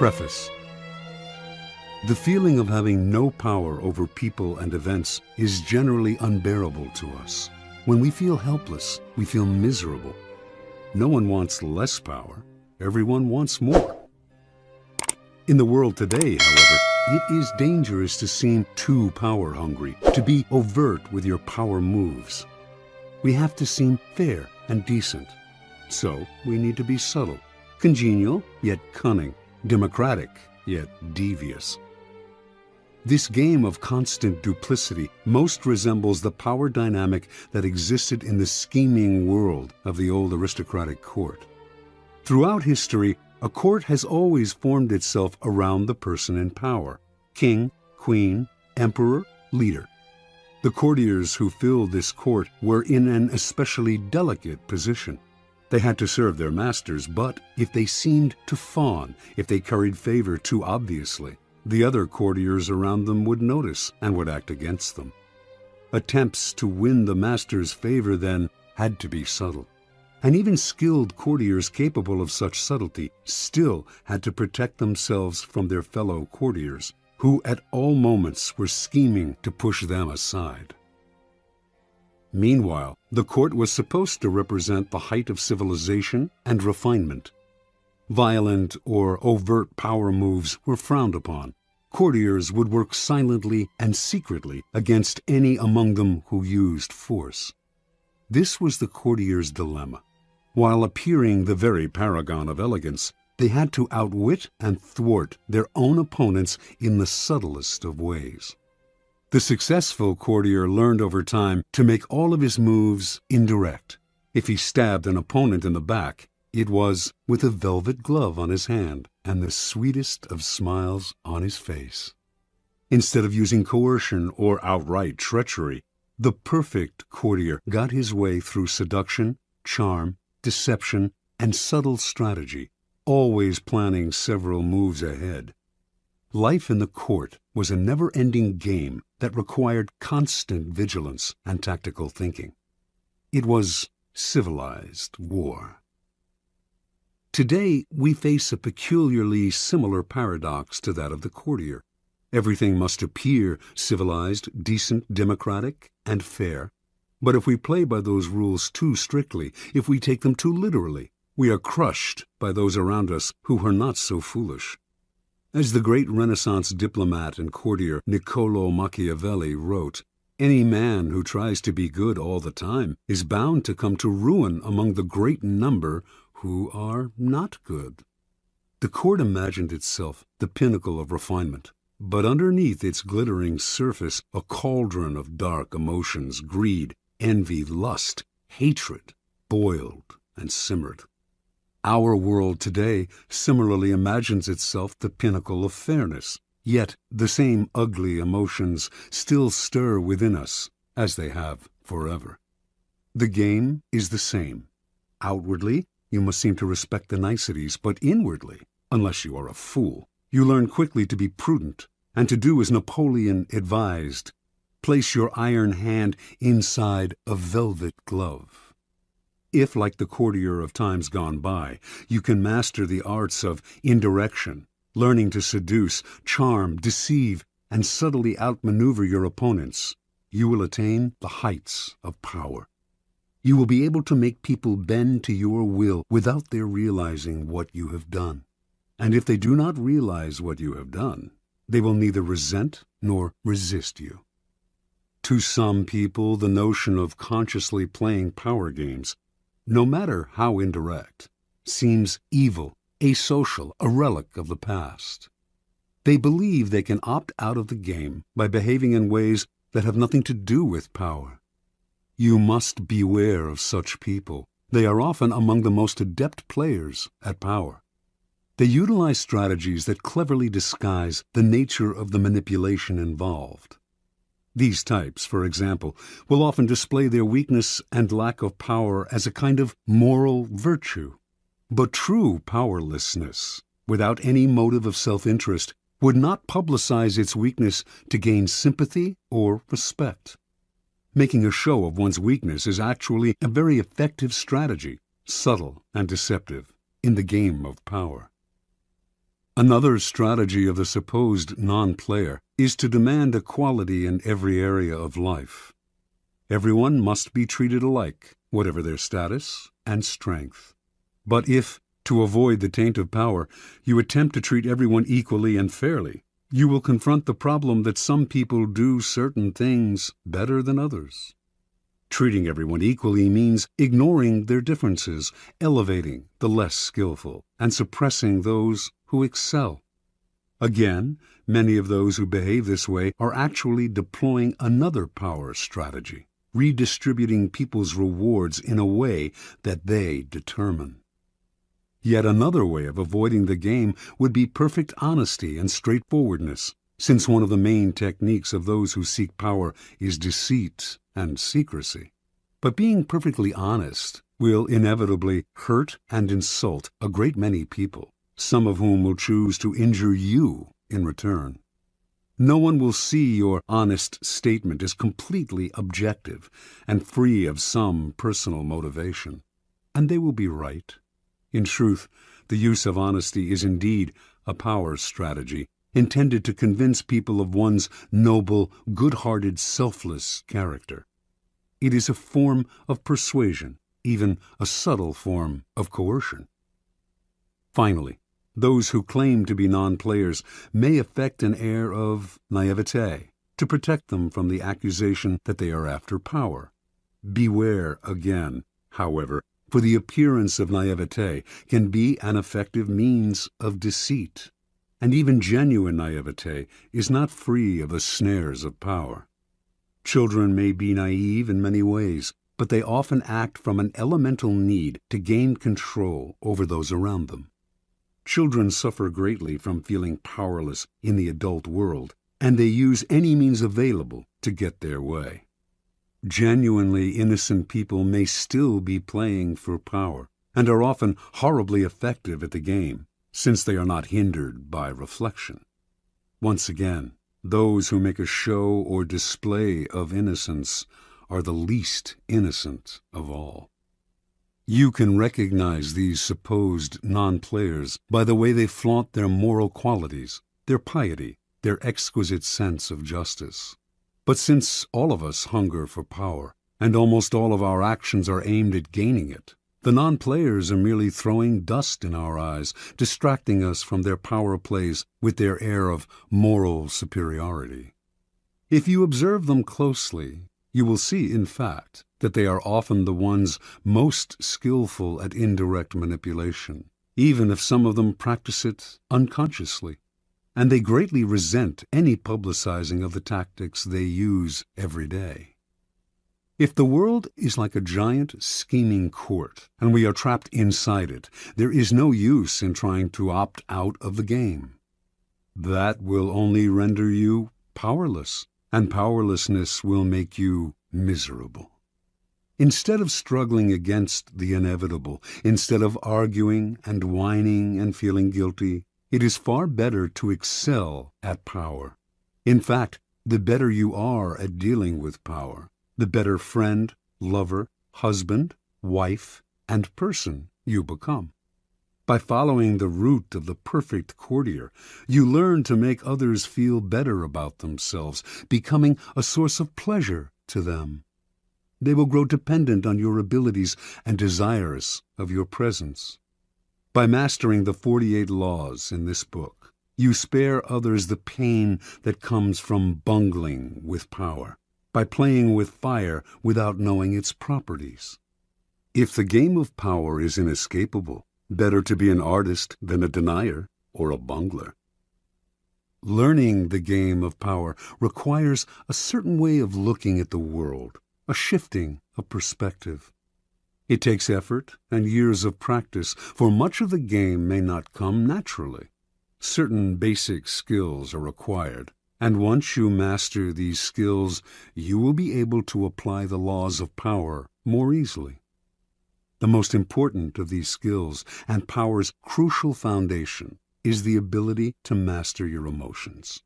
Preface. The feeling of having no power over people and events is generally unbearable to us. When we feel helpless, we feel miserable. No one wants less power. Everyone wants more. In the world today, however, it is dangerous to seem too power-hungry, to be overt with your power moves. We have to seem fair and decent. So we need to be subtle, congenial yet cunning, democratic yet devious. This game of constant duplicity most resembles the power dynamic that existed in the scheming world of the old aristocratic court. Throughout history, a court has always formed itself around the person in power: king, queen, emperor, leader. The courtiers who filled this court were in an especially delicate position. They had to serve their masters, but if they seemed to fawn, if they curried favor too obviously, the other courtiers around them would notice and would act against them. Attempts to win the master's favor then had to be subtle. And even skilled courtiers capable of such subtlety still had to protect themselves from their fellow courtiers, who at all moments were scheming to push them aside. Meanwhile, the court was supposed to represent the height of civilization and refinement. Violent or overt power moves were frowned upon. Courtiers would work silently and secretly against any among them who used force. This was the courtier's dilemma. While appearing the very paragon of elegance, they had to outwit and thwart their own opponents in the subtlest of ways. The successful courtier learned over time to make all of his moves indirect. If he stabbed an opponent in the back, it was with a velvet glove on his hand and the sweetest of smiles on his face. Instead of using coercion or outright treachery, the perfect courtier got his way through seduction, charm, deception, and subtle strategy, always planning several moves ahead. Life in the court was a never-ending game that required constant vigilance and tactical thinking. It was civilized war. Today, we face a peculiarly similar paradox to that of the courtier. Everything must appear civilized, decent, democratic, and fair. But if we play by those rules too strictly, if we take them too literally, we are crushed by those around us who are not so foolish. As the great Renaissance diplomat and courtier Niccolò Machiavelli wrote, "Any man who tries to be good all the time is bound to come to ruin among the great number who are not good." The court imagined itself the pinnacle of refinement, but underneath its glittering surface a cauldron of dark emotions, greed, envy, lust, hatred, boiled and simmered. Our world today similarly imagines itself the pinnacle of fairness, yet the same ugly emotions still stir within us, as they have forever. The game is the same. Outwardly, you must seem to respect the niceties, but inwardly, unless you are a fool, you learn quickly to be prudent and to do as Napoleon advised: place your iron hand inside a velvet glove. If, like the courtier of times gone by, you can master the arts of indirection, learning to seduce, charm, deceive, and subtly outmaneuver your opponents, you will attain the heights of power. You will be able to make people bend to your will without their realizing what you have done. And if they do not realize what you have done, they will neither resent nor resist you. To some people, the notion of consciously playing power games, no matter how indirect, seems evil, asocial, a relic of the past. They believe they can opt out of the game by behaving in ways that have nothing to do with power. You must beware of such people. They are often among the most adept players at power. They utilize strategies that cleverly disguise the nature of the manipulation involved. These types, for example, will often display their weakness and lack of power as a kind of moral virtue. But true powerlessness, without any motive of self-interest, would not publicize its weakness to gain sympathy or respect. Making a show of one's weakness is actually a very effective strategy, subtle and deceptive, in the game of power. Another strategy of the supposed non-player is to demand equality in every area of life. Everyone must be treated alike, whatever their status and strength. But if, to avoid the taint of power, you attempt to treat everyone equally and fairly, you will confront the problem that some people do certain things better than others. Treating everyone equally means ignoring their differences, elevating the less skillful, and suppressing those who excel. Again, many of those who behave this way are actually deploying another power strategy, redistributing people's rewards in a way that they determine. Yet another way of avoiding the game would be perfect honesty and straightforwardness, since one of the main techniques of those who seek power is deceit and secrecy. But being perfectly honest will inevitably hurt and insult a great many people, some of whom will choose to injure you in return. No one will see your honest statement as completely objective and free of some personal motivation. And they will be right. In truth, the use of honesty is indeed a power strategy intended to convince people of one's noble, good-hearted, selfless character. It is a form of persuasion, even a subtle form of coercion. Finally, those who claim to be non-players may affect an air of naivete to protect them from the accusation that they are after power. Beware again, however, for the appearance of naivete can be an effective means of deceit, and even genuine naivete is not free of the snares of power. Children may be naive in many ways, but they often act from an elemental need to gain control over those around them. Children suffer greatly from feeling powerless in the adult world, and they use any means available to get their way. Genuinely innocent people may still be playing for power, and are often horribly effective at the game, since they are not hindered by reflection. Once again, those who make a show or display of innocence are the least innocent of all. You can recognize these supposed non-players by the way they flaunt their moral qualities, their piety, their exquisite sense of justice. But since all of us hunger for power, and almost all of our actions are aimed at gaining it, the non-players are merely throwing dust in our eyes, distracting us from their power plays with their air of moral superiority. If you observe them closely, you will see, in fact, that they are often the ones most skillful at indirect manipulation, even if some of them practice it unconsciously. And they greatly resent any publicizing of the tactics they use every day. If the world is like a giant scheming court, and we are trapped inside it, there is no use in trying to opt out of the game. That will only render you powerless, and powerlessness will make you miserable. Instead of struggling against the inevitable, instead of arguing and whining and feeling guilty, it is far better to excel at power. In fact, the better you are at dealing with power, the better friend, lover, husband, wife, and person you become. By following the route of the perfect courtier, you learn to make others feel better about themselves, becoming a source of pleasure to them. They will grow dependent on your abilities and desirous of your presence. By mastering the 48 laws in this book, you spare others the pain that comes from bungling with power, by playing with fire without knowing its properties. If the game of power is inescapable, better to be an artist than a denier or a bungler. Learning the game of power requires a certain way of looking at the world, a shifting of perspective. It takes effort and years of practice, for much of the game may not come naturally. Certain basic skills are required, and once you master these skills, you will be able to apply the laws of power more easily. The most important of these skills, and power's crucial foundation, is the ability to master your emotions.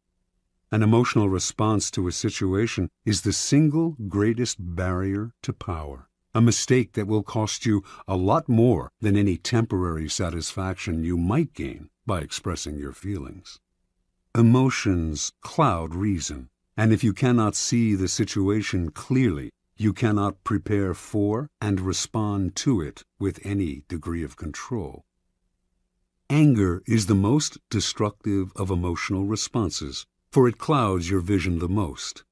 An emotional response to a situation is the single greatest barrier to power. A mistake that will cost you a lot more than any temporary satisfaction you might gain by expressing your feelings. Emotions cloud reason, and if you cannot see the situation clearly, you cannot prepare for and respond to it with any degree of control. Anger is the most destructive of emotional responses, for it clouds your vision the most.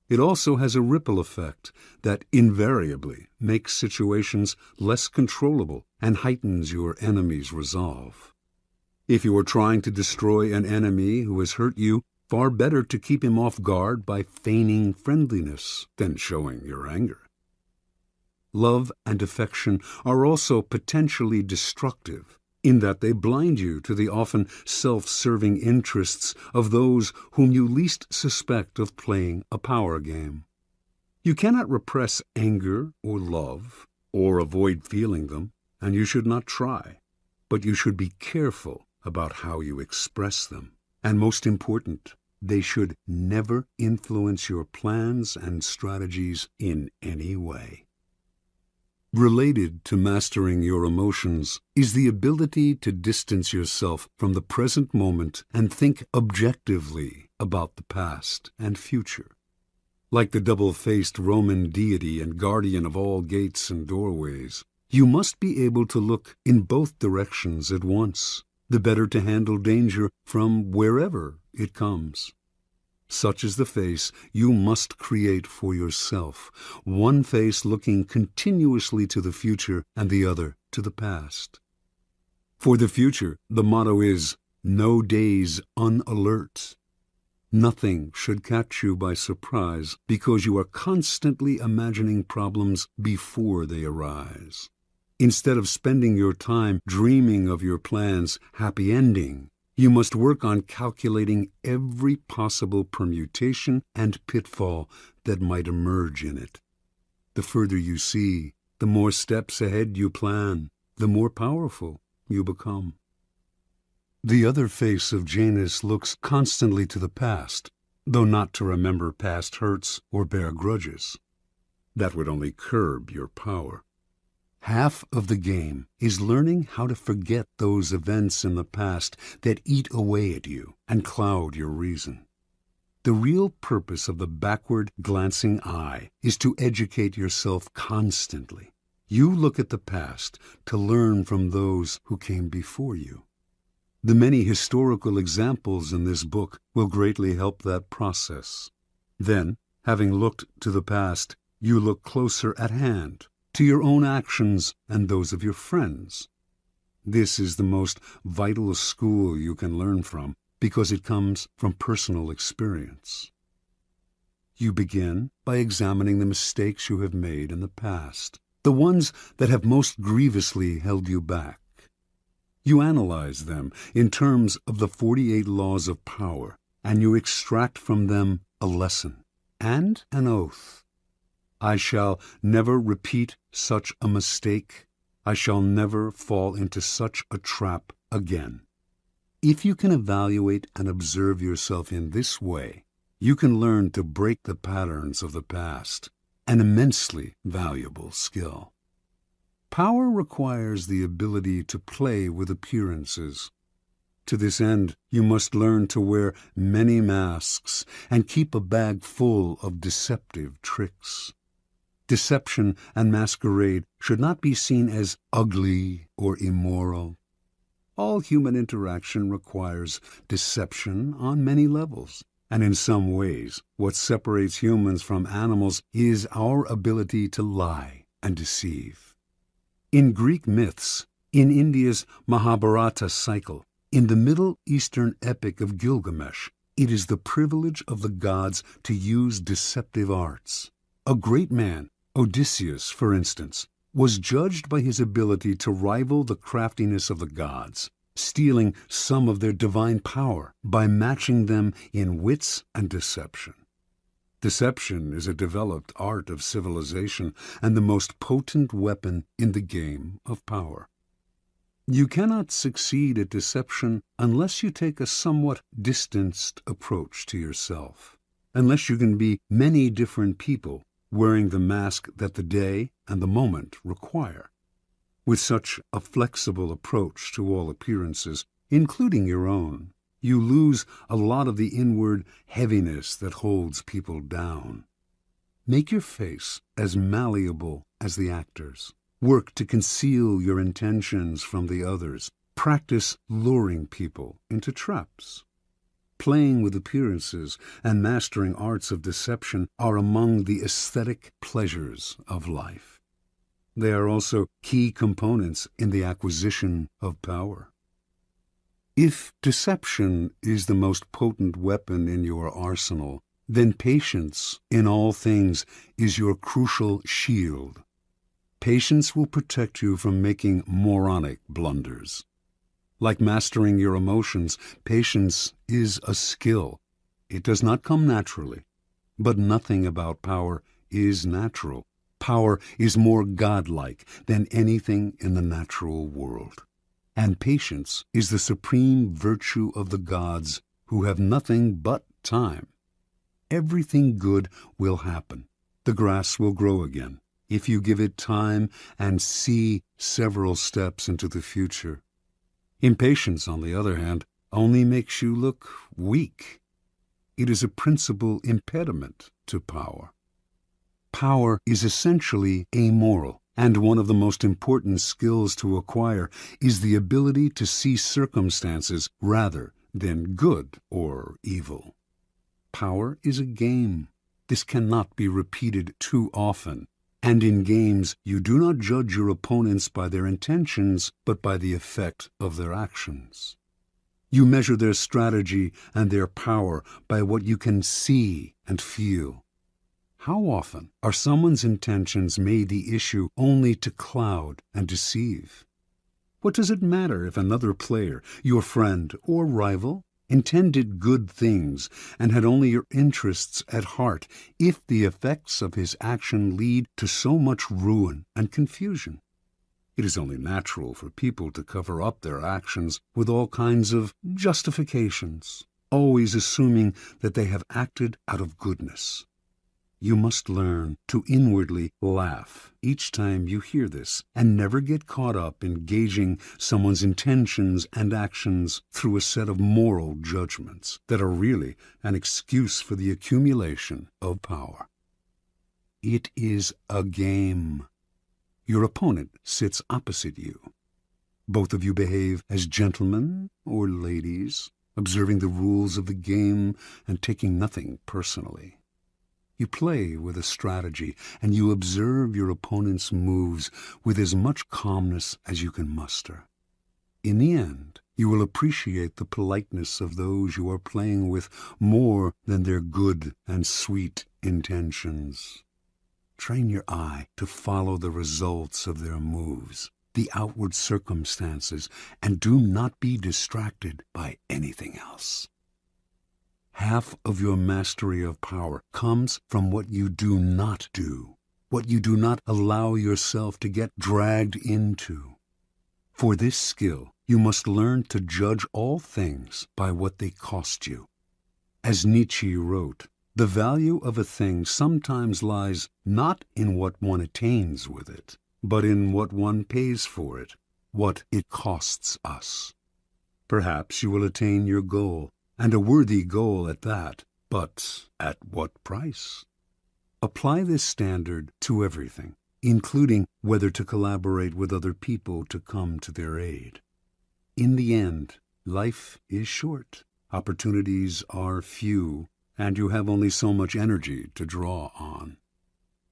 It also has a ripple effect that invariably makes situations less controllable and heightens your enemy's resolve. If you are trying to destroy an enemy who has hurt you, far better to keep him off guard by feigning friendliness than showing your anger. Love and affection are also potentially destructive in that they blind you to the often self-serving interests of those whom you least suspect of playing a power game. You cannot repress anger or love, or avoid feeling them, and you should not try. But you should be careful about how you express them. And most important, they should never influence your plans and strategies in any way. Related to mastering your emotions is the ability to distance yourself from the present moment and think objectively about the past and future. Like the double-faced Roman deity and guardian of all gates and doorways, you must be able to look in both directions at once, the better to handle danger from wherever it comes. Such is the face you must create for yourself, one face looking continuously to the future and the other to the past. For the future, the motto is, no days unalert. Nothing should catch you by surprise because you are constantly imagining problems before they arise. Instead of spending your time dreaming of your plan's happy ending, you must work on calculating every possible permutation and pitfall that might emerge in it. The further you see, the more steps ahead you plan, the more powerful you become. The other face of Janus looks constantly to the past, though not to remember past hurts or bear grudges. That would only curb your power. Half of the game is learning how to forget those events in the past that eat away at you and cloud your reason. The real purpose of the backward glancing eye is to educate yourself constantly. You look at the past to learn from those who came before you. The many historical examples in this book will greatly help that process. Then, having looked to the past, you look closer at hand, to your own actions and those of your friends. This is the most vital school you can learn from because it comes from personal experience. You begin by examining the mistakes you have made in the past, the ones that have most grievously held you back. You analyze them in terms of the 48 laws of power, and you extract from them a lesson and an oath. I shall never repeat such a mistake. I shall never fall into such a trap again. If you can evaluate and observe yourself in this way, you can learn to break the patterns of the past, an immensely valuable skill. Power requires the ability to play with appearances. To this end, you must learn to wear many masks and keep a bag full of deceptive tricks. Deception and masquerade should not be seen as ugly or immoral. All human interaction requires deception on many levels, and in some ways, what separates humans from animals is our ability to lie and deceive. In Greek myths, in India's Mahabharata cycle, in the Middle Eastern epic of Gilgamesh, it is the privilege of the gods to use deceptive arts. A great man, Odysseus, for instance, was judged by his ability to rival the craftiness of the gods, stealing some of their divine power by matching them in wits and deception. Deception is a developed art of civilization and the most potent weapon in the game of power. You cannot succeed at deception unless you take a somewhat distanced approach to yourself, unless you can be many different people wearing the mask that the day and the moment require. With such a flexible approach to all appearances, including your own, you lose a lot of the inward heaviness that holds people down. Make your face as malleable as the actors. Work to conceal your intentions from the others. Practice luring people into traps. Playing with appearances and mastering arts of deception are among the aesthetic pleasures of life. They are also key components in the acquisition of power. If deception is the most potent weapon in your arsenal, then patience in all things is your crucial shield. Patience will protect you from making moronic blunders. Like mastering your emotions, patience is a skill. It does not come naturally. But nothing about power is natural. Power is more godlike than anything in the natural world. And patience is the supreme virtue of the gods, who have nothing but time. Everything good will happen. The grass will grow again, if you give it time and see several steps into the future. Impatience, on the other hand, only makes you look weak. It is a principal impediment to power. Power is essentially amoral, and one of the most important skills to acquire is the ability to see circumstances rather than good or evil. Power is a game. This cannot be repeated too often. And in games, you do not judge your opponents by their intentions, but by the effect of their actions. You measure their strategy and their power by what you can see and feel. How often are someone's intentions made the issue only to cloud and deceive? What does it matter if another player, your friend or rival, intended good things and had only your interests at heart, if the effects of his action lead to so much ruin and confusion? It is only natural for people to cover up their actions with all kinds of justifications, always assuming that they have acted out of goodness. You must learn to inwardly laugh each time you hear this, and never get caught up in gauging someone's intentions and actions through a set of moral judgments that are really an excuse for the accumulation of power. It is a game. Your opponent sits opposite you. Both of you behave as gentlemen or ladies, observing the rules of the game and taking nothing personally. You play with a strategy, and you observe your opponent's moves with as much calmness as you can muster. In the end, you will appreciate the politeness of those you are playing with more than their good and sweet intentions. Train your eye to follow the results of their moves, the outward circumstances, and do not be distracted by anything else. Half of your mastery of power comes from what you do not do, what you do not allow yourself to get dragged into. For this skill, you must learn to judge all things by what they cost you. As Nietzsche wrote, the value of a thing sometimes lies not in what one attains with it, but in what one pays for it, what it costs us. Perhaps you will attain your goal, and a worthy goal at that, but at what price? Apply this standard to everything, including whether to collaborate with other people to come to their aid. In the end, life is short, opportunities are few, and you have only so much energy to draw on.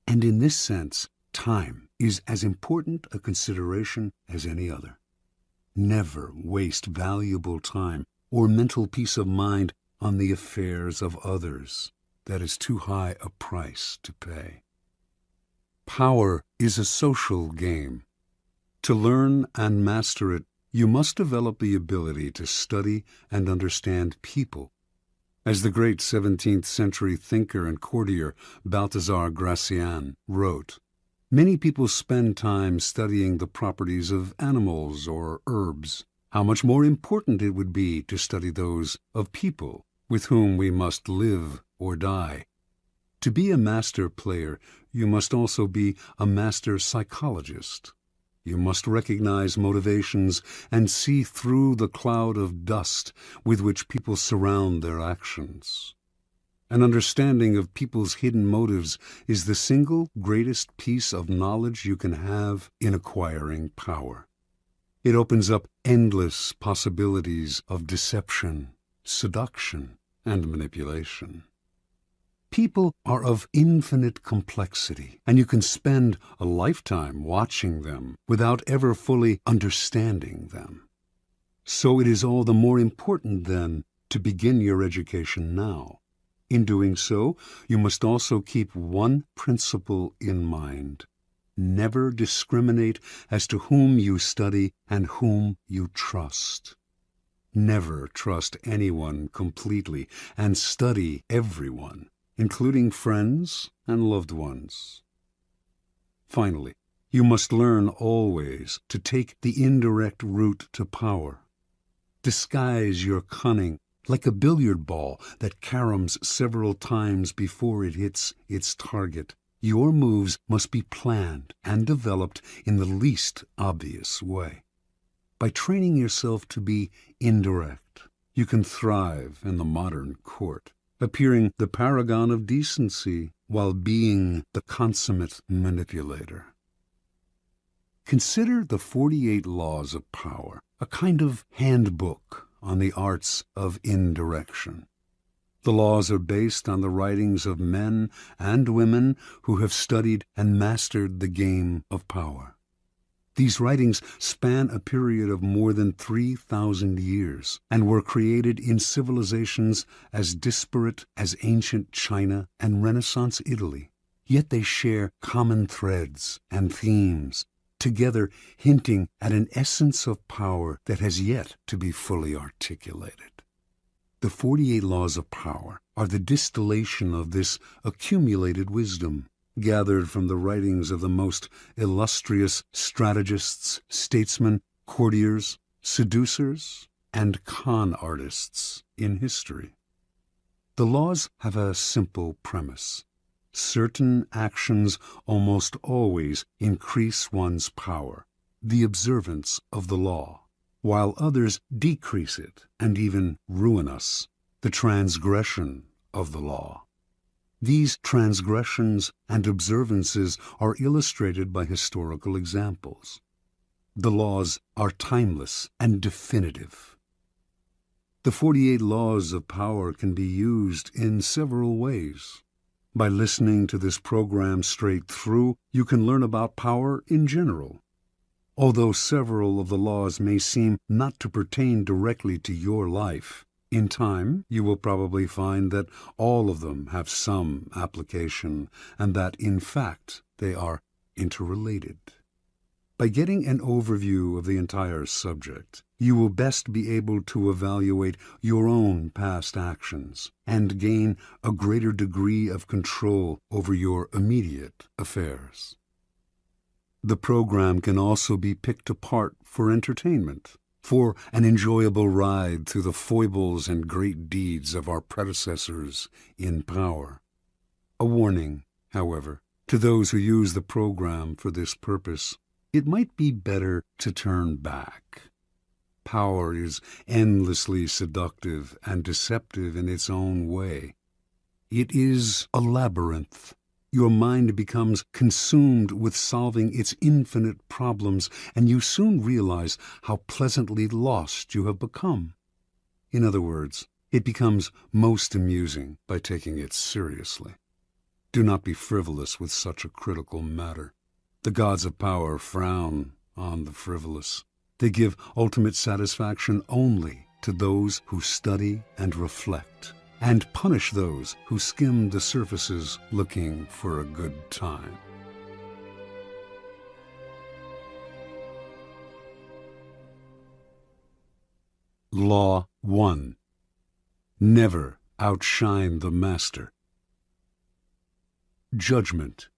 And in this sense, time is as important a consideration as any other. Never waste valuable time or mental peace of mind on the affairs of others. That is too high a price to pay. Power is a social game. To learn and master it, you must develop the ability to study and understand people. As the great 17th century thinker and courtier Balthazar Gracian wrote, many people spend time studying the properties of animals or herbs. How much more important it would be to study those of people with whom we must live or die. To be a master player, you must also be a master psychologist. You must recognize motivations and see through the cloud of dust with which people surround their actions. An understanding of people's hidden motives is the single greatest piece of knowledge you can have in acquiring power. It opens up endless possibilities of deception, seduction, and manipulation. People are of infinite complexity, and you can spend a lifetime watching them without ever fully understanding them. So it is all the more important, then, to begin your education now. In doing so, you must also keep one principle in mind. Never discriminate as to whom you study and whom you trust. Never trust anyone completely, and study everyone, including friends and loved ones. Finally, you must learn always to take the indirect route to power. Disguise your cunning like a billiard ball that caroms several times before it hits its target. Your moves must be planned and developed in the least obvious way. By training yourself to be indirect, you can thrive in the modern court, appearing the paragon of decency while being the consummate manipulator. Consider the 48 Laws of Power, a kind of handbook on the arts of indirection. The laws are based on the writings of men and women who have studied and mastered the game of power. These writings span a period of more than 3,000 years and were created in civilizations as disparate as ancient China and Renaissance Italy. Yet they share common threads and themes, together hinting at an essence of power that has yet to be fully articulated. The 48 Laws of Power are the distillation of this accumulated wisdom, gathered from the writings of the most illustrious strategists, statesmen, courtiers, seducers, and con artists in history. The laws have a simple premise. Certain actions almost always increase one's power, the observance of the law, while others decrease it and even ruin us, the transgression of the law. These transgressions and observances are illustrated by historical examples. The laws are timeless and definitive. The 48 Laws of Power can be used in several ways. By listening to this program straight through, you can learn about power in general. Although several of the laws may seem not to pertain directly to your life, in time you will probably find that all of them have some application and that, in fact, they are interrelated. By getting an overview of the entire subject, you will best be able to evaluate your own past actions and gain a greater degree of control over your immediate affairs. The program can also be picked apart for entertainment, for an enjoyable ride through the foibles and great deeds of our predecessors in power. A warning, however, to those who use the program for this purpose: it might be better to turn back. Power is endlessly seductive and deceptive in its own way. It is a labyrinth. Your mind becomes consumed with solving its infinite problems, and you soon realize how pleasantly lost you have become. In other words, it becomes most amusing by taking it seriously. Do not be frivolous with such a critical matter. The gods of power frown on the frivolous. They give ultimate satisfaction only to those who study and reflect, and punish those who skim the surfaces looking for a good time. Law 1. Never outshine the master. Judgment.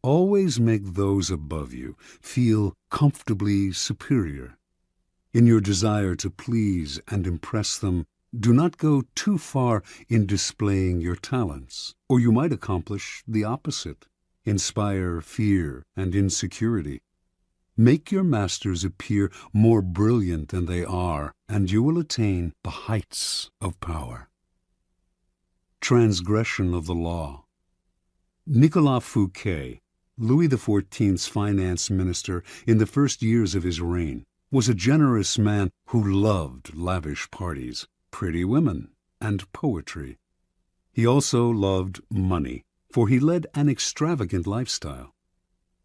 Always make those above you feel comfortably superior. In your desire to please and impress them, do not go too far in displaying your talents, or you might accomplish the opposite, inspire fear and insecurity. Make your masters appear more brilliant than they are, and you will attain the heights of power. Transgression of the law. Nicolas Fouquet, Louis XIV's finance minister in the first years of his reign, was a generous man who loved lavish parties, pretty women, and poetry. He also loved money, for he led an extravagant lifestyle.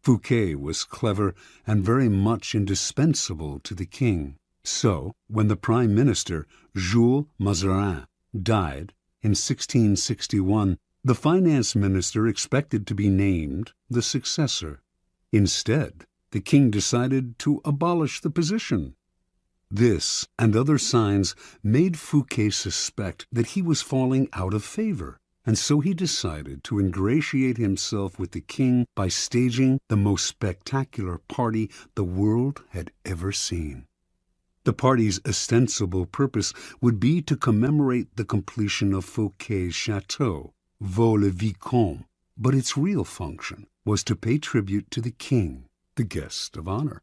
Fouquet was clever and very much indispensable to the king. So, when the prime minister, Jules Mazarin, died in 1661, the finance minister expected to be named the successor. Instead, the king decided to abolish the position. This and other signs made Fouquet suspect that he was falling out of favor, and so he decided to ingratiate himself with the king by staging the most spectacular party the world had ever seen. The party's ostensible purpose would be to commemorate the completion of Fouquet's chateau, Vaux-le-Vicomte, but its real function was to pay tribute to the king, the guest of honor.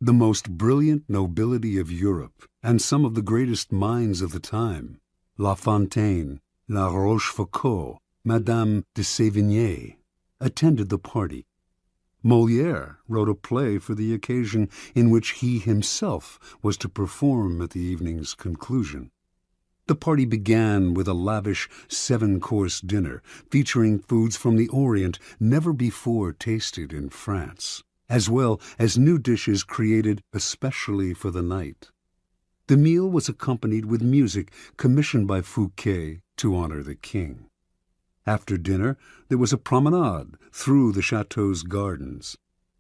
The most brilliant nobility of Europe and some of the greatest minds of the time, La Fontaine, La Rochefoucauld, Madame de Sévigné, attended the party. Molière wrote a play for the occasion in which he himself was to perform at the evening's conclusion. The party began with a lavish 7-course dinner featuring foods from the Orient never before tasted in France, as well as new dishes created especially for the night. The meal was accompanied with music commissioned by Fouquet to honor the king. After dinner, there was a promenade through the chateau's gardens.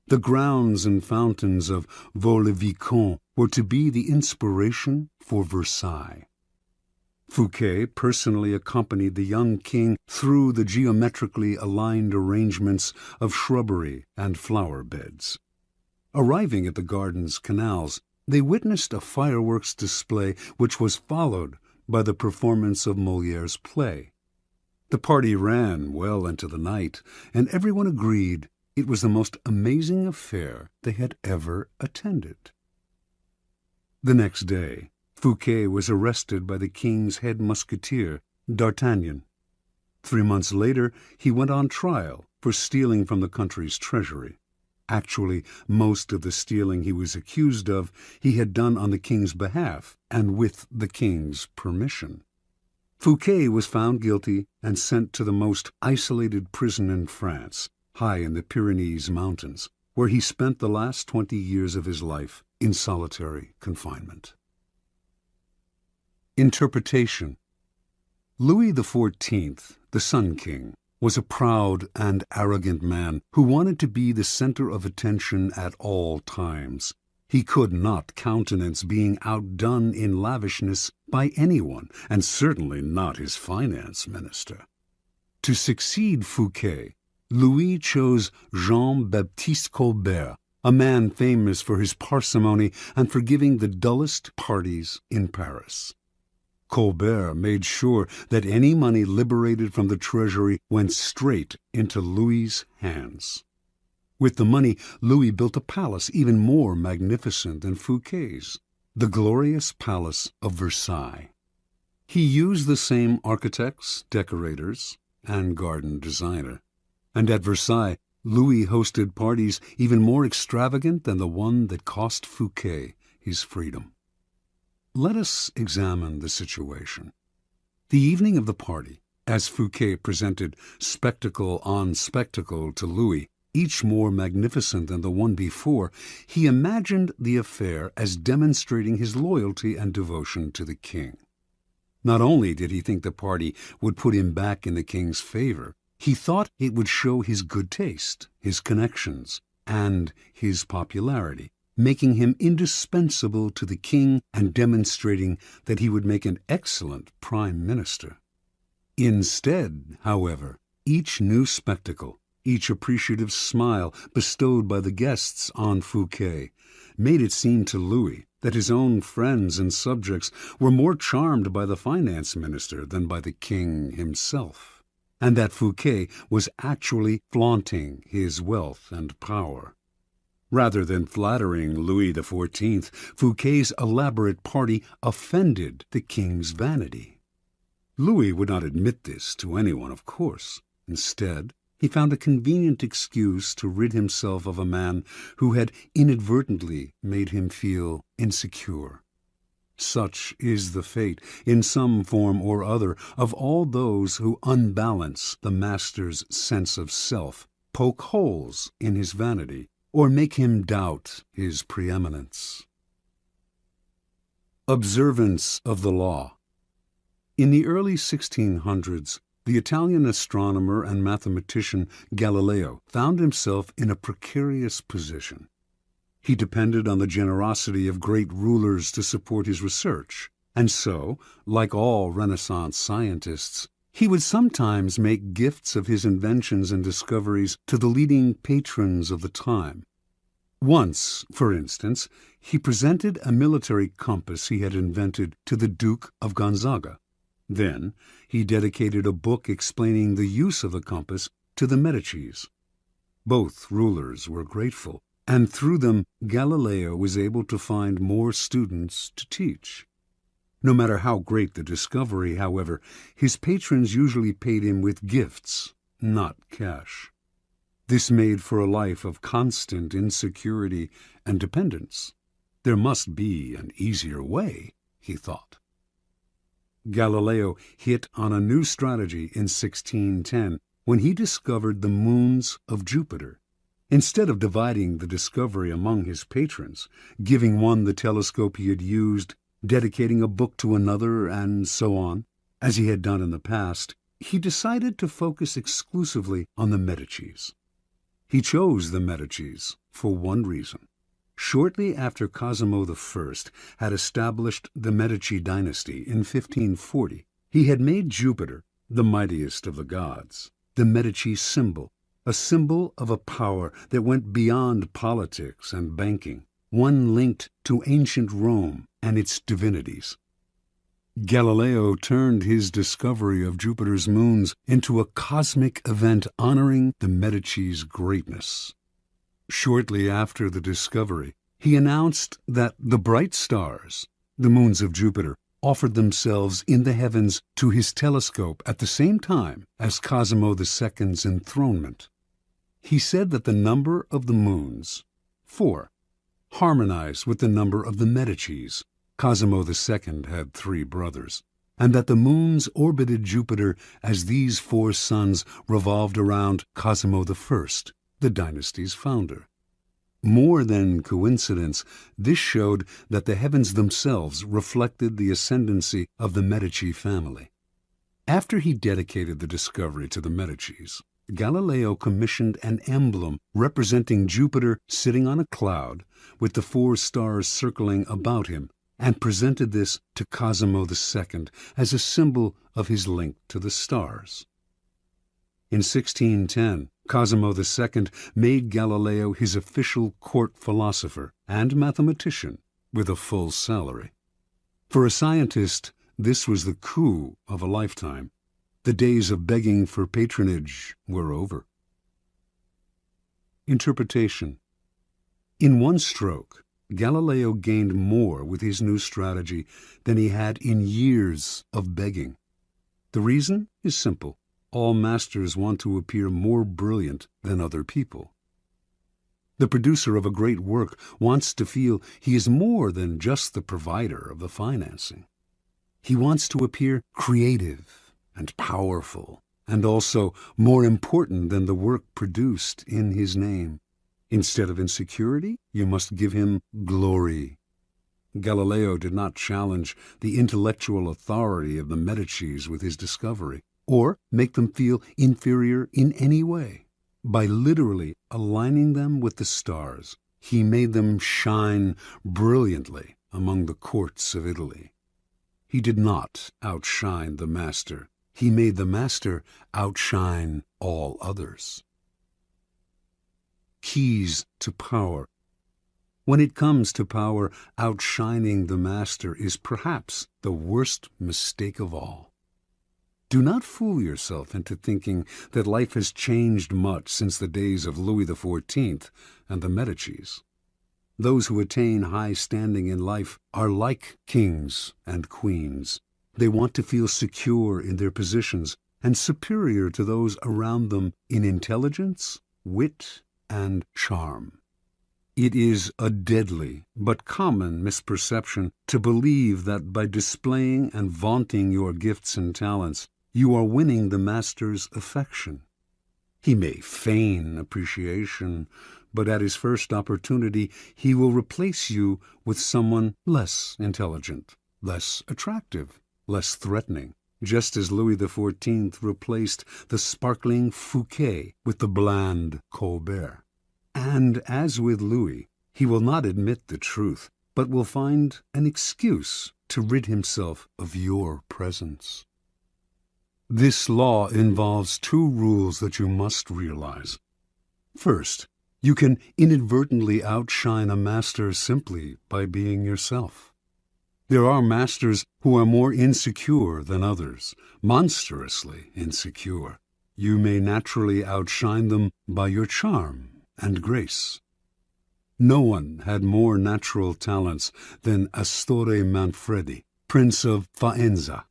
The grounds and fountains of Vaux-le-Vicomte were to be the inspiration for Versailles. Fouquet personally accompanied the young king through the geometrically aligned arrangements of shrubbery and flower beds. Arriving at the garden's canals, they witnessed a fireworks display which was followed by the performance of Molière's play. The party ran well into the night, and everyone agreed it was the most amazing affair they had ever attended. The next day, Fouquet was arrested by the king's head musketeer, D'Artagnan. 3 months later, he went on trial for stealing from the country's treasury. Actually, most of the stealing he was accused of he had done on the king's behalf and with the king's permission. Fouquet was found guilty and sent to the most isolated prison in France, high in the Pyrenees Mountains, where he spent the last 20 years of his life in solitary confinement. Interpretation. Louis XIV, the Sun King, was a proud and arrogant man who wanted to be the center of attention at all times. He could not countenance being outdone in lavishness by anyone, and certainly not his finance minister. To succeed Fouquet, Louis chose Jean-Baptiste Colbert, a man famous for his parsimony and for giving the dullest parties in Paris. Colbert made sure that any money liberated from the treasury went straight into Louis's hands. With the money, Louis built a palace even more magnificent than Fouquet's, the glorious Palace of Versailles. He used the same architects, decorators, and garden designer. And at Versailles, Louis hosted parties even more extravagant than the one that cost Fouquet his freedom. Let us examine the situation. The evening of the party, as Fouquet presented spectacle on spectacle to Louis, each more magnificent than the one before, he imagined the affair as demonstrating his loyalty and devotion to the king. Not only did he think the party would put him back in the king's favor, he thought it would show his good taste, his connections, and his popularity, making him indispensable to the king and demonstrating that he would make an excellent prime minister. Instead, however, each new spectacle, each appreciative smile bestowed by the guests on Fouquet, made it seem to Louis that his own friends and subjects were more charmed by the finance minister than by the king himself, and that Fouquet was actually flaunting his wealth and power. Rather than flattering Louis XIV, Fouquet's elaborate party offended the king's vanity. Louis would not admit this to anyone, of course. Instead, he found a convenient excuse to rid himself of a man who had inadvertently made him feel insecure. Such is the fate, in some form or other, of all those who unbalance the master's sense of self, poke holes in his vanity, or make him doubt his preeminence. Observance of the law. In the early 1600s, the Italian astronomer and mathematician Galileo found himself in a precarious position. He depended on the generosity of great rulers to support his research, and so, like all Renaissance scientists, he would sometimes make gifts of his inventions and discoveries to the leading patrons of the time. Once, for instance, he presented a military compass he had invented to the Duke of Gonzaga. Then he dedicated a book explaining the use of the compass to the Medicis. Both rulers were grateful, and through them Galileo was able to find more students to teach. No matter how great the discovery, however, his patrons usually paid him with gifts, not cash. This made for a life of constant insecurity and dependence. There must be an easier way, he thought. Galileo hit on a new strategy in 1610 when he discovered the moons of Jupiter. Instead of dividing the discovery among his patrons, giving one the telescope he had used, dedicating a book to another, and so on, as he had done in the past, he decided to focus exclusively on the Medicis. He chose the Medicis for one reason. Shortly after Cosimo I had established the Medici dynasty in 1540, he had made Jupiter, the mightiest of the gods, the Medici symbol, a symbol of a power that went beyond politics and banking, one linked to ancient Rome and its divinities. Galileo turned his discovery of Jupiter's moons into a cosmic event honoring the Medici's greatness. Shortly after the discovery, he announced that the bright stars, the moons of Jupiter, offered themselves in the heavens to his telescope at the same time as Cosimo II's enthronement. He said that the number of the moons, 4, harmonized with the number of the Medicis. Cosimo II had 3 brothers, and that the moons orbited Jupiter as these 4 suns revolved around Cosimo I, the dynasty's founder. More than coincidence, this showed that the heavens themselves reflected the ascendancy of the Medici family. After he dedicated the discovery to the Medicis, Galileo commissioned an emblem representing Jupiter sitting on a cloud with the 4 stars circling about him, and presented this to Cosimo II as a symbol of his link to the stars. In 1610, Cosimo II made Galileo his official court philosopher and mathematician with a full salary. For a scientist, this was the coup of a lifetime. The days of begging for patronage were over. Interpretation. In one stroke, Galileo gained more with his new strategy than he had in years of begging. The reason is simple. All masters want to appear more brilliant than other people. The producer of a great work wants to feel he is more than just the provider of the financing. He wants to appear creative and powerful, and also more important than the work produced in his name. Instead of insecurity, you must give him glory. Galileo did not challenge the intellectual authority of the Medicis with his discovery, or make them feel inferior in any way. By literally aligning them with the stars, he made them shine brilliantly among the courts of Italy. He did not outshine the master. He made the master outshine all others. Keys to power. When it comes to power, outshining the master is perhaps the worst mistake of all. Do not fool yourself into thinking that life has changed much since the days of Louis XIV and the Medicis. Those who attain high standing in life are like kings and queens. They want to feel secure in their positions and superior to those around them in intelligence, wit, and charm. It is a deadly but common misperception to believe that by displaying and vaunting your gifts and talents, you are winning the master's affection. He may feign appreciation, but at his first opportunity he will replace you with someone less intelligent, less attractive, less threatening, just as Louis XIV replaced the sparkling Fouquet with the bland Colbert. And as with Louis, he will not admit the truth, but will find an excuse to rid himself of your presence. This law involves two rules that you must realize. First, you can inadvertently outshine a master simply by being yourself. There are masters who are more insecure than others, monstrously insecure. You may naturally outshine them by your charm and grace. No one had more natural talents than Astorre Manfredi, Prince of Faenza.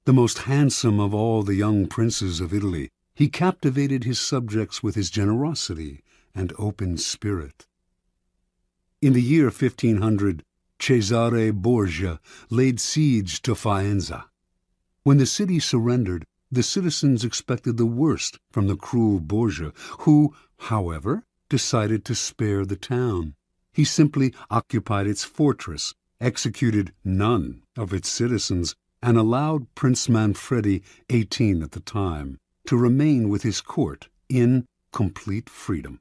The most handsome of all the young princes of Italy, he captivated his subjects with his generosity and open spirit. In the year 1500, Cesare Borgia laid siege to Faenza. When the city surrendered, the citizens expected the worst from the cruel Borgia, who, however, decided to spare the town. He simply occupied its fortress, executed none of its citizens, and allowed Prince Manfredi, 18 at the time, to remain with his court in complete freedom.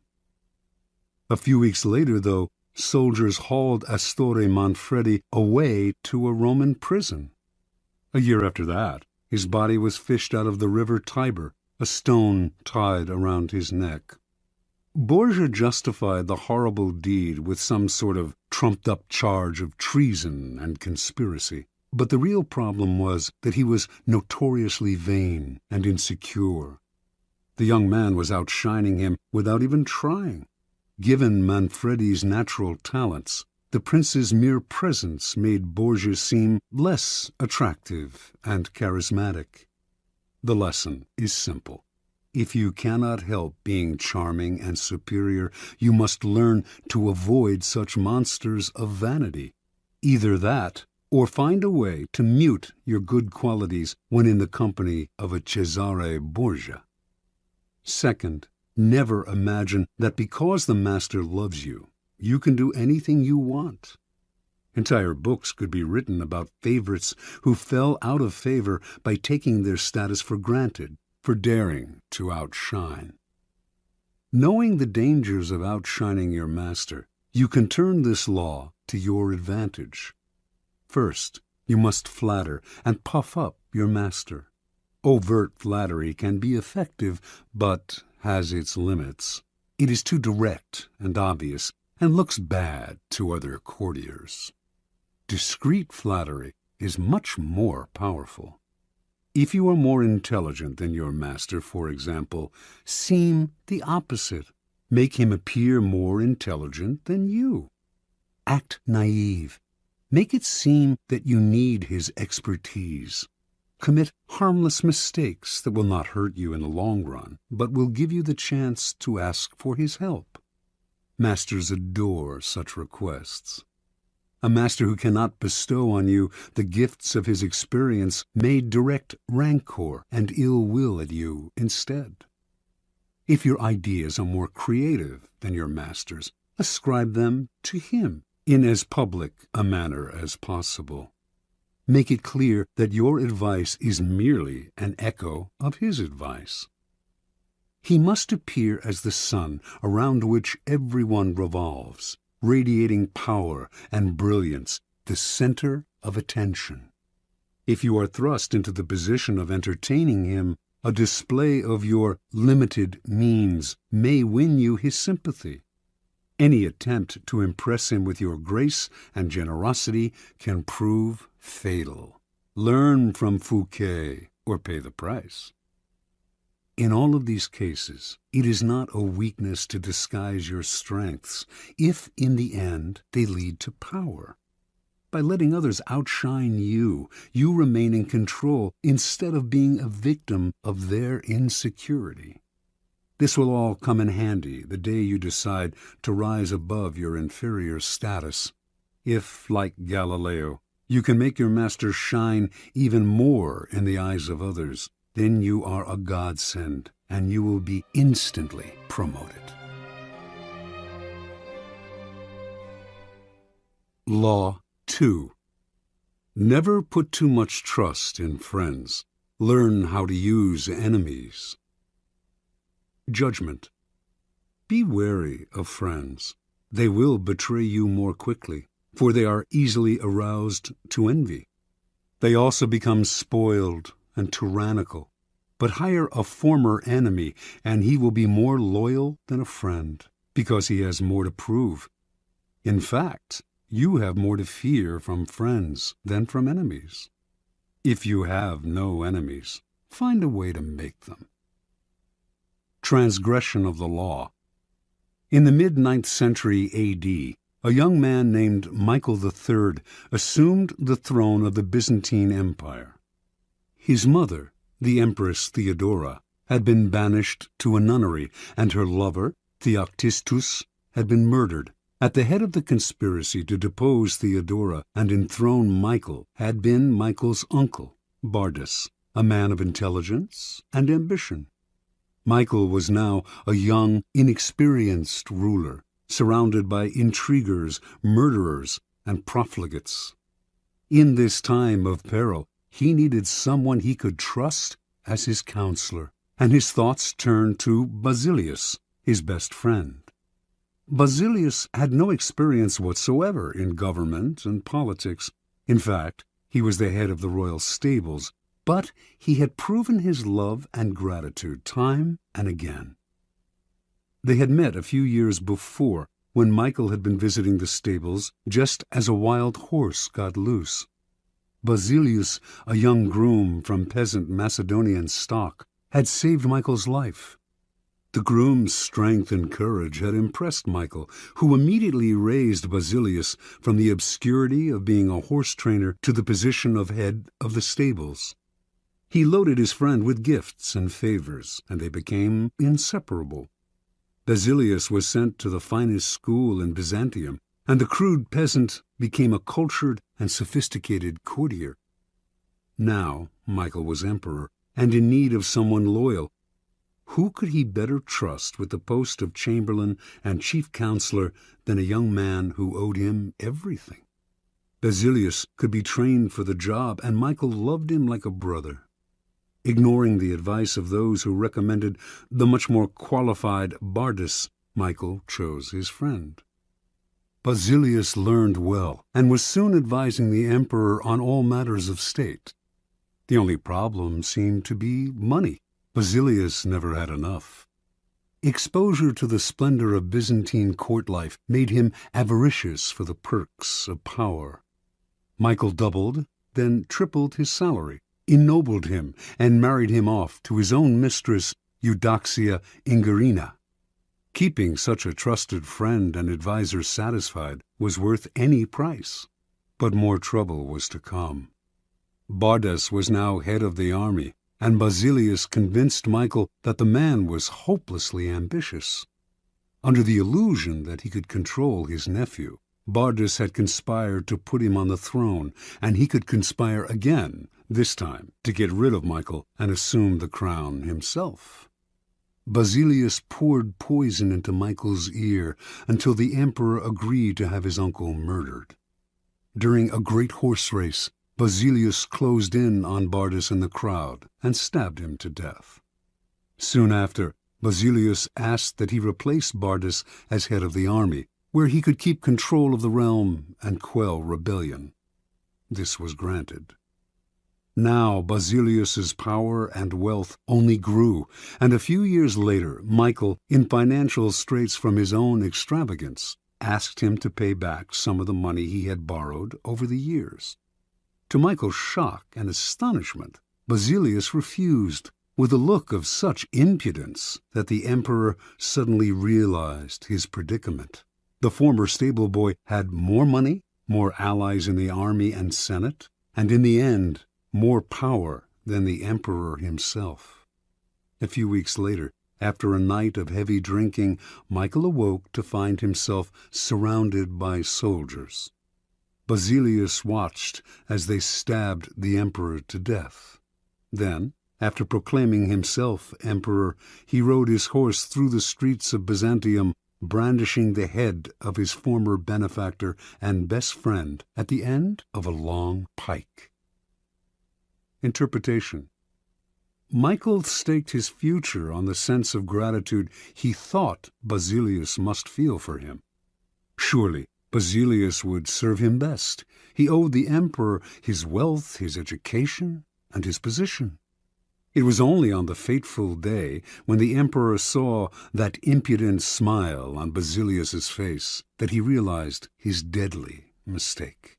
A few weeks later, though, soldiers hauled Astorre Manfredi away to a Roman prison. A year after that, his body was fished out of the river Tiber, a stone tied around his neck. Borgia justified the horrible deed with some sort of trumped-up charge of treason and conspiracy. But the real problem was that he was notoriously vain and insecure. The young man was outshining him without even trying. Given Manfredi's natural talents, the prince's mere presence made Borgia seem less attractive and charismatic. The lesson is simple. If you cannot help being charming and superior, you must learn to avoid such monsters of vanity. Either that, or find a way to mute your good qualities when in the company of a Cesare Borgia. Second, never imagine that because the master loves you, you can do anything you want. Entire books could be written about favorites who fell out of favor by taking their status for granted, for daring to outshine. Knowing the dangers of outshining your master, you can turn this law to your advantage. First, you must flatter and puff up your master. Overt flattery can be effective, but has its limits. It is too direct and obvious, and looks bad to other courtiers. Discreet flattery is much more powerful. If you are more intelligent than your master, for example, seem the opposite. Make him appear more intelligent than you. Act naive. Make it seem that you need his expertise. Commit harmless mistakes that will not hurt you in the long run, but will give you the chance to ask for his help. Masters adore such requests. A master who cannot bestow on you the gifts of his experience may direct rancor and ill will at you instead. If your ideas are more creative than your master's, ascribe them to him in as public a manner as possible. Make it clear that your advice is merely an echo of his advice. He must appear as the sun around which everyone revolves, radiating power and brilliance, the center of attention. If you are thrust into the position of entertaining him, a display of your limited means may win you his sympathy. Any attempt to impress him with your grace and generosity can prove fatal. Learn from Fouquet. or pay the price. In all of these cases, it is not a weakness to disguise your strengths if, in the end, they lead to power. By letting others outshine you, you remain in control instead of being a victim of their insecurity. This will all come in handy the day you decide to rise above your inferior status. If, like Galileo, you can make your master shine even more in the eyes of others, then you are a godsend, and you will be instantly promoted. Law 2. Never put too much trust in friends. Learn how to use enemies. Judgment. Be wary of friends. They will betray you more quickly, for they are easily aroused to envy. They also become spoiled and tyrannical. But hire a former enemy, and he will be more loyal than a friend, because he has more to prove. In fact, you have more to fear from friends than from enemies. If you have no enemies, find a way to make them. Transgression of the law. In the mid-9th century A.D., a young man named Michael III assumed the throne of the Byzantine Empire. His mother, the Empress Theodora, had been banished to a nunnery, and her lover, Theoctistus, had been murdered. At the head of the conspiracy to depose Theodora and enthrone Michael had been Michael's uncle, Bardas, a man of intelligence and ambition. Michael was now a young, inexperienced ruler, surrounded by intriguers, murderers, and profligates. In this time of peril, he needed someone he could trust as his counselor, and his thoughts turned to Basilius, his best friend. Basilius had no experience whatsoever in government and politics. In fact, he was the head of the royal stables, but he had proven his love and gratitude time and again. They had met a few years before, when Michael had been visiting the stables just as a wild horse got loose. Basilius, a young groom from peasant Macedonian stock, had saved Michael's life. The groom's strength and courage had impressed Michael, who immediately raised Basilius from the obscurity of being a horse trainer to the position of head of the stables. He loaded his friend with gifts and favors, and they became inseparable. Basilius was sent to the finest school in Byzantium, and the crude peasant became a cultured and sophisticated courtier. Now Michael was emperor, and in need of someone loyal. Who could he better trust with the post of chamberlain and chief counselor than a young man who owed him everything? Basilius could be trained for the job, and Michael loved him like a brother. Ignoring the advice of those who recommended the much more qualified Bardas, Michael chose his friend. Basilius learned well, and was soon advising the emperor on all matters of state. The only problem seemed to be money. Basilius never had enough. Exposure to the splendor of Byzantine court life made him avaricious for the perks of power. Michael doubled, then tripled his salary, ennobled him, and married him off to his own mistress, Eudoxia Ingerina. Keeping such a trusted friend and adviser satisfied was worth any price. But more trouble was to come. Bardas was now head of the army, and Basilius convinced Michael that the man was hopelessly ambitious. Under the illusion that he could control his nephew, Bardas had conspired to put him on the throne, and he could conspire again, this time to get rid of Michael and assume the crown himself. Basilius poured poison into Michael's ear until the emperor agreed to have his uncle murdered. During a great horse race, Basilius closed in on Bardas in the crowd and stabbed him to death. Soon after, Basilius asked that he replace Bardas as head of the army, where he could keep control of the realm and quell rebellion. This was granted. Now Basilius's power and wealth only grew, and a few years later Michael, in financial straits from his own extravagance, asked him to pay back some of the money he had borrowed over the years. To Michael's shock and astonishment, Basilius refused, with a look of such impudence that the emperor suddenly realized his predicament. The former stable boy had more money, more allies in the army and senate, and in the end, more power than the emperor himself. A few weeks later, after a night of heavy drinking, Michael awoke to find himself surrounded by soldiers. Basilius watched as they stabbed the emperor to death. Then, after proclaiming himself emperor, he rode his horse through the streets of Byzantium, brandishing the head of his former benefactor and best friend at the end of a long pike. Interpretation. Michael staked his future on the sense of gratitude he thought Basilius must feel for him. Surely Basilius would serve him best. He owed the emperor his wealth, his education, and his position. It was only on the fateful day when the emperor saw that impudent smile on Basilius's face that he realized his deadly mistake.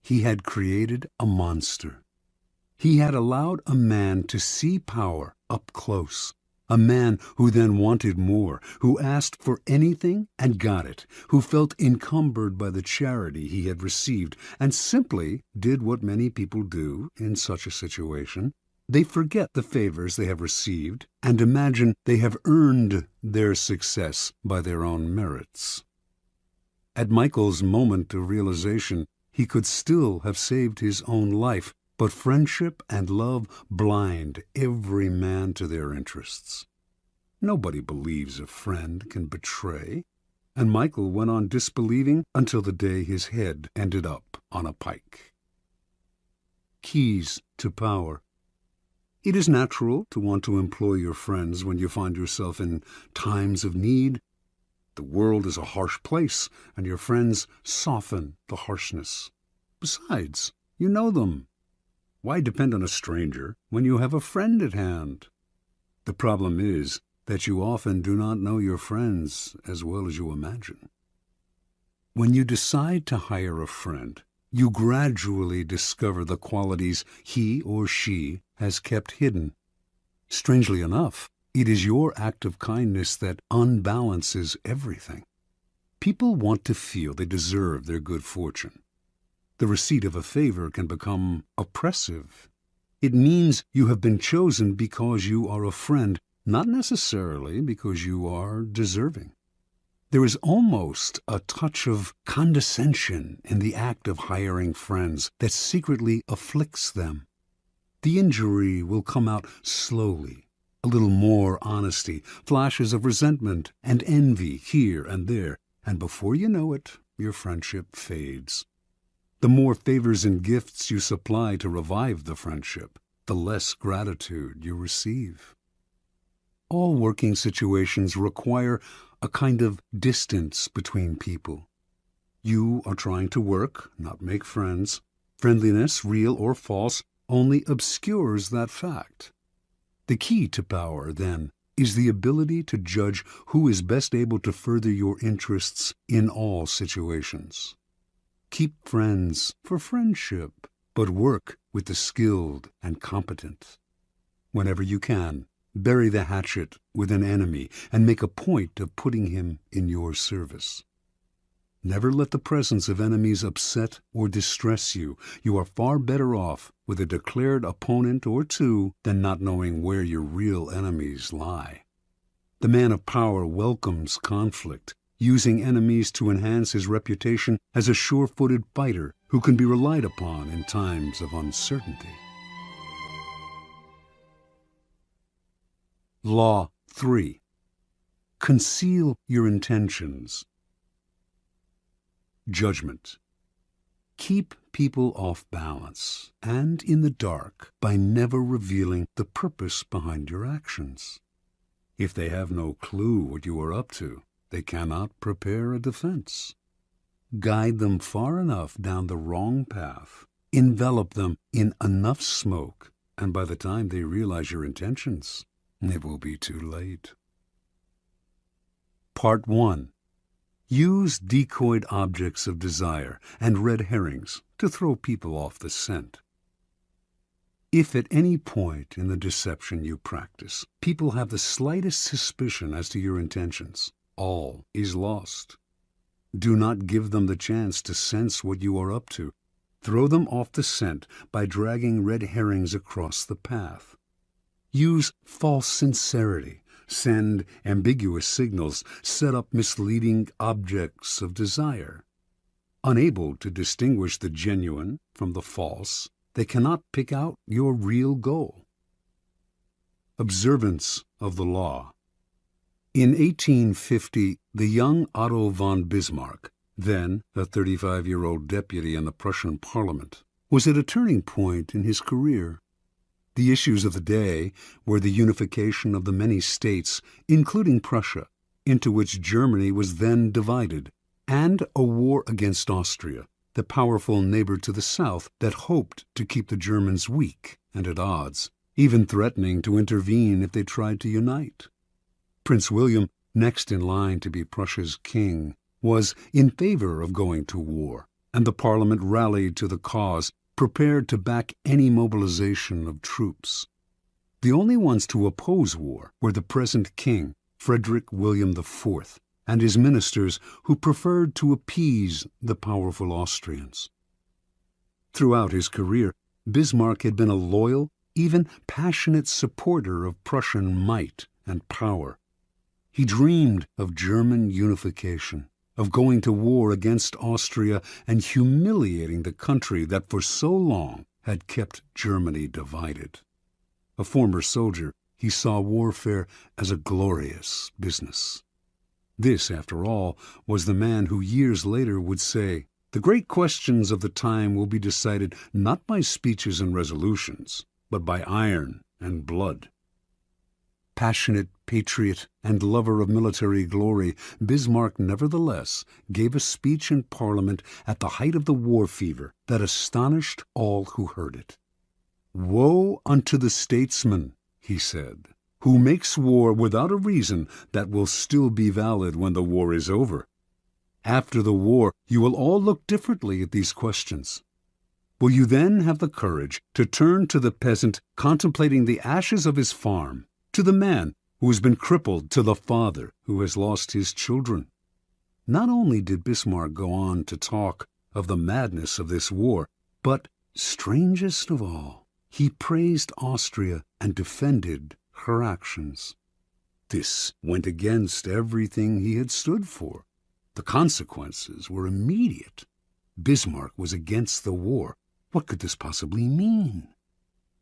He had created a monster. He had allowed a man to see power up close, a man who then wanted more, who asked for anything and got it, who felt encumbered by the charity he had received, and simply did what many people do in such a situation. They forget the favors they have received and imagine they have earned their success by their own merits. At Michael's moment of realization, he could still have saved his own life, but friendship and love blind every man to their interests. Nobody believes a friend can betray, and Michael went on disbelieving until the day his head ended up on a pike. Keys to power. It is natural to want to employ your friends when you find yourself in times of need. The world is a harsh place, and your friends soften the harshness. Besides, you know them. Why depend on a stranger when you have a friend at hand? The problem is that you often do not know your friends as well as you imagine. When you decide to hire a friend, you gradually discover the qualities he or she has kept hidden. Strangely enough, it is your act of kindness that unbalances everything. People want to feel they deserve their good fortune. The receipt of a favor can become oppressive. It means you have been chosen because you are a friend, not necessarily because you are deserving. There is almost a touch of condescension in the act of hiring friends that secretly afflicts them. The injury will come out slowly, a little more honesty, flashes of resentment and envy here and there, and before you know it, your friendship fades. The more favors and gifts you supply to revive the friendship, the less gratitude you receive. All working situations require a kind of distance between people. You are trying to work, not make friends. Friendliness, real or false, only obscures that fact. The key to power, then, is the ability to judge who is best able to further your interests in all situations. Keep friends for friendship, but work with the skilled and competent. Whenever you can, bury the hatchet with an enemy and make a point of putting him in your service. Never let the presence of enemies upset or distress you. You are far better off with a declared opponent or two than not knowing where your real enemies lie. The man of power welcomes conflict, using enemies to enhance his reputation as a sure-footed fighter who can be relied upon in times of uncertainty. Law 3. Conceal your intentions. Judgment. Keep people off balance and in the dark by never revealing the purpose behind your actions. If they have no clue what you are up to, they cannot prepare a defense. Guide them far enough down the wrong path, envelop them in enough smoke, and by the time they realize your intentions, it will be too late. Part 1. Use decoyed objects of desire and red herrings to throw people off the scent. If at any point in the deception you practice, people have the slightest suspicion as to your intentions, all is lost. Do not give them the chance to sense what you are up to. Throw them off the scent by dragging red herrings across the path. Use false sincerity, send ambiguous signals, set up misleading objects of desire. Unable to distinguish the genuine from the false, they cannot pick out your real goal. Observance of the law. In 1850, the young Otto von Bismarck, then a 35-year-old deputy in the Prussian parliament, was at a turning point in his career. The issues of the day were the unification of the many states, including Prussia, into which Germany was then divided, and a war against Austria, the powerful neighbor to the south that hoped to keep the Germans weak and at odds, even threatening to intervene if they tried to unite. Prince William, next in line to be Prussia's king, was in favor of going to war, and the Parliament rallied to the cause, prepared to back any mobilization of troops. The only ones to oppose war were the present king, Frederick William IV, and his ministers, who preferred to appease the powerful Austrians. Throughout his career, Bismarck had been a loyal, even passionate supporter of Prussian might and power. He dreamed of German unification, of going to war against Austria and humiliating the country that for so long had kept Germany divided. A former soldier, he saw warfare as a glorious business. This, after all, was the man who years later would say, "The great questions of the time will be decided not by speeches and resolutions, but by iron and blood." Passionate patriot and lover of military glory, Bismarck nevertheless gave a speech in Parliament at the height of the war fever that astonished all who heard it. "Woe unto the statesman," he said, "who makes war without a reason that will still be valid when the war is over. After the war, you will all look differently at these questions. Will you then have the courage to turn to the peasant contemplating the ashes of his farm, to the man who has been crippled, to the father who has lost his children?" Not only did Bismarck go on to talk of the madness of this war, but, strangest of all, he praised Austria and defended her actions. This went against everything he had stood for. The consequences were immediate. Bismarck was against the war. What could this possibly mean?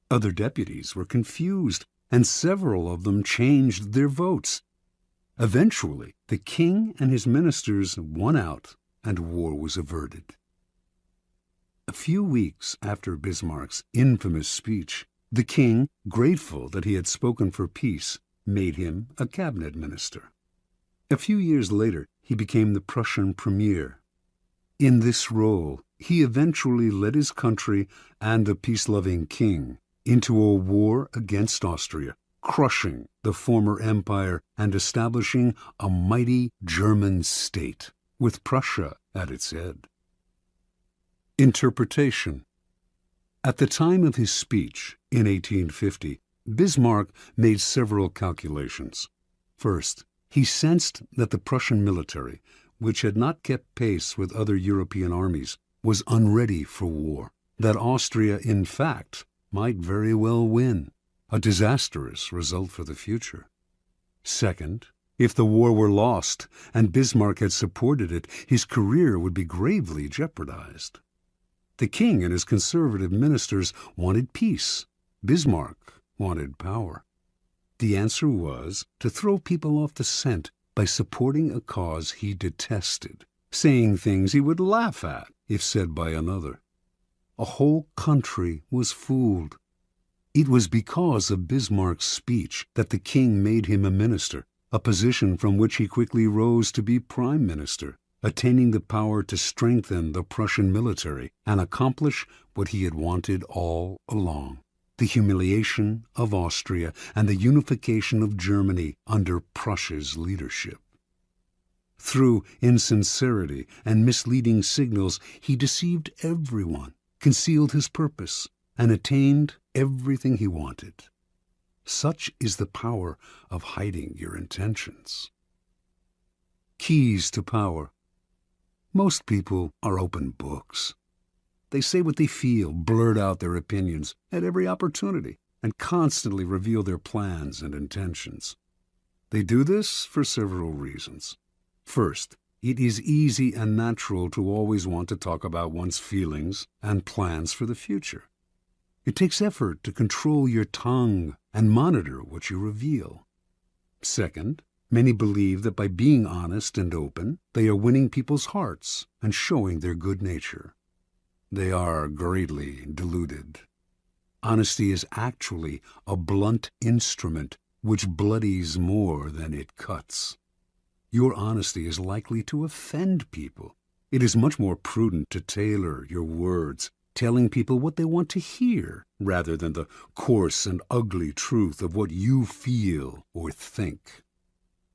Other deputies were confused, and several of them changed their votes. Eventually, the king and his ministers won out, and war was averted. A few weeks after Bismarck's infamous speech, the king, grateful that he had spoken for peace, made him a cabinet minister. A few years later, he became the Prussian premier. In this role, he eventually led his country and the peace-loving king into a war against Austria, crushing the former empire and establishing a mighty German state, with Prussia at its head. Interpretation. At the time of his speech in 1850, Bismarck made several calculations. First, he sensed that the Prussian military, which had not kept pace with other European armies, was unready for war, that Austria, in fact, might very well win, a disastrous result for the future. Second, if the war were lost and Bismarck had supported it, his career would be gravely jeopardized. The king and his conservative ministers wanted peace. Bismarck wanted power. The answer was to throw people off the scent by supporting a cause he detested, saying things he would laugh at if said by another. A whole country was fooled. It was because of Bismarck's speech that the king made him a minister, a position from which he quickly rose to be prime minister, attaining the power to strengthen the Prussian military and accomplish what he had wanted all along: the humiliation of Austria and the unification of Germany under Prussia's leadership. Through insincerity and misleading signals, he deceived everyone, concealed his purpose, and attained everything he wanted. Such is the power of hiding your intentions. Keys to power. Most people are open books. They say what they feel, blurt out their opinions at every opportunity, and constantly reveal their plans and intentions. They do this for several reasons. First, it is easy and natural to always want to talk about one's feelings and plans for the future. It takes effort to control your tongue and monitor what you reveal. Second, many believe that by being honest and open, they are winning people's hearts and showing their good nature. They are greatly deluded. Honesty is actually a blunt instrument which bloodies more than it cuts. Your honesty is likely to offend people. It is much more prudent to tailor your words, telling people what they want to hear, rather than the coarse and ugly truth of what you feel or think.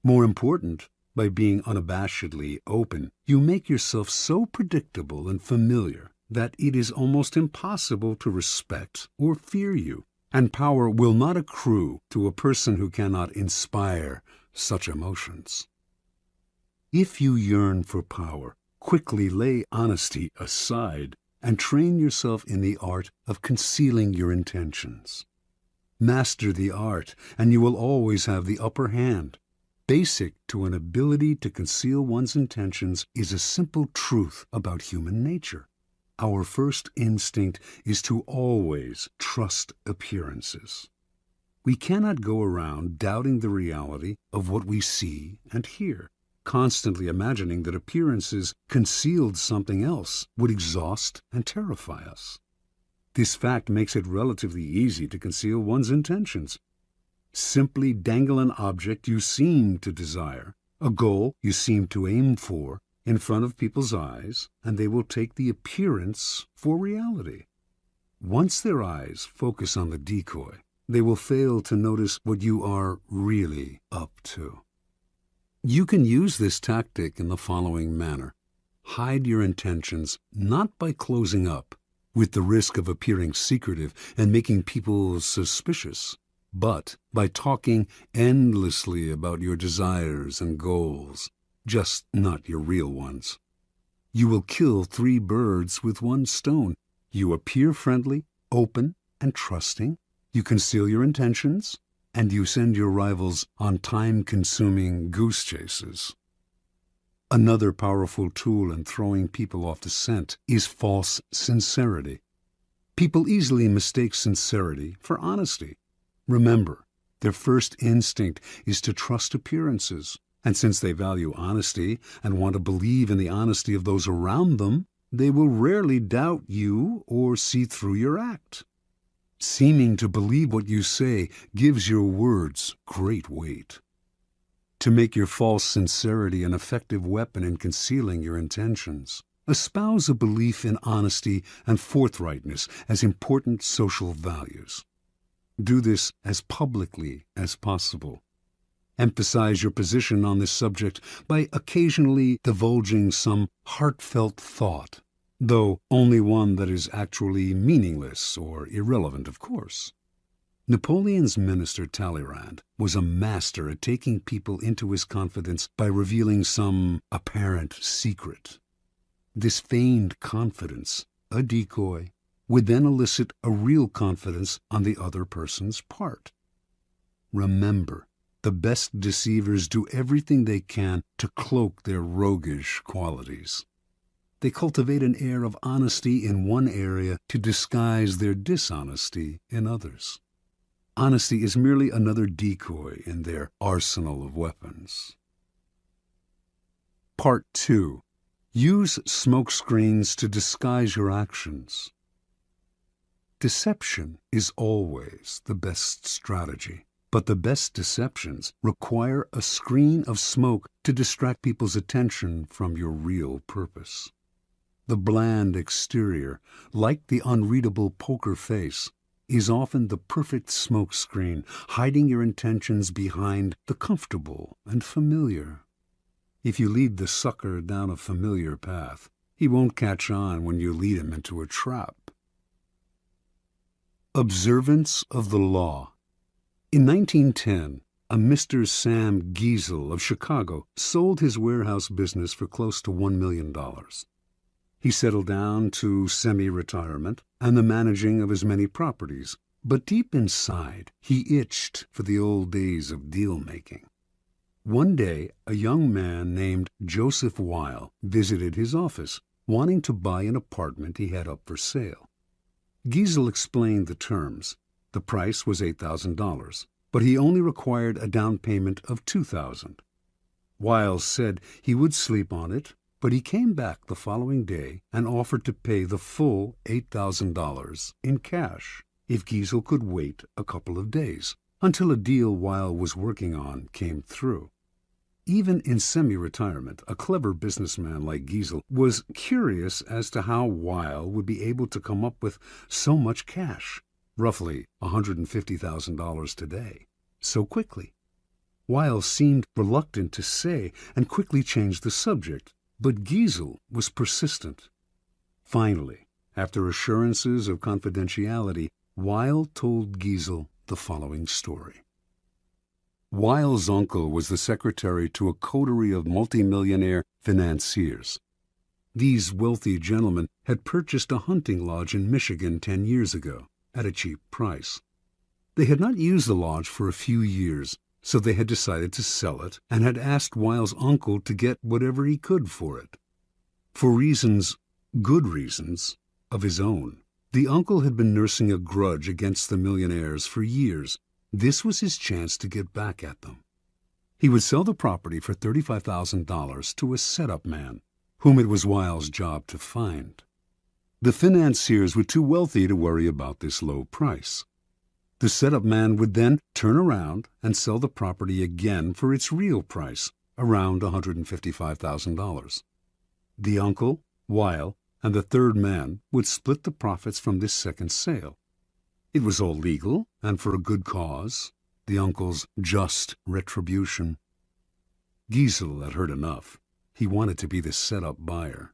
More important, by being unabashedly open, you make yourself so predictable and familiar that it is almost impossible to respect or fear you, and power will not accrue to a person who cannot inspire such emotions. If you yearn for power, quickly lay honesty aside and train yourself in the art of concealing your intentions. Master the art, and you will always have the upper hand. Basic to an ability to conceal one's intentions is a simple truth about human nature. Our first instinct is to always trust appearances. We cannot go around doubting the reality of what we see and hear. Constantly imagining that appearances concealed something else would exhaust and terrify us. This fact makes it relatively easy to conceal one's intentions. Simply dangle an object you seem to desire, a goal you seem to aim for, in front of people's eyes, and they will take the appearance for reality. Once their eyes focus on the decoy, they will fail to notice what you are really up to. You can use this tactic in the following manner. Hide your intentions not by closing up, with the risk of appearing secretive and making people suspicious, but by talking endlessly about your desires and goals, just not your real ones. You will kill 3 birds with 1 stone. You appear friendly, open, and trusting. You conceal your intentions, and you send your rivals on time-consuming goose chases. Another powerful tool in throwing people off the scent is false sincerity. People easily mistake sincerity for honesty. Remember, their first instinct is to trust appearances, and since they value honesty and want to believe in the honesty of those around them, they will rarely doubt you or see through your act. Seeming to believe what you say gives your words great weight. To make your false sincerity an effective weapon in concealing your intentions, espouse a belief in honesty and forthrightness as important social values. Do this as publicly as possible. Emphasize your position on this subject by occasionally divulging some heartfelt thought, though only one that is actually meaningless or irrelevant, of course. Napoleon's minister Talleyrand was a master at taking people into his confidence by revealing some apparent secret. This feigned confidence, a decoy, would then elicit a real confidence on the other person's part. Remember, the best deceivers do everything they can to cloak their roguish qualities. They cultivate an air of honesty in one area to disguise their dishonesty in others. Honesty is merely another decoy in their arsenal of weapons. Part 2. Use smokescreens to disguise your actions. Deception is always the best strategy, but the best deceptions require a screen of smoke to distract people's attention from your real purpose. The bland exterior, like the unreadable poker face, is often the perfect smokescreen, hiding your intentions behind the comfortable and familiar. If you lead the sucker down a familiar path, he won't catch on when you lead him into a trap. Observance of the law. In 1910, a Mr. Sam Giesel of Chicago sold his warehouse business for close to $1 million. He settled down to semi-retirement and the managing of his many properties, but deep inside, he itched for the old days of deal-making. One day, a young man named Joseph Weil visited his office, wanting to buy an apartment he had up for sale. Giesel explained the terms. The price was $8,000, but he only required a down payment of $2,000. Weil said he would sleep on it, but he came back the following day and offered to pay the full $8,000 in cash if Giesel could wait a couple of days until a deal Weil was working on came through. Even in semi-retirement, a clever businessman like Giesel was curious as to how Weil would be able to come up with so much cash, roughly $150,000 today, so quickly. Weil seemed reluctant to say and quickly changed the subject, but Giesel was persistent. Finally, after assurances of confidentiality, Weil told Giesel the following story. Weil's uncle was the secretary to a coterie of multimillionaire financiers. These wealthy gentlemen had purchased a hunting lodge in Michigan 10 years ago at a cheap price. They had not used the lodge for a few years, so they had decided to sell it and had asked Weil's uncle to get whatever he could for it. For reasons, good reasons, of his own, the uncle had been nursing a grudge against the millionaires for years. This was his chance to get back at them. He would sell the property for $35,000 to a setup man, whom it was Weil's job to find. The financiers were too wealthy to worry about this low price. The setup man would then turn around and sell the property again for its real price, around $155,000. The uncle, Weil, and the third man would split the profits from this second sale. It was all legal and for a good cause, the uncle's just retribution. Giesel had heard enough. He wanted to be the set-up buyer.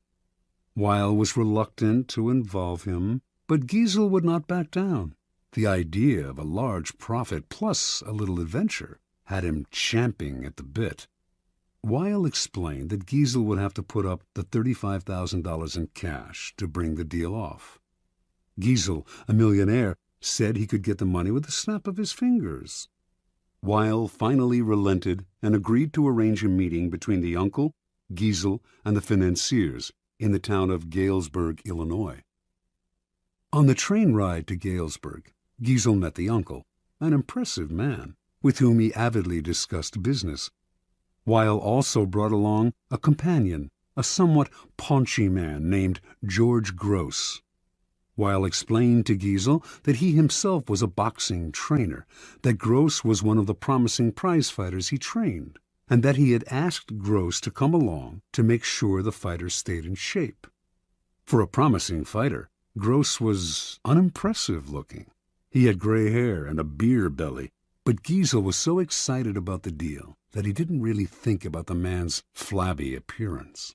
Weil was reluctant to involve him, but Giesel would not back down. The idea of a large profit plus a little adventure had him champing at the bit. Weil explained that Giesel would have to put up the $35,000 in cash to bring the deal off. Giesel, a millionaire, said he could get the money with a snap of his fingers. Weil finally relented and agreed to arrange a meeting between the uncle, Giesel, and the financiers in the town of Galesburg, Illinois. On the train ride to Galesburg, Giesel met the uncle, an impressive man, with whom he avidly discussed business. Weil also brought along a companion, a somewhat paunchy man named George Gross. Weil explained to Giesel that he himself was a boxing trainer, that Gross was one of the promising prize fighters he trained, and that he had asked Gross to come along to make sure the fighter stayed in shape. For a promising fighter, Gross was unimpressive looking. He had gray hair and a beer belly, but Giesel was so excited about the deal that he didn't really think about the man's flabby appearance.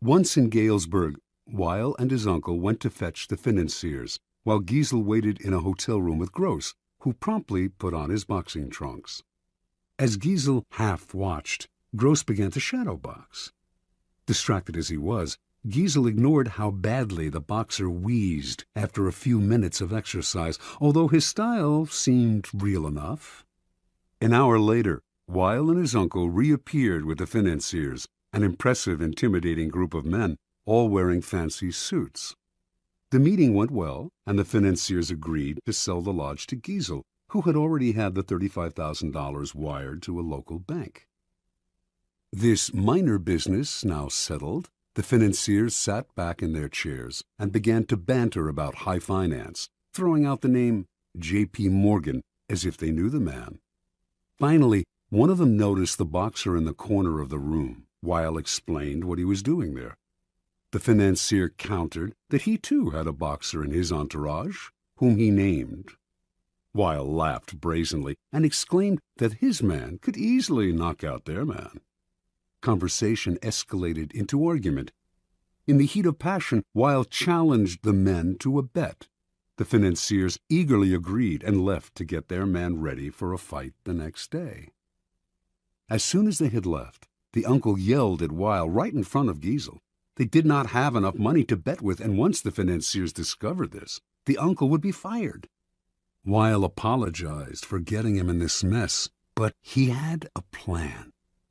Once in Galesburg, Weil and his uncle went to fetch the financiers, while Giesel waited in a hotel room with Gross, who promptly put on his boxing trunks. As Giesel half-watched, Gross began to shadow box. Distracted as he was, Giesel ignored how badly the boxer wheezed after a few minutes of exercise, although his style seemed real enough. An hour later, Weil and his uncle reappeared with the financiers, an impressive, intimidating group of men, all wearing fancy suits. The meeting went well, and the financiers agreed to sell the lodge to Giesel, who had already had the $35,000 wired to a local bank. This minor business now settled, the financiers sat back in their chairs and began to banter about high finance, throwing out the name J.P. Morgan as if they knew the man. Finally, one of them noticed the boxer in the corner of the room. Weil explained what he was doing there. The financier countered that he too had a boxer in his entourage, whom he named. Weil laughed brazenly and exclaimed that his man could easily knock out their man. Conversation escalated into argument. In the heat of passion, Weil challenged the men to a bet. The financiers eagerly agreed and left to get their man ready for a fight the next day. As soon as they had left, the uncle yelled at Weil right in front of Giesel. They did not have enough money to bet with, and once the financiers discovered this, the uncle would be fired. Weil apologized for getting him in this mess, but he had a plan.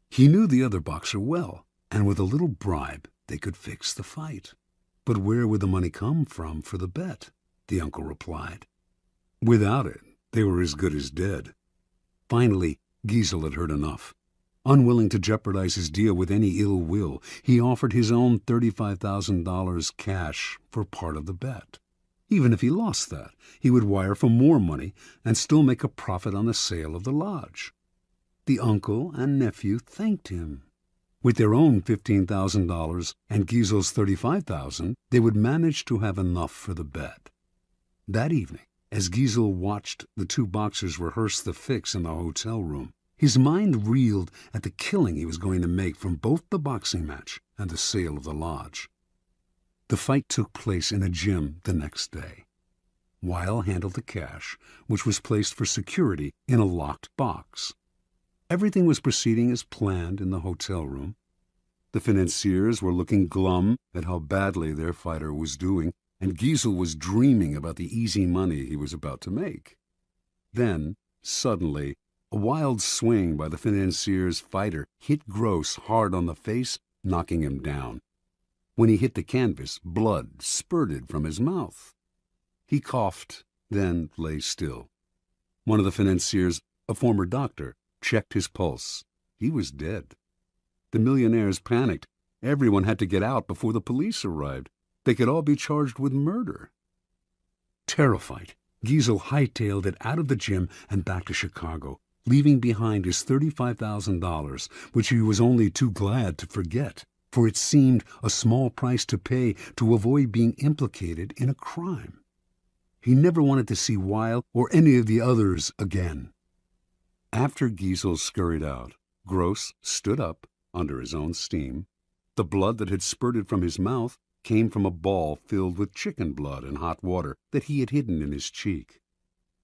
He knew the other boxer well, and with a little bribe they could fix the fight. But where would the money come from for the bet? The uncle replied. Without it, they were as good as dead. Finally, Giesel had heard enough. Unwilling to jeopardize his deal with any ill will, he offered his own $35,000 cash for part of the bet. Even if he lost that, he would wire for more money and still make a profit on the sale of the lodge. The uncle and nephew thanked him. With their own $15,000 and Giesel's $35,000, they would manage to have enough for the bet. That evening, as Giesel watched the two boxers rehearse the fix in the hotel room, his mind reeled at the killing he was going to make from both the boxing match and the sale of the lodge. The fight took place in a gym the next day. Weil handled the cash, which was placed for security in a locked box. Everything was proceeding as planned in the hotel room. The financiers were looking glum at how badly their fighter was doing, and Giesel was dreaming about the easy money he was about to make. Then, suddenly, a wild swing by the financier's fighter hit Gross hard on the face, knocking him down. When he hit the canvas, blood spurted from his mouth. He coughed, then lay still. One of the financiers, a former doctor, checked his pulse. He was dead. The millionaires panicked. Everyone had to get out before the police arrived. They could all be charged with murder. Terrified, Giesel hightailed it out of the gym and back to Chicago, leaving behind his $35,000, which he was only too glad to forget, for it seemed a small price to pay to avoid being implicated in a crime. He never wanted to see Weil or any of the others again. After Giesel scurried out, Gross stood up under his own steam. The blood that had spurted from his mouth came from a ball filled with chicken blood and hot water that he had hidden in his cheek.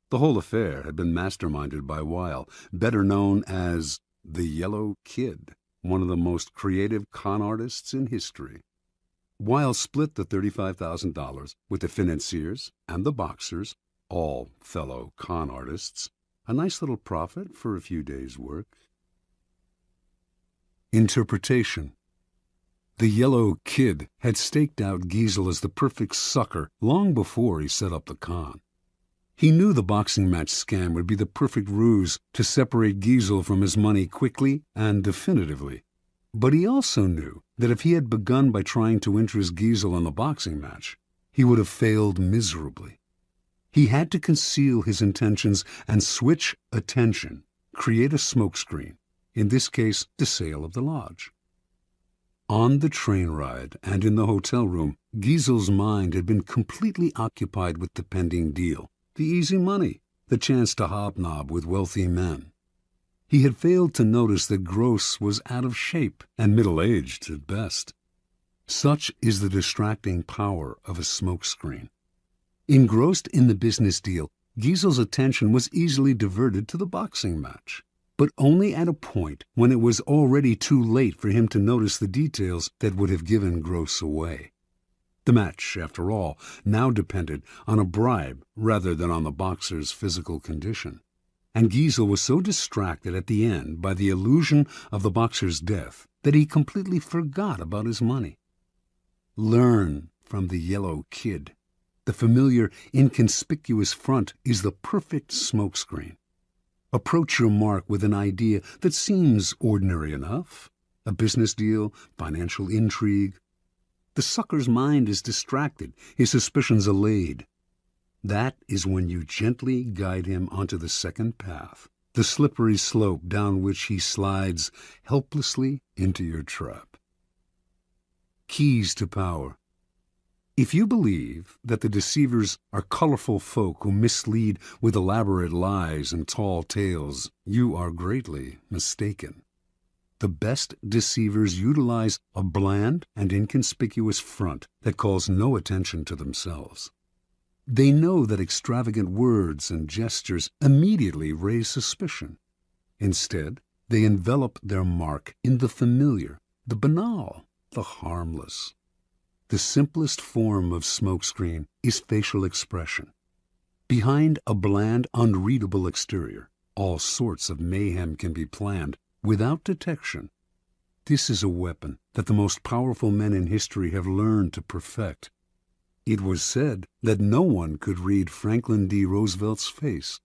The whole affair had been masterminded by Weil, better known as the Yellow Kid, one of the most creative con artists in history. Weil split the $35,000 with the financiers and the boxers, all fellow con artists, a nice little profit for a few days' work. Interpretation. The Yellow Kid had staked out Giesel as the perfect sucker long before he set up the con. He knew the boxing match scam would be the perfect ruse to separate Giesel from his money quickly and definitively. But he also knew that if he had begun by trying to interest Giesel in the boxing match, he would have failed miserably. He had to conceal his intentions and switch attention, create a smokescreen, in this case the sale of the lodge. On the train ride and in the hotel room, Giesel's mind had been completely occupied with the pending deal, the easy money, the chance to hobnob with wealthy men. He had failed to notice that Gross was out of shape and middle-aged at best. Such is the distracting power of a smokescreen. Engrossed in the business deal, Giesel's attention was easily diverted to the boxing match, but only at a point when it was already too late for him to notice the details that would have given Gross away. The match, after all, now depended on a bribe rather than on the boxer's physical condition, and Giesel was so distracted at the end by the illusion of the boxer's death that he completely forgot about his money. Learn from the Yellow Kid. The familiar, inconspicuous front is the perfect smokescreen. Approach your mark with an idea that seems ordinary enough, a business deal, financial intrigue. The sucker's mind is distracted, his suspicions allayed. That is when you gently guide him onto the second path, the slippery slope down which he slides helplessly into your trap. Keys to power. If you believe that the deceivers are colorful folk who mislead with elaborate lies and tall tales, you are greatly mistaken. The best deceivers utilize a bland and inconspicuous front that calls no attention to themselves. They know that extravagant words and gestures immediately raise suspicion. Instead, they envelop their mark in the familiar, the banal, the harmless. The simplest form of smokescreen is facial expression. Behind a bland, unreadable exterior, all sorts of mayhem can be planned without detection. This is a weapon that the most powerful men in history have learned to perfect. It was said that no one could read Franklin D. Roosevelt's face.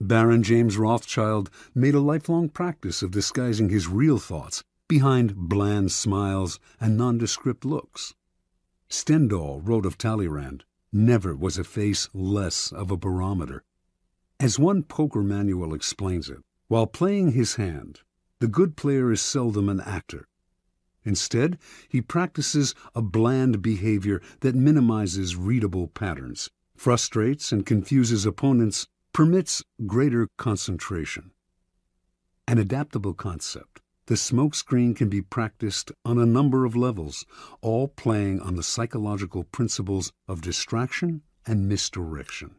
Baron James Rothschild made a lifelong practice of disguising his real thoughts behind bland smiles and nondescript looks. Stendhal wrote of Talleyrand, "Never was a face less of a barometer." As one poker manual explains it, while playing his hand, the good player is seldom an actor. Instead, he practices a bland behavior that minimizes readable patterns, frustrates and confuses opponents, permits greater concentration. An adaptable concept, the smokescreen can be practiced on a number of levels, all playing on the psychological principles of distraction and misdirection.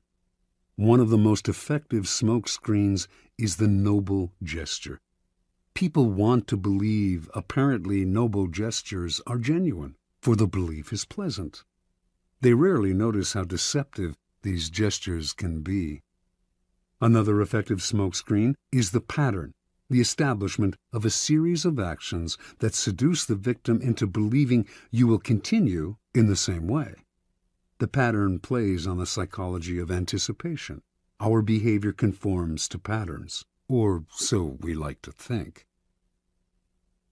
One of the most effective smokescreens is the noble gesture. People want to believe apparently noble gestures are genuine, for the belief is pleasant. They rarely notice how deceptive these gestures can be. Another effective smokescreen is the pattern, the establishment of a series of actions that seduce the victim into believing you will continue in the same way. The pattern plays on the psychology of anticipation. Our behavior conforms to patterns, or so we like to think.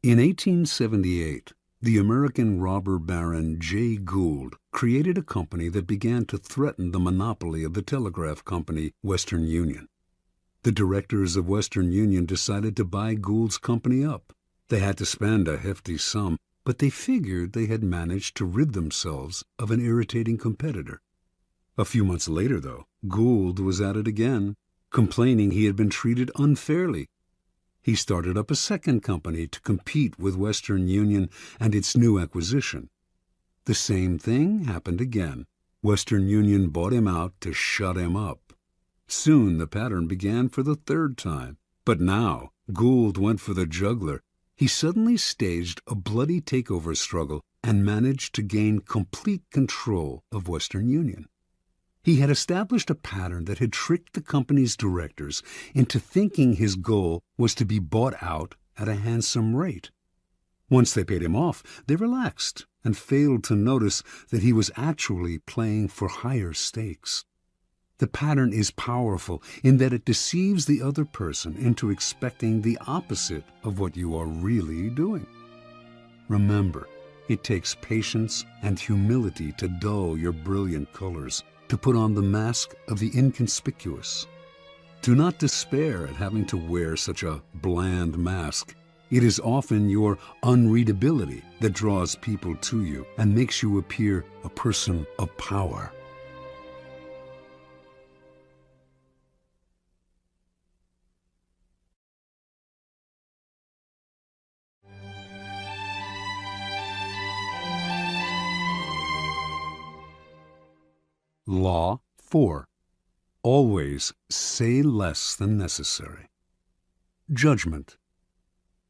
In 1878, the American robber baron Jay Gould created a company that began to threaten the monopoly of the telegraph company Western Union. The directors of Western Union decided to buy Gould's company up. They had to spend a hefty sum, but they figured they had managed to rid themselves of an irritating competitor. A few months later, though, Gould was at it again, complaining he had been treated unfairly. He started up a second company to compete with Western Union and its new acquisition. The same thing happened again. Western Union bought him out to shut him up. Soon the pattern began for the third time. But now Gould went for the jugular. He suddenly staged a bloody takeover struggle and managed to gain complete control of Western Union. He had established a pattern that had tricked the company's directors into thinking his goal was to be bought out at a handsome rate. Once they paid him off, they relaxed and failed to notice that he was actually playing for higher stakes. The pattern is powerful in that it deceives the other person into expecting the opposite of what you are really doing. Remember, it takes patience and humility to dull your brilliant colors, to put on the mask of the inconspicuous. Do not despair at having to wear such a bland mask. It is often your unreadability that draws people to you and makes you appear a person of power. Law 4. Always say less than necessary. Judgment.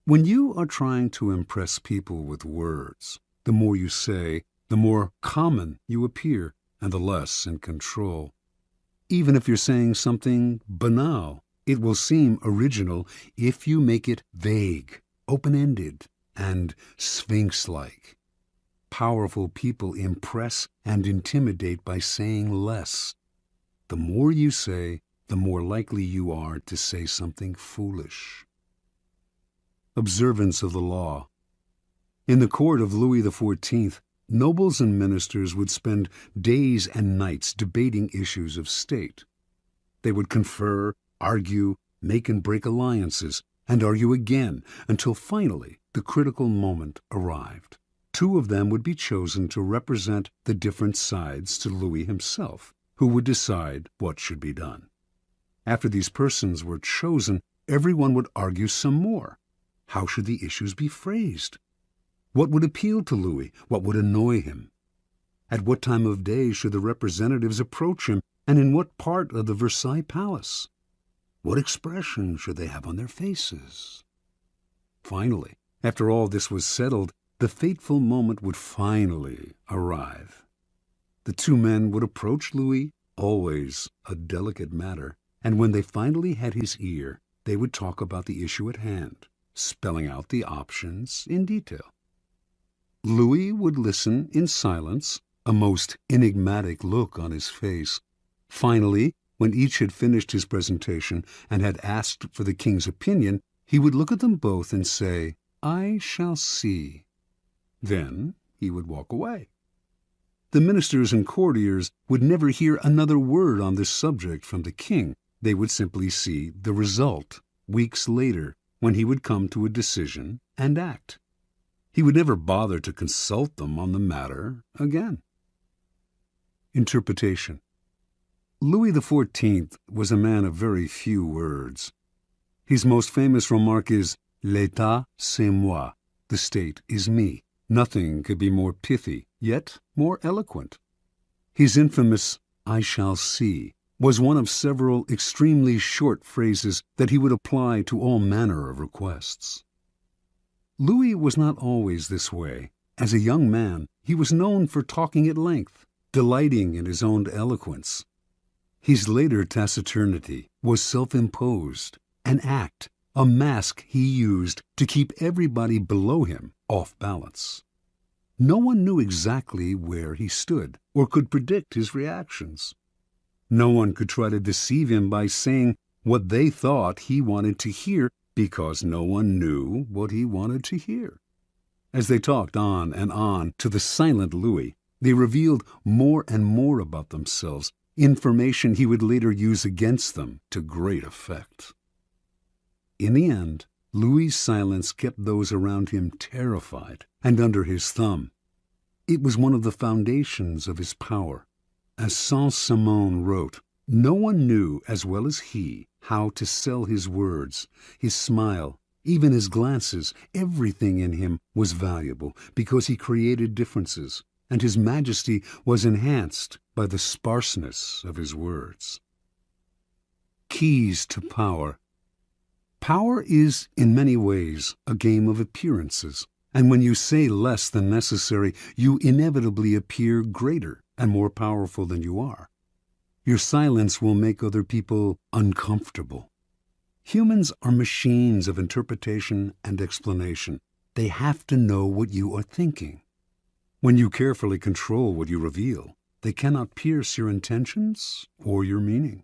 When you are trying to impress people with words, the more you say, the more common you appear and the less in control. Even if you're saying something banal, it will seem original if you make it vague, open-ended, and sphinx-like. Powerful people impress and intimidate by saying less. The more you say, the more likely you are to say something foolish. Observance of the law. In the court of Louis XIV, nobles and ministers would spend days and nights debating issues of state. They would confer, argue, make and break alliances, and argue again until finally the critical moment arrived. Two of them would be chosen to represent the different sides to Louis himself, who would decide what should be done. After these persons were chosen, everyone would argue some more. How should the issues be phrased? What would appeal to Louis? What would annoy him? At what time of day should the representatives approach him, and in what part of the Versailles Palace? What expression should they have on their faces? Finally, after all this was settled, the fateful moment would finally arrive. The two men would approach Louis, always a delicate matter, and when they finally had his ear, they would talk about the issue at hand, spelling out the options in detail. Louis would listen in silence, a most enigmatic look on his face. Finally, when each had finished his presentation and had asked for the king's opinion, he would look at them both and say, "I shall see." Then he would walk away. The ministers and courtiers would never hear another word on this subject from the king. They would simply see the result weeks later, when he would come to a decision and act. He would never bother to consult them on the matter again. Interpretation. Louis XIV was a man of very few words. His most famous remark is, "L'État, c'est moi." The state is me. Nothing could be more pithy, yet more eloquent. His infamous, "I shall see," was one of several extremely short phrases that he would apply to all manner of requests. Louis was not always this way. As a young man, he was known for talking at length, delighting in his own eloquence. His later taciturnity was self-imposed, an act, a mask he used to keep everybody below him off balance. No one knew exactly where he stood or could predict his reactions. No one could try to deceive him by saying what they thought he wanted to hear, because no one knew what he wanted to hear. As they talked on and on to the silent Louis, they revealed more and more about themselves, information he would later use against them to great effect. In the end, Louis's silence kept those around him terrified and under his thumb. It was one of the foundations of his power. As Saint-Simon wrote, no one knew as well as he how to sell his words, his smile, even his glances. Everything in him was valuable because he created differences, and his majesty was enhanced by the sparseness of his words. Keys to power. Power is, in many ways, a game of appearances, and when you say less than necessary, you inevitably appear greater and more powerful than you are. Your silence will make other people uncomfortable. Humans are machines of interpretation and explanation. They have to know what you are thinking. When you carefully control what you reveal, they cannot pierce your intentions or your meaning.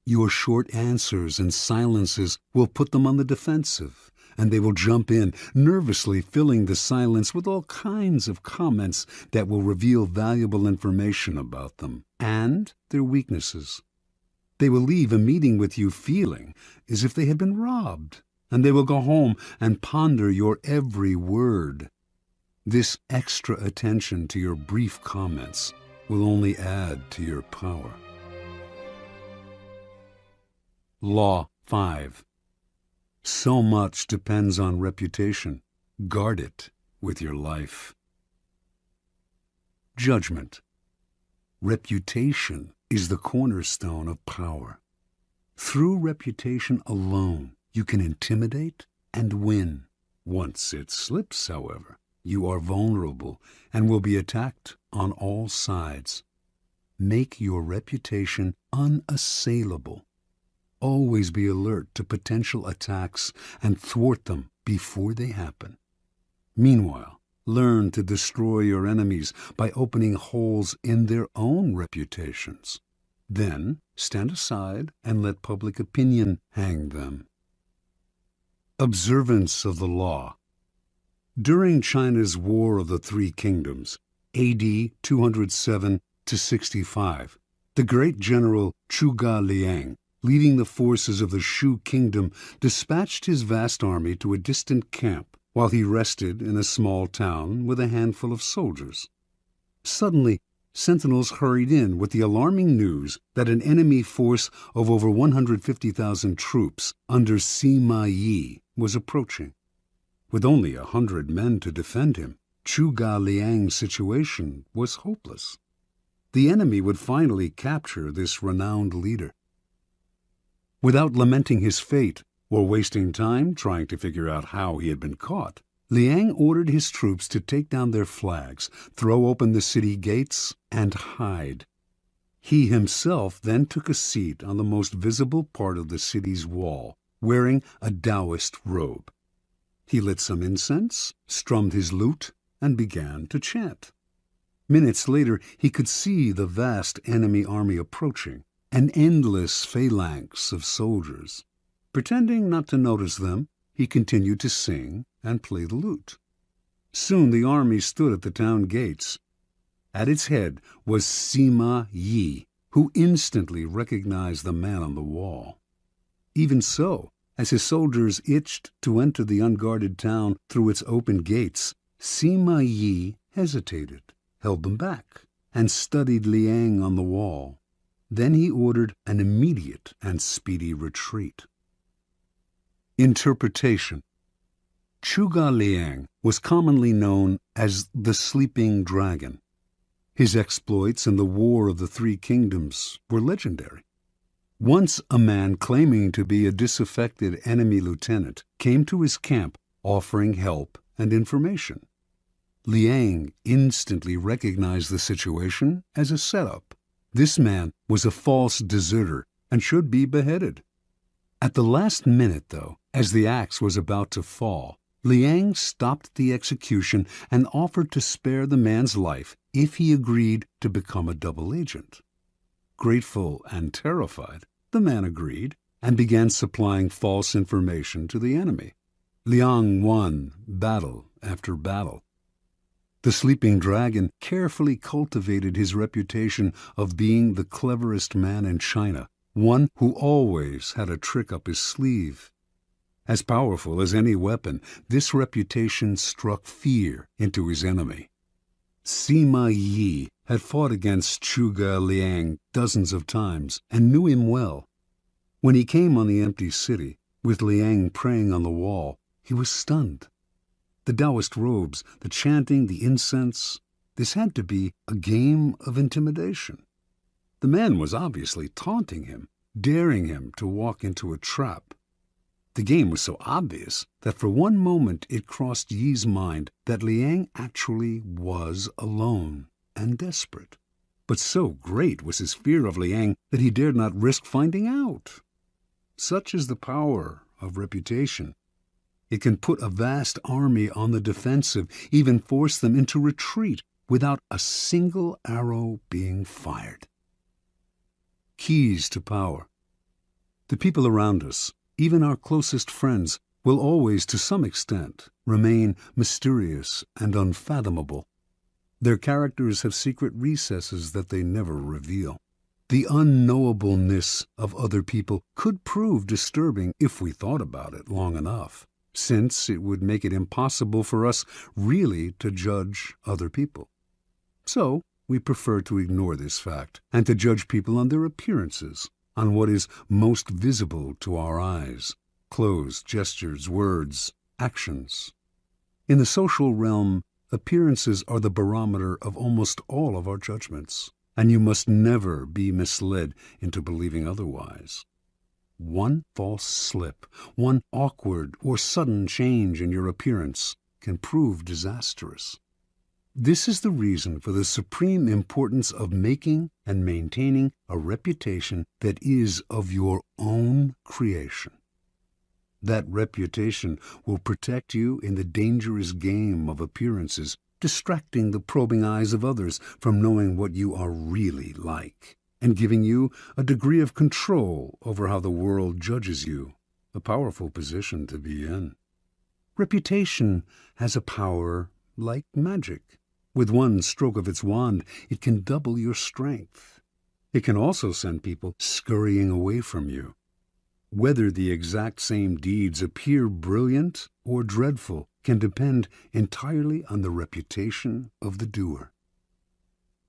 Your short answers and silences will put them on the defensive, and they will jump in, nervously filling the silence with all kinds of comments that will reveal valuable information about them and their weaknesses. They will leave a meeting with you feeling as if they had been robbed, and they will go home and ponder your every word. This extra attention to your brief comments will only add to your power. Law 5. So much depends on reputation. Guard it with your life. Judgment. Reputation is the cornerstone of power. Through reputation alone, you can intimidate and win. Once it slips, however, you are vulnerable and will be attacked on all sides. Make your reputation unassailable. Always be alert to potential attacks and thwart them before they happen. Meanwhile, learn to destroy your enemies by opening holes in their own reputations. Then stand aside and let public opinion hang them. Observance of the law. During China's War of the Three Kingdoms, AD 207 to 65, the great general Zhuge Liang, leading the forces of the Shu kingdom, dispatched his vast army to a distant camp while he rested in a small town with a handful of soldiers. Suddenly, sentinels hurried in with the alarming news that an enemy force of over 150,000 troops under Sima Yi was approaching. With only 100 men to defend him, Zhuge Liang's situation was hopeless. The enemy would finally capture this renowned leader. Without lamenting his fate or wasting time trying to figure out how he had been caught, Liang ordered his troops to take down their flags, throw open the city gates, and hide. He himself then took a seat on the most visible part of the city's wall, wearing a Taoist robe. He lit some incense, strummed his lute, and began to chant. Minutes later, he could see the vast enemy army approaching, an endless phalanx of soldiers. Pretending not to notice them, he continued to sing and play the lute. Soon the army stood at the town gates. At its head was Sima Yi, who instantly recognized the man on the wall. Even so, as his soldiers itched to enter the unguarded town through its open gates, Sima Yi hesitated, held them back, and studied Liang on the wall. Then he ordered an immediate and speedy retreat. Interpretation. Zhuge Liang was commonly known as the Sleeping Dragon. His exploits in the War of the Three Kingdoms were legendary. Once a man claiming to be a disaffected enemy lieutenant came to his camp offering help and information. Liang instantly recognized the situation as a setup. This man was a false deserter and should be beheaded. At the last minute, though, as the axe was about to fall, Liang stopped the execution and offered to spare the man's life if he agreed to become a double agent. Grateful and terrified, the man agreed and began supplying false information to the enemy. Liang won battle after battle. The Sleeping Dragon carefully cultivated his reputation of being the cleverest man in China, one who always had a trick up his sleeve. As powerful as any weapon, this reputation struck fear into his enemy. Sima Yi had fought against Zhuge Liang dozens of times and knew him well. When he came on the empty city, with Liang praying on the wall, he was stunned. The Taoist robes, the chanting, the incense, this had to be a game of intimidation. The man was obviously taunting him, daring him to walk into a trap. The game was so obvious that for one moment it crossed Yi's mind that Liang actually was alone and desperate. But so great was his fear of Liang that he dared not risk finding out. Such is the power of reputation. It can put a vast army on the defensive, even force them into retreat without a single arrow being fired. Keys to power. The people around us, even our closest friends, will always, to some extent, remain mysterious and unfathomable. Their characters have secret recesses that they never reveal. The unknowableness of other people could prove disturbing if we thought about it long enough, since it would make it impossible for us really to judge other people. So, we prefer to ignore this fact and to judge people on their appearances, on what is most visible to our eyes: clothes, gestures, words, actions. In the social realm, appearances are the barometer of almost all of our judgments, and you must never be misled into believing otherwise. One false slip, one awkward or sudden change in your appearance can prove disastrous. This is the reason for the supreme importance of making and maintaining a reputation that is of your own creation. That reputation will protect you in the dangerous game of appearances, distracting the probing eyes of others from knowing what you are really like, and giving you a degree of control over how the world judges you, a powerful position to be in. Reputation has a power like magic. With one stroke of its wand, it can double your strength. It can also send people scurrying away from you. Whether the exact same deeds appear brilliant or dreadful can depend entirely on the reputation of the doer.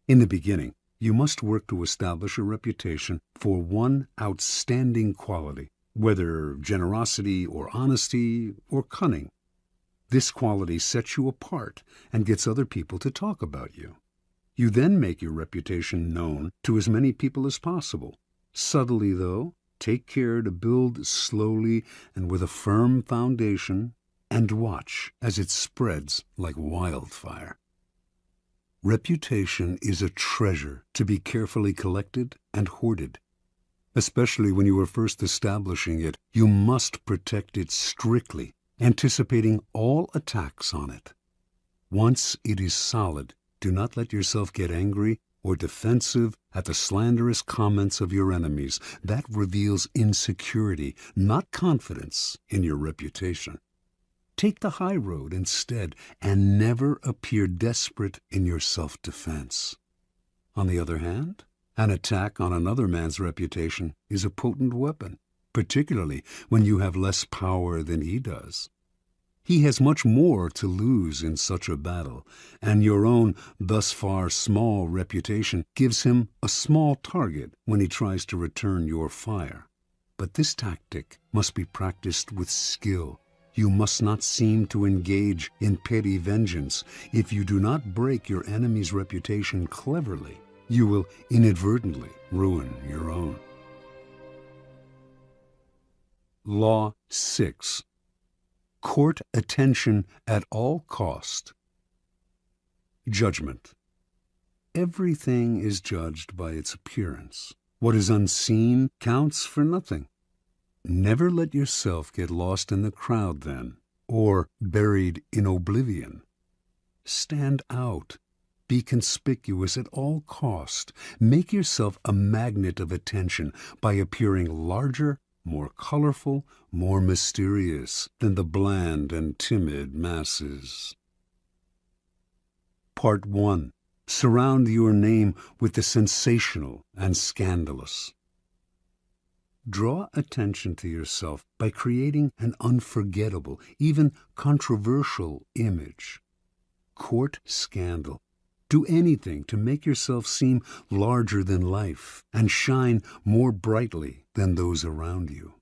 In the beginning, you must work to establish a reputation for one outstanding quality, whether generosity or honesty or cunning. This quality sets you apart and gets other people to talk about you. You then make your reputation known to as many people as possible. Subtly, though, take care to build slowly and with a firm foundation, and watch as it spreads like wildfire. Reputation is a treasure to be carefully collected and hoarded. Especially when you are first establishing it, you must protect it strictly, anticipating all attacks on it. Once it is solid, do not let yourself get angry or defensive at the slanderous comments of your enemies. That reveals insecurity, not confidence in your reputation. Take the high road instead, and never appear desperate in your self-defense. On the other hand, an attack on another man's reputation is a potent weapon, particularly when you have less power than he does. He has much more to lose in such a battle, and your own thus far small reputation gives him a small target when he tries to return your fire. But this tactic must be practiced with skill. You must not seem to engage in petty vengeance. If you do not break your enemy's reputation cleverly, you will inadvertently ruin your own. Law 6. Court attention at all cost. Judgment. Everything is judged by its appearance. What is unseen counts for nothing. Never let yourself get lost in the crowd then, or buried in oblivion. Stand out. Be conspicuous at all cost. Make yourself a magnet of attention by appearing larger, more colorful, more mysterious than the bland and timid masses. Part 1. Surround your name with the sensational and scandalous. Draw attention to yourself by creating an unforgettable, even controversial image. Court scandal. Do anything to make yourself seem larger than life and shine more brightly than those around you.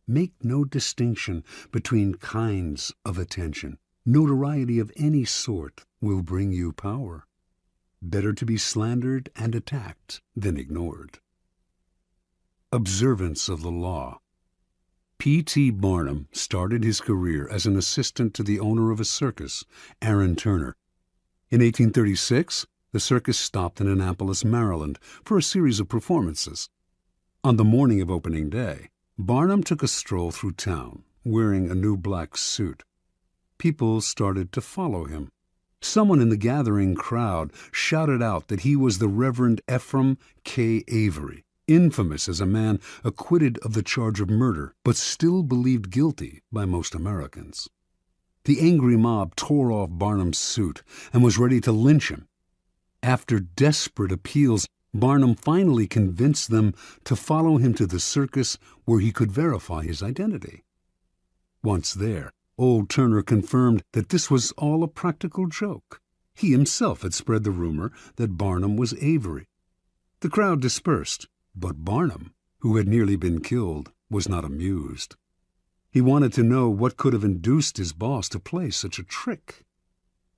Make no distinction between kinds of attention. Notoriety of any sort will bring you power. Better to be slandered and attacked than ignored. Observance of the law. P.T. Barnum started his career as an assistant to the owner of a circus, Aaron Turner. In 1836, the circus stopped in Annapolis, Maryland, for a series of performances. On the morning of opening day, Barnum took a stroll through town, wearing a new black suit. People started to follow him. Someone in the gathering crowd shouted out that he was the Reverend Ephraim K. Avery, infamous as a man acquitted of the charge of murder, but still believed guilty by most Americans. The angry mob tore off Barnum's suit and was ready to lynch him. After desperate appeals, Barnum finally convinced them to follow him to the circus where he could verify his identity. Once there, old Turner confirmed that this was all a practical joke. He himself had spread the rumor that Barnum was Avery. The crowd dispersed, but Barnum, who had nearly been killed, was not amused. He wanted to know what could have induced his boss to play such a trick.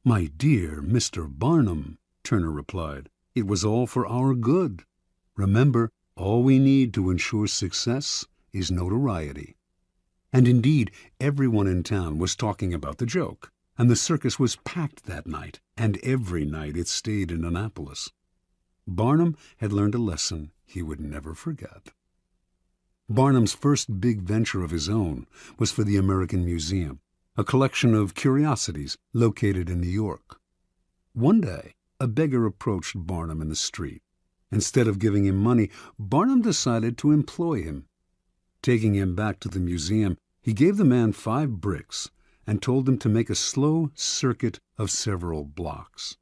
"My dear Mr. Barnum," Turner replied, "it was all for our good. Remember, all we need to ensure success is notoriety." And indeed, everyone in town was talking about the joke, and the circus was packed that night, and every night it stayed in Annapolis. Barnum had learned a lesson he would never forget. Barnum's first big venture of his own was for the American Museum, a collection of curiosities located in New York. One day, a beggar approached Barnum in the street. Instead of giving him money, Barnum decided to employ him. Taking him back to the museum, he gave the man 5 bricks and told him to make a slow circuit of several blocks.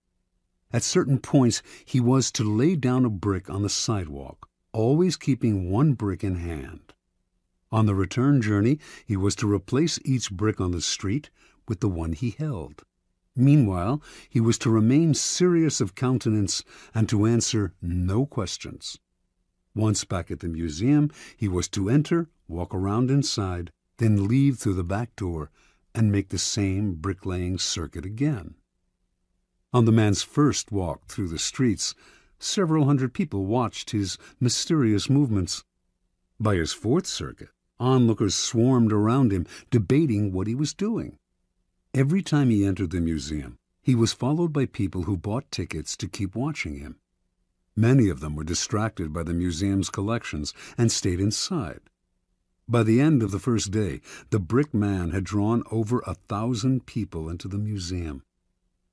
At certain points, he was to lay down a brick on the sidewalk, always keeping 1 brick in hand. On the return journey, he was to replace each brick on the street with the one he held. Meanwhile, he was to remain serious of countenance and to answer no questions. Once back at the museum, he was to enter, walk around inside, then leave through the back door, and make the same bricklaying circuit again. On the man's first walk through the streets, several hundred people watched his mysterious movements. By his fourth circuit, onlookers swarmed around him, debating what he was doing. Every time he entered the museum, he was followed by people who bought tickets to keep watching him. Many of them were distracted by the museum's collections and stayed inside. By the end of the first day, the brick man had drawn over 1,000 people into the museum.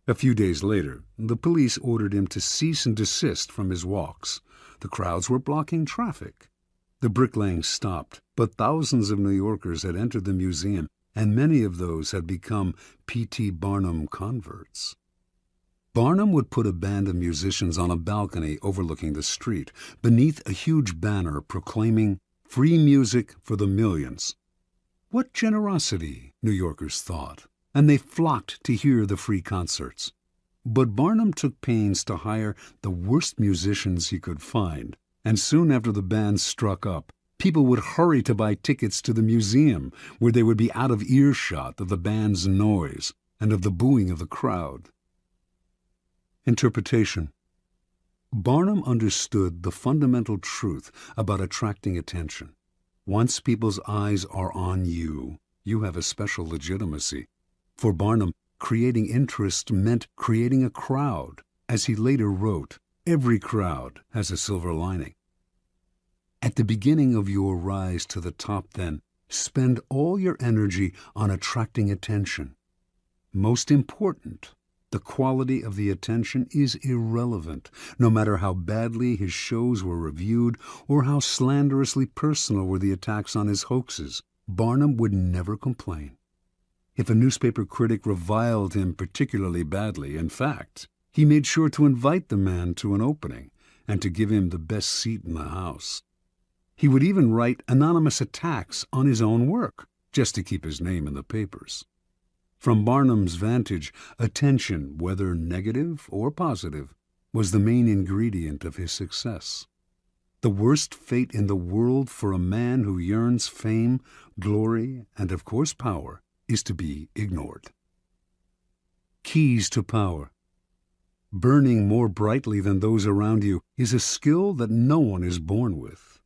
A few days later, the police ordered him to cease and desist from his walks. The crowds were blocking traffic. The bricklaying stopped, but thousands of New Yorkers had entered the museum, and many of those had become P.T. Barnum converts. Barnum would put a band of musicians on a balcony overlooking the street, beneath a huge banner proclaiming "Free music for the millions." What generosity, New Yorkers thought, and they flocked to hear the free concerts. But Barnum took pains to hire the worst musicians he could find, and soon after the band struck up, people would hurry to buy tickets to the museum, where they would be out of earshot of the band's noise and of the booing of the crowd. Interpretation. Barnum understood the fundamental truth about attracting attention. Once people's eyes are on you, you have a special legitimacy. For Barnum, creating interest meant creating a crowd. As he later wrote, every crowd has a silver lining. At the beginning of your rise to the top, then, spend all your energy on attracting attention. Most important, the quality of the attention is irrelevant, no matter how badly his shows were reviewed or how slanderously personal were the attacks on his hoaxes. Barnum would never complain. If a newspaper critic reviled him particularly badly, in fact, he made sure to invite the man to an opening and to give him the best seat in the house. He would even write anonymous attacks on his own work, just to keep his name in the papers. From Barnum's vantage, attention, whether negative or positive, was the main ingredient of his success. The worst fate in the world for a man who yearns fame, glory, and of course power, is to be ignored. Keys to power. Burning more brightly than those around you is a skill that no one is born with.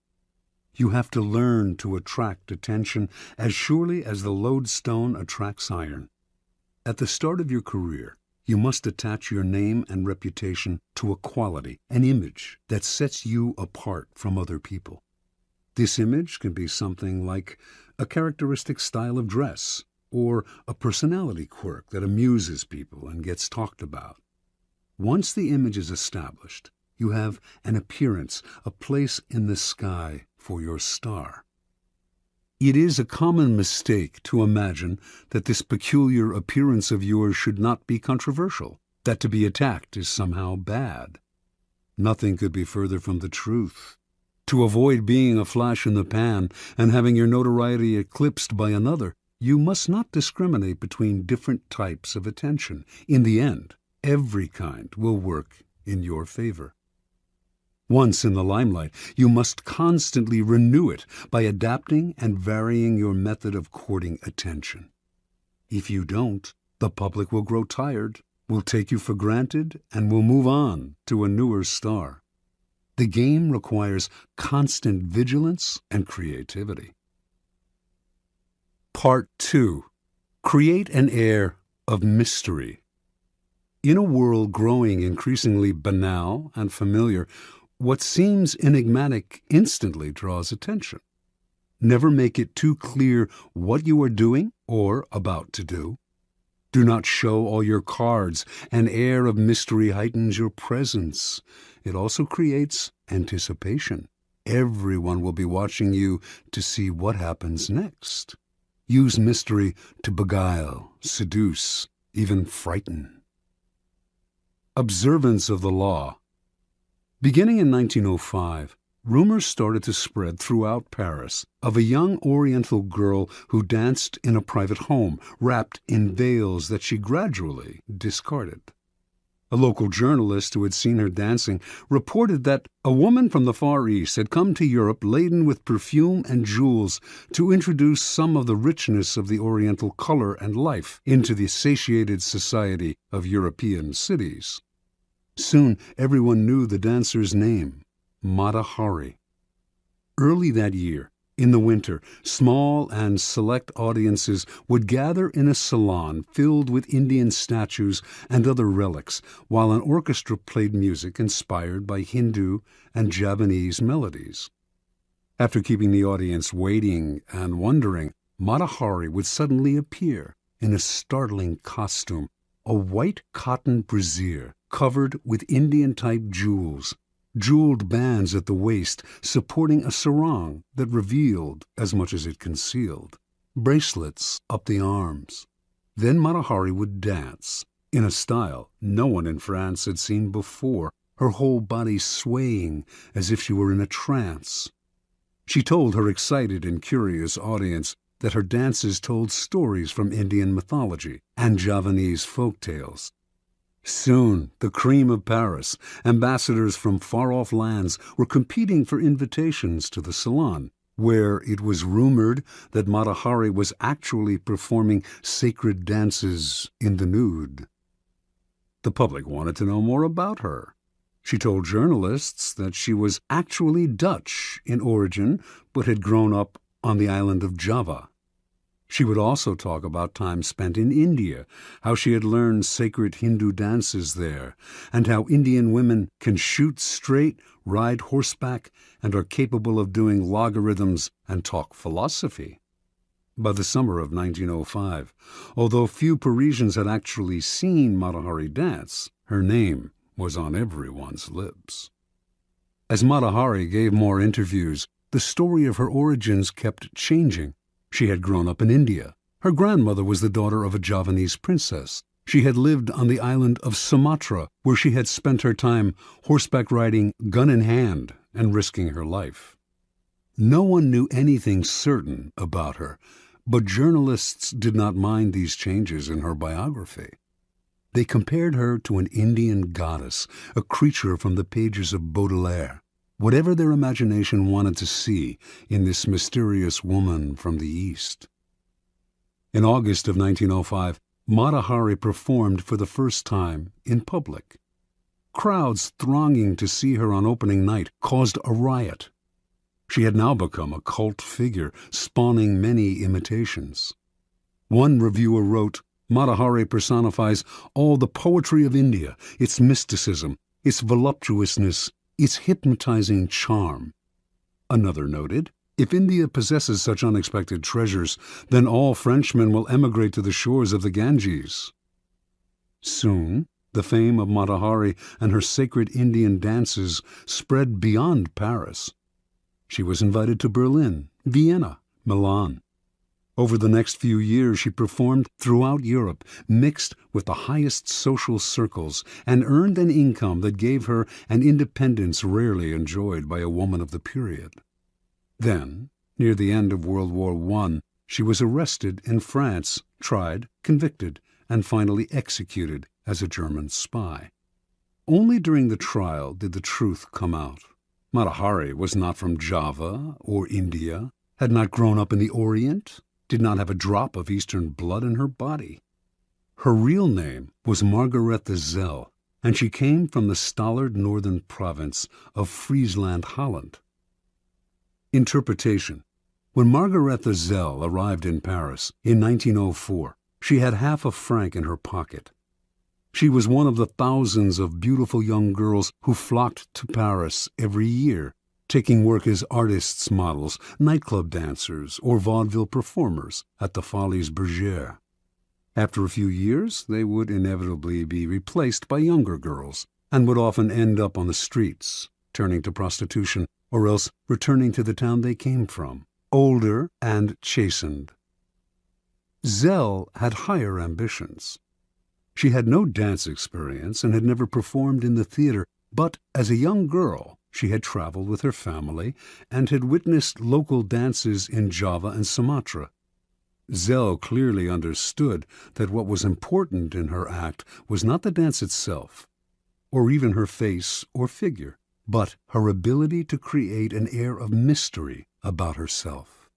You have to learn to attract attention as surely as the lodestone attracts iron. At the start of your career, you must attach your name and reputation to a quality, an image that sets you apart from other people. This image can be something like a characteristic style of dress or a personality quirk that amuses people and gets talked about. Once the image is established, you have an appearance, a place in the sky for your star. It is a common mistake to imagine that this peculiar appearance of yours should not be controversial, that to be attacked is somehow bad. Nothing could be further from the truth. To avoid being a flash in the pan and having your notoriety eclipsed by another, you must not discriminate between different types of attention. In the end, every kind will work in your favor. Once in the limelight, you must constantly renew it by adapting and varying your method of courting attention. If you don't, the public will grow tired, will take you for granted, and will move on to a newer star. The game requires constant vigilance and creativity. Part 2. Create an air of mystery. In a world growing increasingly banal and familiar, what seems enigmatic instantly draws attention. Never make it too clear what you are doing or about to do. Do not show all your cards. An air of mystery heightens your presence. It also creates anticipation. Everyone will be watching you to see what happens next. Use mystery to beguile, seduce, even frighten. Observance of the law. Beginning in 1905, rumors started to spread throughout Paris of a young Oriental girl who danced in a private home, wrapped in veils that she gradually discarded. A local journalist who had seen her dancing reported that a woman from the Far East had come to Europe laden with perfume and jewels to introduce some of the richness of the Oriental color and life into the satiated society of European cities. Soon everyone knew the dancer's name, Mata Hari. Early that year, in the winter, small and select audiences would gather in a salon filled with Indian statues and other relics, while an orchestra played music inspired by Hindu and Javanese melodies. After keeping the audience waiting and wondering, Mata Hari would suddenly appear in a startling costume, a white cotton brassiere covered with Indian-type jewels, jeweled bands at the waist supporting a sarong that revealed as much as it concealed, bracelets up the arms. Then Mata Hari would dance, in a style no one in France had seen before, her whole body swaying as if she were in a trance. She told her excited and curious audience that her dances told stories from Indian mythology and Javanese folk tales. Soon, the cream of Paris, ambassadors from far-off lands, were competing for invitations to the salon, where it was rumored that Mata Hari was actually performing sacred dances in the nude. The public wanted to know more about her. She told journalists that she was actually Dutch in origin, but had grown up on the island of Java. She would also talk about time spent in India, how she had learned sacred Hindu dances there, and how Indian women can shoot straight, ride horseback, and are capable of doing logarithms and talk philosophy. By the summer of 1905, although few Parisians had actually seen Mata Hari dance, her name was on everyone's lips. As Mata Hari gave more interviews, the story of her origins kept changing. She had grown up in India. Her grandmother was the daughter of a Javanese princess. She had lived on the island of Sumatra, where she had spent her time horseback riding, gun in hand, and risking her life. No one knew anything certain about her, but journalists did not mind these changes in her biography. They compared her to an Indian goddess, a creature from the pages of Baudelaire. Whatever their imagination wanted to see in this mysterious woman from the East. In August of 1905, Mata Hari performed for the first time in public. Crowds thronging to see her on opening night caused a riot. She had now become a cult figure, spawning many imitations. One reviewer wrote, "Mata Hari personifies all the poetry of India, its mysticism, its voluptuousness, its hypnotizing charm." Another noted, "If India possesses such unexpected treasures, then all Frenchmen will emigrate to the shores of the Ganges." Soon, the fame of Mata Hari and her sacred Indian dances spread beyond Paris. She was invited to Berlin, Vienna, Milan. Over the next few years, she performed throughout Europe, mixed with the highest social circles, and earned an income that gave her an independence rarely enjoyed by a woman of the period. Then, near the end of World War I, she was arrested in France, tried, convicted, and finally executed as a German spy. Only during the trial did the truth come out. Mata Hari was not from Java or India, had not grown up in the Orient, did not have a drop of Eastern blood in her body. Her real name was Margaretha Zell, and she came from the stolid northern province of Friesland, Holland. Interpretation. When Margaretha Zell arrived in Paris in 1904, she had half a franc in her pocket. She was one of the thousands of beautiful young girls who flocked to Paris every year, taking work as artists' models, nightclub dancers, or vaudeville performers at the Folies Bergère. After a few years, they would inevitably be replaced by younger girls, and would often end up on the streets, turning to prostitution, or else returning to the town they came from, older and chastened. Zell had higher ambitions. She had no dance experience and had never performed in the theater, but as a young girl, she had traveled with her family and had witnessed local dances in Java and Sumatra. Zell clearly understood that what was important in her act was not the dance itself, or even her face or figure, but her ability to create an air of mystery about herself.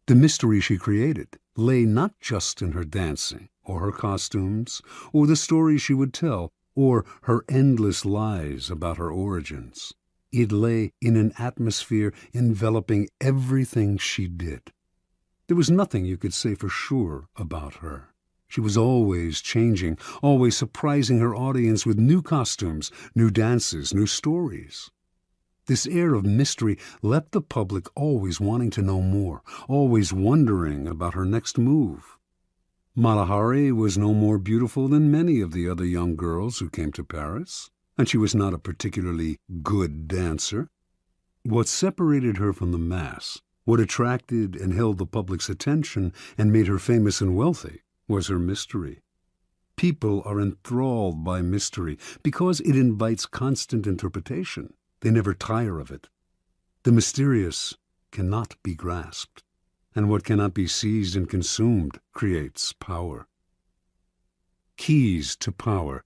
The mystery she created lay not just in her dancing, or her costumes, or the stories she would tell, or her endless lies about her origins. It lay in an atmosphere enveloping everything she did. There was nothing you could say for sure about her. She was always changing, always surprising her audience with new costumes, new dances, new stories. This air of mystery left the public always wanting to know more, always wondering about her next move. Malahari was no more beautiful than many of the other young girls who came to Paris, and she was not a particularly good dancer. What separated her from the mass, what attracted and held the public's attention and made her famous and wealthy, was her mystery. People are enthralled by mystery because it invites constant interpretation. They never tire of it. The mysterious cannot be grasped, and what cannot be seized and consumed creates power. Keys to power.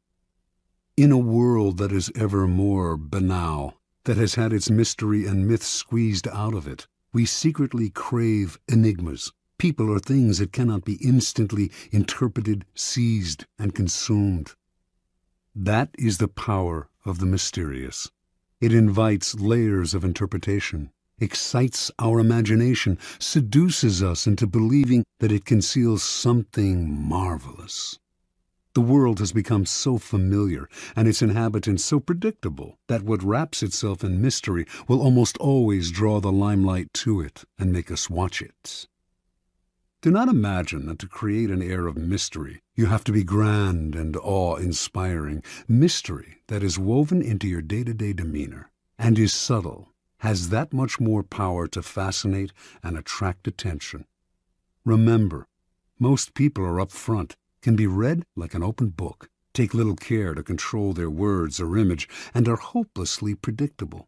In a world that is ever more banal, that has had its mystery and myth squeezed out of it, we secretly crave enigmas, people or things that cannot be instantly interpreted, seized, and consumed. That is the power of the mysterious. It invites layers of interpretation, excites our imagination, seduces us into believing that it conceals something marvelous. The world has become so familiar and its inhabitants so predictable that what wraps itself in mystery will almost always draw the limelight to it and make us watch it. Do not imagine that to create an air of mystery, you have to be grand and awe-inspiring. Mystery that is woven into your day-to-day demeanor and is subtle has that much more power to fascinate and attract attention. Remember, most people are up front, can be read like an open book, take little care to control their words or image, and are hopelessly predictable.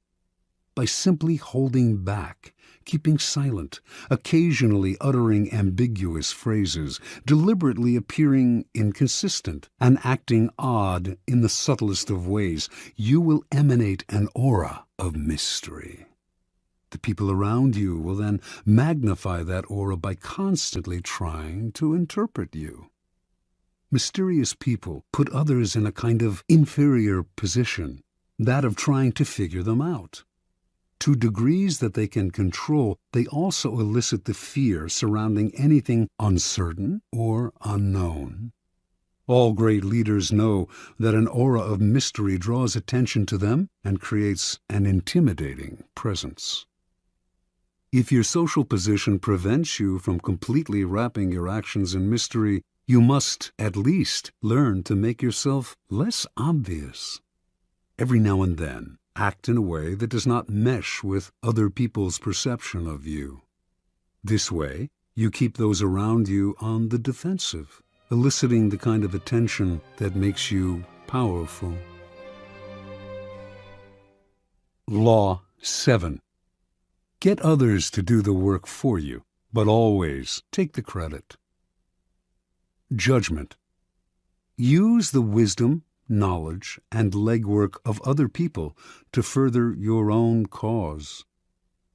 By simply holding back, keeping silent, occasionally uttering ambiguous phrases, deliberately appearing inconsistent, and acting odd in the subtlest of ways, you will emanate an aura of mystery. The people around you will then magnify that aura by constantly trying to interpret you. Mysterious people put others in a kind of inferior position, that of trying to figure them out. To degrees that they can control, they also elicit the fear surrounding anything uncertain or unknown. All great leaders know that an aura of mystery draws attention to them and creates an intimidating presence. If your social position prevents you from completely wrapping your actions in mystery, you must at least learn to make yourself less obvious. Every now and then, act in a way that does not mesh with other people's perception of you. This way, you keep those around you on the defensive, eliciting the kind of attention that makes you powerful. Law 7. Get others to do the work for you, but always take the credit. Judgment. Use the wisdom, knowledge, and legwork of other people to further your own cause.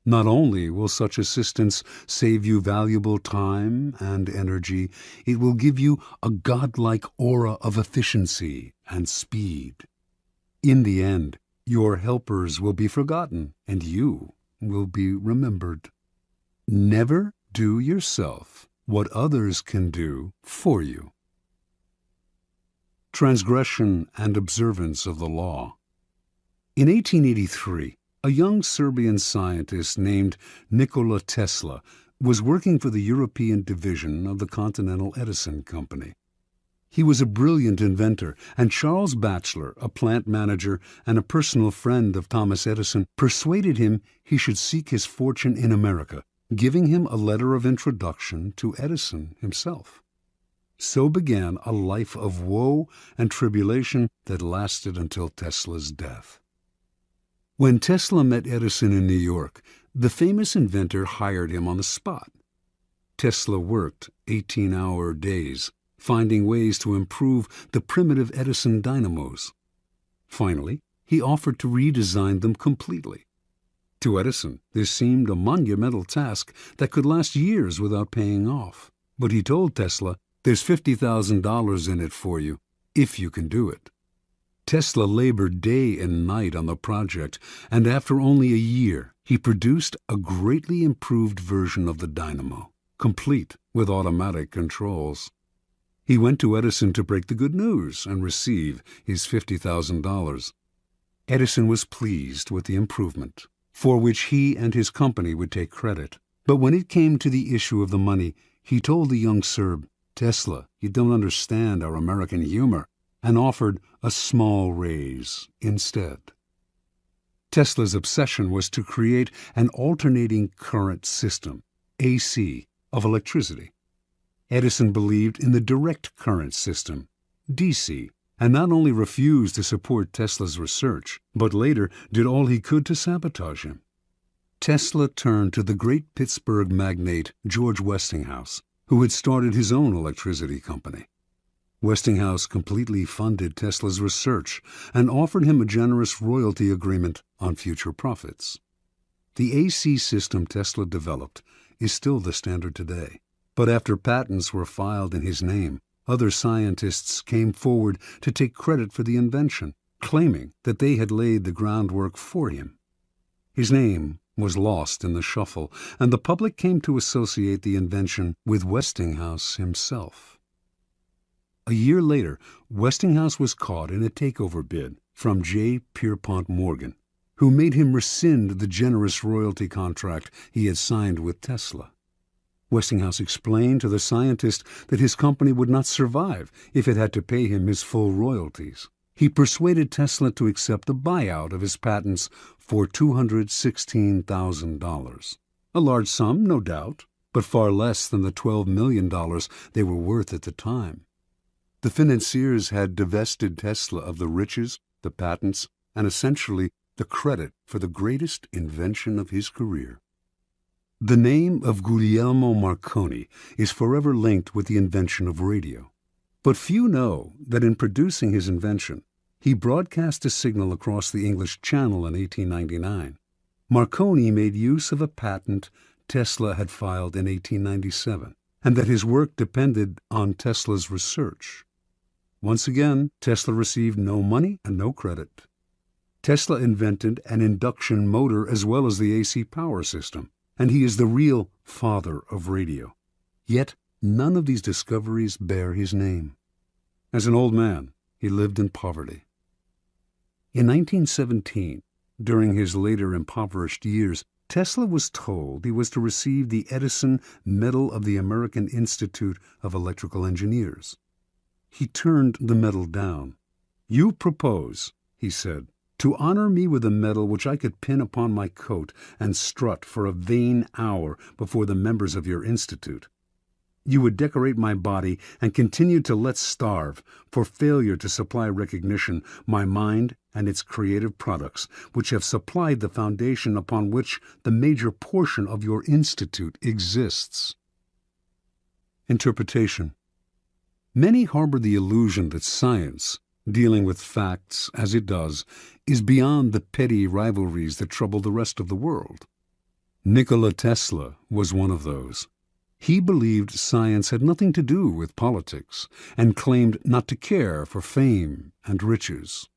Not only will such assistance save you valuable time and energy, it will give you a godlike aura of efficiency and speed. In the end, your helpers will be forgotten, and you will be remembered. Never do yourself what others can do for you. Transgression and observance of the law. In 1883, a young Serbian scientist named Nikola Tesla was working for the European division of the Continental Edison Company. He was a brilliant inventor, and Charles Batchelor, a plant manager and a personal friend of Thomas Edison, persuaded him he should seek his fortune in America, giving him a letter of introduction to Edison himself. So began a life of woe and tribulation that lasted until Tesla's death. When Tesla met Edison in New York, the famous inventor hired him on the spot. Tesla worked 18-hour days, finding ways to improve the primitive Edison dynamos. Finally, he offered to redesign them completely. To Edison, this seemed a monumental task that could last years without paying off. But he told Tesla, "There's $50,000 in it for you, if you can do it." Tesla labored day and night on the project, and after only a year, he produced a greatly improved version of the dynamo, complete with automatic controls. He went to Edison to break the good news and receive his $50,000. Edison was pleased with the improvement, for which he and his company would take credit. But when it came to the issue of the money, he told the young Serb, "Tesla, you don't understand our American humor," and offered a small raise instead. Tesla's obsession was to create an alternating current system, AC, of electricity. Edison believed in the direct current system, DC, and not only refused to support Tesla's research, but later did all he could to sabotage him. Tesla turned to the great Pittsburgh magnate George Westinghouse, who had started his own electricity company. Westinghouse completely funded Tesla's research and offered him a generous royalty agreement on future profits. The AC system Tesla developed is still the standard today, but after patents were filed in his name, other scientists came forward to take credit for the invention, claiming that they had laid the groundwork for him. His name was lost in the shuffle, and the public came to associate the invention with Westinghouse himself. A year later, Westinghouse was caught in a takeover bid from J. Pierpont Morgan, who made him rescind the generous royalty contract he had signed with Tesla. Westinghouse explained to the scientist that his company would not survive if it had to pay him his full royalties. He persuaded Tesla to accept a buyout of his patents for $216,000. A large sum, no doubt, but far less than the $12 million they were worth at the time. The financiers had divested Tesla of the riches, the patents, and essentially the credit for the greatest invention of his career. The name of Guglielmo Marconi is forever linked with the invention of radio. But few know that in producing his invention, he broadcast a signal across the English Channel in 1899. Marconi made use of a patent Tesla had filed in 1897, and that his work depended on Tesla's research. Once again, Tesla received no money and no credit. Tesla invented an induction motor as well as the AC power system, and he is the real father of radio. Yet none of these discoveries bear his name. As an old man, he lived in poverty. In 1917, during his later impoverished years, Tesla was told he was to receive the Edison Medal of the American Institute of Electrical Engineers. He turned the medal down. "You propose," he said, "to honor me with a medal which I could pin upon my coat and strut for a vain hour before the members of your institute. You would decorate my body and continue to let starve for failure to supply recognition my mind and its creative products, which have supplied the foundation upon which the major portion of your institute exists." Interpretation. Many harbor the illusion that science, dealing with facts as it does, is beyond the petty rivalries that trouble the rest of the world. Nikola Tesla was one of those. He believed science had nothing to do with politics and claimed not to care for fame and riches.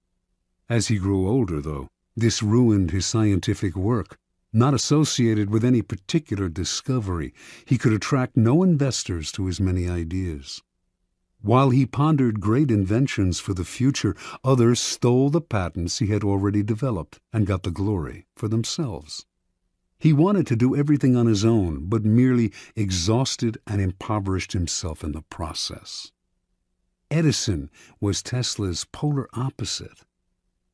As he grew older, though, this ruined his scientific work. Not associated with any particular discovery, he could attract no investors to his many ideas. While he pondered great inventions for the future, others stole the patents he had already developed and got the glory for themselves. He wanted to do everything on his own, but merely exhausted and impoverished himself in the process. Edison was Tesla's polar opposite.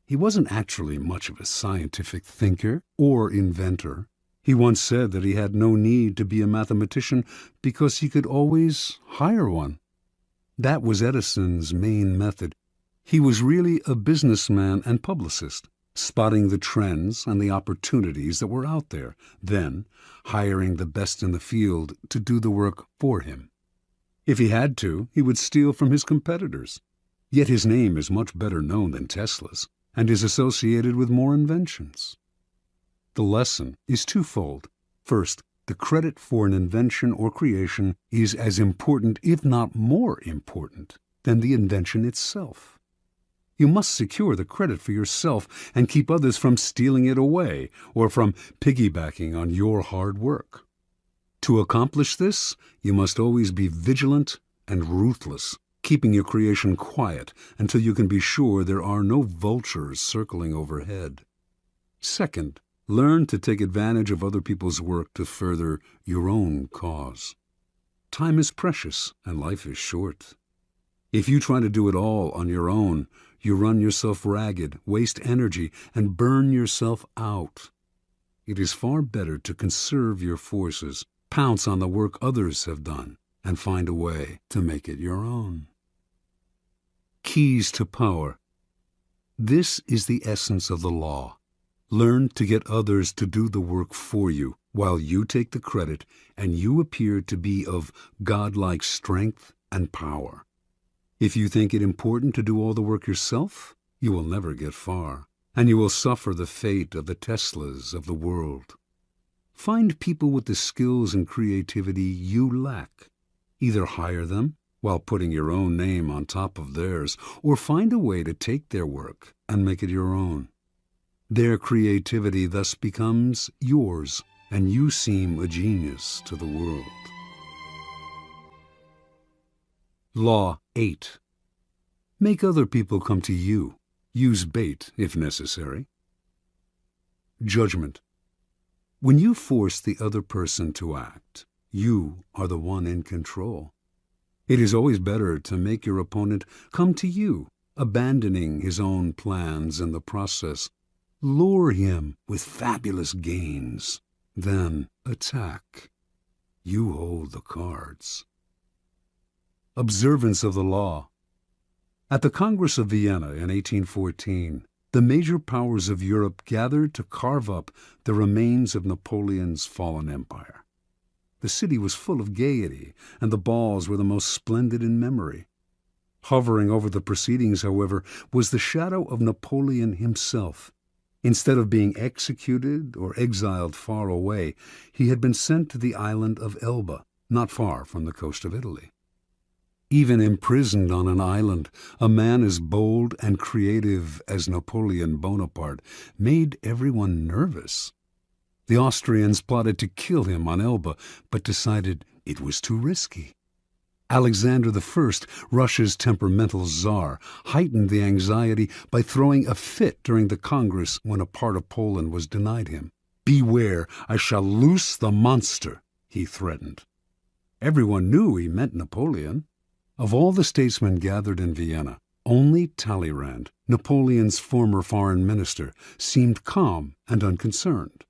He wasn't actually much of a scientific thinker or inventor. He once said that he had no need to be a mathematician because he could always hire one. That was Edison's main method. He was really a businessman and publicist, spotting the trends and the opportunities that were out there, then hiring the best in the field to do the work for him. If he had to, he would steal from his competitors. Yet his name is much better known than Tesla's. and is associated with more inventions. The lesson is twofold. First, the credit for an invention or creation is as important, if not more important, than the invention itself. You must secure the credit for yourself and keep others from stealing it away or from piggybacking on your hard work. To accomplish this, you must always be vigilant and ruthless, keeping your creation quiet until you can be sure there are no vultures circling overhead. Second, learn to take advantage of other people's work to further your own cause. Time is precious and life is short. If you try to do it all on your own, you run yourself ragged, waste energy, and burn yourself out. It is far better to conserve your forces, pounce on the work others have done, and find a way to make it your own. Keys to power. This is the essence of the law. Learn to get others to do the work for you, while you take the credit and you appear to be of godlike strength and power. If you think it important to do all the work yourself, you will never get far, and you will suffer the fate of the Teslas of the world. Find people with the skills and creativity you lack. Either hire them while putting your own name on top of theirs, or find a way to take their work and make it your own. Their creativity thus becomes yours, and you seem a genius to the world. Law 8. Make other people come to you. Use bait if necessary. Judgment. When you force the other person to act, you are the one in control. It is always better to make your opponent come to you, abandoning his own plans in the process. Lure him with fabulous gains, then attack. You hold the cards. Observance of the law. At the Congress of Vienna in 1814, the major powers of Europe gathered to carve up the remains of Napoleon's fallen empire. The city was full of gaiety, and the balls were the most splendid in memory. Hovering over the proceedings, however, was the shadow of Napoleon himself. Instead of being executed or exiled far away, he had been sent to the island of Elba, not far from the coast of Italy. Even imprisoned on an island, a man as bold and creative as Napoleon Bonaparte made everyone nervous. The Austrians plotted to kill him on Elba, but decided it was too risky. Alexander I, Russia's temperamental czar, heightened the anxiety by throwing a fit during the Congress when a part of Poland was denied him. "Beware, I shall loose the monster," he threatened. Everyone knew he meant Napoleon. Of all the statesmen gathered in Vienna, only Talleyrand, Napoleon's former foreign minister, seemed calm and unconcerned.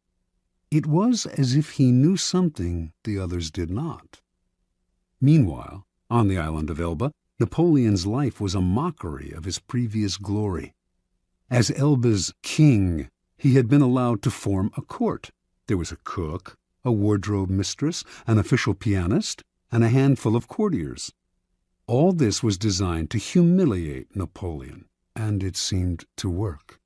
It was as if he knew something the others did not. Meanwhile, on the island of Elba, Napoleon's life was a mockery of his previous glory. As Elba's king, he had been allowed to form a court. There was a cook, a wardrobe mistress, an official pianist, and a handful of courtiers. All this was designed to humiliate Napoleon, and it seemed to work.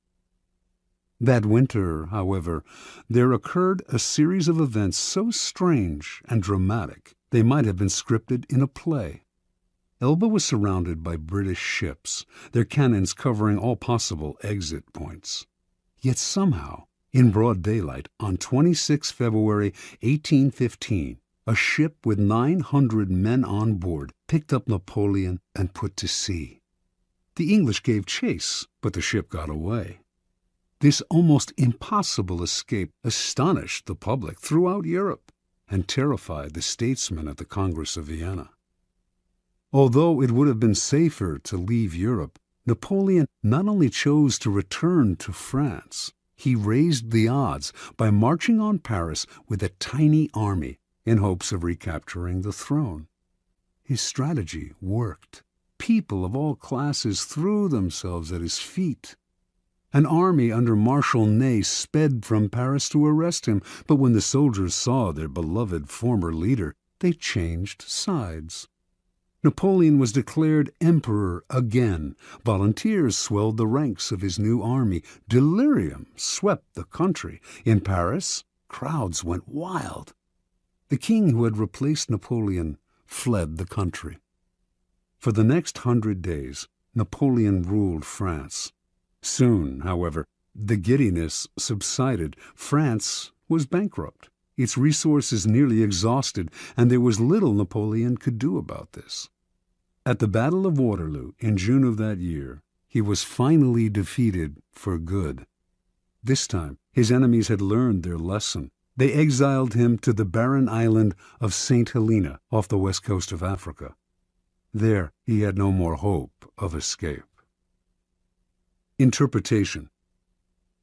That winter, however, there occurred a series of events so strange and dramatic they might have been scripted in a play. Elba was surrounded by British ships, their cannons covering all possible exit points. Yet somehow, in broad daylight, on 26 February 1815, a ship with 900 men on board picked up Napoleon and put to sea. The English gave chase, but the ship got away. This almost impossible escape astonished the public throughout Europe and terrified the statesmen at the Congress of Vienna. Although it would have been safer to leave Europe, Napoleon not only chose to return to France, he raised the odds by marching on Paris with a tiny army in hopes of recapturing the throne. His strategy worked. People of all classes threw themselves at his feet. An army under Marshal Ney sped from Paris to arrest him, but when the soldiers saw their beloved former leader, they changed sides. Napoleon was declared emperor again. Volunteers swelled the ranks of his new army. Delirium swept the country. In Paris, crowds went wild. The king who had replaced Napoleon fled the country. For the next 100 days, Napoleon ruled France. Soon, however, the giddiness subsided. France was bankrupt, its resources nearly exhausted, and there was little Napoleon could do about this. At the Battle of Waterloo in June of that year, he was finally defeated for good. This time, his enemies had learned their lesson. They exiled him to the barren island of St. Helena off the west coast of Africa. There, he had no more hope of escape. Interpretation.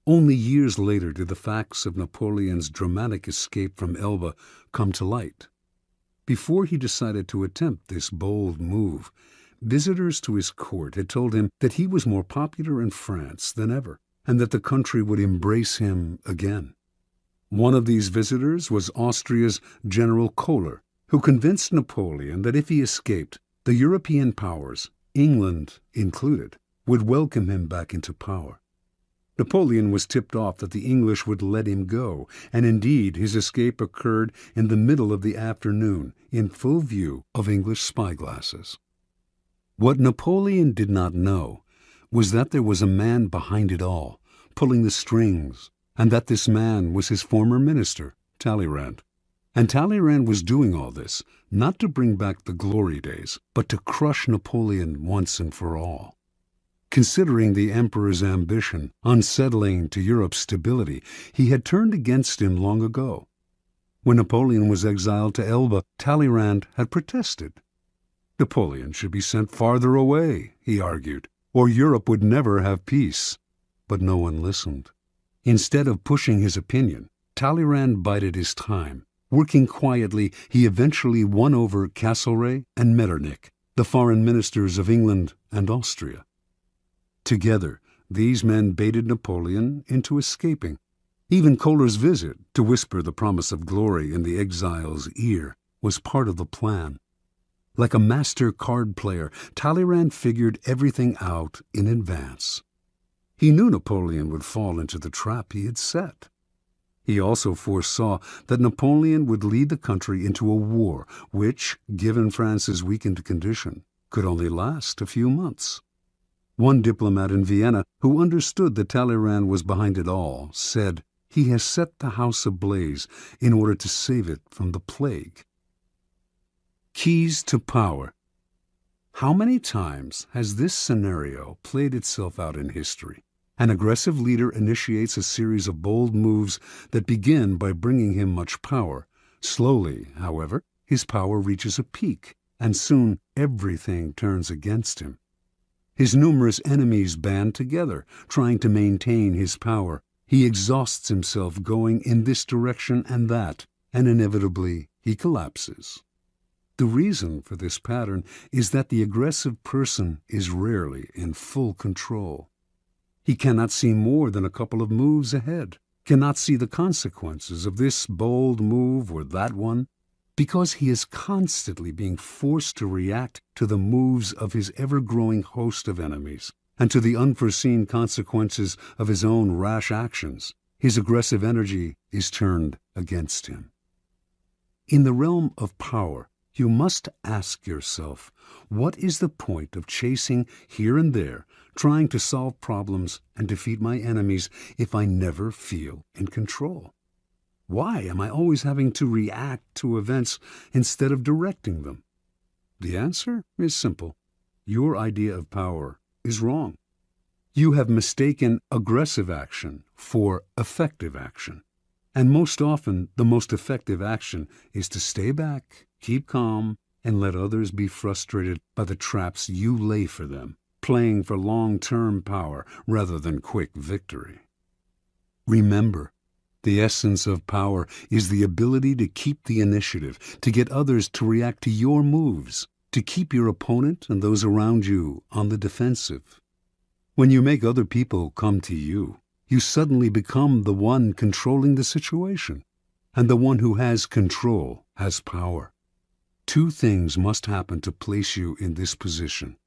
Only years later did the facts of Napoleon's dramatic escape from Elba come to light. Before he decided to attempt this bold move, visitors to his court had told him that he was more popular in France than ever, and that the country would embrace him again. One of these visitors was Austria's General Kohler, who convinced Napoleon that if he escaped, the European powers, England included, would welcome him back into power. Napoleon was tipped off that the English would let him go, and indeed his escape occurred in the middle of the afternoon, in full view of English spyglasses. What Napoleon did not know was that there was a man behind it all, pulling the strings, and that this man was his former minister, Talleyrand. And Talleyrand was doing all this, not to bring back the glory days, but to crush Napoleon once and for all. Considering the emperor's ambition unsettling to Europe's stability, he had turned against him long ago. When Napoleon was exiled to Elba, Talleyrand had protested. Napoleon should be sent farther away, he argued, or Europe would never have peace. But no one listened. Instead of pushing his opinion, Talleyrand bided his time. Working quietly, he eventually won over Castlereagh and Metternich, the foreign ministers of England and Austria. Together, these men baited Napoleon into escaping. Even Kohler's visit, to whisper the promise of glory in the exile's ear, was part of the plan. Like a master card player, Talleyrand figured everything out in advance. He knew Napoleon would fall into the trap he had set. He also foresaw that Napoleon would lead the country into a war which, given France's weakened condition, could only last a few months. One diplomat in Vienna, who understood that Talleyrand was behind it all, said, "He has set the house ablaze in order to save it from the plague." Keys to power. How many times has this scenario played itself out in history? An aggressive leader initiates a series of bold moves that begin by bringing him much power. Slowly, however, his power reaches a peak, and soon everything turns against him. His numerous enemies band together, trying to maintain his power. He exhausts himself going in this direction and that, and inevitably he collapses. The reason for this pattern is that the aggressive person is rarely in full control. He cannot see more than a couple of moves ahead, cannot see the consequences of this bold move or that one, because he is constantly being forced to react to the moves of his ever-growing host of enemies and to the unforeseen consequences of his own rash actions. His aggressive energy is turned against him. In the realm of power, you must ask yourself, what is the point of chasing here and there, trying to solve problems and defeat my enemies if I never feel in control? Why am I always having to react to events instead of directing them? The answer is simple. Your idea of power is wrong. You have mistaken aggressive action for effective action. And most often, the most effective action is to stay back, keep calm, and let others be frustrated by the traps you lay for them, playing for long-term power rather than quick victory. Remember, the essence of power is the ability to keep the initiative, to get others to react to your moves, to keep your opponent and those around you on the defensive. When you make other people come to you, you suddenly become the one controlling the situation, and the one who has control has power. Two things must happen to place you in this position.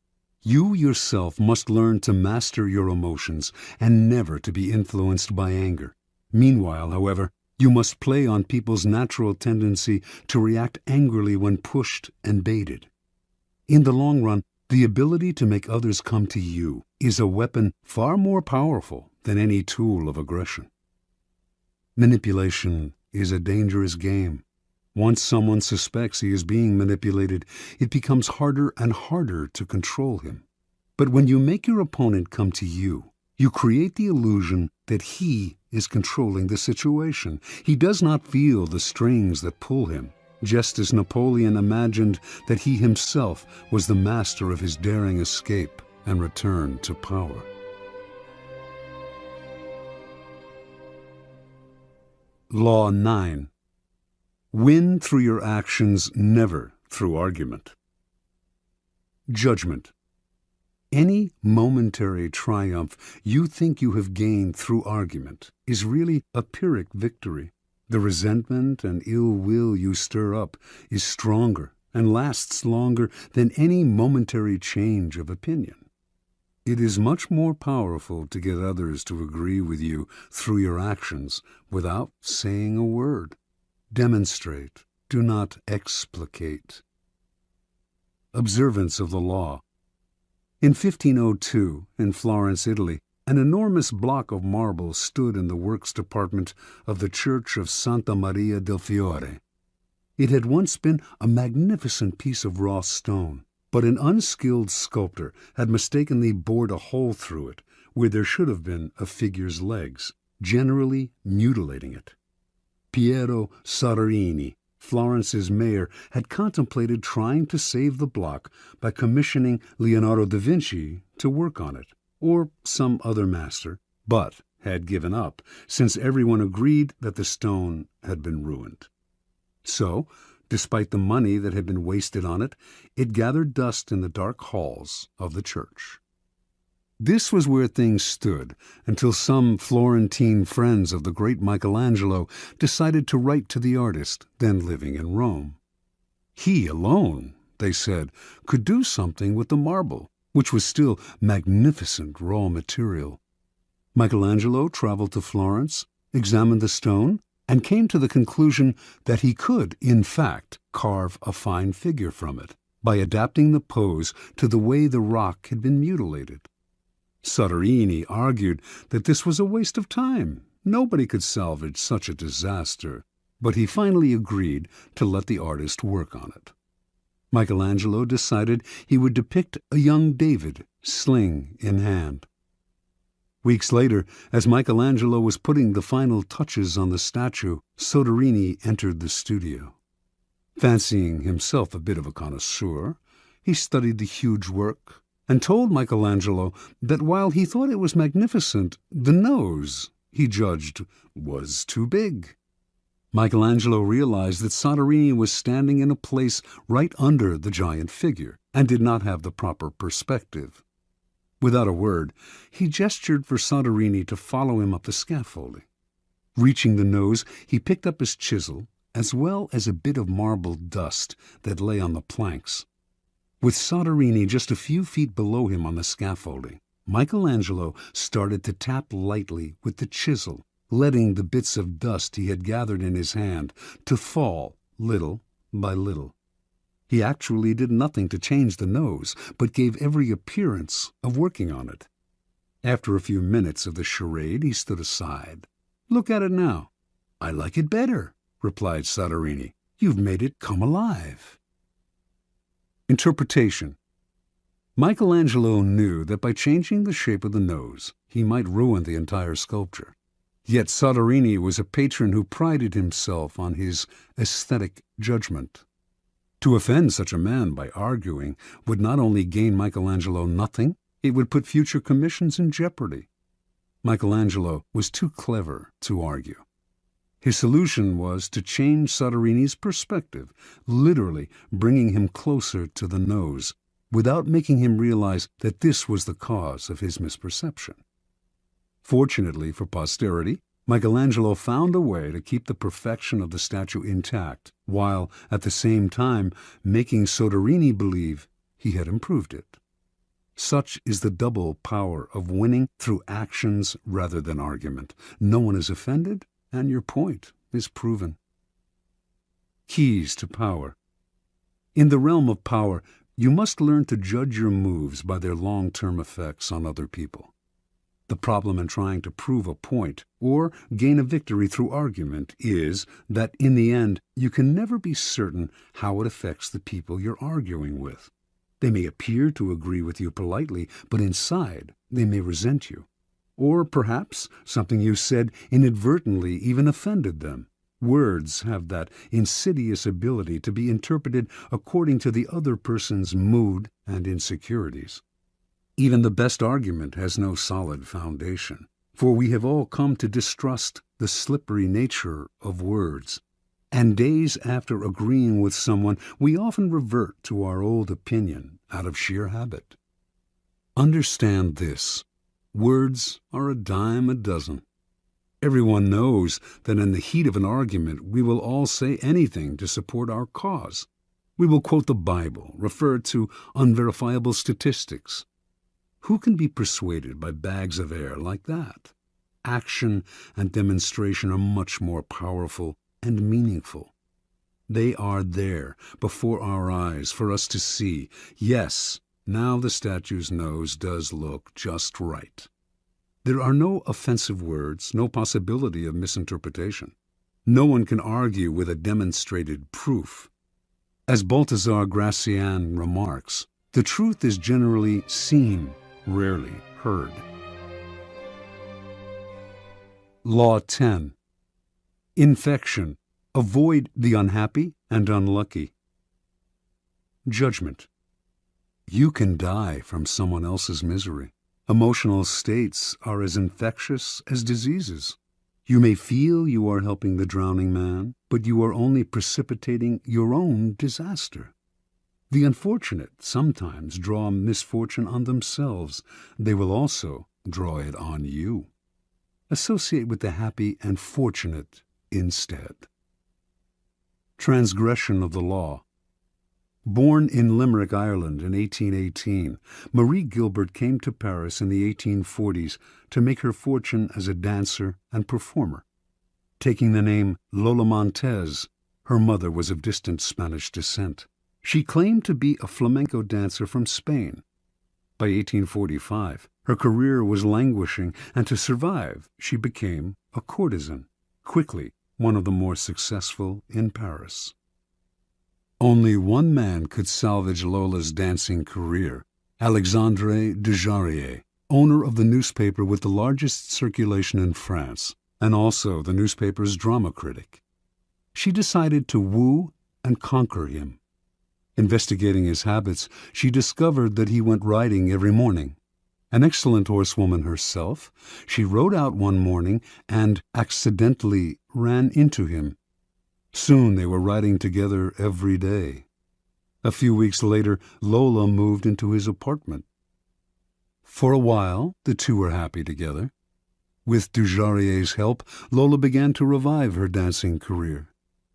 You yourself must learn to master your emotions and never to be influenced by anger. Meanwhile, however, you must play on people's natural tendency to react angrily when pushed and baited. In the long run, the ability to make others come to you is a weapon far more powerful than any tool of aggression. Manipulation is a dangerous game. Once someone suspects he is being manipulated, it becomes harder and harder to control him. But when you make your opponent come to you, you create the illusion that he is controlling the situation. He does not feel the strings that pull him, just as Napoleon imagined that he himself was the master of his daring escape and return to power. Law 9. Win through your actions, never through argument. Judgment. Any momentary triumph you think you have gained through argument is really a Pyrrhic victory. The resentment and ill will you stir up is stronger and lasts longer than any momentary change of opinion. It is much more powerful to get others to agree with you through your actions without saying a word. Demonstrate, do not explicate. Observance of the law. In 1502, in Florence, Italy, an enormous block of marble stood in the works department of the Church of Santa Maria del Fiore. It had once been a magnificent piece of raw stone, but an unskilled sculptor had mistakenly bored a hole through it where there should have been a figure's legs, generally mutilating it. Piero Soderini, Florence's mayor, had contemplated trying to save the block by commissioning Leonardo da Vinci to work on it, or some other master, but had given up, since everyone agreed that the stone had been ruined. So, despite the money that had been wasted on it, it gathered dust in the dark halls of the church. This was where things stood until some Florentine friends of the great Michelangelo decided to write to the artist, then living in Rome. He alone, they said, could do something with the marble, which was still magnificent raw material. Michelangelo traveled to Florence, examined the stone, and came to the conclusion that he could, in fact, carve a fine figure from it by adapting the pose to the way the rock had been mutilated. Soderini argued that this was a waste of time. Nobody could salvage such a disaster, but he finally agreed to let the artist work on it. Michelangelo decided he would depict a young David, sling in hand. Weeks later, as Michelangelo was putting the final touches on the statue, Soderini entered the studio. Fancying himself a bit of a connoisseur, he studied the huge work and told Michelangelo that while he thought it was magnificent, the nose, he judged, was too big. Michelangelo realized that Soderini was standing in a place right under the giant figure and did not have the proper perspective. Without a word, he gestured for Soderini to follow him up the scaffolding. Reaching the nose, he picked up his chisel, as well as a bit of marble dust that lay on the planks. With Soderini just a few feet below him on the scaffolding, Michelangelo started to tap lightly with the chisel, letting the bits of dust he had gathered in his hand to fall little by little. He actually did nothing to change the nose, but gave every appearance of working on it. After a few minutes of the charade, he stood aside. "Look at it now." "I like it better," replied Soderini. "You've made it come alive." Interpretation. Michelangelo knew that by changing the shape of the nose, he might ruin the entire sculpture. Yet Soderini was a patron who prided himself on his aesthetic judgment. To offend such a man by arguing would not only gain Michelangelo nothing, it would put future commissions in jeopardy. Michelangelo was too clever to argue. His solution was to change Soderini's perspective, literally bringing him closer to the nose, without making him realize that this was the cause of his misperception. Fortunately for posterity, Michelangelo found a way to keep the perfection of the statue intact, while, at the same time, making Soderini believe he had improved it. Such is the double power of winning through actions rather than argument. No one is offended, and your point is proven. Keys to power. In the realm of power, you must learn to judge your moves by their long-term effects on other people. The problem in trying to prove a point or gain a victory through argument is that in the end you can never be certain how it affects the people you're arguing with. They may appear to agree with you politely, but inside they may resent you. Or perhaps something you said inadvertently even offended them. Words have that insidious ability to be interpreted according to the other person's mood and insecurities. Even the best argument has no solid foundation, for we have all come to distrust the slippery nature of words. And days after agreeing with someone, we often revert to our old opinion out of sheer habit. Understand this: words are a dime a dozen. Everyone knows that in the heat of an argument we will all say anything to support our cause. We will quote the Bible, refer to unverifiable statistics. Who can be persuaded by bags of air like that? Action and demonstration are much more powerful and meaningful. They are there before our eyes for us to see. Yes, now the statue's nose does look just right. There are no offensive words, no possibility of misinterpretation. No one can argue with a demonstrated proof. As Balthazar Gracian remarks, the truth is generally seen, rarely heard. Law 10. Infection. Avoid the unhappy and unlucky. Judgment. You can die from someone else's misery. Emotional states are as infectious as diseases. You may feel you are helping the drowning man, but you are only precipitating your own disaster. The unfortunate sometimes draw misfortune on themselves. They will also draw it on you. Associate with the happy and fortunate instead. Transgression of the law. Born in Limerick, Ireland in 1818, Marie Gilbert came to Paris in the 1840s to make her fortune as a dancer and performer. Taking the name Lola Montez, her mother was of distant Spanish descent. She claimed to be a flamenco dancer from Spain. By 1845, her career was languishing, and to survive, she became a courtesan, quickly one of the more successful in Paris. Only one man could salvage Lola's dancing career: Alexandre Dujarier, owner of the newspaper with the largest circulation in France, and also the newspaper's drama critic. She decided to woo and conquer him. Investigating his habits, she discovered that he went riding every morning. An excellent horsewoman herself, she rode out one morning and accidentally ran into him. Soon they were riding together every day. A few weeks later, Lola moved into his apartment. For a while, the two were happy together. With Dujarrier's help, Lola began to revive her dancing career.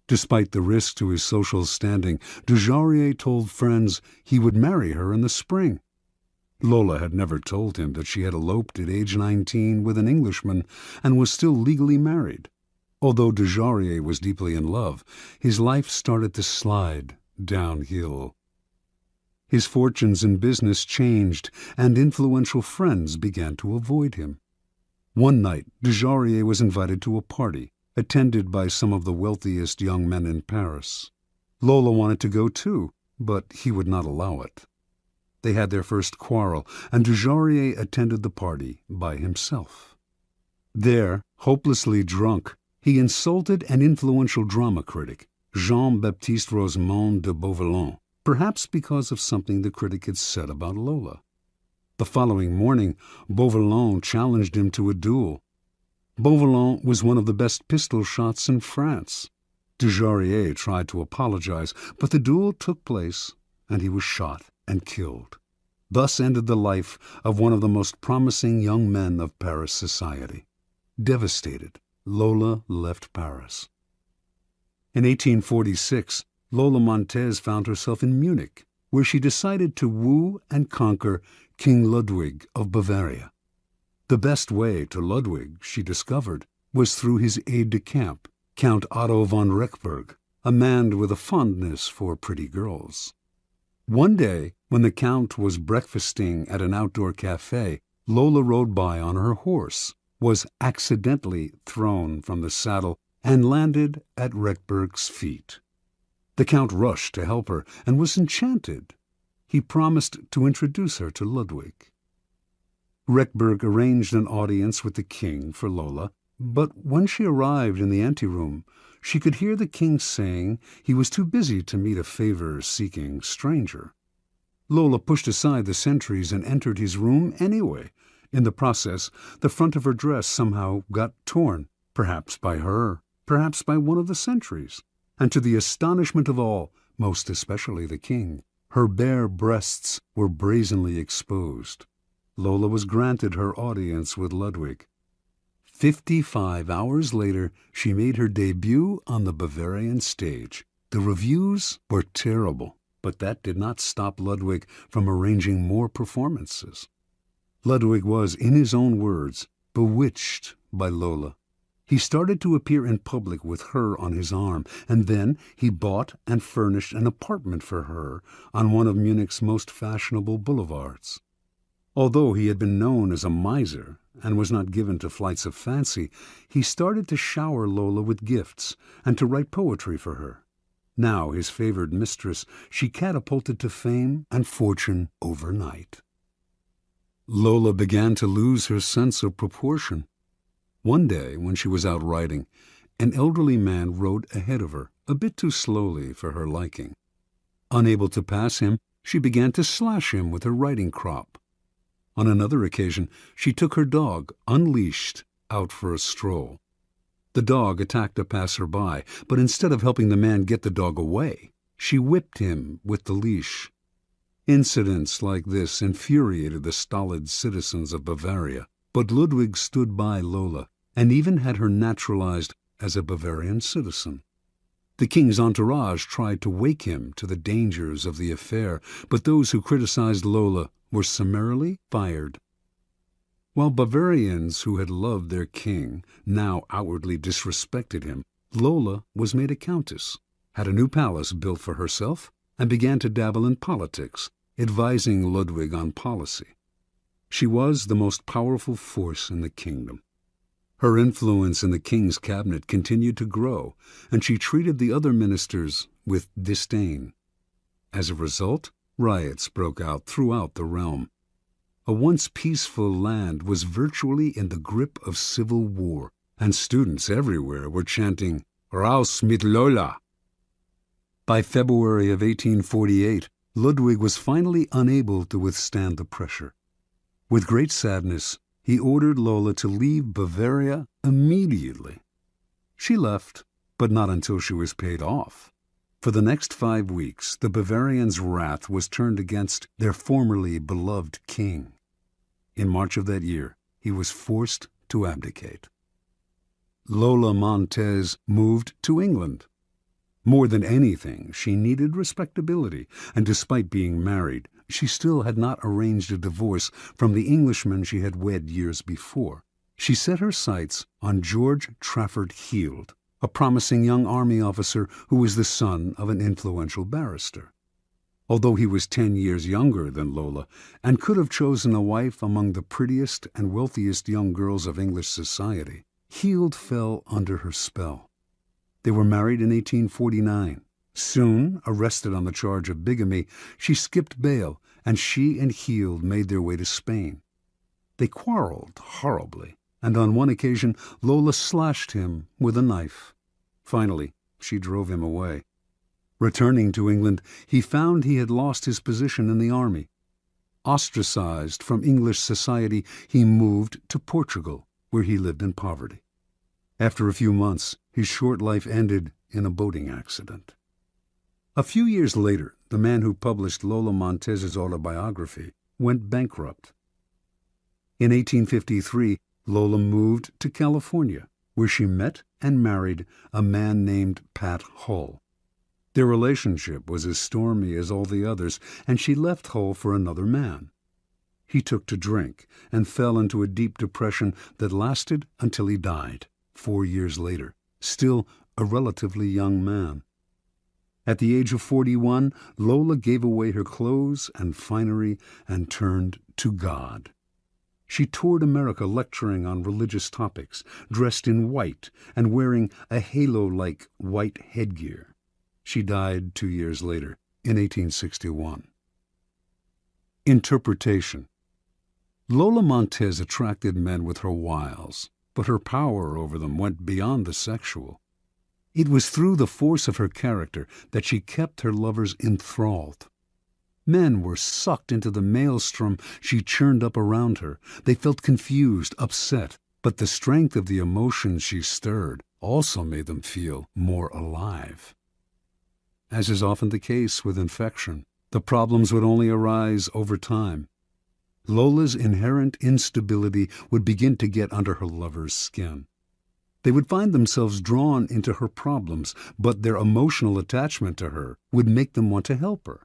Despite the risk to his social standing, Dujarier told friends he would marry her in the spring. Lola had never told him that she had eloped at age 19 with an Englishman and was still legally married. Although Dujarier was deeply in love, his life started to slide downhill. His fortunes in business changed, and influential friends began to avoid him. One night, Dujarier was invited to a party, attended by some of the wealthiest young men in Paris. Lola wanted to go too, but he would not allow it. They had their first quarrel, and Dujarier attended the party by himself. There, hopelessly drunk, he insulted an influential drama critic, Jean-Baptiste Rosemond de Beauvalon, perhaps because of something the critic had said about Lola. The following morning, Beauvalon challenged him to a duel. Beauvalon was one of the best pistol shots in France. Dujarier tried to apologize, but the duel took place, and he was shot and killed. Thus ended the life of one of the most promising young men of Paris society. Devastated, Lola left Paris. In 1846, Lola Montez found herself in Munich, where she decided to woo and conquer King Ludwig of Bavaria. The best way to Ludwig, she discovered, was through his aide-de-camp, Count Otto von Rechberg, a man with a fondness for pretty girls. One day, when the Count was breakfasting at an outdoor cafe, Lola rode by on her horse, was accidentally thrown from the saddle, and landed at Rechberg's feet. The Count rushed to help her and was enchanted. He promised to introduce her to Ludwig. Rechberg arranged an audience with the king for Lola, but when she arrived in the anteroom, she could hear the king saying he was too busy to meet a favor-seeking stranger. Lola pushed aside the sentries and entered his room anyway. In the process, the front of her dress somehow got torn, perhaps by her, perhaps by one of the sentries, and to the astonishment of all, most especially the king, her bare breasts were brazenly exposed. Lola was granted her audience with Ludwig. 55 hours later, she made her debut on the Bavarian stage. The reviews were terrible, but that did not stop Ludwig from arranging more performances. Ludwig was, in his own words, bewitched by Lola. He started to appear in public with her on his arm, and then he bought and furnished an apartment for her on one of Munich's most fashionable boulevards. Although he had been known as a miser and was not given to flights of fancy, he started to shower Lola with gifts and to write poetry for her. Now his favored mistress, she catapulted to fame and fortune overnight. Lola began to lose her sense of proportion. One day, when she was out riding, an elderly man rode ahead of her, a bit too slowly for her liking. Unable to pass him, she began to slash him with her riding crop. On another occasion, she took her dog, unleashed, out for a stroll. The dog attacked a passer-by, but instead of helping the man get the dog away, she whipped him with the leash. Incidents like this infuriated the stolid citizens of Bavaria, but Ludwig stood by Lola and even had her naturalized as a Bavarian citizen. The king's entourage tried to wake him to the dangers of the affair, but those who criticized Lola were summarily fired. While Bavarians who had loved their king now outwardly disrespected him, Lola was made a countess, had a new palace built for herself, and began to dabble in politics, advising Ludwig on policy. She was the most powerful force in the kingdom. Her influence in the king's cabinet continued to grow, and she treated the other ministers with disdain. As a result, riots broke out throughout the realm. A once peaceful land was virtually in the grip of civil war, and students everywhere were chanting, "Raus mit Lola!" By February of 1848, Ludwig was finally unable to withstand the pressure. With great sadness, he ordered Lola to leave Bavaria immediately. She left, but not until she was paid off. For the next 5 weeks, the Bavarians' wrath was turned against their formerly beloved king. In March of that year, he was forced to abdicate. Lola Montez moved to England. More than anything, she needed respectability, and despite being married, she still had not arranged a divorce from the Englishman she had wed years before. She set her sights on George Trafford Heald, a promising young army officer who was the son of an influential barrister. Although he was 10 years younger than Lola and could have chosen a wife among the prettiest and wealthiest young girls of English society, Heald fell under her spell. They were married in 1849. Soon, arrested on the charge of bigamy, she skipped bail, and she and Heald made their way to Spain. They quarreled horribly, and on one occasion Lola slashed him with a knife. Finally, she drove him away. Returning to England, he found he had lost his position in the army. Ostracized from English society, he moved to Portugal, where he lived in poverty. After a few months, his short life ended in a boating accident. A few years later, the man who published Lola Montez's autobiography went bankrupt. In 1853, Lola moved to California, where she met and married a man named Pat Hull. Their relationship was as stormy as all the others, and she left Hull for another man. He took to drink and fell into a deep depression that lasted until he died 4 years later, still a relatively young man. At the age of 41, Lola gave away her clothes and finery and turned to God. She toured America lecturing on religious topics, dressed in white and wearing a halo-like white headgear. She died 2 years later, in 1861. Interpretation. Lola Montez attracted men with her wiles, but her power over them went beyond the sexual. It was through the force of her character that she kept her lovers enthralled. Men were sucked into the maelstrom she churned up around her. They felt confused, upset, but the strength of the emotions she stirred also made them feel more alive. As is often the case with infection, the problems would only arise over time. Lola's inherent instability would begin to get under her lover's skin. They would find themselves drawn into her problems, but their emotional attachment to her would make them want to help her.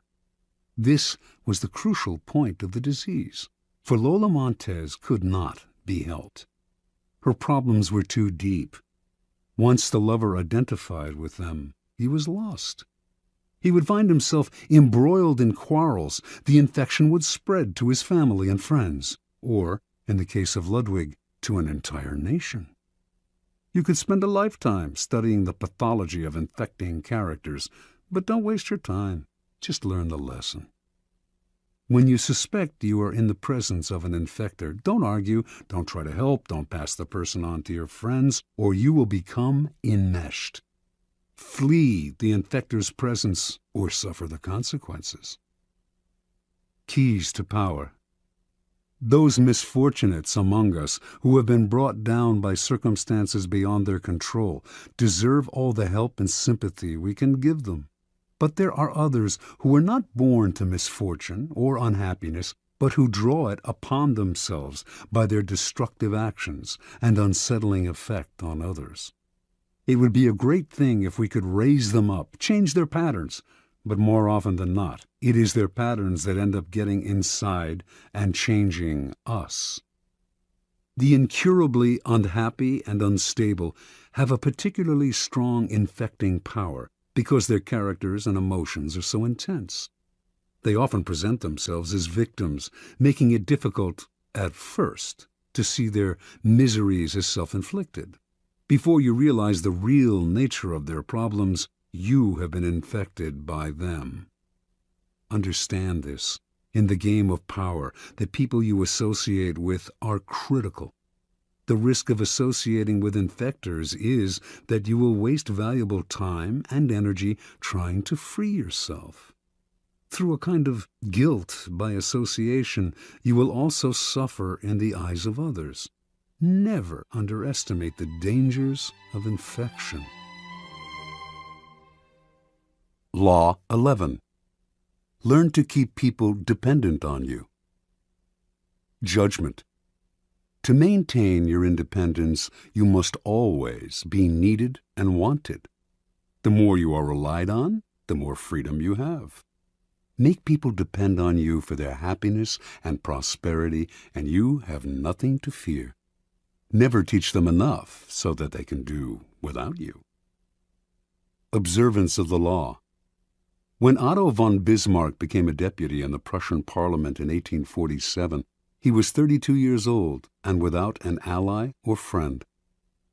This was the crucial point of the disease, for Lola Montez could not be helped. Her problems were too deep. Once the lover identified with them, he was lost. He would find himself embroiled in quarrels. The infection would spread to his family and friends, or, in the case of Ludwig, to an entire nation. You could spend a lifetime studying the pathology of infecting characters, but don't waste your time. Just learn the lesson. When you suspect you are in the presence of an infector, don't argue, don't try to help, don't pass the person on to your friends, or you will become enmeshed. Flee the infector's presence or suffer the consequences. Keys to power. Those misfortunates among us who have been brought down by circumstances beyond their control deserve all the help and sympathy we can give them. But there are others who are not born to misfortune or unhappiness, but who draw it upon themselves by their destructive actions and unsettling effect on others. It would be a great thing if we could raise them up, change their patterns, but more often than not, it is their patterns that end up getting inside and changing us. The incurably unhappy and unstable have a particularly strong infecting power because their characters and emotions are so intense. They often present themselves as victims, making it difficult, at first, to see their miseries as self-inflicted. Before you realize the real nature of their problems, you have been infected by them. Understand this. In the game of power, the people you associate with are critical. The risk of associating with infectors is that you will waste valuable time and energy trying to free yourself. Through a kind of guilt by association, you will also suffer in the eyes of others. Never underestimate the dangers of infection. Law 11. Learn to keep people dependent on you. Judgment. To maintain your independence, you must always be needed and wanted. The more you are relied on, the more freedom you have. Make people depend on you for their happiness and prosperity, and you have nothing to fear. Never teach them enough so that they can do without you. Observance of the law. When Otto von Bismarck became a deputy in the Prussian Parliament in 1847, he was 32 years old and without an ally or friend.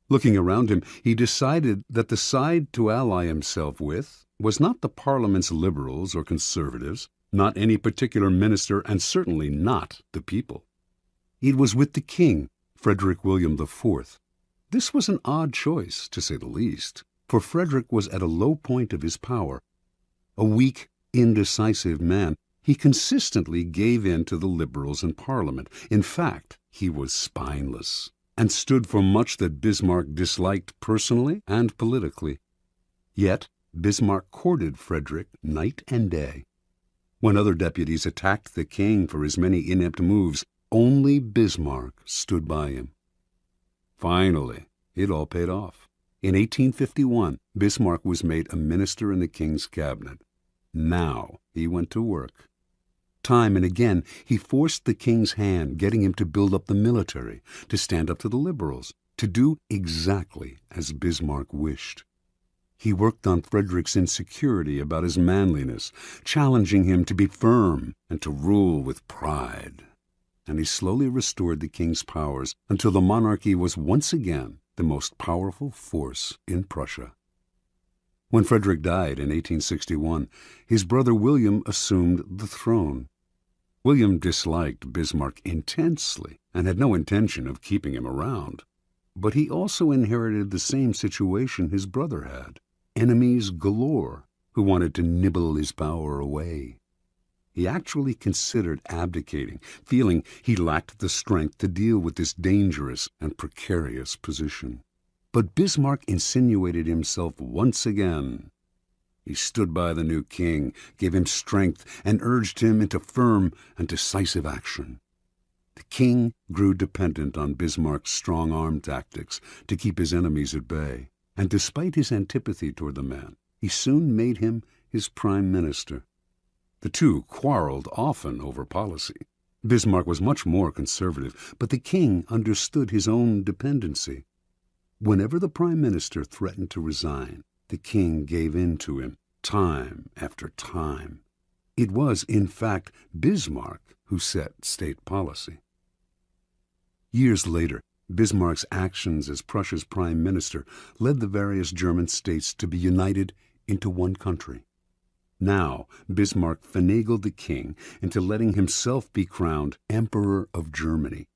Looking around him, he decided that the side to ally himself with was not the Parliament's liberals or conservatives, not any particular minister, and certainly not the people. It was with the king, Frederick William IV. This was an odd choice, to say the least, for Frederick was at a low point of his power. A weak, indecisive man, he consistently gave in to the liberals in Parliament. In fact, he was spineless and stood for much that Bismarck disliked personally and politically. Yet Bismarck courted Frederick night and day. When other deputies attacked the king for his many inept moves, only Bismarck stood by him. Finally, It all paid off. In 1851, Bismarck was made a minister in the king's cabinet. Now he went to work. Time and again, he forced the king's hand, getting him to build up the military, to stand up to the liberals, to do exactly as Bismarck wished. He worked on Frederick's insecurity about his manliness, challenging him to be firm and to rule with pride. And he slowly restored the king's powers until the monarchy was once again the most powerful force in Prussia. When Frederick died in 1861, his brother William assumed the throne. William disliked Bismarck intensely and had no intention of keeping him around. But he also inherited the same situation his brother had: enemies galore who wanted to nibble his power away. He actually considered abdicating, feeling he lacked the strength to deal with this dangerous and precarious position. But Bismarck insinuated himself once again. He stood by the new king, gave him strength, and urged him into firm and decisive action. The king grew dependent on Bismarck's strong-arm tactics to keep his enemies at bay, and despite his antipathy toward the man, he soon made him his prime minister. The two quarreled often over policy. Bismarck was much more conservative, but the king understood his own dependency. Whenever the prime minister threatened to resign, the king gave in to him, time after time. It was, in fact, Bismarck who set state policy. Years later, Bismarck's actions as Prussia's prime minister led the various German states to be united into one country. Now, Bismarck finagled the king into letting himself be crowned Emperor of Germany.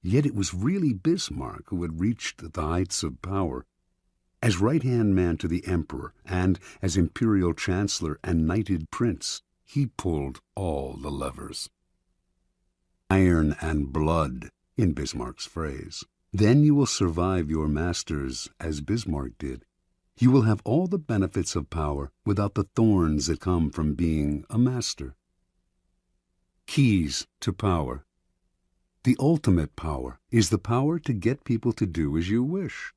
Yet it was really Bismarck who had reached the heights of power. As right-hand man to the emperor and as imperial chancellor and knighted prince, he pulled all the levers. Iron and blood, in Bismarck's phrase. Then you will survive your masters as Bismarck did. You will have all the benefits of power without the thorns that come from being a master. Keys to power. The ultimate power is the power to get people to do as you wish.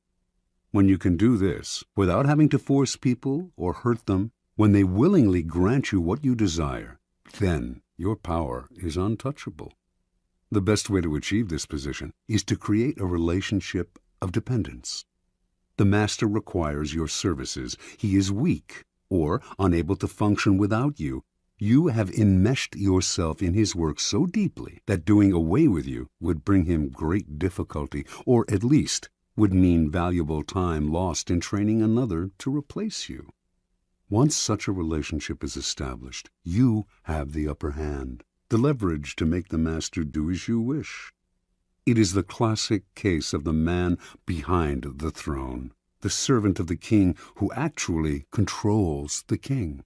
When you can do this without having to force people or hurt them, when they willingly grant you what you desire, then your power is untouchable. The best way to achieve this position is to create a relationship of dependence. The master requires your services. He is weak or unable to function without you. You have enmeshed yourself in his work so deeply that doing away with you would bring him great difficulty, or at least would mean valuable time lost in training another to replace you. Once such a relationship is established, you have the upper hand, the leverage to make the master do as you wish. It is the classic case of the man behind the throne, the servant of the king who actually controls the king.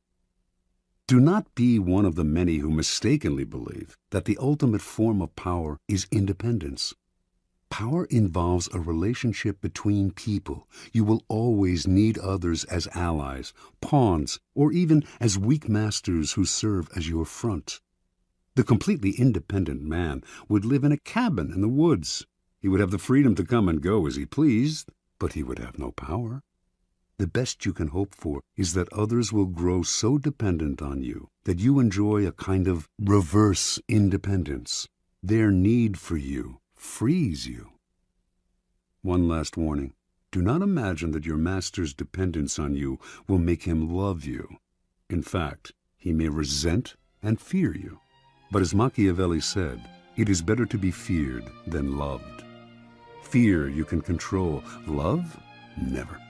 Do not be one of the many who mistakenly believe that the ultimate form of power is independence. Power involves a relationship between people. You will always need others as allies, pawns, or even as weak masters who serve as your front. The completely independent man would live in a cabin in the woods. He would have the freedom to come and go as he pleased, but he would have no power. The best you can hope for is that others will grow so dependent on you that you enjoy a kind of reverse independence. Their need for you frees you. One last warning. Do not imagine that your master's dependence on you will make him love you. In fact, he may resent and fear you. But as Machiavelli said, it is better to be feared than loved. Fear you can control. Love? Never.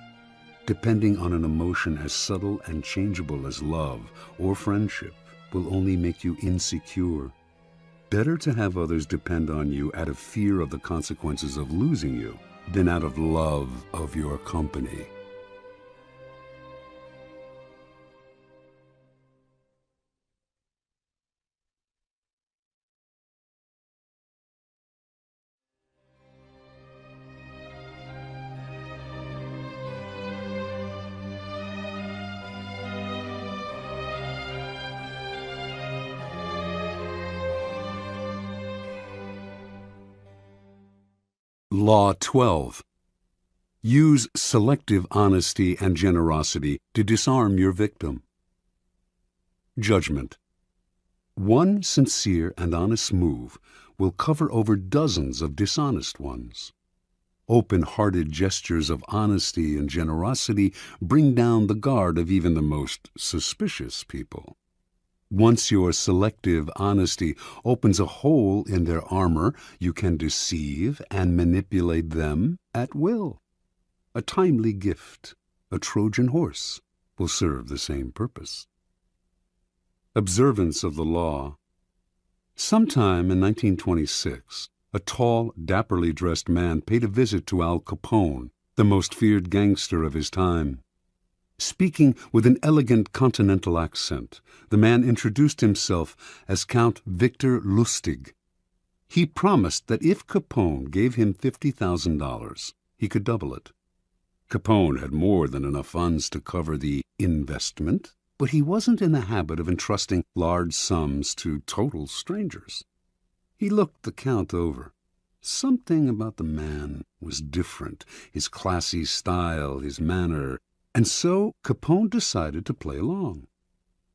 Depending on an emotion as subtle and changeable as love or friendship will only make you insecure. Better to have others depend on you out of fear of the consequences of losing you than out of love of your company. Law 12. Use selective honesty and generosity to disarm your victim. Judgment. One sincere and honest move will cover over dozens of dishonest ones. Open-hearted gestures of honesty and generosity bring down the guard of even the most suspicious people. Once your selective honesty opens a hole in their armor, you can deceive and manipulate them at will. A timely gift, a Trojan horse, will serve the same purpose. Observance of the law. Sometime in 1926, a tall, dapperly dressed man paid a visit to Al Capone, the most feared gangster of his time. Speaking with an elegant continental accent, the man introduced himself as Count Victor Lustig. He promised that if Capone gave him $50,000, he could double it. Capone had more than enough funds to cover the investment, but he wasn't in the habit of entrusting large sums to total strangers. He looked the Count over. Something about the man was different, his classy style, his manner, and so Capone decided to play along.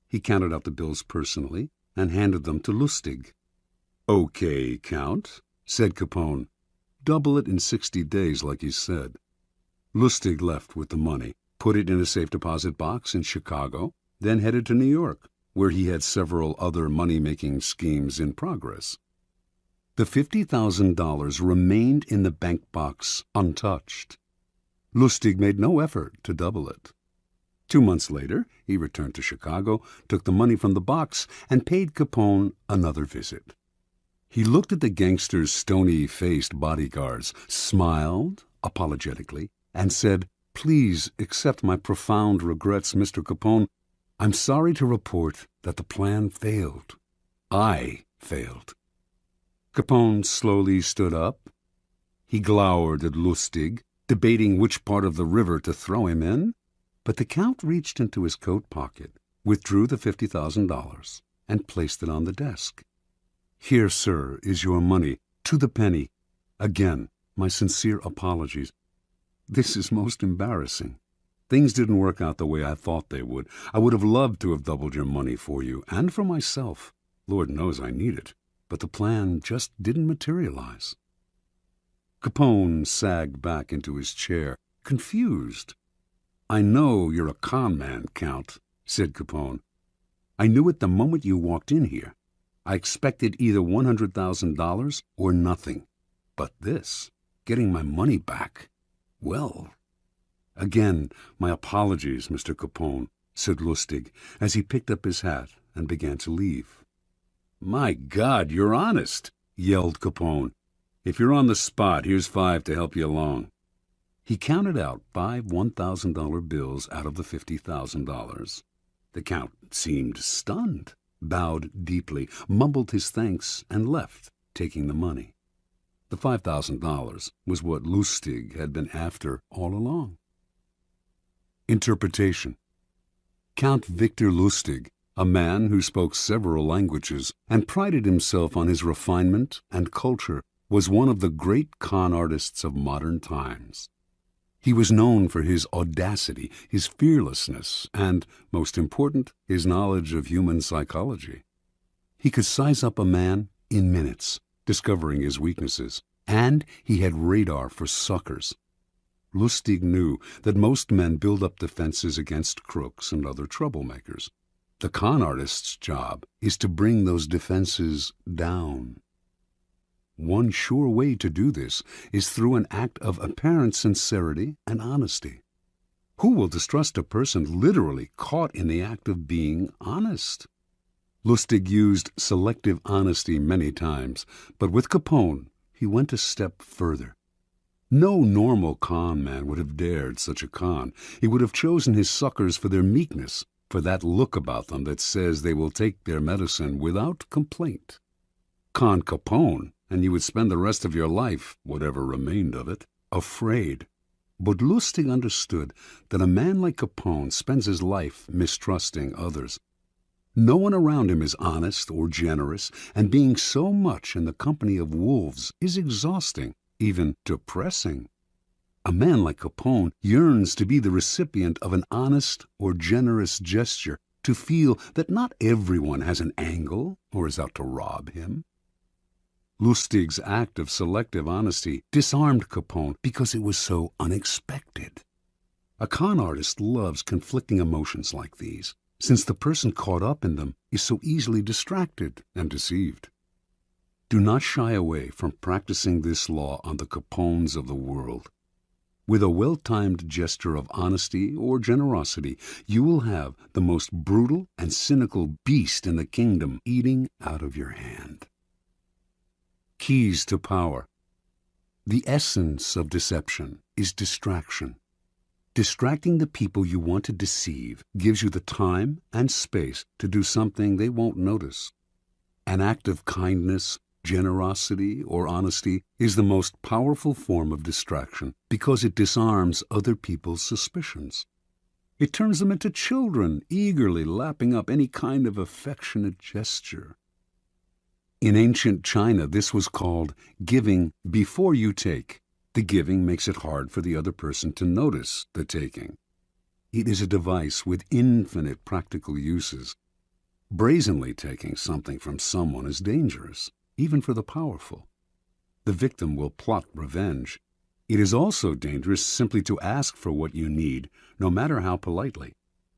He counted out the bills personally and handed them to Lustig. "Okay, Count," said Capone. "Double it in 60 days like you said." Lustig left with the money, put it in a safe deposit box in Chicago, then headed to New York, where he had several other money-making schemes in progress. The $50,000 remained in the bank box untouched. Lustig made no effort to double it. 2 months later, he returned to Chicago, took the money from the box, and paid Capone another visit. He looked at the gangster's stony-faced bodyguards, smiled apologetically, and said, "Please accept my profound regrets, Mr. Capone. I'm sorry to report that the plan failed. I failed." Capone slowly stood up. He glowered at Lustig, debating which part of the river to throw him in, but the Count reached into his coat pocket, withdrew the $50,000, and placed it on the desk. "Here, sir, is your money, to the penny. Again, my sincere apologies. This is most embarrassing. Things didn't work out the way I thought they would. I would have loved to have doubled your money for you and for myself. Lord knows I need it, but the plan just didn't materialize." Capone sagged back into his chair, confused. "I know you're a con man, Count," said Capone. "I knew it the moment you walked in here. I expected either $100,000 or nothing. But this, getting my money back, well... Again, my apologies, Mr. Capone," said Lustig, as he picked up his hat and began to leave. "My God, you're honest," yelled Capone. "If you're on the spot, here's 5 to help you along." He counted out 5 $1,000 bills out of the $50,000. The Count seemed stunned, bowed deeply, mumbled his thanks, and left, taking the money. The $5,000 was what Lustig had been after all along. Interpretation. Count Victor Lustig, a man who spoke several languages and prided himself on his refinement and culture, was one of the great con artists of modern times. He was known for his audacity, his fearlessness, and, most important, his knowledge of human psychology. He could size up a man in minutes, discovering his weaknesses, and he had radar for suckers. Lustig knew that most men build up defenses against crooks and other troublemakers. The con artist's job is to bring those defenses down. One sure way to do this is through an act of apparent sincerity and honesty. Who will distrust a person literally caught in the act of being honest? Lustig used selective honesty many times, but with Capone he went a step further. No normal con man would have dared such a con. He would have chosen his suckers for their meekness, for that look about them that says they will take their medicine without complaint. Con Capone, and you would spend the rest of your life, whatever remained of it, afraid. But Lustig understood that a man like Capone spends his life mistrusting others. No one around him is honest or generous, and being so much in the company of wolves is exhausting, even depressing. A man like Capone yearns to be the recipient of an honest or generous gesture, to feel that not everyone has an angle or is out to rob him. Lustig's act of selective honesty disarmed Capone because it was so unexpected. A con artist loves conflicting emotions like these, since the person caught up in them is so easily distracted and deceived. Do not shy away from practicing this law on the Capones of the world. With a well-timed gesture of honesty or generosity, you will have the most brutal and cynical beast in the kingdom eating out of your hand. Keys to power. The essence of deception is distraction. Distracting the people you want to deceive gives you the time and space to do something they won't notice. An act of kindness, generosity, or honesty is the most powerful form of distraction because it disarms other people's suspicions. It turns them into children, eagerly lapping up any kind of affectionate gesture. In ancient China, this was called giving before you take. The giving makes it hard for the other person to notice the taking. It is a device with infinite practical uses. Brazenly taking something from someone is dangerous, even for the powerful. The victim will plot revenge. It is also dangerous simply to ask for what you need, no matter how politely.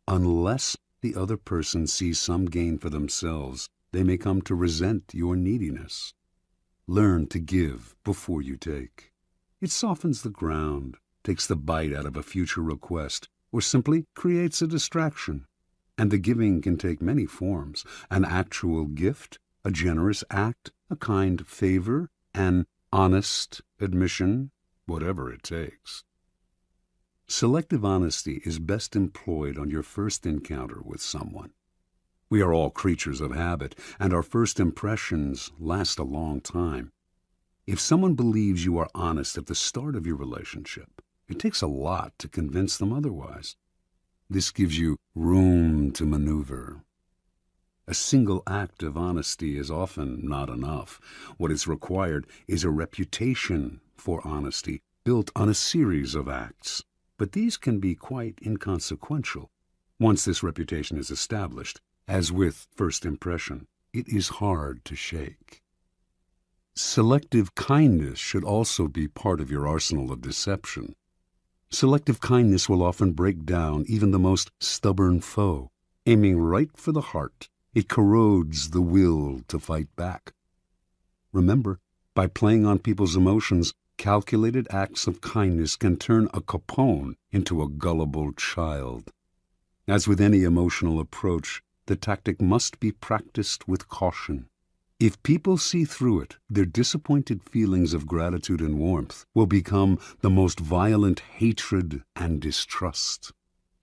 Unless the other person sees some gain for themselves, they may come to resent your neediness. Learn to give before you take. It softens the ground, takes the bite out of a future request, or simply creates a distraction. And the giving can take many forms: an actual gift, a generous act, a kind favor, an honest admission, whatever it takes. Selective honesty is best employed on your first encounter with someone. We are all creatures of habit, and our first impressions last a long time. If someone believes you are honest at the start of your relationship, it takes a lot to convince them otherwise. This gives you room to maneuver. A single act of honesty is often not enough. What is required is a reputation for honesty built on a series of acts. But these can be quite inconsequential. Once this reputation is established, as with first impression, it is hard to shake. Selective kindness should also be part of your arsenal of deception. Selective kindness will often break down even the most stubborn foe. Aiming right for the heart, it corrodes the will to fight back. Remember, by playing on people's emotions, calculated acts of kindness can turn a Capone into a gullible child. As with any emotional approach, the tactic must be practiced with caution. If people see through it, their disappointed feelings of gratitude and warmth will become the most violent hatred and distrust.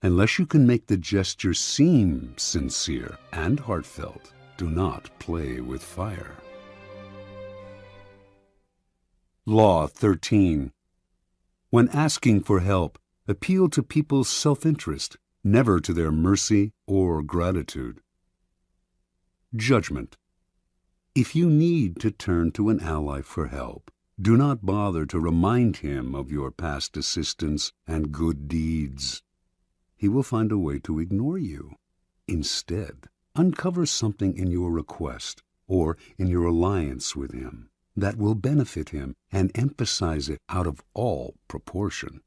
Unless you can make the gesture seem sincere and heartfelt, do not play with fire. Law 13. When asking for help, appeal to people's self-interest, never to their mercy or gratitude. Judgment. If you need to turn to an ally for help, do not bother to remind him of your past assistance and good deeds. He will find a way to ignore you. Instead, uncover something in your request or in your alliance with him that will benefit him and emphasize it out of all proportion.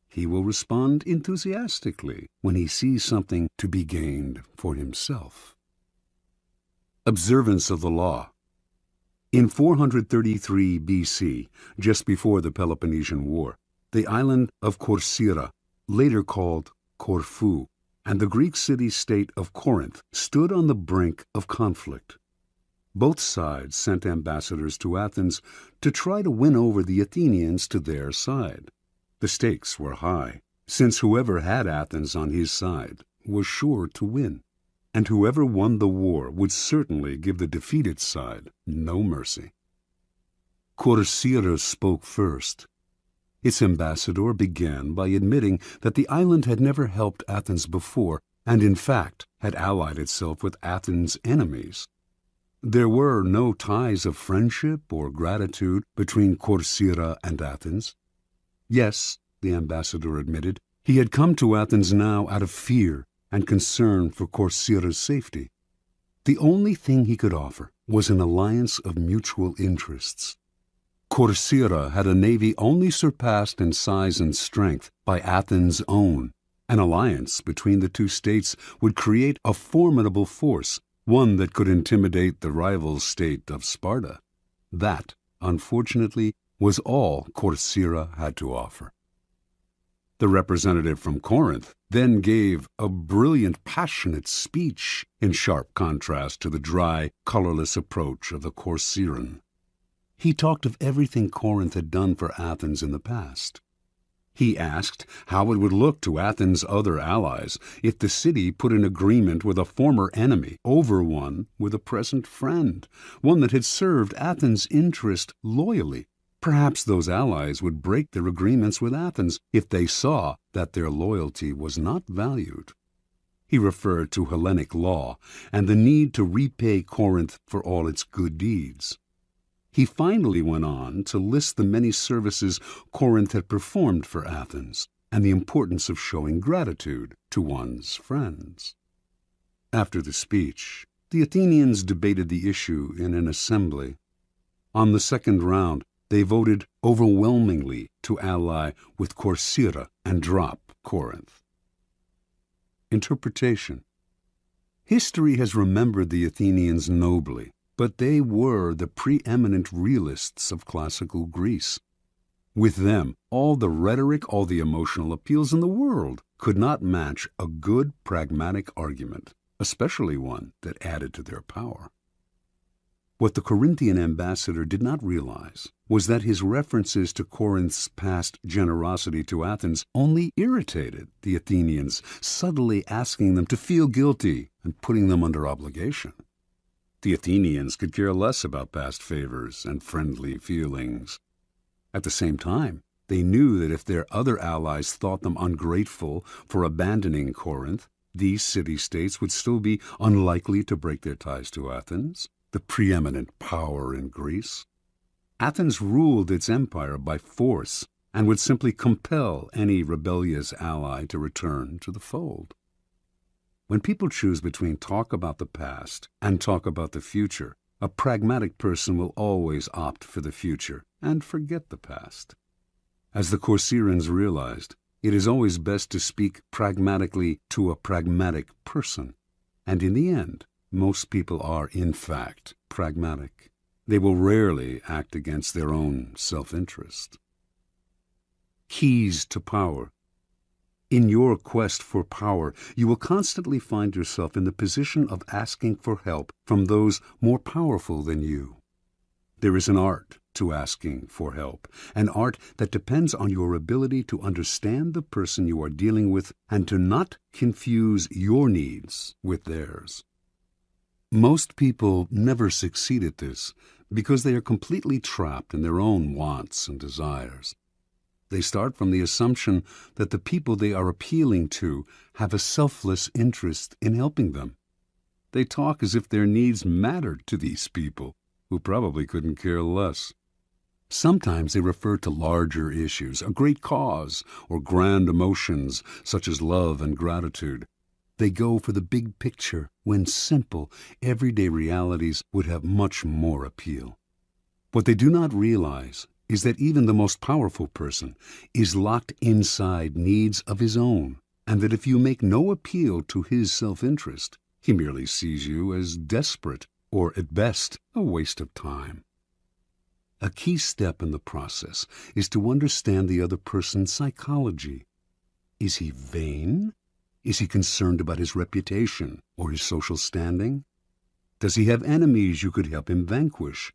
He will respond enthusiastically when he sees something to be gained for himself. Observance of the law. In 433 BC, just before the Peloponnesian War, the island of Corcyra, later called Corfu, and the Greek city-state of Corinth stood on the brink of conflict. Both sides sent ambassadors to Athens to try to win over the Athenians to their side. The stakes were high, since whoever had Athens on his side was sure to win, and whoever won the war would certainly give the defeated side no mercy. Corcyra spoke first. Its ambassador began by admitting that the island had never helped Athens before, and in fact had allied itself with Athens' enemies. There were no ties of friendship or gratitude between Corcyra and Athens. Yes, the ambassador admitted. He had come to Athens now out of fear and concern for Corcyra's safety. The only thing he could offer was an alliance of mutual interests. Corcyra had a navy only surpassed in size and strength by Athens' own. An alliance between the two states would create a formidable force, one that could intimidate the rival state of Sparta. That, unfortunately, was all Corcyra had to offer. The representative from Corinth then gave a brilliant, passionate speech in sharp contrast to the dry, colorless approach of the Corcyran. He talked of everything Corinth had done for Athens in the past. He asked how it would look to Athens' other allies if the city put an agreement with a former enemy over one with a present friend, one that had served Athens' interest loyally. Perhaps those allies would break their agreements with Athens if they saw that their loyalty was not valued. He referred to Hellenic law and the need to repay Corinth for all its good deeds. He finally went on to list the many services Corinth had performed for Athens and the importance of showing gratitude to one's friends. After the speech, the Athenians debated the issue in an assembly. On the second round, they voted overwhelmingly to ally with Corcyra and drop Corinth. Interpretation. History has remembered the Athenians nobly, but they were the preeminent realists of classical Greece. With them, all the rhetoric, all the emotional appeals in the world could not match a good pragmatic argument, especially one that added to their power. What the Corinthian ambassador did not realize was that his references to Corinth's past generosity to Athens only irritated the Athenians, subtly asking them to feel guilty and putting them under obligation. The Athenians could care less about past favors and friendly feelings. At the same time, they knew that if their other allies thought them ungrateful for abandoning Corinth, these city-states would still be unlikely to break their ties to Athens, the preeminent power in Greece. Athens ruled its empire by force and would simply compel any rebellious ally to return to the fold. When people choose between talk about the past and talk about the future, a pragmatic person will always opt for the future and forget the past. As the Corcyrans realized, it is always best to speak pragmatically to a pragmatic person. And in the end, most people are, in fact, pragmatic. They will rarely act against their own self-interest. Keys to power. In your quest for power, you will constantly find yourself in the position of asking for help from those more powerful than you. There is an art to asking for help, an art that depends on your ability to understand the person you are dealing with and to not confuse your needs with theirs. Most people never succeed at this because they are completely trapped in their own wants and desires. They start from the assumption that the people they are appealing to have a selfless interest in helping them. They talk as if their needs mattered to these people, who probably couldn't care less. Sometimes they refer to larger issues, a great cause, or grand emotions such as love and gratitude. They go for the big picture when simple, everyday realities would have much more appeal. What they do not realize is that even the most powerful person is locked inside needs of his own, and that if you make no appeal to his self-interest, he merely sees you as desperate or, at best, a waste of time. A key step in the process is to understand the other person's psychology. Is he vain? Is he concerned about his reputation or his social standing? Does he have enemies you could help him vanquish?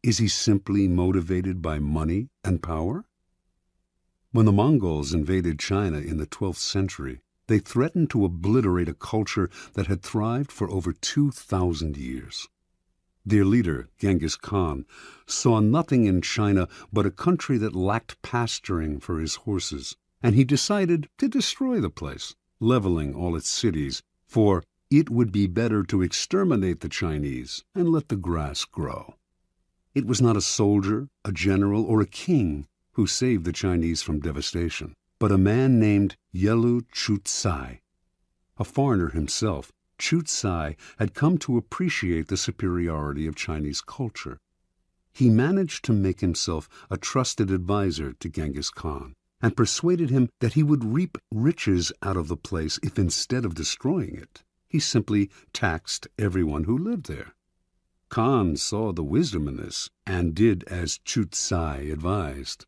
Is he simply motivated by money and power? When the Mongols invaded China in the 12th century, they threatened to obliterate a culture that had thrived for over 2,000 years. Their leader, Genghis Khan, saw nothing in China but a country that lacked pasturing for his horses, and he decided to destroy the place, leveling all its cities, for it would be better to exterminate the Chinese and let the grass grow. It was not a soldier, a general, or a king who saved the Chinese from devastation, but a man named Yelu Chutsai. A foreigner himself, Chutsai had come to appreciate the superiority of Chinese culture. He managed to make himself a trusted advisor to Genghis Khan and persuaded him that he would reap riches out of the place if, instead of destroying it, he simply taxed everyone who lived there. Khan saw the wisdom in this and did as Chutsai advised.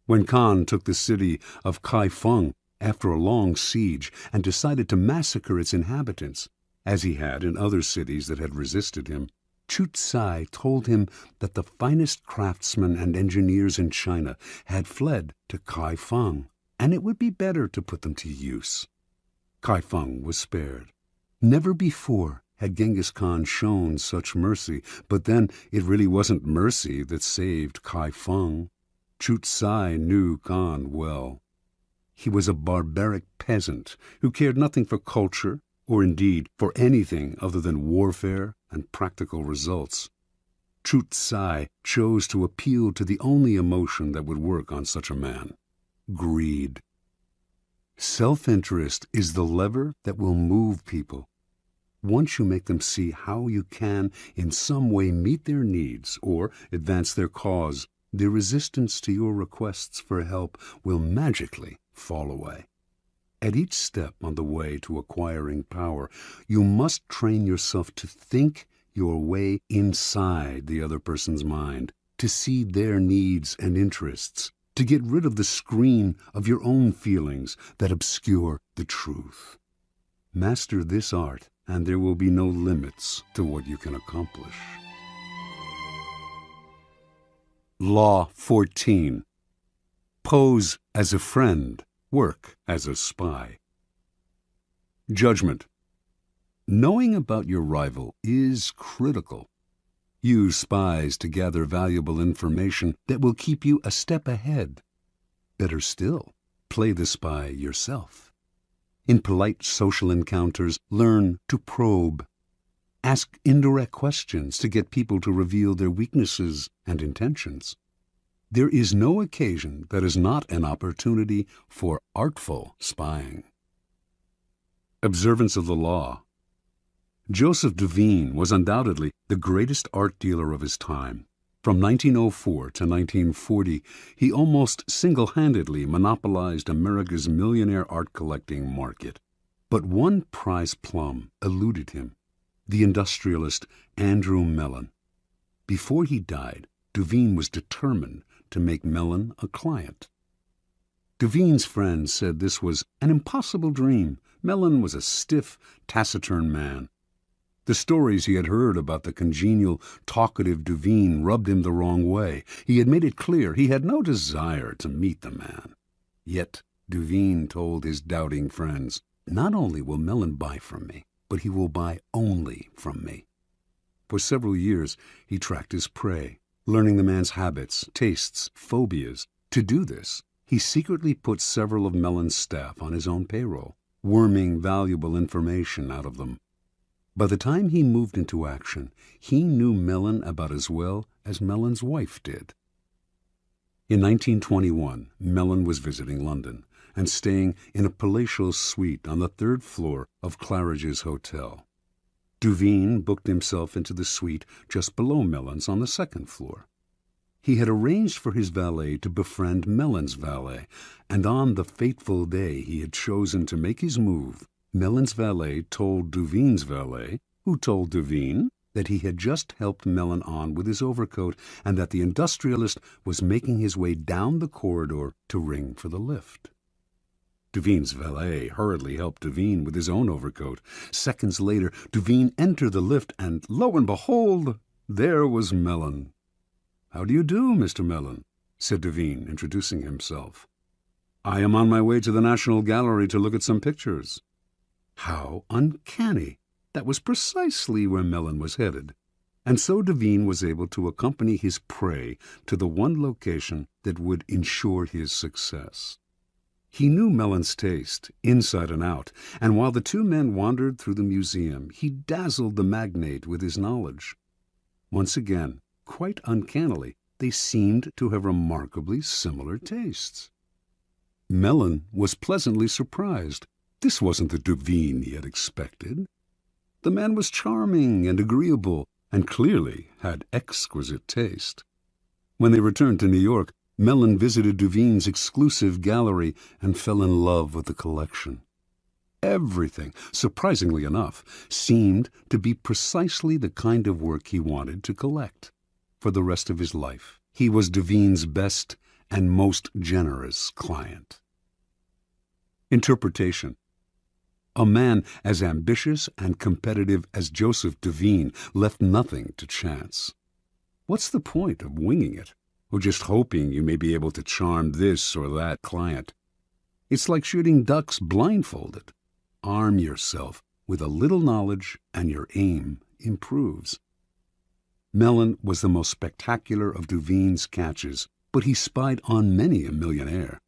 When Khan took the city of Kaifeng after a long siege and decided to massacre its inhabitants, as he had in other cities that had resisted him, Chutsai told him that the finest craftsmen and engineers in China had fled to Kaifeng, and it would be better to put them to use. Kaifeng was spared. Never before had Genghis Khan shown such mercy, but then it really wasn't mercy that saved Kaifeng. Chutsai knew Khan well. He was a barbaric peasant who cared nothing for culture, or indeed for anything other than warfare and practical results. Chutsai chose to appeal to the only emotion that would work on such a man: greed. Self-interest is the lever that will move people. Once you make them see how you can in some way meet their needs or advance their cause, their resistance to your requests for help will magically fall away. At each step on the way to acquiring power, you must train yourself to think your way inside the other person's mind, to see their needs and interests, to get rid of the screen of your own feelings that obscure the truth. Master this art, and there will be no limits to what you can accomplish. Law 14. Pose as a friend, work as a spy. Judgment. Knowing about your rival is critical. Use spies to gather valuable information that will keep you a step ahead. Better still, play the spy yourself. In polite social encounters, learn to probe. Ask indirect questions to get people to reveal their weaknesses and intentions. There is no occasion that is not an opportunity for artful spying. Observance of the law. Joseph Duveen was undoubtedly the greatest art dealer of his time. From 1904 to 1940, he almost single-handedly monopolized America's millionaire art collecting market. But one prize plum eluded him: the industrialist Andrew Mellon. Before he died, Duveen was determined to make Mellon a client. Duveen's friends said this was an impossible dream. Mellon was a stiff, taciturn man. The stories he had heard about the congenial, talkative Duveen rubbed him the wrong way. He had made it clear he had no desire to meet the man. Yet Duveen told his doubting friends, "Not only will Mellon buy from me, but he will buy only from me." For several years he tracked his prey, learning the man's habits, tastes, phobias. To do this, he secretly put several of Mellon's staff on his own payroll, worming valuable information out of them. By the time he moved into action, he knew Mellon about as well as Mellon's wife did. In 1921, Mellon was visiting London and staying in a palatial suite on the third floor of Claridge's Hotel. Duveen booked himself into the suite just below Mellon's on the second floor. He had arranged for his valet to befriend Mellon's valet, and on the fateful day he had chosen to make his move, Mellon's valet told Duveen's valet, who told Duveen, that he had just helped Mellon on with his overcoat and that the industrialist was making his way down the corridor to ring for the lift. Duveen's valet hurriedly helped Duveen with his own overcoat. Seconds later, Duveen entered the lift, and lo and behold, there was Mellon. "How do you do, Mr. Mellon?" said Duveen, introducing himself. "I am on my way to the National Gallery to look at some pictures." How uncanny! That was precisely where Mellon was headed. And so Duveen was able to accompany his prey to the one location that would ensure his success. He knew Mellon's taste, inside and out, and while the two men wandered through the museum, he dazzled the magnate with his knowledge. Once again, quite uncannily, they seemed to have remarkably similar tastes. Mellon was pleasantly surprised. This wasn't the Duveen he had expected. The man was charming and agreeable, and clearly had exquisite taste. When they returned to New York, Mellon visited Duveen's exclusive gallery and fell in love with the collection. Everything, surprisingly enough, seemed to be precisely the kind of work he wanted to collect. For the rest of his life, he was Duveen's best and most generous client. Interpretation. A man as ambitious and competitive as Joseph Duveen left nothing to chance. What's the point of winging it, or just hoping you may be able to charm this or that client? It's like shooting ducks blindfolded. Arm yourself with a little knowledge and your aim improves. Mellon was the most spectacular of Duveen's catches, but he spied on many a millionaire.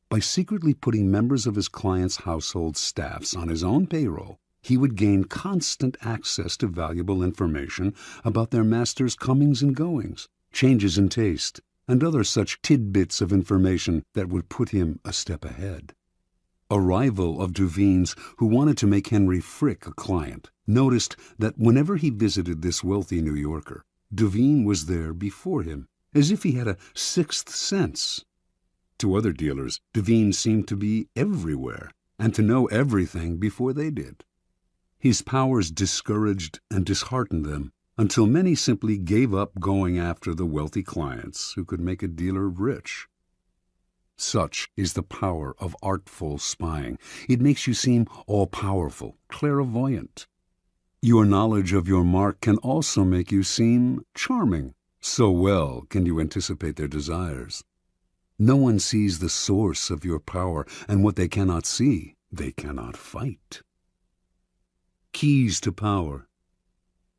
By secretly putting members of his clients' household staffs on his own payroll, he would gain constant access to valuable information about their master's comings and goings, changes in taste, and other such tidbits of information that would put him a step ahead. A rival of Duveen's, who wanted to make Henry Frick a client, noticed that whenever he visited this wealthy New Yorker, Duveen was there before him, as if he had a sixth sense. To other dealers, Duveen seemed to be everywhere, and to know everything before they did. His powers discouraged and disheartened them, until many simply gave up going after the wealthy clients who could make a dealer rich. Such is the power of artful spying. It makes you seem all-powerful, clairvoyant. Your knowledge of your mark can also make you seem charming. So well can you anticipate their desires. No one sees the source of your power, and what they cannot see, they cannot fight. Keys to power.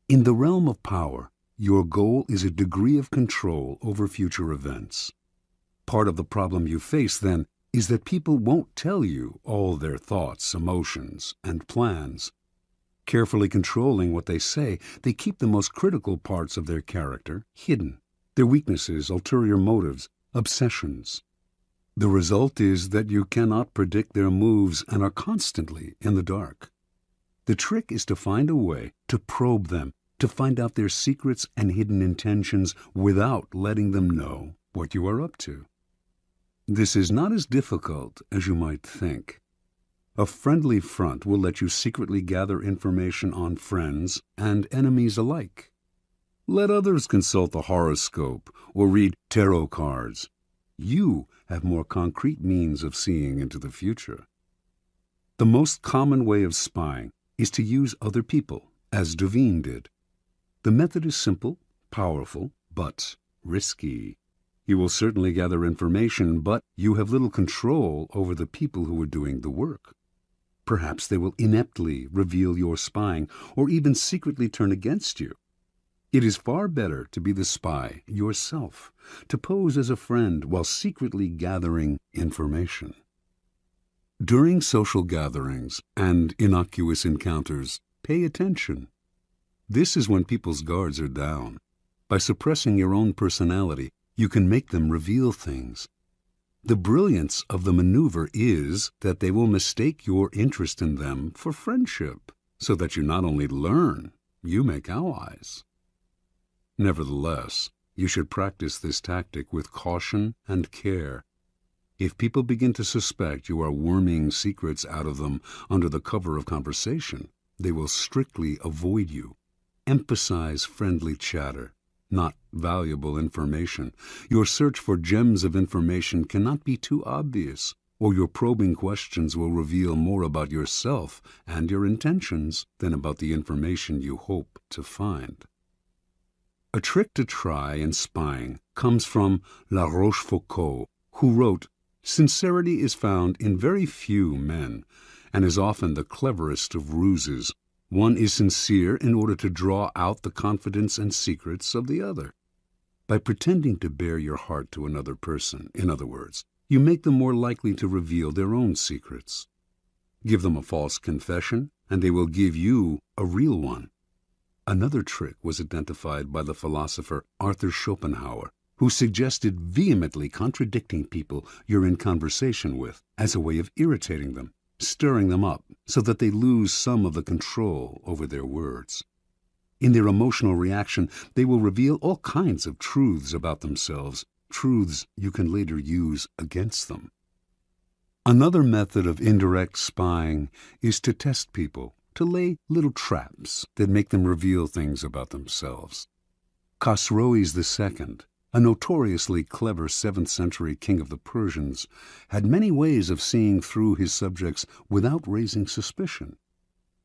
In the realm of power, your goal is a degree of control over future events. Part of the problem you face, then, is that people won't tell you all their thoughts, emotions, and plans. Carefully controlling what they say, they keep the most critical parts of their character hidden, their weaknesses, ulterior motives, obsessions. The result is that you cannot predict their moves and are constantly in the dark. The trick is to find a way to probe them, to find out their secrets and hidden intentions without letting them know what you are up to. This is not as difficult as you might think. A friendly front will let you secretly gather information on friends and enemies alike. Let others consult the horoscope or read tarot cards. You have more concrete means of seeing into the future. The most common way of spying is to use other people, as Duveen did. The method is simple, powerful, but risky. You will certainly gather information, but you have little control over the people who are doing the work. Perhaps they will ineptly reveal your spying, or even secretly turn against you. It is far better to be the spy yourself, to pose as a friend while secretly gathering information. During social gatherings and innocuous encounters, pay attention. This is when people's guards are down. By suppressing your own personality, you can make them reveal things. The brilliance of the maneuver is that they will mistake your interest in them for friendship, so that you not only learn, you make allies. Nevertheless, you should practice this tactic with caution and care. If people begin to suspect you are worming secrets out of them under the cover of conversation, they will strictly avoid you. Emphasize friendly chatter, not valuable information. Your search for gems of information cannot be too obvious, or your probing questions will reveal more about yourself and your intentions than about the information you hope to find. A trick to try in spying comes from La Rochefoucauld, who wrote, "Sincerity is found in very few men, and is often the cleverest of ruses. One is sincere in order to draw out the confidence and secrets of the other. By pretending to bare your heart to another person, in other words, you make them more likely to reveal their own secrets. Give them a false confession, and they will give you a real one." Another trick was identified by the philosopher Arthur Schopenhauer, who suggested vehemently contradicting people you're in conversation with as a way of irritating them, stirring them up so that they lose some of the control over their words. In their emotional reaction, they will reveal all kinds of truths about themselves, truths you can later use against them. Another method of indirect spying is to test people, to lay little traps that make them reveal things about themselves. Khosroes II, a notoriously clever 7th century king of the Persians, had many ways of seeing through his subjects without raising suspicion.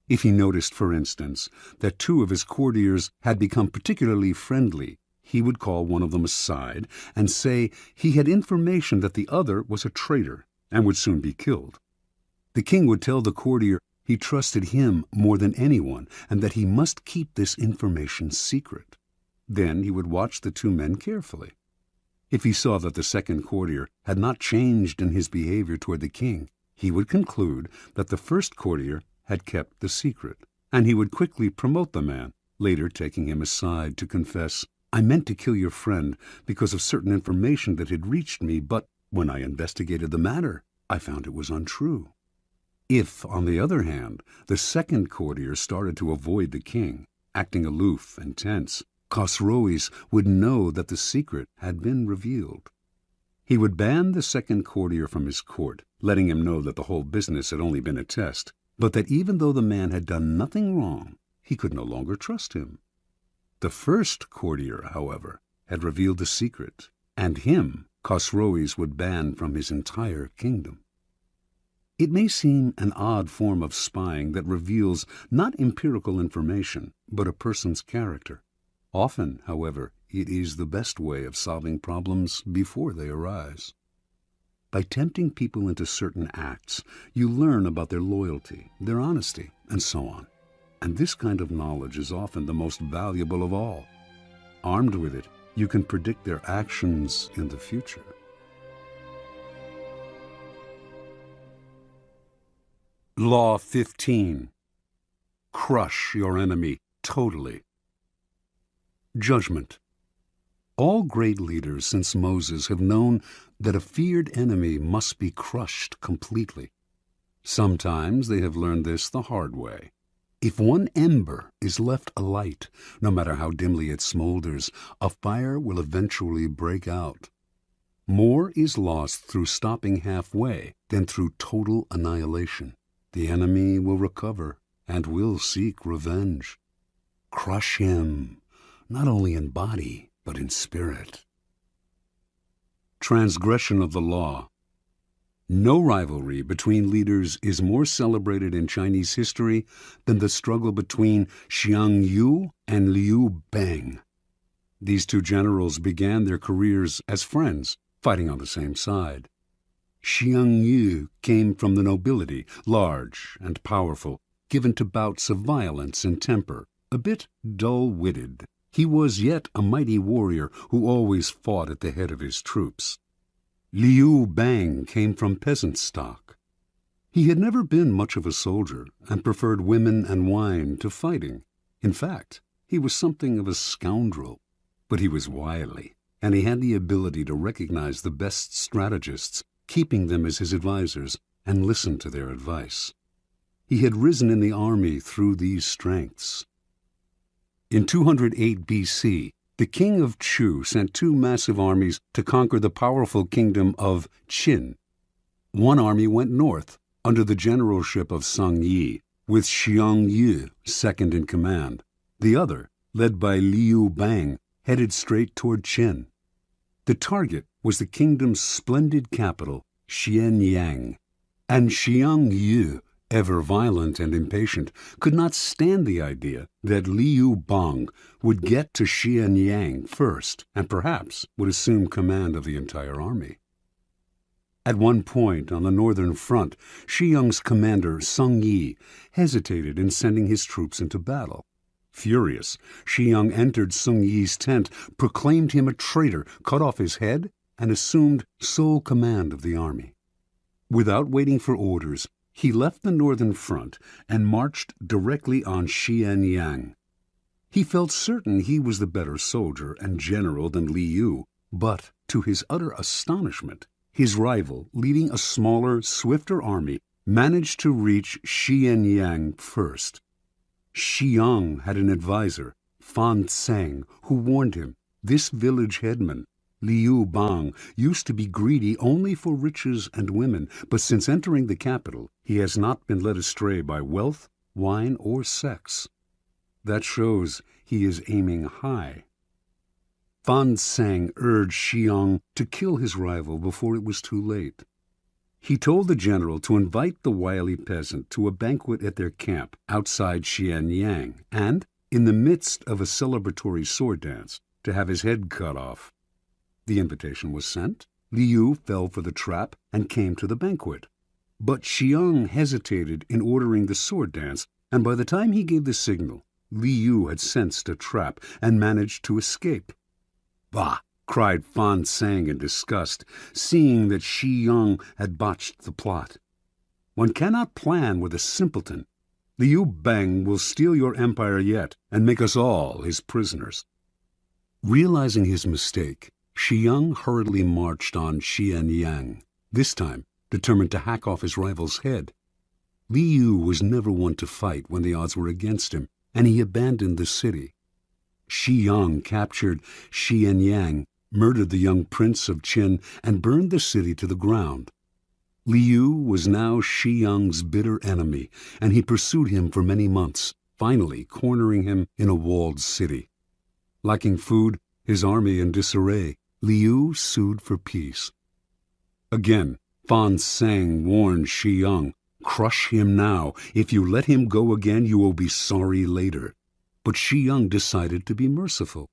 If he noticed, for instance, that 2 of his courtiers had become particularly friendly, he would call one of them aside and say he had information that the other was a traitor and would soon be killed. The king would tell the courtier he trusted him more than anyone and that he must keep this information secret. Then he would watch the 2 men carefully. If he saw that the second courtier had not changed in his behavior toward the king, he would conclude that the first courtier had kept the secret, and he would quickly promote the man, later taking him aside to confess, "I meant to kill your friend because of certain information that had reached me, but when I investigated the matter, I found it was untrue." If, on the other hand, the second courtier started to avoid the king, acting aloof and tense, Khosroes would know that the secret had been revealed. He would ban the second courtier from his court, letting him know that the whole business had only been a test, but that even though the man had done nothing wrong, he could no longer trust him. The first courtier, however, had revealed the secret, and him Khosroes would ban from his entire kingdom. It may seem an odd form of spying that reveals not empirical information, but a person's character. Often, however, it is the best way of solving problems before they arise. By tempting people into certain acts, you learn about their loyalty, their honesty, and so on. And this kind of knowledge is often the most valuable of all. Armed with it, you can predict their actions in the future. Law 15. Crush your enemy totally. Judgment. All great leaders since Moses have known that a feared enemy must be crushed completely. Sometimes they have learned this the hard way. If one ember is left alight, no matter how dimly it smolders, a fire will eventually break out. More is lost through stopping halfway than through total annihilation. The enemy will recover and will seek revenge. Crush him, not only in body, but in spirit. Transgression of the law. No rivalry between leaders is more celebrated in Chinese history than the struggle between Xiang Yu and Liu Bang. These 2 generals began their careers as friends, fighting on the same side. Xiang Yu came from the nobility, large and powerful, given to bouts of violence and temper, a bit dull-witted. He was yet a mighty warrior who always fought at the head of his troops. Liu Bang came from peasant stock. He had never been much of a soldier and preferred women and wine to fighting. In fact, he was something of a scoundrel. But he was wily, and he had the ability to recognize the best strategists, keeping them as his advisors, and listen to their advice. He had risen in the army through these strengths. In 208 BC, the king of Chu sent 2 massive armies to conquer the powerful kingdom of Qin. One army went north, under the generalship of Song Yi, with Xiang Yu second in command. The other, led by Liu Bang, headed straight toward Qin. The target was the kingdom's splendid capital, Xianyang, and Xiang Yu, ever violent and impatient, could not stand the idea that Liu Bang would get to Xianyang first and perhaps would assume command of the entire army. At one point on the northern front, Xiang's commander, Song Yi, hesitated in sending his troops into battle. Furious, Xiang entered Song Yi's tent, proclaimed him a traitor, cut off his head, and assumed sole command of the army. Without waiting for orders, he left the northern front and marched directly on Xianyang. He felt certain he was the better soldier and general than Liu, But, to his utter astonishment, his rival, leading a smaller, swifter army, managed to reach Xianyang first. Xiang had an advisor, Fan Tseng, who warned him, this village headman, Liu Bang, used to be greedy only for riches and women, but since entering the capital, he has not been led astray by wealth, wine, or sex. That shows he is aiming high. Fan Tseng urged Xiang to kill his rival before it was too late. He told the general to invite the wily peasant to a banquet at their camp outside Xianyang, and, in the midst of a celebratory sword dance, to have his head cut off. The invitation was sent. Liu fell for the trap and came to the banquet. But Xiang hesitated in ordering the sword dance, and by the time he gave the signal, Liu had sensed a trap and managed to escape. "Bah!" cried Fan Tseng in disgust, seeing that Xiang had botched the plot. "One cannot plan with a simpleton. Liu Bang will steal your empire yet and make us all his prisoners." Realizing his mistake, Xiang hurriedly marched on Xianyang, this time determined to hack off his rival's head. Liu was never one to fight when the odds were against him, and he abandoned the city. Xiang captured Xianyang, murdered the young prince of Qin, and burned the city to the ground. Liu was now Xiang's bitter enemy, and he pursued him for many months, finally cornering him in a walled city. Lacking food, his army in disarray, Liu sued for peace. Again, Fan Tseng warned Xiang, "Crush him now. If you let him go again, you will be sorry later." But Xiang decided to be merciful.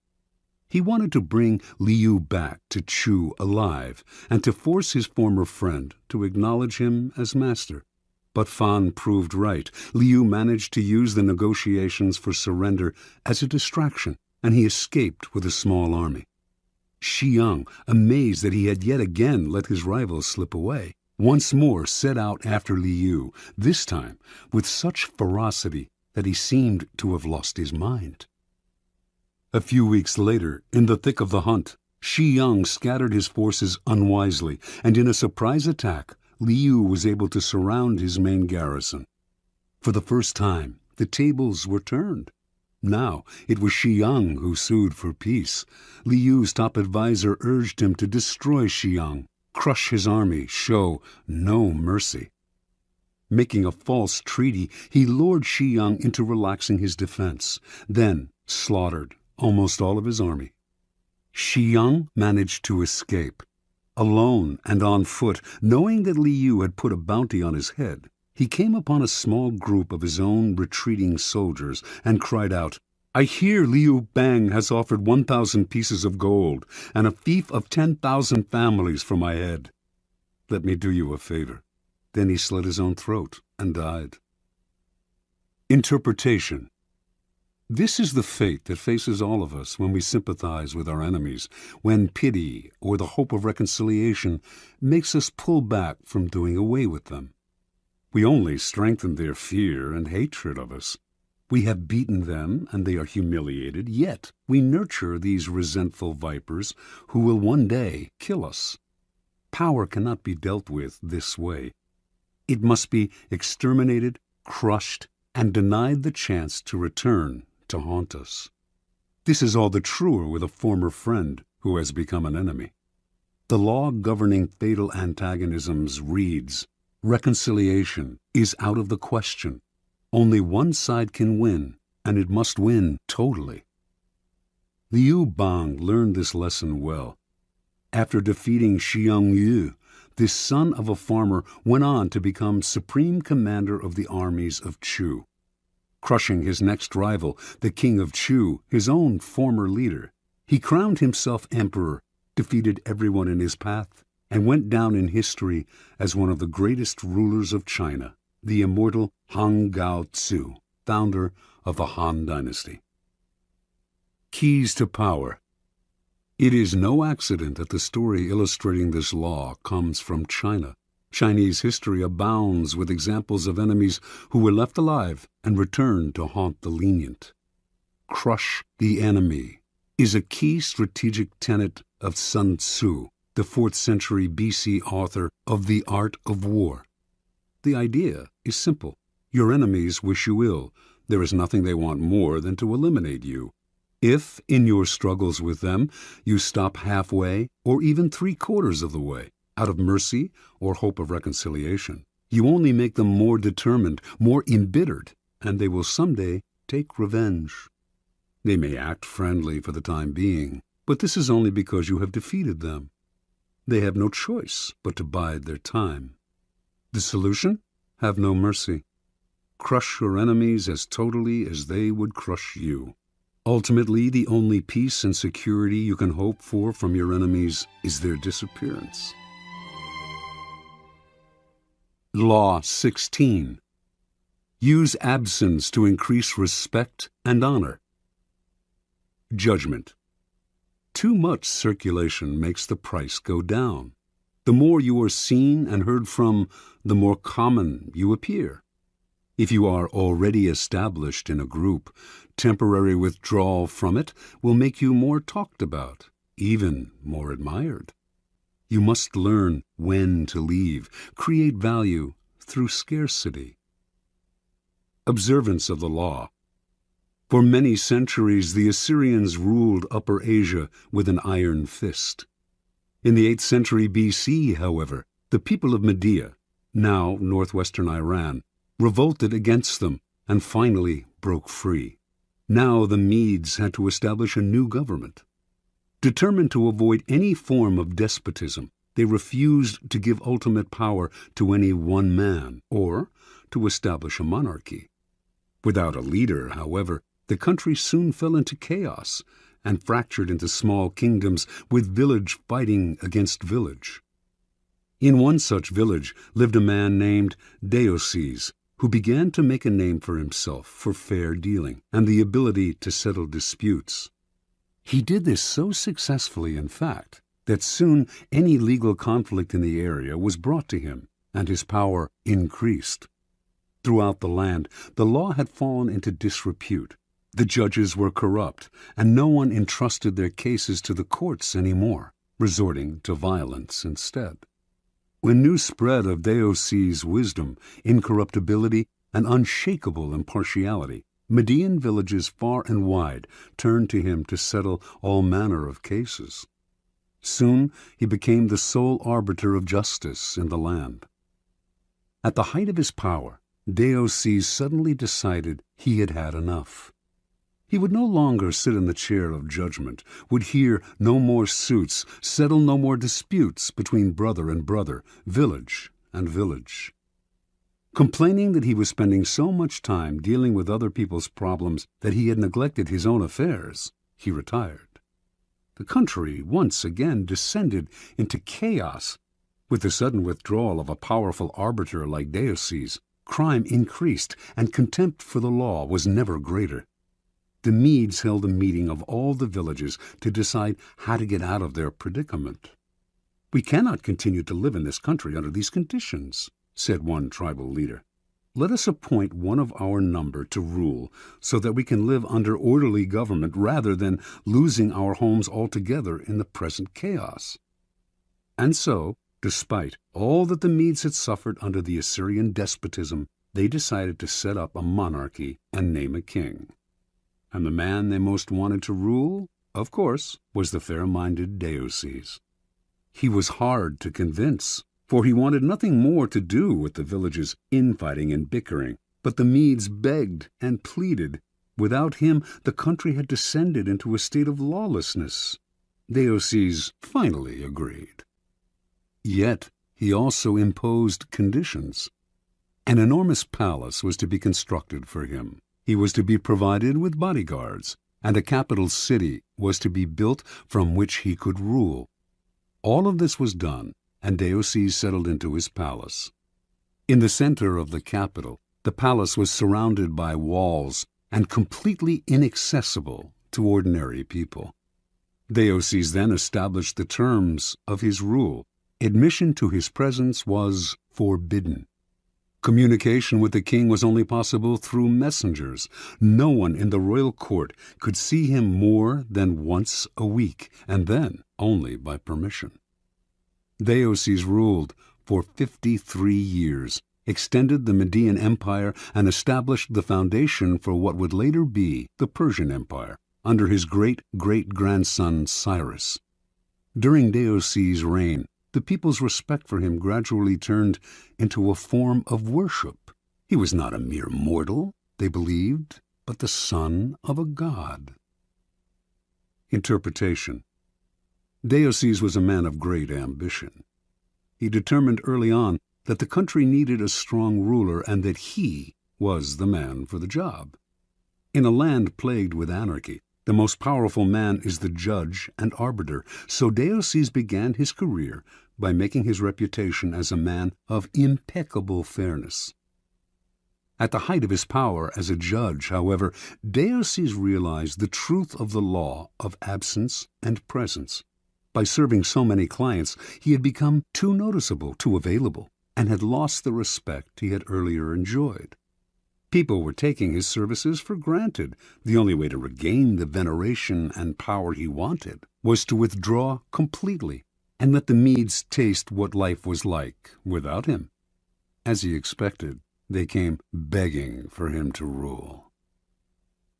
He wanted to bring Liu back to Chu alive, and to force his former friend to acknowledge him as master. But Fan proved right. Liu managed to use the negotiations for surrender as a distraction, and he escaped with a small army. Xiang, amazed that he had yet again let his rival slip away, once more set out after Liu, this time with such ferocity that he seemed to have lost his mind. A few weeks later, in the thick of the hunt, Xiang scattered his forces unwisely, and in a surprise attack, Liu was able to surround his main garrison. For the first time, the tables were turned. Now it was Xiang who sued for peace. Liu's top advisor urged him to destroy Xiang, crush his army, show no mercy. Making a false treaty, he lured Xiang into relaxing his defense, then slaughtered almost all of his army. Xiang managed to escape. Alone and on foot, knowing that Liu had put a bounty on his head, he came upon a small group of his own retreating soldiers and cried out, "I hear Liu Bang has offered 1,000 pieces of gold and a fief of 10,000 families for my head. Let me do you a favor." Then he slit his own throat and died. Interpretation. This is the fate that faces all of us when we sympathize with our enemies, when pity or the hope of reconciliation makes us pull back from doing away with them. We only strengthen their fear and hatred of us. We have beaten them and they are humiliated, yet we nurture these resentful vipers who will one day kill us. Power cannot be dealt with this way. It must be exterminated, crushed, and denied the chance to return to haunt us. This is all the truer with a former friend who has become an enemy. The law governing fatal antagonisms reads, "Reconciliation is out of the question. Only one side can win, and it must win totally." Liu Bang learned this lesson well. After defeating Xiang Yu, this son of a farmer went on to become supreme commander of the armies of Chu. Crushing his next rival, the king of Chu, his own former leader, he crowned himself emperor, defeated everyone in his path, and went down in history as one of the greatest rulers of China, the immortal Han Gao Tzu, founder of the Han Dynasty. Keys to Power. It is no accident that the story illustrating this law comes from China. Chinese history abounds with examples of enemies who were left alive and returned to haunt the lenient. Crush the enemy is a key strategic tenet of Sun Tzu, the 4th century BC author of The Art of War. The idea is simple. Your enemies wish you ill. There is nothing they want more than to eliminate you. If, in your struggles with them, you stop halfway or even 3/4 of the way, out of mercy or hope of reconciliation, you only make them more determined, more embittered, and they will someday take revenge. They may act friendly for the time being, but this is only because you have defeated them. They have no choice but to bide their time. The solution? Have no mercy. Crush your enemies as totally as they would crush you. Ultimately, the only peace and security you can hope for from your enemies is their disappearance. Law 16. Use absence to increase respect and honor. Judgment. Too much circulation makes the price go down. The more you are seen and heard from, the more common you appear. If you are already established in a group, temporary withdrawal from it will make you more talked about, even more admired. You must learn when to leave, create value through scarcity. Observance of the law. For many centuries, the Assyrians ruled Upper Asia with an iron fist. In the 8th century BC, however, the people of Media, now northwestern Iran, revolted against them and finally broke free. Now the Medes had to establish a new government. Determined to avoid any form of despotism, they refused to give ultimate power to any one man or to establish a monarchy. Without a leader, however, the country soon fell into chaos and fractured into small kingdoms with village fighting against village. In one such village lived a man named Deioces, who began to make a name for himself for fair dealing and the ability to settle disputes. He did this so successfully, in fact, that soon any legal conflict in the area was brought to him, and his power increased. Throughout the land, the law had fallen into disrepute. The judges were corrupt, and no one entrusted their cases to the courts anymore, resorting to violence instead. When news spread of Deioces' wisdom, incorruptibility, and unshakable impartiality, Median villages far and wide turned to him to settle all manner of cases. Soon he became the sole arbiter of justice in the land. At the height of his power, Deioces suddenly decided he had had enough. He would no longer sit in the chair of judgment, would hear no more suits, settle no more disputes between brother and brother, village and village. Complaining that he was spending so much time dealing with other people's problems that he had neglected his own affairs, he retired. The country once again descended into chaos. With the sudden withdrawal of a powerful arbiter like Deioces, crime increased, and contempt for the law was never greater. The Medes held a meeting of all the villages to decide how to get out of their predicament. "We cannot continue to live in this country under these conditions," said one tribal leader. "Let us appoint one of our number to rule so that we can live under orderly government rather than losing our homes altogether in the present chaos." And so, despite all that the Medes had suffered under the Assyrian despotism, they decided to set up a monarchy and name a king. And the man they most wanted to rule, of course, was the fair-minded Deioces. He was hard to convince, for he wanted nothing more to do with the village's infighting and bickering. But the Medes begged and pleaded. Without him, the country had descended into a state of lawlessness. Deioces finally agreed. Yet he also imposed conditions. An enormous palace was to be constructed for him. He was to be provided with bodyguards, and a capital city was to be built from which he could rule. All of this was done, and Deioces settled into his palace. In the center of the capital, the palace was surrounded by walls and completely inaccessible to ordinary people. Deioces then established the terms of his rule. Admission to his presence was forbidden. Communication with the king was only possible through messengers. No one in the royal court could see him more than once a week, and then only by permission. Deioces ruled for 53 years, extended the Median Empire, and established the foundation for what would later be the Persian Empire under his great-great-grandson Cyrus. During Deioces' reign, the people's respect for him gradually turned into a form of worship. He was not a mere mortal, they believed, but the son of a god. Interpretation. Deioces was a man of great ambition. He determined early on that the country needed a strong ruler and that he was the man for the job. In a land plagued with anarchy, the most powerful man is the judge and arbiter, so Deioces began his career by making his reputation as a man of impeccable fairness. At the height of his power as a judge, however, Deioces realized the truth of the law of absence and presence. By serving so many clients, he had become too noticeable, too available, and had lost the respect he had earlier enjoyed. People were taking his services for granted. The only way to regain the veneration and power he wanted was to withdraw completely and let the Medes taste what life was like without him. As he expected, they came begging for him to rule.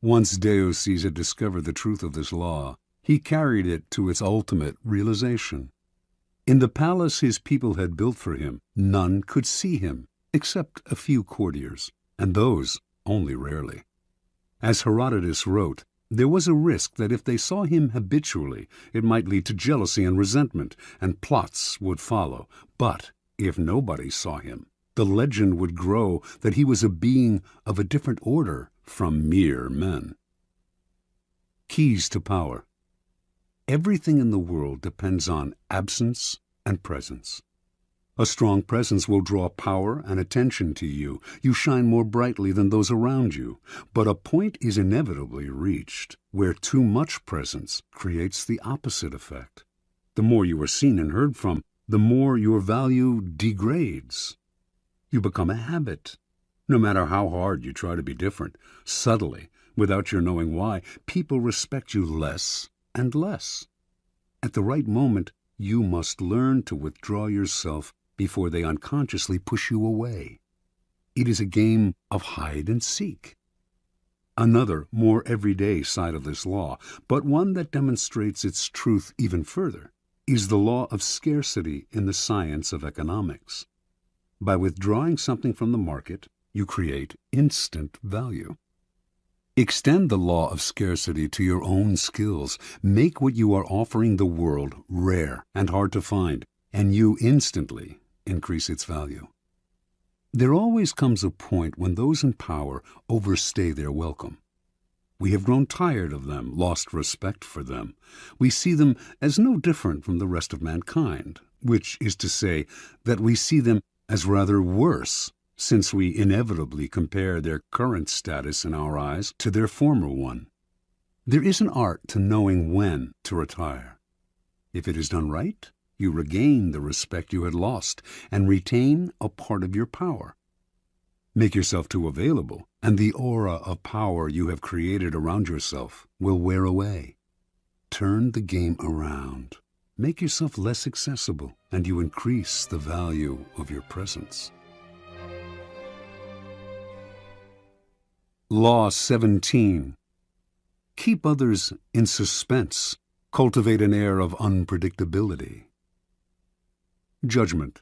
Once Deioces had discovered the truth of this law, he carried it to its ultimate realization. In the palace his people had built for him, none could see him, except a few courtiers, and those only rarely. As Herodotus wrote, there was a risk that if they saw him habitually, it might lead to jealousy and resentment, and plots would follow. But if nobody saw him, the legend would grow that he was a being of a different order from mere men. Keys to power. Everything in the world depends on absence and presence. A strong presence will draw power and attention to you. You shine more brightly than those around you. But a point is inevitably reached where too much presence creates the opposite effect. The more you are seen and heard from, the more your value degrades. You become a habit. No matter how hard you try to be different, subtly, without your knowing why, people respect you less and less. At the right moment, you must learn to withdraw yourself before they unconsciously push you away. It is a game of hide and seek. Another, more everyday side of this law, but one that demonstrates its truth even further, is the law of scarcity in the science of economics. By withdrawing something from the market, you create instant value. Extend the law of scarcity to your own skills. Make what you are offering the world rare and hard to find, and you instantly increase its value. There always comes a point when those in power overstay their welcome. We have grown tired of them, lost respect for them. We see them as no different from the rest of mankind, which is to say that we see them as rather worse, since we inevitably compare their current status in our eyes to their former one. There is an art to knowing when to retire. If it is done right, you regain the respect you had lost and retain a part of your power. Make yourself too available, and the aura of power you have created around yourself will wear away. Turn the game around. Make yourself less accessible, and you increase the value of your presence. Law 17. Keep others in suspense. Cultivate an air of unpredictability. Judgment.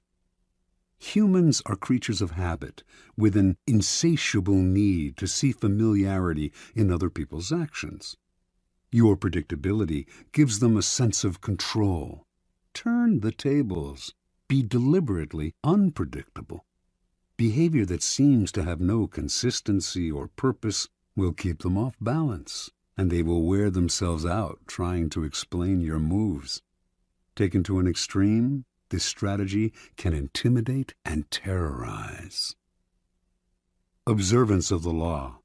Humans are creatures of habit, with an insatiable need to see familiarity in other people's actions. Your predictability gives them a sense of control. Turn the tables. Be deliberately unpredictable. Behavior that seems to have no consistency or purpose will keep them off balance, and they will wear themselves out trying to explain your moves. Taken to an extreme, this strategy can intimidate and terrorize. Observance of the law.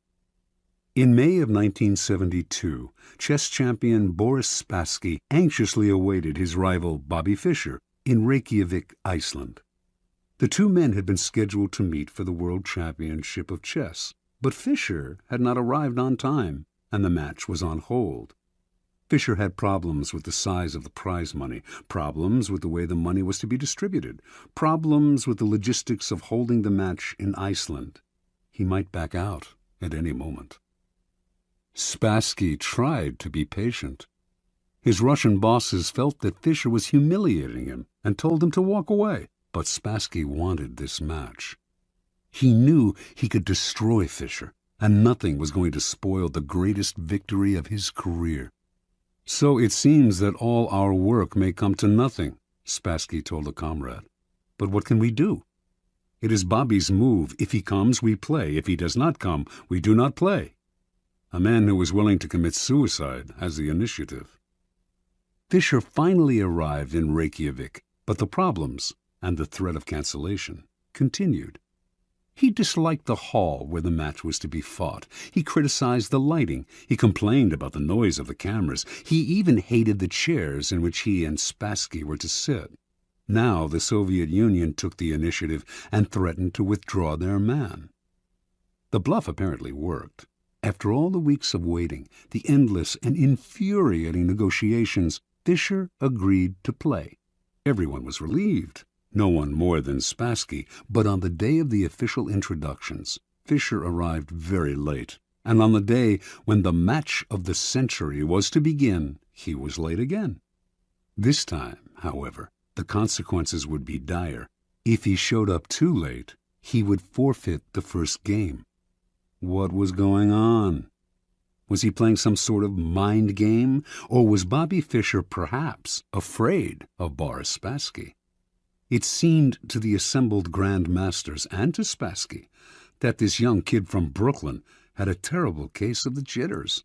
In May of 1972, chess champion Boris Spassky anxiously awaited his rival Bobby Fischer in Reykjavik, Iceland. The two men had been scheduled to meet for the World Championship of Chess, but Fischer had not arrived on time, and the match was on hold. Fischer had problems with the size of the prize money, problems with the way the money was to be distributed, problems with the logistics of holding the match in Iceland. He might back out at any moment. Spassky tried to be patient. His Russian bosses felt that Fischer was humiliating him and told him to walk away, but Spassky wanted this match. He knew he could destroy Fischer, and nothing was going to spoil the greatest victory of his career. "So it seems that all our work may come to nothing," Spassky told a comrade. "But what can we do? It is Bobby's move. If he comes, we play. If he does not come, we do not play. A man who is willing to commit suicide has the initiative." Fischer finally arrived in Reykjavik, but the problems and the threat of cancellation continued. He disliked the hall where the match was to be fought. He criticized the lighting. He complained about the noise of the cameras. He even hated the chairs in which he and Spassky were to sit. Now the Soviet Union took the initiative and threatened to withdraw their man. The bluff apparently worked. After all the weeks of waiting, the endless and infuriating negotiations, Fischer agreed to play. Everyone was relieved. No one more than Spassky, but on the day of the official introductions, Fischer arrived very late, and on the day when the match of the century was to begin, he was late again. This time, however, the consequences would be dire. If he showed up too late, he would forfeit the first game. What was going on? Was he playing some sort of mind game, or was Bobby Fischer perhaps afraid of Boris Spassky? It seemed to the assembled Grand Masters and to Spassky that this young kid from Brooklyn had a terrible case of the jitters.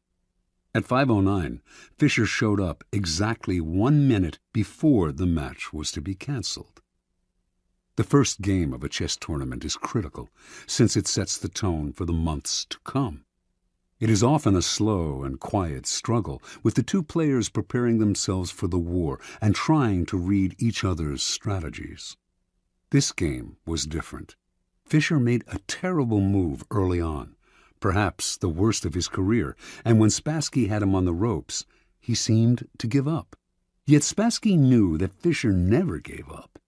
At 5:09, Fischer showed up exactly 1 minute before the match was to be cancelled. The first game of a chess tournament is critical, since it sets the tone for the months to come. It is often a slow and quiet struggle, with the two players preparing themselves for the war and trying to read each other's strategies. This game was different. Fischer made a terrible move early on, perhaps the worst of his career, and when Spassky had him on the ropes, he seemed to give up. Yet Spassky knew that Fischer never gave up.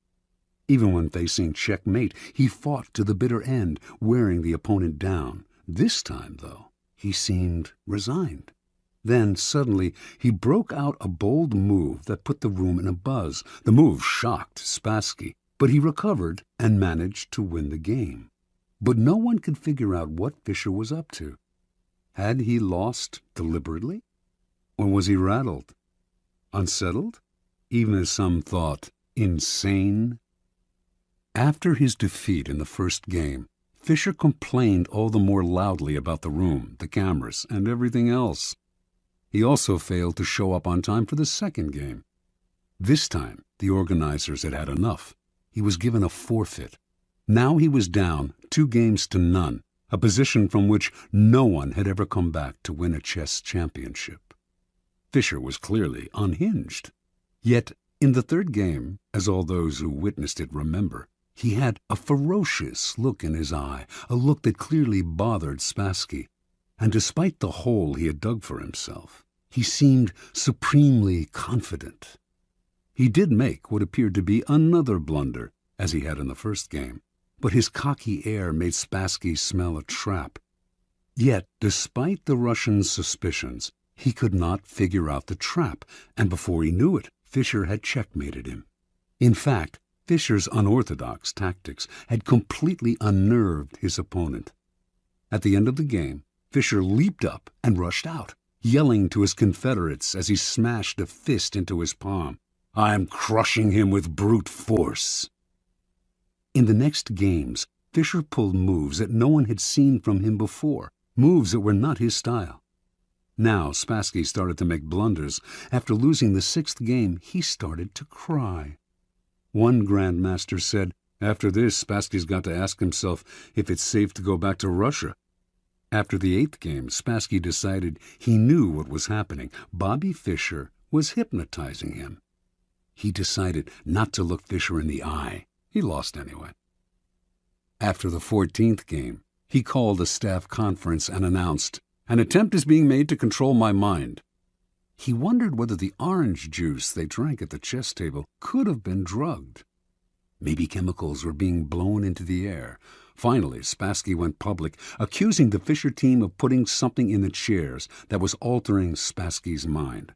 Even when facing checkmate, he fought to the bitter end, wearing the opponent down. This time, though, he seemed resigned. Then, suddenly, he broke out a bold move that put the room in a buzz. The move shocked Spassky, but he recovered and managed to win the game. But no one could figure out what Fischer was up to. Had he lost deliberately? Or was he rattled? Unsettled? Even as some thought, insane? After his defeat in the first game, Fischer complained all the more loudly about the room, the cameras, and everything else. He also failed to show up on time for the second game. This time, the organizers had had enough. He was given a forfeit. Now he was down 2-0, a position from which no one had ever come back to win a chess championship. Fischer was clearly unhinged. Yet, in the third game, as all those who witnessed it remember, he had a ferocious look in his eye, a look that clearly bothered Spassky. And despite the hole he had dug for himself, he seemed supremely confident. He did make what appeared to be another blunder, as he had in the first game, but his cocky air made Spassky smell a trap. Yet, despite the Russian's suspicions, he could not figure out the trap, and before he knew it, Fischer had checkmated him. In fact, Fischer's unorthodox tactics had completely unnerved his opponent. At the end of the game, Fischer leaped up and rushed out, yelling to his confederates as he smashed a fist into his palm, "I'm crushing him with brute force." In the next games, Fischer pulled moves that no one had seen from him before, moves that were not his style. Now Spassky started to make blunders. After losing the sixth game, he started to cry. One grandmaster said, "After this, Spassky's got to ask himself if it's safe to go back to Russia." After the eighth game, Spassky decided he knew what was happening. Bobby Fischer was hypnotizing him. He decided not to look Fischer in the eye. He lost anyway. After the 14th game, he called a staff conference and announced, "An attempt is being made to control my mind." He wondered whether the orange juice they drank at the chess table could have been drugged. Maybe chemicals were being blown into the air. Finally, Spassky went public, accusing the Fischer team of putting something in the chairs that was altering Spassky's mind.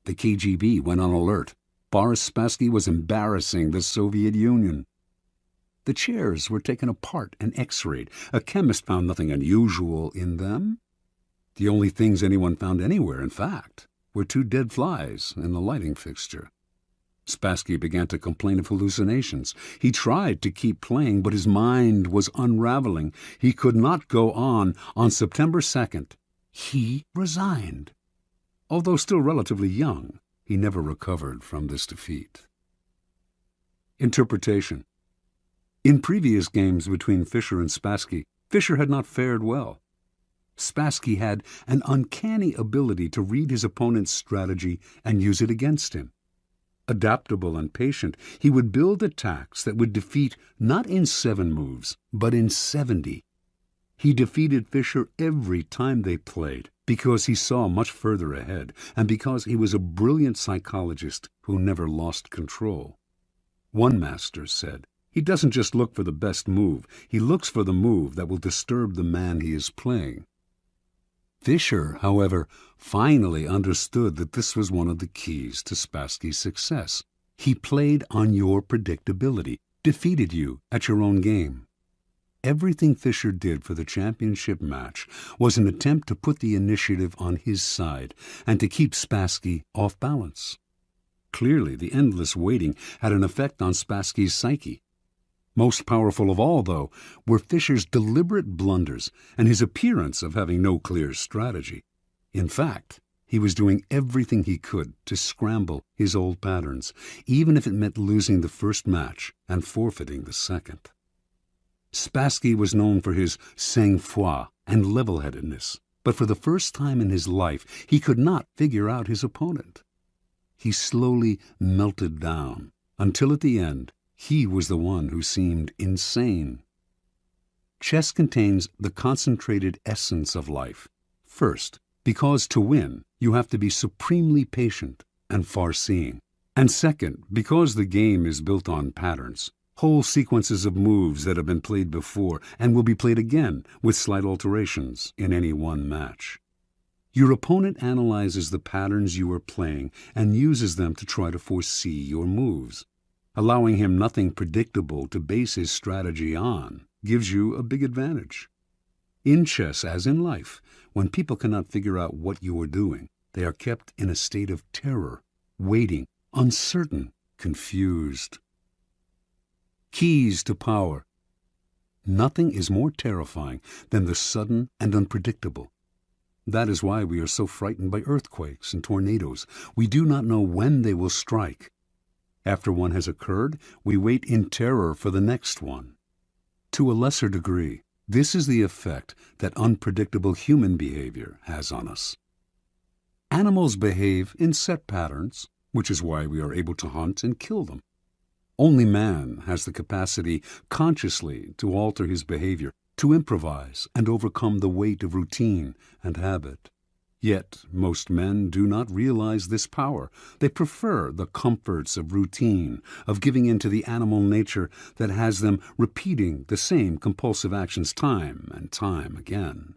The KGB went on alert. Boris Spassky was embarrassing the Soviet Union. The chairs were taken apart and x-rayed. A chemist found nothing unusual in them. The only things anyone found anywhere, in fact, were 2 dead flies in the lighting fixture. Spassky began to complain of hallucinations. He tried to keep playing, but his mind was unraveling. He could not go on. On September 2nd, he resigned. Although still relatively young, he never recovered from this defeat. Interpretation. In previous games between Fischer and Spassky, Fischer had not fared well. Spassky had an uncanny ability to read his opponent's strategy and use it against him. Adaptable and patient, he would build attacks that would defeat not in 7 moves, but in 70. He defeated Fischer every time they played because he saw much further ahead and because he was a brilliant psychologist who never lost control. One master said, "He doesn't just look for the best move, he looks for the move that will disturb the man he is playing." Fischer, however, finally understood that this was one of the keys to Spassky's success. He played on your predictability, defeated you at your own game. Everything Fischer did for the championship match was an attempt to put the initiative on his side and to keep Spassky off balance. Clearly, the endless waiting had an effect on Spassky's psyche. Most powerful of all, though, were Fischer's deliberate blunders and his appearance of having no clear strategy. In fact, he was doing everything he could to scramble his old patterns, even if it meant losing the first match and forfeiting the second. Spassky was known for his sang-froid and level-headedness, but for the first time in his life, he could not figure out his opponent. He slowly melted down, until at the end, he was the one who seemed insane. Chess contains the concentrated essence of life. First, because to win, you have to be supremely patient and far-seeing. And second, because the game is built on patterns, whole sequences of moves that have been played before and will be played again with slight alterations in any one match. Your opponent analyzes the patterns you are playing and uses them to try to foresee your moves. Allowing him nothing predictable to base his strategy on gives you a big advantage. In chess, as in life, when people cannot figure out what you are doing, they are kept in a state of terror, waiting, uncertain, confused. Keys to power. Nothing is more terrifying than the sudden and unpredictable. That is why we are so frightened by earthquakes and tornadoes. We do not know when they will strike. After one has occurred, we wait in terror for the next one. To a lesser degree, this is the effect that unpredictable human behavior has on us. Animals behave in set patterns, which is why we are able to hunt and kill them. Only man has the capacity consciously to alter his behavior, to improvise and overcome the weight of routine and habit. Yet most men do not realize this power. They prefer the comforts of routine, of giving in to the animal nature that has them repeating the same compulsive actions time and time again.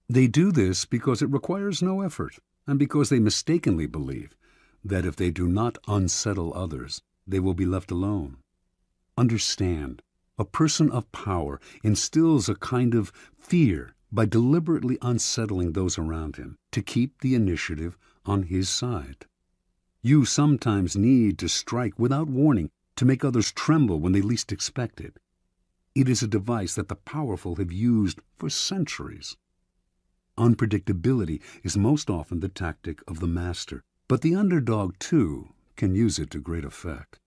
They do this because it requires no effort, and because they mistakenly believe that if they do not unsettle others, they will be left alone. Understand, a person of power instills a kind of fear by deliberately unsettling those around him to keep the initiative on his side. You sometimes need to strike without warning to make others tremble when they least expect it. It is a device that the powerful have used for centuries. Unpredictability is most often the tactic of the master, but the underdog, too, can use it to great effect.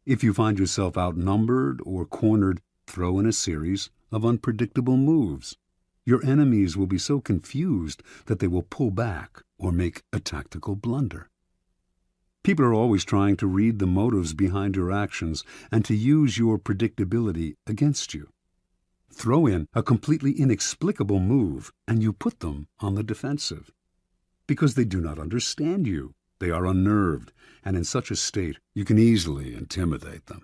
If you find yourself outnumbered or cornered, throw in a series of unpredictable moves. Your enemies will be so confused that they will pull back or make a tactical blunder. People are always trying to read the motives behind your actions and to use your predictability against you. Throw in a completely inexplicable move and you put them on the defensive. Because they do not understand you. They are unnerved, and in such a state you can easily intimidate them.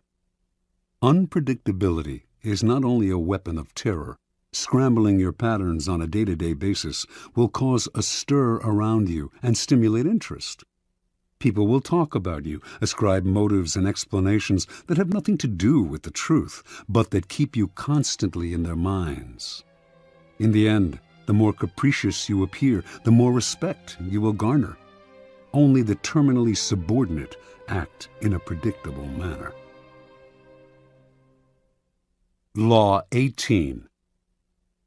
Unpredictability is not only a weapon of terror. Scrambling your patterns on a day-to-day basis will cause a stir around you and stimulate interest. People will talk about you, ascribe motives and explanations that have nothing to do with the truth, but that keep you constantly in their minds. In the end, the more capricious you appear, the more respect you will garner. Only the terminally subordinate act in a predictable manner. Law 18.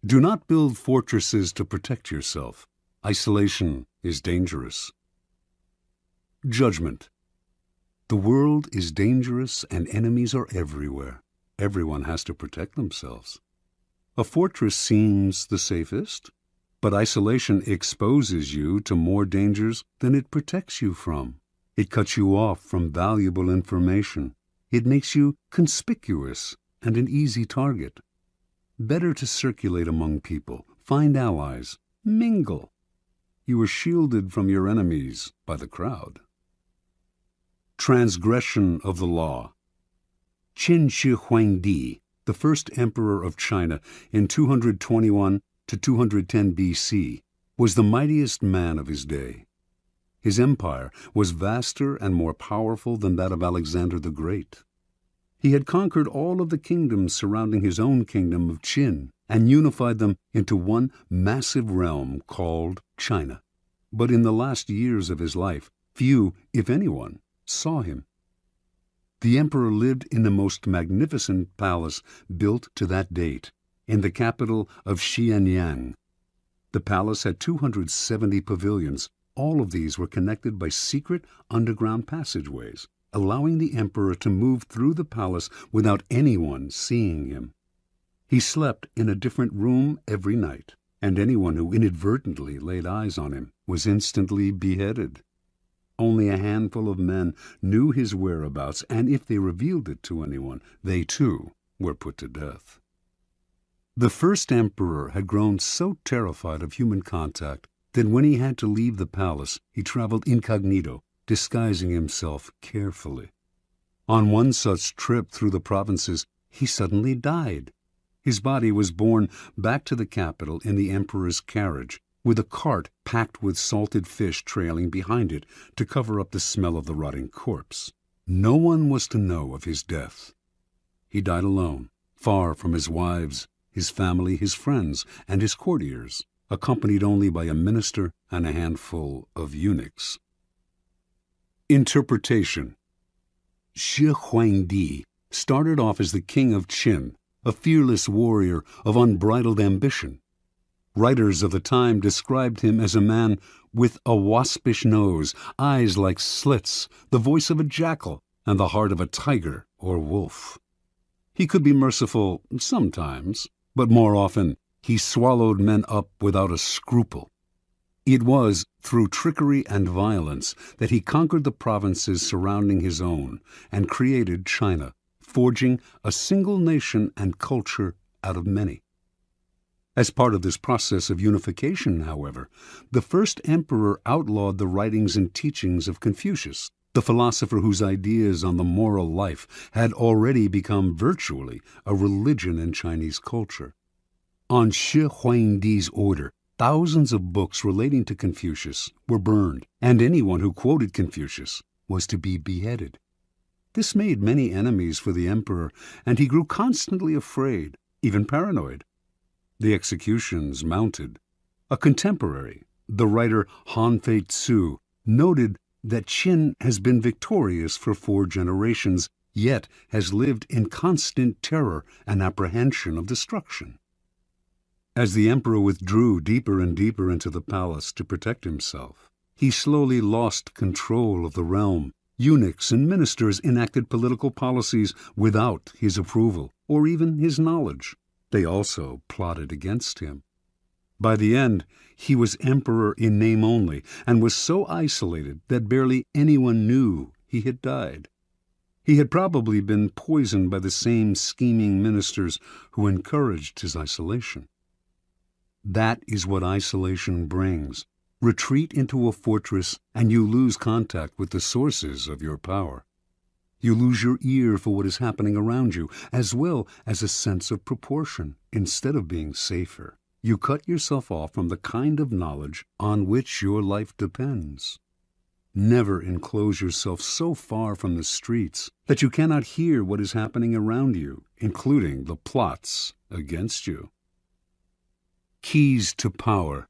Do not build fortresses to protect yourself. Isolation is dangerous. Judgment. The world is dangerous and enemies are everywhere. Everyone has to protect themselves. A fortress seems the safest, but isolation exposes you to more dangers than it protects you from. It cuts you off from valuable information. It makes you conspicuous and an easy target. Better to circulate among people, find allies, mingle. You are shielded from your enemies by the crowd. Transgression of the law. Qin Shi Huangdi, the first emperor of China in 221 to 210 BC, was the mightiest man of his day. His empire was vaster and more powerful than that of Alexander the Great. He had conquered all of the kingdoms surrounding his own kingdom of Qin and unified them into one massive realm called China. But in the last years of his life, few, if anyone, saw him. The emperor lived in the most magnificent palace built to that date, in the capital of Xianyang. The palace had 270 pavilions. All of these were connected by secret underground passageways, allowing the emperor to move through the palace without anyone seeing him. He slept in a different room every night, and anyone who inadvertently laid eyes on him was instantly beheaded. Only a handful of men knew his whereabouts, and if they revealed it to anyone, they too were put to death. The first emperor had grown so terrified of human contact that when he had to leave the palace, he traveled incognito, disguising himself carefully. On one such trip through the provinces, he suddenly died. His body was borne back to the capital in the emperor's carriage, with a cart packed with salted fish trailing behind it to cover up the smell of the rotting corpse. No one was to know of his death. He died alone, far from his wives, his family, his friends, and his courtiers, accompanied only by a minister and a handful of eunuchs. Interpretation. Shi Huangdi started off as the king of Qin, a fearless warrior of unbridled ambition. Writers of the time described him as a man with a waspish nose, eyes like slits, the voice of a jackal, and the heart of a tiger or wolf. He could be merciful sometimes, but more often he swallowed men up without a scruple. It was through trickery and violence that he conquered the provinces surrounding his own and created China, forging a single nation and culture out of many. As part of this process of unification, however, the first emperor outlawed the writings and teachings of Confucius, the philosopher whose ideas on the moral life had already become virtually a religion in Chinese culture. On Shi Huangdi's order, thousands of books relating to Confucius were burned, and anyone who quoted Confucius was to be beheaded. This made many enemies for the emperor, and he grew constantly afraid, even paranoid. The executions mounted. A contemporary, the writer Han Fei Tzu, noted that Qin has been victorious for 4 generations, yet has lived in constant terror and apprehension of destruction. As the emperor withdrew deeper and deeper into the palace to protect himself, he slowly lost control of the realm. Eunuchs and ministers enacted political policies without his approval or even his knowledge. They also plotted against him. By the end, he was emperor in name only and was so isolated that barely anyone knew he had died. He had probably been poisoned by the same scheming ministers who encouraged his isolation. That is what isolation brings: Retreat into a fortress and you lose contact with the sources of your power. You lose your ear for what is happening around you, as well as a sense of proportion. Instead of being safer, you cut yourself off from the kind of knowledge on which your life depends. Never enclose yourself so far from the streets that you cannot hear what is happening around you, including the plots against you. Keys to power.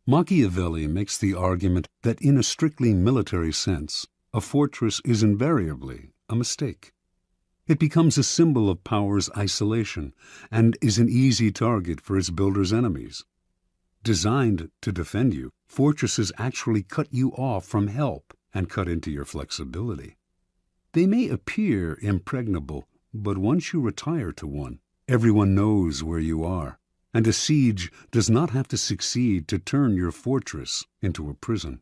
Machiavelli makes the argument that in a strictly military sense, a fortress is invariably a mistake. It becomes a symbol of power's isolation and is an easy target for its builder's enemies. Designed to defend you, fortresses actually cut you off from help and cut into your flexibility. They may appear impregnable, but once you retire to one, everyone knows where you are, and a siege does not have to succeed to turn your fortress into a prison.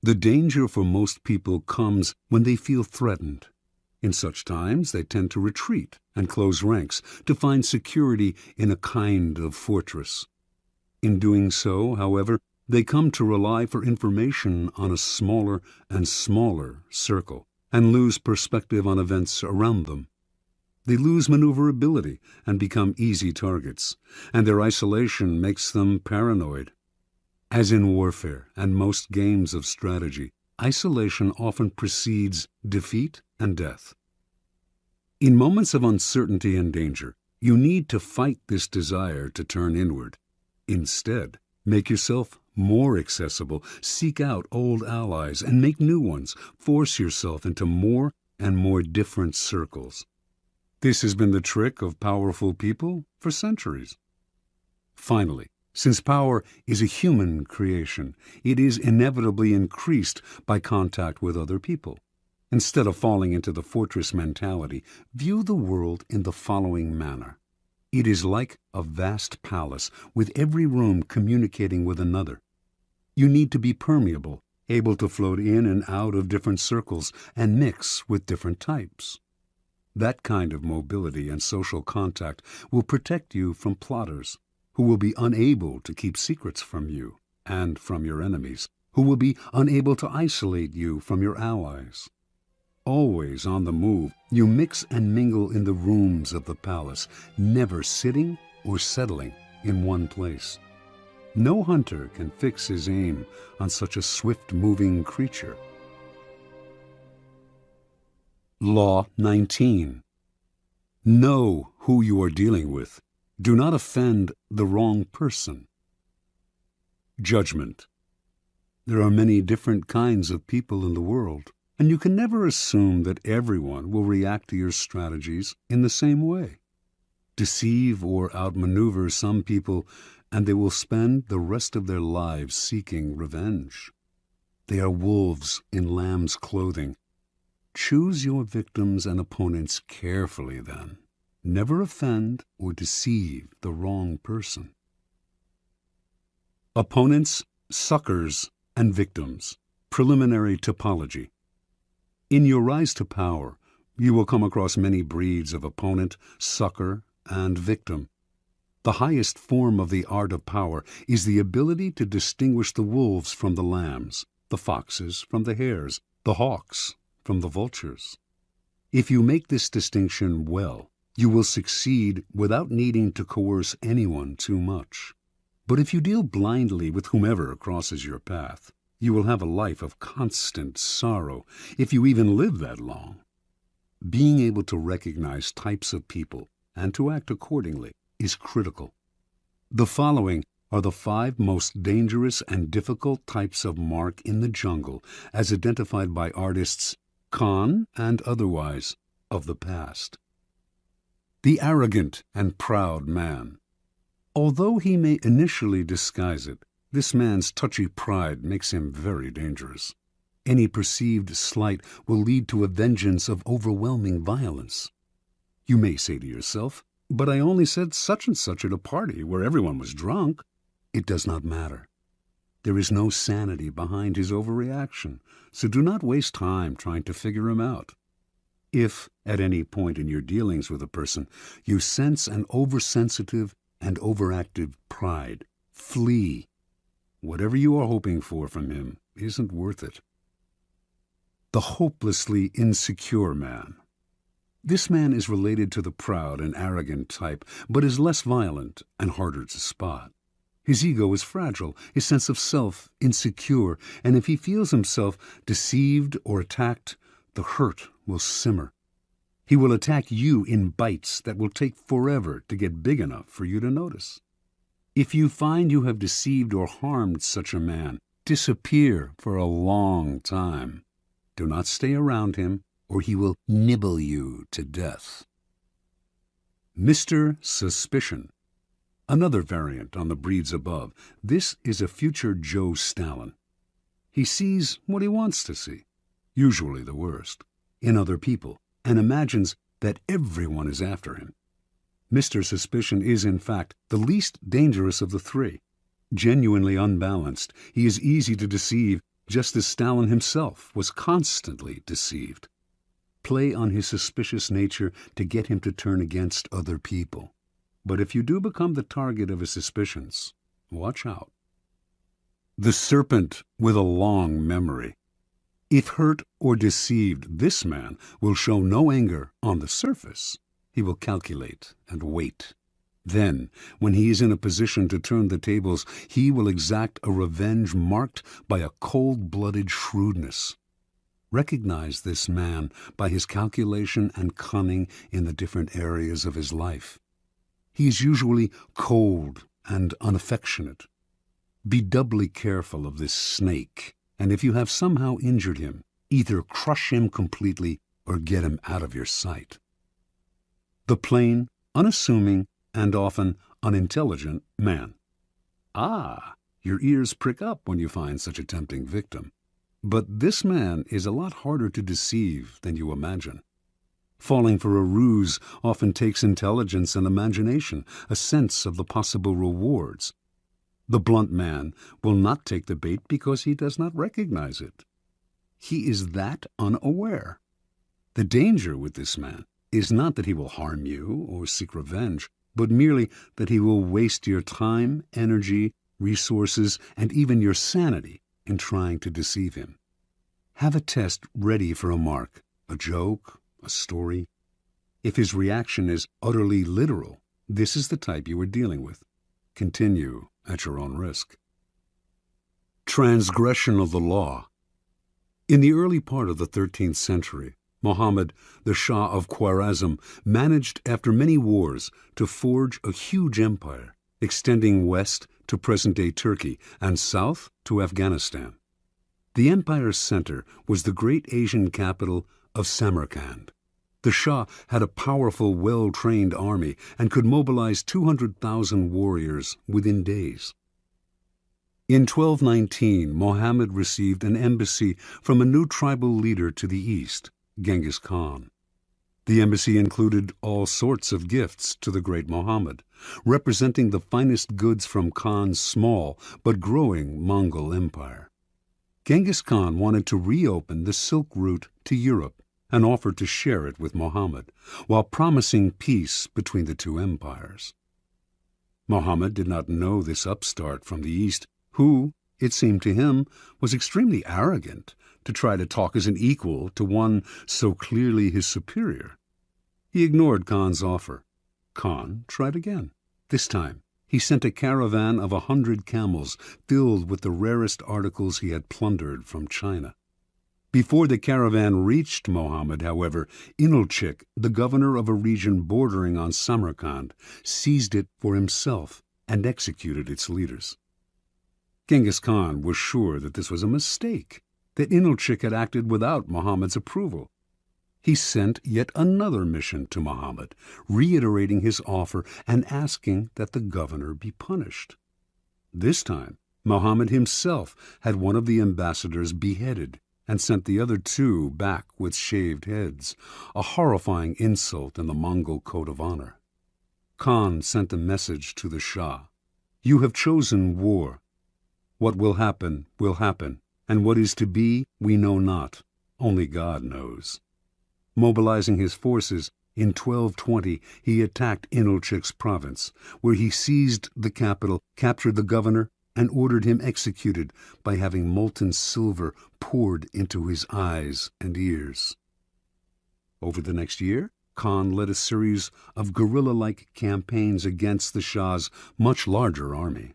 The danger for most people comes when they feel threatened. In such times, they tend to retreat and close ranks to find security in a kind of fortress. In doing so, however, they come to rely for information on a smaller and smaller circle and lose perspective on events around them. They lose maneuverability and become easy targets, and their isolation makes them paranoid. As in warfare and most games of strategy, isolation often precedes defeat and death. In moments of uncertainty and danger, you need to fight this desire to turn inward. Instead, make yourself more accessible, seek out old allies and make new ones, force yourself into more and more different circles. This has been the trick of powerful people for centuries. Finally, since power is a human creation, it is inevitably increased by contact with other people. Instead of falling into the fortress mentality, view the world in the following manner. It is like a vast palace, with every room communicating with another. You need to be permeable, able to float in and out of different circles and mix with different types. That kind of mobility and social contact will protect you from plotters, who will be unable to keep secrets from you and from your enemies, who will be unable to isolate you from your allies. Always on the move, you mix and mingle in the rooms of the palace, never sitting or settling in one place. No hunter can fix his aim on such a swift-moving creature. Law 19. Know who you are dealing with. Do not offend the wrong person. Judgment. There are many different kinds of people in the world, and you can never assume that everyone will react to your strategies in the same way. Deceive or outmaneuver some people, and they will spend the rest of their lives seeking revenge. They are wolves in lamb's clothing. Choose your victims and opponents carefully then. Never offend or deceive the wrong person. Opponents, suckers, and victims. Preliminary topology. In your rise to power, you will come across many breeds of opponent, sucker, and victim. The highest form of the art of power is the ability to distinguish the wolves from the lambs, the foxes from the hares, the hawks from the vultures. If you make this distinction well, you will succeed without needing to coerce anyone too much. But if you deal blindly with whomever crosses your path, you will have a life of constant sorrow, if you even live that long. Being able to recognize types of people and to act accordingly is critical. The following are the 5 most dangerous and difficult types of mark in the jungle as identified by artists, con and otherwise, of the past. The arrogant and proud man. Although he may initially disguise it, this man's touchy pride makes him very dangerous. Any perceived slight will lead to a vengeance of overwhelming violence. You may say to yourself, "But I only said such and such at a party where everyone was drunk." It does not matter. There is no sanity behind his overreaction, so do not waste time trying to figure him out. If, at any point in your dealings with a person, you sense an oversensitive and overactive pride, flee. whatever you are hoping for from him isn't worth it. The hopelessly insecure man. This man is related to the proud and arrogant type, but is less violent and harder to spot. His ego is fragile, his sense of self insecure, and if he feels himself deceived or attacked, the hurt will simmer. He will attack you in bites that will take forever to get big enough for you to notice. If you find you have deceived or harmed such a man, disappear for a long time. Do not stay around him, or he will nibble you to death. Mr. Suspicion. Another variant on the breeds above. This is a future Joe Stalin. He sees what he wants to see, usually the worst, in other people, and imagines that everyone is after him. Mr. Suspicion is, in fact, the least dangerous of the three. Genuinely unbalanced, he is easy to deceive, just as Stalin himself was constantly deceived. Play on his suspicious nature to get him to turn against other people. But if you do become the target of his suspicions, watch out. The serpent with a long memory. If hurt or deceived, this man will show no anger on the surface. He will calculate and wait. Then, when he is in a position to turn the tables, he will exact a revenge marked by a cold-blooded shrewdness. Recognize this man by his calculation and cunning in the different areas of his life. He is usually cold and unaffectionate. Be doubly careful of this snake, and if you have somehow injured him, either crush him completely or get him out of your sight. The plain, unassuming, and often unintelligent man. Ah, your ears prick up when you find such a tempting victim. But this man is a lot harder to deceive than you imagine. Falling for a ruse often takes intelligence and imagination, a sense of the possible rewards. The blunt man will not take the bait because he does not recognize it. He is that unaware. The danger with this man is not that he will harm you or seek revenge, but merely that he will waste your time, energy, resources, and even your sanity in trying to deceive him. Have a test ready for a mark, a joke, a story. If his reaction is utterly literal, this is the type you are dealing with. Continue at your own risk. Transgression of the law. In the early part of the 13th century, Muhammad, the Shah of Khwarezm, managed after many wars to forge a huge empire, extending west to present-day Turkey and south to Afghanistan. The empire's center was the great Asian capital of Samarkand. The Shah had a powerful, well-trained army and could mobilize 200,000 warriors within days. In 1219, Muhammad received an embassy from a new tribal leader to the east, Genghis Khan. The embassy included all sorts of gifts to the great Muhammad, representing the finest goods from Khan's small but growing Mongol empire. Genghis Khan wanted to reopen the Silk Route to Europe and offered to share it with Muhammad, while promising peace between the two empires. Muhammad did not know this upstart from the east, who, it seemed to him, was extremely arrogant to try to talk as an equal to one so clearly his superior. He ignored Khan's offer. Khan tried again. This time, he sent a caravan of 100 camels filled with the rarest articles he had plundered from China. Before the caravan reached Muhammad, however, Inalchik, the governor of a region bordering on Samarkand, seized it for himself and executed its leaders. Genghis Khan was sure that this was a mistake, that Inalchik had acted without Muhammad's approval. He sent yet another mission to Muhammad, reiterating his offer and asking that the governor be punished. This time, Muhammad himself had one of the ambassadors beheaded and sent the other two back with shaved heads, a horrifying insult in the Mongol code of honor. Khan sent a message to the Shah. "You have chosen war. What will happen, and what is to be, we know not. Only God knows." Mobilizing his forces, in 1220 he attacked Inalchik's province, where he seized the capital, captured the governor, and ordered him executed by having molten silver poured into his eyes and ears. Over the next year, Khan led a series of guerrilla-like campaigns against the Shah's much larger army.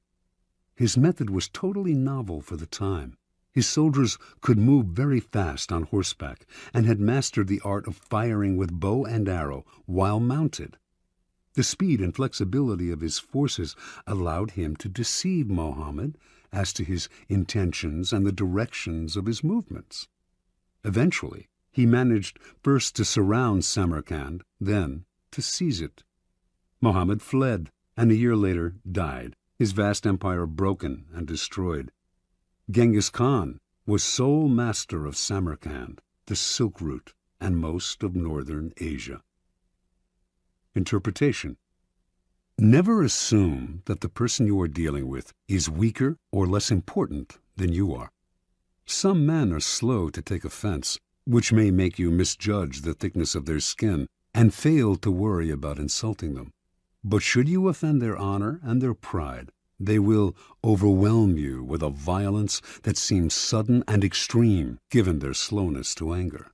His method was totally novel for the time. His soldiers could move very fast on horseback and had mastered the art of firing with bow and arrow while mounted. The speed and flexibility of his forces allowed him to deceive Muhammad as to his intentions and the directions of his movements. Eventually, he managed first to surround Samarkand, then to seize it. Muhammad fled, and a year later died, his vast empire broken and destroyed. Genghis Khan was sole master of Samarkand, the Silk Route, and most of northern Asia. Interpretation. Never assume that the person you are dealing with is weaker or less important than you are. Some men are slow to take offense, which may make you misjudge the thickness of their skin and fail to worry about insulting them. But should you offend their honor and their pride, they will overwhelm you with a violence that seems sudden and extreme, given their slowness to anger.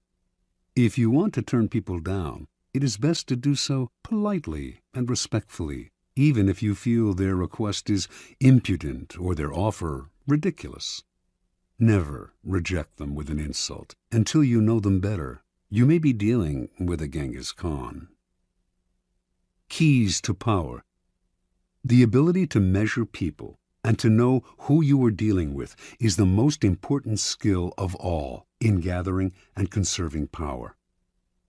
If you want to turn people down, it is best to do so politely and respectfully, even if you feel their request is impudent or their offer ridiculous. Never reject them with an insult until you know them better. You may be dealing with a Genghis Khan. Keys to power. The ability to measure people and to know who you are dealing with is the most important skill of all in gathering and conserving power.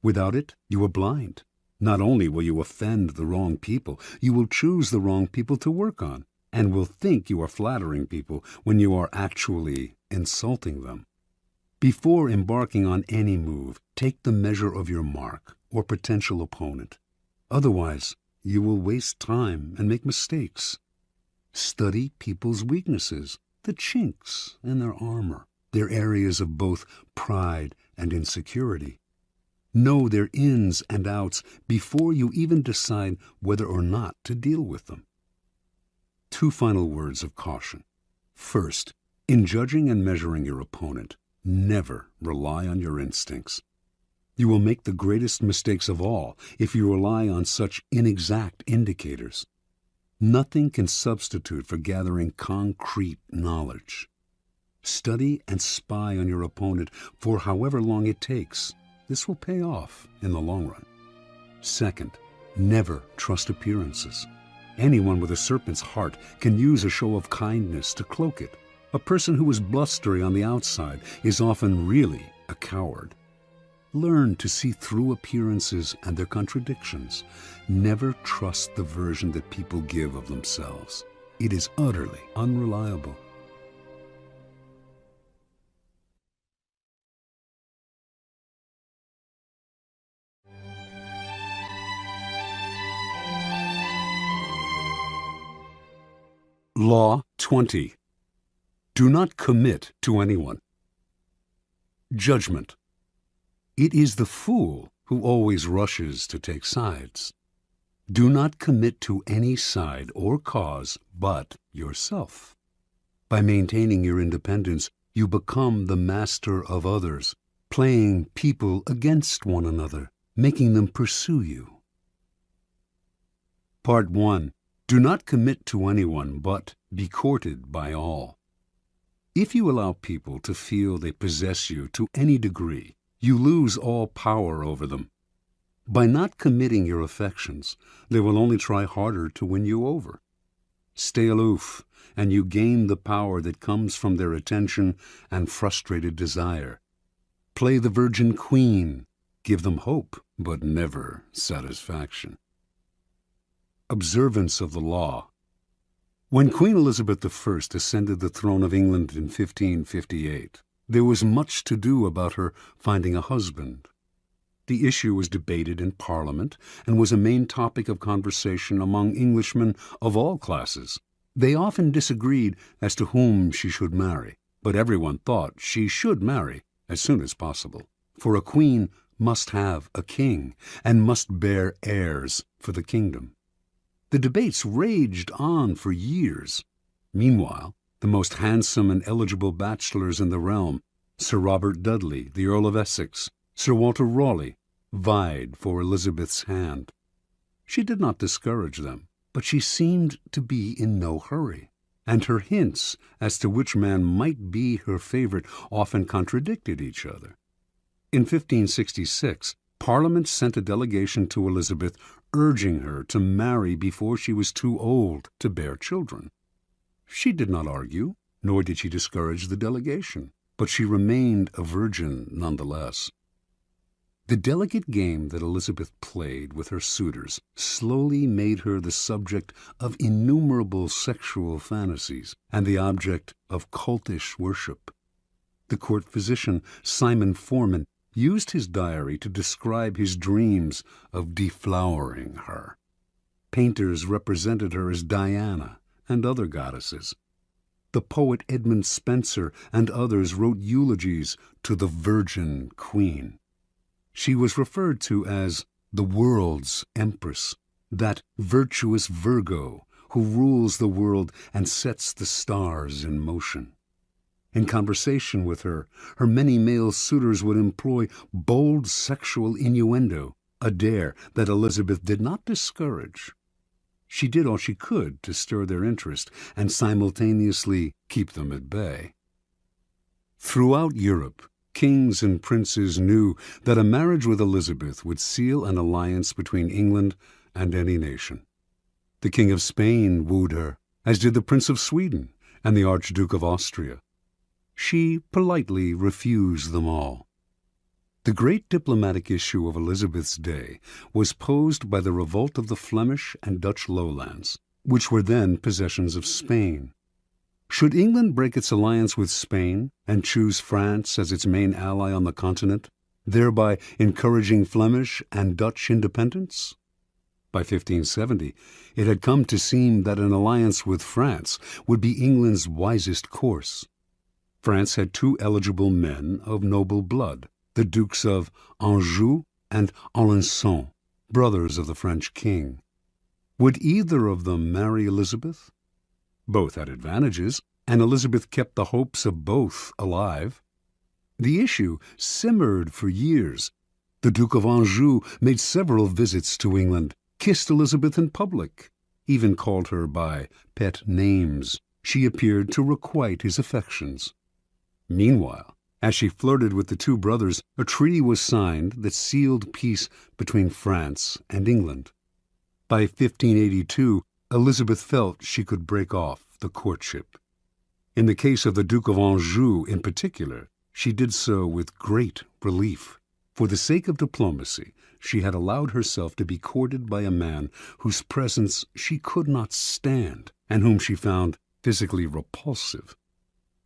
Without it, you are blind. Not only will you offend the wrong people, you will choose the wrong people to work on, and will think you are flattering people when you are actually insulting them. Before embarking on any move, take the measure of your mark or potential opponent. Otherwise, you will waste time and make mistakes. Study people's weaknesses, the chinks in their armor, their areas of both pride and insecurity. Know their ins and outs before you even decide whether or not to deal with them. 2 final words of caution. First, in judging and measuring your opponent, never rely on your instincts. You will make the greatest mistakes of all if you rely on such inexact indicators. Nothing can substitute for gathering concrete knowledge. Study and spy on your opponent for however long it takes. This will pay off in the long run. Second, never trust appearances. Anyone with a serpent's heart can use a show of kindness to cloak it. A person who is blustery on the outside is often really a coward. Learn to see through appearances and their contradictions. Never trust the version that people give of themselves. It is utterly unreliable. Law 20. Do not commit to anyone. Judgment. It is the fool who always rushes to take sides. Do not commit to any side or cause but yourself. By maintaining your independence, you become the master of others, playing people against one another, making them pursue you. Part 1. Do not commit to anyone, but be courted by all. If you allow people to feel they possess you to any degree, you lose all power over them. By not committing your affections, they will only try harder to win you over. Stay aloof, and you gain the power that comes from their attention and frustrated desire. Play the virgin queen. Give them hope, but never satisfaction. Observance of the law. When Queen Elizabeth I ascended the throne of England in 1558, there was much to do about her finding a husband. The issue was debated in Parliament and was a main topic of conversation among Englishmen of all classes. They often disagreed as to whom she should marry, but everyone thought she should marry as soon as possible, for a queen must have a king and must bear heirs for the kingdom. The debates raged on for years. Meanwhile, The most handsome and eligible bachelors in the realm, Sir Robert Dudley, the Earl of Essex, Sir Walter Raleigh, vied for Elizabeth's hand. She did not discourage them, but she seemed to be in no hurry, and her hints as to which man might be her favorite often contradicted each other. In 1566, Parliament sent a delegation to Elizabeth urging her to marry before she was too old to bear children. She did not argue, nor did she discourage the delegation, but she remained a virgin nonetheless. The delicate game that Elizabeth played with her suitors slowly made her the subject of innumerable sexual fantasies and the object of cultish worship. The court physician, Simon Forman, used his diary to describe his dreams of deflowering her. Painters represented her as Diana and other goddesses. The poet Edmund Spenser and others wrote eulogies to the Virgin Queen. She was referred to as the world's empress, that virtuous Virgo who rules the world and sets the stars in motion. In conversation with her, her many male suitors would employ bold sexual innuendo, a dare that Elizabeth did not discourage. She did all she could to stir their interest and simultaneously keep them at bay. Throughout Europe, kings and princes knew that a marriage with Elizabeth would seal an alliance between England and any nation. The King of Spain wooed her, as did the Prince of Sweden and the Archduke of Austria. She politely refused them all. The great diplomatic issue of Elizabeth's day was posed by the revolt of the Flemish and Dutch lowlands, which were then possessions of Spain. Should England break its alliance with Spain and choose France as its main ally on the continent, thereby encouraging Flemish and Dutch independence? By 1570, it had come to seem that an alliance with France would be England's wisest course. France had two eligible men of noble blood, the Dukes of Anjou and Alençon, brothers of the French king. Would either of them marry Elizabeth? Both had advantages, and Elizabeth kept the hopes of both alive. The issue simmered for years. The Duke of Anjou made several visits to England, kissed Elizabeth in public, even called her by pet names. She appeared to requite his affections. Meanwhile, as she flirted with the two brothers, a treaty was signed that sealed peace between France and England. By 1582, Elizabeth felt she could break off the courtship. In the case of the Duke of Anjou in particular, she did so with great relief. For the sake of diplomacy, she had allowed herself to be courted by a man whose presence she could not stand and whom she found physically repulsive.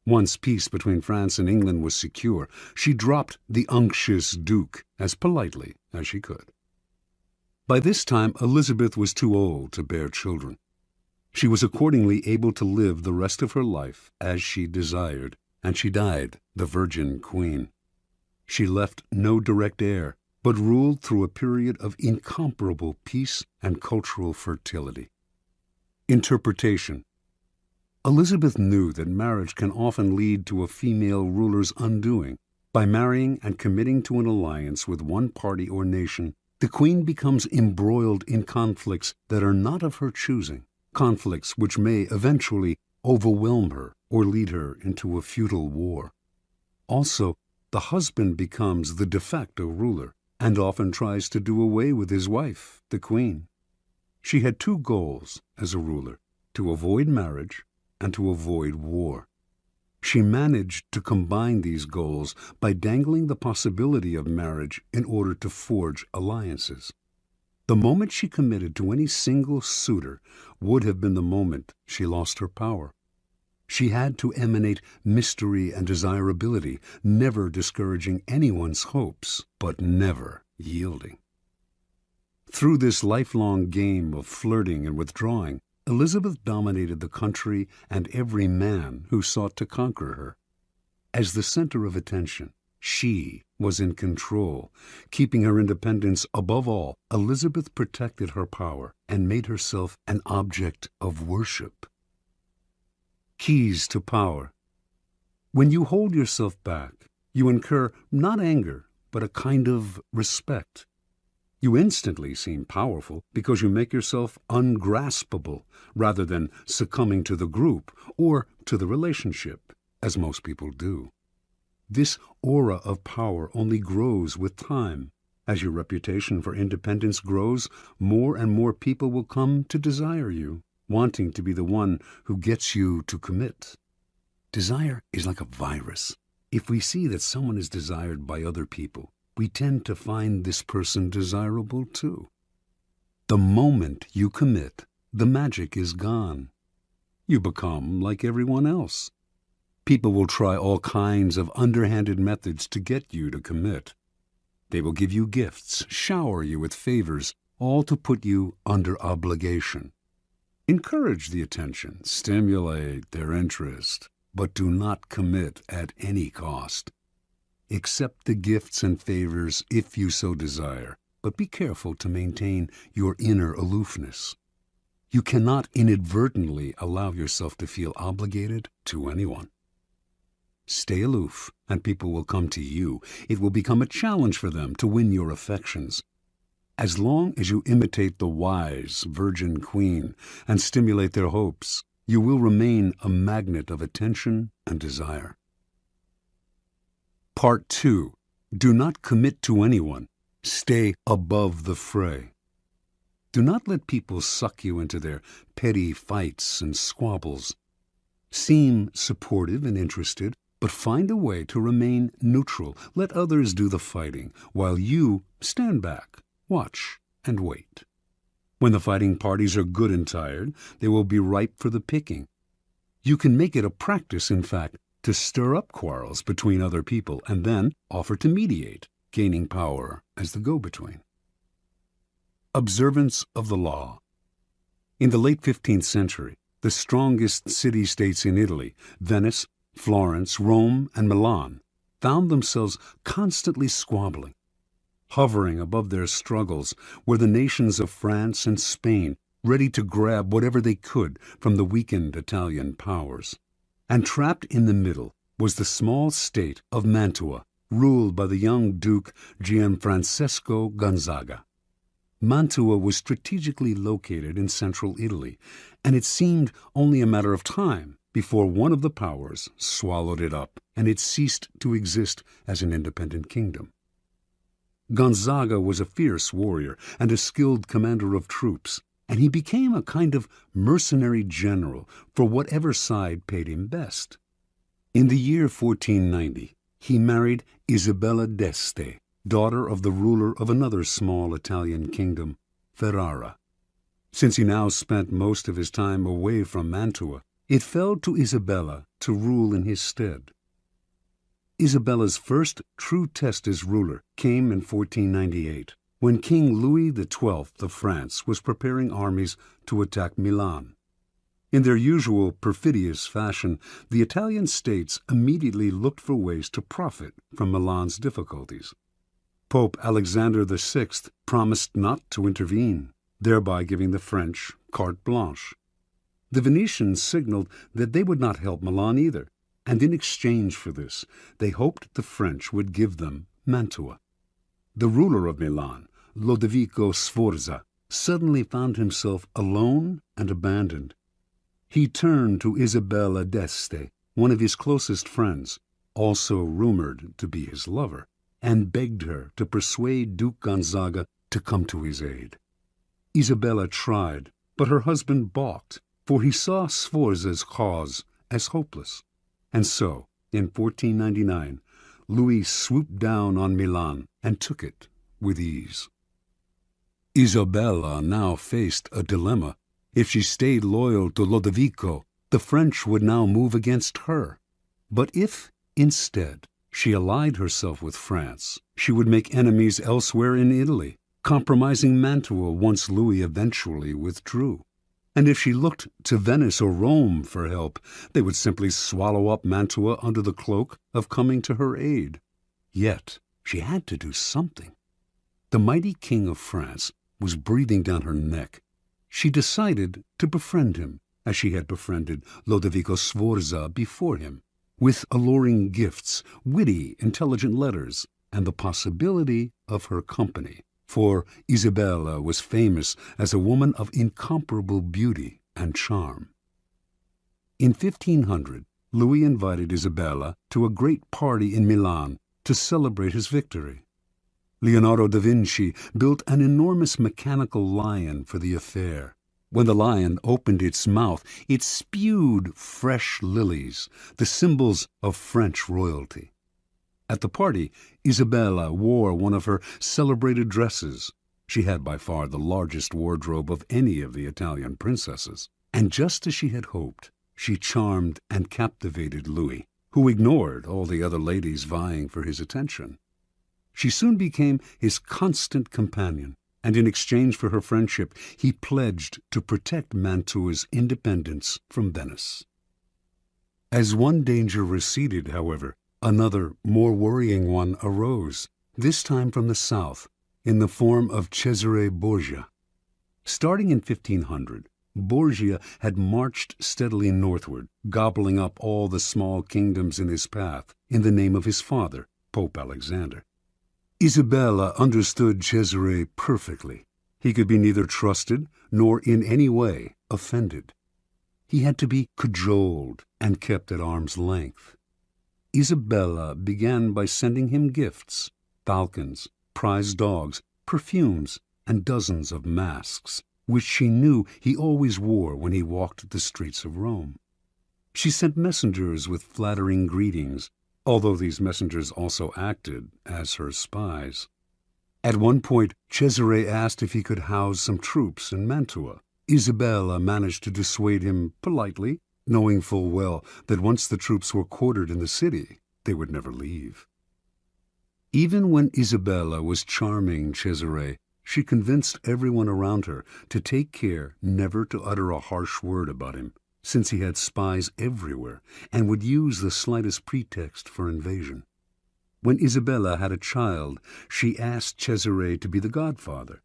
Once peace between France and England was secure, she dropped the unctuous Duke as politely as she could. By this time, Elizabeth was too old to bear children. She was accordingly able to live the rest of her life as she desired, and she died the Virgin Queen. She left no direct heir, but ruled through a period of incomparable peace and cultural fertility. Interpretation. Elizabeth knew that marriage can often lead to a female ruler's undoing. By marrying and committing to an alliance with one party or nation, the queen becomes embroiled in conflicts that are not of her choosing, conflicts which may eventually overwhelm her or lead her into a futile war. Also, the husband becomes the de facto ruler and often tries to do away with his wife, the queen. She had two goals as a ruler: to avoid marriage and to avoid war. She managed to combine these goals by dangling the possibility of marriage in order to forge alliances. The moment she committed to any single suitor would have been the moment she lost her power. She had to emanate mystery and desirability, never discouraging anyone's hopes, but never yielding. Through this lifelong game of flirting and withdrawing, Elizabeth dominated the country and every man who sought to conquer her. As the center of attention, she was in control. Keeping her independence above all, Elizabeth protected her power and made herself an object of worship. keys to power. When you hold yourself back, you incur not anger, but a kind of respect. You instantly seem powerful because you make yourself ungraspable rather than succumbing to the group or to the relationship, as most people do. This aura of power only grows with time. As your reputation for independence grows, more and more people will come to desire you, wanting to be the one who gets you to commit. Desire is like a virus. If we see that someone is desired by other people, we tend to find this person desirable too. The moment you commit, the magic is gone. You become like everyone else. People will try all kinds of underhanded methods to get you to commit. They will give you gifts, shower you with favors, all to put you under obligation. Encourage the attention, stimulate their interest, but do not commit at any cost. Accept the gifts and favors if you so desire, but be careful to maintain your inner aloofness. You cannot inadvertently allow yourself to feel obligated to anyone. Stay aloof, and people will come to you. It will become a challenge for them to win your affections. As long as you imitate the wise virgin queen and stimulate their hopes, you will remain a magnet of attention and desire. Part 2. Do not commit to anyone. Stay above the fray. Do not let people suck you into their petty fights and squabbles. Seem supportive and interested, but find a way to remain neutral. Let others do the fighting, while you stand back, watch, and wait. When the fighting parties are good and tired, they will be ripe for the picking. You can make it a practice, in fact, to stir up quarrels between other people and then offer to mediate, gaining power as the go-between. Observance of the law. In the late 15th century, the strongest city-states in Italy, Venice, Florence, Rome, and Milan, found themselves constantly squabbling. Hovering above their struggles were the nations of France and Spain, ready to grab whatever they could from the weakened Italian powers. And trapped in the middle was the small state of Mantua, ruled by the young Duke Gianfrancesco Gonzaga. Mantua was strategically located in central Italy, and it seemed only a matter of time before one of the powers swallowed it up, and it ceased to exist as an independent kingdom. Gonzaga was a fierce warrior and a skilled commander of troops, and he became a kind of mercenary general for whatever side paid him best. In the year 1490, he married Isabella d'Este, daughter of the ruler of another small Italian kingdom, Ferrara. Since he now spent most of his time away from Mantua, it fell to Isabella to rule in his stead. Isabella's first true test as ruler came in 1498. When King Louis XII of France was preparing armies to attack Milan. In their usual perfidious fashion, the Italian states immediately looked for ways to profit from Milan's difficulties. Pope Alexander VI promised not to intervene, thereby giving the French carte blanche. The Venetians signaled that they would not help Milan either, and in exchange for this, they hoped the French would give them Mantua. The ruler of Milan, Lodovico Sforza, suddenly found himself alone and abandoned. He turned to Isabella d'Este, one of his closest friends, also rumored to be his lover, and begged her to persuade Duke Gonzaga to come to his aid. Isabella tried, but her husband balked, for he saw Sforza's cause as hopeless. And so, in 1499, Louis swooped down on Milan and took it with ease. Isabella now faced a dilemma. If she stayed loyal to Lodovico, the French would now move against her. But if, instead, she allied herself with France, she would make enemies elsewhere in Italy, compromising Mantua once Louis eventually withdrew. And if she looked to Venice or Rome for help, they would simply swallow up Mantua under the cloak of coming to her aid. Yet she had to do something. The mighty king of France was breathing down her neck. She decided to befriend him as she had befriended Lodovico Sforza before him, with alluring gifts, witty, intelligent letters, and the possibility of her company. For Isabella was famous as a woman of incomparable beauty and charm. In 1500, Louis invited Isabella to a great party in Milan to celebrate his victory. Leonardo da Vinci built an enormous mechanical lion for the affair. When the lion opened its mouth, it spewed fresh lilies, the symbols of French royalty. At the party, Isabella wore one of her celebrated dresses. She had by far the largest wardrobe of any of the Italian princesses. And just as she had hoped, she charmed and captivated Louis, who ignored all the other ladies vying for his attention. She soon became his constant companion, and in exchange for her friendship, he pledged to protect Mantua's independence from Venice. As one danger receded, however, another, more worrying one arose, this time from the south, in the form of Cesare Borgia. Starting in 1500, Borgia had marched steadily northward, gobbling up all the small kingdoms in his path in the name of his father, Pope Alexander. Isabella understood Cesare perfectly. He could be neither trusted nor in any way offended. He had to be cajoled and kept at arm's length. Isabella began by sending him gifts, falcons, prize dogs, perfumes, and dozens of masks, which she knew he always wore when he walked the streets of Rome. She sent messengers with flattering greetings, although these messengers also acted as her spies. At one point, Cesare asked if he could house some troops in Mantua. Isabella managed to dissuade him politely, knowing full well that once the troops were quartered in the city, they would never leave. Even when Isabella was charming Cesare, she convinced everyone around her to take care never to utter a harsh word about him, since he had spies everywhere and would use the slightest pretext for invasion. When Isabella had a child, she asked Cesare to be the godfather.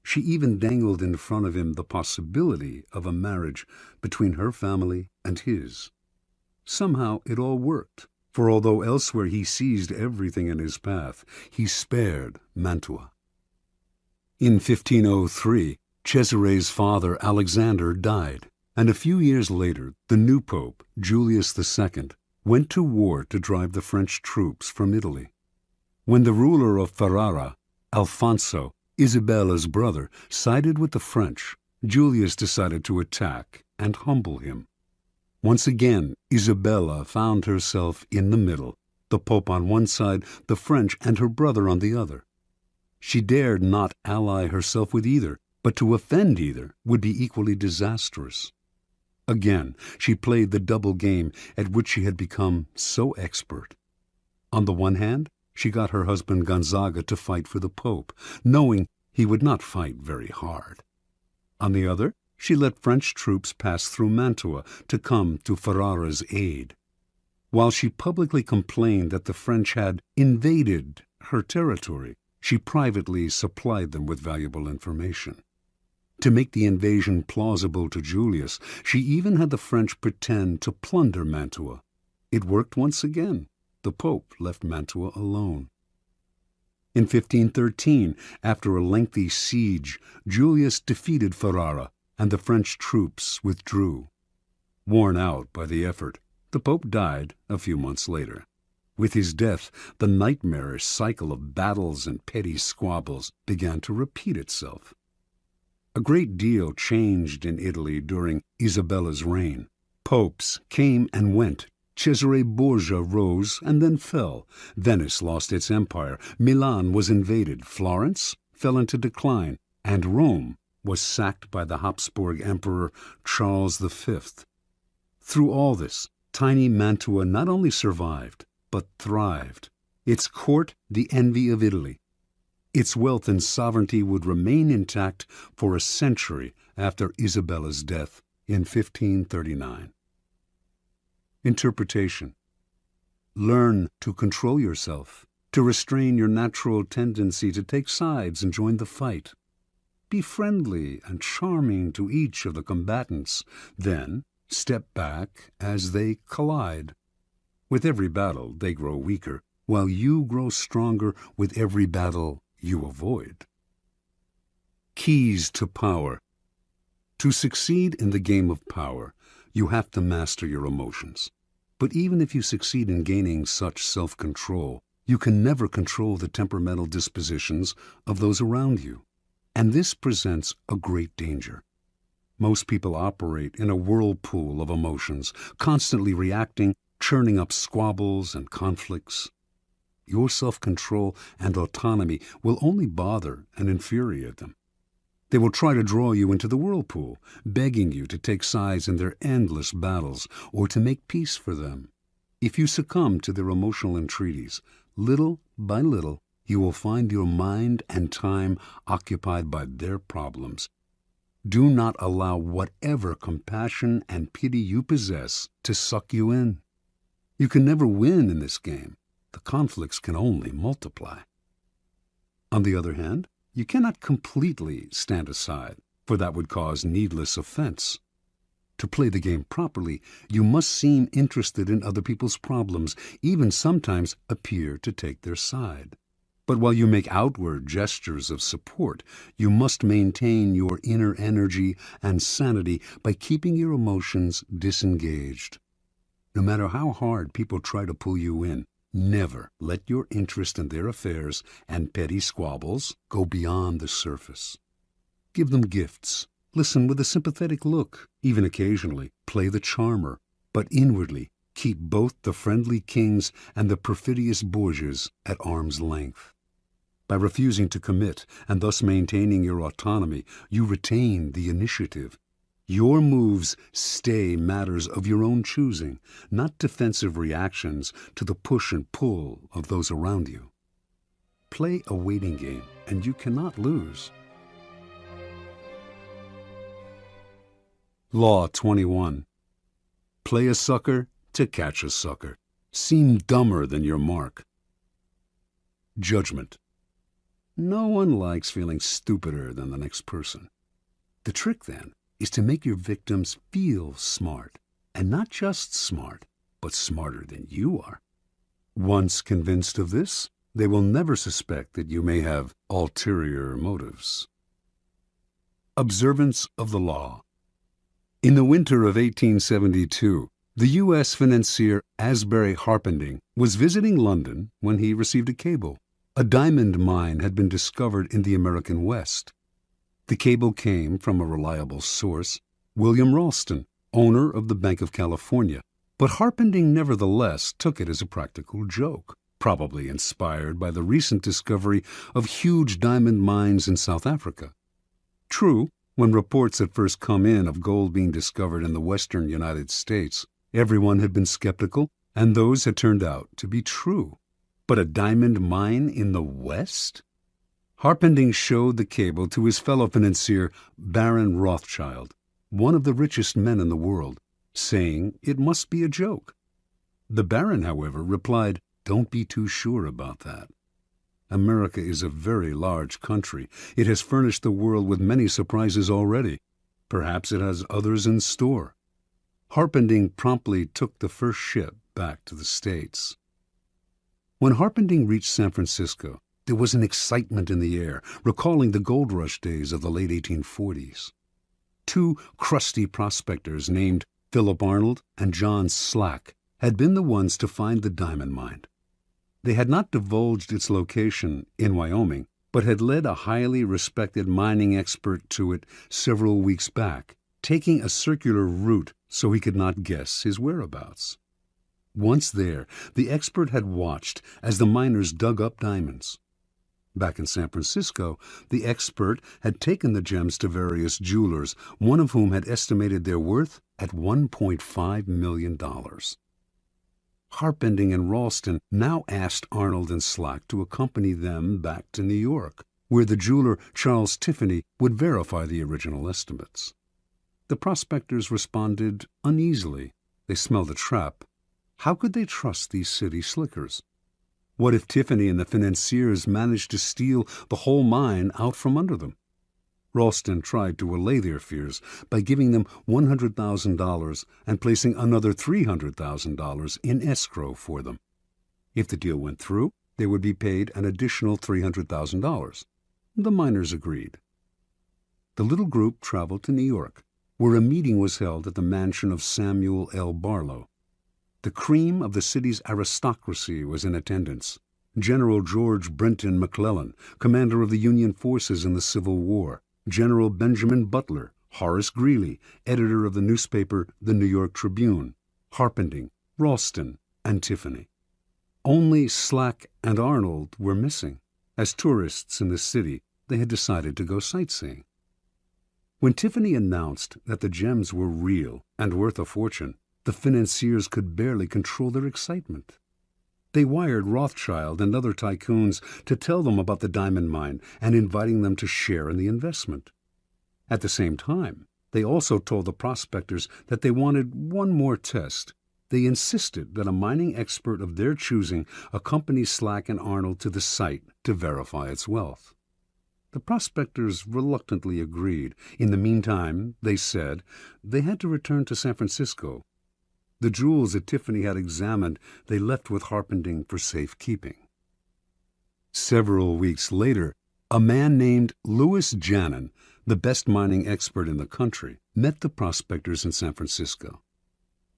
She even dangled in front of him the possibility of a marriage between her family and his. Somehow it all worked, for although elsewhere he seized everything in his path, he spared Mantua. In 1503, Cesare's father Alexander died, and a few years later the new pope, Julius II, went to war to drive the French troops from Italy. When the ruler of Ferrara, Alfonso, Isabella's brother, sided with the French, Julius decided to attack and humble him. Once again, Isabella found herself in the middle, the Pope on one side, the French and her brother on the other. She dared not ally herself with either, but to offend either would be equally disastrous. Again, she played the double game at which she had become so expert. On the one hand, she got her husband Gonzaga to fight for the Pope, knowing he would not fight very hard. On the other, she let French troops pass through Mantua to come to Ferrara's aid. While she publicly complained that the French had invaded her territory, she privately supplied them with valuable information. To make the invasion plausible to Julius, she even had the French pretend to plunder Mantua. It worked once again. The Pope left Mantua alone. In 1513, after a lengthy siege, Julius defeated Ferrara, and the French troops withdrew. Worn out by the effort, the Pope died a few months later. With his death, the nightmarish cycle of battles and petty squabbles began to repeat itself. A great deal changed in Italy during Isabella's reign. Popes came and went. Cesare Borgia rose and then fell. Venice lost its empire. Milan was invaded. Florence fell into decline. And Rome was sacked by the Habsburg Emperor Charles V. Through all this, tiny Mantua not only survived, but thrived. Its court the envy of Italy. Its wealth and sovereignty would remain intact for a century after Isabella's death in 1539. Interpretation. Learn to control yourself, to restrain your natural tendency to take sides and join the fight. Be friendly and charming to each of the combatants, then step back as they collide. With every battle, they grow weaker, while you grow stronger with every battle you avoid. Keys to power. To succeed in the game of power, you have to master your emotions. But even if you succeed in gaining such self-control, you can never control the temperamental dispositions of those around you. And this presents a great danger. Most people operate in a whirlpool of emotions, constantly reacting, churning up squabbles and conflicts. Your self-control and autonomy will only bother and infuriate them. They will try to draw you into the whirlpool, begging you to take sides in their endless battles or to make peace for them. If you succumb to their emotional entreaties, little by little, you will find your mind and time occupied by their problems. Do not allow whatever compassion and pity you possess to suck you in. You can never win in this game. The conflicts can only multiply. On the other hand, you cannot completely stand aside, for that would cause needless offense. To play the game properly, you must seem interested in other people's problems, even sometimes appear to take their side. But while you make outward gestures of support, you must maintain your inner energy and sanity by keeping your emotions disengaged. No matter how hard people try to pull you in, never let your interest in their affairs and petty squabbles go beyond the surface. Give them gifts. Listen with a sympathetic look. Even occasionally, play the charmer. But inwardly, keep both the friendly kings and the perfidious Borgias at arm's length. By refusing to commit and thus maintaining your autonomy, you retain the initiative. Your moves stay matters of your own choosing, not defensive reactions to the push and pull of those around you. Play a waiting game, and you cannot lose. Law 21. Play a sucker to catch a sucker. Seem dumber than your mark. Judgment. No one likes feeling stupider than the next person. The trick, then, is to make your victims feel smart, and not just smart, but smarter than you are. Once convinced of this, they will never suspect that you may have ulterior motives. Observance of the law. In the winter of 1872, the U.S. financier Asbury Harpending was visiting London when he received a cable. A diamond mine had been discovered in the American West. The cable came from a reliable source, William Ralston, owner of the Bank of California, but Harpending nevertheless took it as a practical joke, probably inspired by the recent discovery of huge diamond mines in South Africa. True, when reports had first come in of gold being discovered in the western United States, everyone had been skeptical, and those had turned out to be true. But a diamond mine in the West? Harpending showed the cable to his fellow financier, Baron Rothschild, one of the richest men in the world, saying it must be a joke. The Baron, however, replied, "Don't be too sure about that. America is a very large country. It has furnished the world with many surprises already. Perhaps it has others in store." Harpending promptly took the first ship back to the States. When Harpending reached San Francisco, there was an excitement in the air, recalling the gold rush days of the late 1840s. Two crusty prospectors named Philip Arnold and John Slack had been the ones to find the diamond mine. They had not divulged its location in Wyoming, but had led a highly respected mining expert to it several weeks back, taking a circular route so he could not guess his whereabouts. Once there, the expert had watched as the miners dug up diamonds. Back in San Francisco, the expert had taken the gems to various jewelers, one of whom had estimated their worth at $1.5 million. Harpending and Ralston now asked Arnold and Slack to accompany them back to New York, where the jeweler Charles Tiffany would verify the original estimates. The prospectors responded uneasily. They smelled a trap. How could they trust these city slickers? What if Tiffany and the financiers managed to steal the whole mine out from under them? Ralston tried to allay their fears by giving them $100,000 and placing another $300,000 in escrow for them. If the deal went through, they would be paid an additional $300,000. The miners agreed. The little group traveled to New York, where a meeting was held at the mansion of Samuel L. Barlow. The cream of the city's aristocracy was in attendance. General George Brenton McClellan, commander of the Union forces in the Civil War, General Benjamin Butler, Horace Greeley, editor of the newspaper The New York Tribune, Harpending, Ralston, and Tiffany. Only Slack and Arnold were missing. As tourists in the city, they had decided to go sightseeing. When Tiffany announced that the gems were real and worth a fortune, the financiers could barely control their excitement. They wired Rothschild and other tycoons to tell them about the diamond mine and inviting them to share in the investment. At the same time, they also told the prospectors that they wanted one more test. They insisted that a mining expert of their choosing accompany Slack and Arnold to the site to verify its wealth. The prospectors reluctantly agreed. In the meantime, they said, they had to return to San Francisco. The jewels that Tiffany had examined they left with Harpending for safekeeping. Several weeks later, a man named Louis Janin, the best mining expert in the country, met the prospectors in San Francisco.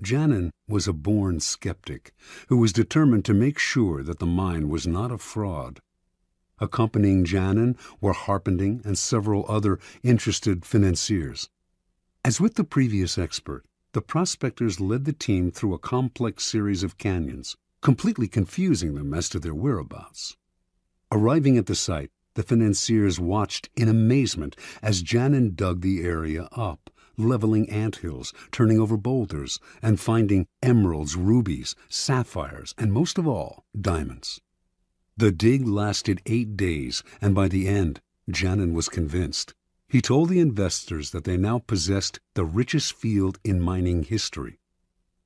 Janin was a born skeptic who was determined to make sure that the mine was not a fraud. Accompanying Janin were Harpending and several other interested financiers. As with the previous expert, the prospectors led the team through a complex series of canyons, completely confusing them as to their whereabouts. Arriving at the site, the financiers watched in amazement as Janin dug the area up, leveling anthills, turning over boulders, and finding emeralds, rubies, sapphires, and most of all, diamonds. The dig lasted 8 days, and by the end, Janin was convinced. He told the investors that they now possessed the richest field in mining history.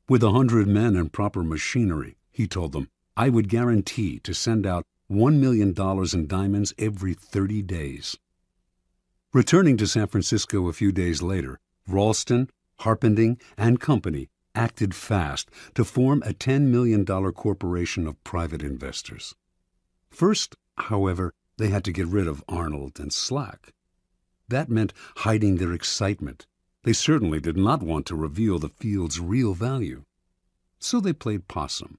With 100 men and proper machinery, he told them, I would guarantee to send out $1 million in diamonds every 30 days. Returning to San Francisco a few days later, Ralston, Harpending, and Company acted fast to form a $10 million corporation of private investors. First, however, they had to get rid of Arnold and Slack. That meant hiding their excitement. They certainly did not want to reveal the field's real value. So they played possum.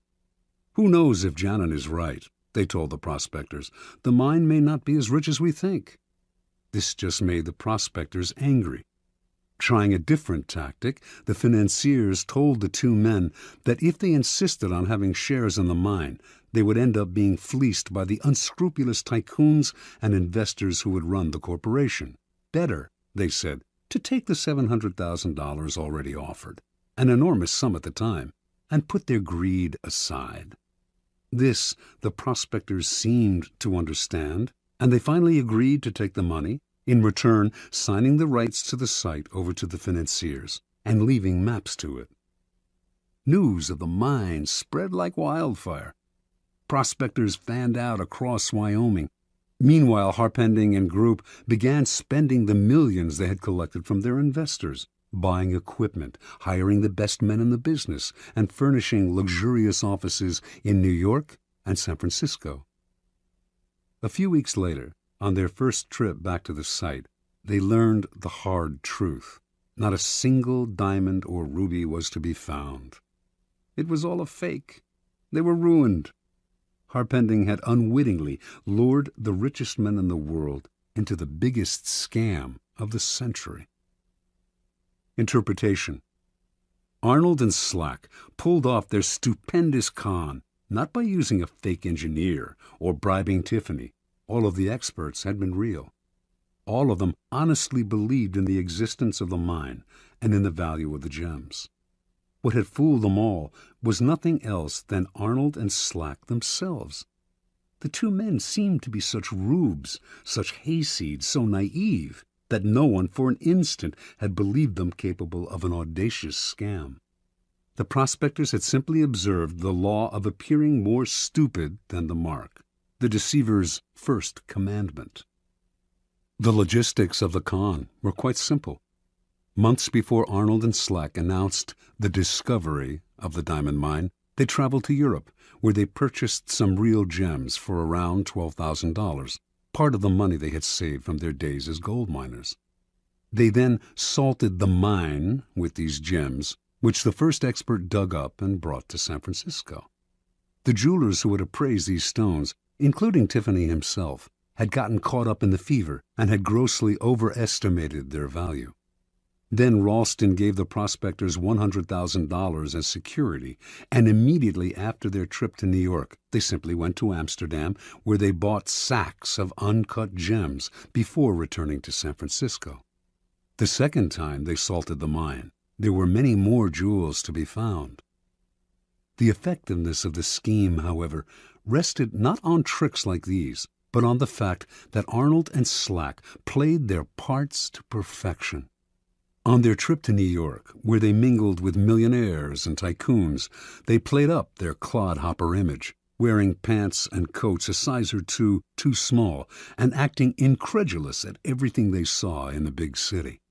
Who knows if Janin is right, they told the prospectors. The mine may not be as rich as we think. This just made the prospectors angry. Trying a different tactic, the financiers told the two men that if they insisted on having shares in the mine, they would end up being fleeced by the unscrupulous tycoons and investors who would run the corporation. Better, they said, to take the $700,000 already offered, an enormous sum at the time, and put their greed aside. This the prospectors seemed to understand, and they finally agreed to take the money, in return signing the rights to the site over to the financiers and leaving maps to it. News of the mine spread like wildfire. Prospectors fanned out across Wyoming. Meanwhile, Harpending and group began spending the millions they had collected from their investors, buying equipment, hiring the best men in the business, and furnishing luxurious offices in New York and San Francisco. A few weeks later, on their first trip back to the site, they learned the hard truth. Not a single diamond or ruby was to be found. It was all a fake. They were ruined. Harpending had unwittingly lured the richest men in the world into the biggest scam of the century. Interpretation. Arnold and Slack pulled off their stupendous con, not by using a fake engineer or bribing Tiffany. All of the experts had been real. All of them honestly believed in the existence of the mine and in the value of the gems. What had fooled them all was nothing else than Arnold and Slack themselves. The two men seemed to be such rubes, such hayseeds, so naive, that no one for an instant had believed them capable of an audacious scam. The prospectors had simply observed the law of appearing more stupid than the mark, the deceiver's first commandment. The logistics of the con were quite simple. Months before Arnold and Slack announced the discovery of the diamond mine, they traveled to Europe, where they purchased some real gems for around $12,000, part of the money they had saved from their days as gold miners. They then salted the mine with these gems, which the first expert dug up and brought to San Francisco. The jewelers who had appraised these stones, including Tiffany himself, had gotten caught up in the fever and had grossly overestimated their value. Then Ralston gave the prospectors $100,000 as security, and immediately after their trip to New York, they simply went to Amsterdam, where they bought sacks of uncut gems before returning to San Francisco. The second time they salted the mine, there were many more jewels to be found. The effectiveness of the scheme, however, rested not on tricks like these, but on the fact that Arnold and Slack played their parts to perfection. On their trip to New York, where they mingled with millionaires and tycoons, they played up their clodhopper image, wearing pants and coats a size or two too small and acting incredulous at everything they saw in the big city.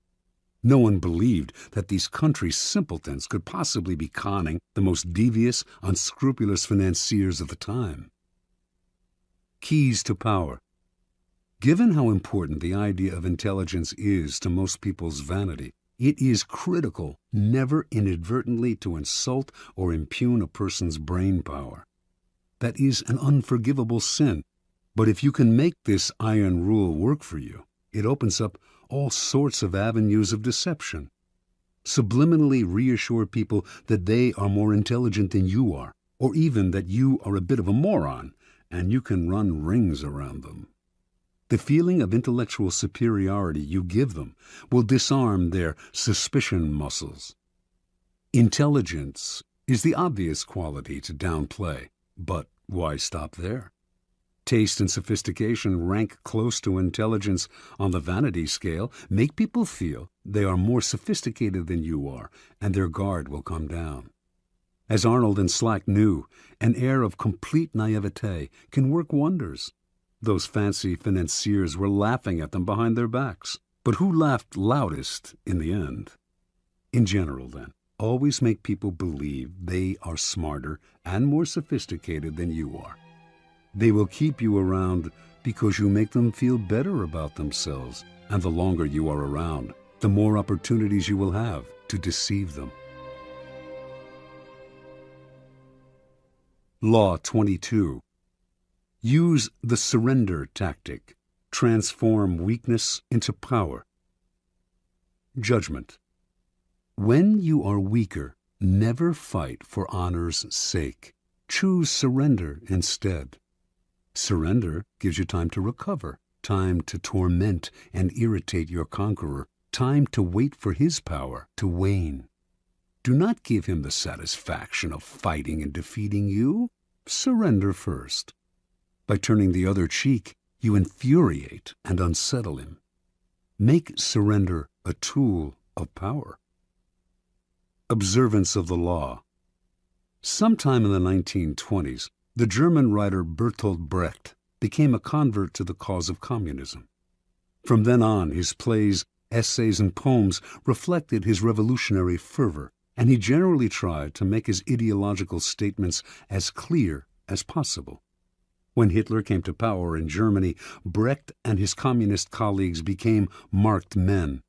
No one believed that these country simpletons could possibly be conning the most devious, unscrupulous financiers of the time. Keys to power. Given how important the idea of intelligence is to most people's vanity, it is critical never inadvertently to insult or impugn a person's brain power. That is an unforgivable sin, but if you can make this iron rule work for you, it opens up all sorts of avenues of deception. Subliminally reassure people that they are more intelligent than you are, or even that you are a bit of a moron, and you can run rings around them. The feeling of intellectual superiority you give them will disarm their suspicion muscles. Intelligence is the obvious quality to downplay, but why stop there? Taste and sophistication rank close to intelligence on the vanity scale, make people feel they are more sophisticated than you are, and their guard will come down. As Arnold and Slack knew, an air of complete naivete can work wonders. Those fancy financiers were laughing at them behind their backs. But who laughed loudest in the end? In general, then, always make people believe they are smarter and more sophisticated than you are. They will keep you around because you make them feel better about themselves, and the longer you are around, the more opportunities you will have to deceive them. Law 22. Use the surrender tactic. Transform weakness into power. Judgment. When you are weaker, never fight for honor's sake. Choose surrender instead. Surrender gives you time to recover, time to torment and irritate your conqueror, time to wait for his power to wane. Do not give him the satisfaction of fighting and defeating you. Surrender first. By turning the other cheek, you infuriate and unsettle him. Make surrender a tool of power. Observance of the law. Sometime in the 1920s, the German writer Bertolt Brecht became a convert to the cause of communism. From then on, his plays, essays, and poems reflected his revolutionary fervor, and he generally tried to make his ideological statements as clear as possible. When Hitler came to power in Germany, Brecht and his communist colleagues became marked men.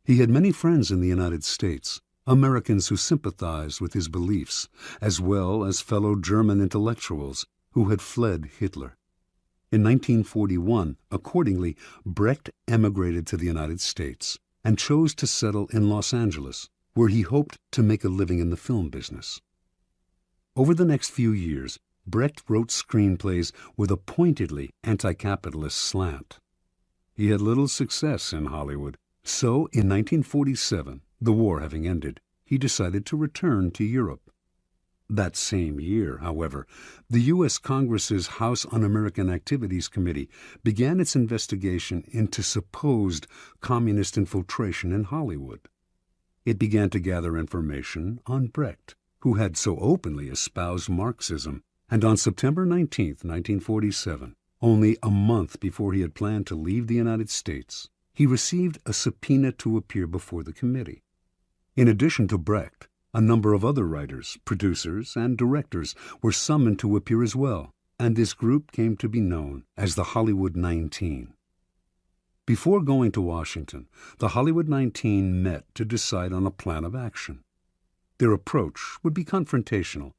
He had many friends in the United States, Americans who sympathized with his beliefs, as well as fellow German intellectuals who had fled Hitler. In 1941, accordingly, Brecht emigrated to the United States and chose to settle in Los Angeles, where he hoped to make a living in the film business. Over the next few years, Brecht wrote screenplays with a pointedly anti-capitalist slant. He had little success in Hollywood, so in 1947, the war having ended, he decided to return to Europe. That same year, however, the U.S. Congress's House Un-American Activities Committee began its investigation into supposed communist infiltration in Hollywood. It began to gather information on Brecht, who had so openly espoused Marxism, and on September 19, 1947, Only a month before he had planned to leave the United States, he received a subpoena to appear before the committee. In addition to Brecht, a number of other writers, producers, and directors were summoned to appear as well, and this group came to be known as the Hollywood 19. Before going to Washington, the Hollywood 19 met to decide on a plan of action. Their approach would be confrontational.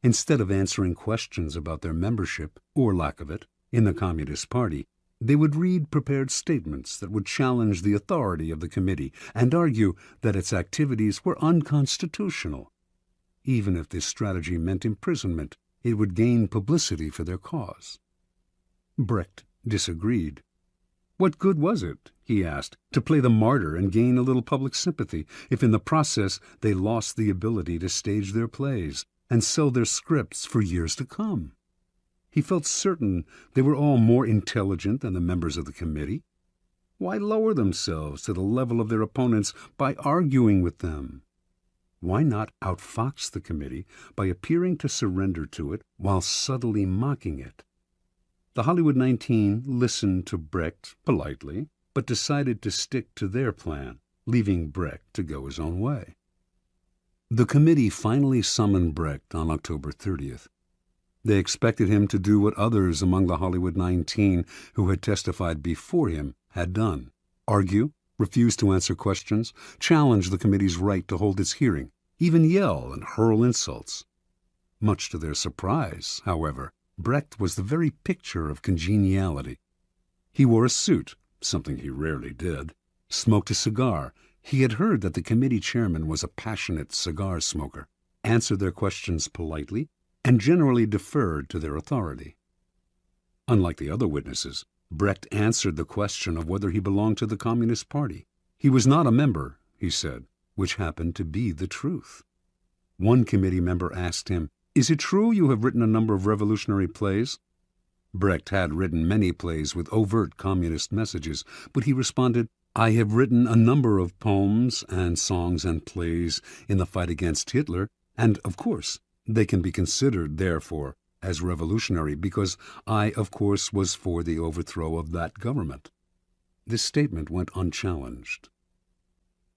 Instead of answering questions about their membership, or lack of it, in the Communist Party, they would read prepared statements that would challenge the authority of the committee and argue that its activities were unconstitutional. Even if this strategy meant imprisonment, it would gain publicity for their cause. Brecht disagreed. What good was it, he asked, to play the martyr and gain a little public sympathy if in the process they lost the ability to stage their plays and sell their scripts for years to come? He felt certain they were all more intelligent than the members of the committee. Why lower themselves to the level of their opponents by arguing with them? Why not outfox the committee by appearing to surrender to it while subtly mocking it? The Hollywood 19 listened to Brecht politely, but decided to stick to their plan, leaving Brecht to go his own way. The committee finally summoned Brecht on October 30th. They expected him to do what others among the Hollywood 19 who had testified before him had done: argue, refuse to answer questions, challenge the committee's right to hold its hearing, even yell and hurl insults. Much to their surprise, however, Brecht was the very picture of congeniality. He wore a suit, something he rarely did, smoked a cigar. He had heard that the committee chairman was a passionate cigar smoker, answered their questions politely, and generally deferred to their authority. Unlike the other witnesses, Brecht answered the question of whether he belonged to the Communist Party. He was not a member, he said, which happened to be the truth. One committee member asked him, "Is it true you have written a number of revolutionary plays?" Brecht had written many plays with overt communist messages, but he responded, "I have written a number of poems and songs and plays in the fight against Hitler, and, of course, they can be considered, therefore, as revolutionary because I, of course, was for the overthrow of that government." This statement went unchallenged.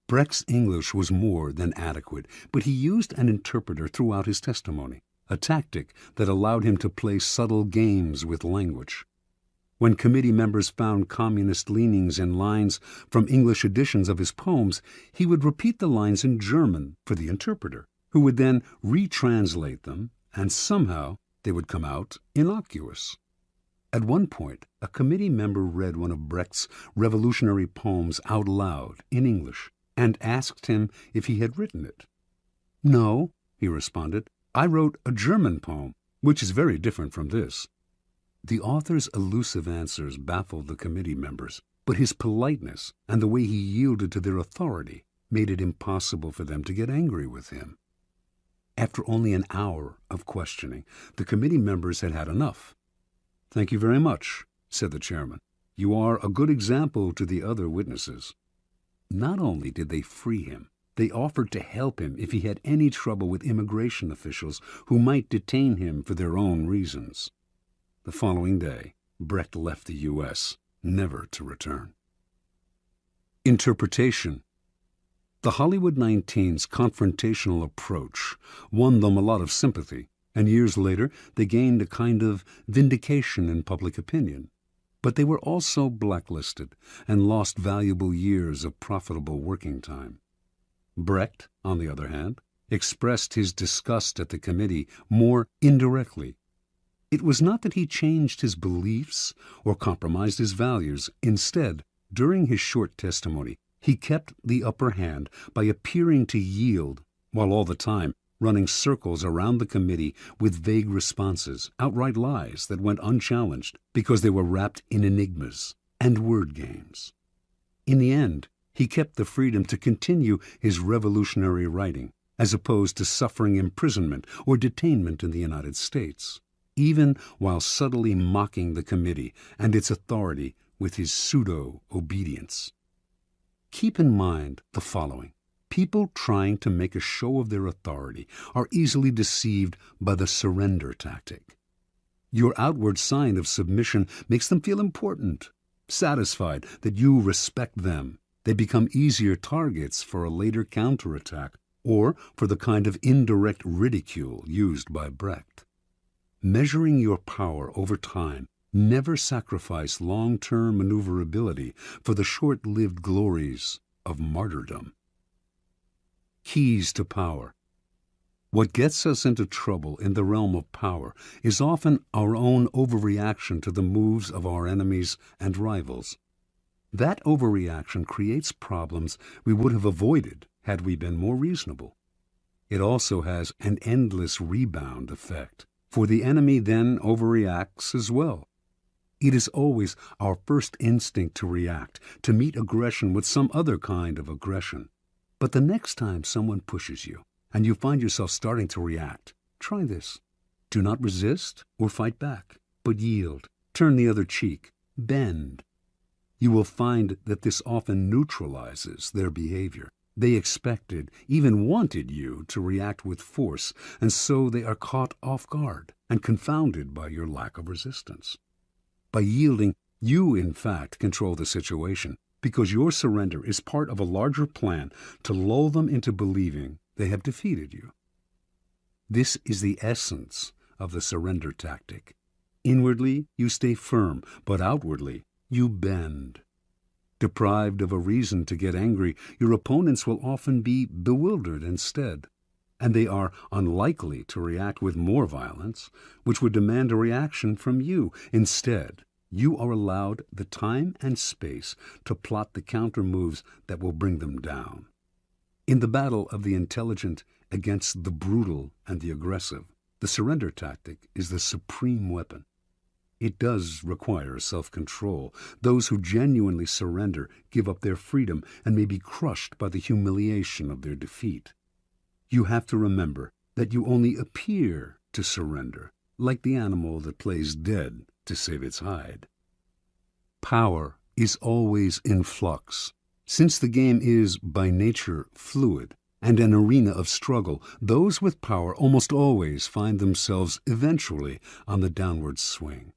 Brecht's English was more than adequate, but he used an interpreter throughout his testimony, a tactic that allowed him to play subtle games with language. When committee members found communist leanings in lines from English editions of his poems, he would repeat the lines in German for the interpreter, who would then retranslate them, and somehow they would come out innocuous. At one point, a committee member read one of Brecht's revolutionary poems out loud in English and asked him if he had written it. "No," he responded, "I wrote a German poem, which is very different from this." The author's elusive answers baffled the committee members, but his politeness and the way he yielded to their authority made it impossible for them to get angry with him. After only an hour of questioning, the committee members had had enough. "Thank you very much," said the chairman. "You are a good example to the other witnesses." Not only did they free him, they offered to help him if he had any trouble with immigration officials who might detain him for their own reasons. The following day, Brecht left the U.S., never to return. Interpretation. The Hollywood 19's confrontational approach won them a lot of sympathy, and years later they gained a kind of vindication in public opinion. But they were also blacklisted and lost valuable years of profitable working time. Brecht, on the other hand, expressed his disgust at the committee more indirectly. It was not that he changed his beliefs or compromised his values. Instead, during his short testimony, he kept the upper hand by appearing to yield, while all the time running circles around the committee with vague responses, outright lies that went unchallenged because they were wrapped in enigmas and word games. In the end, he kept the freedom to continue his revolutionary writing, as opposed to suffering imprisonment or detainment in the United States, even while subtly mocking the committee and its authority with his pseudo-obedience. Keep in mind the following. People trying to make a show of their authority are easily deceived by the surrender tactic. Your outward sign of submission makes them feel important. Satisfied that you respect them, they become easier targets for a later counterattack or for the kind of indirect ridicule used by Brecht. Measuring your power over time, never sacrifice long-term maneuverability for the short-lived glories of martyrdom. Keys to power. What gets us into trouble in the realm of power is often our own overreaction to the moves of our enemies and rivals. That overreaction creates problems we would have avoided had we been more reasonable. It also has an endless rebound effect, for the enemy then overreacts as well. It is always our first instinct to react, to meet aggression with some other kind of aggression. But the next time someone pushes you, and you find yourself starting to react, try this. Do not resist or fight back, but yield, turn the other cheek, bend. You will find that this often neutralizes their behavior. They expected, even wanted you to react with force, and so they are caught off guard and confounded by your lack of resistance. By yielding, you in fact control the situation, because your surrender is part of a larger plan to lull them into believing they have defeated you. This is the essence of the surrender tactic. Inwardly, you stay firm, but outwardly, you bend. Deprived of a reason to get angry, your opponents will often be bewildered instead, and they are unlikely to react with more violence, which would demand a reaction from you. Instead, you are allowed the time and space to plot the counter moves that will bring them down. In the battle of the intelligent against the brutal and the aggressive, the surrender tactic is the supreme weapon. It does require self-control. Those who genuinely surrender give up their freedom and may be crushed by the humiliation of their defeat. You have to remember that you only appear to surrender, like the animal that plays dead to save its hide. Power is always in flux. Since the game is, by nature, fluid and an arena of struggle, those with power almost always find themselves eventually on the downward swing.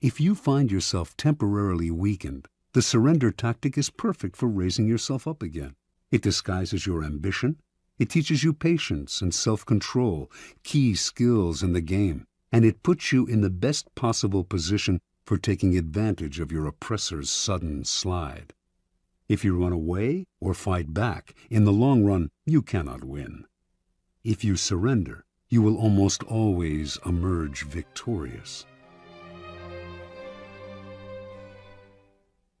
If you find yourself temporarily weakened, the surrender tactic is perfect for raising yourself up again. It disguises your ambition. It teaches you patience and self-control, key skills in the game, and it puts you in the best possible position for taking advantage of your oppressor's sudden slide. If you run away or fight back, in the long run, you cannot win. If you surrender, you will almost always emerge victorious.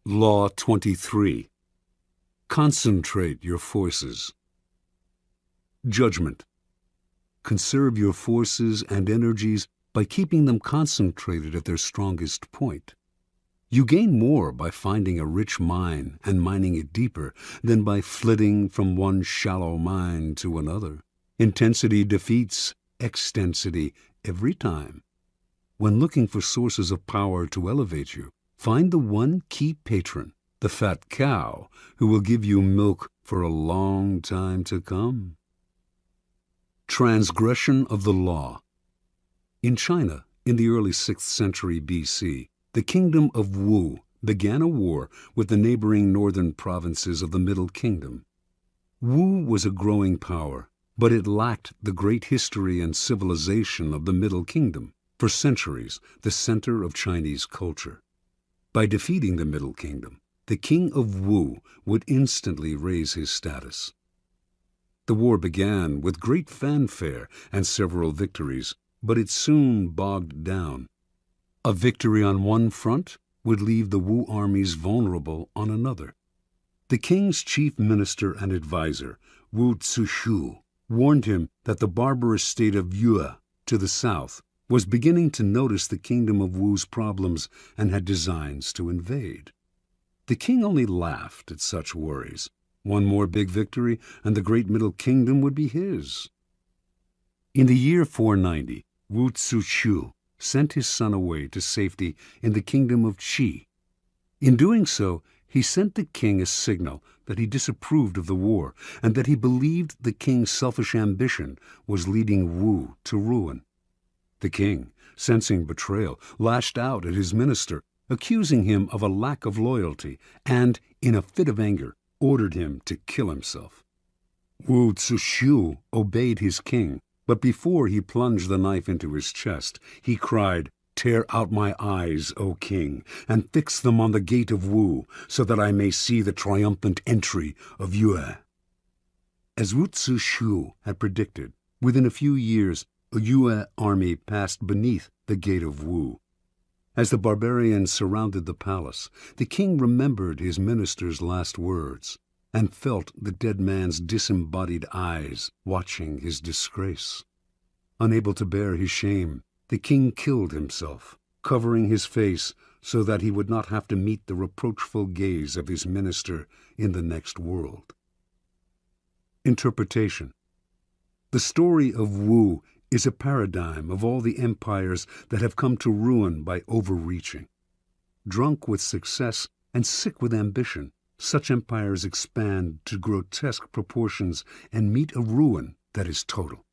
Law 23. Concentrate your forces. Judgment. Conserve your forces and energies by keeping them concentrated at their strongest point. You gain more by finding a rich mine and mining it deeper than by flitting from one shallow mine to another. Intensity defeats extensity every time. When looking for sources of power to elevate you, find the one key patron, the fat cow, who will give you milk for a long time to come. Transgression of the law. In China, in the early 6th century B.C., the kingdom of Wu began a war with the neighboring northern provinces of the Middle Kingdom. Wu was a growing power, but it lacked the great history and civilization of the Middle Kingdom, for centuries the center of Chinese culture. By defeating the Middle Kingdom, the king of Wu would instantly raise his status. The war began with great fanfare and several victories, but it soon bogged down. A victory on one front would leave the Wu armies vulnerable on another. The king's chief minister and advisor, Wu Zishu, warned him that the barbarous state of Yue to the south was beginning to notice the kingdom of Wu's problems and had designs to invade. The king only laughed at such worries. One more big victory, and the great Middle Kingdom would be his. In the year 490, Wu Zishu sent his son away to safety in the kingdom of Qi. In doing so, he sent the king a signal that he disapproved of the war and that he believed the king's selfish ambition was leading Wu to ruin. The king, sensing betrayal, lashed out at his minister, accusing him of a lack of loyalty, and, in a fit of anger, ordered him to kill himself. Wu Zishu obeyed his king, but before he plunged the knife into his chest, he cried, "Tear out my eyes, O king, and fix them on the gate of Wu, so that I may see the triumphant entry of Yue." As Wu Zishu had predicted, within a few years a Yue army passed beneath the gate of Wu. As the barbarians surrounded the palace, the king remembered his minister's last words and felt the dead man's disembodied eyes watching his disgrace. Unable to bear his shame, the king killed himself, covering his face so that he would not have to meet the reproachful gaze of his minister in the next world. Interpretation. The story of Wu is a paradigm of all the empires that have come to ruin by overreaching. Drunk with success and sick with ambition, such empires expand to grotesque proportions and meet a ruin that is total.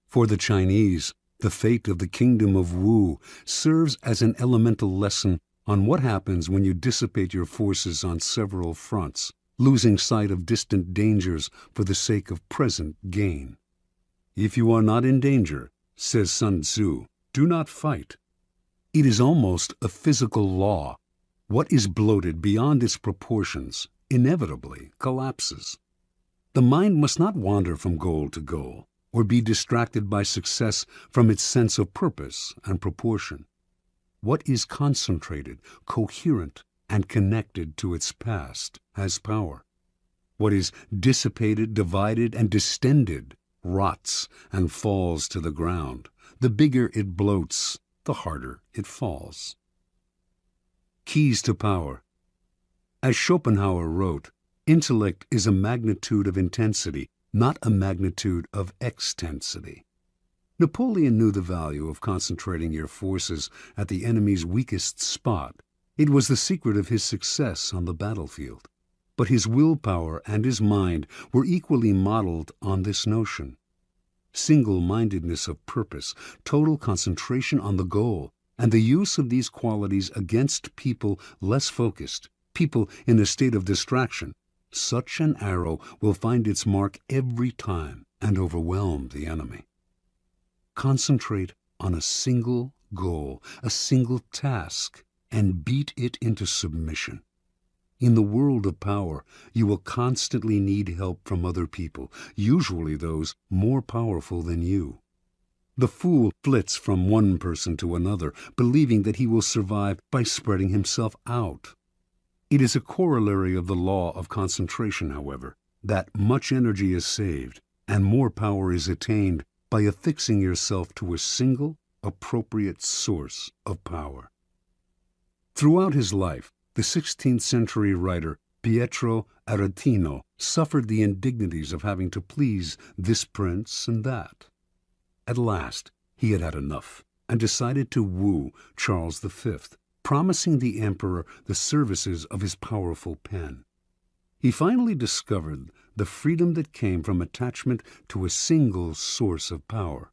For the Chinese, the fate of the kingdom of Wu serves as an elemental lesson on what happens when you dissipate your forces on several fronts, losing sight of distant dangers for the sake of present gain. If you are not in danger, says Sun Tzu, do not fight. It is almost a physical law. What is bloated beyond its proportions inevitably collapses. The mind must not wander from goal to goal, or be distracted by success from its sense of purpose and proportion. What is concentrated, coherent, and connected to its past has power. What is dissipated, divided, and distended rots and falls to the ground. The bigger it bloats, the harder it falls. Keys to power. As Schopenhauer wrote, intellect is a magnitude of intensity, not a magnitude of extensity. Napoleon knew the value of concentrating your forces at the enemy's weakest spot. It was the secret of his success on the battlefield. But his willpower and his mind were equally modeled on this notion. Single-mindedness of purpose, total concentration on the goal, and the use of these qualities against people less focused, people in a state of distraction. Such an arrow will find its mark every time and overwhelm the enemy. Concentrate on a single goal, a single task, and beat it into submission. In the world of power, you will constantly need help from other people, usually those more powerful than you. The fool flits from one person to another, believing that he will survive by spreading himself out. It is a corollary of the law of concentration, however, that much energy is saved and more power is attained by affixing yourself to a single, appropriate source of power. Throughout his life, the 16th century writer Pietro Aretino suffered the indignities of having to please this prince and that. At last, he had had enough and decided to woo Charles V, promising the emperor the services of his powerful pen. He finally discovered the freedom that came from attachment to a single source of power.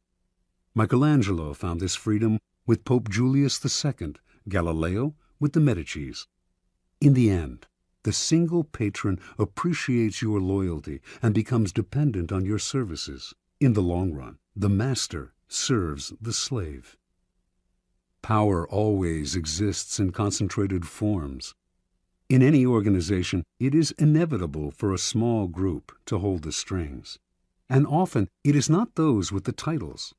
Michelangelo found this freedom with Pope Julius II, Galileo with the Medicis. In the end, the single patron appreciates your loyalty and becomes dependent on your services. In the long run, the master serves the slave. Power always exists in concentrated forms. In any organization, it is inevitable for a small group to hold the strings, and often it is not those with the titles.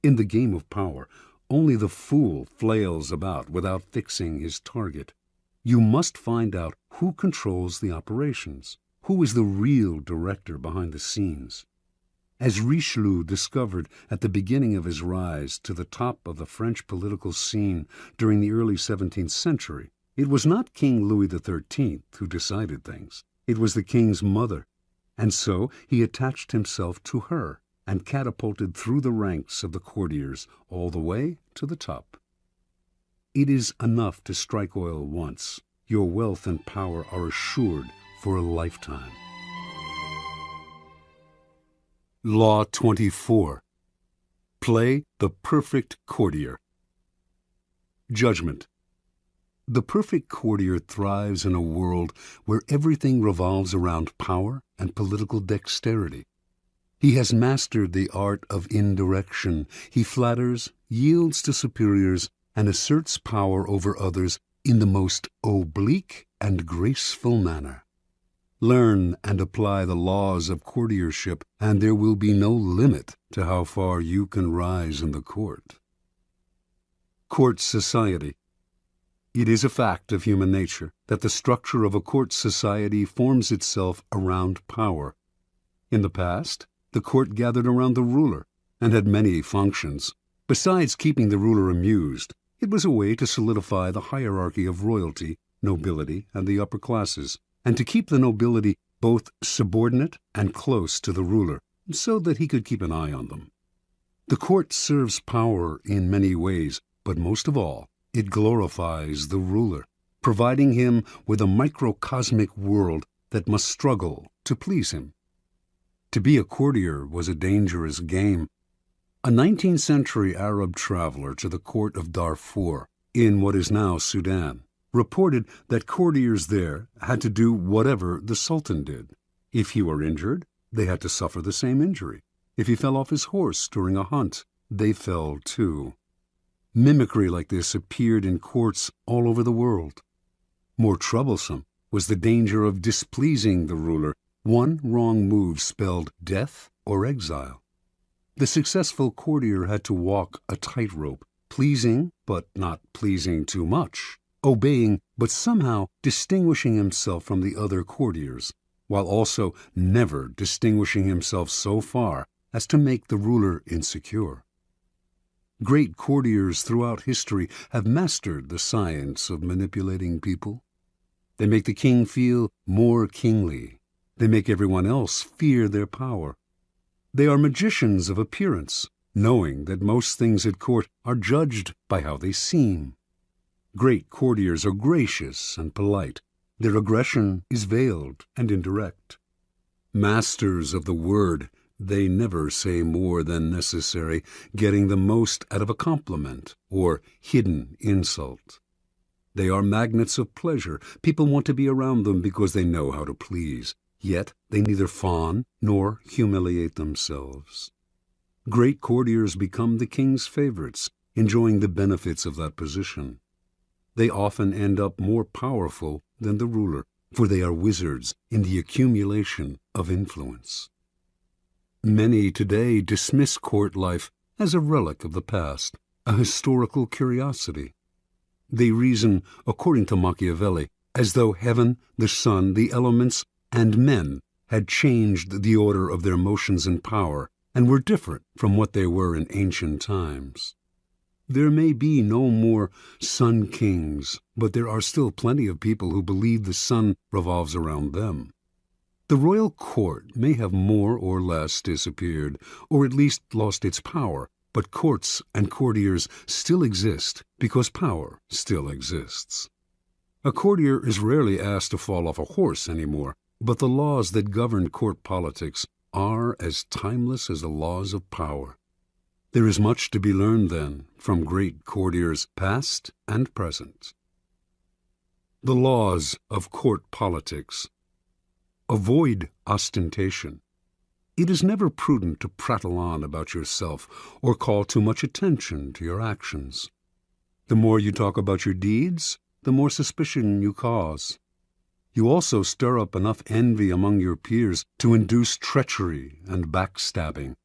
In the game of power, only the fool flails about without fixing his target. You must find out who controls the operations, who is the real director behind the scenes. As Richelieu discovered at the beginning of his rise to the top of the French political scene during the early 17th century, it was not King Louis XIII who decided things. It was the king's mother, and so he attached himself to her and catapulted through the ranks of the courtiers all the way to the top. It is enough to strike oil once. Your wealth and power are assured for a lifetime. Law 24. Play the perfect courtier. Judgment. The perfect courtier thrives in a world where everything revolves around power and political dexterity. He has mastered the art of indirection. He flatters, yields to superiors, and asserts power over others in the most oblique and graceful manner. Learn and apply the laws of courtiership, and there will be no limit to how far you can rise in the court. Court society. It is a fact of human nature that the structure of a court society forms itself around power. In the past, the court gathered around the ruler and had many functions. Besides keeping the ruler amused, it was a way to solidify the hierarchy of royalty, nobility, and the upper classes, and to keep the nobility both subordinate and close to the ruler, so that he could keep an eye on them. The court serves power in many ways, but most of all, it glorifies the ruler, providing him with a microcosmic world that must struggle to please him. To be a courtier was a dangerous game. A 19th century Arab traveler to the court of Darfur, in what is now Sudan, reported that courtiers there had to do whatever the Sultan did. If he were injured, they had to suffer the same injury. If he fell off his horse during a hunt, they fell too. Mimicry like this appeared in courts all over the world. More troublesome was the danger of displeasing the ruler. One wrong move spelled death or exile. The successful courtier had to walk a tightrope, pleasing but not pleasing too much, obeying but somehow distinguishing himself from the other courtiers, while also never distinguishing himself so far as to make the ruler insecure. Great courtiers throughout history have mastered the science of manipulating people. They make the king feel more kingly. They make everyone else fear their power. They are magicians of appearance, knowing that most things at court are judged by how they seem. Great courtiers are gracious and polite. Their aggression is veiled and indirect. Masters of the word, they never say more than necessary, getting the most out of a compliment or hidden insult. They are magnets of pleasure. People want to be around them because they know how to please. Yet they neither fawn nor humiliate themselves. Great courtiers become the king's favorites, enjoying the benefits of that position. They often end up more powerful than the ruler, for they are wizards in the accumulation of influence. Many today dismiss court life as a relic of the past, a historical curiosity. They reason, according to Machiavelli, as though heaven, the sun, the elements, and men had changed the order of their motions and power, and were different from what they were in ancient times. There may be no more sun kings, but there are still plenty of people who believe the sun revolves around them. The royal court may have more or less disappeared, or at least lost its power, but courts and courtiers still exist because power still exists. A courtier is rarely asked to fall off a horse anymore, but the laws that govern court politics are as timeless as the laws of power. There is much to be learned, then, from great courtiers past and present. The laws of court politics. Avoid ostentation. It is never prudent to prattle on about yourself or call too much attention to your actions. The more you talk about your deeds, the more suspicion you cause. You also stir up enough envy among your peers to induce treachery and backstabbing.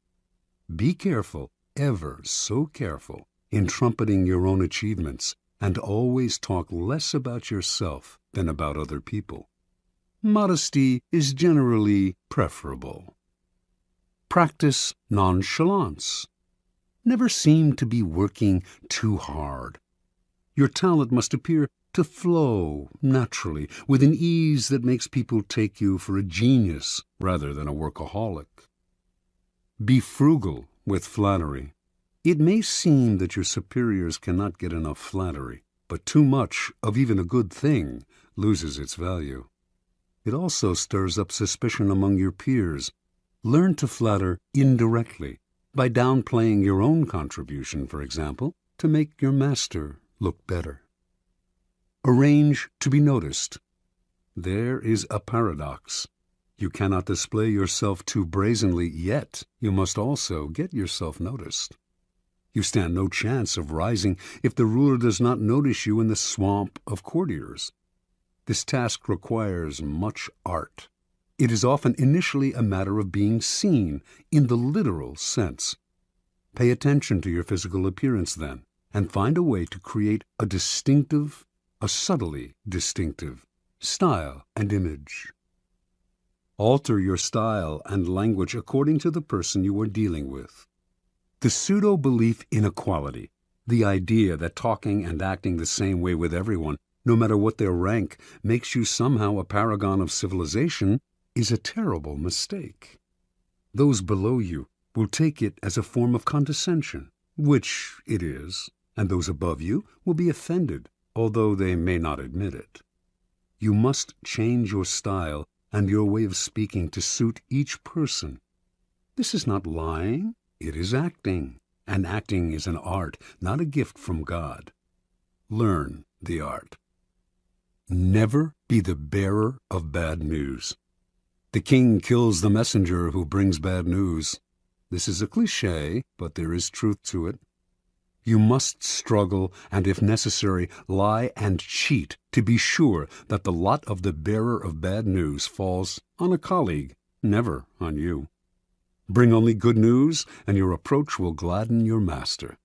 Be careful, ever so careful, in trumpeting your own achievements, and always talk less about yourself than about other people. Modesty is generally preferable. Practice nonchalance. Never seem to be working too hard. Your talent must appear to flow naturally, with an ease that makes people take you for a genius rather than a workaholic. Be frugal with flattery. It may seem that your superiors cannot get enough flattery, but too much of even a good thing loses its value. It also stirs up suspicion among your peers. Learn to flatter indirectly. by downplaying your own contribution, for example, to make your master look better. Arrange to be noticed. There is a paradox. You cannot display yourself too brazenly, yet you must also get yourself noticed. You stand no chance of rising if the ruler does not notice you in the swamp of courtiers. This task requires much art. It is often initially a matter of being seen in the literal sense. Pay attention to your physical appearance then, and find a way to create a distinctive, a subtly distinctive, style and image. Alter your style and language according to the person you are dealing with. The pseudo-belief in equality, the idea that talking and acting the same way with everyone, no matter what their rank, makes you somehow a paragon of civilization, is a terrible mistake. Those below you will take it as a form of condescension, which it is, and those above you will be offended, although they may not admit it. You must change your style and your way of speaking to suit each person. This is not lying, it is acting, and acting is an art, not a gift from God. Learn the art. Never be the bearer of bad news. The king kills the messenger who brings bad news. This is a cliché, but there is truth to it. You must struggle and, if necessary, lie and cheat to be sure that the lot of the bearer of bad news falls on a colleague, never on you. Bring only good news, and your approach will gladden your master.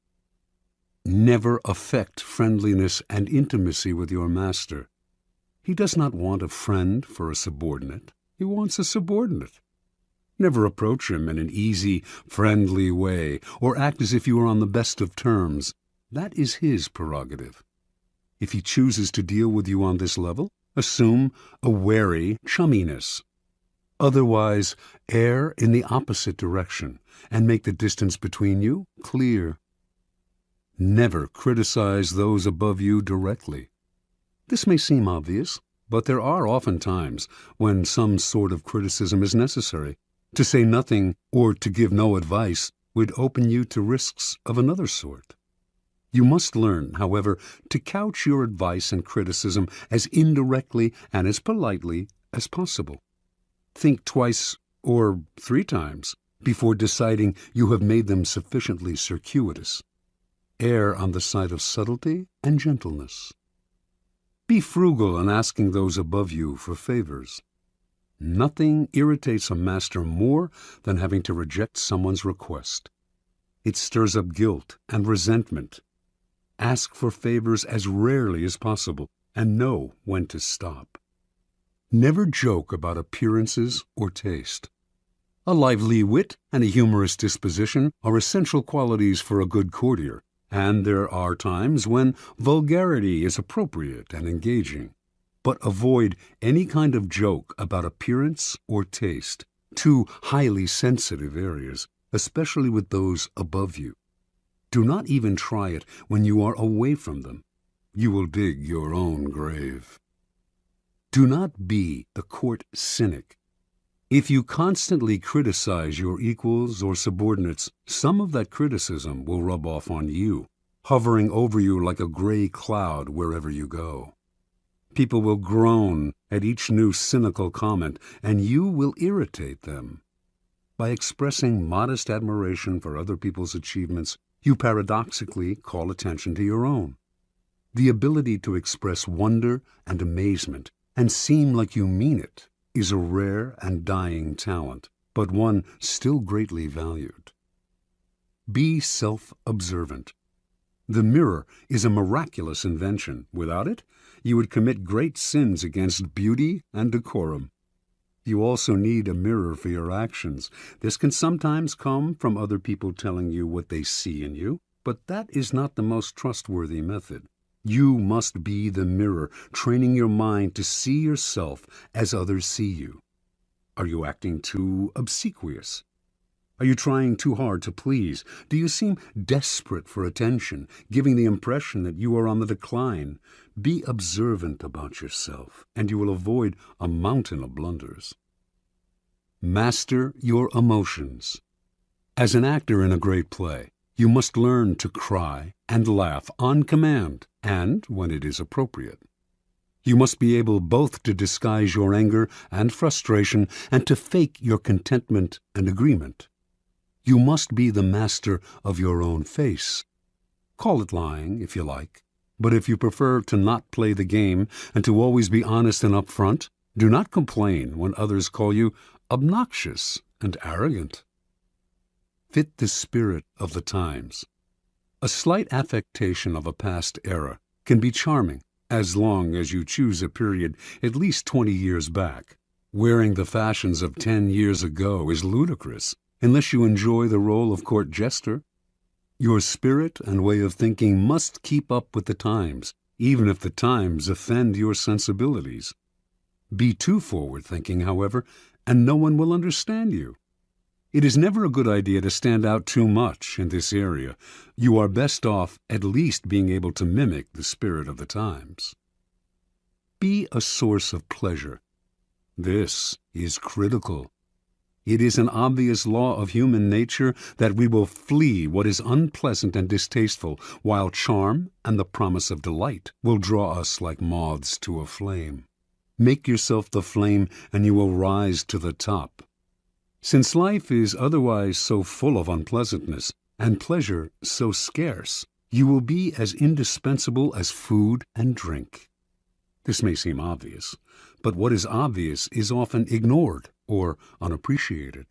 Never affect friendliness and intimacy with your master. He does not want a friend for a subordinate. He wants a subordinate. Never approach him in an easy, friendly way, or act as if you are on the best of terms. That is his prerogative. If he chooses to deal with you on this level, assume a wary chumminess. Otherwise, err in the opposite direction, and make the distance between you clear. Never criticize those above you directly. This may seem obvious, but there are often times when some sort of criticism is necessary. To say nothing or to give no advice would open you to risks of another sort. You must learn, however, to couch your advice and criticism as indirectly and as politely as possible. Think twice or 3 times before deciding you have made them sufficiently circuitous. Err on the side of subtlety and gentleness. Be frugal in asking those above you for favors. Nothing irritates a master more than having to reject someone's request. It stirs up guilt and resentment. Ask for favors as rarely as possible, and know when to stop. Never joke about appearances or taste. A lively wit and a humorous disposition are essential qualities for a good courtier, and there are times when vulgarity is appropriate and engaging. But avoid any kind of joke about appearance or taste, 2 highly sensitive areas, especially with those above you. Do not even try it when you are away from them. You will dig your own grave. Do not be the court cynic. If you constantly criticize your equals or subordinates, some of that criticism will rub off on you, hovering over you like a gray cloud wherever you go. People will groan at each new cynical comment, and you will irritate them. By expressing modest admiration for other people's achievements, you paradoxically call attention to your own. The ability to express wonder and amazement and seem like you mean it is a rare and dying talent, but one still greatly valued. Be self-observant. The mirror is a miraculous invention. Without it, you would commit great sins against beauty and decorum. You also need a mirror for your actions. This can sometimes come from other people telling you what they see in you, but that is not the most trustworthy method. You must be the mirror, training your mind to see yourself as others see you. Are you acting too obsequious? Are you trying too hard to please? Do you seem desperate for attention, giving the impression that you are on the decline? Be observant about yourself, and you will avoid a mountain of blunders. Master your emotions. As an actor in a great play, you must learn to cry and laugh on command and when it is appropriate. You must be able both to disguise your anger and frustration and to fake your contentment and agreement. You must be the master of your own face. Call it lying, if you like, but if you prefer to not play the game and to always be honest and upfront, do not complain when others call you obnoxious and arrogant. Fit the spirit of the times. A slight affectation of a past era can be charming as long as you choose a period at least 20 years back. Wearing the fashions of 10 years ago is ludicrous unless you enjoy the role of court jester. Your spirit and way of thinking must keep up with the times, even if the times offend your sensibilities. Be too forward-thinking, however, and no one will understand you. It is never a good idea to stand out too much in this area. You are best off at least being able to mimic the spirit of the times. Be a source of pleasure. This is critical. It is an obvious law of human nature that we will flee what is unpleasant and distasteful, while charm and the promise of delight will draw us like moths to a flame. Make yourself the flame, and you will rise to the top. Since life is otherwise so full of unpleasantness, and pleasure so scarce, you will be as indispensable as food and drink. This may seem obvious, but what is obvious is often ignored or unappreciated.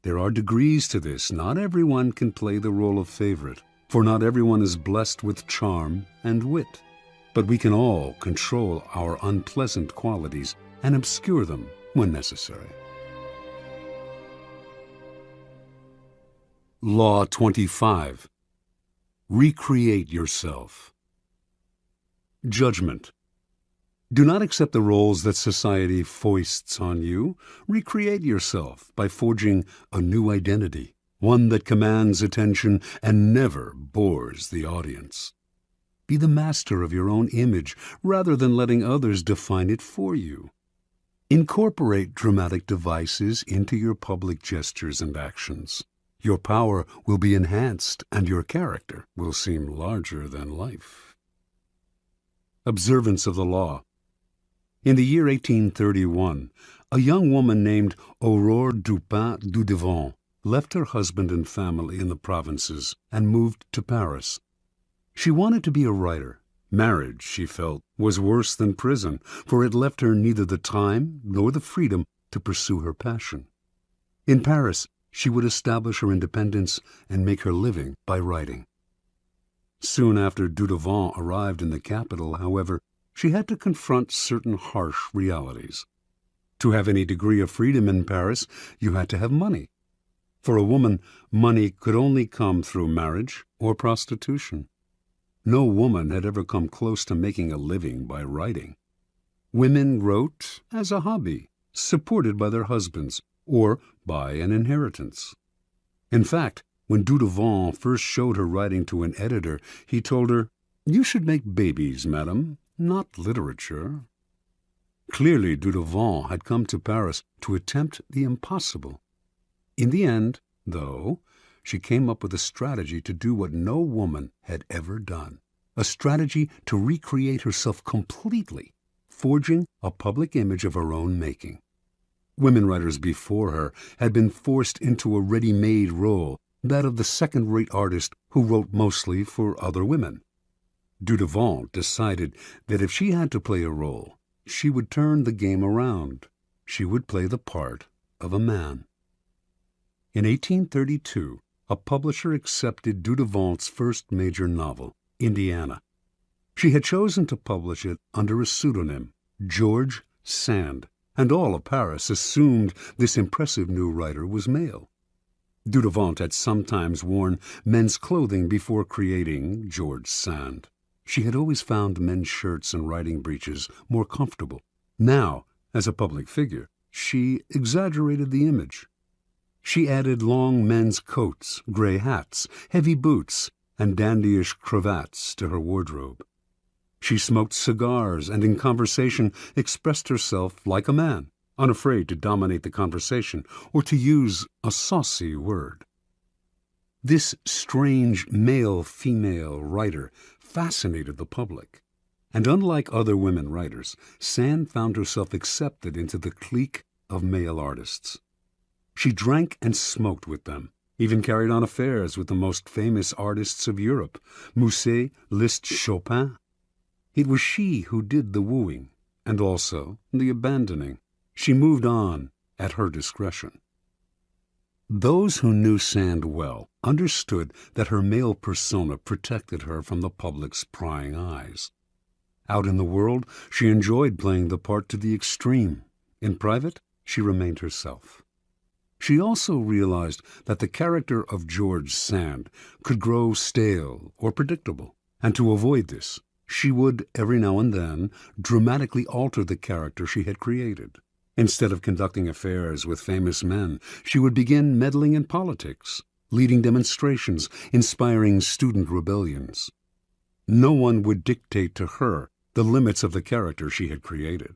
There are degrees to this. Not everyone can play the role of favorite, for not everyone is blessed with charm and wit. But we can all control our unpleasant qualities and obscure them when necessary. Law 25. Recreate yourself. Judgment. Do not accept the roles that society foists on you. Recreate yourself by forging a new identity, one that commands attention and never bores the audience. Be the master of your own image rather than letting others define it for you. Incorporate dramatic devices into your public gestures and actions. Your power will be enhanced and your character will seem larger than life. Observance of the law. In the year 1831, a young woman named Aurore Dupin Dudevant left her husband and family in the provinces and moved to Paris. She wanted to be a writer. Marriage, she felt, was worse than prison, for it left her neither the time nor the freedom to pursue her passion. In Paris, she would establish her independence and make her living by writing. Soon after Dudevant arrived in the capital, however, she had to confront certain harsh realities. To have any degree of freedom in Paris, you had to have money. For a woman, money could only come through marriage or prostitution. No woman had ever come close to making a living by writing. Women wrote as a hobby, supported by their husbands or by an inheritance. In fact, when Dudevant first showed her writing to an editor, he told her, "You should make babies, madam, not literature." Clearly, Dudevant had come to Paris to attempt the impossible. In the end, though, she came up with a strategy to do what no woman had ever done, a strategy to recreate herself completely, forging a public image of her own making. Women writers before her had been forced into a ready-made role, that of the second-rate artist who wrote mostly for other women. Dudevant decided that if she had to play a role, she would turn the game around. She would play the part of a man. In 1832, a publisher accepted Dudevant's first major novel, Indiana. She had chosen to publish it under a pseudonym, George Sand, and all of Paris assumed this impressive new writer was male. Dudevant had sometimes worn men's clothing before creating George Sand. She had always found men's shirts and riding breeches more comfortable. Now, as a public figure, she exaggerated the image. She added long men's coats, gray hats, heavy boots, and dandyish cravats to her wardrobe. She smoked cigars and in conversation expressed herself like a man, unafraid to dominate the conversation or to use a saucy word. This strange male-female writer fascinated the public, and unlike other women writers, Sand found herself accepted into the clique of male artists. She drank and smoked with them, even carried on affairs with the most famous artists of Europe, Musset, Liszt, Chopin. It was she who did the wooing, and also the abandoning. She moved on at her discretion. Those who knew Sand well understood that her male persona protected her from the public's prying eyes. Out in the world, she enjoyed playing the part to the extreme. In private, she remained herself. She also realized that the character of George Sand could grow stale or predictable, and to avoid this, she would, every now and then, dramatically alter the character she had created. Instead of conducting affairs with famous men, she would begin meddling in politics, leading demonstrations, inspiring student rebellions. No one would dictate to her the limits of the character she had created.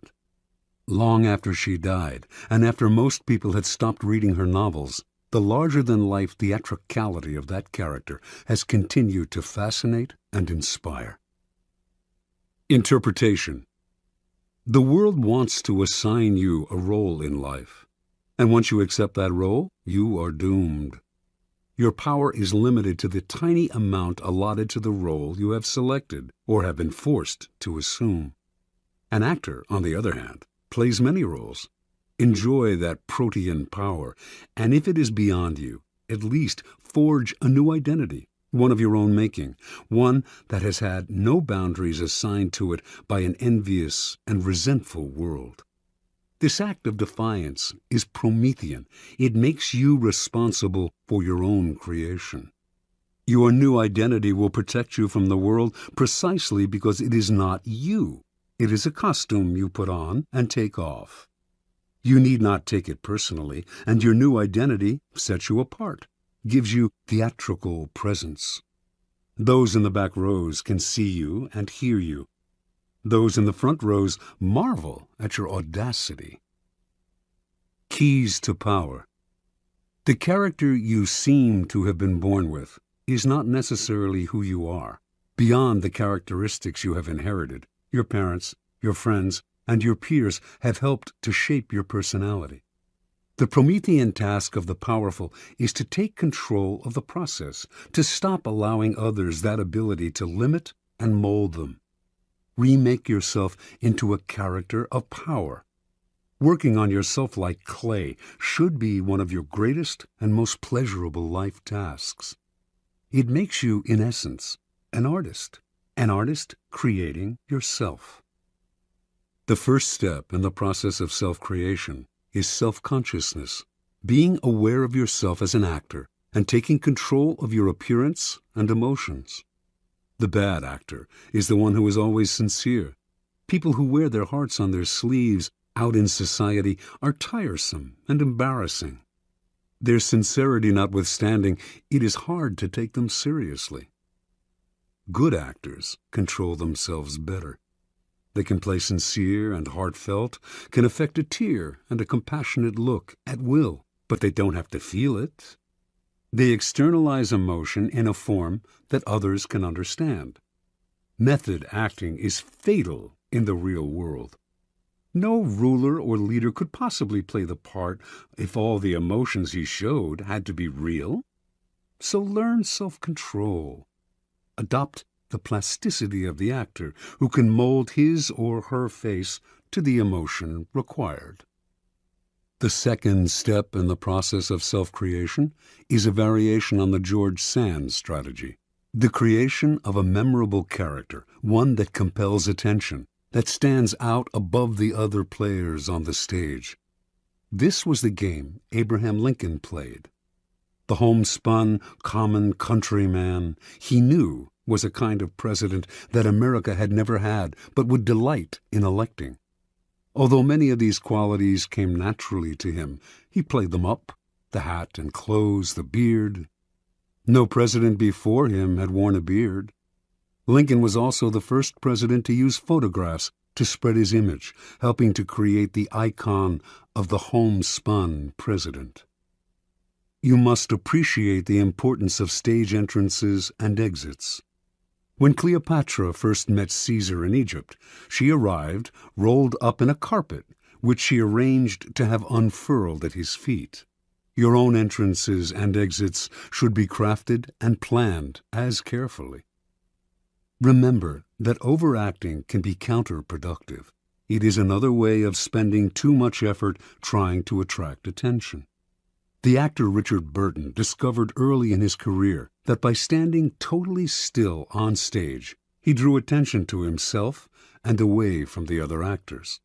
Long after she died, and after most people had stopped reading her novels, the larger-than-life theatricality of that character has continued to fascinate and inspire. Interpretation. The world wants to assign you a role in life, and once you accept that role, you are doomed. Your power is limited to the tiny amount allotted to the role you have selected or have been forced to assume. An actor, on the other hand, plays many roles. Enjoy that protean power, and if it is beyond you, at least forge a new identity, one of your own making, one that has had no boundaries assigned to it by an envious and resentful world. This act of defiance is Promethean. It makes you responsible for your own creation. Your new identity will protect you from the world precisely because it is not you. It is a costume you put on and take off. You need not take it personally, and your new identity sets you apart, gives you theatrical presence. Those in the back rows can see you and hear you. Those in the front rows marvel at your audacity. Keys to power. The character you seem to have been born with is not necessarily who you are. Beyond the characteristics you have inherited, your parents, your friends, and your peers have helped to shape your personality. The Promethean task of the powerful is to take control of the process, to stop allowing others that ability to limit and mold them. Remake yourself into a character of power. Working on yourself like clay should be one of your greatest and most pleasurable life tasks. It makes you, in essence, an artist creating yourself. The first step in the process of self-creation is self-consciousness, being aware of yourself as an actor and taking control of your appearance and emotions. The bad actor is the one who is always sincere. People who wear their hearts on their sleeves out in society are tiresome and embarrassing. Their sincerity notwithstanding, it is hard to take them seriously. Good actors control themselves better. They can play sincere and heartfelt, can affect a tear and a compassionate look at will, but they don't have to feel it. They externalize emotion in a form that others can understand. Method acting is fatal in the real world. No ruler or leader could possibly play the part if all the emotions he showed had to be real. So learn self-control. Adopt the plasticity of the actor who can mold his or her face to the emotion required. The second step in the process of self-creation is a variation on the George Sand strategy. The creation of a memorable character, one that compels attention, that stands out above the other players on the stage. This was the game Abraham Lincoln played. The homespun, common countryman he knew was a kind of president that America had never had but would delight in electing. Although many of these qualities came naturally to him, he played them up, the hat and clothes, the beard. No president before him had worn a beard. Lincoln was also the first president to use photographs to spread his image, helping to create the icon of the homespun president. You must appreciate the importance of stage entrances and exits. When Cleopatra first met Caesar in Egypt, she arrived rolled up in a carpet, which she arranged to have unfurled at his feet. Your own entrances and exits should be crafted and planned as carefully. Remember that overacting can be counterproductive. It is another way of spending too much effort trying to attract attention. The actor Richard Burton discovered early in his career that by standing totally still on stage, he drew attention to himself and away from the other actors.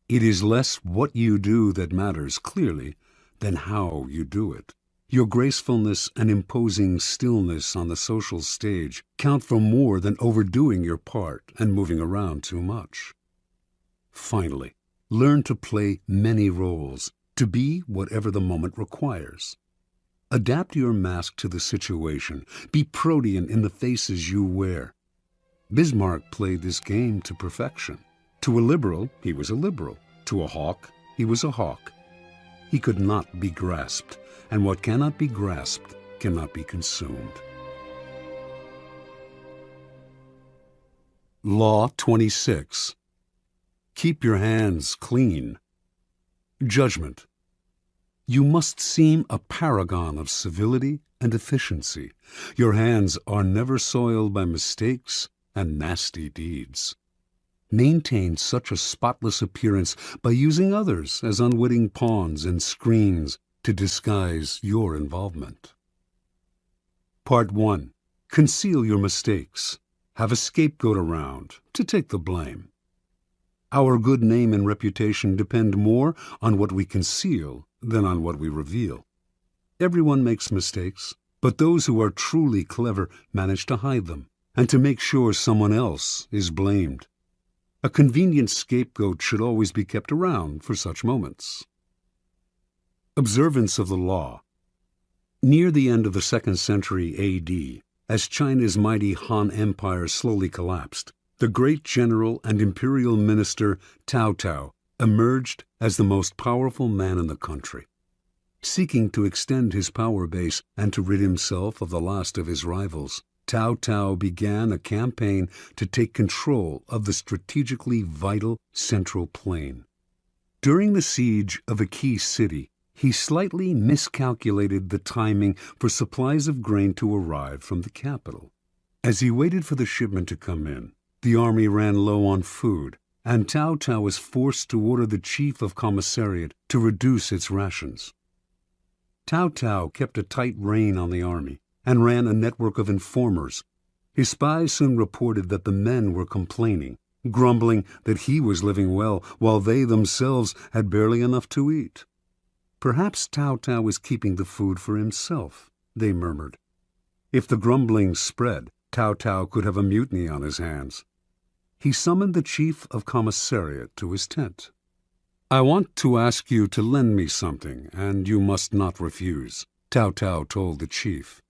It is less what you do that matters clearly than how you do it. Your gracefulness and imposing stillness on the social stage count for more than overdoing your part and moving around too much. Finally, learn to play many roles, to be whatever the moment requires. Adapt your mask to the situation. Be protean in the faces you wear. Bismarck played this game to perfection. To a liberal, he was a liberal. To a hawk, he was a hawk. He could not be grasped, and what cannot be grasped cannot be consumed. Law 26. Keep your hands clean. Judgment. You must seem a paragon of civility and efficiency. Your hands are never soiled by mistakes and nasty deeds. Maintain such a spotless appearance by using others as unwitting pawns and screens to disguise your involvement. Part 1. Conceal your mistakes. Have a scapegoat around to take the blame. Our good name and reputation depend more on what we conceal than on what we reveal. Everyone makes mistakes, but those who are truly clever manage to hide them and to make sure someone else is blamed. A convenient scapegoat should always be kept around for such moments. Observance of the law. Near the end of the 2nd century A.D., as China's mighty Han Empire slowly collapsed, the great general and imperial minister Cao Cao emerged as the most powerful man in the country. Seeking to extend his power base and to rid himself of the last of his rivals, Cao Cao began a campaign to take control of the strategically vital Central Plain. During the siege of a key city, he slightly miscalculated the timing for supplies of grain to arrive from the capital. As he waited for the shipment to come in, the army ran low on food, and Cao Cao was forced to order the chief of commissariat to reduce its rations. Cao Cao kept a tight rein on the army and ran a network of informers. His spies soon reported that the men were complaining, grumbling that he was living well while they themselves had barely enough to eat. Perhaps Cao Cao was keeping the food for himself, they murmured. If the grumbling spread, Cao Cao could have a mutiny on his hands. He summoned the chief of commissariat to his tent. "I want to ask you to lend me something, and you must not refuse," Cao Cao told the chief.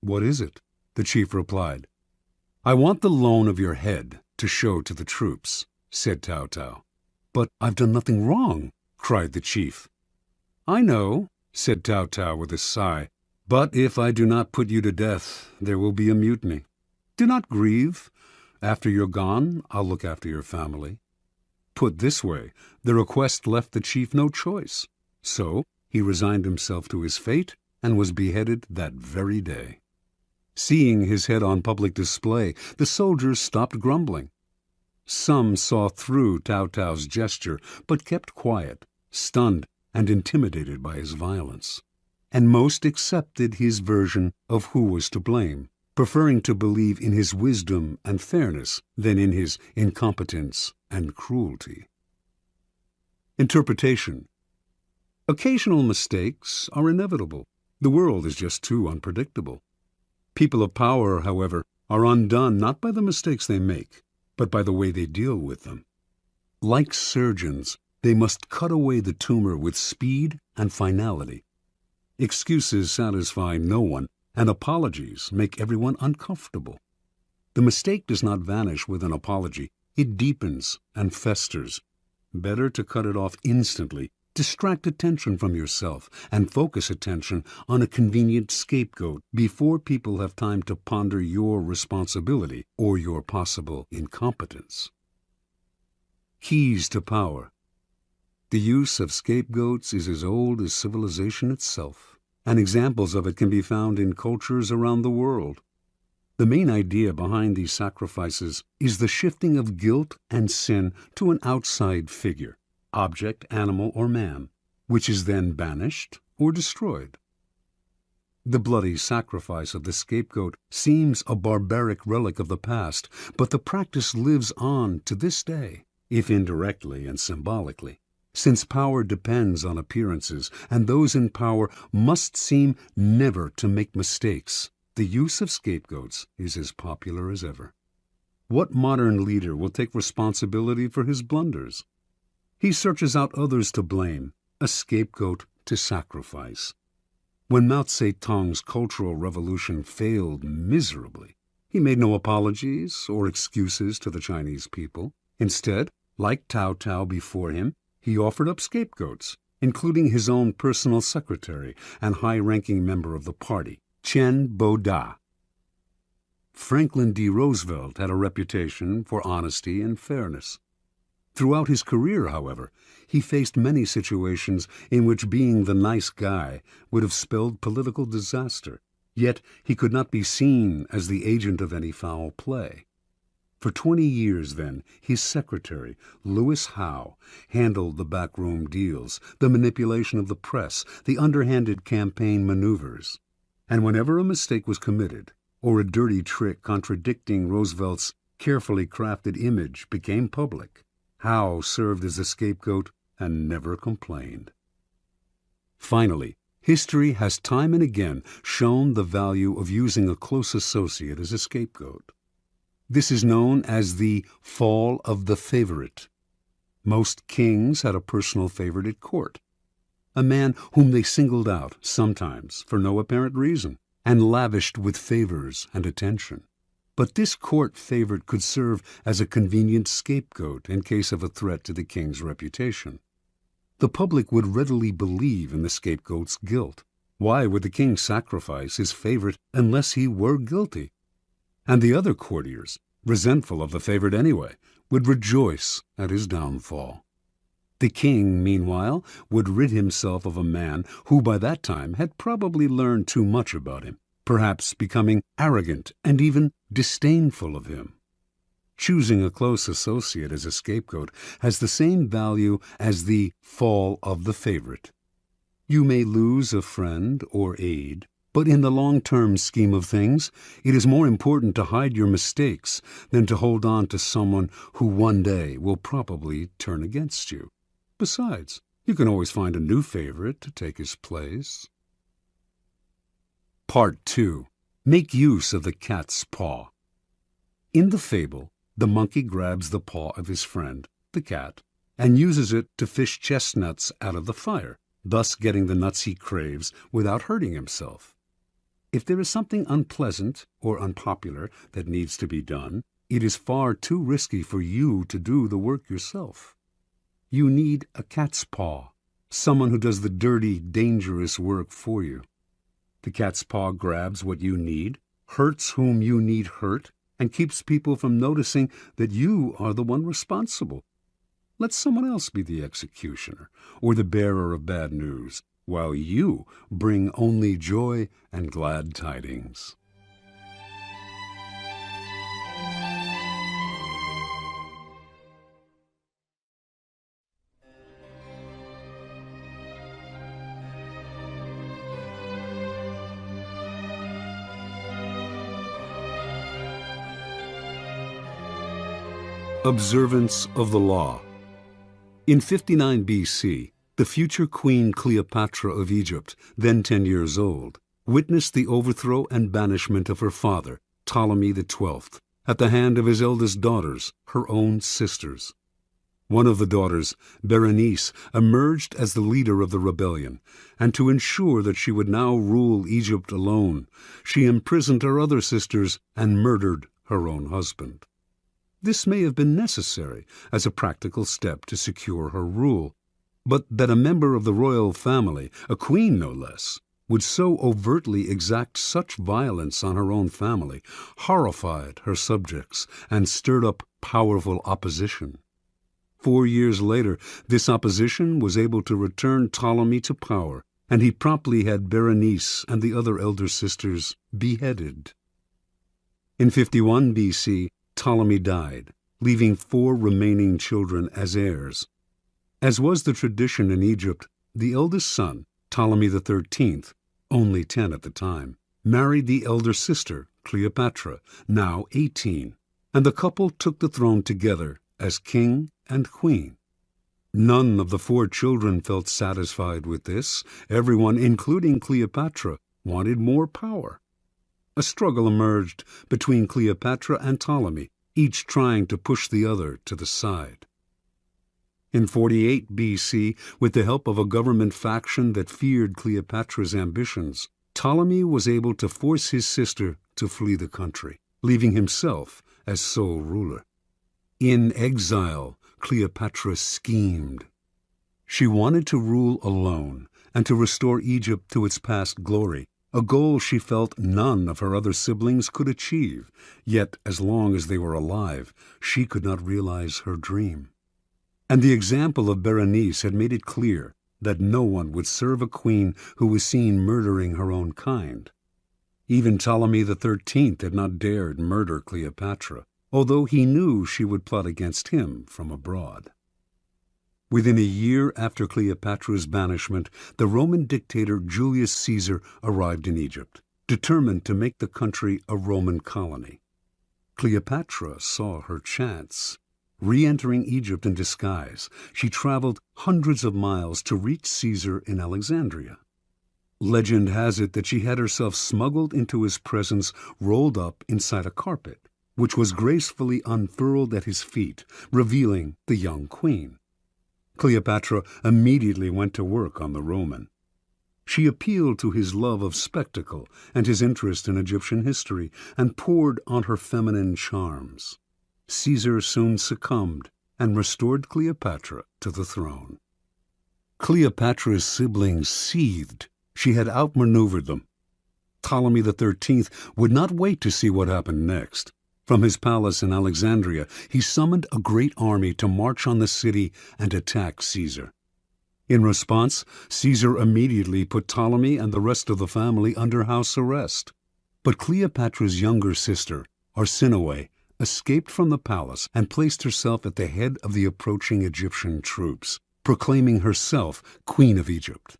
"What is it?" the chief replied. "I want the loan of your head to show to the troops," said Cao Cao. "But I've done nothing wrong," cried the chief. "I know," said Cao Cao with a sigh, "but if I do not put you to death, there will be a mutiny. Do not grieve. After you're gone, I'll look after your family." Put this way, the request left the chief no choice. So he resigned himself to his fate and was beheaded that very day. Seeing his head on public display, the soldiers stopped grumbling. Some saw through Cao Cao's gesture, but kept quiet, stunned and intimidated by his violence. And most accepted his version of who was to blame, preferring to believe in his wisdom and fairness than in his incompetence and cruelty. Interpretation. Occasional mistakes are inevitable. The world is just too unpredictable. People of power, however, are undone not by the mistakes they make, but by the way they deal with them. Like surgeons, they must cut away the tumor with speed and finality. Excuses satisfy no one, and apologies make everyone uncomfortable. The mistake does not vanish with an apology. It deepens and festers. Better to cut it off instantly, Distract attention from yourself and focus attention on a convenient scapegoat before people have time to ponder your responsibility or your possible incompetence. Keys to power. The use of scapegoats is as old as civilization itself, and examples of it can be found in cultures around the world. The main idea behind these sacrifices is the shifting of guilt and sin to an outside figure, object, animal, or man, which is then banished or destroyed. The bloody sacrifice of the scapegoat seems a barbaric relic of the past, but the practice lives on to this day, if indirectly and symbolically. Since power depends on appearances, and those in power must seem never to make mistakes, the use of scapegoats is as popular as ever. What modern leader will take responsibility for his blunders? He searches out others to blame, a scapegoat to sacrifice. When Mao Zedong's Cultural Revolution failed miserably, he made no apologies or excuses to the Chinese people. Instead, like Cao Cao before him, he offered up scapegoats, including his own personal secretary and high-ranking member of the party, Chen Boda. Franklin D. Roosevelt had a reputation for honesty and fairness. Throughout his career, however, he faced many situations in which being the nice guy would have spelled political disaster, yet he could not be seen as the agent of any foul play. For 20 years, then, his secretary, Lewis Howe, handled the backroom deals, the manipulation of the press, the underhanded campaign maneuvers. And whenever a mistake was committed, or a dirty trick contradicting Roosevelt's carefully crafted image became public, Howe served as a scapegoat and never complained. Finally, history has time and again shown the value of using a close associate as a scapegoat. This is known as the fall of the favorite. Most kings had a personal favorite at court, a man whom they singled out, sometimes for no apparent reason, and lavished with favors and attention. But this court favorite could serve as a convenient scapegoat in case of a threat to the king's reputation. The public would readily believe in the scapegoat's guilt. Why would the king sacrifice his favorite unless he were guilty? And the other courtiers, resentful of the favorite anyway, would rejoice at his downfall. The king, meanwhile, would rid himself of a man who by that time had probably learned too much about him, perhaps becoming arrogant and even disdainful of him. Choosing a close associate as a scapegoat has the same value as the fall of the favorite. You may lose a friend or aide, but in the long-term scheme of things, it is more important to hide your mistakes than to hold on to someone who one day will probably turn against you. Besides, you can always find a new favorite to take his place. Part 2. Make use of the cat's paw. In the fable, the monkey grabs the paw of his friend, the cat, and uses it to fish chestnuts out of the fire, thus getting the nuts he craves without hurting himself. If there is something unpleasant or unpopular that needs to be done, it is far too risky for you to do the work yourself. You need a cat's paw, someone who does the dirty, dangerous work for you. The cat's paw grabs what you need, hurts whom you need hurt, and keeps people from noticing that you are the one responsible. Let someone else be the executioner or the bearer of bad news, while you bring only joy and glad tidings. Observance of the law. In 59 BC, the future Queen Cleopatra of Egypt, then 10 years old, witnessed the overthrow and banishment of her father, Ptolemy XII, at the hand of his eldest daughters, her own sisters. One of the daughters, Berenice, emerged as the leader of the rebellion, and to ensure that she would now rule Egypt alone, she imprisoned her other sisters and murdered her own husband. This may have been necessary as a practical step to secure her rule, but that a member of the royal family, a queen no less, would so overtly exact such violence on her own family horrified her subjects and stirred up powerful opposition. 4 years later, this opposition was able to return Ptolemy to power, and he promptly had Berenice and the other elder sisters beheaded. In 51 BC, Ptolemy died, leaving 4 remaining children as heirs. As was the tradition in Egypt, the eldest son, Ptolemy XIII, only 10 at the time, married the elder sister, Cleopatra, now 18, and the couple took the throne together as king and queen. None of the 4 children felt satisfied with this. Everyone, including Cleopatra, wanted more power. A struggle emerged between Cleopatra and Ptolemy, each trying to push the other to the side. In 48 BC, with the help of a government faction that feared Cleopatra's ambitions, Ptolemy was able to force his sister to flee the country, leaving himself as sole ruler. In exile, Cleopatra schemed. She wanted to rule alone and to restore Egypt to its past glory, a goal she felt none of her other siblings could achieve, yet as long as they were alive, she could not realize her dream. And the example of Berenice had made it clear that no one would serve a queen who was seen murdering her own kind. Even Ptolemy XIII had not dared murder Cleopatra, although he knew she would plot against him from abroad. Within a year after Cleopatra's banishment, the Roman dictator Julius Caesar arrived in Egypt, determined to make the country a Roman colony. Cleopatra saw her chance. Re-entering Egypt in disguise, she traveled hundreds of miles to reach Caesar in Alexandria. Legend has it that she had herself smuggled into his presence rolled up inside a carpet, which was gracefully unfurled at his feet, revealing the young queen. Cleopatra immediately went to work on the Roman. She appealed to his love of spectacle and his interest in Egyptian history, and poured on her feminine charms. Caesar soon succumbed and restored Cleopatra to the throne. Cleopatra's siblings seethed. She had outmaneuvered them. Ptolemy XIII would not wait to see what happened next. From his palace in Alexandria, he summoned a great army to march on the city and attack Caesar. In response, Caesar immediately put Ptolemy and the rest of the family under house arrest. But Cleopatra's younger sister, Arsinoe, escaped from the palace and placed herself at the head of the approaching Egyptian troops, proclaiming herself Queen of Egypt.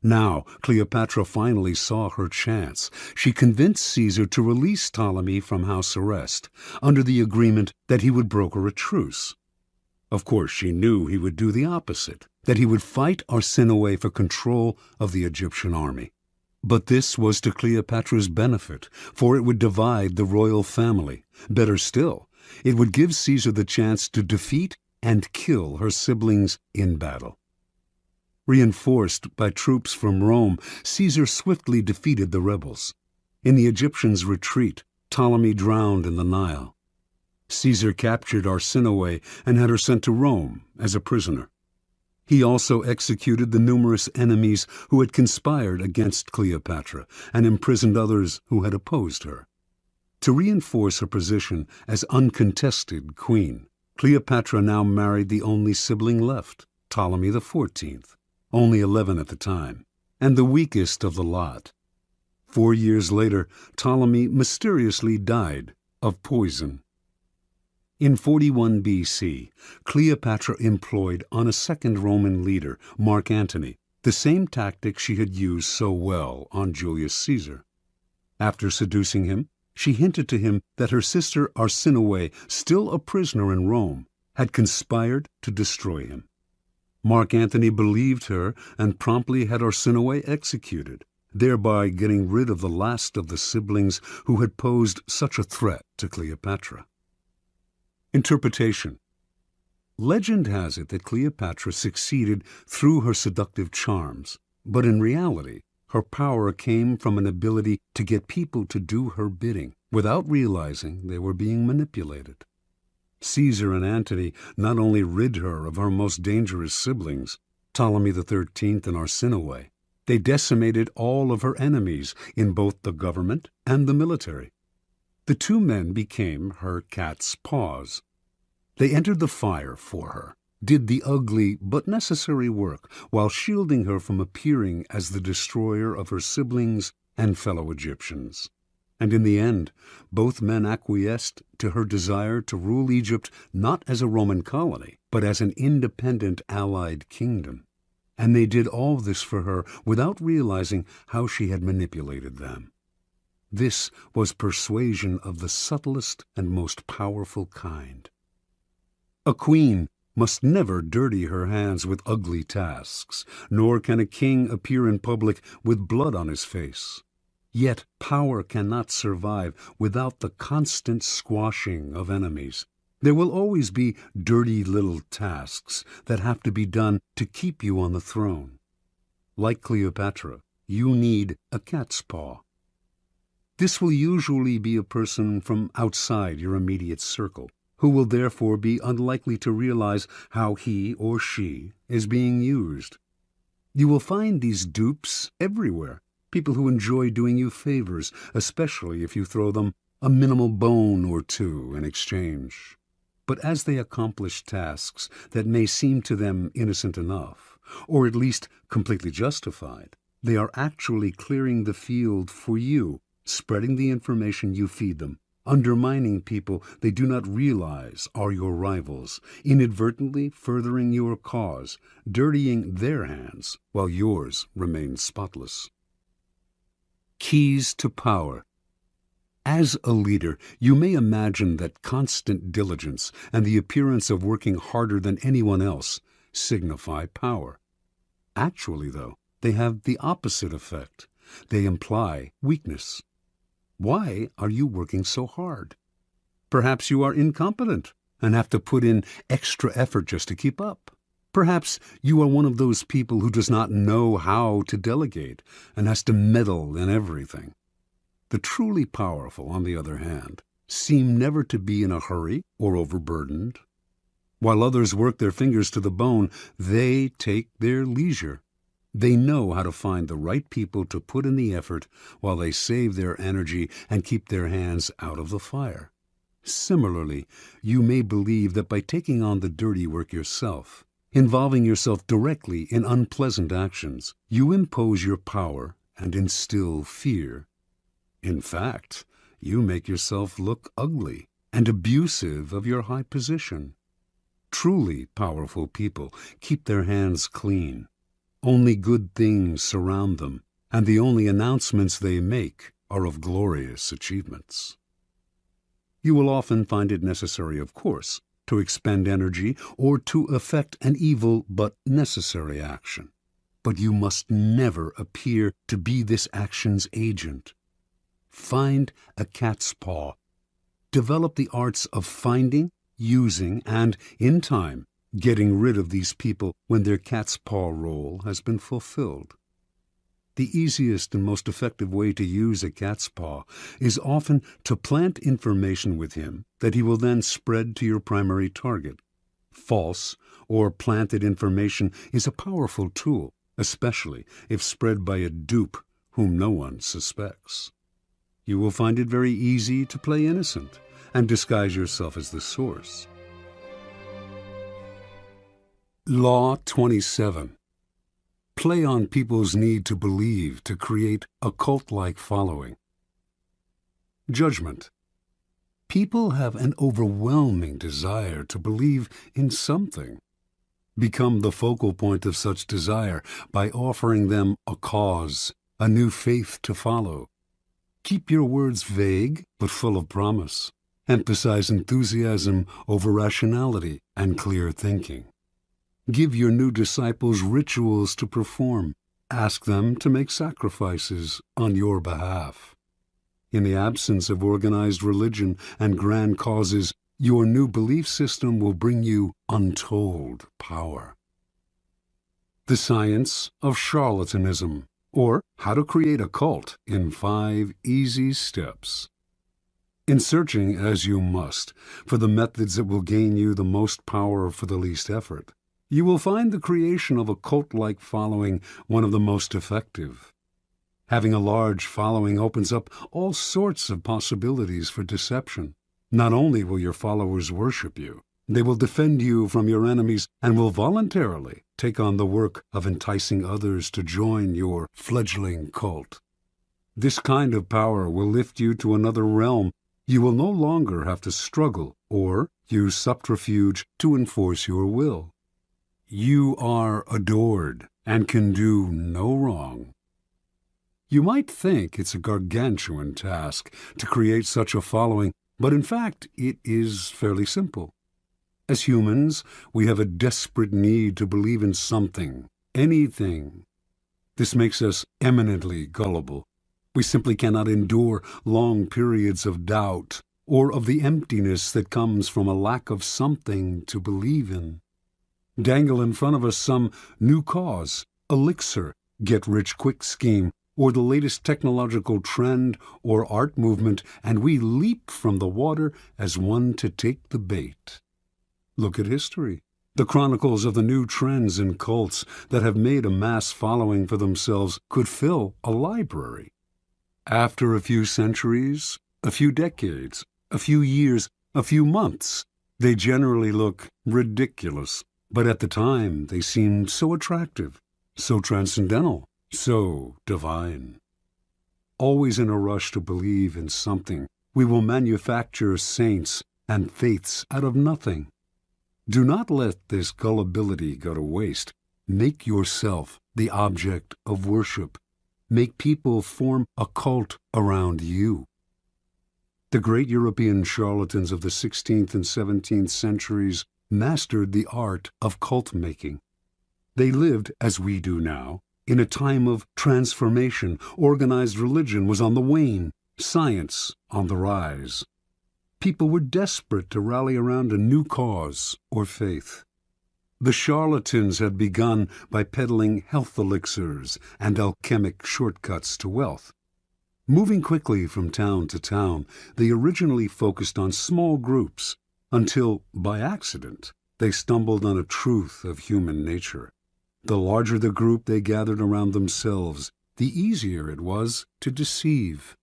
Now Cleopatra finally saw her chance. She convinced Caesar to release Ptolemy from house arrest, under the agreement that he would broker a truce. Of course, she knew he would do the opposite, that he would fight Arsinoe for control of the Egyptian army. But this was to Cleopatra's benefit, for it would divide the royal family. Better still, it would give Caesar the chance to defeat and kill her siblings in battle. Reinforced by troops from Rome, Caesar swiftly defeated the rebels. In the Egyptians' retreat, Ptolemy drowned in the Nile. Caesar captured Arsinoe and had her sent to Rome as a prisoner. He also executed the numerous enemies who had conspired against Cleopatra and imprisoned others who had opposed her. To reinforce her position as uncontested queen, Cleopatra now married the only sibling left, Ptolemy XIV, only 11 at the time, and the weakest of the lot. 4 years later, Ptolemy mysteriously died of poison. In 41 BC, Cleopatra employed on a second Roman leader, Mark Antony, the same tactic she had used so well on Julius Caesar. After seducing him, she hinted to him that her sister Arsinoe, still a prisoner in Rome, had conspired to destroy him. Mark Antony believed her and promptly had Arsinoe executed, thereby getting rid of the last of the siblings who had posed such a threat to Cleopatra. Interpretation. Legend has it that Cleopatra succeeded through her seductive charms, but in reality, her power came from an ability to get people to do her bidding without realizing they were being manipulated. Caesar and Antony not only rid her of her most dangerous siblings, Ptolemy XIII and Arsinoe. They decimated all of her enemies in both the government and the military. The two men became her cat's paws. They entered the fire for her, did the ugly but necessary work, while shielding her from appearing as the destroyer of her siblings and fellow Egyptians. And in the end, both men acquiesced to her desire to rule Egypt not as a Roman colony, but as an independent allied kingdom. And they did all this for her without realizing how she had manipulated them. This was persuasion of the subtlest and most powerful kind. A queen must never dirty her hands with ugly tasks, nor can a king appear in public with blood on his face. Yet power cannot survive without the constant squashing of enemies. There will always be dirty little tasks that have to be done to keep you on the throne. Like Cleopatra, you need a cat's paw. This will usually be a person from outside your immediate circle, who will therefore be unlikely to realize how he or she is being used. You will find these dupes everywhere, people who enjoy doing you favors, especially if you throw them a minimal bone or two in exchange. But as they accomplish tasks that may seem to them innocent enough, or at least completely justified, they are actually clearing the field for you, spreading the information you feed them, undermining people they do not realize are your rivals, inadvertently furthering your cause, dirtying their hands while yours remain spotless. Keys to power. As a leader, you may imagine that constant diligence and the appearance of working harder than anyone else signify power. Actually, though, they have the opposite effect. They imply weakness. Why are you working so hard? Perhaps you are incompetent and have to put in extra effort just to keep up. Perhaps you are one of those people who does not know how to delegate and has to meddle in everything. The truly powerful, on the other hand, seem never to be in a hurry or overburdened. While others work their fingers to the bone, they take their leisure. They know how to find the right people to put in the effort while they save their energy and keep their hands out of the fire. Similarly, you may believe that by taking on the dirty work yourself, involving yourself directly in unpleasant actions, you impose your power and instill fear. In fact, you make yourself look ugly and abusive of your high position. Truly powerful people keep their hands clean. Only good things surround them, and the only announcements they make are of glorious achievements. You will often find it necessary, of course, to expend energy or to effect an evil but necessary action. But you must never appear to be this action's agent. Find a cat's paw. Develop the arts of finding, using, and, in time, getting rid of these people when their cat's paw role has been fulfilled. The easiest and most effective way to use a cat's paw is often to plant information with him that he will then spread to your primary target. False or planted information is a powerful tool, especially if spread by a dupe whom no one suspects. You will find it very easy to play innocent and disguise yourself as the source. Law 27. Play on people's need to believe to create a cult-like following. Judgment. People have an overwhelming desire to believe in something. Become the focal point of such desire by offering them a cause, a new faith to follow. Keep your words vague but full of promise. Emphasize enthusiasm over rationality and clear thinking. Give your new disciples rituals to perform. Ask them to make sacrifices on your behalf. In the absence of organized religion and grand causes, your new belief system will bring you untold power. The Science of Charlatanism, or How to Create a Cult in 5 Easy Steps. In searching, as you must, for the methods that will gain you the most power for the least effort, You will find the creation of a cult-like following one of the most effective. Having a large following opens up all sorts of possibilities for deception. Not only will your followers worship you, they will defend you from your enemies and will voluntarily take on the work of enticing others to join your fledgling cult. This kind of power will lift you to another realm. You will no longer have to struggle or use subterfuge to enforce your will. You are adored and can do no wrong. You might think it's a gargantuan task to create such a following, but in fact it is fairly simple. As humans, we have a desperate need to believe in something, anything. This makes us eminently gullible. We simply cannot endure long periods of doubt or of the emptiness that comes from a lack of something to believe in. Dangle in front of us some new cause, elixir, get-rich-quick scheme, or the latest technological trend or art movement, and we leap from the water as one to take the bait. Look at history. The chronicles of the new trends and cults that have made a mass following for themselves could fill a library. After a few centuries, a few decades, a few years, a few months, they generally look ridiculous. But at the time, they seemed so attractive, so transcendental, so divine. Always in a rush to believe in something, we will manufacture saints and faiths out of nothing. Do not let this gullibility go to waste. Make yourself the object of worship. Make people form a cult around you. The great European charlatans of the 16th and 17th centuries mastered the art of cult-making. They lived, as we do now, in a time of transformation. Organized religion was on the wane, science on the rise. People were desperate to rally around a new cause or faith. The charlatans had begun by peddling health elixirs and alchemic shortcuts to wealth. Moving quickly from town to town, they originally focused on small groups, until, by accident, they stumbled on a truth of human nature. The larger the group they gathered around themselves, the easier it was to deceive.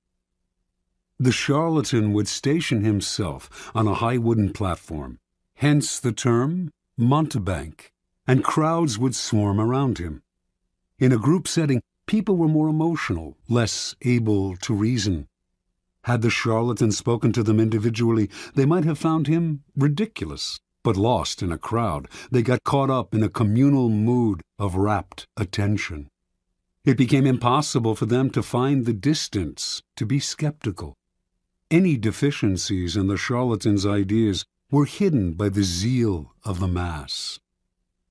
The charlatan would station himself on a high wooden platform, hence the term mountebank, and crowds would swarm around him. In a group setting, people were more emotional, less able to reason. Had the charlatan spoken to them individually, they might have found him ridiculous. But lost in a crowd, they got caught up in a communal mood of rapt attention. It became impossible for them to find the distance, to be skeptical. Any deficiencies in the charlatan's ideas were hidden by the zeal of the mass.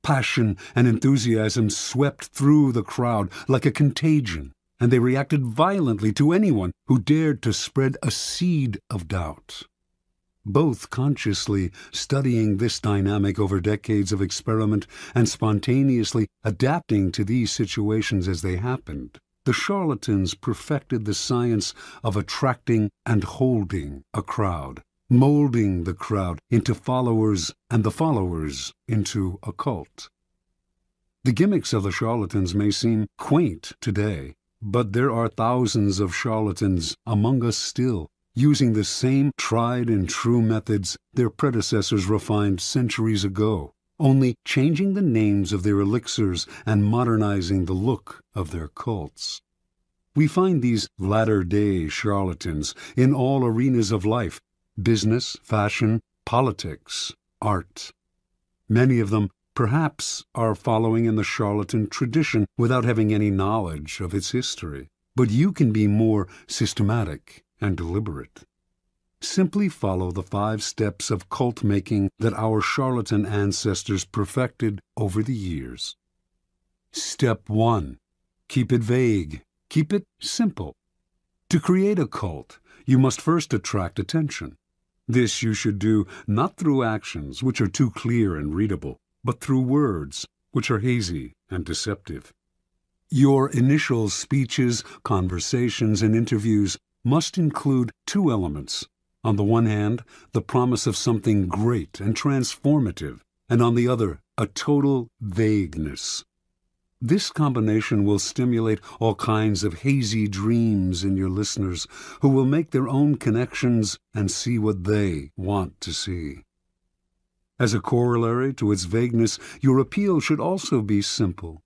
Passion and enthusiasm swept through the crowd like a contagion, and they reacted violently to anyone who dared to spread a seed of doubt. Both consciously studying this dynamic over decades of experiment and spontaneously adapting to these situations as they happened, the charlatans perfected the science of attracting and holding a crowd, molding the crowd into followers and the followers into a cult. The gimmicks of the charlatans may seem quaint today, but there are thousands of charlatans among us still, using the same tried-and-true methods their predecessors refined centuries ago, only changing the names of their elixirs and modernizing the look of their cults. We find these latter-day charlatans in all arenas of life: business, fashion, politics, art. Many of them, perhaps, are following in the charlatan tradition without having any knowledge of its history. But you can be more systematic and deliberate. Simply follow the 5 steps of cult-making that our charlatan ancestors perfected over the years. Step 1. Keep it vague. Keep it simple. To create a cult, you must first attract attention. This you should do not through actions, which are too clear and readable, but through words, which are hazy and deceptive. Your initial speeches, conversations, and interviews must include 2 elements. On the one hand, the promise of something great and transformative, and on the other, a total vagueness. This combination will stimulate all kinds of hazy dreams in your listeners, who will make their own connections and see what they want to see. As a corollary to its vagueness, your appeal should also be simple.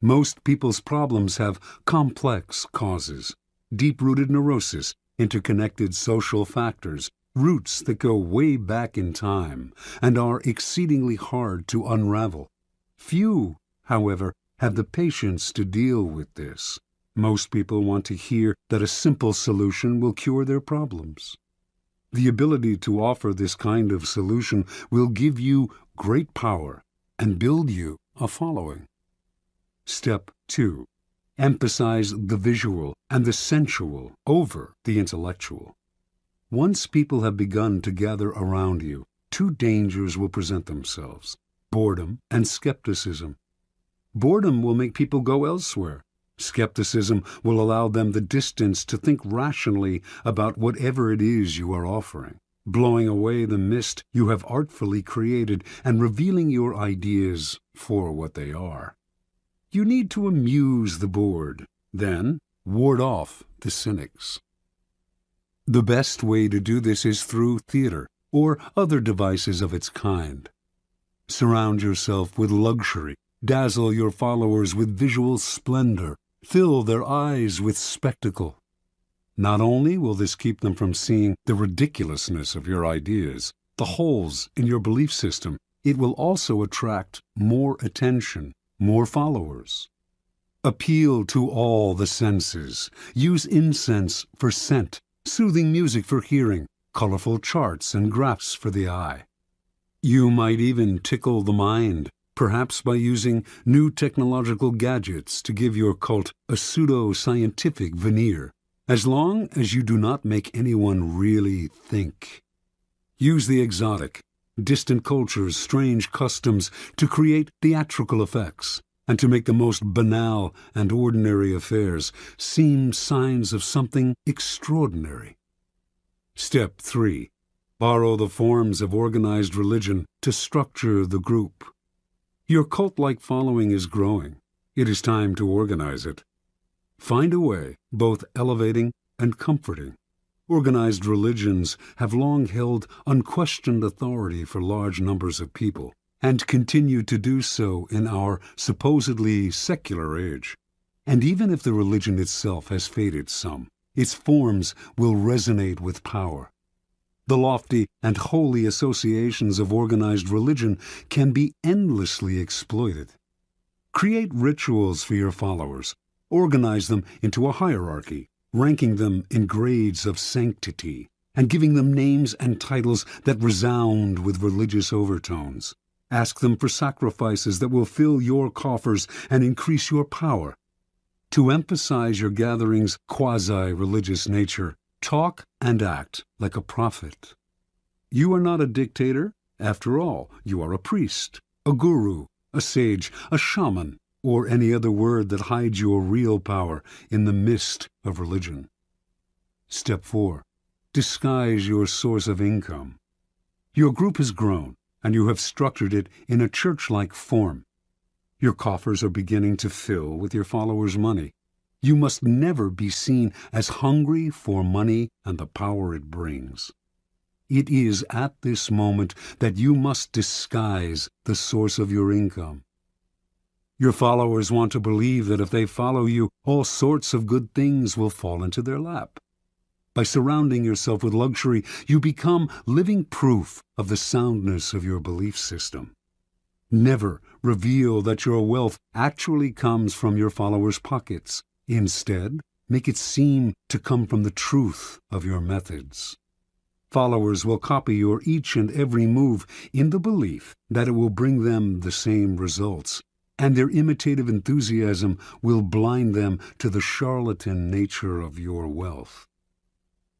Most people's problems have complex causes, deep-rooted neurosis, interconnected social factors, roots that go way back in time and are exceedingly hard to unravel. Few, however, have the patience to deal with this. Most people want to hear that a simple solution will cure their problems. The ability to offer this kind of solution will give you great power and build you a following. Step 2. Emphasize the visual and the sensual over the intellectual. Once people have begun to gather around you, two dangers will present themselves: boredom and skepticism. Boredom will make people go elsewhere. Skepticism will allow them the distance to think rationally about whatever it is you are offering, blowing away the mist you have artfully created and revealing your ideas for what they are. You need to amuse the bored, then ward off the cynics. The best way to do this is through theater or other devices of its kind. Surround yourself with luxury. Dazzle your followers with visual splendor. Fill their eyes with spectacle. Not only will this keep them from seeing the ridiculousness of your ideas, the holes in your belief system, it will also attract more attention, more followers. Appeal to all the senses. Use incense for scent, soothing music for hearing, colorful charts and graphs for the eye. You might even tickle the mind, perhaps by using new technological gadgets to give your cult a pseudo-scientific veneer, as long as you do not make anyone really think. Use the exotic, distant cultures' strange customs to create theatrical effects, and to make the most banal and ordinary affairs seem signs of something extraordinary. Step 3. Borrow the forms of organized religion to structure the group. Your cult-like following is growing. It is time to organize it. Find a way, both elevating and comforting. Organized religions have long held unquestioned authority for large numbers of people, and continue to do so in our supposedly secular age. And even if the religion itself has faded some, its forms will resonate with power. The lofty and holy associations of organized religion can be endlessly exploited. Create rituals for your followers. Organize them into a hierarchy, ranking them in grades of sanctity, and giving them names and titles that resound with religious overtones. Ask them for sacrifices that will fill your coffers and increase your power. To emphasize your gathering's quasi-religious nature, talk and act like a prophet. You are not a dictator. After all, you are a priest, a guru, a sage, a shaman, or any other word that hides your real power in the mist of religion. Step 4. Disguise your source of income. Your group has grown, and you have structured it in a church-like form. Your coffers are beginning to fill with your followers' money. You must never be seen as hungry for money and the power it brings. It is at this moment that you must disguise the source of your income. Your followers want to believe that if they follow you, all sorts of good things will fall into their lap. By surrounding yourself with luxury, you become living proof of the soundness of your belief system. Never reveal that your wealth actually comes from your followers' pockets. Instead, make it seem to come from the truth of your methods. Followers will copy your each and every move in the belief that it will bring them the same results, and their imitative enthusiasm will blind them to the charlatan nature of your wealth.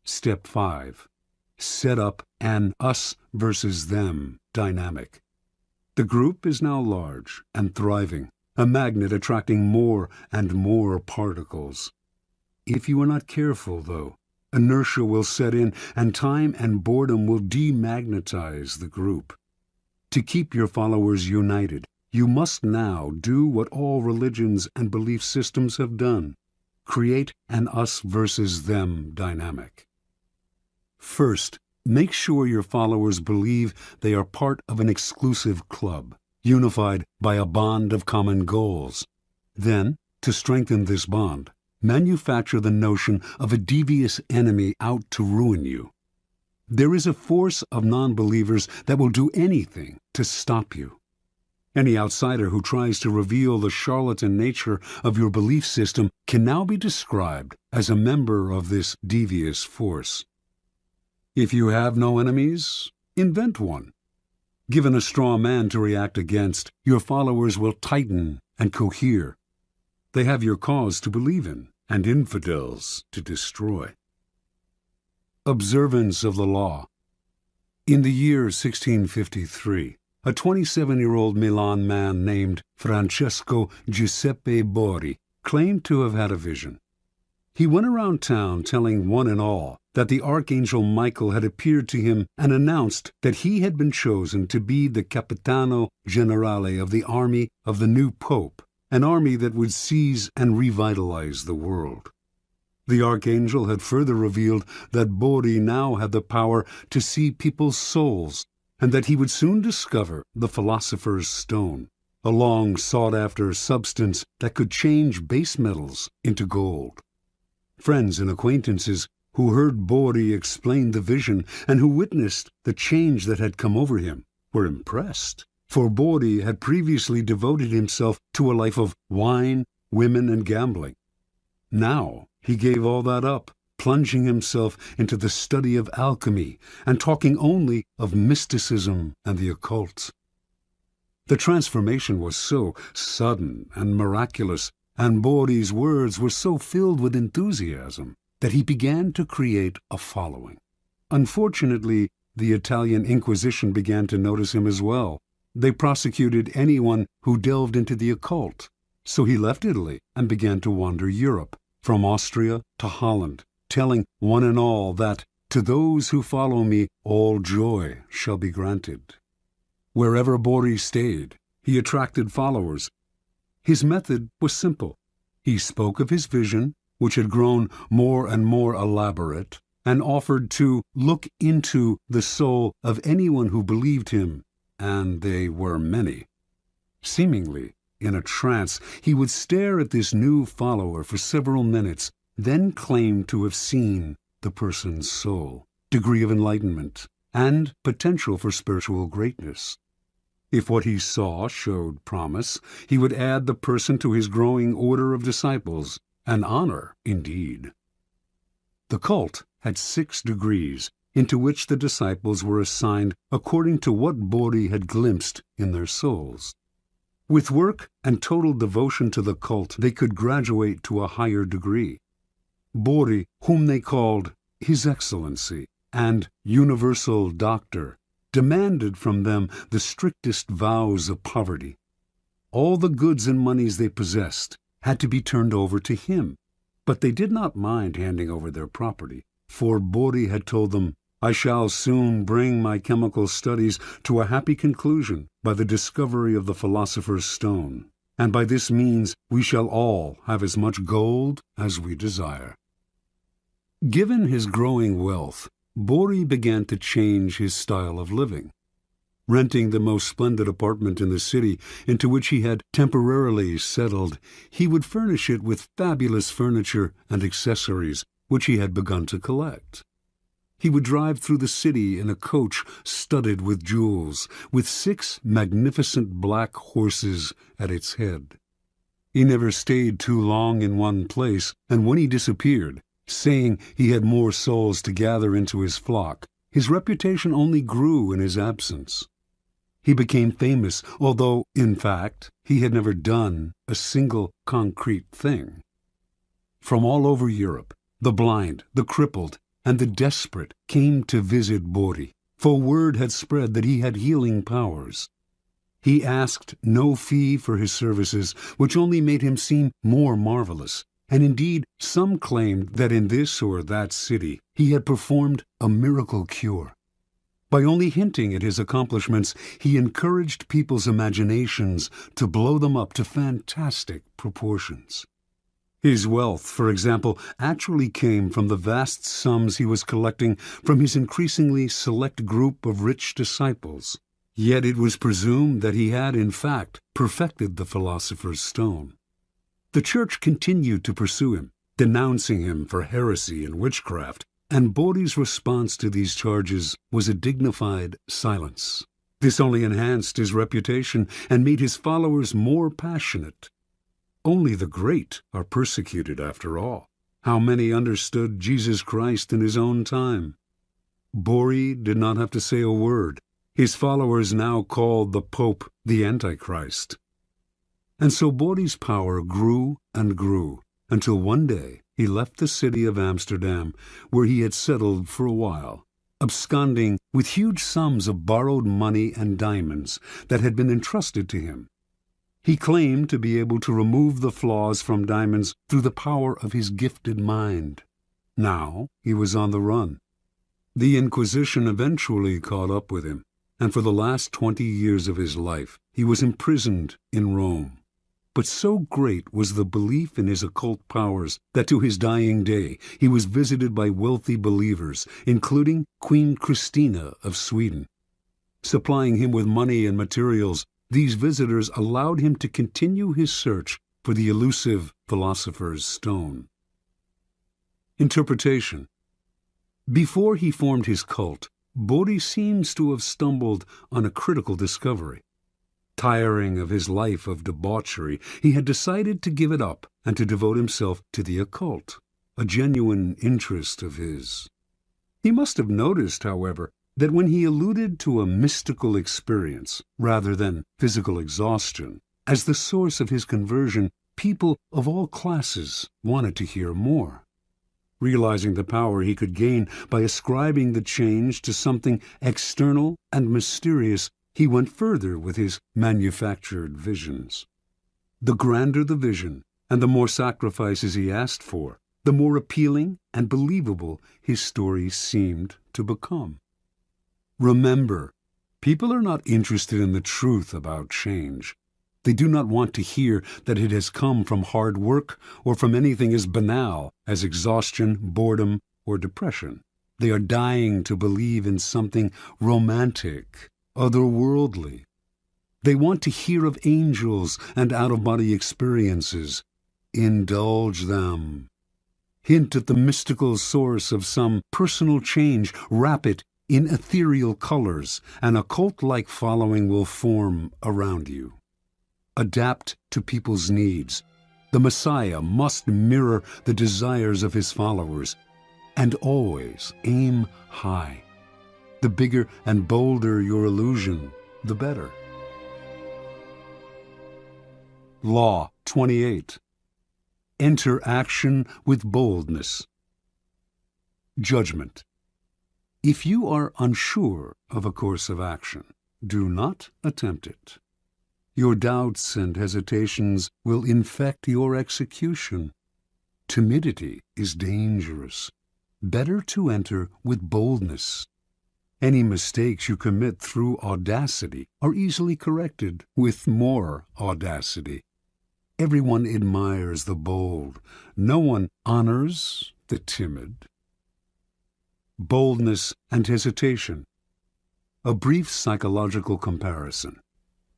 Step 5. Set up an us versus them dynamic. The group is now large and thriving, a magnet attracting more and more particles. If you are not careful, though, inertia will set in, and time and boredom will demagnetize the group. To keep your followers united, you must now do what all religions and belief systems have done: create an us versus them dynamic. First, make sure your followers believe they are part of an exclusive club, unified by a bond of common goals. Then, to strengthen this bond, manufacture the notion of a devious enemy out to ruin you. There is a force of non-believers that will do anything to stop you. Any outsider who tries to reveal the charlatan nature of your belief system can now be described as a member of this devious force. If you have no enemies, invent one. Given a straw man to react against, your followers will tighten and cohere. They have your cause to believe in, and infidels to destroy. Observance of the law. In the year 1653, a 27-year-old Milan man named Francesco Giuseppe Borri claimed to have had a vision. He went around town telling one and all that the Archangel Michael had appeared to him and announced that he had been chosen to be the Capitano Generale of the army of the new Pope, an army that would seize and revitalize the world. The Archangel had further revealed that Borri now had the power to see people's souls, and that he would soon discover the Philosopher's Stone, a long sought-after substance that could change base metals into gold. Friends and acquaintances who heard Borri explain the vision and who witnessed the change that had come over him were impressed, for Borri had previously devoted himself to a life of wine, women, and gambling. Now he gave all that up, plunging himself into the study of alchemy and talking only of mysticism and the occult. The transformation was so sudden and miraculous, and Borri's words were so filled with enthusiasm, that he began to create a following. Unfortunately, the Italian Inquisition began to notice him as well. They prosecuted anyone who delved into the occult, so he left Italy and began to wander Europe, from Austria to Holland, telling one and all that, "To those who follow me, all joy shall be granted." Wherever Borri stayed, he attracted followers. His method was simple. He spoke of his vision, which had grown more and more elaborate, and offered to look into the soul of anyone who believed him, and they were many. Seemingly in a trance, he would stare at this new follower for several minutes, then claim to have seen the person's soul, degree of enlightenment, and potential for spiritual greatness. If what he saw showed promise, he would add the person to his growing order of disciples, an honor indeed. The cult had 6 degrees, into which the disciples were assigned according to what Borri had glimpsed in their souls. With work and total devotion to the cult, they could graduate to a higher degree. Borri, whom they called His Excellency and Universal Doctor, demanded from them the strictest vows of poverty. All the goods and monies they possessed had to be turned over to him, but they did not mind handing over their property, for Borri had told them, "I shall soon bring my chemical studies to a happy conclusion by the discovery of the Philosopher's Stone, and by this means we shall all have as much gold as we desire." Given his growing wealth, Borri began to change his style of living. Renting the most splendid apartment in the city into which he had temporarily settled, he would furnish it with fabulous furniture and accessories which he had begun to collect. He would drive through the city in a coach studded with jewels, with 6 magnificent black horses at its head. He never stayed too long in one place, and when he disappeared, saying he had more souls to gather into his flock, his reputation only grew in his absence. He became famous, although, in fact, he had never done a single concrete thing. From all over Europe, the blind, the crippled, and the desperate came to visit Borri, for word had spread that he had healing powers. He asked no fee for his services, which only made him seem more marvelous, and indeed some claimed that in this or that city he had performed a miracle cure. By only hinting at his accomplishments, he encouraged people's imaginations to blow them up to fantastic proportions. His wealth, for example, actually came from the vast sums he was collecting from his increasingly select group of rich disciples. Yet it was presumed that he had, in fact, perfected the philosopher's stone. The Church continued to pursue him, denouncing him for heresy and witchcraft, and Bodhi's response to these charges was a dignified silence. This only enhanced his reputation and made his followers more passionate. Only the great are persecuted, after all. How many understood Jesus Christ in his own time? Bodhi did not have to say a word. His followers now called the Pope the Antichrist. And so Bodhi's power grew and grew, until one day he left the city of Amsterdam, where he had settled for a while, absconding with huge sums of borrowed money and diamonds that had been entrusted to him. He claimed to be able to remove the flaws from diamonds through the power of his gifted mind. Now he was on the run. The Inquisition eventually caught up with him, and for the last 20 years of his life he was imprisoned in Rome. But so great was the belief in his occult powers that to his dying day he was visited by wealthy believers, including Queen Christina of Sweden. Supplying him with money and materials, these visitors allowed him to continue his search for the elusive philosopher's stone. Interpretation. Before he formed his cult, Bodhi seems to have stumbled on a critical discovery. Tiring of his life of debauchery, he had decided to give it up and to devote himself to the occult, a genuine interest of his. He must have noticed, however, that when he alluded to a mystical experience, rather than physical exhaustion, as the source of his conversion, people of all classes wanted to hear more. Realizing the power he could gain by ascribing the change to something external and mysterious, he went further with his manufactured visions. The grander the vision, and the more sacrifices he asked for, the more appealing and believable his story seemed to become. Remember, people are not interested in the truth about change. They do not want to hear that it has come from hard work or from anything as banal as exhaustion, boredom, or depression. They are dying to believe in something romantic, otherworldly. They want to hear of angels and out-of-body experiences. Indulge them. Hint at the mystical source of some personal change. Wrap it in ethereal colors. An occult-like following will form around you. Adapt to people's needs. The Messiah must mirror the desires of his followers. And always aim high. The bigger and bolder your illusion, the better. Law 28. Enter action with boldness. Judgment. If you are unsure of a course of action, do not attempt it. Your doubts and hesitations will infect your execution. Timidity is dangerous. Better to enter with boldness. Any mistakes you commit through audacity are easily corrected with more audacity. Everyone admires the bold. No one honors the timid. Boldness and hesitation. A brief psychological comparison.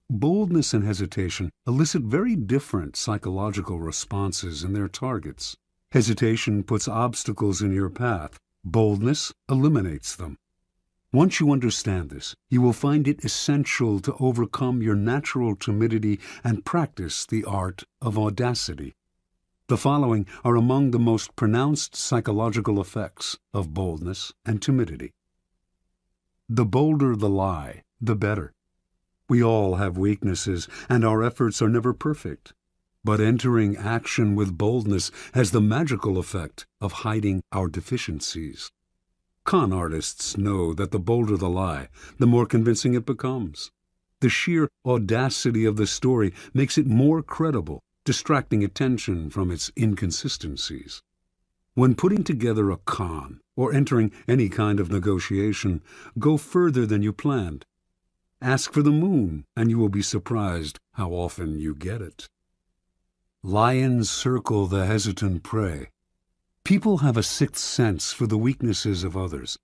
Boldness and hesitation elicit very different psychological responses in their targets. Hesitation puts obstacles in your path. Boldness eliminates them. Once you understand this, you will find it essential to overcome your natural timidity and practice the art of audacity. The following are among the most pronounced psychological effects of boldness and timidity. The bolder the lie, the better. We all have weaknesses, and our efforts are never perfect. But entering action with boldness has the magical effect of hiding our deficiencies. Con artists know that the bolder the lie, the more convincing it becomes. The sheer audacity of the story makes it more credible, distracting attention from its inconsistencies. When putting together a con or entering any kind of negotiation, go further than you planned. Ask for the moon, and you will be surprised how often you get it. Lions circle the hesitant prey. People have a sixth sense for the weaknesses of others.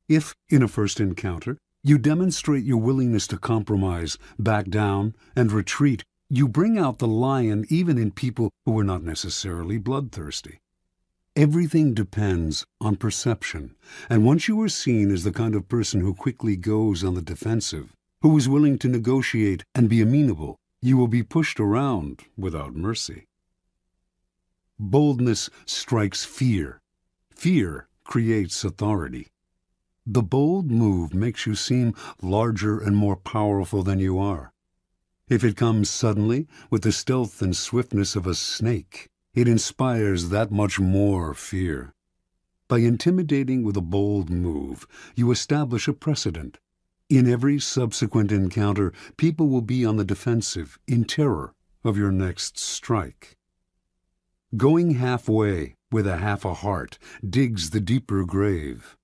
If, in a first encounter, you demonstrate your willingness to compromise, back down, and retreat, you bring out the lion even in people who are not necessarily bloodthirsty. Everything depends on perception, and once you are seen as the kind of person who quickly goes on the defensive, who is willing to negotiate and be amenable, you will be pushed around without mercy. Boldness strikes fear. Fear creates authority. The bold move makes you seem larger and more powerful than you are. If it comes suddenly, with the stealth and swiftness of a snake, it inspires that much more fear. By intimidating with a bold move, you establish a precedent. In every subsequent encounter, people will be on the defensive, in terror of your next strike. Going halfway with a half a heart digs the deeper grave.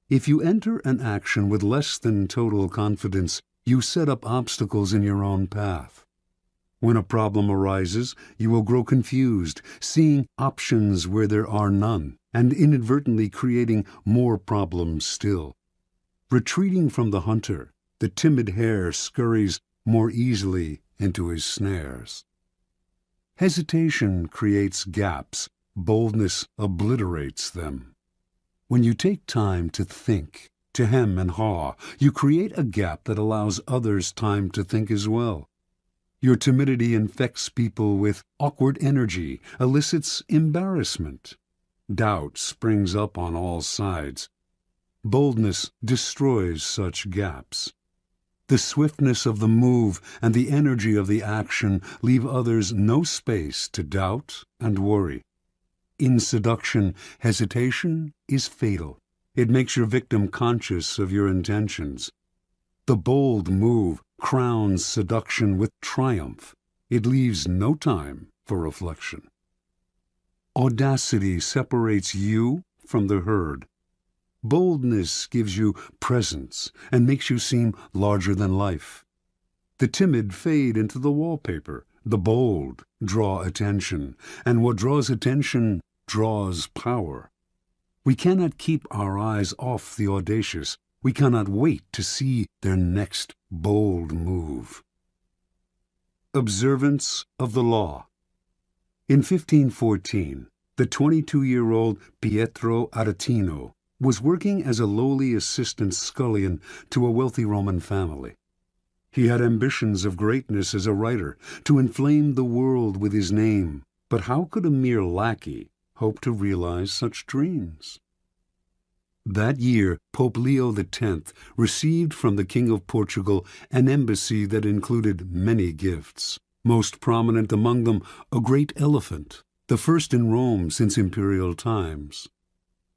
If you enter an action with less than total confidence, you set up obstacles in your own path. When a problem arises, you will grow confused, seeing options where there are none, and inadvertently creating more problems still. Retreating from the hunter, the timid hare scurries more easily into his snares. Hesitation creates gaps, boldness obliterates them. When you take time to think, to hem and haw, you create a gap that allows others time to think as well. Your timidity infects people with awkward energy, elicits embarrassment. Doubt springs up on all sides. Boldness destroys such gaps. The swiftness of the move and the energy of the action leave others no space to doubt and worry. In seduction, hesitation is fatal. It makes your victim conscious of your intentions. The bold move crowns seduction with triumph. It leaves no time for reflection. Audacity separates you from the herd. Boldness gives you presence and makes you seem larger than life. The timid fade into the wallpaper. The bold draw attention, and what draws attention draws power. We cannot keep our eyes off the audacious. We cannot wait to see their next bold move. Observance of the law. In 1514, the 22-year-old Pietro Aretino was working as a lowly assistant scullion to a wealthy Roman family. He had ambitions of greatness as a writer, to inflame the world with his name, but how could a mere lackey hope to realize such dreams? That year, Pope Leo X received from the King of Portugal an embassy that included many gifts, most prominent among them a great elephant, the first in Rome since imperial times.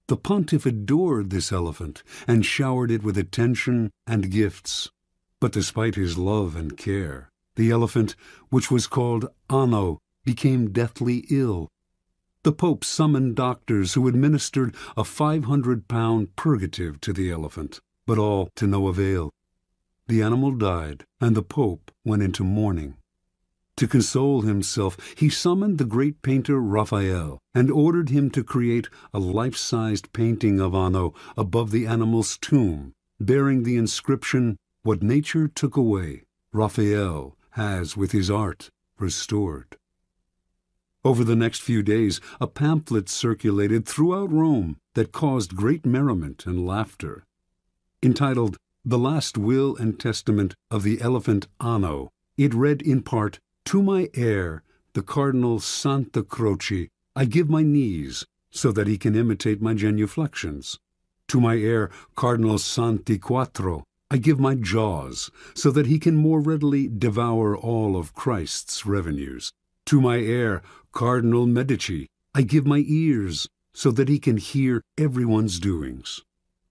The pontiff adored this elephant and showered it with attention and gifts. But despite his love and care, the elephant, which was called Anno, became deathly ill. The Pope summoned doctors who administered a 500-pound purgative to the elephant, but all to no avail. The animal died, and the Pope went into mourning. To console himself, he summoned the great painter Raphael and ordered him to create a life-sized painting of Anno above the animal's tomb, bearing the inscription, "What nature took away, Raphael has with his art restored." Over the next few days, a pamphlet circulated throughout Rome that caused great merriment and laughter. Entitled, "The Last Will and Testament of the Elephant Anno," it read in part, "To my heir, the Cardinal Santa Croce, I give my knees, so that he can imitate my genuflections. To my heir, Cardinal Santi Quattro, I give my jaws, so that he can more readily devour all of Christ's revenues. To my heir, Cardinal Medici, I give my ears, so that he can hear everyone's doings.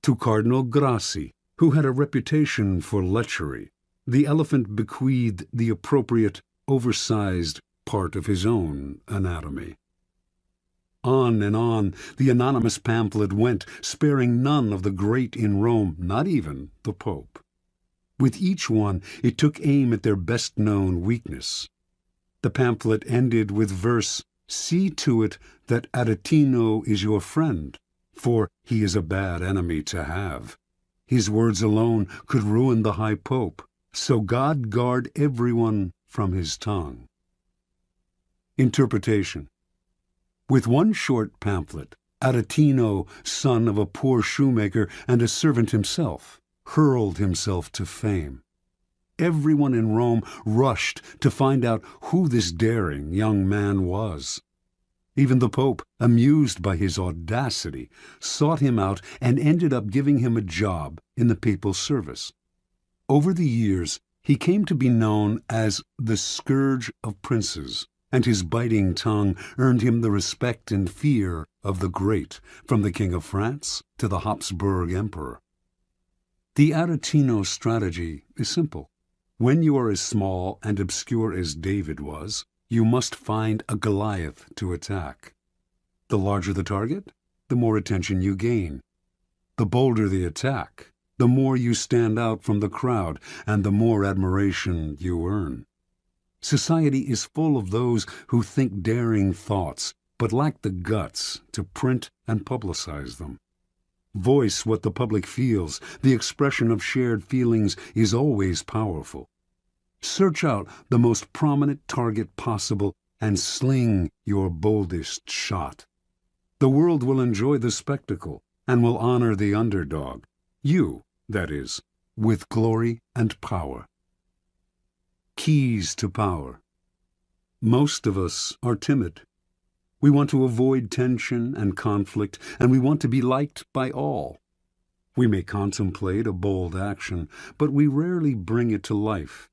To Cardinal Grassi, who had a reputation for lechery, the elephant bequeathed the appropriate, oversized part of his own anatomy." On and on the anonymous pamphlet went, sparing none of the great in Rome, not even the Pope. With each one it took aim at their best-known weakness. The pamphlet ended with verse, "See to it that Aretino is your friend, for he is a bad enemy to have. His words alone could ruin the high Pope, so God guard everyone from his tongue." Interpretation. With one short pamphlet, Aretino, son of a poor shoemaker and a servant himself, hurled himself to fame. Everyone in Rome rushed to find out who this daring young man was. Even the Pope, amused by his audacity, sought him out and ended up giving him a job in the papal service. Over the years, he came to be known as the scourge of princes, and his biting tongue earned him the respect and fear of the great, from the King of France to the Habsburg Emperor. The Aretino strategy is simple. When you are as small and obscure as David was, you must find a Goliath to attack. The larger the target, the more attention you gain. The bolder the attack, the more you stand out from the crowd and the more admiration you earn. Society is full of those who think daring thoughts but lack the guts to print and publicize them. Voice what the public feels. The expression of shared feelings is always powerful. Search out the most prominent target possible and sling your boldest shot. The world will enjoy the spectacle and will honor the underdog. You, that is, with glory and power. Keys to power. Most of us are timid. We want to avoid tension and conflict, and we want to be liked by all. We may contemplate a bold action, but we rarely bring it to life.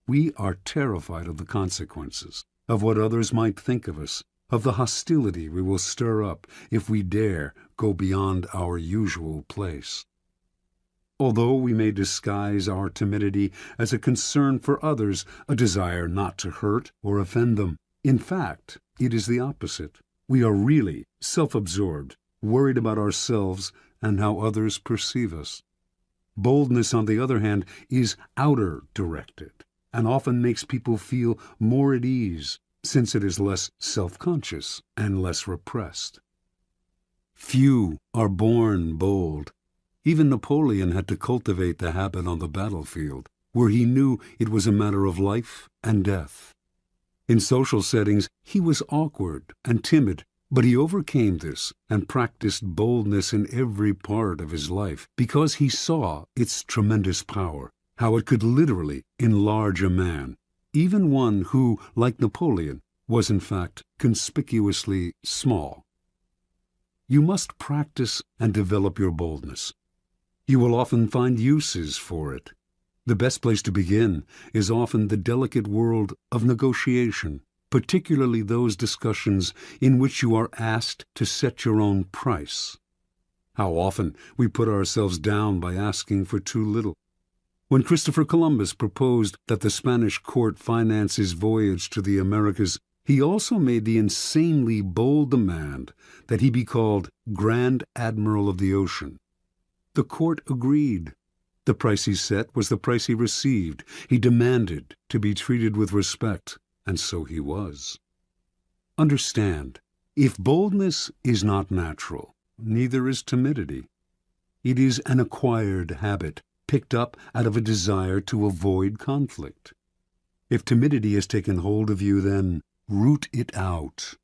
We are terrified of the consequences, of what others might think of us, of the hostility we will stir up if we dare go beyond our usual place. Although we may disguise our timidity as a concern for others, a desire not to hurt or offend them, in fact, it is the opposite. We are really self-absorbed, worried about ourselves and how others perceive us. Boldness, on the other hand, is outer-directed and often makes people feel more at ease, since it is less self-conscious and less repressed. Few are born bold. Even Napoleon had to cultivate the habit on the battlefield, where he knew it was a matter of life and death. In social settings, he was awkward and timid, but he overcame this and practiced boldness in every part of his life because he saw its tremendous power, how it could literally enlarge a man, even one who, like Napoleon, was in fact conspicuously small. You must practice and develop your boldness. You will often find uses for it. The best place to begin is often the delicate world of negotiation, particularly those discussions in which you are asked to set your own price. How often we put ourselves down by asking for too little. When Christopher Columbus proposed that the Spanish court finance his voyage to the Americas, he also made the insanely bold demand that he be called Grand Admiral of the Ocean. The court agreed. The price he set was the price he received. He demanded to be treated with respect, and so he was. Understand, if boldness is not natural, neither is timidity. It is an acquired habit, picked up out of a desire to avoid conflict. If timidity has taken hold of you, then root it out.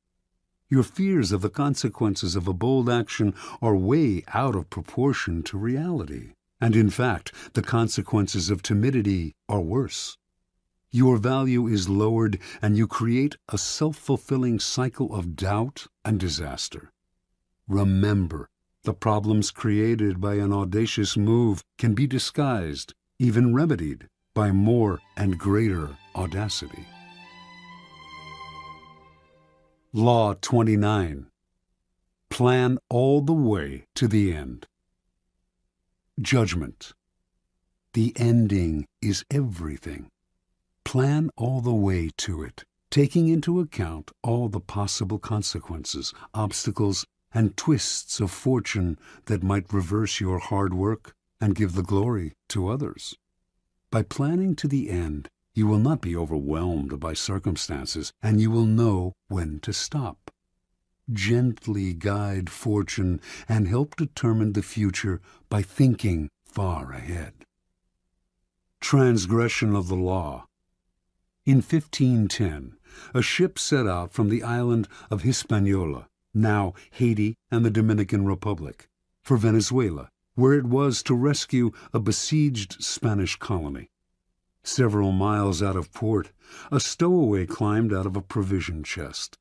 Your fears of the consequences of a bold action are way out of proportion to reality. And in fact, the consequences of timidity are worse. Your value is lowered, and you create a self-fulfilling cycle of doubt and disaster. Remember, the problems created by an audacious move can be disguised, even remedied, by more and greater audacity. Law 29. Plan all the way to the end. Judgment. The ending is everything. Plan all the way to it. taking into account all the possible consequences, obstacles, and twists of fortune that might reverse your hard work and give the glory to others. By planning to the end, you will not be overwhelmed by circumstances, and you will know when to stop. Gently guide fortune and help determine the future by thinking far ahead. Transgression of the law. In 1510, a ship set out from the island of Hispaniola, now Haiti and the Dominican Republic, for Venezuela, where it was to rescue a besieged Spanish colony. Several miles out of port, a stowaway climbed out of a provision chest.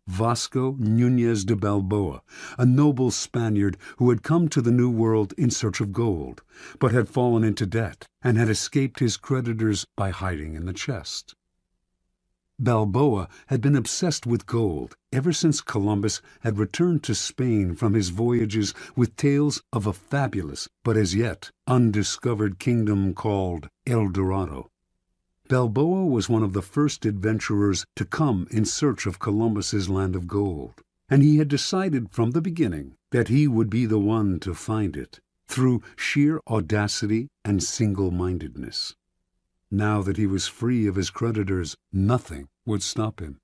Vasco Núñez de Balboa, a noble Spaniard who had come to the New World in search of gold, but had fallen into debt and had escaped his creditors by hiding in the chest. Balboa had been obsessed with gold ever since Columbus had returned to Spain from his voyages with tales of a fabulous but as yet undiscovered kingdom called El Dorado. Balboa was one of the first adventurers to come in search of Columbus's land of gold, and he had decided from the beginning that he would be the one to find it, through sheer audacity and single-mindedness. Now that he was free of his creditors, nothing would stop him.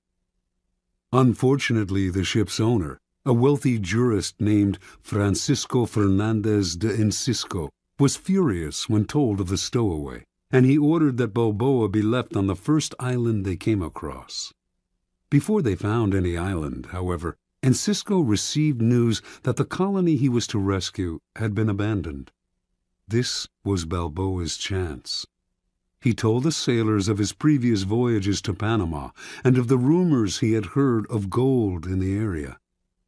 Unfortunately, the ship's owner, a wealthy jurist named Francisco Fernandez de Incisco, was furious when told of the stowaway, and he ordered that Balboa be left on the first island they came across. Before they found any island, however, Incisco received news that the colony he was to rescue had been abandoned. This was Balboa's chance. He told the sailors of his previous voyages to Panama and of the rumors he had heard of gold in the area.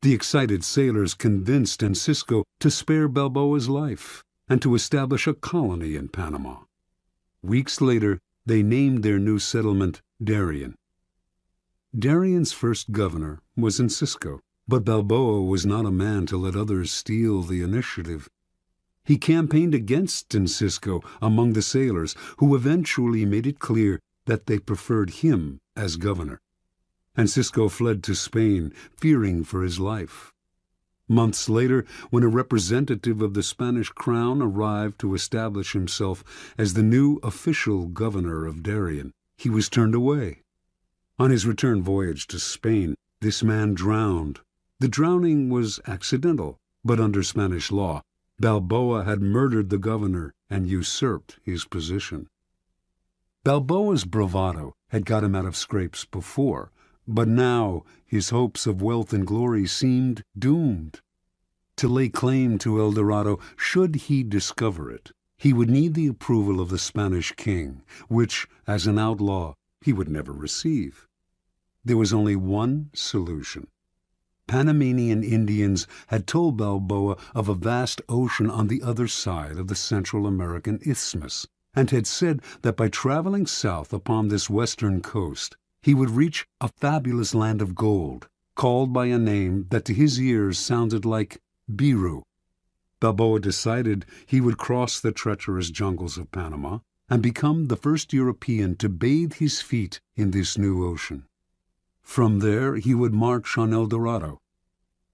The excited sailors convinced Incisco to spare Balboa's life and to establish a colony in Panama. Weeks later, they named their new settlement Darien. Darien's first governor was Incisco, but Balboa was not a man to let others steal the initiative. He campaigned against Incisco among the sailors, who eventually made it clear that they preferred him as governor. Incisco fled to Spain, fearing for his life. Months later, when a representative of the Spanish crown arrived to establish himself as the new official governor of Darien, he was turned away. On his return voyage to Spain, this man drowned. The drowning was accidental, but under Spanish law, Balboa had murdered the governor and usurped his position. Balboa's bravado had got him out of scrapes before, but now his hopes of wealth and glory seemed doomed. To lay claim to El Dorado, should he discover it, he would need the approval of the Spanish king, which, as an outlaw, he would never receive. There was only one solution. Panamanian Indians had told Balboa of a vast ocean on the other side of the Central American Isthmus, and had said that by traveling south upon this western coast, he would reach a fabulous land of gold, called by a name that to his ears sounded like Biru. Balboa decided he would cross the treacherous jungles of Panama and become the first European to bathe his feet in this new ocean. From there he would march on El Dorado.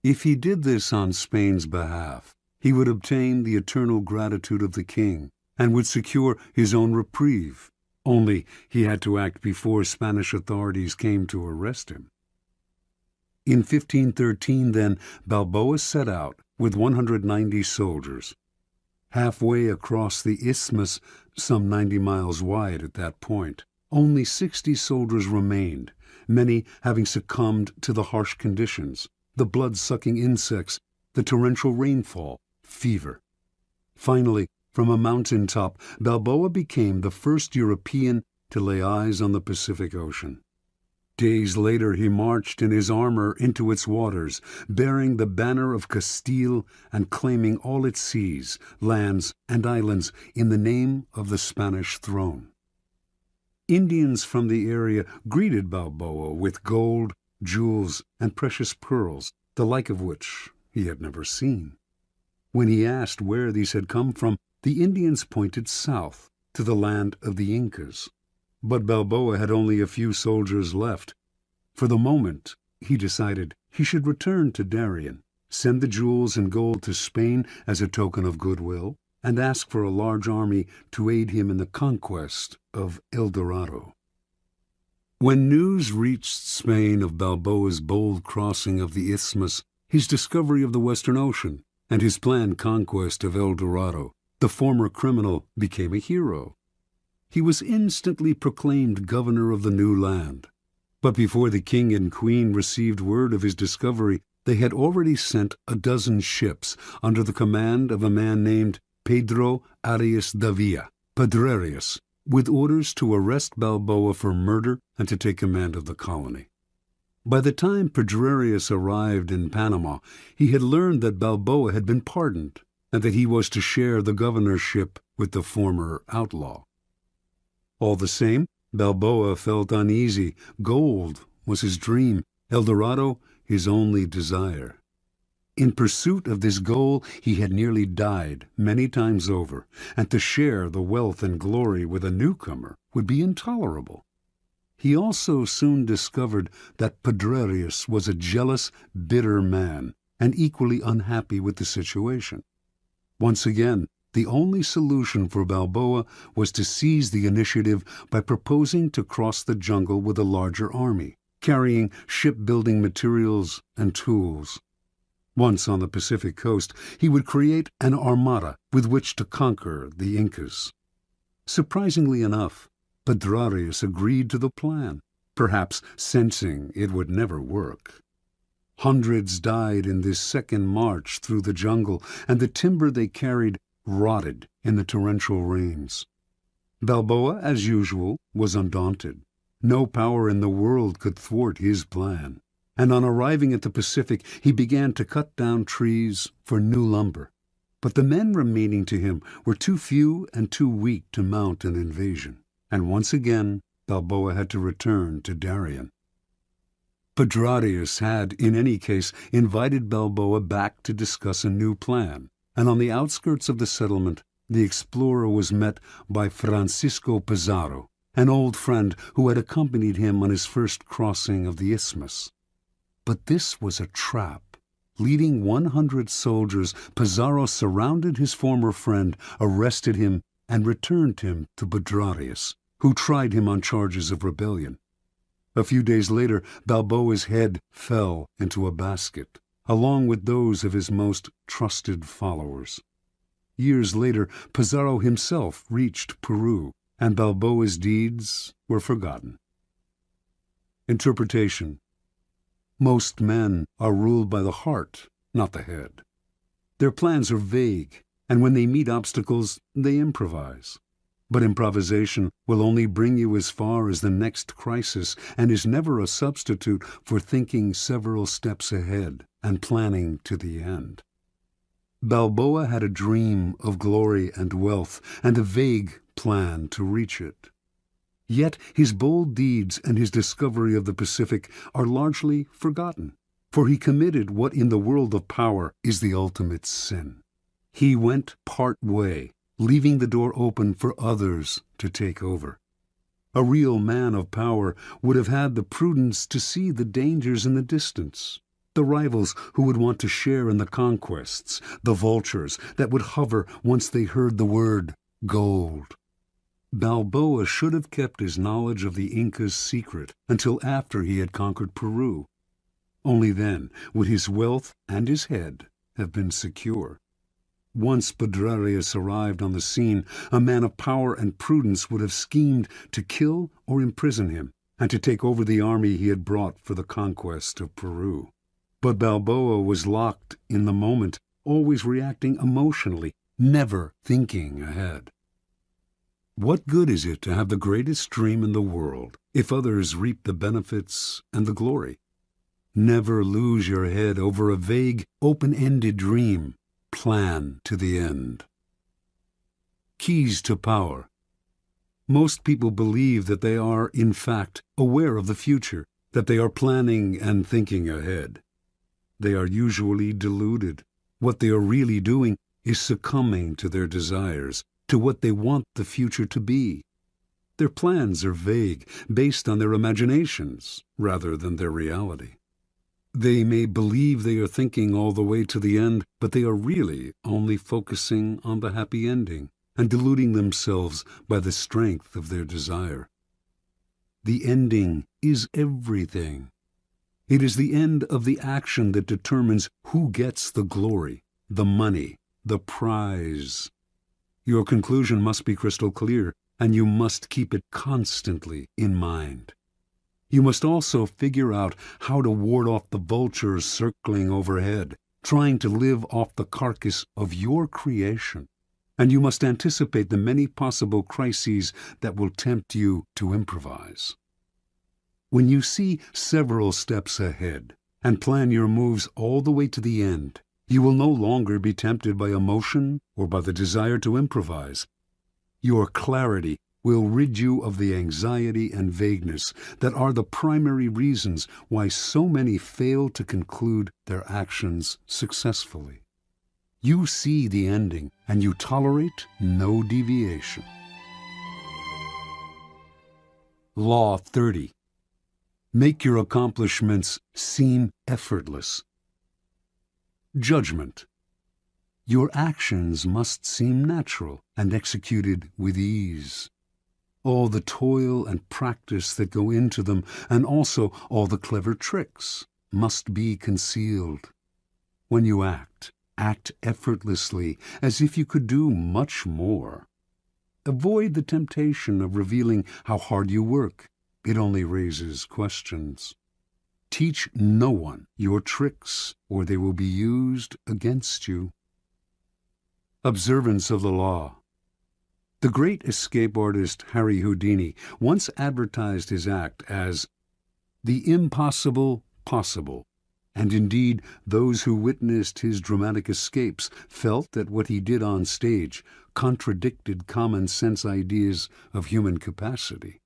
If he did this on Spain's behalf, he would obtain the eternal gratitude of the king and would secure his own reprieve. Only he had to act before Spanish authorities came to arrest him. In 1513, then, Balboa set out with 190 soldiers. Halfway across the isthmus, some 90 miles wide at that point, only 60 soldiers remained, many having succumbed to the harsh conditions, the blood-sucking insects, the torrential rainfall, fever. Finally, from a mountaintop, Balboa became the first European to lay eyes on the Pacific Ocean. Days later he marched in his armor into its waters, bearing the banner of Castile and claiming all its seas, lands, and islands in the name of the Spanish throne. Indians from the area greeted Balboa with gold, jewels, and precious pearls, the like of which he had never seen. When he asked where these had come from, the Indians pointed south to the land of the Incas. But Balboa had only a few soldiers left, For the moment, he decided he should return to Darien, send the jewels and gold to Spain as a token of goodwill, and ask for a large army to aid him in the conquest of El Dorado. When news reached Spain of Balboa's bold crossing of the Isthmus, his discovery of the Western Ocean, and his planned conquest of El Dorado, the former criminal became a hero. He was instantly proclaimed governor of the new land. But before the king and queen received word of his discovery, they had already sent a dozen ships under the command of a man named Pedro Arias Davila, Pedrerius, with orders to arrest Balboa for murder and to take command of the colony. By the time Pedrerius arrived in Panama, he had learned that Balboa had been pardoned and that he was to share the governorship with the former outlaw. All the same, Balboa felt uneasy. Gold was his dream, El Dorado his only desire. In pursuit of this goal, he had nearly died many times over, and to share the wealth and glory with a newcomer would be intolerable. He also soon discovered that Pedrerius was a jealous, bitter man, and equally unhappy with the situation. Once again, the only solution for Balboa was to seize the initiative by proposing to cross the jungle with a larger army, carrying shipbuilding materials and tools. Once on the Pacific coast, he would create an armada with which to conquer the Incas. Surprisingly enough, Pedrerius agreed to the plan, perhaps sensing it would never work. Hundreds died in this second march through the jungle, and the timber they carried rotted in the torrential rains. Balboa, as usual, was undaunted. No power in the world could thwart his plan, and on arriving at the Pacific, he began to cut down trees for new lumber. But the men remaining to him were too few and too weak to mount an invasion, and once again Balboa had to return to Darien. Pedrerius had, in any case, invited Balboa back to discuss a new plan, and on the outskirts of the settlement, the explorer was met by Francisco Pizarro, an old friend who had accompanied him on his first crossing of the Isthmus. But this was a trap. Leading 100 soldiers, Pizarro surrounded his former friend, arrested him, and returned him to Pedrerius, who tried him on charges of rebellion. A few days later, Balboa's head fell into a basket, along with those of his most trusted followers. Years later, Pizarro himself reached Peru, and Balboa's deeds were forgotten. Interpretation. Most men are ruled by the heart, not the head. Their plans are vague, and when they meet obstacles, they improvise. But improvisation will only bring you as far as the next crisis, and is never a substitute for thinking several steps ahead and planning to the end. Balboa had a dream of glory and wealth, and a vague plan to reach it. Yet his bold deeds and his discovery of the Pacific are largely forgotten, for he committed what in the world of power is the ultimate sin. He went part way, leaving the door open for others to take over. A real man of power would have had the prudence to see the dangers in the distance, the rivals who would want to share in the conquests, the vultures that would hover once they heard the word gold. Balboa should have kept his knowledge of the Incas secret until after he had conquered Peru. Only then would his wealth and his head have been secure. Once Pedrerius arrived on the scene, a man of power and prudence would have schemed to kill or imprison him, and to take over the army he had brought for the conquest of Peru. But Balboa was locked in the moment, always reacting emotionally, never thinking ahead. What good is it to have the greatest dream in the world if others reap the benefits and the glory? Never lose your head over a vague, open-ended dream. Plan to the end. Keys to power. Most people believe that they are, in fact, aware of the future, that they are planning and thinking ahead. They are usually deluded. What they are really doing is succumbing to their desires, to what they want the future to be. Their plans are vague, based on their imaginations rather than their reality. They may believe they are thinking all the way to the end, but they are really only focusing on the happy ending and deluding themselves by the strength of their desire. The ending is everything. It is the end of the action that determines who gets the glory, the money, the prize. Your conclusion must be crystal clear, and you must keep it constantly in mind. You must also figure out how to ward off the vultures circling overhead, trying to live off the carcass of your creation. And you must anticipate the many possible crises that will tempt you to improvise. When you see several steps ahead and plan your moves all the way to the end, you will no longer be tempted by emotion or by the desire to improvise. Your clarity will rid you of the anxiety and vagueness that are the primary reasons why so many fail to conclude their actions successfully. You see the ending, and you tolerate no deviation. Law 30. Make your accomplishments seem effortless. Judgment. Your actions must seem natural and executed with ease. All the toil and practice that go into them, and also all the clever tricks, must be concealed. When you act effortlessly, as if you could do much more. Avoid the temptation of revealing how hard you work. It only raises questions. Teach no one your tricks, or they will be used against you. Observance of the law. The great escape artist Harry Houdini once advertised his act as the impossible possible, and indeed those who witnessed his dramatic escapes felt that what he did on stage contradicted common-sense ideas of human capacity.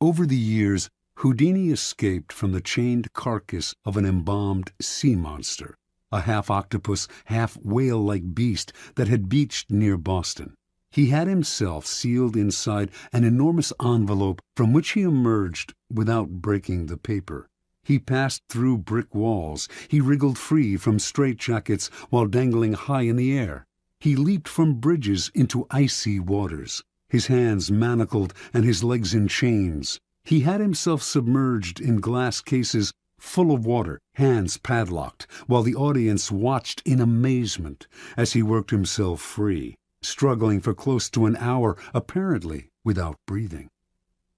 Over the years, Houdini escaped from the chained carcass of an embalmed sea monster, a half-octopus, half-whale-like beast that had beached near Boston. He had himself sealed inside an enormous envelope from which he emerged without breaking the paper. He passed through brick walls. He wriggled free from straitjackets while dangling high in the air. He leaped from bridges into icy waters, his hands manacled and his legs in chains. He had himself submerged in glass cases full of water, hands padlocked, while the audience watched in amazement as he worked himself free, struggling for close to an hour, apparently without breathing.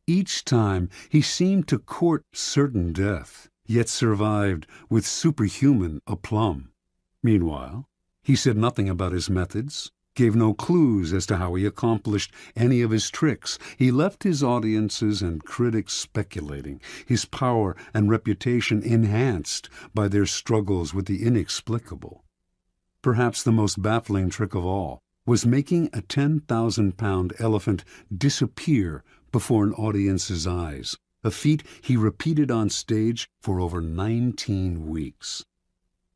Each time he seemed to court certain death, yet survived with superhuman aplomb. Meanwhile, he said nothing about his methods, gave no clues as to how he accomplished any of his tricks. He left his audiences and critics speculating, his power and reputation enhanced by their struggles with the inexplicable. Perhaps the most baffling trick of all was making a 10,000-pound elephant disappear before an audience's eyes, a feat he repeated on stage for over 19 weeks.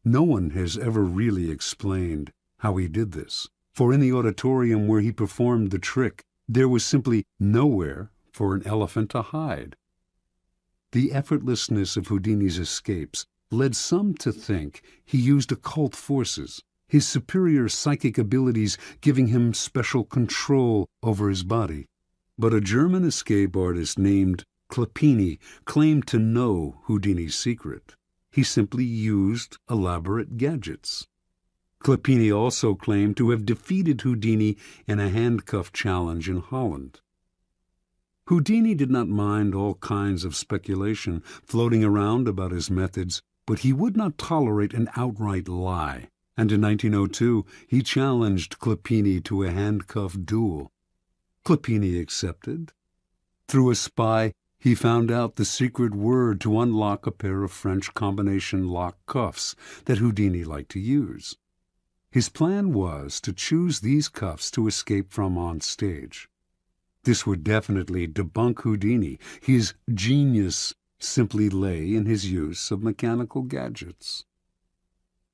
No one has ever really explained how he did this, for in the auditorium where he performed the trick, there was simply nowhere for an elephant to hide. The effortlessness of Houdini's escapes led some to think he used occult forces, his superior psychic abilities giving him special control over his body. But a German escape artist named Clopini claimed to know Houdini's secret. He simply used elaborate gadgets. Clopini also claimed to have defeated Houdini in a handcuff challenge in Holland. Houdini did not mind all kinds of speculation floating around about his methods, but he would not tolerate an outright lie, and in 1902 he challenged Clopini to a handcuff duel. Clopini accepted. Through a spy, he found out the secret word to unlock a pair of French combination lock cuffs that Houdini liked to use. His plan was to choose these cuffs to escape from on stage. This would definitely debunk Houdini. His genius simply lay in his use of mechanical gadgets.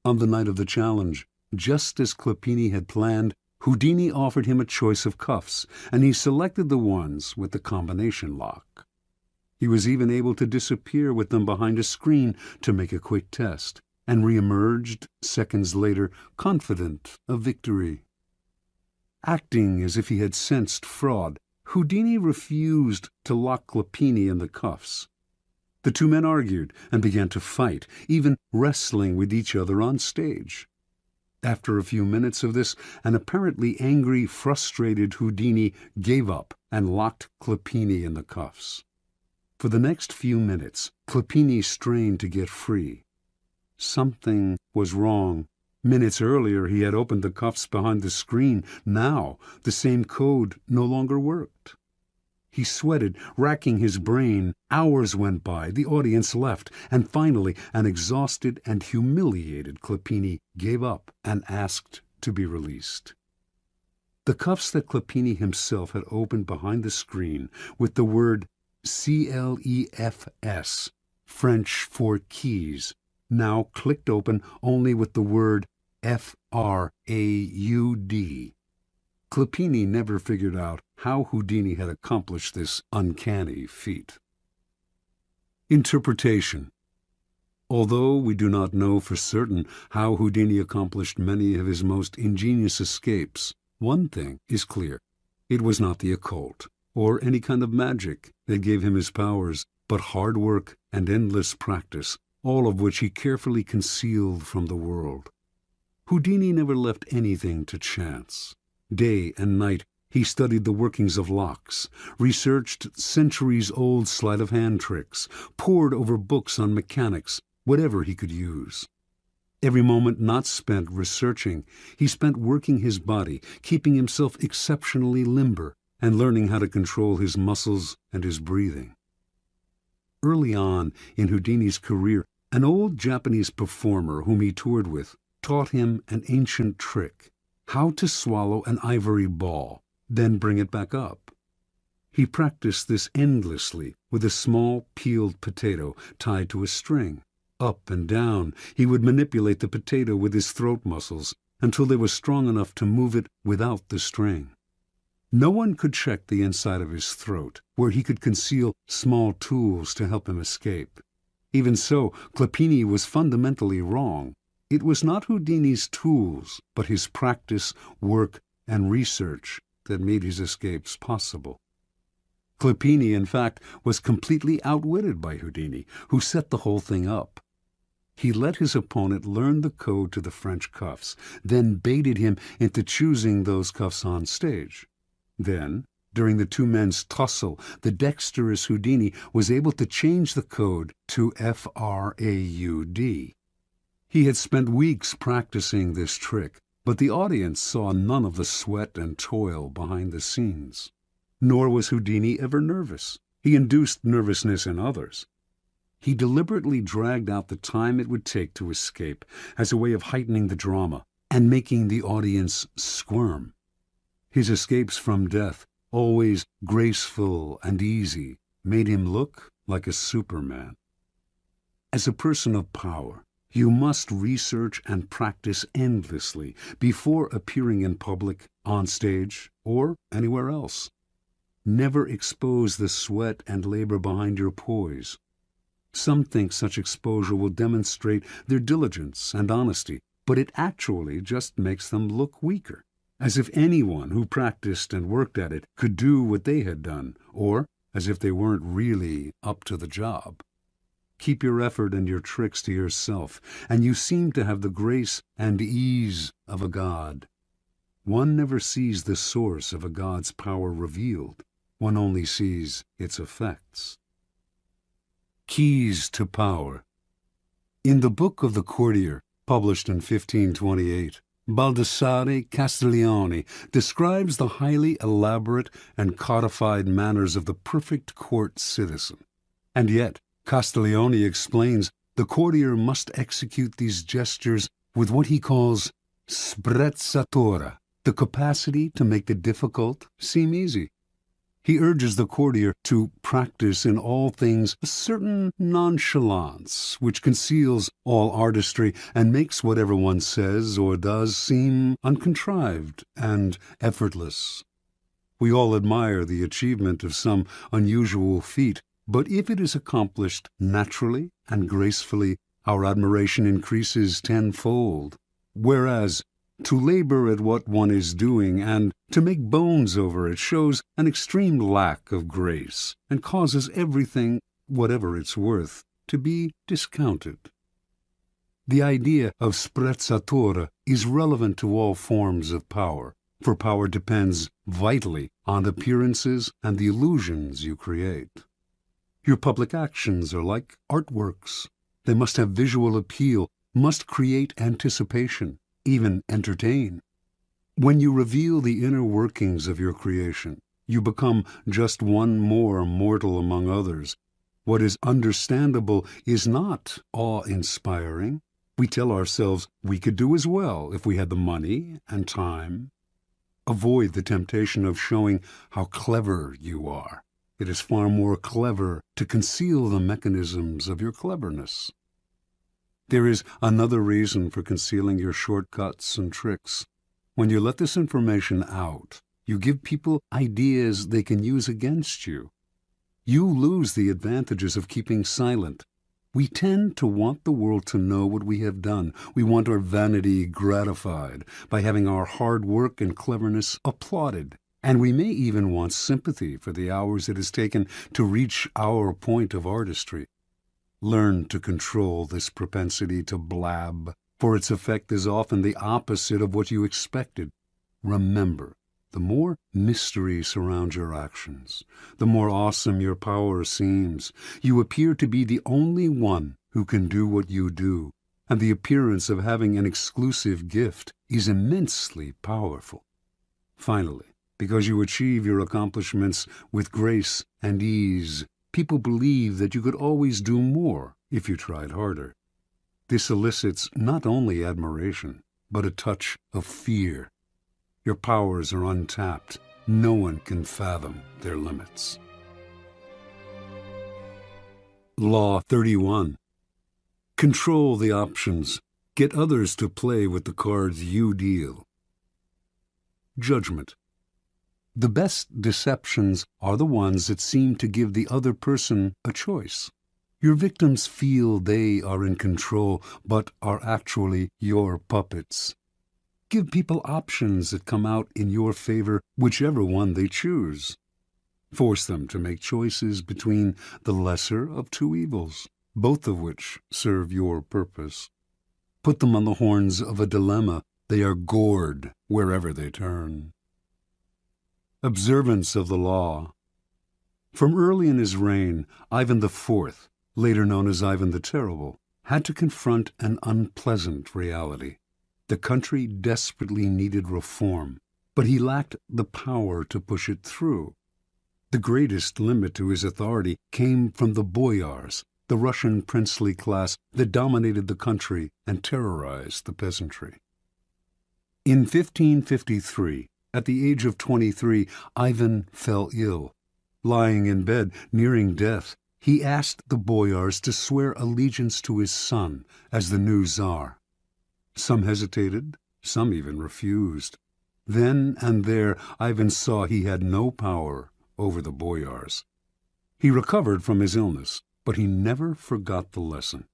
On the night of the challenge, just as Clopini had planned, Houdini offered him a choice of cuffs, and he selected the ones with the combination lock. He was even able to disappear with them behind a screen to make a quick test, and re-emerged seconds later, confident of victory. Acting as if he had sensed fraud, Houdini refused to lock Clopini in the cuffs. The two men argued and began to fight, even wrestling with each other on stage. After a few minutes of this, an apparently angry, frustrated Houdini gave up and locked Clopini in the cuffs. For the next few minutes, Clopini strained to get free. Something was wrong. Minutes earlier, he had opened the cuffs behind the screen. Now, the same code no longer worked. He sweated, racking his brain. Hours went by, the audience left, and finally an exhausted and humiliated Clopini gave up and asked to be released. The cuffs that Clopini himself had opened behind the screen with the word CLEFS, French for keys, now clicked open only with the word FRAUD. Clopini never figured out how Houdini had accomplished this uncanny feat. Interpretation. Although we do not know for certain how Houdini accomplished many of his most ingenious escapes, one thing is clear. It was not the occult or any kind of magic that gave him his powers, but hard work and endless practice, all of which he carefully concealed from the world. Houdini never left anything to chance. Day and night he studied the workings of locks, researched centuries-old sleight-of-hand tricks, pored over books on mechanics, whatever he could use. Every moment not spent researching, he spent working his body, keeping himself exceptionally limber, and learning how to control his muscles and his breathing. Early on in Houdini's career, an old Japanese performer whom he toured with taught him an ancient trick: how to swallow an ivory ball, then bring it back up. He practiced this endlessly with a small peeled potato tied to a string. Up and down he would manipulate the potato with his throat muscles until they were strong enough to move it without the string. No one could check the inside of his throat, where he could conceal small tools to help him escape. Even so, Clopini was fundamentally wrong. It was not Houdini's tools, but his practice, work, and research that made his escapes possible. Clopini, in fact, was completely outwitted by Houdini, who set the whole thing up. He let his opponent learn the code to the French cuffs, then baited him into choosing those cuffs on stage. Then, during the two men's tussle, the dexterous Houdini was able to change the code to FRAUD. He had spent weeks practicing this trick, but the audience saw none of the sweat and toil behind the scenes. Nor was Houdini ever nervous. He induced nervousness in others. He deliberately dragged out the time it would take to escape as a way of heightening the drama and making the audience squirm. His escapes from death, always graceful and easy, made him look like a Superman. As a person of power, you must research and practice endlessly before appearing in public, on stage, or anywhere else. Never expose the sweat and labor behind your poise. Some think such exposure will demonstrate their diligence and honesty, but it actually just makes them look weaker, as if anyone who practiced and worked at it could do what they had done, or as if they weren't really up to the job. Keep your effort and your tricks to yourself, and you seem to have the grace and ease of a god. One never sees the source of a god's power revealed. One only sees its effects. Keys to Power. In the Book of the Courtier, published in 1528, Baldassare Castiglione describes the highly elaborate and codified manners of the perfect court citizen. And yet, Castiglione explains the courtier must execute these gestures with what he calls sprezzatura, the capacity to make the difficult seem easy. He urges the courtier to practice in all things a certain nonchalance which conceals all artistry and makes whatever one says or does seem uncontrived and effortless. We all admire the achievement of some unusual feat, but if it is accomplished naturally and gracefully, our admiration increases tenfold. Whereas to labor at what one is doing and to make bones over it shows an extreme lack of grace and causes everything, whatever it's worth, to be discounted. The idea of sprezzatura is relevant to all forms of power, for power depends vitally on appearances and the illusions you create. Your public actions are like artworks. They must have visual appeal, must create anticipation, even entertain. When you reveal the inner workings of your creation, you become just one more mortal among others. What is understandable is not awe-inspiring. We tell ourselves we could do as well if we had the money and time. Avoid the temptation of showing how clever you are. It is far more clever to conceal the mechanisms of your cleverness. There is another reason for concealing your shortcuts and tricks. When you let this information out, you give people ideas they can use against you. You lose the advantages of keeping silent. We tend to want the world to know what we have done. We want our vanity gratified by having our hard work and cleverness applauded. And we may even want sympathy for the hours it has taken to reach our point of artistry. Learn to control this propensity to blab, for its effect is often the opposite of what you expected. Remember, the more mystery surrounds your actions, the more awesome your power seems. You appear to be the only one who can do what you do, and the appearance of having an exclusive gift is immensely powerful. Finally, because you achieve your accomplishments with grace and ease, people believe that you could always do more if you tried harder. This elicits not only admiration, but a touch of fear. Your powers are untapped. No one can fathom their limits. Law 31. Control the options. Get others to play with the cards you deal. Judgment. The best deceptions are the ones that seem to give the other person a choice. Your victims feel they are in control, but are actually your puppets. Give people options that come out in your favor, whichever one they choose. Force them to make choices between the lesser of two evils, both of which serve your purpose. Put them on the horns of a dilemma. They are gored wherever they turn. Observance of the law. From early in his reign, Ivan IV, later known as Ivan the Terrible, had to confront an unpleasant reality. The country desperately needed reform, but he lacked the power to push it through. The greatest limit to his authority came from the boyars, the Russian princely class that dominated the country and terrorized the peasantry. In 1553, at the age of 23, Ivan fell ill. Lying in bed, nearing death, he asked the boyars to swear allegiance to his son as the new Tsar. Some hesitated, some even refused. Then and there, Ivan saw he had no power over the boyars. He recovered from his illness, but he never forgot the lesson.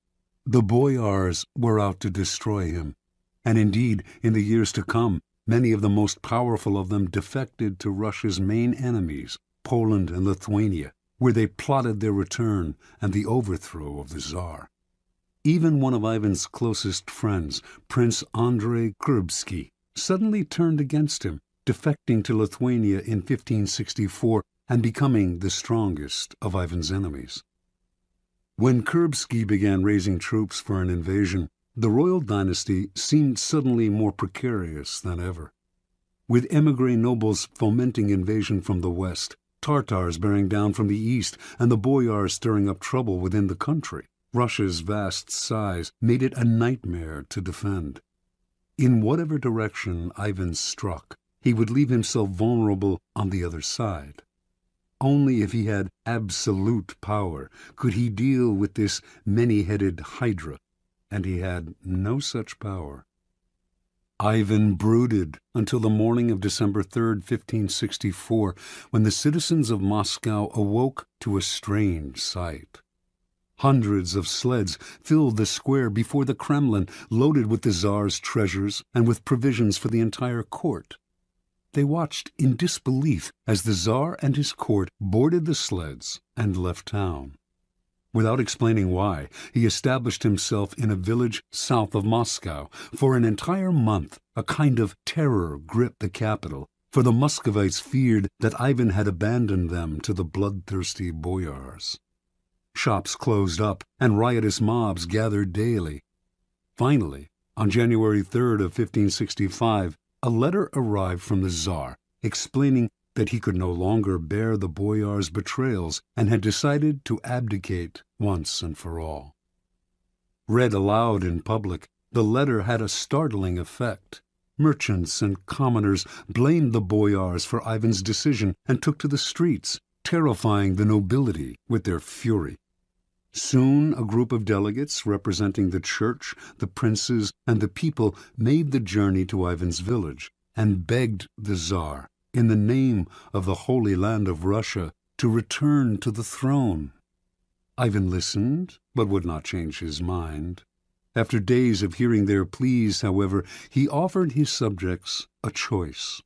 The boyars were out to destroy him, and indeed, in the years to come, many of the most powerful of them defected to Russia's main enemies, Poland and Lithuania, where they plotted their return and the overthrow of the Tsar. Even one of Ivan's closest friends, Prince Andrei Kurbsky, suddenly turned against him, defecting to Lithuania in 1564 and becoming the strongest of Ivan's enemies. When Kurbsky began raising troops for an invasion, the royal dynasty seemed suddenly more precarious than ever. With émigré nobles fomenting invasion from the west, Tartars bearing down from the east, and the boyars stirring up trouble within the country, Russia's vast size made it a nightmare to defend. In whatever direction Ivan struck, he would leave himself vulnerable on the other side. Only if he had absolute power could he deal with this many-headed hydra, and he had no such power. Ivan brooded until the morning of December 3rd, 1564, when the citizens of Moscow awoke to a strange sight. Hundreds of sleds filled the square before the Kremlin, loaded with the Tsar's treasures and with provisions for the entire court. They watched in disbelief as the Tsar and his court boarded the sleds and left town. Without explaining why, he established himself in a village south of Moscow. For an entire month, a kind of terror gripped the capital, for the Muscovites feared that Ivan had abandoned them to the bloodthirsty boyars. Shops closed up, and riotous mobs gathered daily. Finally, on January 3rd of 1565, a letter arrived from the Tsar explaining that he could no longer bear the boyars' betrayals and had decided to abdicate once and for all. Read aloud in public, the letter had a startling effect. Merchants and commoners blamed the boyars for Ivan's decision and took to the streets, terrifying the nobility with their fury. Soon a group of delegates representing the church, the princes, and the people made the journey to Ivan's village and begged the Tsar, in the name of the Holy Land of Russia, to return to the throne. Ivan listened, but would not change his mind. After days of hearing their pleas, however, he offered his subjects a choice.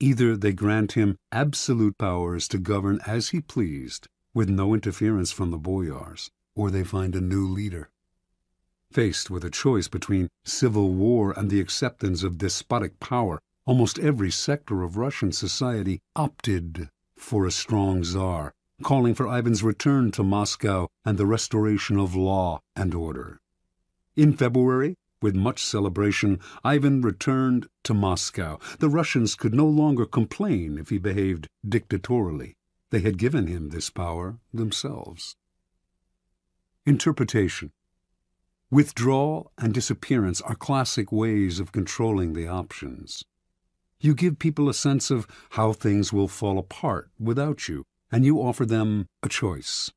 Either they grant him absolute powers to govern as he pleased, with no interference from the boyars, or they find a new leader. Faced with a choice between civil war and the acceptance of despotic power, almost every sector of Russian society opted for a strong Tsar, calling for Ivan's return to Moscow and the restoration of law and order. In February, with much celebration, Ivan returned to Moscow. The Russians could no longer complain if he behaved dictatorially. They had given him this power themselves. Interpretation. Withdrawal and disappearance are classic ways of controlling the options. You give people a sense of how things will fall apart without you, and you offer them a choice.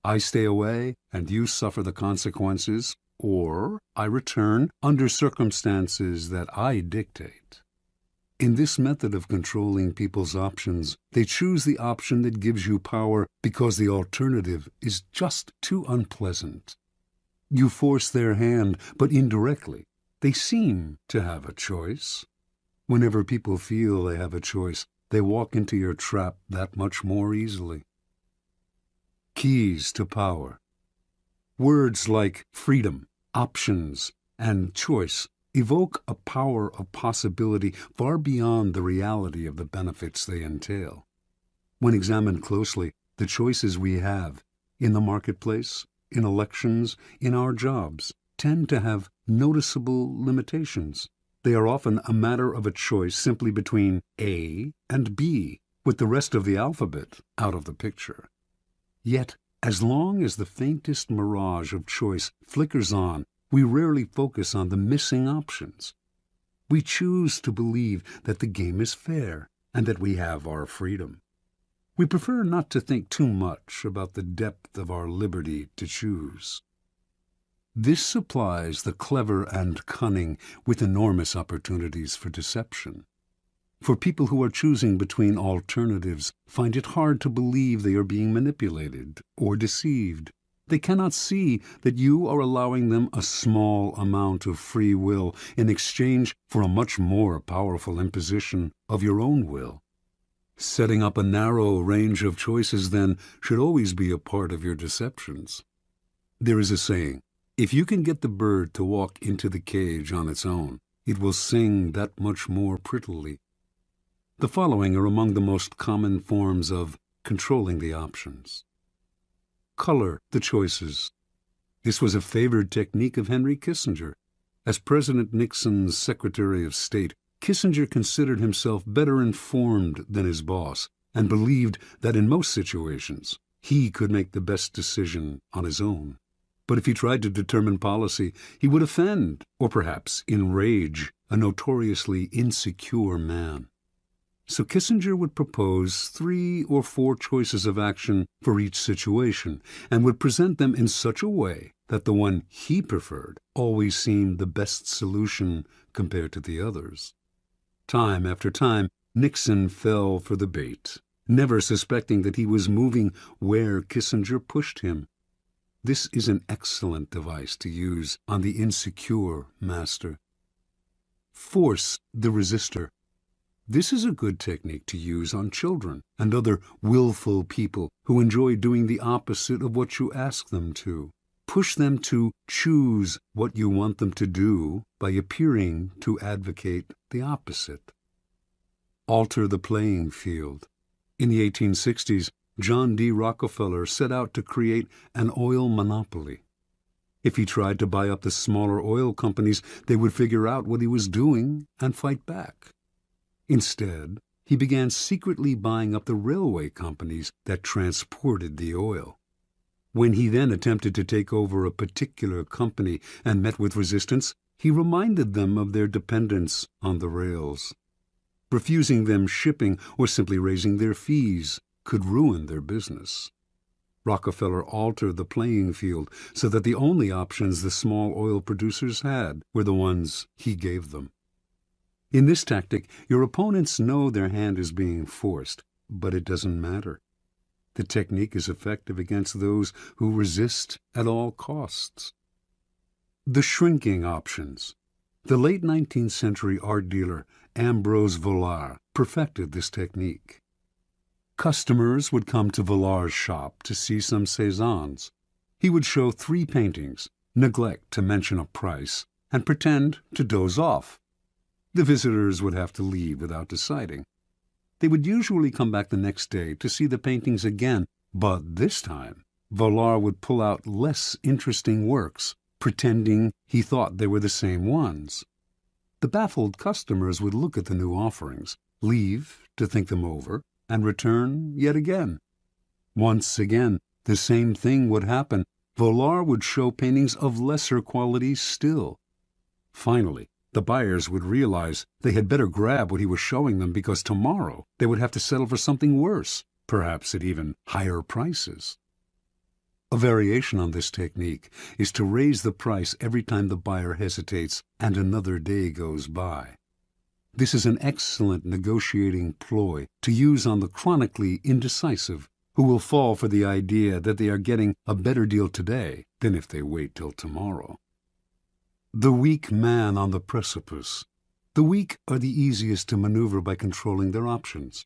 I stay away, and you suffer the consequences, or I return under circumstances that I dictate. In this method of controlling people's options, they choose the option that gives you power because the alternative is just too unpleasant. You force their hand, but indirectly. They seem to have a choice. Whenever people feel they have a choice, they walk into your trap that much more easily. Keys to power. Words like freedom, options, and choice evoke a power of possibility far beyond the reality of the benefits they entail. When examined closely, the choices we have in the marketplace, in elections, in our jobs, tend to have noticeable limitations. They are often a matter of a choice simply between A and B, with the rest of the alphabet out of the picture. Yet, as long as the faintest mirage of choice flickers on, we rarely focus on the missing options. We choose to believe that the game is fair and that we have our freedom. We prefer not to think too much about the depth of our liberty to choose. This supplies the clever and cunning with enormous opportunities for deception. For people who are choosing between alternatives find it hard to believe they are being manipulated or deceived. They cannot see that you are allowing them a small amount of free will in exchange for a much more powerful imposition of your own will. Setting up a narrow range of choices, then, should always be a part of your deceptions. There is a saying, if you can get the bird to walk into the cage on its own, it will sing that much more prettily. The following are among the most common forms of controlling the options. Color the choices. This was a favored technique of Henry Kissinger. As President Nixon's Secretary of State, Kissinger considered himself better informed than his boss and believed that in most situations he could make the best decision on his own. But if he tried to determine policy, he would offend, or perhaps enrage, a notoriously insecure man. So Kissinger would propose 3 or 4 choices of action for each situation and would present them in such a way that the one he preferred always seemed the best solution compared to the others. Time after time, Nixon fell for the bait, never suspecting that he was moving where Kissinger pushed him. This is an excellent device to use on the insecure master. Force the resistor. This is a good technique to use on children and other willful people who enjoy doing the opposite of what you ask them to. Push them to choose what you want them to do by appearing to advocate the opposite. Alter the playing field. In the 1860s, John D. Rockefeller set out to create an oil monopoly. If he tried to buy up the smaller oil companies, they would figure out what he was doing and fight back. Instead, he began secretly buying up the railway companies that transported the oil. When he then attempted to take over a particular company and met with resistance, he reminded them of their dependence on the rails. Refusing them shipping or simply raising their fees could ruin their business. Rockefeller altered the playing field so that the only options the small oil producers had were the ones he gave them. In this tactic, your opponents know their hand is being forced, but it doesn't matter. The technique is effective against those who resist at all costs. The shrinking options. The late 19th century art dealer Ambrose Vollard perfected this technique. Customers would come to Vollard's shop to see some Cézannes. He would show 3 paintings, neglect to mention a price, and pretend to doze off. The visitors would have to leave without deciding. They would usually come back the next day to see the paintings again, but this time Vollard would pull out less interesting works, pretending he thought they were the same ones. The baffled customers would look at the new offerings, leave to think them over, and return yet again. Once again, the same thing would happen. Vollard would show paintings of lesser quality still. Finally, the buyers would realize they had better grab what he was showing them because tomorrow they would have to settle for something worse, perhaps at even higher prices. A variation on this technique is to raise the price every time the buyer hesitates and another day goes by. This is an excellent negotiating ploy to use on the chronically indecisive, who will fall for the idea that they are getting a better deal today than if they wait till tomorrow. The weak man on the precipice. The weak are the easiest to maneuver by controlling their options.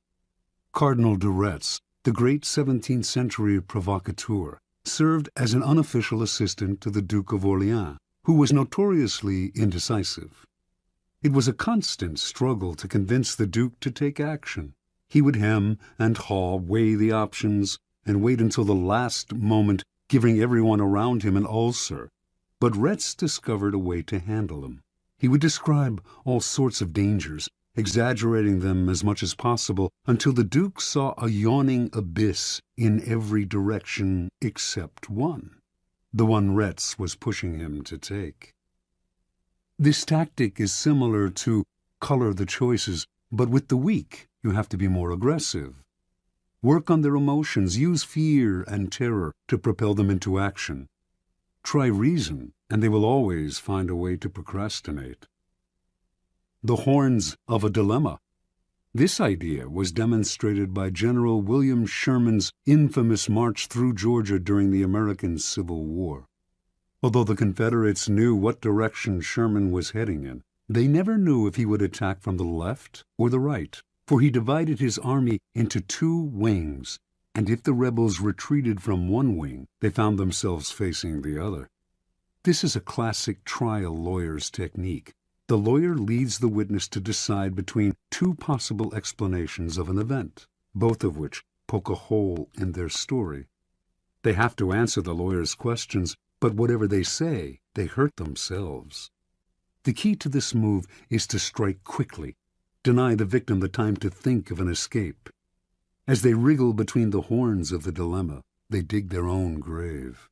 Cardinal de Retz, the great 17th century provocateur, served as an unofficial assistant to the Duke of Orleans, who was notoriously indecisive. It was a constant struggle to convince the Duke to take action. He would hem and haw, weigh the options, and wait until the last moment, giving everyone around him an ulcer. But Retz discovered a way to handle them. He would describe all sorts of dangers, exaggerating them as much as possible, until the Duke saw a yawning abyss in every direction except one, the one Retz was pushing him to take. This tactic is similar to color the choices, but with the weak you have to be more aggressive. Work on their emotions, use fear and terror to propel them into action. Try reason, and they will always find a way to procrastinate. The horns of a dilemma. This idea was demonstrated by General William Sherman's infamous march through Georgia during the American Civil War. Although the Confederates knew what direction Sherman was heading in, they never knew if he would attack from the left or the right, for he divided his army into 2 wings, and if the rebels retreated from one wing, they found themselves facing the other. This is a classic trial lawyer's technique. The lawyer leads the witness to decide between 2 possible explanations of an event, both of which poke a hole in their story. They have to answer the lawyer's questions, but whatever they say, they hurt themselves. The key to this move is to strike quickly, deny the victim the time to think of an escape. As they wriggle between the horns of the dilemma, they dig their own grave.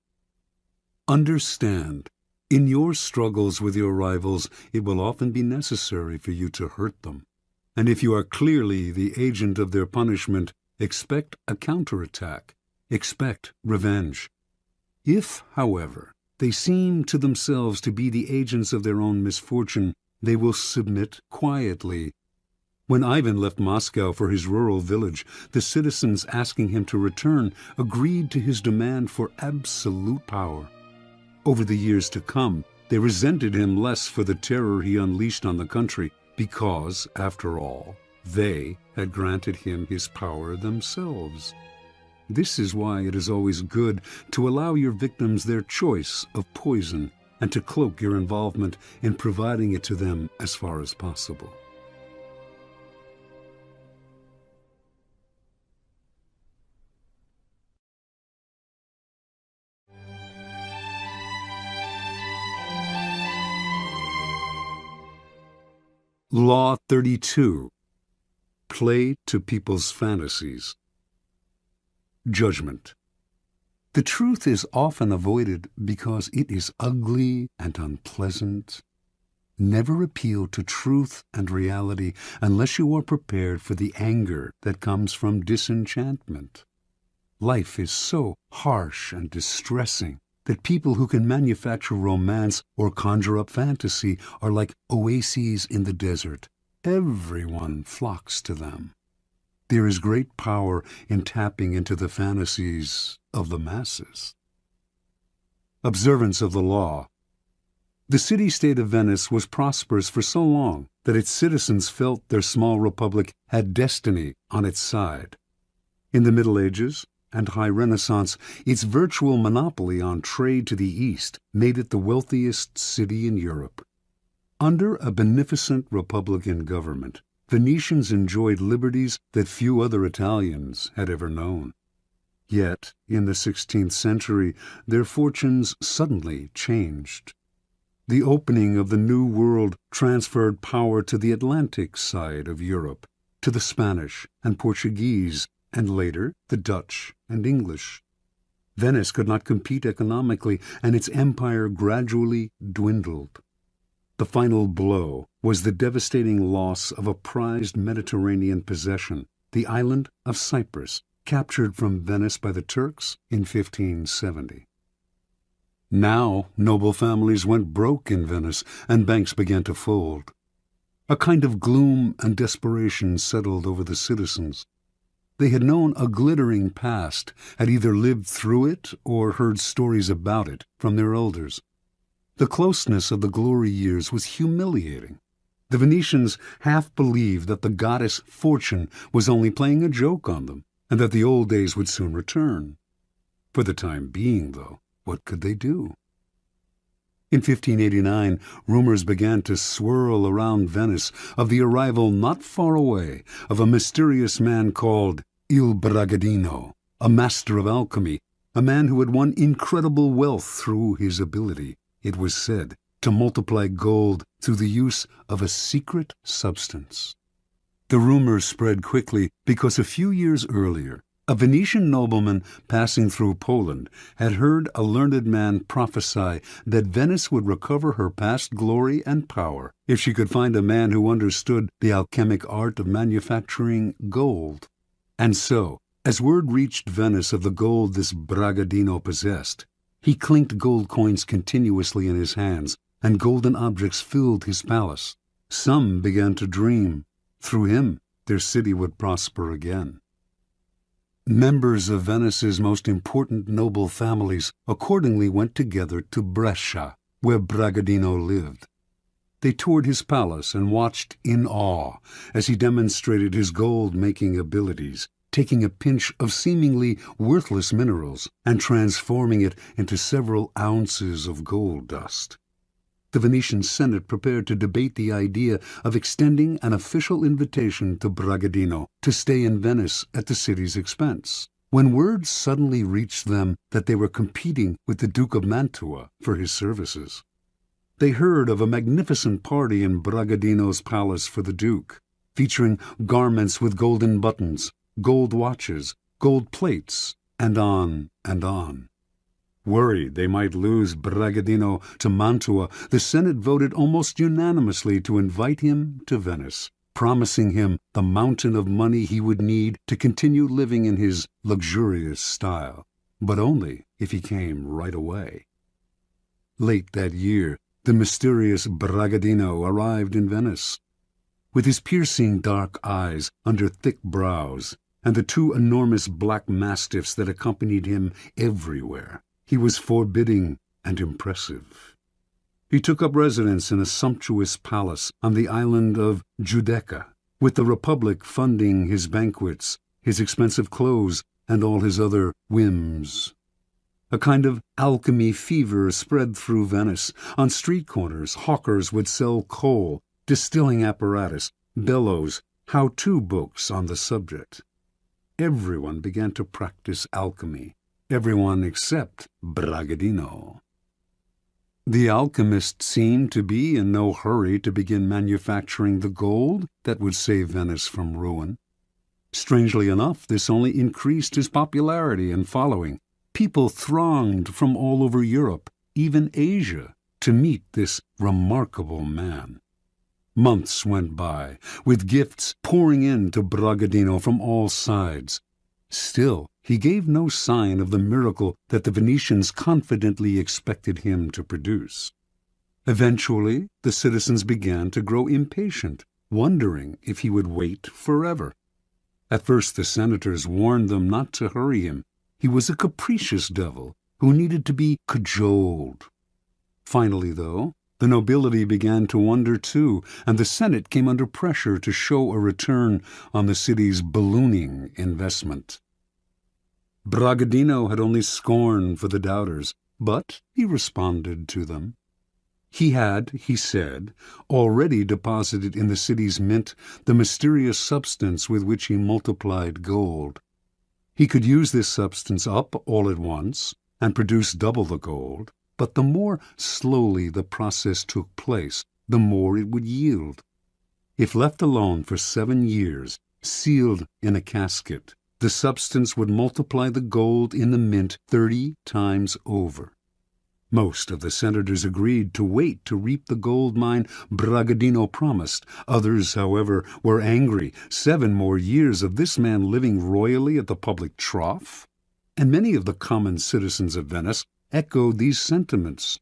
Understand, in your struggles with your rivals, it will often be necessary for you to hurt them. and if you are clearly the agent of their punishment, expect a counterattack, expect revenge. If, however, they seem to themselves to be the agents of their own misfortune, they will submit quietly. When Ivan left Moscow for his rural village, the citizens asking him to return agreed to his demand for absolute power. Over the years to come, they resented him less for the terror he unleashed on the country, because, after all, they had granted him his power themselves. This is why it is always good to allow your victims their choice of poison and to cloak your involvement in providing it to them as far as possible. Law 32. Play to people's fantasies. Judgment. The truth is often avoided because it is ugly and unpleasant. Never appeal to truth and reality unless you are prepared for the anger that comes from disenchantment. Life is so harsh and distressing that people who can manufacture romance or conjure up fantasy are like oases in the desert. Everyone flocks to them. There is great power in tapping into the fantasies of the masses. Observance of the law. The city-state of Venice was prosperous for so long that its citizens felt their small republic had destiny on its side. In the Middle Ages and High Renaissance, its virtual monopoly on trade to the East made it the wealthiest city in Europe. Under a beneficent republican government, Venetians enjoyed liberties that few other Italians had ever known. Yet, in the 16th century, their fortunes suddenly changed. The opening of the New World transferred power to the Atlantic side of Europe, to the Spanish and Portuguese, and later the Dutch and English. Venice could not compete economically, and its empire gradually dwindled. The final blow was the devastating loss of a prized Mediterranean possession, the island of Cyprus, captured from Venice by the Turks in 1570. Now noble families went broke in Venice, and banks began to fold. A kind of gloom and desperation settled over the citizens. They had known a glittering past, had either lived through it or heard stories about it from their elders. The closeness of the glory years was humiliating. The Venetians half believed that the goddess Fortune was only playing a joke on them, and that the old days would soon return. For the time being, though, what could they do? In 1589, rumors began to swirl around Venice of the arrival not far away of a mysterious man called Il Bragadino, a master of alchemy, a man who had won incredible wealth through his ability, it was said, to multiply gold through the use of a secret substance. The rumors spread quickly because a few years earlier, a Venetian nobleman passing through Poland had heard a learned man prophesy that Venice would recover her past glory and power if she could find a man who understood the alchemic art of manufacturing gold. And so, as word reached Venice of the gold this Bragadino possessed, he clinked gold coins continuously in his hands, and golden objects filled his palace. Some began to dream. Through him, their city would prosper again. Members of Venice's most important noble families accordingly went together to Brescia, where Bragadino lived. They toured his palace and watched in awe as he demonstrated his gold-making abilities, taking a pinch of seemingly worthless minerals and transforming it into several ounces of gold dust. The Venetian Senate prepared to debate the idea of extending an official invitation to Bragadino to stay in Venice at the city's expense, when word suddenly reached them that they were competing with the Duke of Mantua for his services. They heard of a magnificent party in Bragadino's palace for the Duke, featuring garments with golden buttons, gold watches, gold plates, and on and on. Worried they might lose Bragadino to Mantua, the Senate voted almost unanimously to invite him to Venice. promising him the mountain of money he would need to continue living in his luxurious style, but only if he came right away. Late that year, the mysterious Bragadino arrived in Venice. With his piercing dark eyes under thick brows, and the two enormous black mastiffs that accompanied him everywhere, he was forbidding and impressive. He took up residence in a sumptuous palace on the island of Giudecca, with the Republic funding his banquets, his expensive clothes, and all his other whims. A kind of alchemy fever spread through Venice. On street corners, hawkers would sell coal, distilling apparatus, bellows, how-to books on the subject. Everyone began to practice alchemy, everyone except Bragadino. The alchemist seemed to be in no hurry to begin manufacturing the gold that would save Venice from ruin. Strangely enough, this only increased his popularity and following. People thronged from all over Europe, even Asia, to meet this remarkable man. Months went by, with gifts pouring in to Bragadino from all sides. Still, he gave no sign of the miracle that the Venetians confidently expected him to produce. Eventually, the citizens began to grow impatient, wondering if he would wait forever. At first the senators warned them not to hurry him. He was a capricious devil who needed to be cajoled. Finally, though, the nobility began to wonder too, and the Senate came under pressure to show a return on the city's ballooning investment. Bragadino had only scorn for the doubters, but he responded to them. He had, he said, already deposited in the city's mint the mysterious substance with which he multiplied gold. He could use this substance up all at once and produce double the gold, but the more slowly the process took place, the more it would yield. If left alone for 7 years, sealed in a casket, the substance would multiply the gold in the mint 30 times over. Most of the senators agreed to wait to reap the gold mine Bragadino promised. Others, however, were angry. 7 more years of this man living royally at the public trough? And many of the common citizens of Venice echoed these sentiments.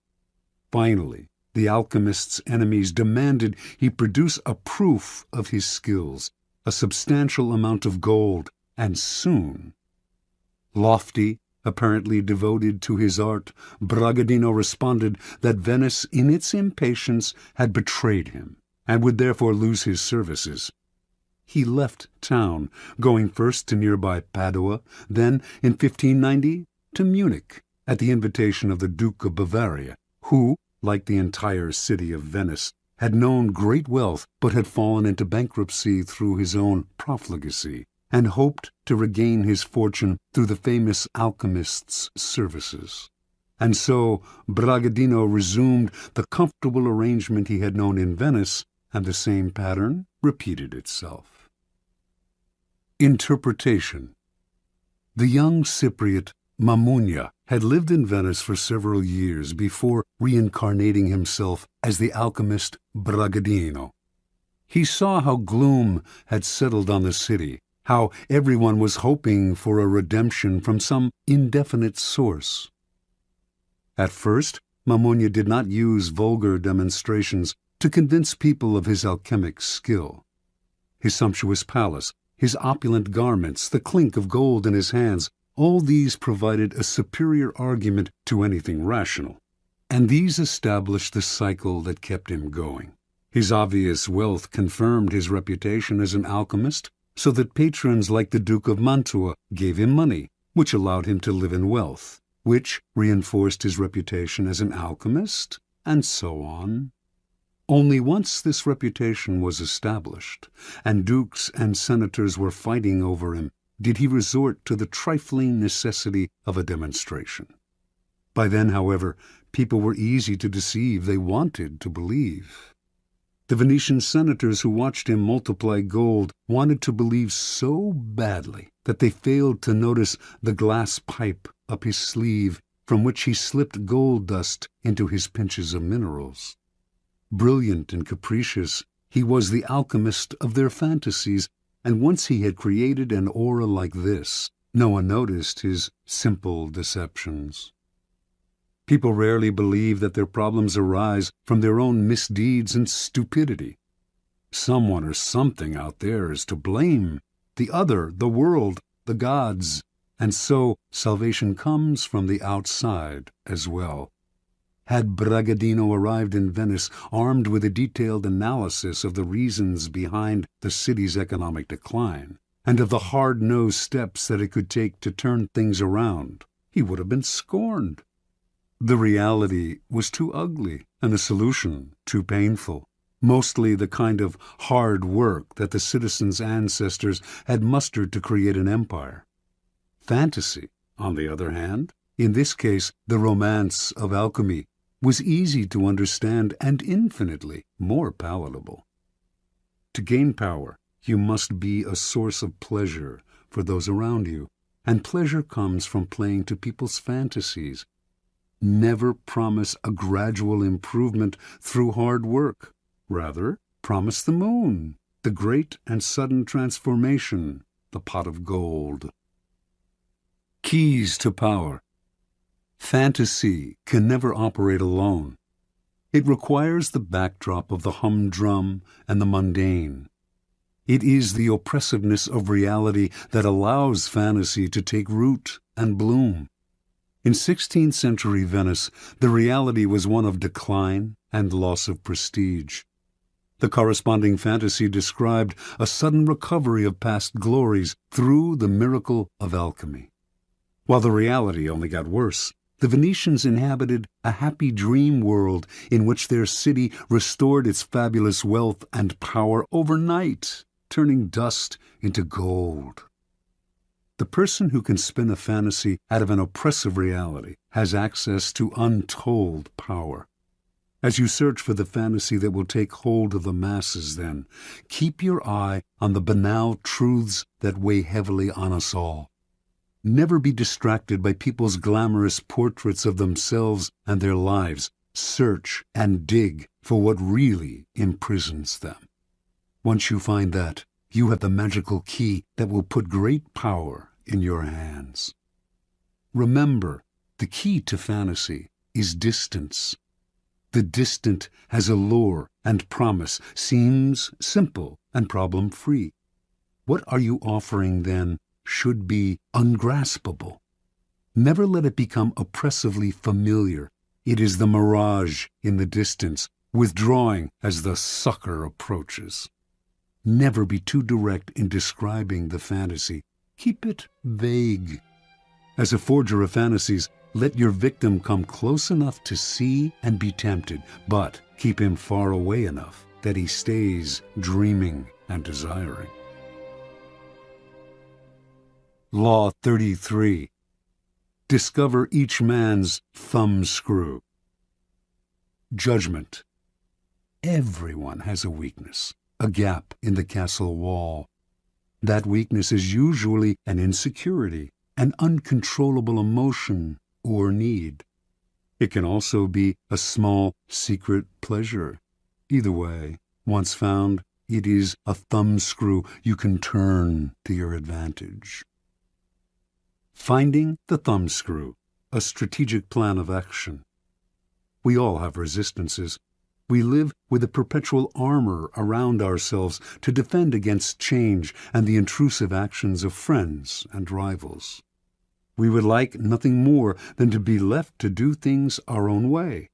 Finally, the alchemist's enemies demanded he produce a proof of his skills, a substantial amount of gold, and soon. Lofty, apparently devoted to his art, Bragadino responded that Venice, in its impatience, had betrayed him, and would therefore lose his services. He left town, going first to nearby Padua, then, in 1590, to Munich, at the invitation of the Duke of Bavaria, who, like the entire city of Venice, had known great wealth but had fallen into bankruptcy through his own profligacy, and hoped to regain his fortune through the famous alchemist's services. And so Bragadino resumed the comfortable arrangement he had known in Venice, and the same pattern repeated itself. Interpretation. The young Cypriot Mamugna had lived in Venice for several years before reincarnating himself as the alchemist Bragadino. He saw how gloom had settled on the city, how everyone was hoping for a redemption from some indefinite source. At first, Mamugna did not use vulgar demonstrations to convince people of his alchemic skill. His sumptuous palace, his opulent garments, the clink of gold in his hands, all these provided a superior argument to anything rational, and these established the cycle that kept him going. His obvious wealth confirmed his reputation as an alchemist, so that patrons like the Duke of Mantua gave him money, which allowed him to live in wealth, which reinforced his reputation as an alchemist, and so on. Only once this reputation was established, and dukes and senators were fighting over him, did he resort to the trifling necessity of a demonstration. By then, however, people were easy to deceive. They wanted to believe. The Venetian senators who watched him multiply gold wanted to believe so badly that they failed to notice the glass pipe up his sleeve from which he slipped gold dust into his pinches of minerals. Brilliant and capricious, He was the alchemist of their fantasies, and once he had created an aura like this, no one noticed his simple deceptions. People rarely believe that their problems arise from their own misdeeds and stupidity. Someone or something out there is to blame, the other, the world, the gods, and so salvation comes from the outside as well. Had Bragadino arrived in Venice armed with a detailed analysis of the reasons behind the city's economic decline, and of the hard-nosed steps that it could take to turn things around, he would have been scorned. The reality was too ugly, and the solution too painful, mostly the kind of hard work that the citizens' ancestors had mustered to create an empire. Fantasy, on the other hand, in this case the romance of alchemy, was easy to understand and infinitely more palatable. To gain power, you must be a source of pleasure for those around you, and pleasure comes from playing to people's fantasies. Never promise a gradual improvement through hard work. Rather, promise the moon, the great and sudden transformation, the pot of gold. Keys to power. Fantasy can never operate alone. It requires the backdrop of the humdrum and the mundane. It is the oppressiveness of reality that allows fantasy to take root and bloom. In 16th century Venice, the reality was one of decline and loss of prestige. The corresponding fantasy described a sudden recovery of past glories through the miracle of alchemy. While the reality only got worse, the Venetians inhabited a happy dream world in which their city restored its fabulous wealth and power overnight, turning dust into gold. The person who can spin a fantasy out of an oppressive reality has access to untold power. As you search for the fantasy that will take hold of the masses, then, keep your eye on the banal truths that weigh heavily on us all. Never be distracted by people's glamorous portraits of themselves and their lives. Search and dig for what really imprisons them. Once you find that, you have the magical key that will put great power in your hands. Remember, the key to fantasy is distance. The distant has allure and promise, seems simple and problem-free. What are you offering, then, should be ungraspable. Never let it become oppressively familiar. It is the mirage in the distance, withdrawing as the sucker approaches. Never be too direct in describing the fantasy. Keep it vague. As a forger of fantasies, let your victim come close enough to see and be tempted, but keep him far away enough that he stays dreaming and desiring. Law 33. Discover each man's thumbscrew. Judgment. Everyone has a weakness, a gap in the castle wall. That weakness is usually an insecurity, an uncontrollable emotion or need. It can also be a small secret pleasure. Either way, once found, it is a thumbscrew you can turn to your advantage. Finding the thumbscrew, a strategic plan of action. We all have resistances. We live with a perpetual armor around ourselves to defend against change and the intrusive actions of friends and rivals. We would like nothing more than to be left to do things our own way.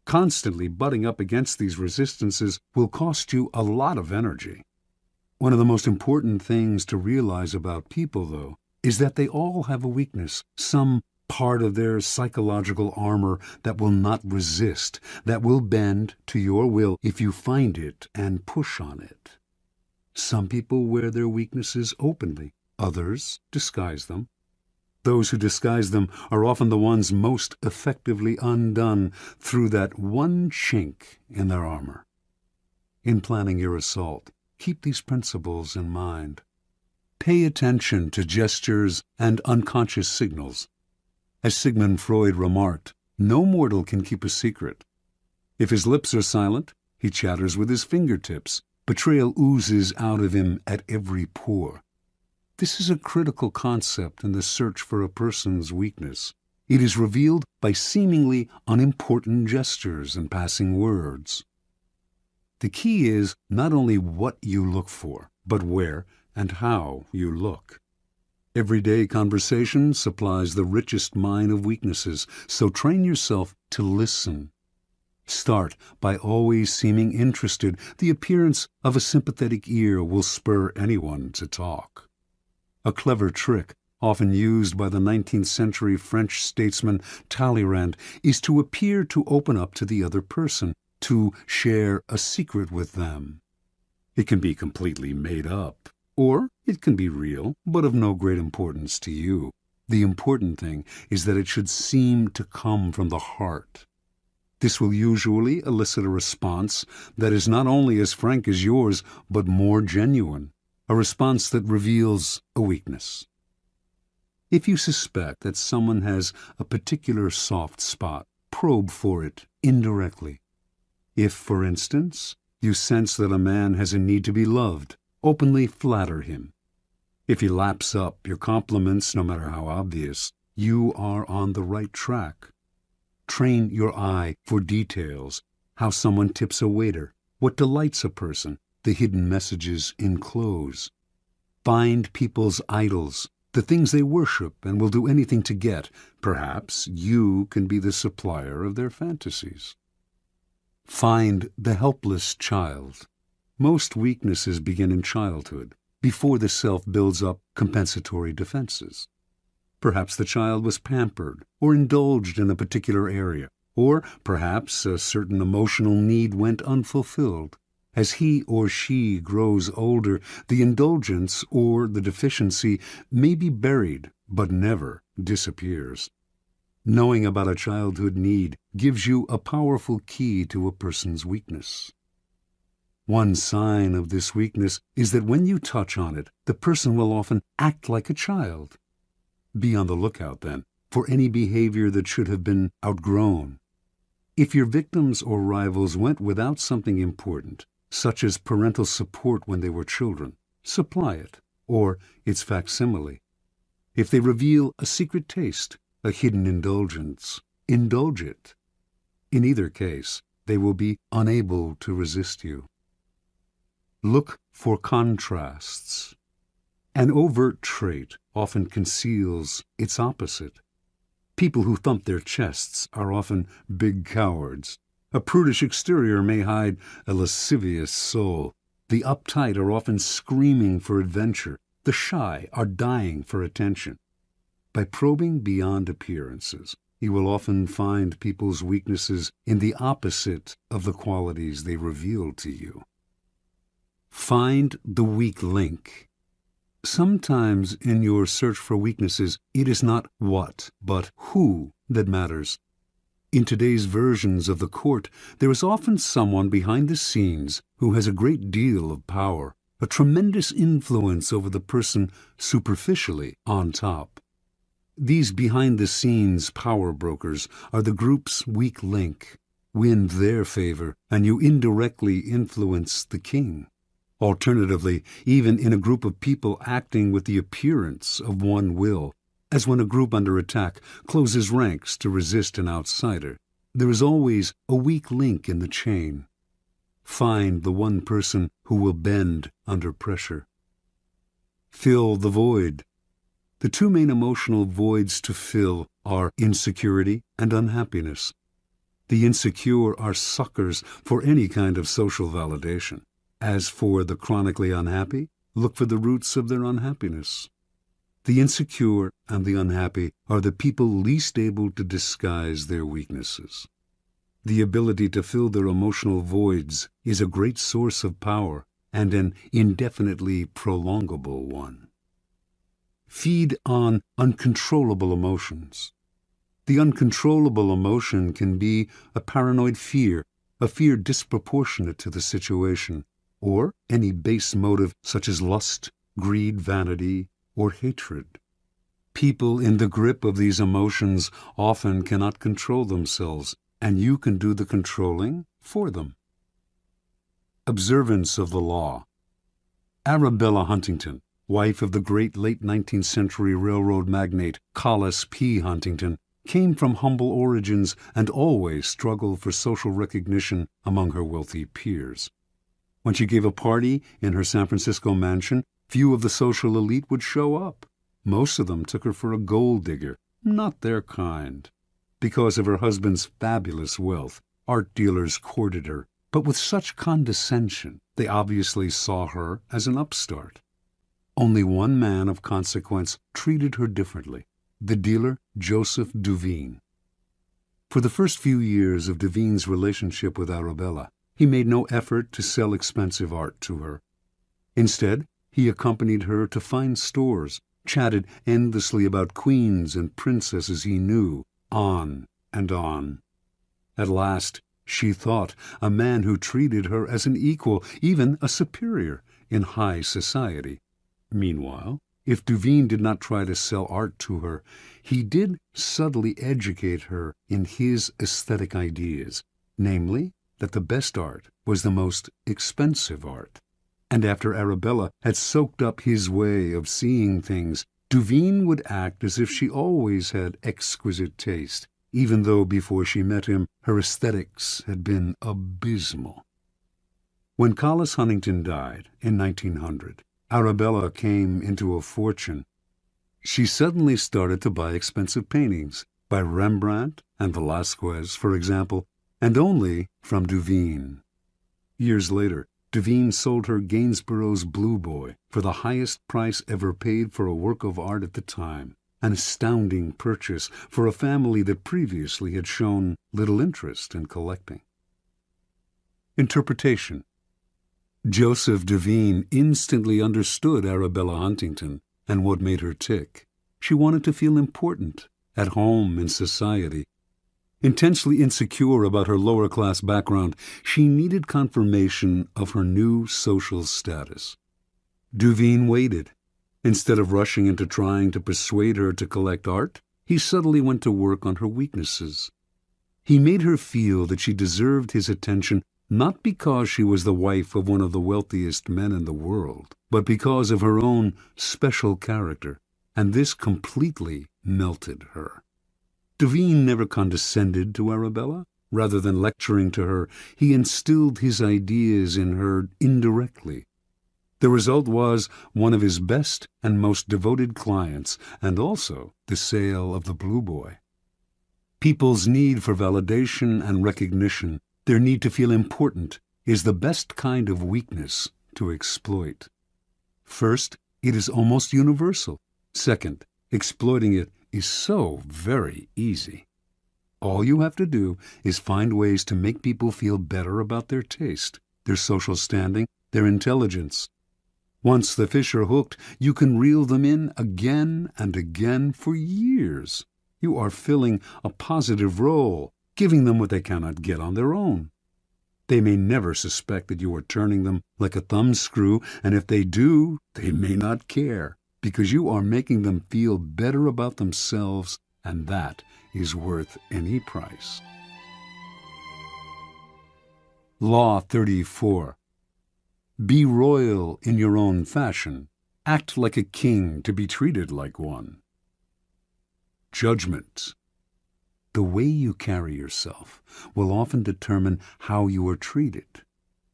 Constantly butting up against these resistances will cost you a lot of energy. One of the most important things to realize about people, though, is that they all have a weakness, some part of their psychological armor that will not resist, that will bend to your will if you find it and push on it. Some people wear their weaknesses openly, others disguise them. Those who disguise them are often the ones most effectively undone through that one chink in their armor. In planning your assault, keep these principles in mind. Pay attention to gestures and unconscious signals. As Sigmund Freud remarked, no mortal can keep a secret. If his lips are silent, He chatters with his fingertips. Betrayal oozes out of him at every pore. This is a critical concept in the search for a person's weakness. It is revealed by seemingly unimportant gestures and passing words. The key is not only what you look for, but where and how you look. Everyday conversation supplies the richest mine of weaknesses, so train yourself to listen. Start by always seeming interested. The appearance of a sympathetic ear will spur anyone to talk. A clever trick, often used by the 19th century French statesman Talleyrand, is to appear to open up to the other person, to share a secret with them. It can be completely made up, or it can be real, but of no great importance to you. The important thing is that it should seem to come from the heart. This will usually elicit a response that is not only as frank as yours, but more genuine, a response that reveals a weakness. If you suspect that someone has a particular soft spot, probe for it indirectly. If, for instance, you sense that a man has a need to be loved, openly flatter him. If he laps up your compliments, no matter how obvious, you are on the right track. Train your eye for details, how someone tips a waiter, what delights a person, the hidden messages in clothes. Find people's idols, the things they worship and will do anything to get. Perhaps you can be the supplier of their fantasies. Find the helpless child. Most weaknesses begin in childhood, before the self builds up compensatory defenses. Perhaps the child was pampered or indulged in a particular area, or perhaps a certain emotional need went unfulfilled. As he or she grows older, the indulgence or the deficiency may be buried, but never disappears. Knowing about a childhood need gives you a powerful key to a person's weakness. One sign of this weakness is that when you touch on it, the person will often act like a child. Be on the lookout, then, for any behavior that should have been outgrown. If your victims or rivals went without something important, such as parental support when they were children, supply it, or its facsimile. If they reveal a secret taste, a hidden indulgence, indulge it. In either case, they will be unable to resist you. Look for contrasts. An overt trait often conceals its opposite. People who thump their chests are often big cowards. A prudish exterior may hide a lascivious soul. The uptight are often screaming for adventure. The shy are dying for attention. By probing beyond appearances, you will often find people's weaknesses in the opposite of the qualities they reveal to you. Find the weak link. Sometimes in your search for weaknesses, it is not what, but who that matters. In today's versions of the court, there is often someone behind the scenes who has a great deal of power, a tremendous influence over the person superficially on top. These behind-the-scenes power brokers are the group's weak link. Win their favor, and you indirectly influence the king. Alternatively, even in a group of people acting with the appearance of one will, as when a group under attack closes ranks to resist an outsider, there is always a weak link in the chain. Find the one person who will bend under pressure. Fill the void. The two main emotional voids to fill are insecurity and unhappiness. The insecure are suckers for any kind of social validation. As for the chronically unhappy, look for the roots of their unhappiness. The insecure and the unhappy are the people least able to disguise their weaknesses. The ability to fill their emotional voids is a great source of power and an indefinitely prolongable one. Feed on uncontrollable emotions. The uncontrollable emotion can be a paranoid fear, a fear disproportionate to the situation, or any base motive such as lust, greed, vanity, or hatred. People in the grip of these emotions often cannot control themselves, and you can do the controlling for them. Observance of the law. Arabella Huntington, wife of the great late 19th century railroad magnate Collis P. Huntington, came from humble origins and always struggled for social recognition among her wealthy peers. When she gave a party in her San Francisco mansion, few of the social elite would show up. Most of them took her for a gold digger, not their kind. Because of her husband's fabulous wealth, art dealers courted her, but with such condescension they obviously saw her as an upstart. Only one man of consequence treated her differently, the dealer Joseph Duveen. For the first few years of Duveen's relationship with Arabella, he made no effort to sell expensive art to her. Instead, he accompanied her to fine stores, chatted endlessly about queens and princesses he knew, on and on. At last, she thought, a man who treated her as an equal, even a superior, in high society. Meanwhile, if Duveen did not try to sell art to her, he did subtly educate her in his aesthetic ideas, namely, that the best art was the most expensive art. And after Arabella had soaked up his way of seeing things, Duveen would act as if she always had exquisite taste, even though before she met him her aesthetics had been abysmal. When Collis Huntington died in 1900, Arabella came into a fortune. She suddenly started to buy expensive paintings, by Rembrandt and Velázquez, for example, and only from Duveen. Years later, Duveen sold her Gainsborough's Blue Boy for the highest price ever paid for a work of art at the time, an astounding purchase for a family that previously had shown little interest in collecting. Interpretation. Joseph Duveen instantly understood Arabella Huntington and what made her tick. She wanted to feel important, at home in society. Intensely insecure about her lower-class background, she needed confirmation of her new social status. Duveen waited. Instead of rushing into trying to persuade her to collect art, he subtly went to work on her weaknesses. He made her feel that she deserved his attention not because she was the wife of one of the wealthiest men in the world, but because of her own special character, and this completely melted her. Duveen never condescended to Arabella. Rather than lecturing to her, he instilled his ideas in her indirectly. The result was one of his best and most devoted clients, and also the sale of the Blue Boy. People's need for validation and recognition, their need to feel important, is the best kind of weakness to exploit. First, it is almost universal. Second, exploiting it is so very easy. All you have to do is find ways to make people feel better about their taste, their social standing, their intelligence. Once the fish are hooked, you can reel them in again and again for years. You are filling a positive role, giving them what they cannot get on their own. They may never suspect that you are turning them like a thumbscrew, and if they do, they may not care, because you are making them feel better about themselves, and that is worth any price. Law 34. Be royal in your own fashion. Act like a king to be treated like one. Judgment. The way you carry yourself will often determine how you are treated.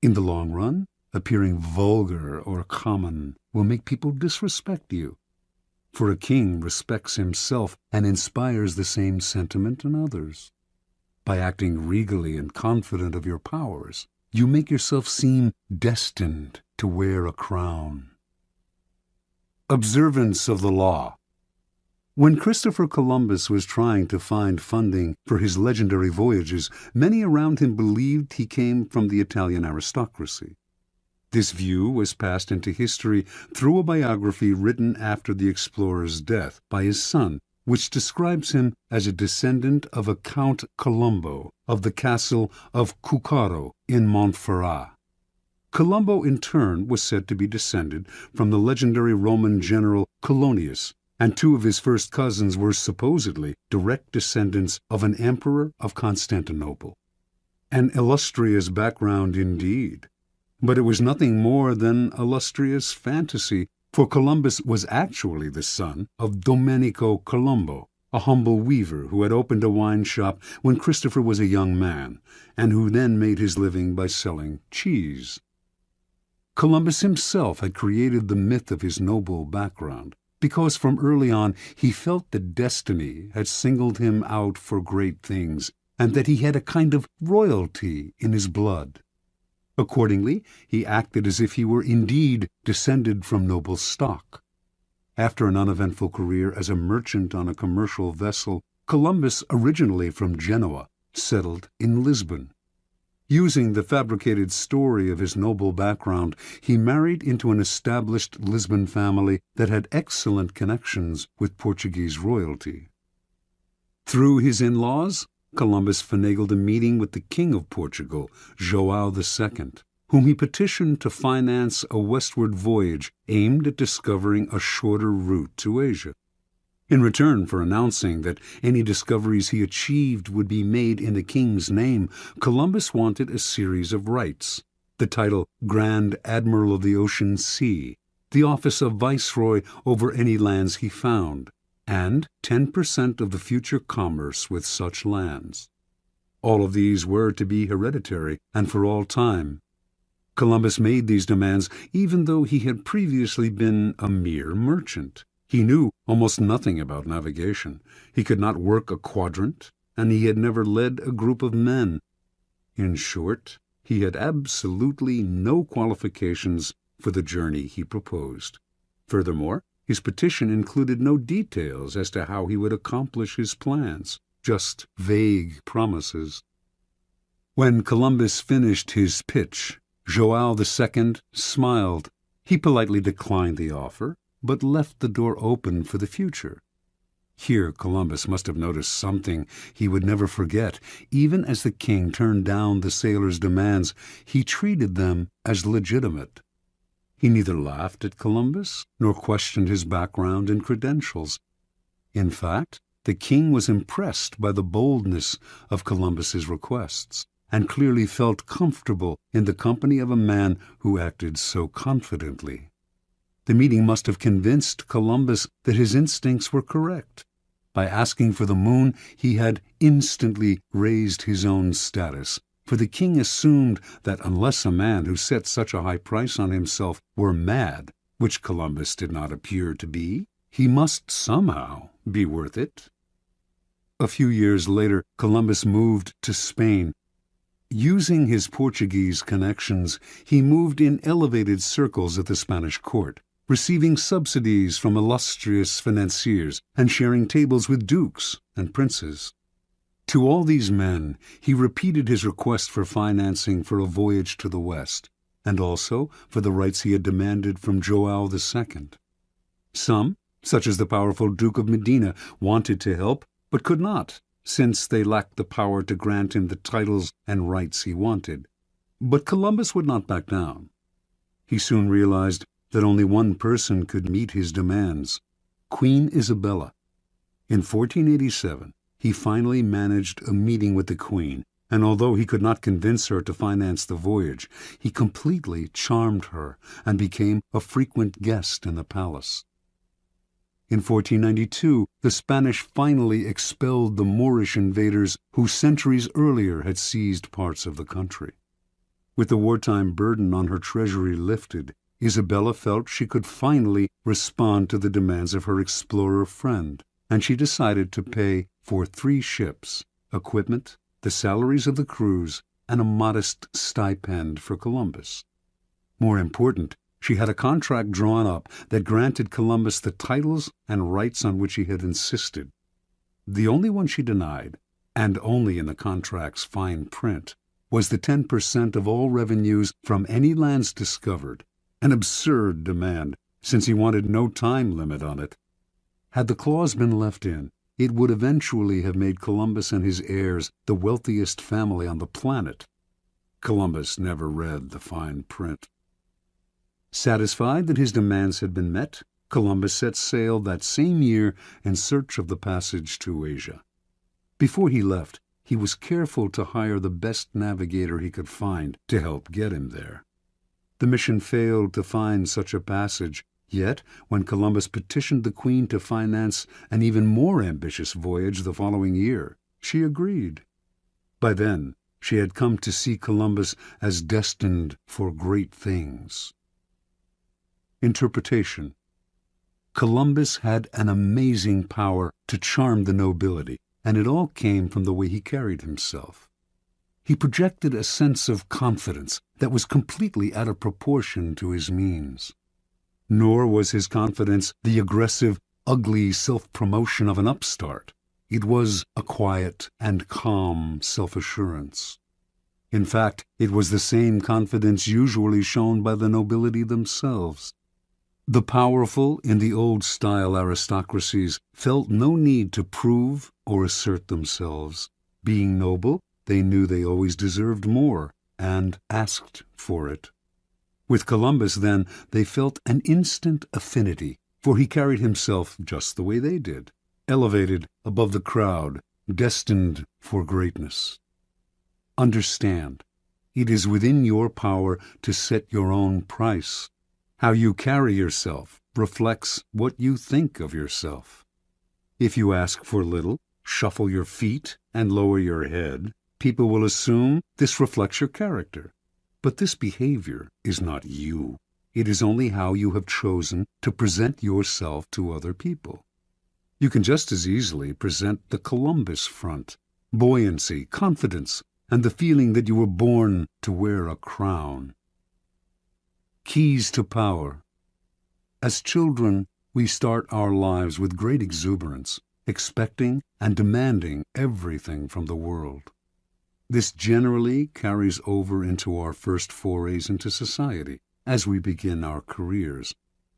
In the long run, appearing vulgar or common will make people disrespect you. For a king respects himself and inspires the same sentiment in others. By acting regally and confident of your powers, you make yourself seem destined to wear a crown. Observance of the law. When Christopher Columbus was trying to find funding for his legendary voyages, many around him believed he came from the Italian aristocracy. This view was passed into history through a biography written after the explorer's death by his son, which describes him as a descendant of a Count Colombo of the castle of Cuccaro in Montferrat. Colombo, in turn, was said to be descended from the legendary Roman general Colonius, and two of his first cousins were supposedly direct descendants of an emperor of Constantinople. An illustrious background indeed. But it was nothing more than illustrious fantasy, for Columbus was actually the son of Domenico Colombo, a humble weaver who had opened a wine shop when Christopher was a young man, and who then made his living by selling cheese. Columbus himself had created the myth of his noble background, because from early on he felt that destiny had singled him out for great things, and that he had a kind of royalty in his blood. Accordingly, he acted as if he were indeed descended from noble stock. After an uneventful career as a merchant on a commercial vessel, Columbus, originally from Genoa, settled in Lisbon. Using the fabricated story of his noble background, he married into an established Lisbon family that had excellent connections with Portuguese royalty. Through his in-laws, Columbus finagled a meeting with the King of Portugal, João II, whom he petitioned to finance a westward voyage aimed at discovering a shorter route to Asia. In return for announcing that any discoveries he achieved would be made in the king's name, Columbus wanted a series of rights: the title Grand Admiral of the Ocean Sea, the office of Viceroy over any lands he found, and 10% of the future commerce with such lands. All of these were to be hereditary and for all time. Columbus made these demands even though he had previously been a mere merchant. He knew almost nothing about navigation. He could not work a quadrant, and he had never led a group of men. In short, he had absolutely no qualifications for the journey he proposed. Furthermore, his petition included no details as to how he would accomplish his plans, just vague promises. When Columbus finished his pitch, João II smiled. He politely declined the offer, but left the door open for the future. Here Columbus must have noticed something he would never forget. Even as the king turned down the sailors' demands, he treated them as legitimate. He neither laughed at Columbus nor questioned his background and credentials. In fact, the king was impressed by the boldness of Columbus's requests, and clearly felt comfortable in the company of a man who acted so confidently. The meeting must have convinced Columbus that his instincts were correct. By asking for the moon, he had instantly raised his own status, for the king assumed that unless a man who set such a high price on himself were mad, which Columbus did not appear to be, he must somehow be worth it. A few years later, Columbus moved to Spain. Using his Portuguese connections, he moved in elevated circles at the Spanish court, receiving subsidies from illustrious financiers and sharing tables with dukes and princes. To all these men, he repeated his request for financing for a voyage to the West, and also for the rights he had demanded from João II. Some, such as the powerful Duke of Medina, wanted to help, but could not, since they lacked the power to grant him the titles and rights he wanted. But Columbus would not back down. He soon realized that only one person could meet his demands: Queen Isabella. In 1487, he finally managed a meeting with the Queen, and although he could not convince her to finance the voyage, he completely charmed her and became a frequent guest in the palace. In 1492, the Spanish finally expelled the Moorish invaders who centuries earlier had seized parts of the country. With the wartime burden on her treasury lifted, Isabella felt she could finally respond to the demands of her explorer friend, and she decided to pay for 3 ships, equipment, the salaries of the crews, and a modest stipend for Columbus. More important, she had a contract drawn up that granted Columbus the titles and rights on which he had insisted. The only one she denied, and only in the contract's fine print, was the 10% of all revenues from any lands discovered, an absurd demand, since he wanted no time limit on it. Had the clause been left in, it would eventually have made Columbus and his heirs the wealthiest family on the planet. Columbus never read the fine print. Satisfied that his demands had been met, Columbus set sail that same year in search of the passage to Asia. Before he left, he was careful to hire the best navigator he could find to help get him there. The mission failed to find such a passage, yet when Columbus petitioned the Queen to finance an even more ambitious voyage the following year, she agreed. By then, she had come to see Columbus as destined for great things. Interpretation. Columbus had an amazing power to charm the nobility, and it all came from the way he carried himself. He projected a sense of confidence that was completely out of proportion to his means. Nor was his confidence the aggressive, ugly self-promotion of an upstart. It was a quiet and calm self-assurance. In fact, it was the same confidence usually shown by the nobility themselves. The powerful in the old-style aristocracies felt no need to prove or assert themselves. Being noble, they knew they always deserved more and asked for it. With Columbus, then, they felt an instant affinity, for he carried himself just the way they did, elevated above the crowd, destined for greatness. Understand, it is within your power to set your own price. How you carry yourself reflects what you think of yourself. If you ask for little, shuffle your feet, and lower your head, people will assume this reflects your character. But this behavior is not you. It is only how you have chosen to present yourself to other people. You can just as easily present the Columbus front, buoyancy, confidence, and the feeling that you were born to wear a crown. Keys to power. As children, we start our lives with great exuberance, expecting and demanding everything from the world. This generally carries over into our first forays into society, as we begin our careers.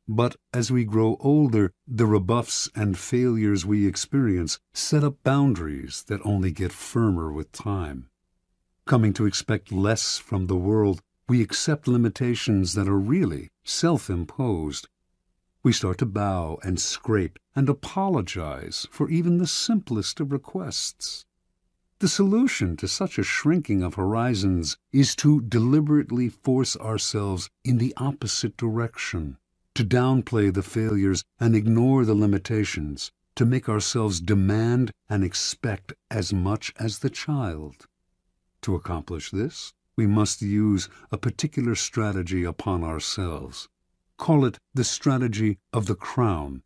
But as we grow older, the rebuffs and failures we experience set up boundaries that only get firmer with time. Coming to expect less from the world, we accept limitations that are really self-imposed. We start to bow and scrape and apologize for even the simplest of requests. The solution to such a shrinking of horizons is to deliberately force ourselves in the opposite direction, to downplay the failures and ignore the limitations, to make ourselves demand and expect as much as the child. To accomplish this, we must use a particular strategy upon ourselves. Call it the strategy of the crown.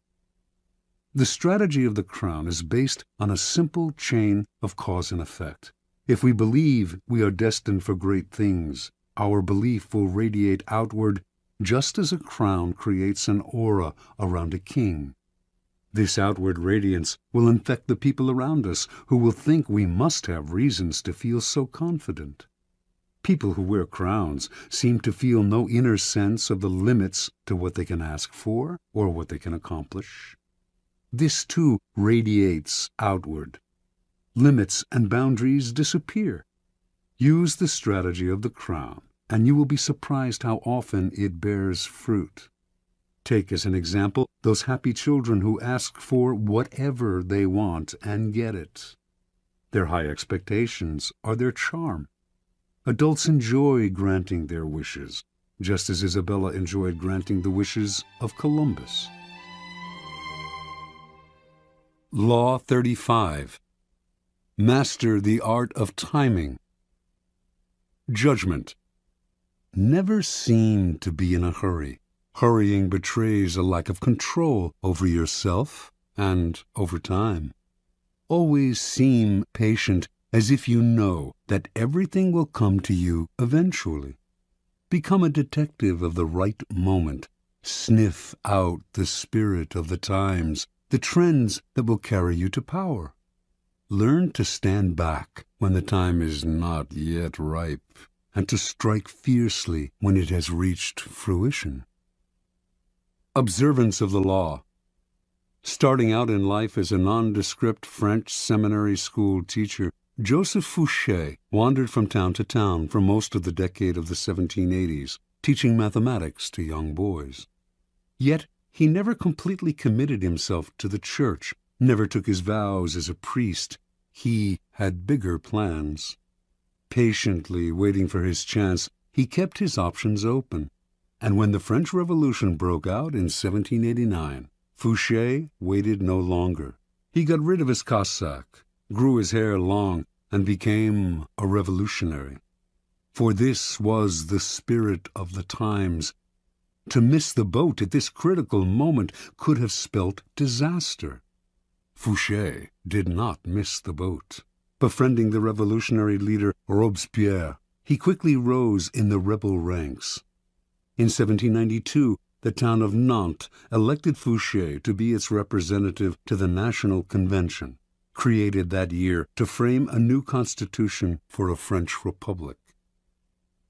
The strategy of the crown is based on a simple chain of cause and effect. If we believe we are destined for great things, our belief will radiate outward just as a crown creates an aura around a king. This outward radiance will infect the people around us, who will think we must have reasons to feel so confident. People who wear crowns seem to feel no inner sense of the limits to what they can ask for or what they can accomplish. This, too, radiates outward. Limits and boundaries disappear. Use the strategy of the crown, and you will be surprised how often it bears fruit. Take as an example those happy children who ask for whatever they want and get it. Their high expectations are their charm. Adults enjoy granting their wishes, just as Isabella enjoyed granting the wishes of Columbus. Law 35. Master the art of timing. Judgment. Never seem to be in a hurry. Hurrying betrays a lack of control over yourself and over time. Always seem patient, as if you know that everything will come to you eventually. Become a detective of the right moment. Sniff out the spirit of the times, the trends that will carry you to power. Learn to stand back when the time is not yet ripe, and to strike fiercely when it has reached fruition. Observance of the law. Starting out in life as a nondescript French seminary school teacher, Joseph Fouché wandered from town to town for most of the decade of the 1780s, teaching mathematics to young boys. Yet he never completely committed himself to the church, never took his vows as a priest. He had bigger plans. Patiently waiting for his chance, he kept his options open. And when the French Revolution broke out in 1789, Fouché waited no longer. He got rid of his cassock, grew his hair long, and became a revolutionary. For this was the spirit of the times. To miss the boat at this critical moment could have spelt disaster. Fouché did not miss the boat. Befriending the revolutionary leader Robespierre, he quickly rose in the rebel ranks. In 1792, the town of Nantes elected Fouché to be its representative to the National Convention, created that year to frame a new constitution for a French republic.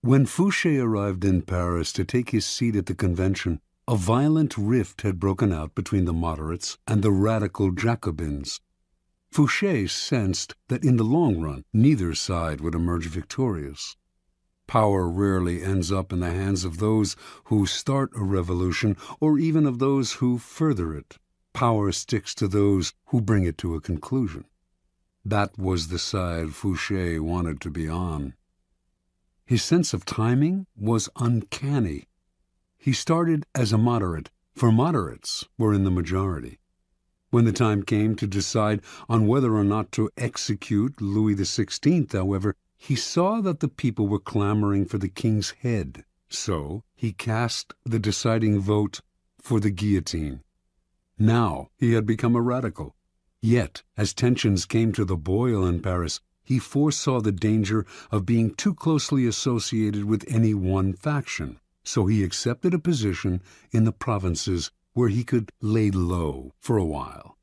When Fouché arrived in Paris to take his seat at the convention, a violent rift had broken out between the moderates and the radical Jacobins. Fouché sensed that in the long run, neither side would emerge victorious. Power rarely ends up in the hands of those who start a revolution or even of those who further it. Power sticks to those who bring it to a conclusion. That was the side Fouché wanted to be on. His sense of timing was uncanny. He started as a moderate, for moderates were in the majority. When the time came to decide on whether or not to execute Louis XVI, however, he saw that the people were clamoring for the king's head, so he cast the deciding vote for the guillotine. Now he had become a radical. Yet, as tensions came to the boil in Paris, he foresaw the danger of being too closely associated with any one faction, so he accepted a position in the provinces where he could lay low for a while.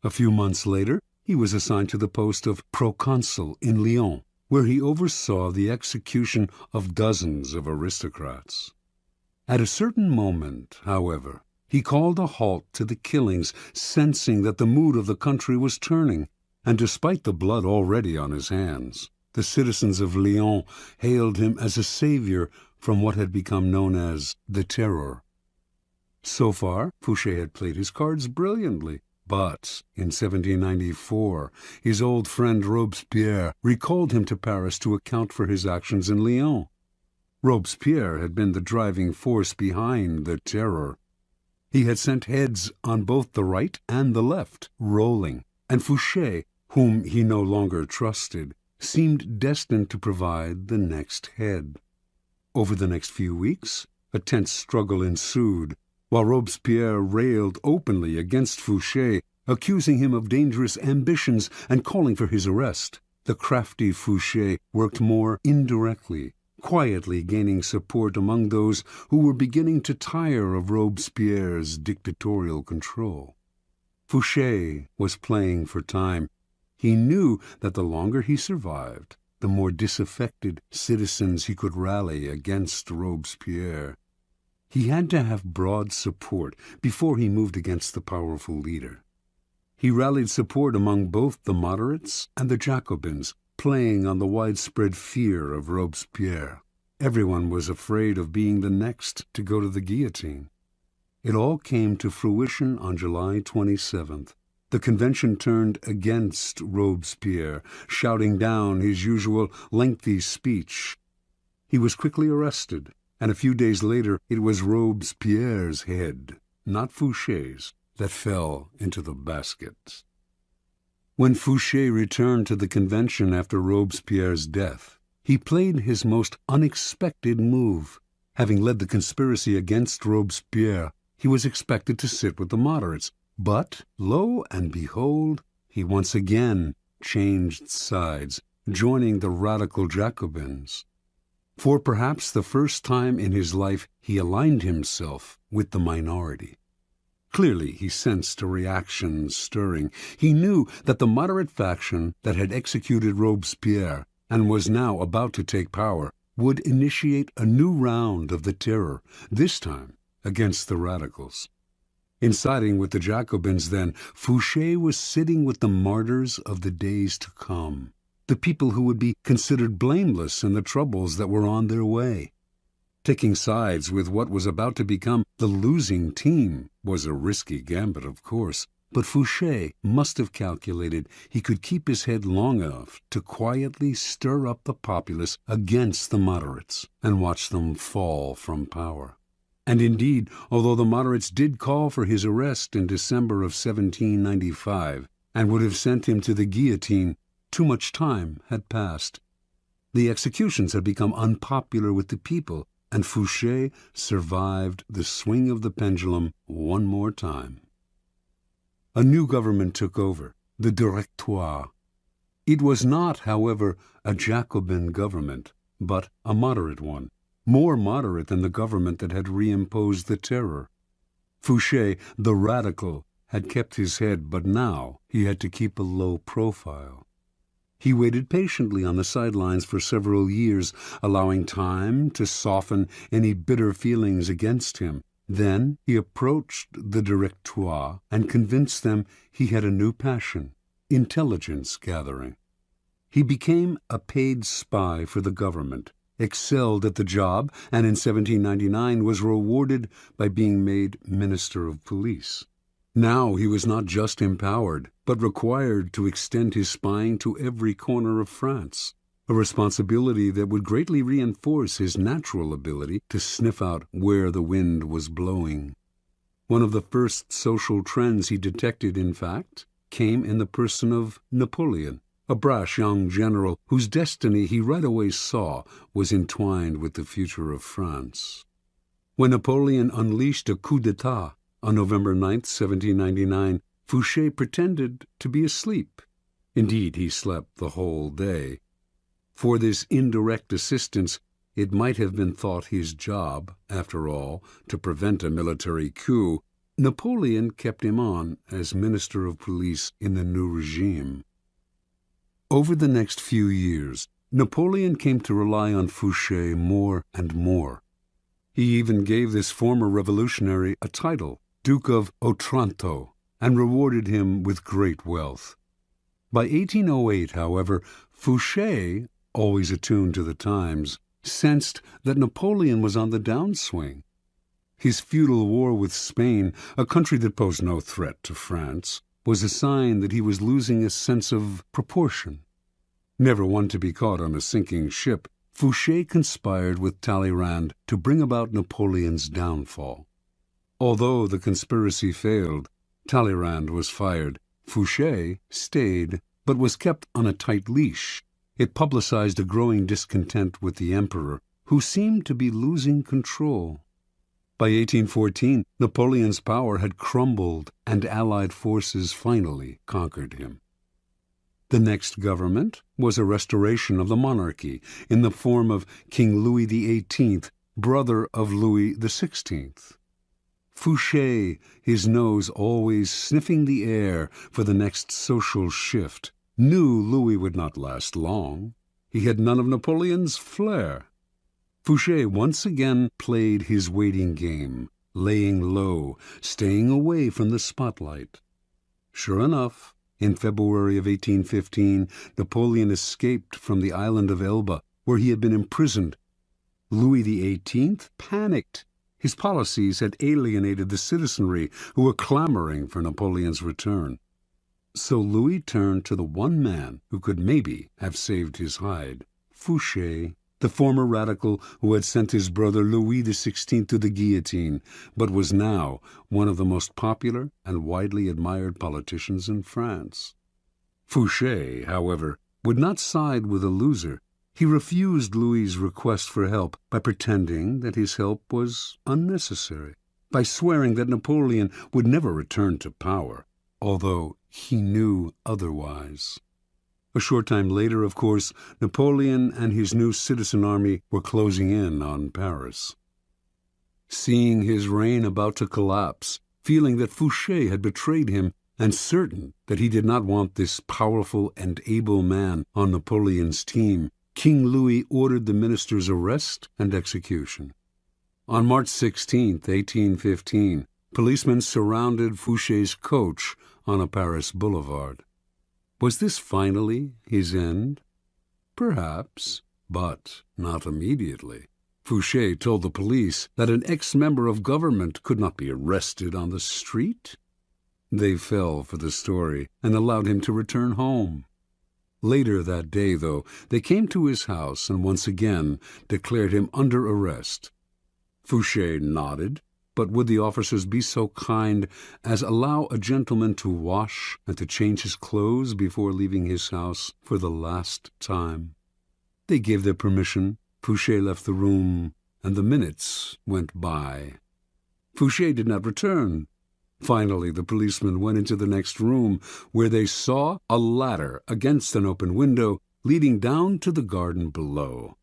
A few months later, he was assigned to the post of proconsul in Lyon, where he oversaw the execution of dozens of aristocrats. At a certain moment, however, he called a halt to the killings, sensing that the mood of the country was turning, and despite the blood already on his hands, the citizens of Lyon hailed him as a savior from what had become known as the Terror. So far, Fouché had played his cards brilliantly, but in 1794, his old friend Robespierre recalled him to Paris to account for his actions in Lyon. Robespierre had been the driving force behind the Terror. He had sent heads on both the right and the left rolling, and Fouché, whom he no longer trusted, seemed destined to provide the next head. Over the next few weeks, a tense struggle ensued, while Robespierre railed openly against Fouché, accusing him of dangerous ambitions and calling for his arrest. The crafty Fouché worked more indirectly, quietly gaining support among those who were beginning to tire of Robespierre's dictatorial control. Fouché was playing for time. He knew that the longer he survived, the more disaffected citizens he could rally against Robespierre. He had to have broad support before he moved against the powerful leader. He rallied support among both the moderates and the Jacobins, playing on the widespread fear of Robespierre. Everyone was afraid of being the next to go to the guillotine. It all came to fruition on July 27th. The convention turned against Robespierre, shouting down his usual lengthy speech. He was quickly arrested, and a few days later it was Robespierre's head, not Fouché's, that fell into the basket. When Fouché returned to the convention after Robespierre's death, he played his most unexpected move. Having led the conspiracy against Robespierre, he was expected to sit with the moderates, but, lo and behold, he once again changed sides, joining the radical Jacobins. For perhaps the first time in his life, he aligned himself with the minority. Clearly, he sensed a reaction stirring. He knew that the moderate faction that had executed Robespierre and was now about to take power would initiate a new round of the Terror, this time against the radicals. In siding with the Jacobins, then, Fouché was sitting with the martyrs of the days to come, the people who would be considered blameless in the troubles that were on their way. Taking sides with what was about to become the losing team was a risky gambit, of course, but Fouché must have calculated he could keep his head long enough to quietly stir up the populace against the moderates and watch them fall from power. And indeed, although the moderates did call for his arrest in December of 1795 and would have sent him to the guillotine, too much time had passed. The executions had become unpopular with the people, and Fouché survived the swing of the pendulum one more time. A new government took over, the Directoire. It was not, however, a Jacobin government, but a moderate one, more moderate than the government that had reimposed the terror. Fouché, the radical, had kept his head, but now he had to keep a low profile. He waited patiently on the sidelines for several years, allowing time to soften any bitter feelings against him. Then he approached the Directoire and convinced them he had a new passion, intelligence gathering. He became a paid spy for the government, excelled at the job, and in 1799 was rewarded by being made Minister of Police. Now he was not just empowered, but required to extend his spying to every corner of France, a responsibility that would greatly reinforce his natural ability to sniff out where the wind was blowing. One of the first social trends he detected, in fact, came in the person of Napoleon, a brash young general whose destiny he right away saw was entwined with the future of France. When Napoleon unleashed a coup d'etat on November 9, 1799, Fouché pretended to be asleep. Indeed, he slept the whole day. For this indirect assistance, it might have been thought his job, after all, to prevent a military coup. Napoleon kept him on as Minister of Police in the new regime. Over the next few years, Napoleon came to rely on Fouché more and more. He even gave this former revolutionary a title, Duke of Otranto, and rewarded him with great wealth. By 1808, however, Fouché, always attuned to the times, sensed that Napoleon was on the downswing. His feudal war with Spain, a country that posed no threat to France, was a sign that he was losing a sense of proportion. Never one to be caught on a sinking ship, Fouché conspired with Talleyrand to bring about Napoleon's downfall. Although the conspiracy failed, Talleyrand was fired. Fouché stayed, but was kept on a tight leash. It publicized a growing discontent with the emperor, who seemed to be losing control. By 1814, Napoleon's power had crumbled, and Allied forces finally conquered him. The next government was a restoration of the monarchy in the form of King Louis XVIII, brother of Louis XVI. Fouché, his nose always sniffing the air for the next social shift, knew Louis would not last long. He had none of Napoleon's flair. Fouché once again played his waiting game, laying low, staying away from the spotlight. Sure enough, in February of 1815, Napoleon escaped from the island of Elba, where he had been imprisoned. Louis XVIII panicked. His policies had alienated the citizenry, who were clamoring for Napoleon's return. So Louis turned to the one man who could maybe have saved his hide, Fouché, the former radical who had sent his brother Louis XVI to the guillotine, but was now one of the most popular and widely admired politicians in France. Fouché, however, would not side with a loser. He refused Louis's request for help by pretending that his help was unnecessary, by swearing that Napoleon would never return to power, although he knew otherwise. A short time later, of course, Napoleon and his new citizen army were closing in on Paris. Seeing his reign about to collapse, feeling that Fouché had betrayed him, and certain that he did not want this powerful and able man on Napoleon's team, King Louis ordered the minister's arrest and execution. On March 16, 1815, policemen surrounded Fouché's coach on a Paris boulevard. Was this finally his end? Perhaps, but not immediately. Fouché told the police that an ex-member of government could not be arrested on the street. They fell for the story and allowed him to return home. Later that day, though, they came to his house and once again declared him under arrest. Fouché nodded. But would the officers be so kind as allow a gentleman to wash and to change his clothes before leaving his house for the last time? They gave their permission. Fouché left the room, and the minutes went by. Fouché did not return. Finally, the policemen went into the next room, where they saw a ladder against an open window leading down to the garden below.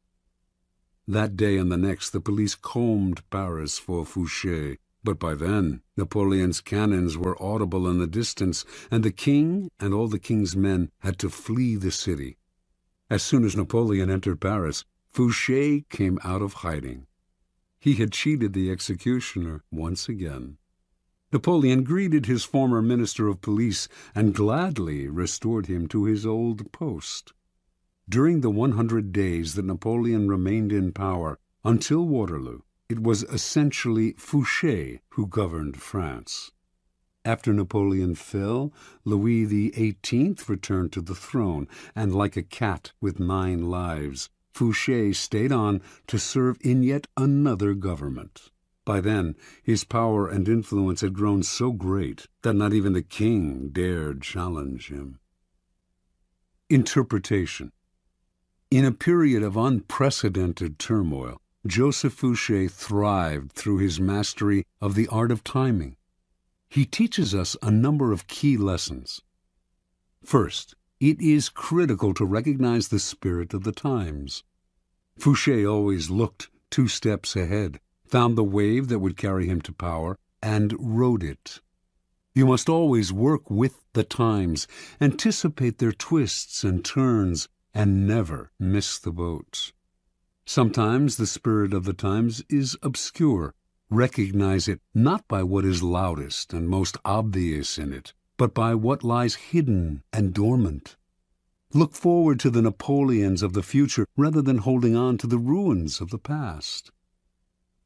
That day and the next the police combed Paris for Fouché, but by then Napoleon's cannons were audible in the distance, and the king and all the king's men had to flee the city. As soon as Napoleon entered Paris, Fouché came out of hiding. He had cheated the executioner once again. Napoleon greeted his former minister of police and gladly restored him to his old post. During the 100 days that Napoleon remained in power, until Waterloo, it was essentially Fouché who governed France. After Napoleon fell, Louis XVIII returned to the throne, and like a cat with 9 lives, Fouché stayed on to serve in yet another government. By then, his power and influence had grown so great that not even the king dared challenge him. Interpretation. In a period of unprecedented turmoil, Joseph Fouché thrived through his mastery of the art of timing. He teaches us a number of key lessons. First, it is critical to recognize the spirit of the times. Fouché always looked 2 steps ahead, found the wave that would carry him to power, and rode it. You must always work with the times, anticipate their twists and turns, and never miss the boat. Sometimes the spirit of the times is obscure. Recognize it not by what is loudest and most obvious in it, but by what lies hidden and dormant. Look forward to the Napoleons of the future rather than holding on to the ruins of the past.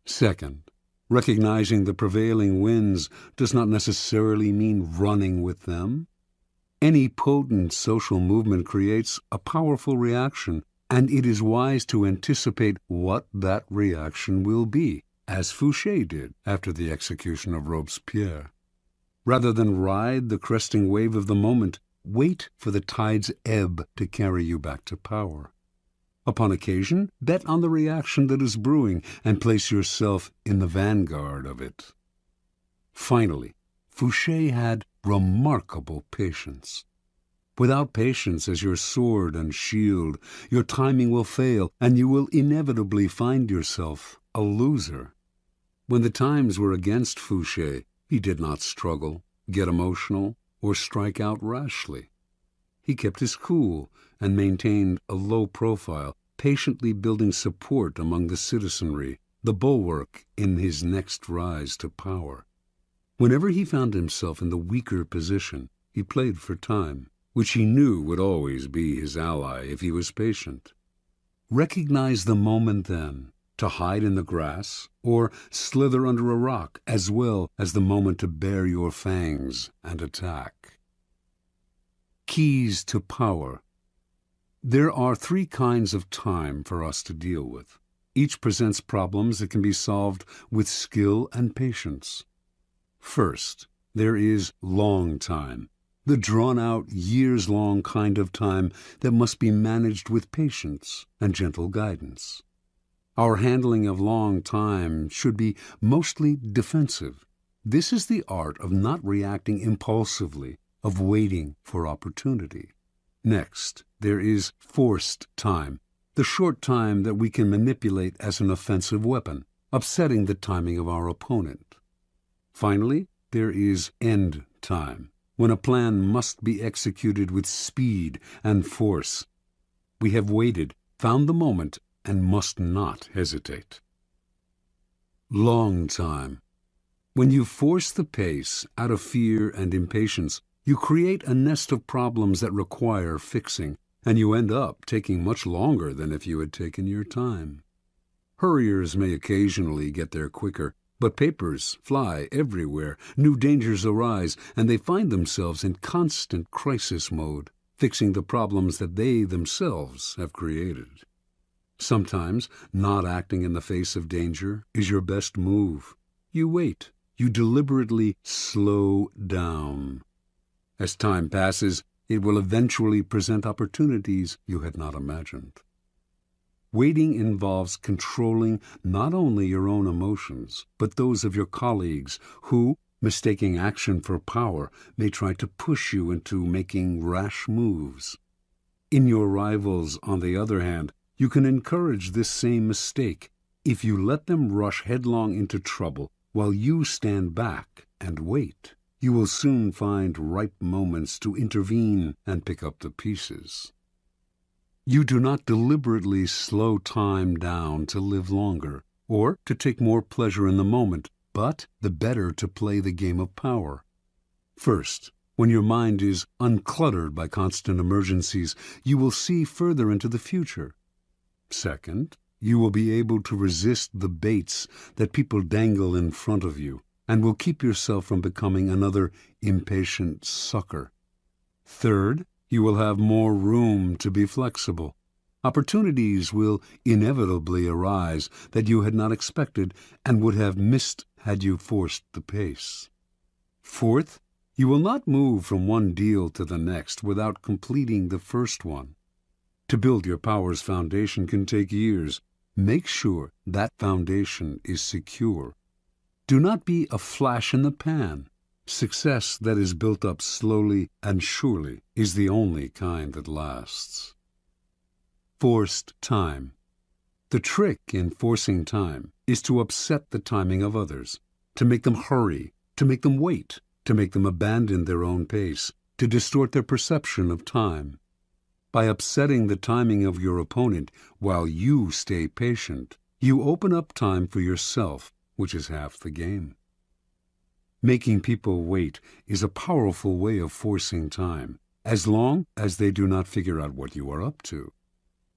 Second, recognizing the prevailing winds does not necessarily mean running with them. Any potent social movement creates a powerful reaction, and it is wise to anticipate what that reaction will be, as Fouché did after the execution of Robespierre. Rather than ride the cresting wave of the moment, wait for the tide's ebb to carry you back to power. Upon occasion, bet on the reaction that is brewing and place yourself in the vanguard of it. Finally, Fouché had remarkable patience. Without patience as your sword and shield, your timing will fail, and you will inevitably find yourself a loser. When the times were against Fouché, he did not struggle, get emotional, or strike out rashly. He kept his cool and maintained a low profile, patiently building support among the citizenry, the bulwark in his next rise to power. Whenever he found himself in the weaker position, he played for time, which he knew would always be his ally if he was patient. Recognize the moment then, to hide in the grass or slither under a rock, as well as the moment to bare your fangs and attack. Keys to power. There are 3 kinds of time for us to deal with. Each presents problems that can be solved with skill and patience. First, there is long time, the drawn-out, years-long kind of time that must be managed with patience and gentle guidance. Our handling of long time should be mostly defensive. This is the art of not reacting impulsively, of waiting for opportunity. Next, there is forced time, the short time that we can manipulate as an offensive weapon, upsetting the timing of our opponent. Finally, there is end time, when a plan must be executed with speed and force. We have waited, found the moment, and must not hesitate. Long time. When you force the pace out of fear and impatience, you create a nest of problems that require fixing, and you end up taking much longer than if you had taken your time. Hurriers may occasionally get there quicker, but papers fly everywhere, new dangers arise, and they find themselves in constant crisis mode, fixing the problems that they themselves have created. Sometimes not acting in the face of danger is your best move. You wait. You deliberately slow down. As time passes, it will eventually present opportunities you had not imagined. Waiting involves controlling not only your own emotions, but those of your colleagues who, mistaking action for power, may try to push you into making rash moves. In your rivals, on the other hand, you can encourage this same mistake if you let them rush headlong into trouble while you stand back and wait. You will soon find ripe moments to intervene and pick up the pieces. You do not deliberately slow time down to live longer or to take more pleasure in the moment, but the better to play the game of power. First, when your mind is uncluttered by constant emergencies, you will see further into the future. Second, you will be able to resist the baits that people dangle in front of you and will keep yourself from becoming another impatient sucker. Third, you will have more room to be flexible. Opportunities will inevitably arise that you had not expected and would have missed had you forced the pace. Fourth, you will not move from one deal to the next without completing the first one. To build your power's foundation can take years. Make sure that foundation is secure. Do not be a flash in the pan. Success that is built up slowly and surely is the only kind that lasts. Forced time. The trick in forcing time is to upset the timing of others, to make them hurry, to make them wait, to make them abandon their own pace, to distort their perception of time. By upsetting the timing of your opponent while you stay patient, you open up time for yourself, which is half the game. Making people wait is a powerful way of forcing time, as long as they do not figure out what you are up to.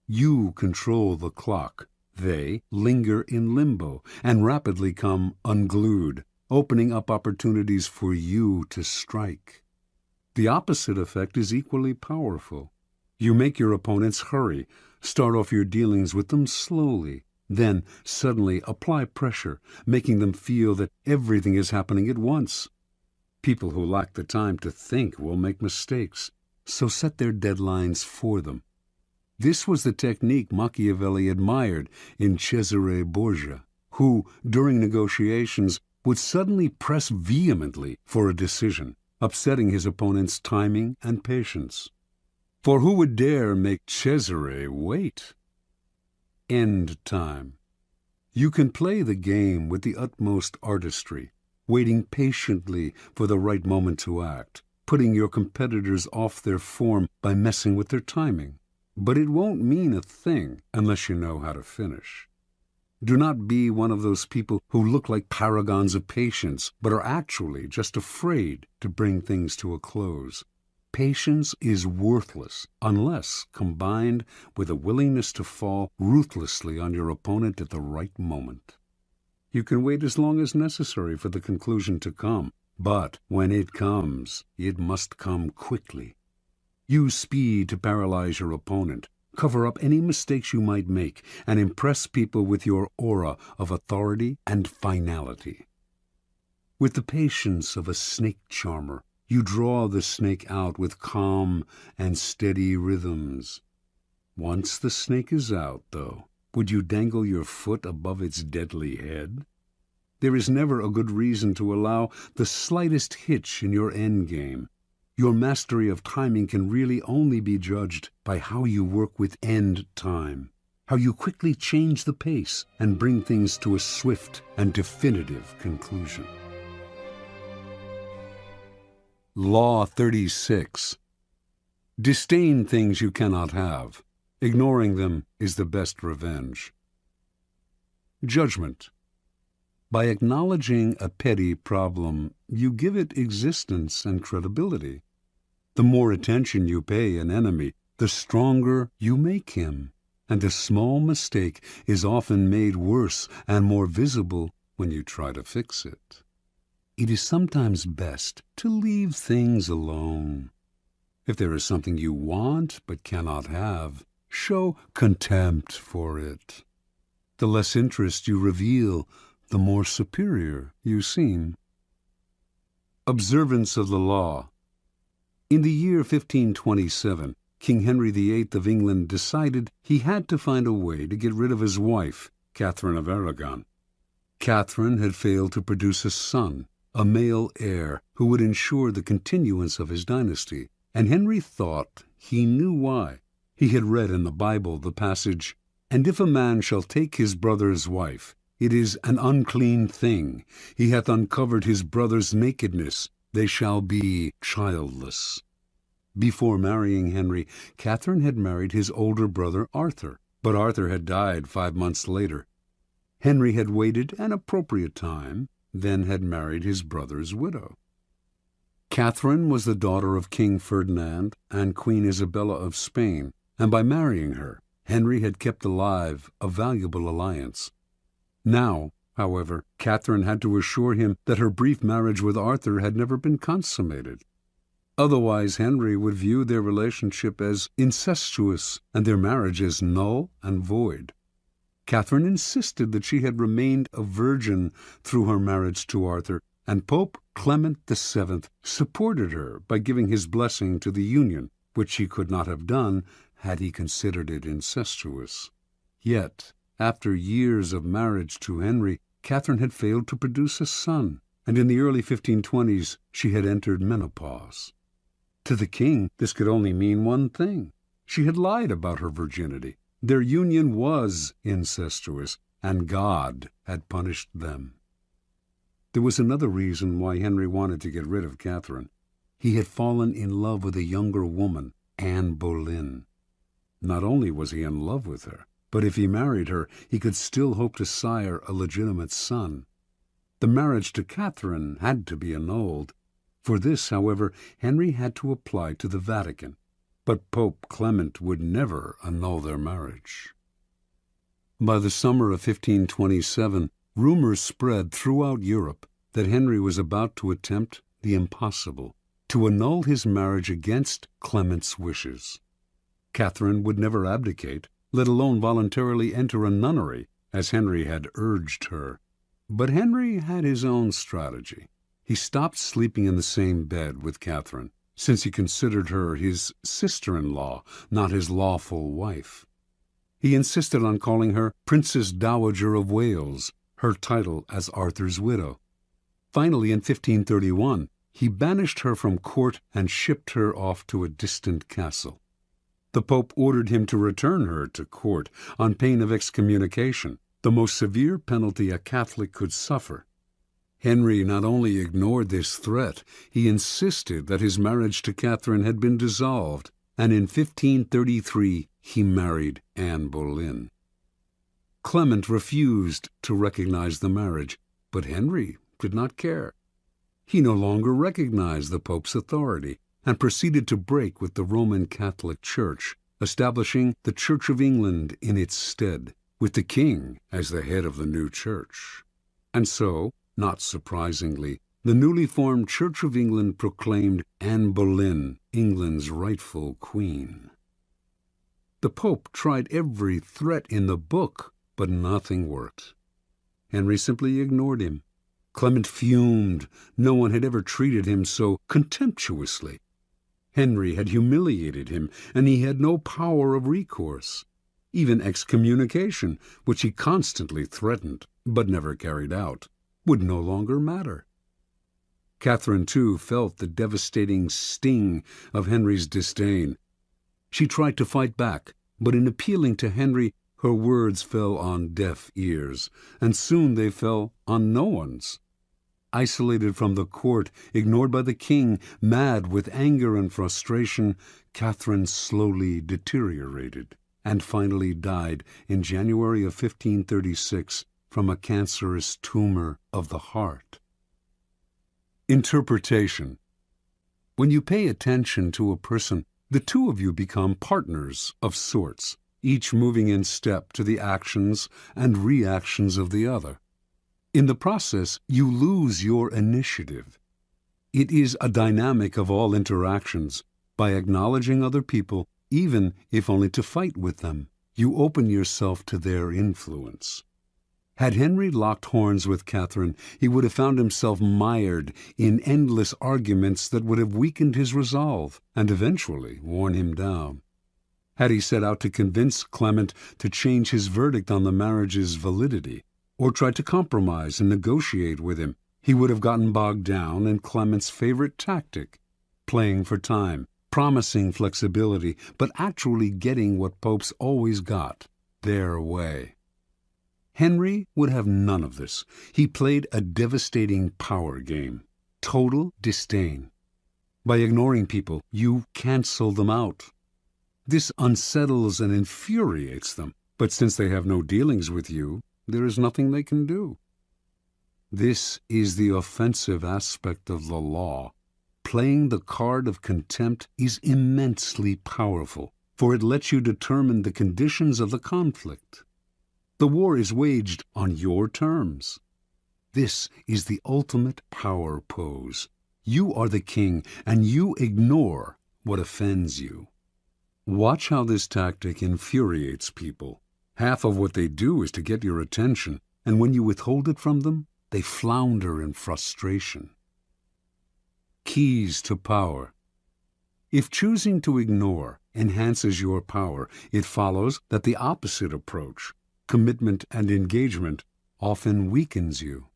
You control the clock. They linger in limbo and rapidly come unglued, opening up opportunities for you to strike. The opposite effect is equally powerful. You make your opponents hurry, start off your dealings with them slowly, then suddenly apply pressure, making them feel that everything is happening at once. People who lack the time to think will make mistakes, so set their deadlines for them. This was the technique Machiavelli admired in Cesare Borgia, who, during negotiations, would suddenly press vehemently for a decision, upsetting his opponent's timing and patience. For who would dare make Cesare wait? End time. You can play the game with the utmost artistry, waiting patiently for the right moment to act, putting your competitors off their form by messing with their timing. But it won't mean a thing unless you know how to finish. Do not be one of those people who look like paragons of patience, but are actually just afraid to bring things to a close. Patience is worthless unless combined with a willingness to fall ruthlessly on your opponent at the right moment. You can wait as long as necessary for the conclusion to come, but when it comes, it must come quickly. Use speed to paralyze your opponent, cover up any mistakes you might make, and impress people with your aura of authority and finality. With the patience of a snake charmer, you draw the snake out with calm and steady rhythms. Once the snake is out, though, would you dangle your foot above its deadly head? There is never a good reason to allow the slightest hitch in your endgame. Your mastery of timing can really only be judged by how you work with end time, how you quickly change the pace and bring things to a swift and definitive conclusion. Law 36. Disdain things you cannot have. Ignoring them is the best revenge. Judgment. By acknowledging a petty problem, you give it existence and credibility. The more attention you pay an enemy, the stronger you make him, and a small mistake is often made worse and more visible when you try to fix it. It is sometimes best to leave things alone. If there is something you want but cannot have, show contempt for it. The less interest you reveal, the more superior you seem. Observance of the law. In the year 1527, King Henry VIII of England decided he had to find a way to get rid of his wife, Catherine of Aragon. Catherine had failed to produce a son, a male heir, who would ensure the continuance of his dynasty, and Henry thought he knew why. He had read in the Bible the passage, "And if a man shall take his brother's wife, it is an unclean thing. He hath uncovered his brother's nakedness. They shall be childless." Before marrying Henry, Catherine had married his older brother Arthur, but Arthur had died 5 months later. Henry had waited an appropriate time, then had married his brother's widow. Catherine was the daughter of King Ferdinand and Queen Isabella of Spain, and by marrying her, Henry had kept alive a valuable alliance. Now, however, Catherine had to assure him that her brief marriage with Arthur had never been consummated. Otherwise, Henry would view their relationship as incestuous and their marriage as null and void. Catherine insisted that she had remained a virgin through her marriage to Arthur, and Pope Clement VII supported her by giving his blessing to the union, which he could not have done had he considered it incestuous. Yet, after years of marriage to Henry, Catherine had failed to produce a son, and in the early 1520s she had entered menopause. To the king, this could only mean one thing. She had lied about her virginity. Their union was incestuous, and God had punished them. There was another reason why Henry wanted to get rid of Catherine. He had fallen in love with a younger woman, Anne Boleyn. Not only was he in love with her, but if he married her, he could still hope to sire a legitimate son. The marriage to Catherine had to be annulled. For this, however, Henry had to apply to the Vatican, but Pope Clement would never annul their marriage. By the summer of 1527, rumors spread throughout Europe that Henry was about to attempt the impossible, to annul his marriage against Clement's wishes. Catherine would never abdicate, let alone voluntarily enter a nunnery, as Henry had urged her. But Henry had his own strategy. He stopped sleeping in the same bed with Catherine, since he considered her his sister-in-law, not his lawful wife. He insisted on calling her Princess Dowager of Wales, her title as Arthur's widow. Finally, in 1531, he banished her from court and shipped her off to a distant castle. The Pope ordered him to return her to court on pain of excommunication, the most severe penalty a Catholic could suffer. Henry not only ignored this threat, he insisted that his marriage to Catherine had been dissolved, and in 1533 he married Anne Boleyn. Clement refused to recognize the marriage, but Henry did not care. He no longer recognized the Pope's authority and proceeded to break with the Roman Catholic Church, establishing the Church of England in its stead, with the king as the head of the new church. And so, not surprisingly, the newly formed Church of England proclaimed Anne Boleyn England's rightful queen. The Pope tried every threat in the book, but nothing worked. Henry simply ignored him. Clement fumed. No one had ever treated him so contemptuously. Henry had humiliated him, and he had no power of recourse. Even excommunication, which he constantly threatened but never carried out, would no longer matter. Catherine, too, felt the devastating sting of Henry's disdain. She tried to fight back, but in appealing to Henry, her words fell on deaf ears, and soon they fell on no one's. Isolated from the court, ignored by the king, mad with anger and frustration, Catherine slowly deteriorated, and finally died in January of 1536 from a cancerous tumor of the heart. Interpretation. When you pay attention to a person, the two of you become partners of sorts, each moving in step to the actions and reactions of the other. In the process, you lose your initiative. It is a dynamic of all interactions. By acknowledging other people, even if only to fight with them. You open yourself to their influence. Had Henry locked horns with Catherine, he would have found himself mired in endless arguments that would have weakened his resolve and eventually worn him down. Had he set out to convince Clement to change his verdict on the marriage's validity, or tried to compromise and negotiate with him, he would have gotten bogged down in Clement's favorite tactic, playing for time, promising flexibility, but actually getting what popes always got, their way. Henry would have none of this. He played a devastating power game, total disdain. By ignoring people, you cancel them out. This unsettles and infuriates them, but since they have no dealings with you, there is nothing they can do. This is the offensive aspect of the law. Playing the card of contempt is immensely powerful, for it lets you determine the conditions of the conflict. The war is waged on your terms. This is the ultimate power pose. You are the king, and you ignore what offends you. Watch how this tactic infuriates people. Half of what they do is to get your attention, and when you withhold it from them, they flounder in frustration. Keys to power. If choosing to ignore enhances your power, it follows that the opposite approach, commitment and engagement, often weakens you.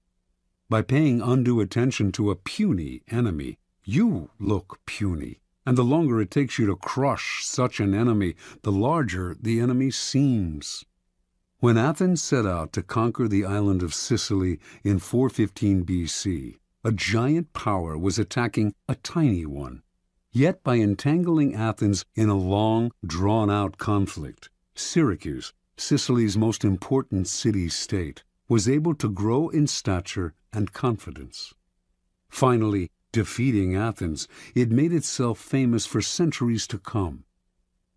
By paying undue attention to a puny enemy, you look puny, and the longer it takes you to crush such an enemy, the larger the enemy seems. When Athens set out to conquer the island of Sicily in 415 BC, a giant power was attacking a tiny one. Yet by entangling Athens in a long, drawn-out conflict, Syracuse, Sicily's most important city-state, was able to grow in stature and confidence. Finally, defeating Athens, it made itself famous for centuries to come.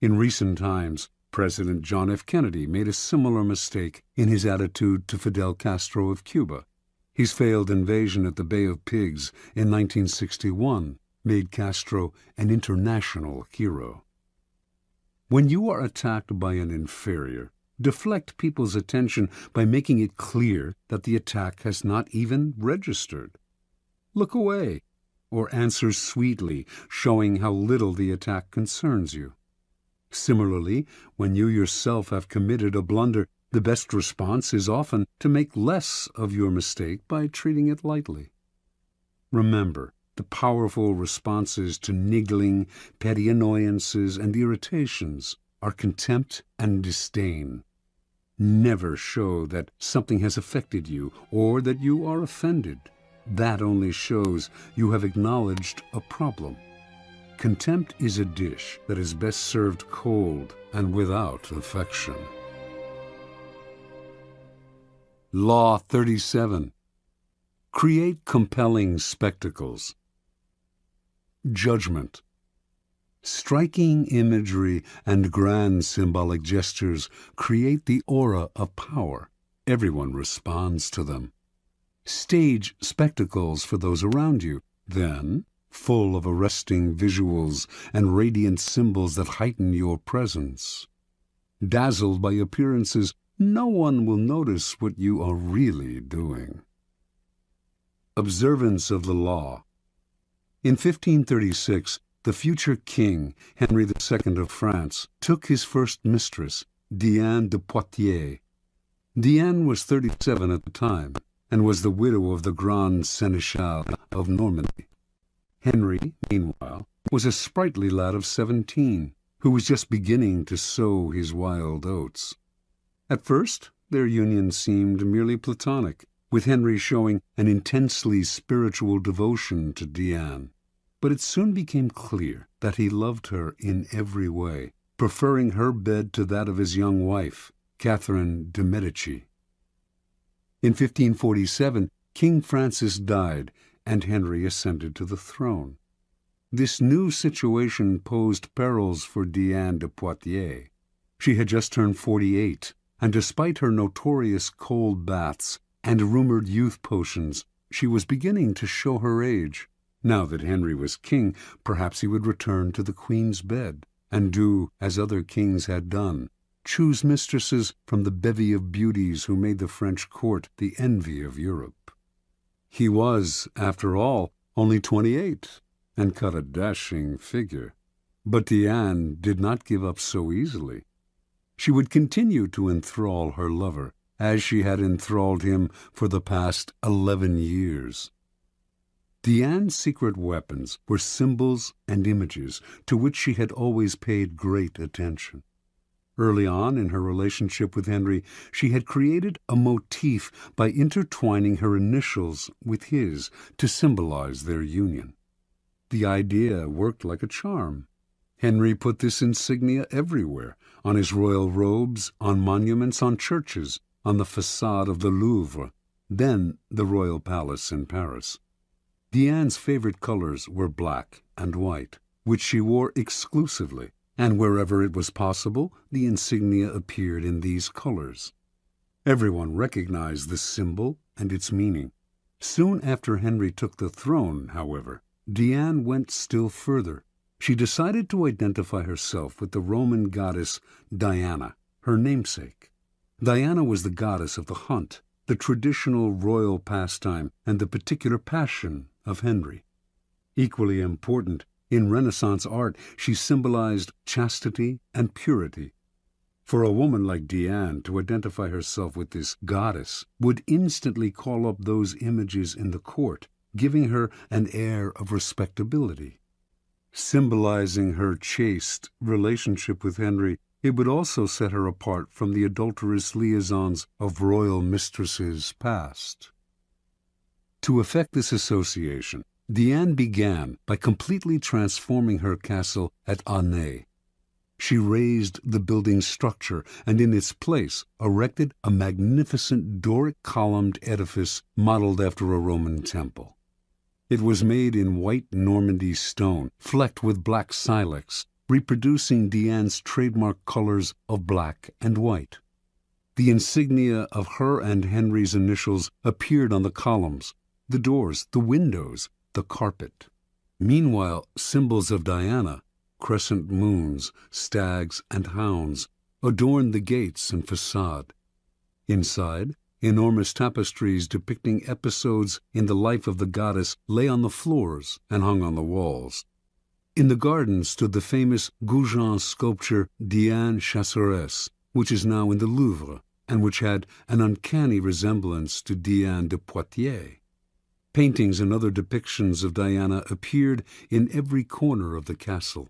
In recent times, President John F. Kennedy made a similar mistake in his attitude to Fidel Castro of Cuba. His failed invasion at the Bay of Pigs in 1961 made Castro an international hero. When you are attacked by an inferior, deflect people's attention by making it clear that the attack has not even registered. Look away, or answer sweetly, showing how little the attack concerns you. Similarly, when you yourself have committed a blunder, the best response is often to make less of your mistake by treating it lightly. Remember, the powerful responses to niggling, petty annoyances, and irritations are contempt and disdain. Never show that something has affected you or that you are offended. That only shows you have acknowledged a problem. Contempt is a dish that is best served cold and without affection. Law 37. Create compelling spectacles. Judgment. Striking imagery and grand symbolic gestures create the aura of power. Everyone responds to them. Stage spectacles for those around you. Then, full of arresting visuals and radiant symbols that heighten your presence. Dazzled by appearances, no one will notice what you are really doing. Observance of the law. In 1536, the future king, Henry II of France, took his first mistress, Diane de Poitiers. Diane was 37 at the time, and was the widow of the Grand Seneschal of Normandy. Henry, meanwhile, was a sprightly lad of 17, who was just beginning to sow his wild oats. At first, their union seemed merely platonic, with Henry showing an intensely spiritual devotion to Diane. But it soon became clear that he loved her in every way, preferring her bed to that of his young wife, Catherine de' Medici. In 1547, King Francis died, and Henry ascended to the throne. This new situation posed perils for Diane de Poitiers. She had just turned 48, and despite her notorious cold baths and rumored youth potions, she was beginning to show her age. Now that Henry was king, perhaps he would return to the Queen's bed. and do as other kings had done, choose mistresses from the bevy of beauties who made the French court the envy of Europe. He was, after all, only 28, and cut a dashing figure. But Diane did not give up so easily. She would continue to enthrall her lover, as she had enthralled him for the past 11 years. Diane's secret weapons were symbols and images to which she had always paid great attention. Early on in her relationship with Henry, she had created a motif by intertwining her initials with his to symbolize their union. The idea worked like a charm. Henry put this insignia everywhere, on his royal robes, on monuments, on churches, on the façade of the Louvre, then the royal palace in Paris. Diane's favorite colors were black and white, which she wore exclusively, and wherever it was possible, the insignia appeared in these colors. Everyone recognized the symbol and its meaning. Soon after Henry took the throne, however, Diane went still further. She decided to identify herself with the Roman goddess Diana, her namesake. Diana was the goddess of the hunt, the traditional royal pastime, and the particular passion of Henry. Equally important, in Renaissance art, she symbolized chastity and purity. For a woman like Diane to identify herself with this goddess would instantly call up those images in the court, giving her an air of respectability. Symbolizing her chaste relationship with Henry, it would also set her apart from the adulterous liaisons of royal mistresses past. To effect this association, Diane began by completely transforming her castle at Anet. She razed the building's structure and in its place erected a magnificent Doric-columned edifice modeled after a Roman temple. It was made in white Normandy stone, flecked with black silex, reproducing Diane's trademark colors of black and white. The insignia of her and Henry's initials appeared on the columns, the doors, the windows, the carpet. Meanwhile, symbols of Diana, crescent moons, stags, and hounds, adorned the gates and facade. Inside, enormous tapestries depicting episodes in the life of the goddess lay on the floors and hung on the walls. In the garden stood the famous Goujon sculpture Diane Chasseresse, which is now in the Louvre, and which had an uncanny resemblance to Diane de Poitiers. Paintings and other depictions of Diana appeared in every corner of the castle.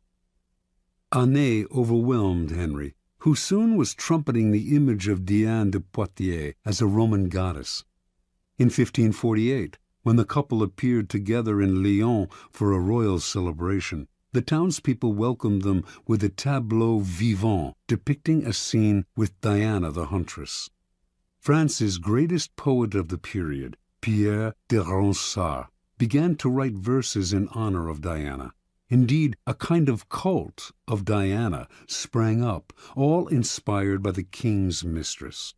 Anet overwhelmed Henry, who soon was trumpeting the image of Diane de Poitiers as a Roman goddess. In 1548, when the couple appeared together in Lyon for a royal celebration, the townspeople welcomed them with a tableau vivant depicting a scene with Diana the huntress. France's greatest poet of the period, Pierre de Ronsard, began to write verses in honor of Diana. Indeed, a kind of cult of Diana sprang up, all inspired by the king's mistress.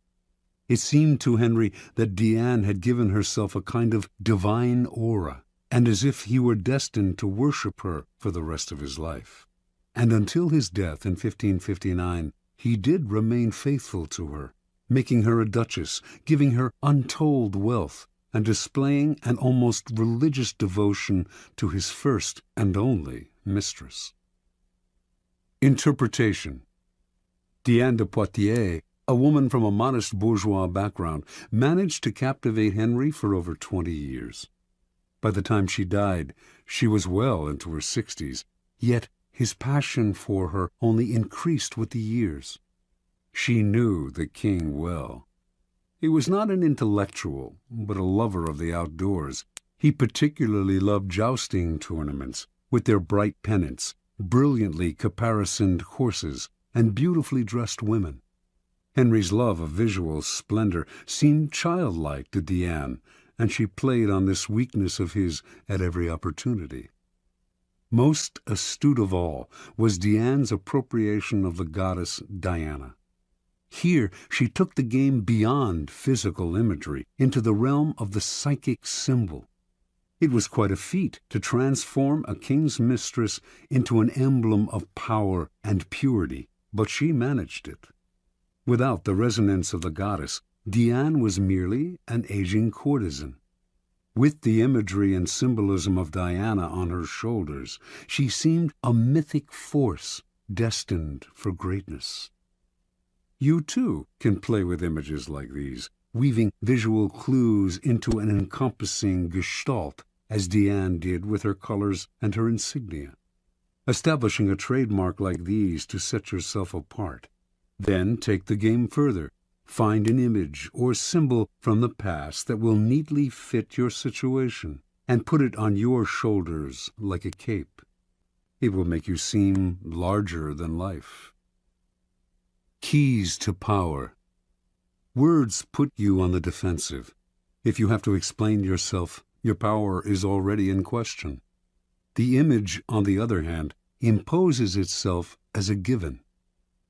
It seemed to Henry that Diane had given herself a kind of divine aura, and as if he were destined to worship her for the rest of his life. And until his death in 1559, he did remain faithful to her, making her a duchess, giving her untold wealth, and displaying an almost religious devotion to his first and only mistress. Interpretation. Diane de Poitiers, a woman from a modest bourgeois background, managed to captivate Henry for over 20 years. By the time she died, she was well into her 60s, yet his passion for her only increased with the years. She knew the king well. He was not an intellectual, but a lover of the outdoors. He particularly loved jousting tournaments, with their bright pennants, brilliantly caparisoned horses, and beautifully dressed women. Henry's love of visual splendor seemed childlike to Diane, and she played on this weakness of his at every opportunity. Most astute of all was Diane's appropriation of the goddess Diana. Here she took the game beyond physical imagery into the realm of the psychic symbol. It was quite a feat to transform a king's mistress into an emblem of power and purity, but she managed it. Without the resonance of the goddess, Diane was merely an aging courtesan. With the imagery and symbolism of Diana on her shoulders, she seemed a mythic force destined for greatness. You, too, can play with images like these, weaving visual clues into an encompassing gestalt, as Diane did with her colors and her insignia. Establishing a trademark like these to set yourself apart. Then take the game further. Find an image or symbol from the past that will neatly fit your situation and put it on your shoulders like a cape. It will make you seem larger than life. Keys to power. Words put you on the defensive. If you have to explain yourself, your power is already in question. The image, on the other hand, imposes itself as a given.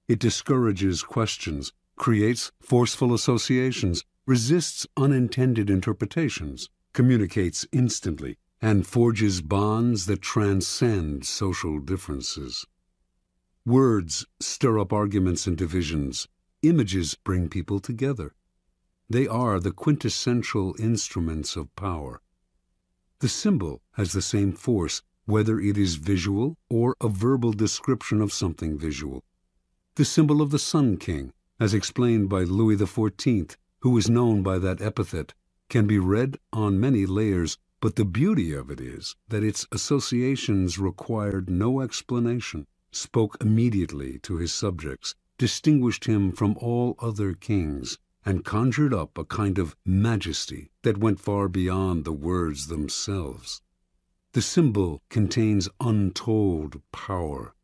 It discourages questions, creates forceful associations, resists unintended interpretations, communicates instantly, and forges bonds that transcend social differences. Words stir up arguments and divisions. Images bring people together. They are the quintessential instruments of power. The symbol has the same force, whether it is visual or a verbal description of something visual. The symbol of the Sun King, as explained by Louis XIV, who is known by that epithet, can be read on many layers, but the beauty of it is that its associations required no explanation, spoke immediately to his subjects, distinguished him from all other kings, and conjured up a kind of majesty that went far beyond the words themselves. The symbol contains untold power.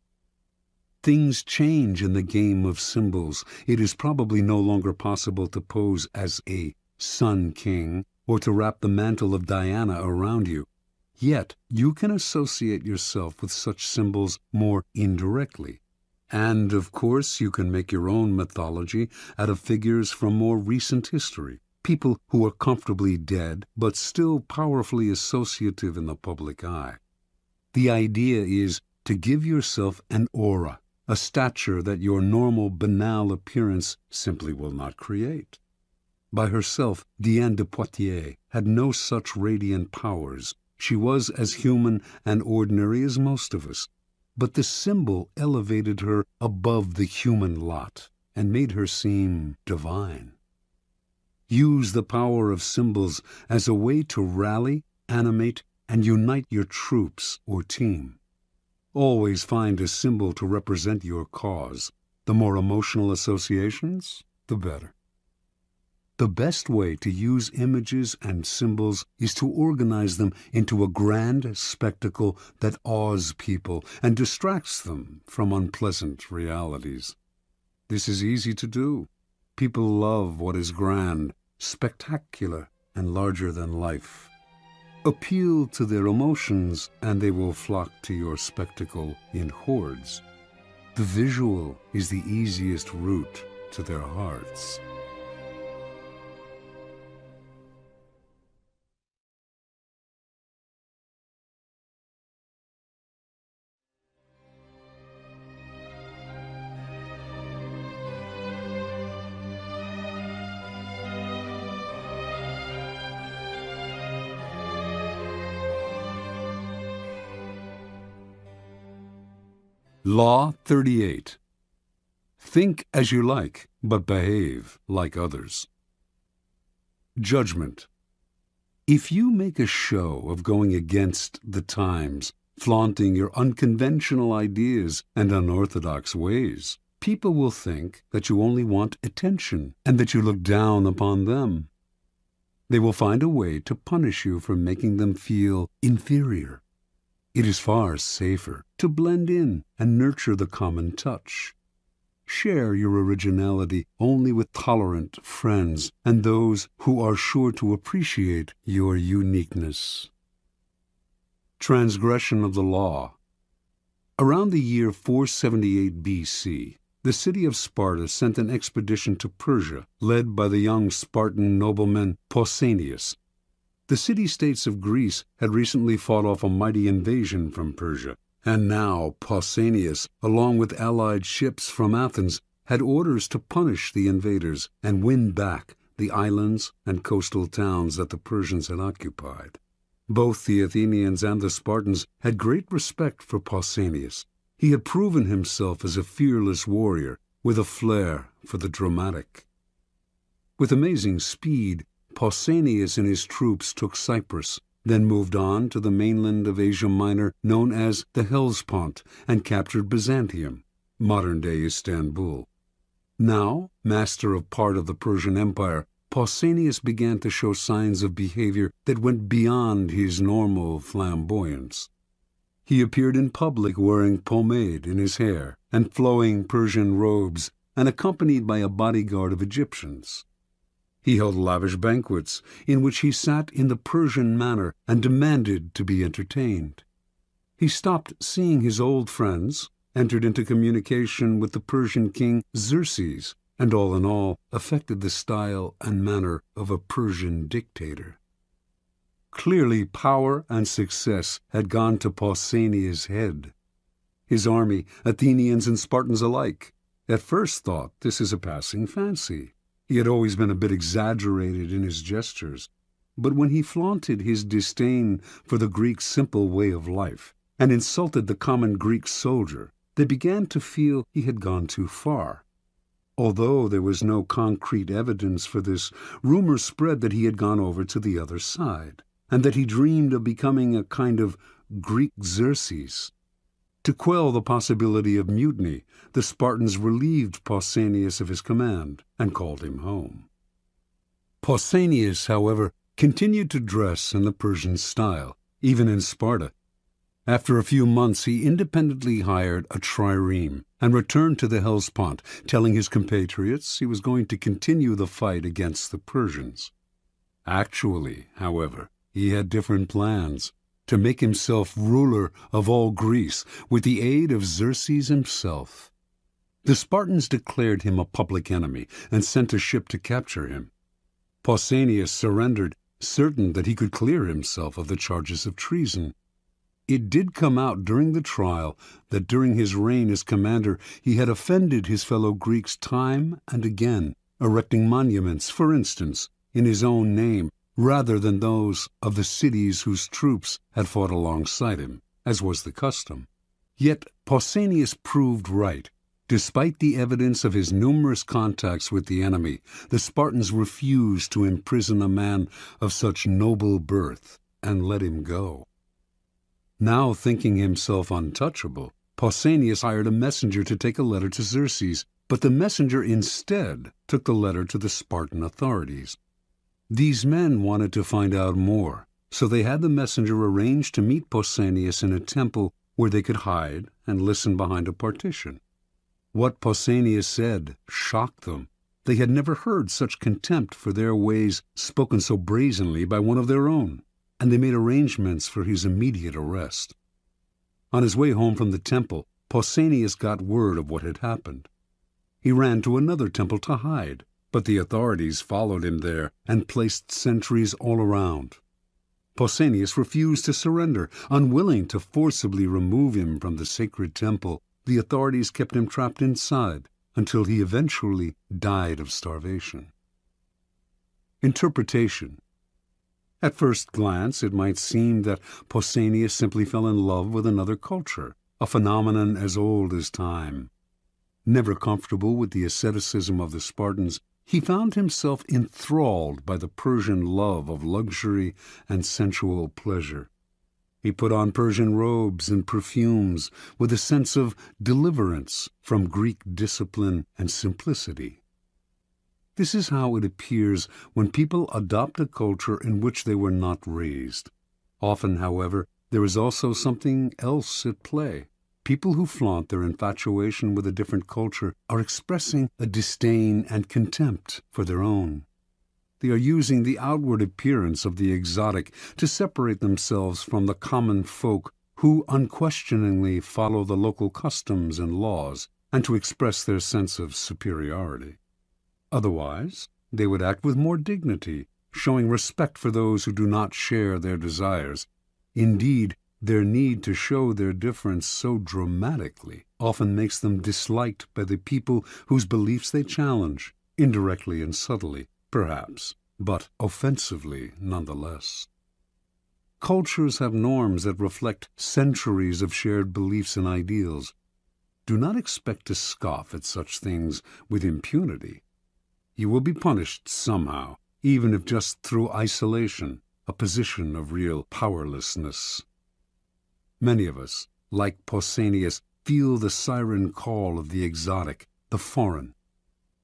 Things change in the game of symbols. It is probably no longer possible to pose as a Sun King or to wrap the mantle of Diana around you. Yet you can associate yourself with such symbols more indirectly. And, of course, you can make your own mythology out of figures from more recent history, people who are comfortably dead but still powerfully associative in the public eye. The idea is to give yourself an aura, a stature that your normal banal appearance simply will not create. By herself, Diane de Poitiers had no such radiant powers. She was as human and ordinary as most of us. But the symbol elevated her above the human lot and made her seem divine. Use the power of symbols as a way to rally, animate, and unite your troops or team. Always find a symbol to represent your cause. The more emotional associations, the better. The best way to use images and symbols is to organize them into a grand spectacle that awes people and distracts them from unpleasant realities. This is easy to do. People love what is grand, spectacular, and larger than life. Appeal to their emotions, and they will flock to your spectacle in hordes. The visual is the easiest route to their hearts. Law 38. Think as you like, but behave like others. Judgment. If you make a show of going against the times, flaunting your unconventional ideas and unorthodox ways, people will think that you only want attention and that you look down upon them. They will find a way to punish you for making them feel inferior. It is far safer to blend in and nurture the common touch. Share your originality only with tolerant friends and those who are sure to appreciate your uniqueness. Transgression of the law. Around the year 478 BC, the city of Sparta sent an expedition to Persia, led by the young Spartan nobleman Pausanias. The city-states of Greece had recently fought off a mighty invasion from Persia, and now Pausanias, along with allied ships from Athens, had orders to punish the invaders and win back the islands and coastal towns that the Persians had occupied. Both the Athenians and the Spartans had great respect for Pausanias. He had proven himself as a fearless warrior with a flair for the dramatic. With amazing speed, Pausanias and his troops took Cyprus, then moved on to the mainland of Asia Minor known as the Hellespont, and captured Byzantium, modern-day Istanbul. Now, master of part of the Persian Empire, Pausanias began to show signs of behavior that went beyond his normal flamboyance. He appeared in public wearing pomade in his hair and flowing Persian robes, and accompanied by a bodyguard of Egyptians. He held lavish banquets in which he sat in the Persian manner and demanded to be entertained. He stopped seeing his old friends, entered into communication with the Persian king Xerxes, and all in all affected the style and manner of a Persian dictator. Clearly power and success had gone to Pausanias' head. His army, Athenians and Spartans alike, at first thought this is a passing fancy. He had always been a bit exaggerated in his gestures, but when he flaunted his disdain for the Greek simple way of life and insulted the common Greek soldier, they began to feel he had gone too far. Although there was no concrete evidence for this, rumors spread that he had gone over to the other side, and that he dreamed of becoming a kind of Greek Xerxes. To quell the possibility of mutiny, the Spartans relieved Pausanias of his command and called him home. Pausanias, however, continued to dress in the Persian style, even in Sparta. After a few months he independently hired a trireme and returned to the Hellespont, telling his compatriots he was going to continue the fight against the Persians. Actually, however, he had different plans: to make himself ruler of all Greece with the aid of Xerxes himself. The Spartans declared him a public enemy and sent a ship to capture him. Pausanias surrendered, certain that he could clear himself of the charges of treason. It did come out during the trial that during his reign as commander he had offended his fellow Greeks time and again, erecting monuments, for instance, in his own name, rather than those of the cities whose troops had fought alongside him, as was the custom. Yet Pausanias proved right. Despite the evidence of his numerous contacts with the enemy, the Spartans refused to imprison a man of such noble birth and let him go. Now thinking himself untouchable, Pausanias hired a messenger to take a letter to Xerxes, but the messenger instead took the letter to the Spartan authorities. These men wanted to find out more, so they had the messenger arrange to meet Pausanias in a temple where they could hide and listen behind a partition. What Pausanias said shocked them. They had never heard such contempt for their ways spoken so brazenly by one of their own, and they made arrangements for his immediate arrest. On his way home from the temple, Pausanias got word of what had happened. He ran to another temple to hide, but the authorities followed him there and placed sentries all around. Pausanias refused to surrender. Unwilling to forcibly remove him from the sacred temple, the authorities kept him trapped inside until he eventually died of starvation. Interpretation. At first glance, it might seem that Pausanias simply fell in love with another culture, a phenomenon as old as time. Never comfortable with the asceticism of the Spartans, he found himself enthralled by the Persian love of luxury and sensual pleasure. He put on Persian robes and perfumes with a sense of deliverance from Greek discipline and simplicity. This is how it appears when people adopt a culture in which they were not raised. Often, however, there is also something else at play. People who flaunt their infatuation with a different culture are expressing a disdain and contempt for their own. They are using the outward appearance of the exotic to separate themselves from the common folk who unquestioningly follow the local customs and laws, and to express their sense of superiority. Otherwise, they would act with more dignity, showing respect for those who do not share their desires. Indeed, their need to show their difference so dramatically often makes them disliked by the people whose beliefs they challenge, indirectly and subtly, perhaps, but offensively nonetheless. Cultures have norms that reflect centuries of shared beliefs and ideals. Do not expect to scoff at such things with impunity. You will be punished somehow, even if just through isolation, a position of real powerlessness. Many of us, like Pausanias, feel the siren call of the exotic, the foreign.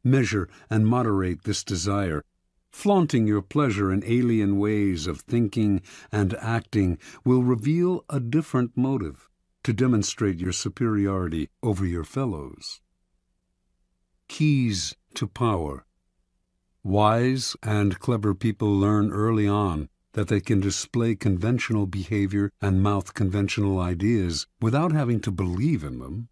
Measure and moderate this desire. Flaunting your pleasure in alien ways of thinking and acting will reveal a different motive to demonstrate your superiority over your fellows. Keys to power. Wise and clever people learn early on that they can display conventional behavior and mouth conventional ideas without having to believe in them.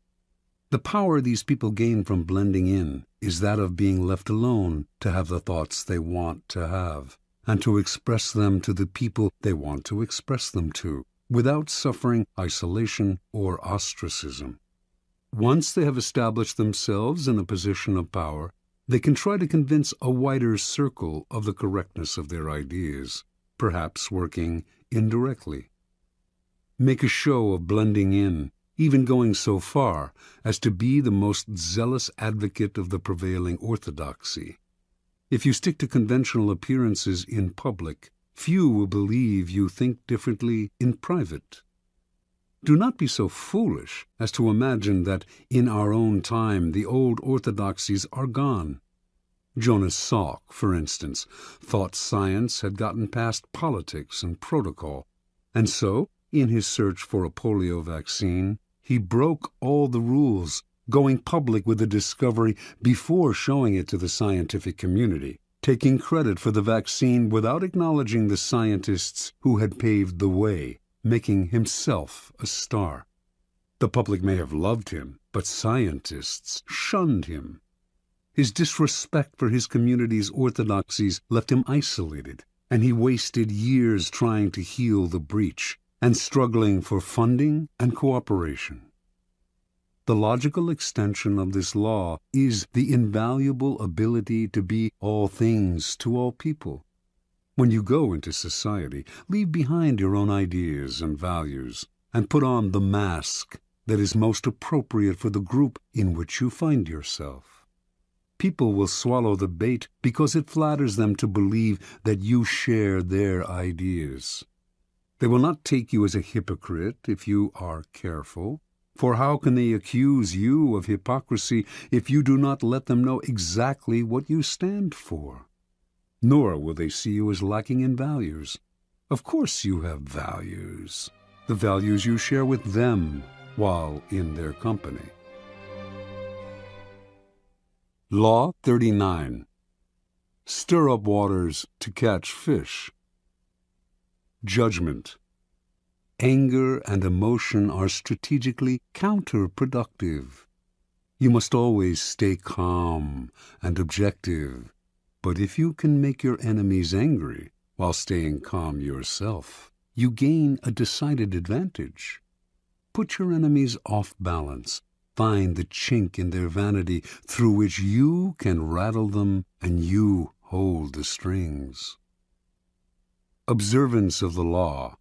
The power these people gain from blending in is that of being left alone to have the thoughts they want to have, and to express them to the people they want to express them to, without suffering isolation or ostracism. Once they have established themselves in a position of power, they can try to convince a wider circle of the correctness of their ideas, perhaps working indirectly. Make a show of blending in, even going so far as to be the most zealous advocate of the prevailing orthodoxy. If you stick to conventional appearances in public, few will believe you think differently in private. Do not be so foolish as to imagine that in our own time the old orthodoxies are gone. Jonas Salk, for instance, thought science had gotten past politics and protocol, and so, in his search for a polio vaccine, he broke all the rules, going public with the discovery before showing it to the scientific community, taking credit for the vaccine without acknowledging the scientists who had paved the way, making himself a star. The public may have loved him, but scientists shunned him. His disrespect for his community's orthodoxies left him isolated, and he wasted years trying to heal the breach and struggling for funding and cooperation. The logical extension of this law is the invaluable ability to be all things to all people. When you go into society, leave behind your own ideas and values, and put on the mask that is most appropriate for the group in which you find yourself. People will swallow the bait because it flatters them to believe that you share their ideas. They will not take you as a hypocrite if you are careful, for how can they accuse you of hypocrisy if you do not let them know exactly what you stand for? Nor will they see you as lacking in values. Of course you have values, the values you share with them while in their company. Law 39. Stir up waters to catch fish. Judgment. Anger and emotion are strategically counterproductive. You must always stay calm and objective, but if you can make your enemies angry while staying calm yourself, you gain a decided advantage. Put your enemies off balance. Find the chink in their vanity through which you can rattle them and you hold the strings. Observance of the law.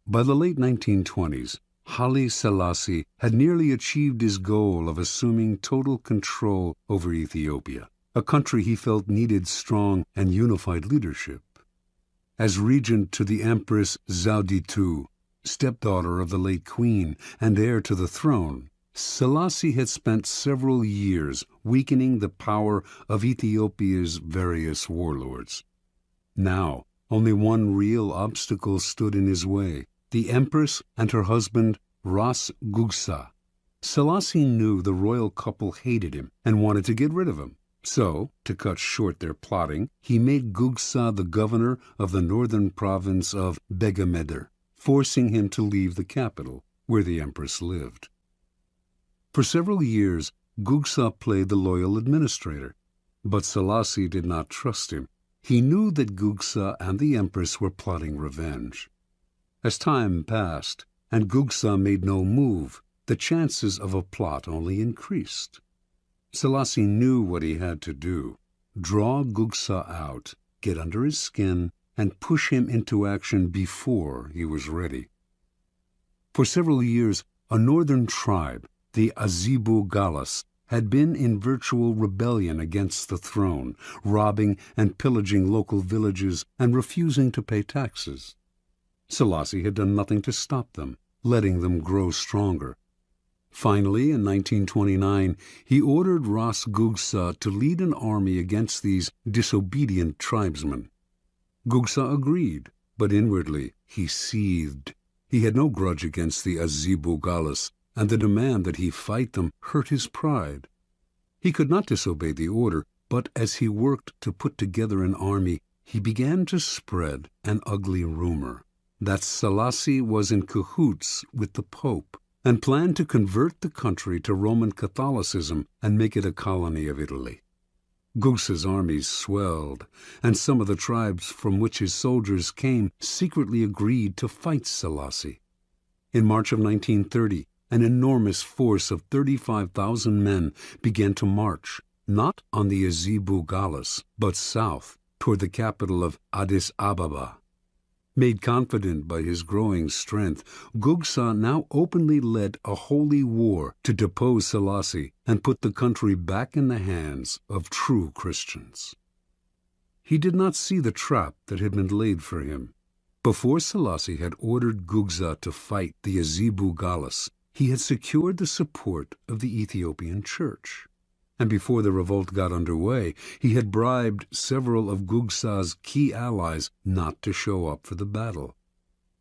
By the late 1920s, Haile Selassie had nearly achieved his goal of assuming total control over Ethiopia, a country he felt needed strong and unified leadership. As regent to the Empress Zewditu, stepdaughter of the late queen and heir to the throne, Selassie had spent several years weakening the power of Ethiopia's various warlords. Now, only one real obstacle stood in his way: the Empress and her husband, Ras Gugsa. Selassie knew the royal couple hated him and wanted to get rid of him. So, to cut short their plotting, he made Gugsa the governor of the northern province of Begemeder, forcing him to leave the capital, where the Empress lived. For several years, Gugsa played the loyal administrator, but Selassie did not trust him. He knew that Gugsa and the Empress were plotting revenge. As time passed, and Gugsa made no move, the chances of a plot only increased. Selassie knew what he had to do: draw Gugsa out, get under his skin, and push him into action before he was ready. For several years, a northern tribe, the Azibu Galas, had been in virtual rebellion against the throne, robbing and pillaging local villages and refusing to pay taxes. Selassie had done nothing to stop them, letting them grow stronger. Finally, in 1929, he ordered Ras Gugsa to lead an army against these disobedient tribesmen. Gugsa agreed, but inwardly he seethed. He had no grudge against the Azibu Galas, and the demand that he fight them hurt his pride. He could not disobey the order, but as he worked to put together an army, he began to spread an ugly rumor that Selassie was in cahoots with the Pope and planned to convert the country to Roman Catholicism and make it a colony of Italy. Gugsa's armies swelled, and some of the tribes from which his soldiers came secretly agreed to fight Selassie. In March of 1930, an enormous force of 35,000 men began to march, not on the Azibu Galas, but south, toward the capital of Addis Ababa. Made confident by his growing strength, Gugsa now openly led a holy war to depose Selassie and put the country back in the hands of true Christians. He did not see the trap that had been laid for him. Before Selassie had ordered Gugsa to fight the Azibu Galas, he had secured the support of the Ethiopian Church. And before the revolt got underway, he had bribed several of Gugsa's key allies not to show up for the battle.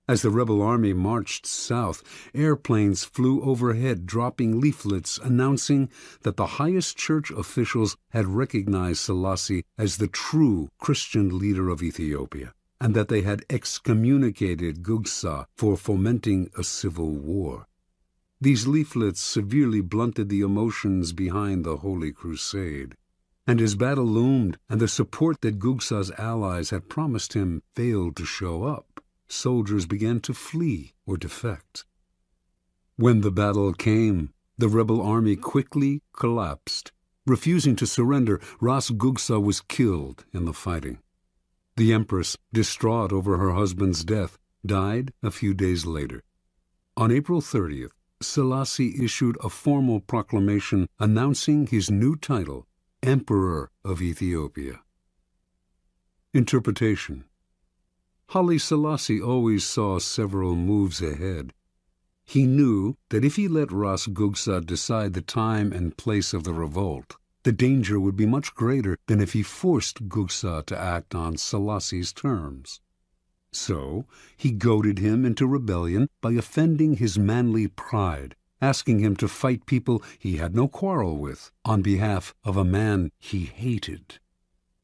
As the rebel army marched south, airplanes flew overhead, dropping leaflets announcing that the highest church officials had recognized Selassie as the true Christian leader of Ethiopia, and that they had excommunicated Gugsa for fomenting a civil war. These leaflets severely blunted the emotions behind the Holy Crusade. And as battle loomed and the support that Gugsa's allies had promised him failed to show up, soldiers began to flee or defect. When the battle came, the rebel army quickly collapsed. Refusing to surrender, Ras Gugsa was killed in the fighting. The Empress, distraught over her husband's death, died a few days later. On April 30th, Selassie issued a formal proclamation announcing his new title, Emperor of Ethiopia. Interpretation. Haile Selassie always saw several moves ahead. He knew that if he let Ras Gugsa decide the time and place of the revolt, the danger would be much greater than if he forced Gugsa to act on Selassie's terms. So he goaded him into rebellion by offending his manly pride, asking him to fight people he had no quarrel with on behalf of a man he hated.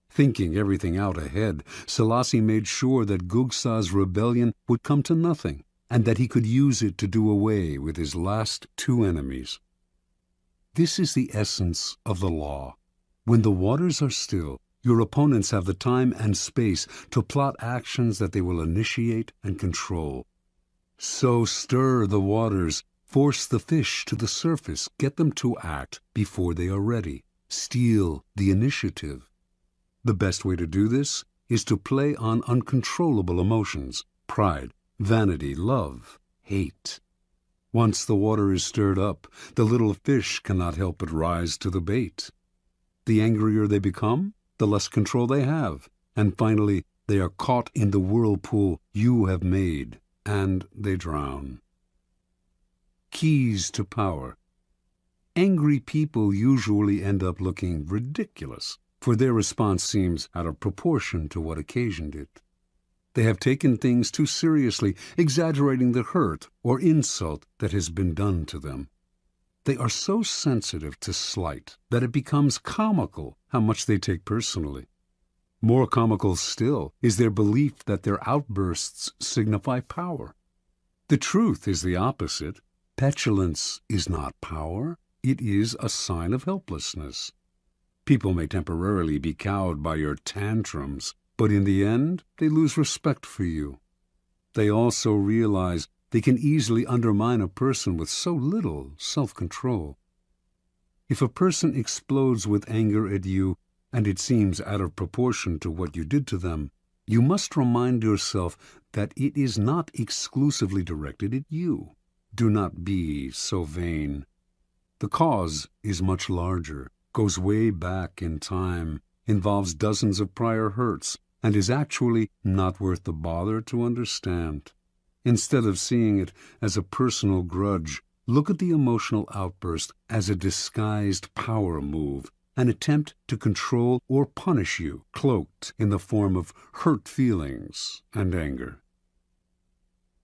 Thinking everything out ahead, Selassie made sure that Gugsa's rebellion would come to nothing, and that he could use it to do away with his last two enemies. This is the essence of the law. When the waters are still, your opponents have the time and space to plot actions that they will initiate and control. So stir the waters, force the fish to the surface, get them to act before they are ready. Steal the initiative. The best way to do this is to play on uncontrollable emotions: pride, vanity, love, hate. Once the water is stirred up, the little fish cannot help but rise to the bait. The angrier they become, the less control they have, and finally they are caught in the whirlpool you have made, and they drown. Keys to power. Angry people usually end up looking ridiculous, for their response seems out of proportion to what occasioned it. They have taken things too seriously, exaggerating the hurt or insult that has been done to them. They are so sensitive to slight that it becomes comical how much they take personally. More comical still is their belief that their outbursts signify power. The truth is the opposite. Petulance is not power. It is a sign of helplessness. People may temporarily be cowed by your tantrums, But in the end, they lose respect for you. They also realize they can easily undermine a person with so little self-control. If a person explodes with anger at you, and it seems out of proportion to what you did to them, you must remind yourself that it is not exclusively directed at you. Do not be so vain. The cause is much larger, goes way back in time, involves dozens of prior hurts, and is actually not worth the bother to understand. Instead of seeing it as a personal grudge, look at the emotional outburst as a disguised power move, an attempt to control or punish you, cloaked in the form of hurt feelings and anger.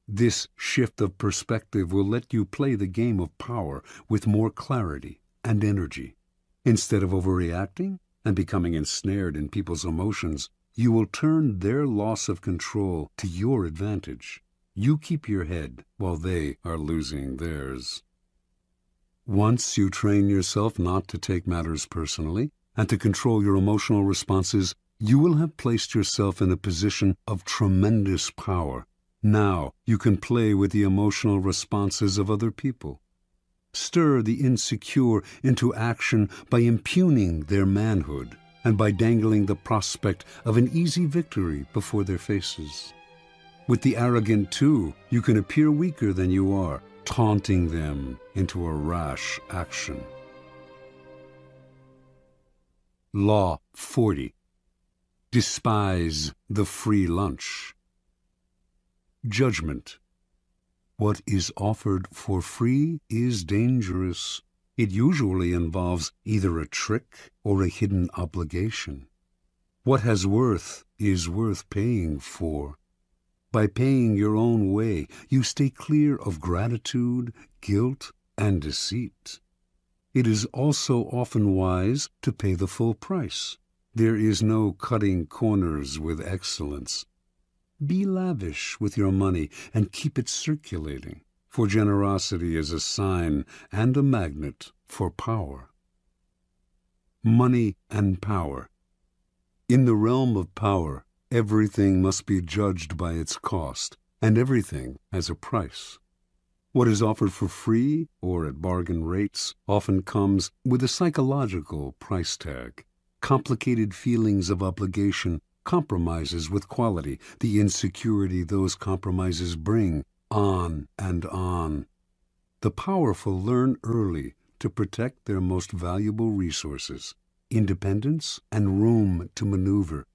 This shift of perspective will let you play the game of power with more clarity and energy. Instead of overreacting and becoming ensnared in people's emotions, you will turn their loss of control to your advantage. You keep your head while they are losing theirs. Once you train yourself not to take matters personally and to control your emotional responses, you will have placed yourself in a position of tremendous power. Now you can play with the emotional responses of other people. Stir the insecure into action by impugning their manhood and by dangling the prospect of an easy victory before their faces. With the arrogant, too, you can appear weaker than you are, taunting them into a rash action. Law 40. Despise the free lunch. Judgment. What is offered for free is dangerous. It usually involves either a trick or a hidden obligation. What has worth is worth paying for. By paying your own way, you stay clear of gratitude, guilt, and deceit. It is also often wise to pay the full price. There is no cutting corners with excellence. Be lavish with your money and keep it circulating, for generosity is a sign and a magnet for power. Money and power. In the realm of power, everything must be judged by its cost, and everything has a price. What is offered for free or at bargain rates often comes with a psychological price tag. Complicated feelings of obligation, compromises with quality, the insecurity those compromises bring, on and on. The powerful learn early to protect their most valuable resources, independence and room to maneuver.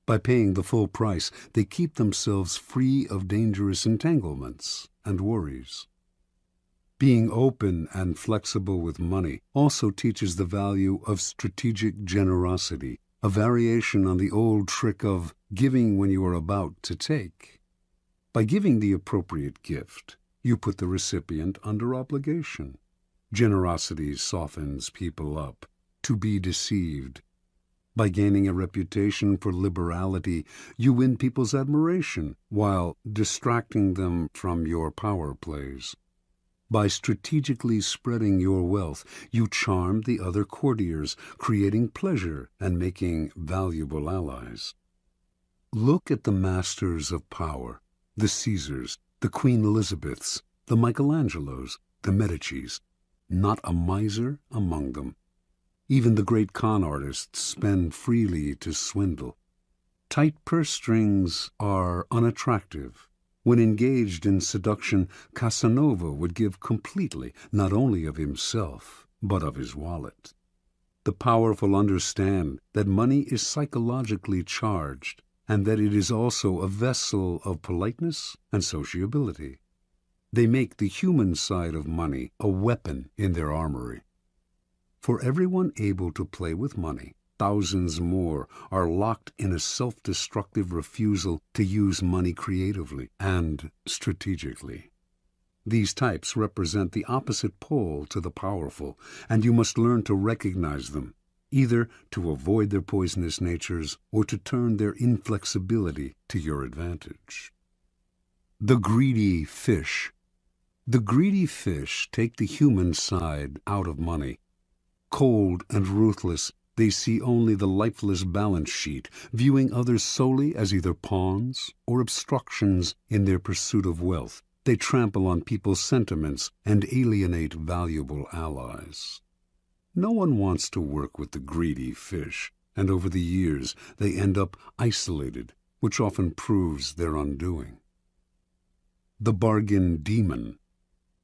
By paying the full price, they keep themselves free of dangerous entanglements and worries. Being open and flexible with money also teaches the value of strategic generosity, a variation on the old trick of giving when you are about to take. By giving the appropriate gift, you put the recipient under obligation. Generosity softens people up to be deceived. By gaining a reputation for liberality, you win people's admiration while distracting them from your power plays. By strategically spreading your wealth, you charm the other courtiers, creating pleasure and making valuable allies. Look at the masters of power, the Caesars, the Queen Elizabeths, the Michelangelos, the Medicis. Not a miser among them. Even the great con artists spend freely to swindle. Tight purse strings are unattractive. When engaged in seduction, Casanova would give completely, not only of himself, but of his wallet. The powerful understand that money is psychologically charged, and that it is also a vessel of politeness and sociability. They make the human side of money a weapon in their armory. For everyone able to play with money, thousands more are locked in a self-destructive refusal to use money creatively and strategically. These types represent the opposite pole to the powerful, and you must learn to recognize them, either to avoid their poisonous natures or to turn their inflexibility to your advantage. The greedy fish. The greedy fish take the human side out of money. Cold and ruthless, They see only the lifeless balance sheet, viewing others solely as either pawns or obstructions in their pursuit of wealth. They trample on people's sentiments and alienate valuable allies. No one wants to work with the greedy fish, and over the years they end up isolated, which often proves their undoing. The bargain demon.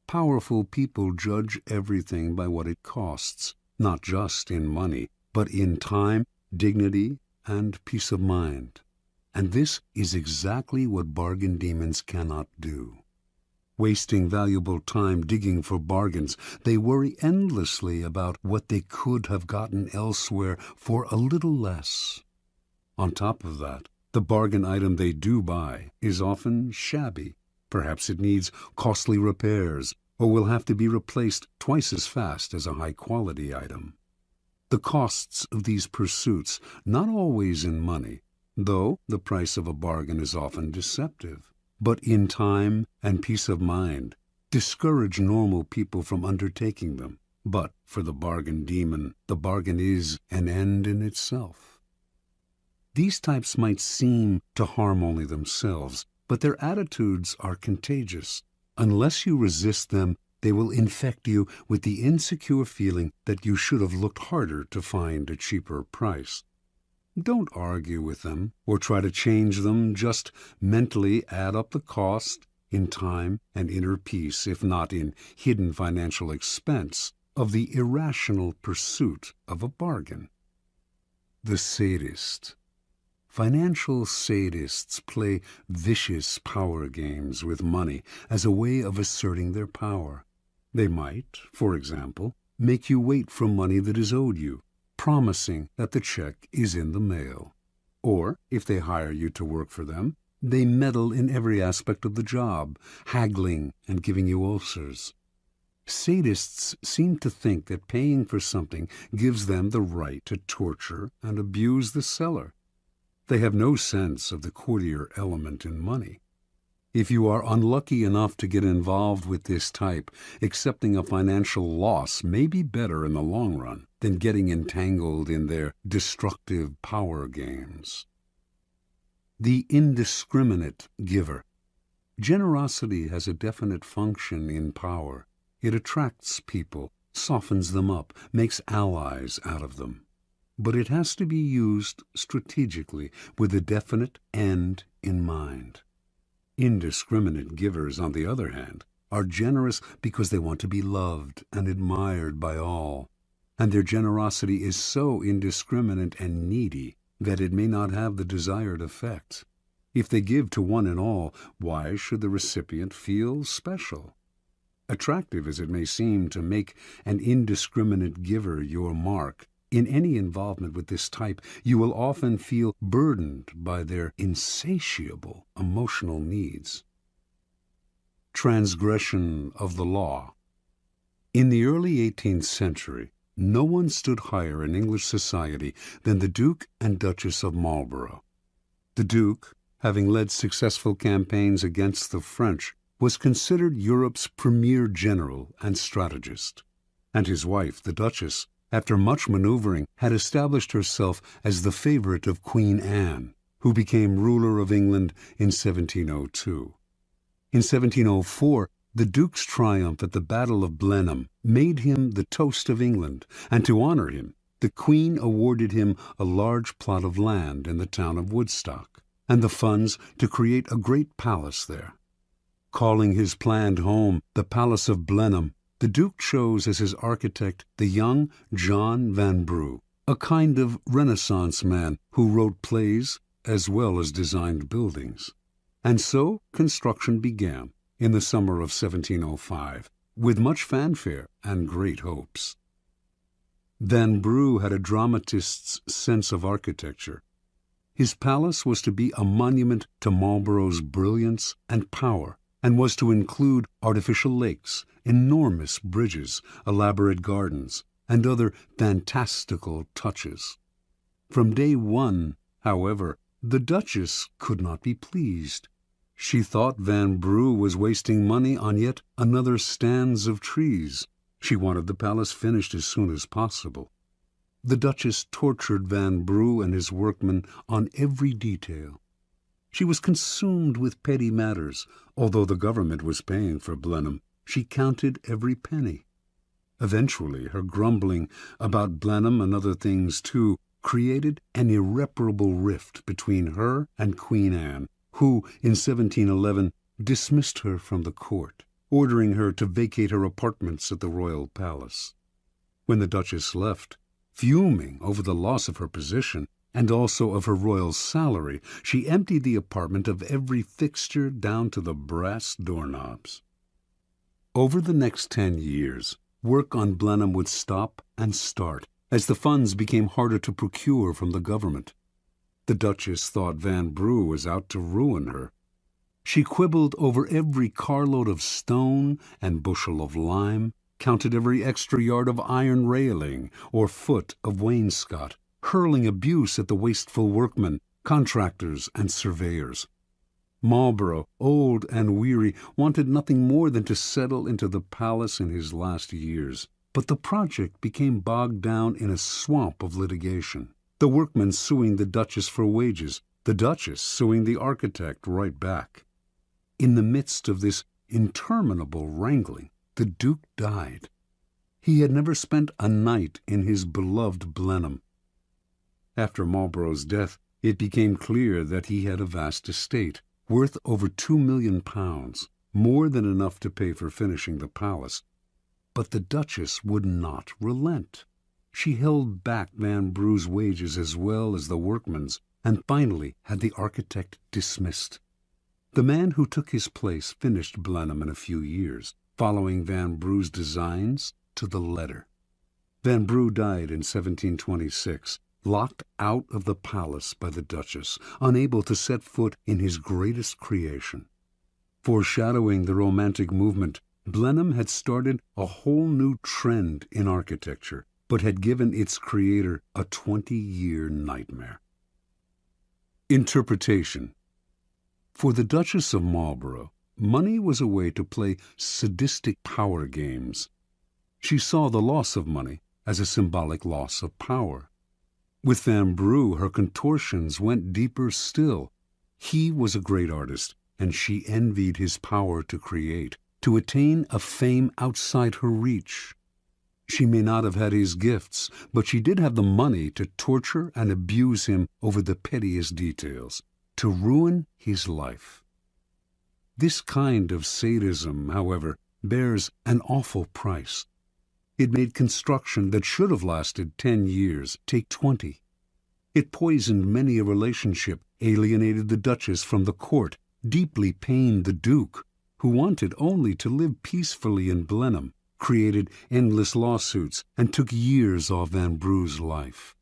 Powerful people judge everything by what it costs, not just in money, but in time, dignity, and peace of mind. And this is exactly what bargain demons cannot do. Wasting valuable time digging for bargains, they worry endlessly about what they could have gotten elsewhere for a little less. On top of that, the bargain item they do buy is often shabby. Perhaps it needs costly repairs, or will have to be replaced twice as fast as a high-quality item. The costs of these pursuits, not always in money, though the price of a bargain is often deceptive, but in time and peace of mind, discourage normal people from undertaking them. But for the bargain demon, the bargain is an end in itself. These types might seem to harm only themselves, but their attitudes are contagious. Unless you resist them, they will infect you with the insecure feeling that you should have looked harder to find a cheaper price. Don't argue with them or try to change them. Just mentally add up the cost in time and inner peace, if not in hidden financial expense, of the irrational pursuit of a bargain. The sadist. Financial sadists play vicious power games with money as a way of asserting their power. They might, for example, make you wait for money that is owed you, promising that the check is in the mail. Or, if they hire you to work for them, they meddle in every aspect of the job, haggling and giving you ulcers. Sadists seem to think that paying for something gives them the right to torture and abuse the seller. They have no sense of the courtier element in money. If you are unlucky enough to get involved with this type, accepting a financial loss may be better in the long run than getting entangled in their destructive power games. The indiscriminate giver. Generosity has a definite function in power. It attracts people, softens them up, makes allies out of them. But it has to be used strategically with a definite end in mind. Indiscriminate givers, on the other hand, are generous because they want to be loved and admired by all, and their generosity is so indiscriminate and needy that it may not have the desired effect. If they give to one and all, why should the recipient feel special? Attractive as it may seem to make an indiscriminate giver your mark, in any involvement with this type, you will often feel burdened by their insatiable emotional needs. Transgression of the law. In the early 18th century, no one stood higher in English society than the Duke and Duchess of Marlborough. The Duke, having led successful campaigns against the French, was considered Europe's premier general and strategist, and his wife, the Duchess, after much maneuvering, had established herself as the favorite of Queen Anne, who became ruler of England in 1702. In 1704, the Duke's triumph at the Battle of Blenheim made him the toast of England, and to honor him, the Queen awarded him a large plot of land in the town of Woodstock, and the funds to create a great palace there. Calling his planned home the Palace of Blenheim, the Duke chose as his architect the young John Vanbrugh, a kind of Renaissance man who wrote plays as well as designed buildings. And so construction began in the summer of 1705, with much fanfare and great hopes. Vanbrugh had a dramatist's sense of architecture. His palace was to be a monument to Marlborough's brilliance and power, and was to include artificial lakes, enormous bridges, elaborate gardens, and other fantastical touches. From day one, however, the Duchess could not be pleased. She thought Vanbrugh was wasting money on yet another stands of trees. She wanted the palace finished as soon as possible. The Duchess tortured Van Brugh and his workmen on every detail. She was consumed with petty matters. Although the government was paying for Blenheim, she counted every penny. Eventually, her grumbling about Blenheim and other things too created an irreparable rift between her and Queen Anne, who, in 1711, dismissed her from the court, ordering her to vacate her apartments at the royal palace. When the Duchess left, fuming over the loss of her position and also of her royal salary, she emptied the apartment of every fixture down to the brass doorknobs. Over the next 10 years, work on Blenheim would stop and start as the funds became harder to procure from the government. The Duchess thought Van Brugh was out to ruin her. She quibbled over every carload of stone and bushel of lime, counted every extra yard of iron railing or foot of wainscot, hurling abuse at the wasteful workmen, contractors, and surveyors. Marlborough, old and weary, wanted nothing more than to settle into the palace in his last years. But the project became bogged down in a swamp of litigation. The workmen suing the Duchess for wages, the Duchess suing the architect right back. In the midst of this interminable wrangling, the Duke died. He had never spent a night in his beloved Blenheim. After Marlborough's death, it became clear that he had a vast estate, worth over £2 million, more than enough to pay for finishing the palace. But the Duchess would not relent. She held back Van Brugh's wages as well as the workmen's, and finally had the architect dismissed. The man who took his place finished Blenheim in a few years, following Van Brugh's designs to the letter. Van Brugh died in 1726, locked out of the palace by the Duchess, unable to set foot in his greatest creation. Foreshadowing the Romantic movement, Blenheim had started a whole new trend in architecture, but had given its creator a 20-year nightmare. Interpretation. For the Duchess of Marlborough, money was a way to play sadistic power games. She saw the loss of money as a symbolic loss of power. With Van Brugh, her contortions went deeper still. He was a great artist, and she envied his power to create, to attain a fame outside her reach. She may not have had his gifts, but she did have the money to torture and abuse him over the pettiest details, to ruin his life. This kind of sadism, however, bears an awful price. It made construction that should have lasted 10 years take 20. It poisoned many a relationship, alienated the Duchess from the court, deeply pained the Duke, who wanted only to live peacefully in Blenheim, created endless lawsuits, and took years off Van Brugh's life.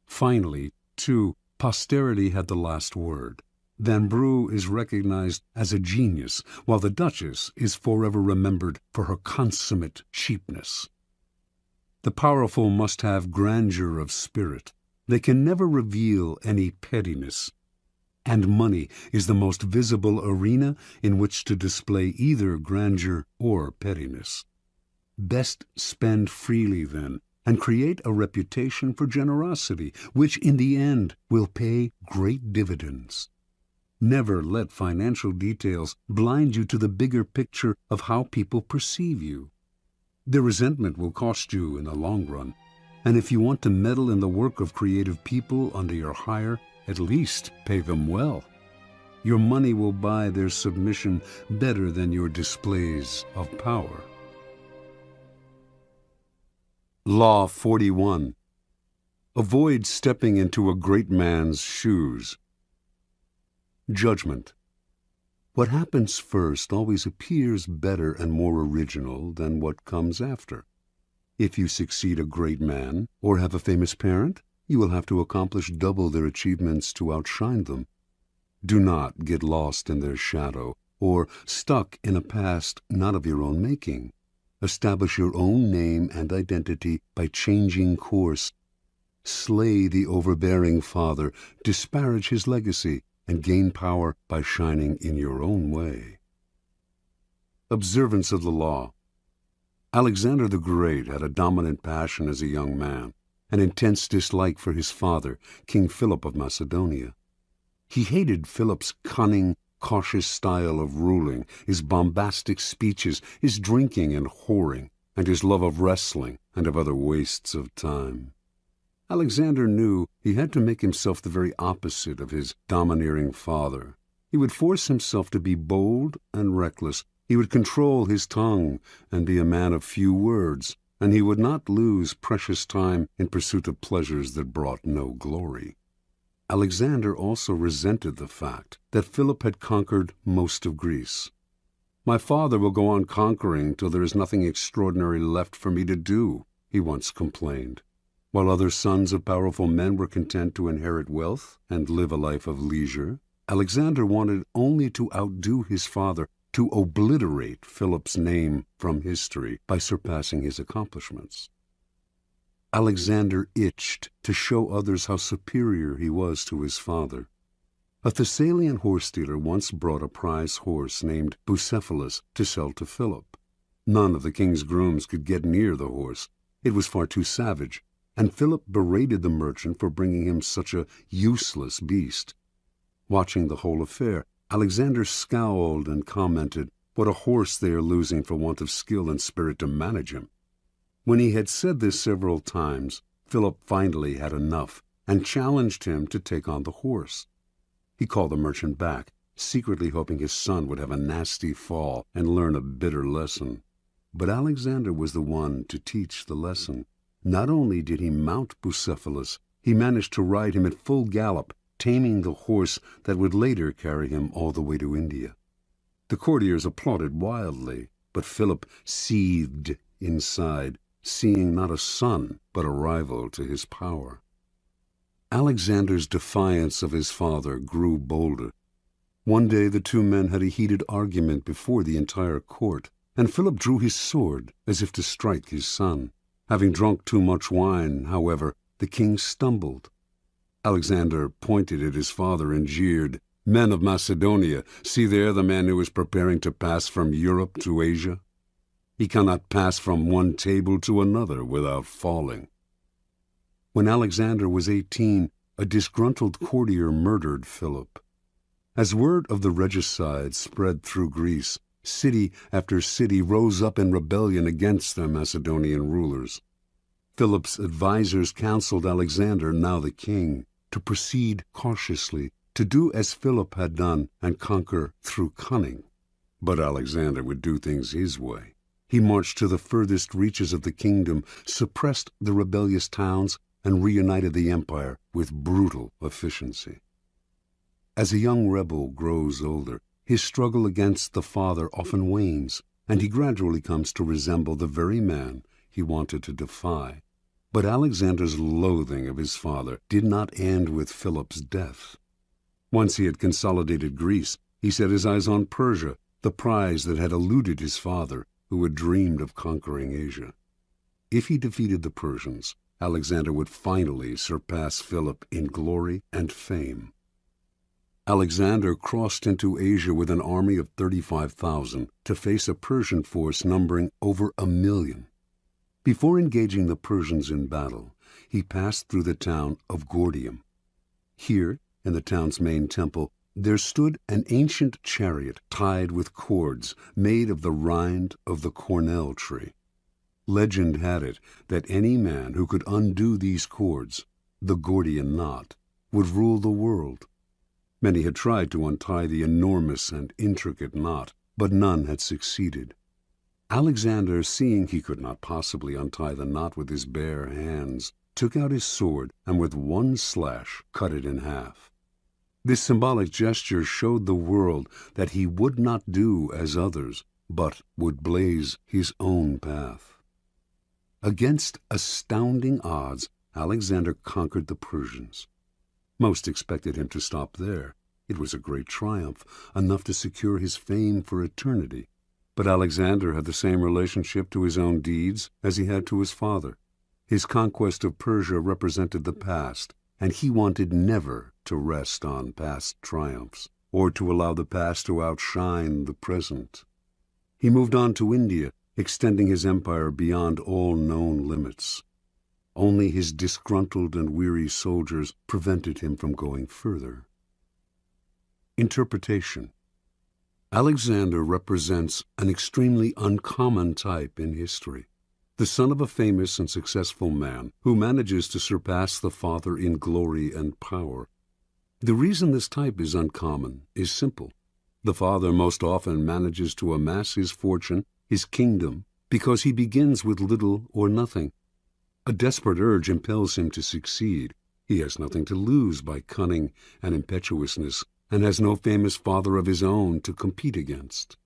Finally, too, posterity had the last word. Van Brugh is recognized as a genius, while the Duchess is forever remembered for her consummate cheapness. The powerful must have grandeur of spirit. They can never reveal any pettiness. And money is the most visible arena in which to display either grandeur or pettiness. Best spend freely, then, and create a reputation for generosity, which in the end will pay great dividends. Never let financial details blind you to the bigger picture of how people perceive you. Their resentment will cost you in the long run, and if you want to meddle in the work of creative people under your hire, at least pay them well. Your money will buy their submission better than your displays of power. Law 41. Avoid stepping into a great man's shoes. Judgment. What happens first always appears better and more original than what comes after. If you succeed a great man or have a famous parent, you will have to accomplish double their achievements to outshine them. Do not get lost in their shadow or stuck in a past not of your own making. Establish your own name and identity by changing course. Slay the overbearing father, disparage his legacy, and gain power by shining in your own way. Observance of the law. Alexander the Great had a dominant passion as a young man, an intense dislike for his father, King Philip of Macedonia. He hated Philip's cunning, cautious style of ruling, his bombastic speeches, his drinking and whoring, and his love of wrestling and of other wastes of time. Alexander knew he had to make himself the very opposite of his domineering father. He would force himself to be bold and reckless. He would control his tongue and be a man of few words, and he would not lose precious time in pursuit of pleasures that brought no glory. Alexander also resented the fact that Philip had conquered most of Greece. "My father will go on conquering till there is nothing extraordinary left for me to do," he once complained. While other sons of powerful men were content to inherit wealth and live a life of leisure, Alexander wanted only to outdo his father, to obliterate Philip's name from history by surpassing his accomplishments. Alexander itched to show others how superior he was to his father. A Thessalian horse dealer once brought a prize horse named Bucephalus to sell to Philip. None of the king's grooms could get near the horse. It was far too savage, and Philip berated the merchant for bringing him such a useless beast. Watching the whole affair, Alexander scowled and commented, "What a horse they are losing for want of skill and spirit to manage him." When he had said this several times, Philip finally had enough and challenged him to take on the horse. He called the merchant back, secretly hoping his son would have a nasty fall and learn a bitter lesson. But Alexander was the one to teach the lesson. Not only did he mount Bucephalus, he managed to ride him at full gallop, taming the horse that would later carry him all the way to India. The courtiers applauded wildly, but Philip seethed inside, seeing not a son but a rival to his power. Alexander's defiance of his father grew bolder. One day the two men had a heated argument before the entire court, and Philip drew his sword as if to strike his son. Having drunk too much wine, however, the king stumbled. Alexander pointed at his father and jeered, "Men of Macedonia, see there the man who is preparing to pass from Europe to Asia. He cannot pass from one table to another without falling." When Alexander was 18, a disgruntled courtier murdered Philip. As word of the regicide spread through Greece, city after city rose up in rebellion against their Macedonian rulers. Philip's advisers counseled Alexander, now the king, to proceed cautiously, to do as Philip had done and conquer through cunning. But Alexander would do things his way. He marched to the furthest reaches of the kingdom, suppressed the rebellious towns, and reunited the empire with brutal efficiency. As a young rebel grows older, his struggle against the father often wanes, and he gradually comes to resemble the very man he wanted to defy. But Alexander's loathing of his father did not end with Philip's death. Once he had consolidated Greece, he set his eyes on Persia, the prize that had eluded his father, who had dreamed of conquering Asia. If he defeated the Persians, Alexander would finally surpass Philip in glory and fame. Alexander crossed into Asia with an army of 35,000 to face a Persian force numbering over 1,000,000. Before engaging the Persians in battle, he passed through the town of Gordium. Here, in the town's main temple, there stood an ancient chariot tied with cords made of the rind of the cornel tree. Legend had it that any man who could undo these cords, the Gordian knot, would rule the world. Many had tried to untie the enormous and intricate knot, but none had succeeded. Alexander, seeing he could not possibly untie the knot with his bare hands, took out his sword and with one slash cut it in half. This symbolic gesture showed the world that he would not do as others, but would blaze his own path. Against astounding odds, Alexander conquered the Persians. Most expected him to stop there. It was a great triumph, enough to secure his fame for eternity. But Alexander had the same relationship to his own deeds as he had to his father. His conquest of Persia represented the past, and he wanted never to rest on past triumphs, or to allow the past to outshine the present. He moved on to India, extending his empire beyond all known limits. Only his disgruntled and weary soldiers prevented him from going further. Interpretation. Alexander represents an extremely uncommon type in history, the son of a famous and successful man who manages to surpass the father in glory and power. The reason this type is uncommon is simple. The father most often manages to amass his fortune, his kingdom, because he begins with little or nothing. A desperate urge impels him to succeed. He has nothing to lose by cunning and impetuousness, and has no famous father of his own to compete against.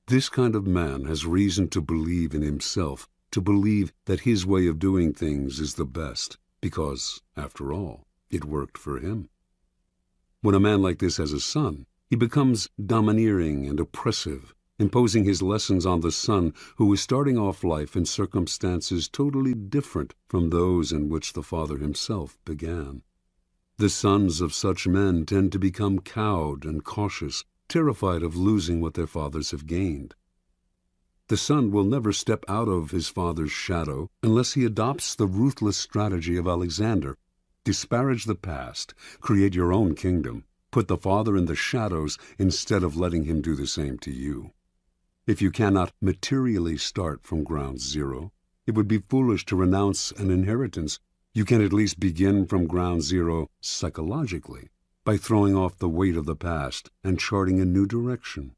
This kind of man has reason to believe in himself, to believe that his way of doing things is the best, because, after all, it worked for him. When a man like this has a son, he becomes domineering and oppressive, imposing his lessons on the son who is starting off life in circumstances totally different from those in which the father himself began. The sons of such men tend to become cowed and cautious, terrified of losing what their fathers have gained. The son will never step out of his father's shadow unless he adopts the ruthless strategy of Alexander. Disparage the past, create your own kingdom, put the father in the shadows instead of letting him do the same to you. If you cannot materially start from ground zero, it would be foolish to renounce an inheritance. You can at least begin from ground zero psychologically by throwing off the weight of the past and charting a new direction.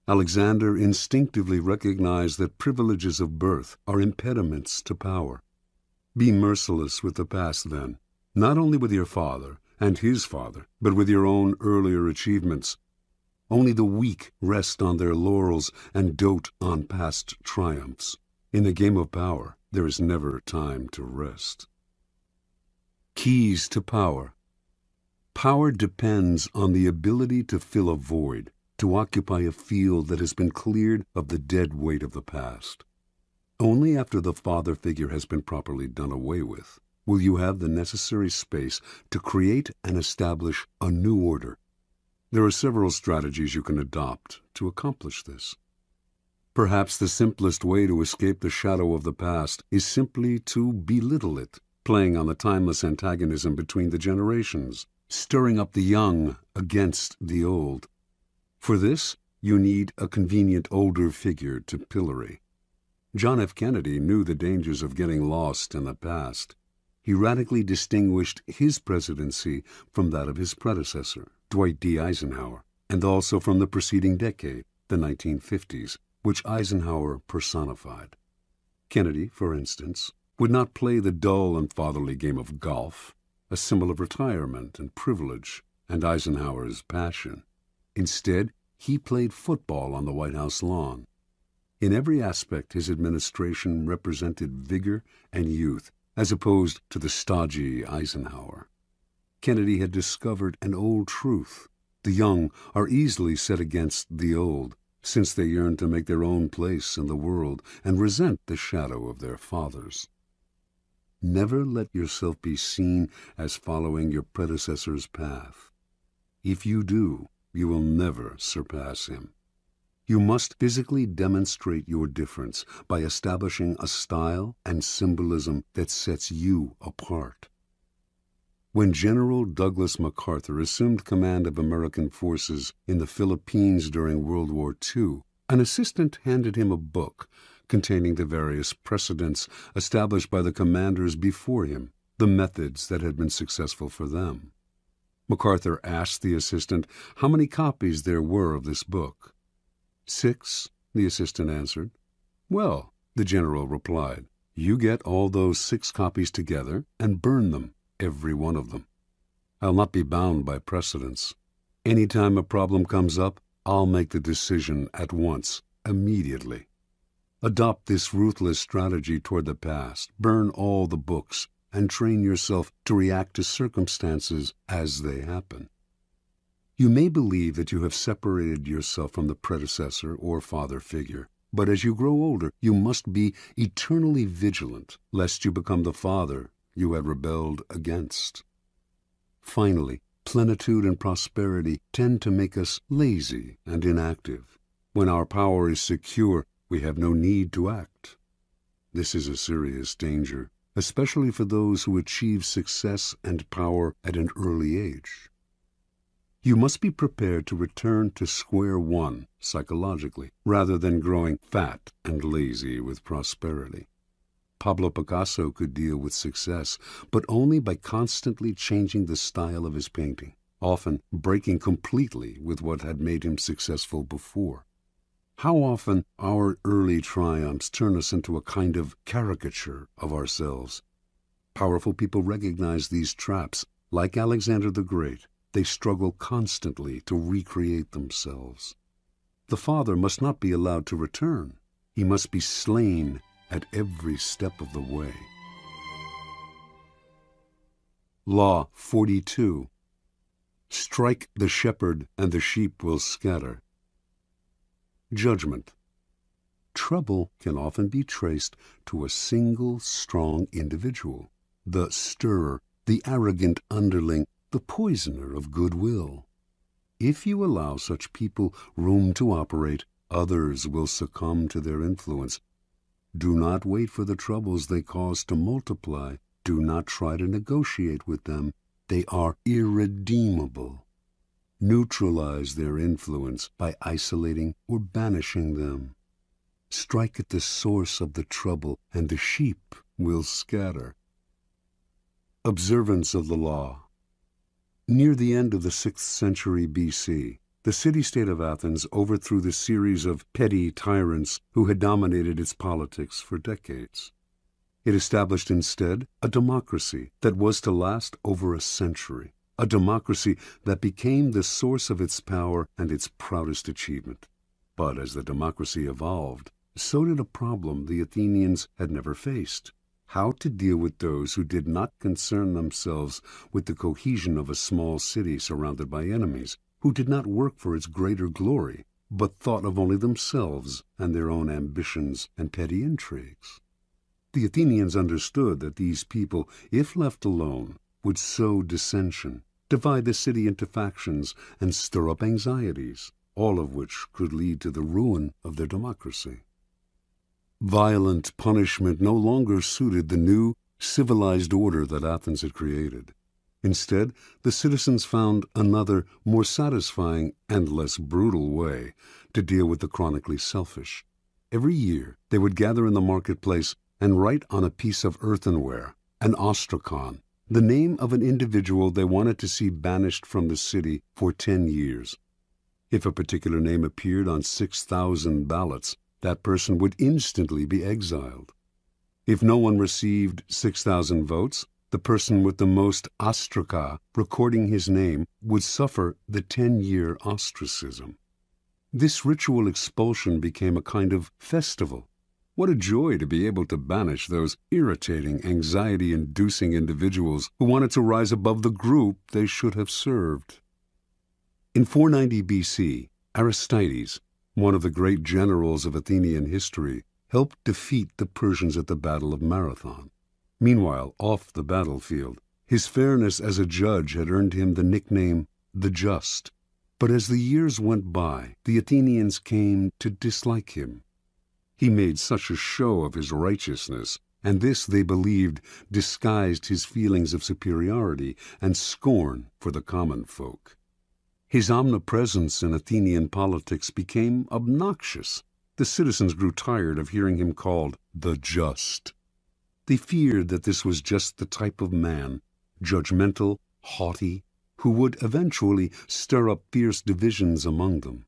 Alexander instinctively recognized that privileges of birth are impediments to power. Be merciless with the past then, not only with your father and his father, but with your own earlier achievements. Only the weak rest on their laurels and dote on past triumphs. In the game of power, there is never time to rest. Keys to power. Power depends on the ability to fill a void, to occupy a field that has been cleared of the dead weight of the past. Only after the father figure has been properly done away with will you have the necessary space to create and establish a new order. There are several strategies you can adopt to accomplish this. Perhaps the simplest way to escape the shadow of the past is simply to belittle it, playing on the timeless antagonism between the generations, stirring up the young against the old. For this, you need a convenient older figure to pillory. John F. Kennedy knew the dangers of getting lost in the past. He radically distinguished his presidency from that of his predecessor, Dwight D. Eisenhower, and also from the preceding decade, the 1950s, which Eisenhower personified. Kennedy, for instance, would not play the dull and fatherly game of golf, a symbol of retirement and privilege, and Eisenhower's passion. Instead, he played football on the White House lawn. In every aspect, his administration represented vigor and youth, as opposed to the stodgy Eisenhower. Kennedy had discovered an old truth. The young are easily set against the old, since they yearn to make their own place in the world and resent the shadow of their fathers. Never let yourself be seen as following your predecessor's path. If you do, you will never surpass him. You must physically demonstrate your difference by establishing a style and symbolism that sets you apart. When General Douglas MacArthur assumed command of American forces in the Philippines during World War II, an assistant handed him a book containing the various precedents established by the commanders before him, the methods that had been successful for them. MacArthur asked the assistant how many copies there were of this book. 6, the assistant answered. Well, the general replied, you get all those 6 copies together and burn them, every one of them. I'll not be bound by precedents. Any time a problem comes up, I'll make the decision at once, immediately. Adopt this ruthless strategy toward the past, burn all the books, and train yourself to react to circumstances as they happen. You may believe that you have separated yourself from the predecessor or father figure, but as you grow older, you must be eternally vigilant, lest you become the father you had rebelled against. Finally, plenitude and prosperity tend to make us lazy and inactive. When our power is secure, we have no need to act. This is a serious danger, especially for those who achieve success and power at an early age. You must be prepared to return to square one psychologically, rather than growing fat and lazy with prosperity. Pablo Picasso could deal with success, but only by constantly changing the style of his painting, often breaking completely with what had made him successful before. How often our early triumphs turn us into a kind of caricature of ourselves. Powerful people recognize these traps. Like Alexander the Great, they struggle constantly to recreate themselves. The father must not be allowed to return. He must be slain at every step of the way. Law 42. Strike the shepherd and the sheep will scatter. Judgment. Trouble can often be traced to a single strong individual, the stirrer, the arrogant underling, the poisoner of goodwill. If you allow such people room to operate, others will succumb to their influence. Do not wait for the troubles they cause to multiply. Do not try to negotiate with them. They are irredeemable. Neutralize their influence by isolating or banishing them. Strike at the source of the trouble, and the sheep will scatter. Observance of the law. Near the end of the 6th century BC, the city-state of Athens overthrew the series of petty tyrants who had dominated its politics for decades. It established instead a democracy that was to last over a century, a democracy that became the source of its power and its proudest achievement. But as the democracy evolved, so did a problem the Athenians had never faced: how to deal with those who did not concern themselves with the cohesion of a small city surrounded by enemies, who did not work for its greater glory, but thought of only themselves and their own ambitions and petty intrigues. The Athenians understood that these people, if left alone, would sow dissension, divide the city into factions, and stir up anxieties, all of which could lead to the ruin of their democracy. Violent punishment no longer suited the new, civilized order that Athens had created. Instead, the citizens found another, more satisfying and less brutal way to deal with the chronically selfish. Every year, they would gather in the marketplace and write on a piece of earthenware, an ostrakon, the name of an individual they wanted to see banished from the city for 10 years. If a particular name appeared on 6,000 ballots, that person would instantly be exiled. If no one received 6,000 votes, the person with the most ostraka recording his name would suffer the 10-year ostracism. This ritual expulsion became a kind of festival. What a joy to be able to banish those irritating, anxiety-inducing individuals who wanted to rise above the group they should have served. In 490 BC, Aristides, one of the great generals of Athenian history, helped defeat the Persians at the Battle of Marathon. Meanwhile, off the battlefield, his fairness as a judge had earned him the nickname the Just. But as the years went by, the Athenians came to dislike him. He made such a show of his righteousness, and this, they believed, disguised his feelings of superiority and scorn for the common folk. His omnipresence in Athenian politics became obnoxious. The citizens grew tired of hearing him called the Just. They feared that this was just the type of man, judgmental, haughty, who would eventually stir up fierce divisions among them.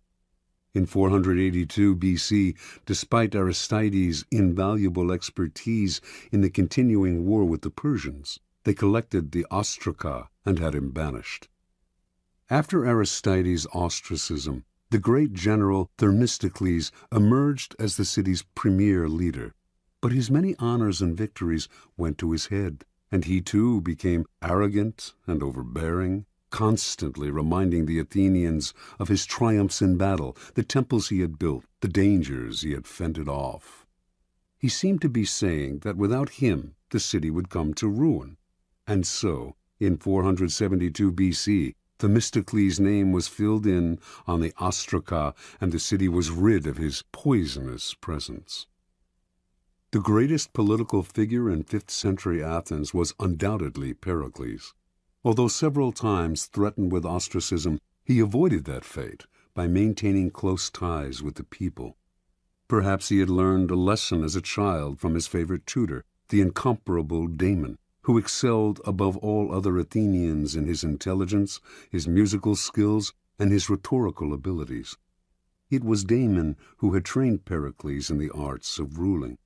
In 482 BC, despite Aristides' invaluable expertise in the continuing war with the Persians, they collected the ostraka and had him banished. After Aristides' ostracism, the great general Themistocles emerged as the city's premier leader. But his many honors and victories went to his head, and he too became arrogant and overbearing, constantly reminding the Athenians of his triumphs in battle, the temples he had built, the dangers he had fended off. He seemed to be saying that without him the city would come to ruin. And so, in 472 BC, Themistocles' name was filled in on the ostraka, and the city was rid of his poisonous presence. The greatest political figure in 5th century Athens was undoubtedly Pericles. Although several times threatened with ostracism, he avoided that fate by maintaining close ties with the people. Perhaps he had learned a lesson as a child from his favorite tutor, the incomparable Damon, who excelled above all other Athenians in his intelligence, his musical skills, and his rhetorical abilities. It was Damon who had trained Pericles in the arts of ruling.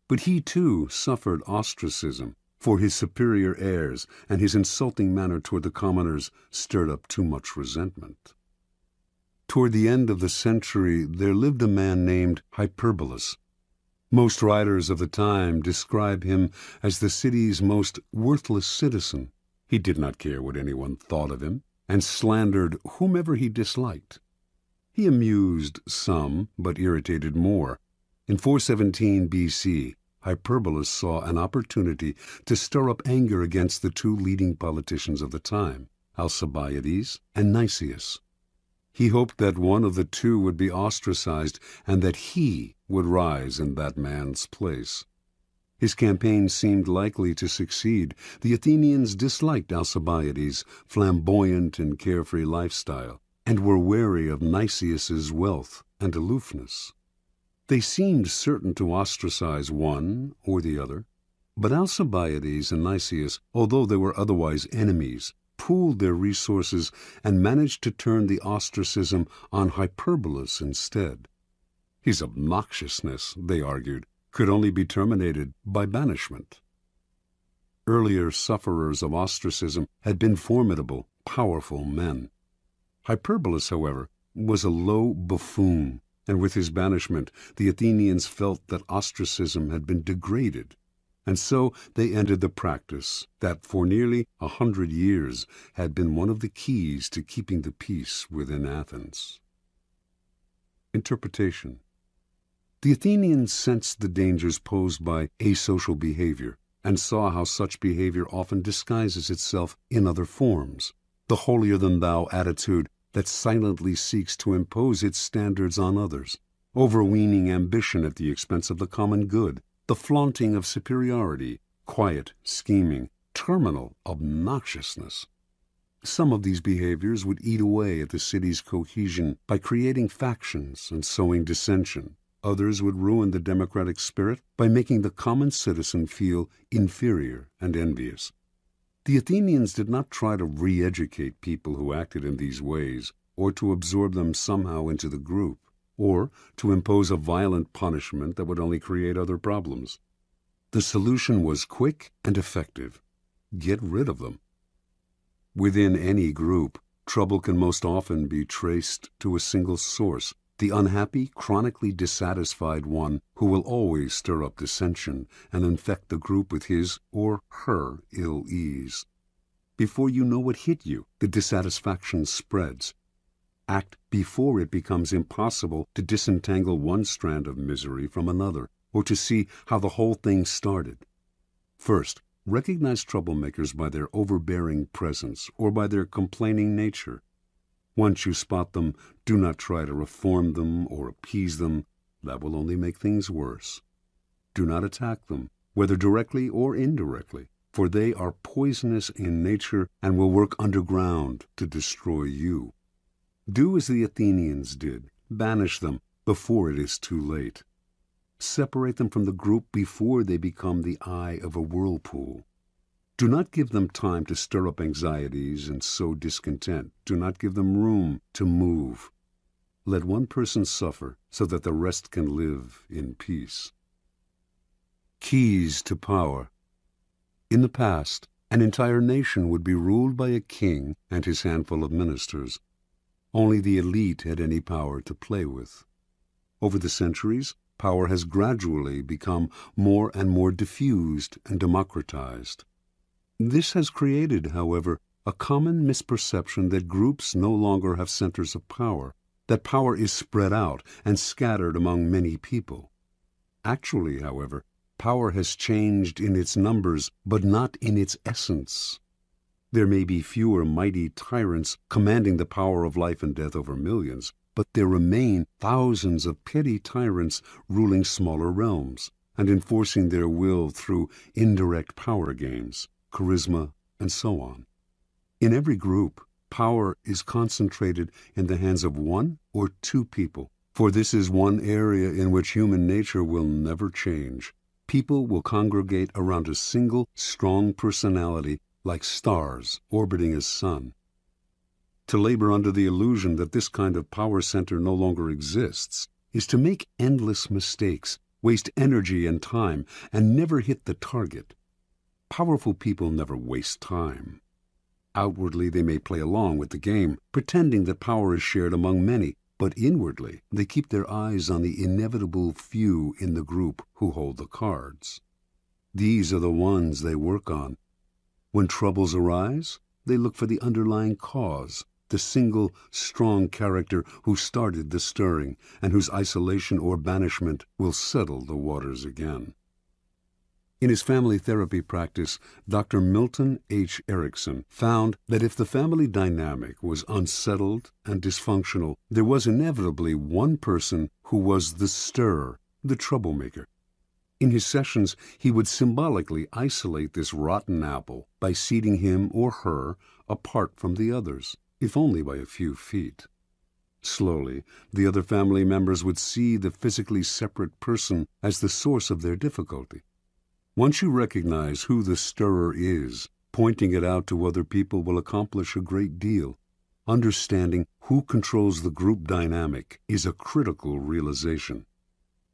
But he too suffered ostracism, for his superior airs and his insulting manner toward the commoners stirred up too much resentment. Toward the end of the century there lived a man named Hyperbolus. Most writers of the time describe him as the city's most worthless citizen. He did not care what anyone thought of him, and slandered whomever he disliked. He amused some, but irritated more. In 417 B.C., Hyperbolus saw an opportunity to stir up anger against the two leading politicians of the time, Alcibiades and Nicias. He hoped that one of the two would be ostracized and that he would rise in that man's place. His campaign seemed likely to succeed. The Athenians disliked Alcibiades' flamboyant and carefree lifestyle, and were wary of Nicias's wealth and aloofness. They seemed certain to ostracize one or the other, but Alcibiades and Nicias, although they were otherwise enemies, pooled their resources and managed to turn the ostracism on Hyperbolus instead. His obnoxiousness, they argued, could only be terminated by banishment. Earlier sufferers of ostracism had been formidable, powerful men. Hyperbolus, however, was a low buffoon, and with his banishment the Athenians felt that ostracism had been degraded, and so they ended the practice that for nearly 100 years had been one of the keys to keeping the peace within Athens. Interpretation. The Athenians sensed the dangers posed by asocial behavior and saw how such behavior often disguises itself in other forms. The holier-than-thou attitude that silently seeks to impose its standards on others, overweening ambition at the expense of the common good, the flaunting of superiority, quiet scheming, terminal obnoxiousness. Some of these behaviors would eat away at the city's cohesion by creating factions and sowing dissension. Others would ruin the democratic spirit by making the common citizen feel inferior and envious. The Athenians did not try to re-educate people who acted in these ways, or to absorb them somehow into the group, or to impose a violent punishment that would only create other problems. The solution was quick and effective. Get rid of them. Within any group, trouble can most often be traced to a single source, the unhappy, chronically dissatisfied one who will always stir up dissension and infect the group with his or her ill ease. Before you know what hit you, the dissatisfaction spreads. Act before it becomes impossible to disentangle one strand of misery from another, or to see how the whole thing started. First, recognize troublemakers by their overbearing presence or by their complaining nature. Once you spot them, do not try to reform them or appease them. That will only make things worse. Do not attack them, whether directly or indirectly, for they are poisonous in nature and will work underground to destroy you. Do as the Athenians did. Banish them before it is too late. Separate them from the group before they become the eye of a whirlpool. Do not give them time to stir up anxieties and sow discontent. Do not give them room to move. Let one person suffer so that the rest can live in peace. Keys to power. In the past, an entire nation would be ruled by a king and his handful of ministers. Only the elite had any power to play with. Over the centuries, power has gradually become more and more diffused and democratized. This has created, however, a common misperception that groups no longer have centers of power, that power is spread out and scattered among many people. Actually, however, power has changed in its numbers, but not in its essence. There may be fewer mighty tyrants commanding the power of life and death over millions, but there remain thousands of petty tyrants ruling smaller realms. and enforcing their will through indirect power games, charisma, and so on. In every group, power is concentrated in the hands of one or two people, for this is one area in which human nature will never change. People will congregate around a single, strong personality like stars orbiting a sun. To labor under the illusion that this kind of power center no longer exists is to make endless mistakes, waste energy and time, and never hit the target. Powerful people never waste time. Outwardly, they may play along with the game, pretending that power is shared among many, but inwardly, they keep their eyes on the inevitable few in the group who hold the cards. These are the ones they work on. When troubles arise, they look for the underlying cause, the single, strong character who started the stirring, and whose isolation or banishment will settle the waters again. In his family therapy practice, Dr. Milton H. Erickson found that if the family dynamic was unsettled and dysfunctional, there was inevitably one person who was the stirrer, the troublemaker. In his sessions, he would symbolically isolate this rotten apple by seating him or her apart from the others, if only by a few feet. Slowly, the other family members would see the physically separate person as the source of their difficulty. Once you recognize who the stirrer is, pointing it out to other people will accomplish a great deal. Understanding who controls the group dynamic is a critical realization.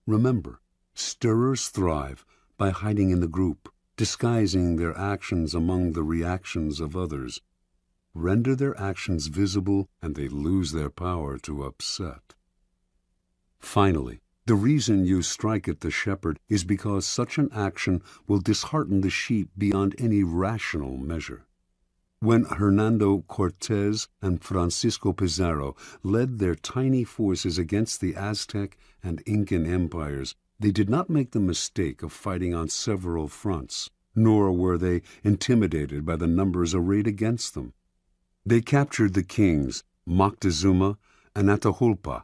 Remember, stirrers thrive by hiding in the group, disguising their actions among the reactions of others. Render their actions visible, and they lose their power to upset. Finally, the reason you strike at the shepherd is because such an action will dishearten the sheep beyond any rational measure. When Hernando Cortés and Francisco Pizarro led their tiny forces against the Aztec and Incan empires, they did not make the mistake of fighting on several fronts, nor were they intimidated by the numbers arrayed against them. They captured the kings, Moctezuma and Atahualpa.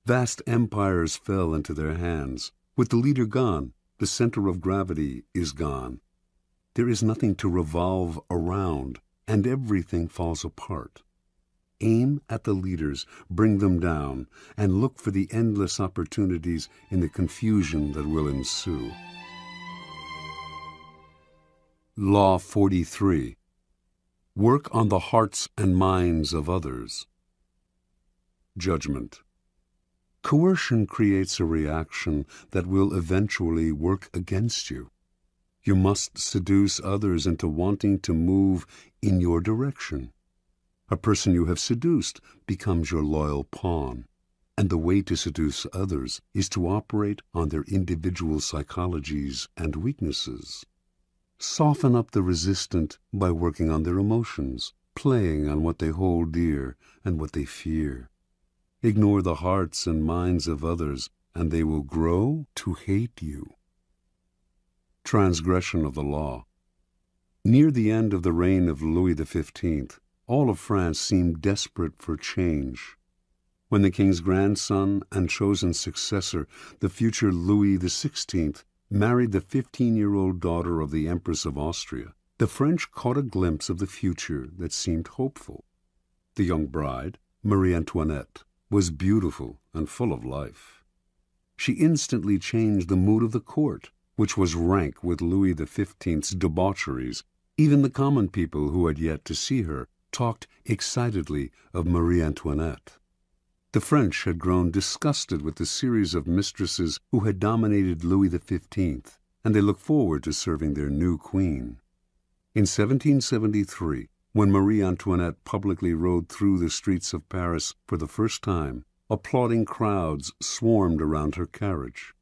Vast empires fell into their hands. With the leader gone, the center of gravity is gone. There is nothing to revolve around, and everything falls apart. Aim at the leaders, bring them down, and look for the endless opportunities in the confusion that will ensue. Law 43. Work on the hearts and minds of others. Judgment. Coercion creates a reaction that will eventually work against you. You must seduce others into wanting to move in your direction. A person you have seduced becomes your loyal pawn, and the way to seduce others is to operate on their individual psychologies and weaknesses. Soften up the resistant by working on their emotions, playing on what they hold dear and what they fear. Ignore the hearts and minds of others, and they will grow to hate you. Transgression of the law. Near the end of the reign of Louis XV, all of France seemed desperate for change. When the king's grandson and chosen successor, the future Louis XVI, married the 15-year-old daughter of the Empress of Austria, the French caught a glimpse of the future that seemed hopeful. The young bride, Marie Antoinette, was beautiful and full of life. She instantly changed the mood of the court, which was rank with Louis XV's debaucheries. Even the common people who had yet to see her talked excitedly of Marie Antoinette. The French had grown disgusted with the series of mistresses who had dominated Louis XV, and they looked forward to serving their new queen. In 1773, when Marie Antoinette publicly rode through the streets of Paris for the first time, applauding crowds swarmed around her carriage.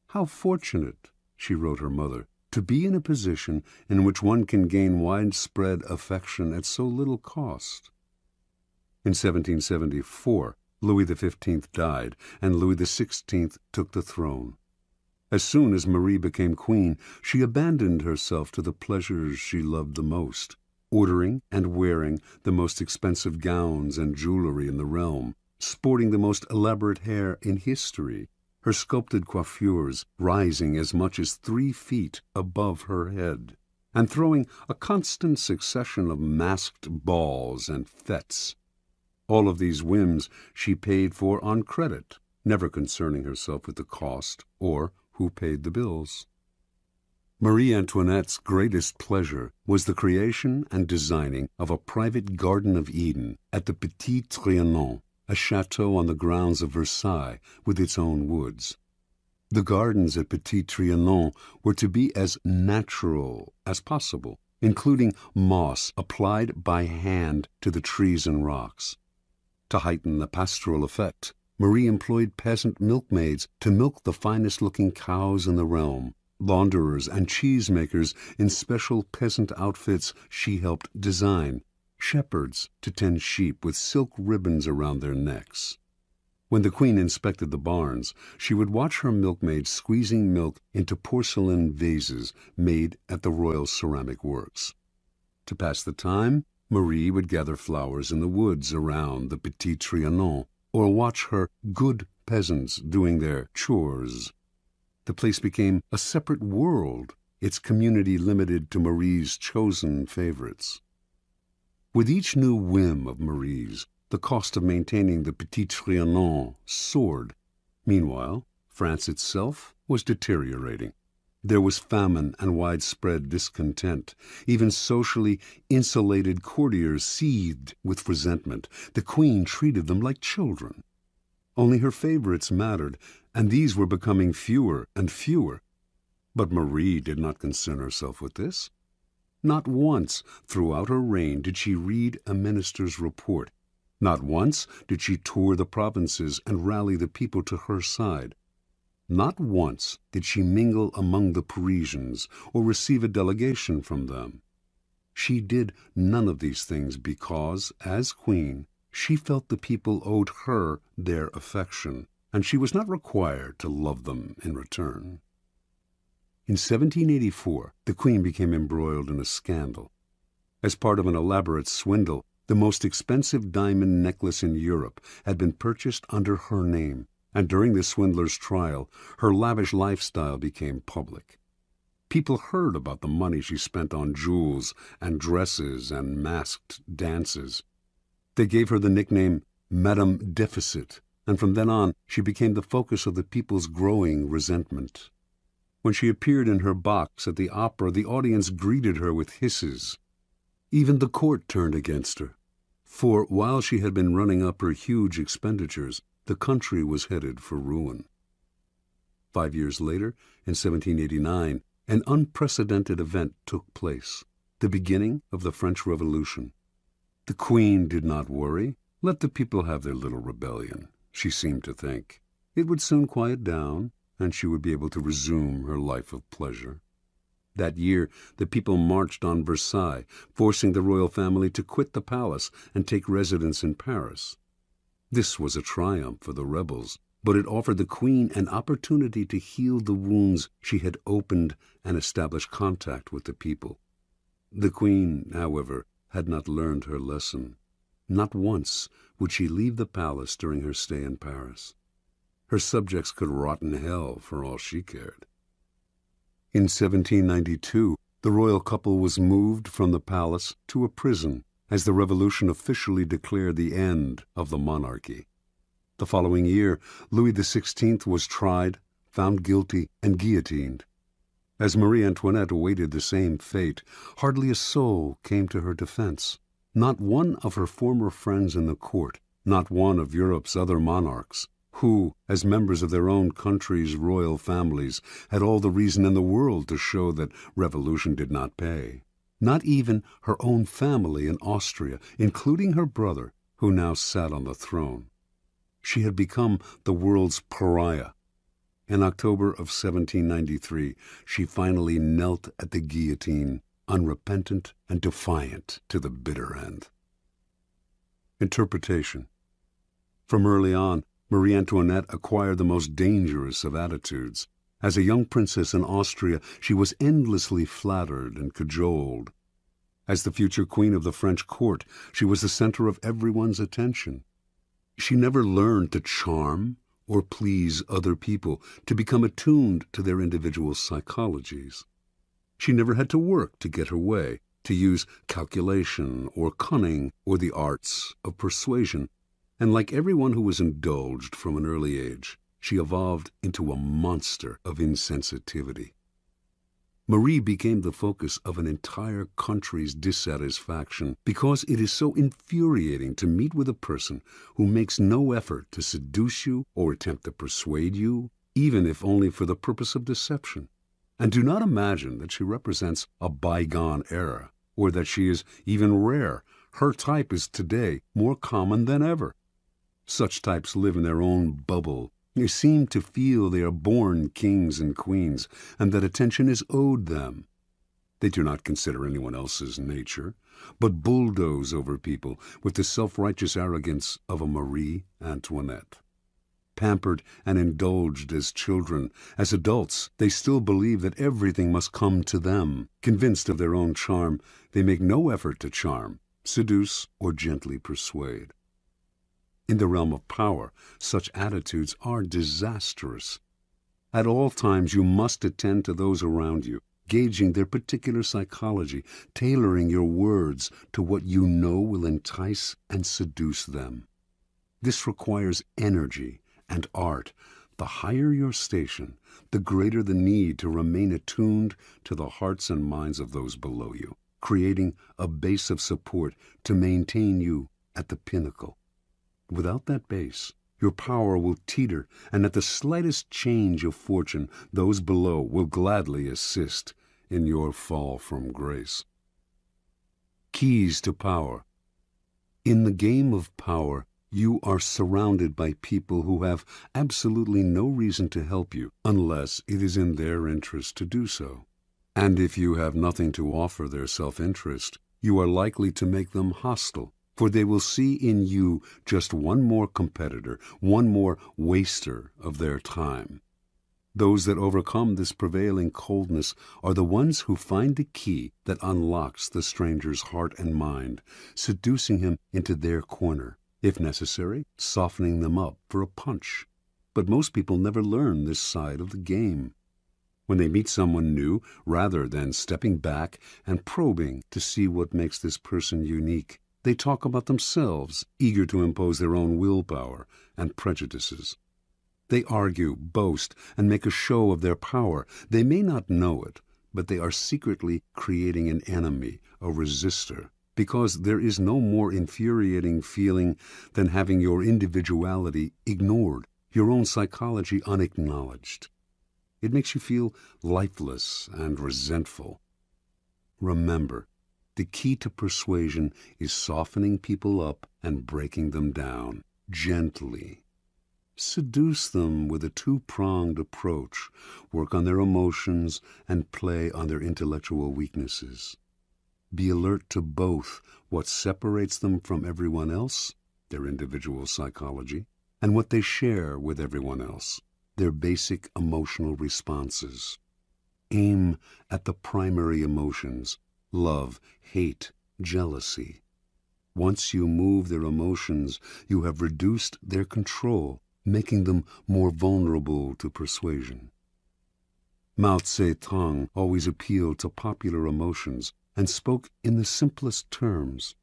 "How fortunate," she wrote her mother, "to be in a position in which one can gain widespread affection at so little cost." In 1774, Louis XV died, and Louis XVI took the throne. As soon as Marie became queen, she abandoned herself to the pleasures she loved the most, ordering and wearing the most expensive gowns and jewelry in the realm, sporting the most elaborate hair in history. her sculpted coiffures rising as much as 3 feet above her head, and throwing a constant succession of masked balls and fêtes. All of these whims she paid for on credit, never concerning herself with the cost or who paid the bills. Marie Antoinette's greatest pleasure was the creation and designing of a private Garden of Eden at the Petit Trianon, a chateau on the grounds of Versailles with its own woods. The gardens at Petit Trianon were to be as natural as possible, including moss applied by hand to the trees and rocks. To heighten the pastoral effect, Marie employed peasant milkmaids to milk the finest-looking cows in the realm. Launderers and cheesemakers in special peasant outfits she helped design, shepherds to tend sheep with silk ribbons around their necks. When the Queen inspected the barns, she would watch her milkmaids squeezing milk into porcelain vases made at the Royal Ceramic Works. To pass the time, Marie would gather flowers in the woods around the Petit Trianon, or watch her good peasants doing their chores. The place became a separate world, its community limited to Marie's chosen favorites. With each new whim of Marie's, the cost of maintaining the Petit Trianon soared. Meanwhile, France itself was deteriorating. There was famine and widespread discontent. Even socially insulated courtiers seethed with resentment. The Queen treated them like children. Only her favorites mattered, and these were becoming fewer and fewer. But Marie did not concern herself with this. Not once throughout her reign did she read a minister's report. Not once did she tour the provinces and rally the people to her side. Not once did she mingle among the Parisians or receive a delegation from them. She did none of these things because, as Queen, she felt the people owed her their affection, and she was not required to love them in return. In 1784, the Queen became embroiled in a scandal. As part of an elaborate swindle, the most expensive diamond necklace in Europe had been purchased under her name, and during the swindler's trial, her lavish lifestyle became public. People heard about the money she spent on jewels and dresses and masked dances. They gave her the nickname Madame Deficit, and from then on she became the focus of the people's growing resentment. When she appeared in her box at the opera, the audience greeted her with hisses. Even the court turned against her, for while she had been running up her huge expenditures, the country was headed for ruin. 5 years later, in 1789, an unprecedented event took place, the beginning of the French Revolution. The Queen did not worry. Let the people have their little rebellion, she seemed to think. It would soon quiet down, and she would be able to resume her life of pleasure. That year, the people marched on Versailles, forcing the royal family to quit the palace and take residence in Paris. This was a triumph for the rebels, but it offered the Queen an opportunity to heal the wounds she had opened and establish contact with the people. The Queen, however, had not learned her lesson. Not once would she leave the palace during her stay in Paris. Her subjects could rot in hell for all she cared. In 1792, the royal couple was moved from the palace to a prison as the revolution officially declared the end of the monarchy. The following year, Louis XVI was tried, found guilty, and guillotined. As Marie Antoinette awaited the same fate, hardly a soul came to her defense. Not one of her former friends in the court, not one of Europe's other monarchs, who, as members of their own country's royal families, had all the reason in the world to show that revolution did not pay. Not even her own family in Austria, including her brother, who now sat on the throne. She had become the world's pariah. In October of 1793, she finally knelt at the guillotine, unrepentant and defiant to the bitter end. Interpretation. From early on, Marie Antoinette acquired the most dangerous of attitudes. As a young princess in Austria, she was endlessly flattered and cajoled. As the future queen of the French court, she was the center of everyone's attention. She never learned to charm or please other people, to become attuned to their individual psychologies. She never had to work to get her way, to use calculation or cunning or the arts of persuasion. And like everyone who was indulged from an early age, she evolved into a monster of insensitivity. Marie became the focus of an entire country's dissatisfaction because it is so infuriating to meet with a person who makes no effort to seduce you or attempt to persuade you, even if only for the purpose of deception. And do not imagine that she represents a bygone era, or that she is even rare. Her type is today more common than ever. Such types live in their own bubble. They seem to feel they are born kings and queens, and that attention is owed them. They do not consider anyone else's nature, but bulldoze over people with the self-righteous arrogance of a Marie Antoinette. Pampered and indulged as children, as adults, they still believe that everything must come to them. Convinced of their own charm, they make no effort to charm, seduce, or gently persuade. In the realm of power, such attitudes are disastrous. At all times you must attend to those around you, gauging their particular psychology, tailoring your words to what you know will entice and seduce them. This requires energy and art. The higher your station, the greater the need to remain attuned to the hearts and minds of those below you, creating a base of support to maintain you at the pinnacle. Without that base, your power will teeter, and at the slightest change of fortune, those below will gladly assist in your fall from grace. Keys to power. In the game of power, you are surrounded by people who have absolutely no reason to help you unless it is in their interest to do so. And if you have nothing to offer their self-interest, you are likely to make them hostile, for they will see in you just one more competitor, one more waster of their time. Those that overcome this prevailing coldness are the ones who find the key that unlocks the stranger's heart and mind, seducing him into their corner, if necessary, softening them up for a punch. But most people never learn this side of the game. When they meet someone new, rather than stepping back and probing to see what makes this person unique, they talk about themselves, eager to impose their own willpower and prejudices. They argue, boast, and make a show of their power. They may not know it, but they are secretly creating an enemy, a resistor, because there is no more infuriating feeling than having your individuality ignored, your own psychology unacknowledged. It makes you feel lifeless and resentful. Remember, the key to persuasion is softening people up and breaking them down, gently. Seduce them with a two-pronged approach. Work on their emotions and play on their intellectual weaknesses. Be alert to both what separates them from everyone else, their individual psychology, and what they share with everyone else, their basic emotional responses. Aim at the primary emotions: love, hate, jealousy. Once you move their emotions, you have reduced their control, making them more vulnerable to persuasion. Mao Zedong always appealed to popular emotions and spoke in the simplest terms.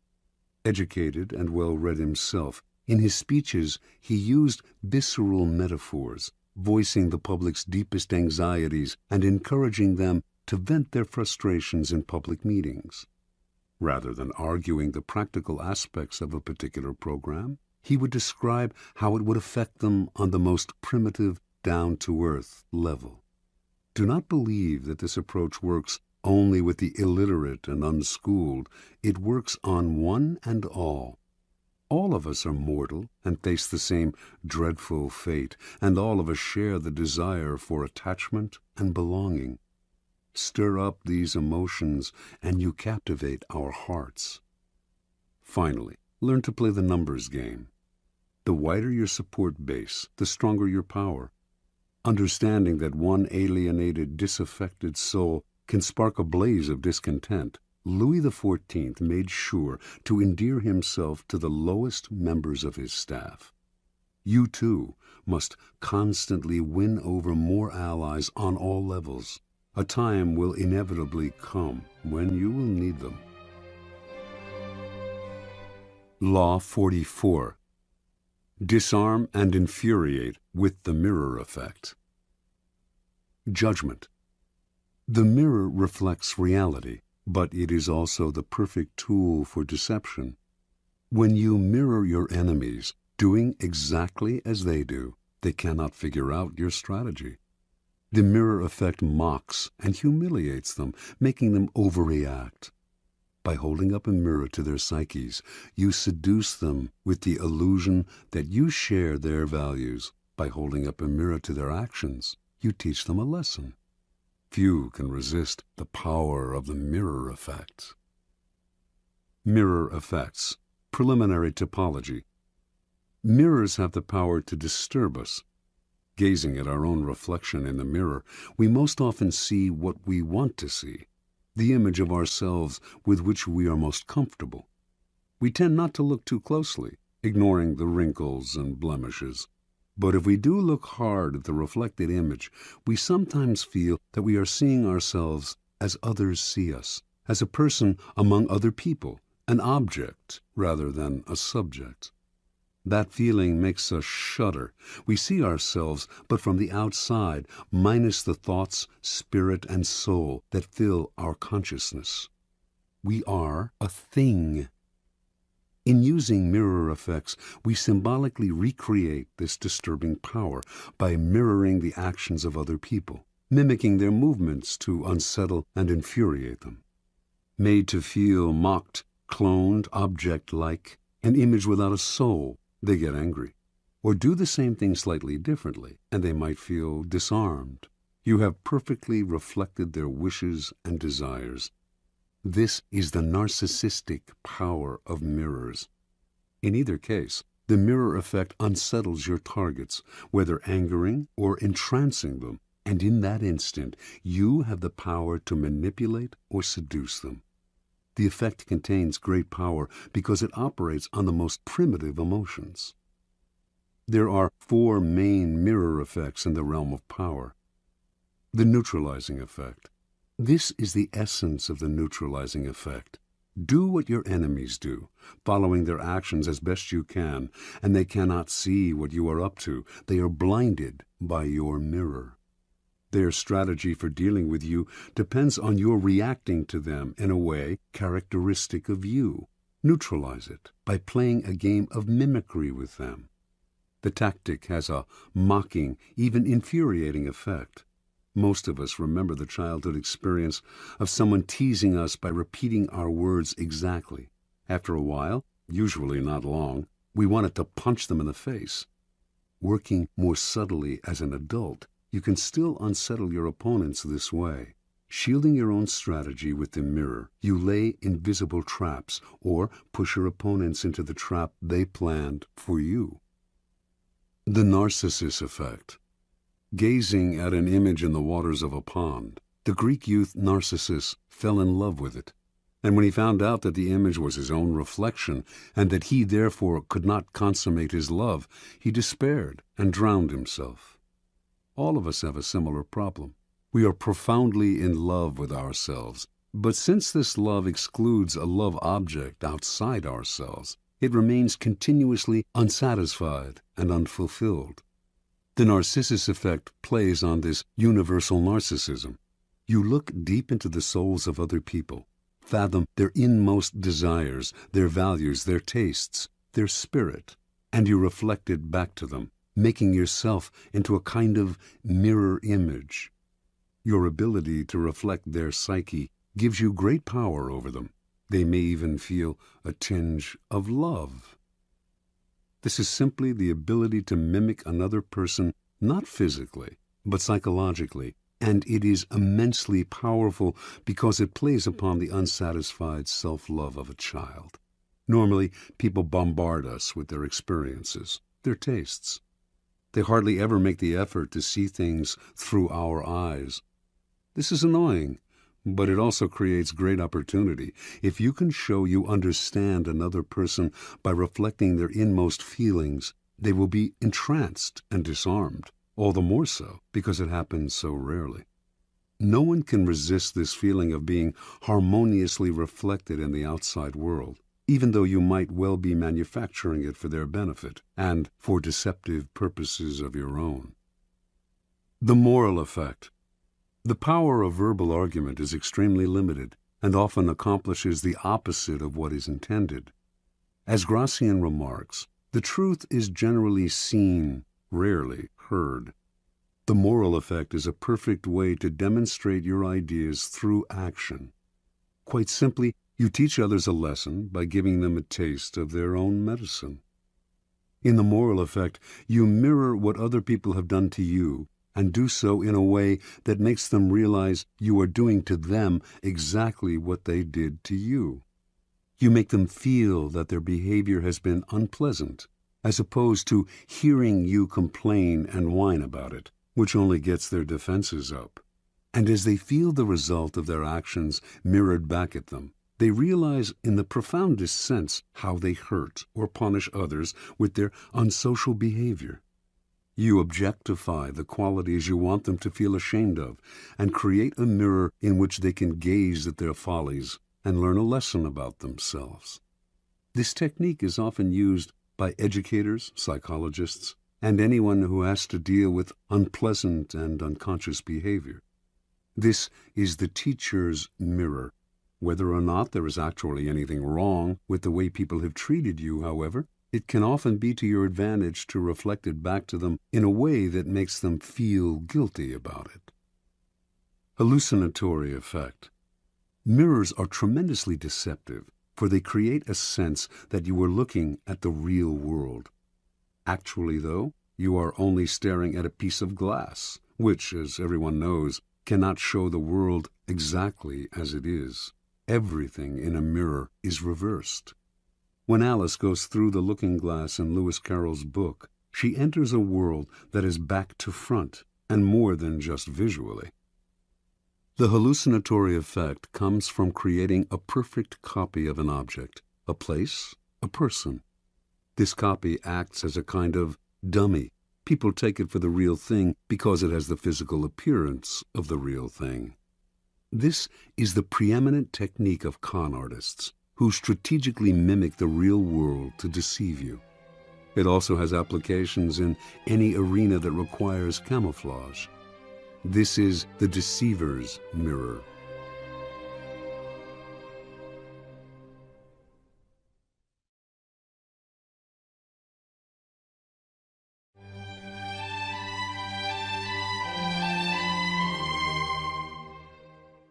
Educated and well-read himself, in his speeches he used visceral metaphors, voicing the public's deepest anxieties and encouraging them to vent their frustrations in public meetings. Rather than arguing the practical aspects of a particular program, he would describe how it would affect them on the most primitive, down-to-earth level. Do not believe that this approach works only with the illiterate and unschooled. It works on one and all. All of us are mortal and face the same dreadful fate, and all of us share the desire for attachment and belonging. Stir up these emotions, and you captivate our hearts. Finally, learn to play the numbers game. The wider your support base, the stronger your power. Understanding that one alienated, disaffected soul can spark a blaze of discontent, Louis XIV made sure to endear himself to the lowest members of his staff. You, too, must constantly win over more allies on all levels. A time will inevitably come when you will need them. Law 44. Disarm and infuriate with the mirror effect. Judgment. The mirror reflects reality, but it is also the perfect tool for deception. When you mirror your enemies, doing exactly as they do, they cannot figure out your strategy. The mirror effect mocks and humiliates them, making them overreact. By holding up a mirror to their psyches, you seduce them with the illusion that you share their values. By holding up a mirror to their actions, you teach them a lesson. Few can resist the power of the mirror effect. Mirror effects. Preliminary typology. Mirrors have the power to disturb us. Gazing at our own reflection in the mirror, we most often see what we want to see, the image of ourselves with which we are most comfortable. We tend not to look too closely, ignoring the wrinkles and blemishes. But if we do look hard at the reflected image, we sometimes feel that we are seeing ourselves as others see us, as a person among other people, an object rather than a subject. That feeling makes us shudder. We see ourselves, but from the outside, minus the thoughts, spirit, and soul that fill our consciousness. We are a thing. In using mirror effects, we symbolically recreate this disturbing power by mirroring the actions of other people, mimicking their movements to unsettle and infuriate them. Made to feel mocked, cloned, object-like, an image without a soul, they get angry. Or do the same thing slightly differently, and they might feel disarmed. You have perfectly reflected their wishes and desires. This is the narcissistic power of mirrors. In either case, the mirror effect unsettles your targets, whether angering or entrancing them, and in that instant, you have the power to manipulate or seduce them. The effect contains great power because it operates on the most primitive emotions. There are 4 main mirror effects in the realm of power. The neutralizing effect. This is the essence of the neutralizing effect. Do what your enemies do, following their actions as best you can, and they cannot see what you are up to. They are blinded by your mirror. Their strategy for dealing with you depends on your reacting to them in a way characteristic of you. Neutralize it by playing a game of mimicry with them. The tactic has a mocking, even infuriating effect. Most of us remember the childhood experience of someone teasing us by repeating our words exactly. After a while, usually not long, we wanted to punch them in the face. Working more subtly as an adult, you can still unsettle your opponents this way. Shielding your own strategy with the mirror, you lay invisible traps or push your opponents into the trap they planned for you. The narcissus effect. Gazing at an image in the waters of a pond, the Greek youth Narcissus fell in love with it. And when he found out that the image was his own reflection, and that he therefore could not consummate his love, he despaired and drowned himself. All of us have a similar problem. We are profoundly in love with ourselves, but since this love excludes a love object outside ourselves, it remains continuously unsatisfied and unfulfilled. The narcissus effect plays on this universal narcissism. You look deep into the souls of other people, fathom their inmost desires, their values, their tastes, their spirit, and you reflect it back to them, making yourself into a kind of mirror image. Your ability to reflect their psyche gives you great power over them. They may even feel a tinge of love. This is simply the ability to mimic another person, not physically, but psychologically, and it is immensely powerful because it plays upon the unsatisfied self-love of a child. Normally, people bombard us with their experiences, their tastes. They hardly ever make the effort to see things through our eyes. This is annoying, but it also creates great opportunity. If you can show you understand another person by reflecting their inmost feelings, they will be entranced and disarmed, all the more so because it happens so rarely. No one can resist this feeling of being harmoniously reflected in the outside world, even though you might well be manufacturing it for their benefit and for deceptive purposes of your own. The moral effect. The power of verbal argument is extremely limited and often accomplishes the opposite of what is intended. As Gracian remarks, the truth is generally seen, rarely heard. The moral effect is a perfect way to demonstrate your ideas through action. Quite simply, you teach others a lesson by giving them a taste of their own medicine. In the moral effect, you mirror what other people have done to you and do so in a way that makes them realize you are doing to them exactly what they did to you. You make them feel that their behavior has been unpleasant, as opposed to hearing you complain and whine about it, which only gets their defenses up. And as they feel the result of their actions mirrored back at them, they realize in the profoundest sense how they hurt or punish others with their unsocial behavior. You objectify the qualities you want them to feel ashamed of and create a mirror in which they can gaze at their follies and learn a lesson about themselves. This technique is often used by educators, psychologists, and anyone who has to deal with unpleasant and unconscious behavior. This is the teacher's mirror. Whether or not there is actually anything wrong with the way people have treated you, however, it can often be to your advantage to reflect it back to them in a way that makes them feel guilty about it. Hallucinatory effect. Mirrors are tremendously deceptive, for they create a sense that you are looking at the real world. Actually, though, you are only staring at a piece of glass, which, as everyone knows, cannot show the world exactly as it is. Everything in a mirror is reversed. When Alice goes through the looking glass in Lewis Carroll's book, she enters a world that is back to front, and more than just visually. The hallucinatory effect comes from creating a perfect copy of an object, a place, a person. This copy acts as a kind of dummy. People take it for the real thing because it has the physical appearance of the real thing. This is the preeminent technique of con artists, who strategically mimic the real world to deceive you. It also has applications in any arena that requires camouflage. This is the deceiver's mirror.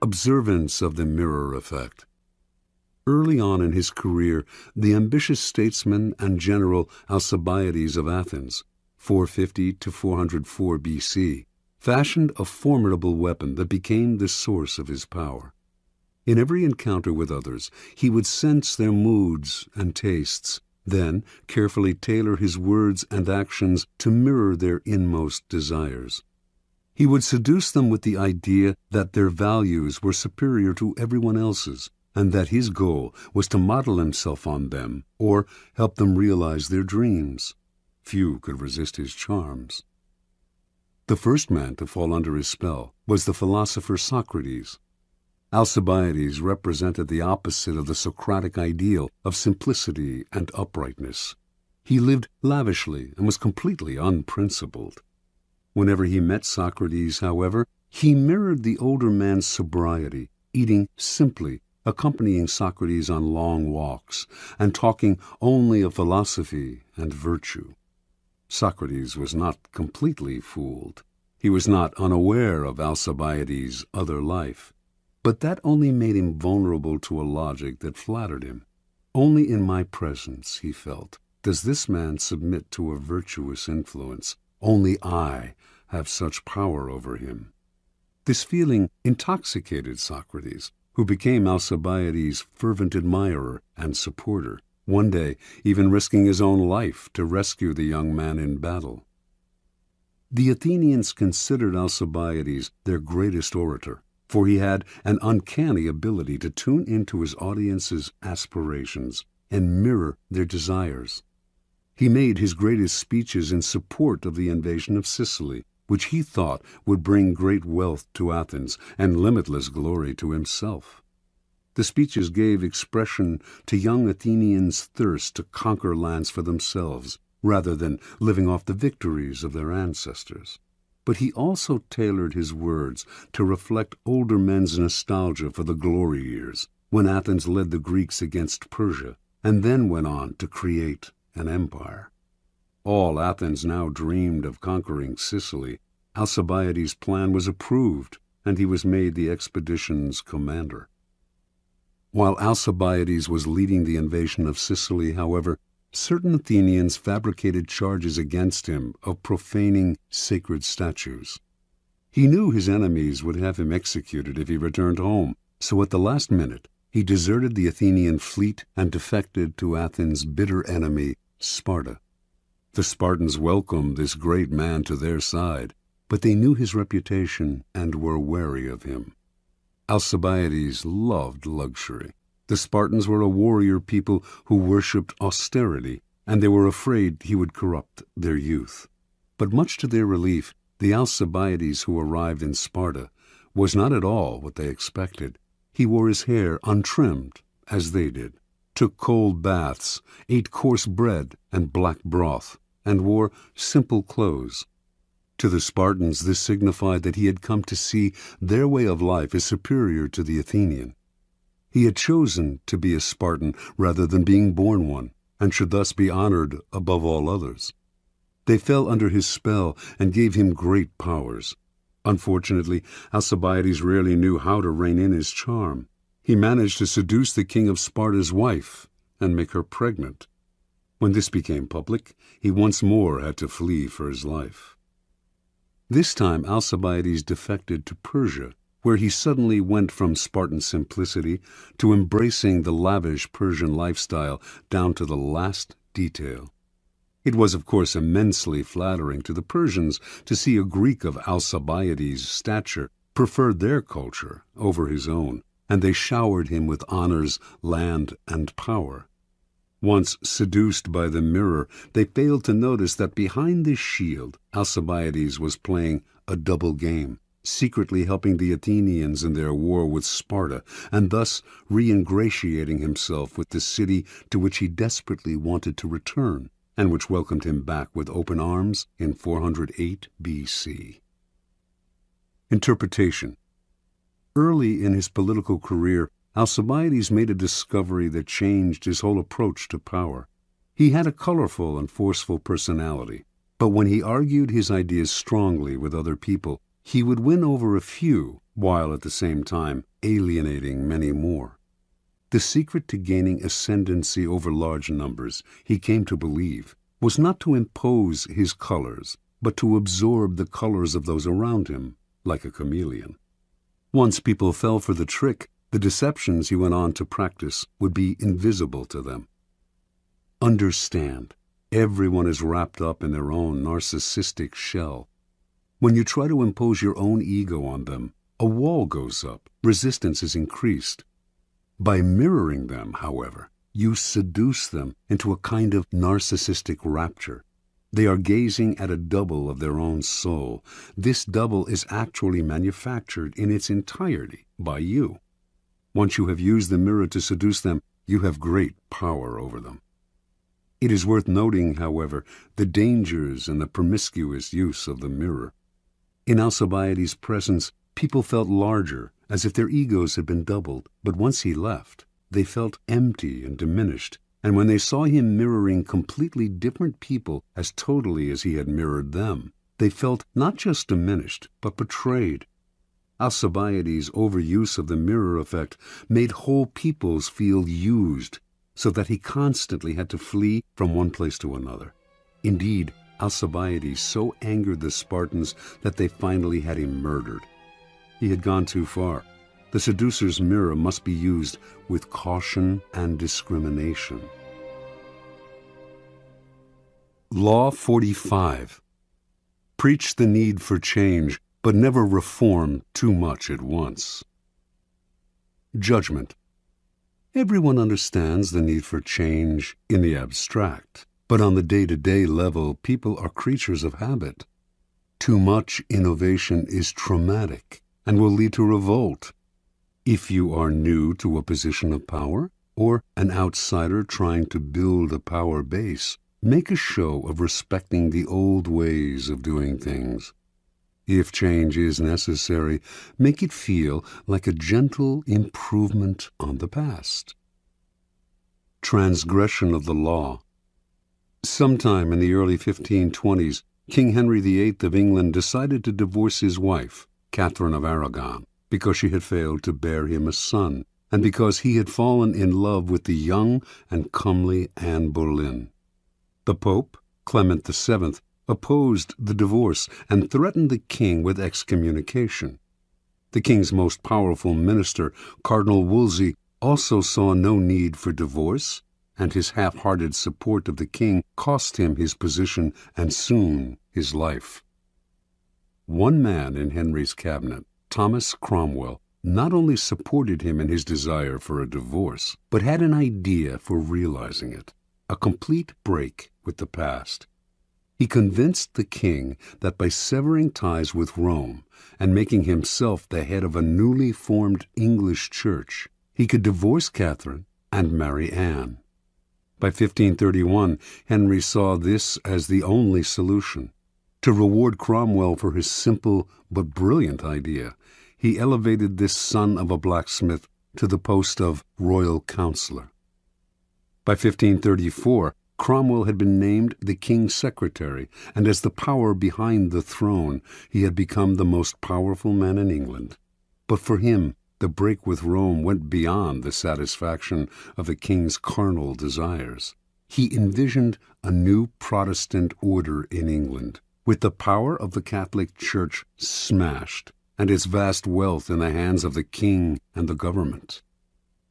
Observance of the mirror effect. Early on in his career, the ambitious statesman and general Alcibiades of Athens, 450 to 404 BC, fashioned a formidable weapon that became the source of his power. In every encounter with others, he would sense their moods and tastes, then carefully tailor his words and actions to mirror their inmost desires. He would seduce them with the idea that their values were superior to everyone else's, and that his goal was to model himself on them or help them realize their dreams. Few could resist his charms. The first man to fall under his spell was the philosopher Socrates. Alcibiades represented the opposite of the Socratic ideal of simplicity and uprightness. He lived lavishly and was completely unprincipled. Whenever he met Socrates, however, he mirrored the older man's sobriety, eating simply, accompanying Socrates on long walks, and talking only of philosophy and virtue. Socrates was not completely fooled. He was not unaware of Alcibiades' other life. But that only made him vulnerable to a logic that flattered him. Only in my presence, he felt, does this man submit to a virtuous influence. Only I have such power over him. This feeling intoxicated Socrates, who became Alcibiades' fervent admirer and supporter, one day even risking his own life to rescue the young man in battle. The Athenians considered Alcibiades their greatest orator, for he had an uncanny ability to tune into his audience's aspirations and mirror their desires. He made his greatest speeches in support of the invasion of Sicily, which he thought would bring great wealth to Athens and limitless glory to himself. The speeches gave expression to young Athenians' thirst to conquer lands for themselves, rather than living off the victories of their ancestors. But he also tailored his words to reflect older men's nostalgia for the glory years, when Athens led the Greeks against Persia, and then went on to create an empire. All Athens now dreamed of conquering Sicily. Alcibiades' plan was approved, and he was made the expedition's commander. While Alcibiades was leading the invasion of Sicily, however, certain Athenians fabricated charges against him of profaning sacred statues. He knew his enemies would have him executed if he returned home, so at the last minute he deserted the Athenian fleet and defected to Athens' bitter enemy, Sparta. The Spartans welcomed this great man to their side, but they knew his reputation and were wary of him. Alcibiades loved luxury. The Spartans were a warrior people who worshipped austerity, and they were afraid he would corrupt their youth. But much to their relief, the Alcibiades who arrived in Sparta was not at all what they expected. He wore his hair untrimmed, as they did, took cold baths, ate coarse bread and black broth, and wore simple clothes. To the Spartans this signified that he had come to see their way of life as superior to the Athenian. He had chosen to be a Spartan rather than being born one, and should thus be honored above all others. They fell under his spell and gave him great powers. Unfortunately, Alcibiades rarely knew how to rein in his charm. He managed to seduce the king of Sparta's wife and make her pregnant. When this became public, he once more had to flee for his life. This time Alcibiades defected to Persia, where he suddenly went from Spartan simplicity to embracing the lavish Persian lifestyle down to the last detail. It was, of course, immensely flattering to the Persians to see a Greek of Alcibiades' stature prefer their culture over his own, and they showered him with honors, land, and power. Once seduced by the mirror, they failed to notice that behind this shield, Alcibiades was playing a double game, secretly helping the Athenians in their war with Sparta, and thus re-ingratiating himself with the city to which he desperately wanted to return, and which welcomed him back with open arms in 408 B.C. Interpretation. Early in his political career, Alcibiades made a discovery that changed his whole approach to power. He had a colorful and forceful personality, but when he argued his ideas strongly with other people, he would win over a few, while at the same time alienating many more. The secret to gaining ascendancy over large numbers, he came to believe, was not to impose his colors, but to absorb the colors of those around him, like a chameleon. Once people fell for the trick, the deceptions he went on to practice would be invisible to them. Understand, everyone is wrapped up in their own narcissistic shell. When you try to impose your own ego on them, a wall goes up, resistance is increased. By mirroring them, however, you seduce them into a kind of narcissistic rapture. They are gazing at a double of their own soul. This double is actually manufactured in its entirety by you. Once you have used the mirror to seduce them, you have great power over them. It is worth noting, however, the dangers and the promiscuous use of the mirror. In Alcibiades' presence, people felt larger, as if their egos had been doubled, but once he left, they felt empty and diminished, and when they saw him mirroring completely different people as totally as he had mirrored them, they felt not just diminished, but betrayed. Alcibiades' overuse of the mirror effect made whole peoples feel used, so that he constantly had to flee from one place to another. Indeed, Alcibiades so angered the Spartans that they finally had him murdered. He had gone too far. The seducer's mirror must be used with caution and discrimination. Law 45. Preach the need for change, but never reform too much at once. Judgment. Everyone understands the need for change in the abstract. But on the day-to-day level, people are creatures of habit. Too much innovation is traumatic and will lead to revolt. If you are new to a position of power, or an outsider trying to build a power base, make a show of respecting the old ways of doing things. If change is necessary, make it feel like a gentle improvement on the past. Transgression of the law. Sometime in the early 1520s, King Henry VIII of England decided to divorce his wife, Catherine of Aragon, because she had failed to bear him a son, and because he had fallen in love with the young and comely Anne Boleyn. The Pope, Clement VII, opposed the divorce and threatened the king with excommunication. The king's most powerful minister, Cardinal Wolsey, also saw no need for divorce, and his half-hearted support of the king cost him his position and soon his life. One man in Henry's cabinet, Thomas Cromwell, not only supported him in his desire for a divorce, but had an idea for realizing it, a complete break with the past. He convinced the king that by severing ties with Rome and making himself the head of a newly formed English church, he could divorce Catherine and marry Anne. By 1531, Henry saw this as the only solution. To reward Cromwell for his simple but brilliant idea, he elevated this son of a blacksmith to the post of royal counselor. By 1534, Cromwell had been named the king's secretary, and as the power behind the throne, he had become the most powerful man in England. But for him, the break with Rome went beyond the satisfaction of the king's carnal desires. He envisioned a new Protestant order in England, with the power of the Catholic Church smashed and its vast wealth in the hands of the king and the government.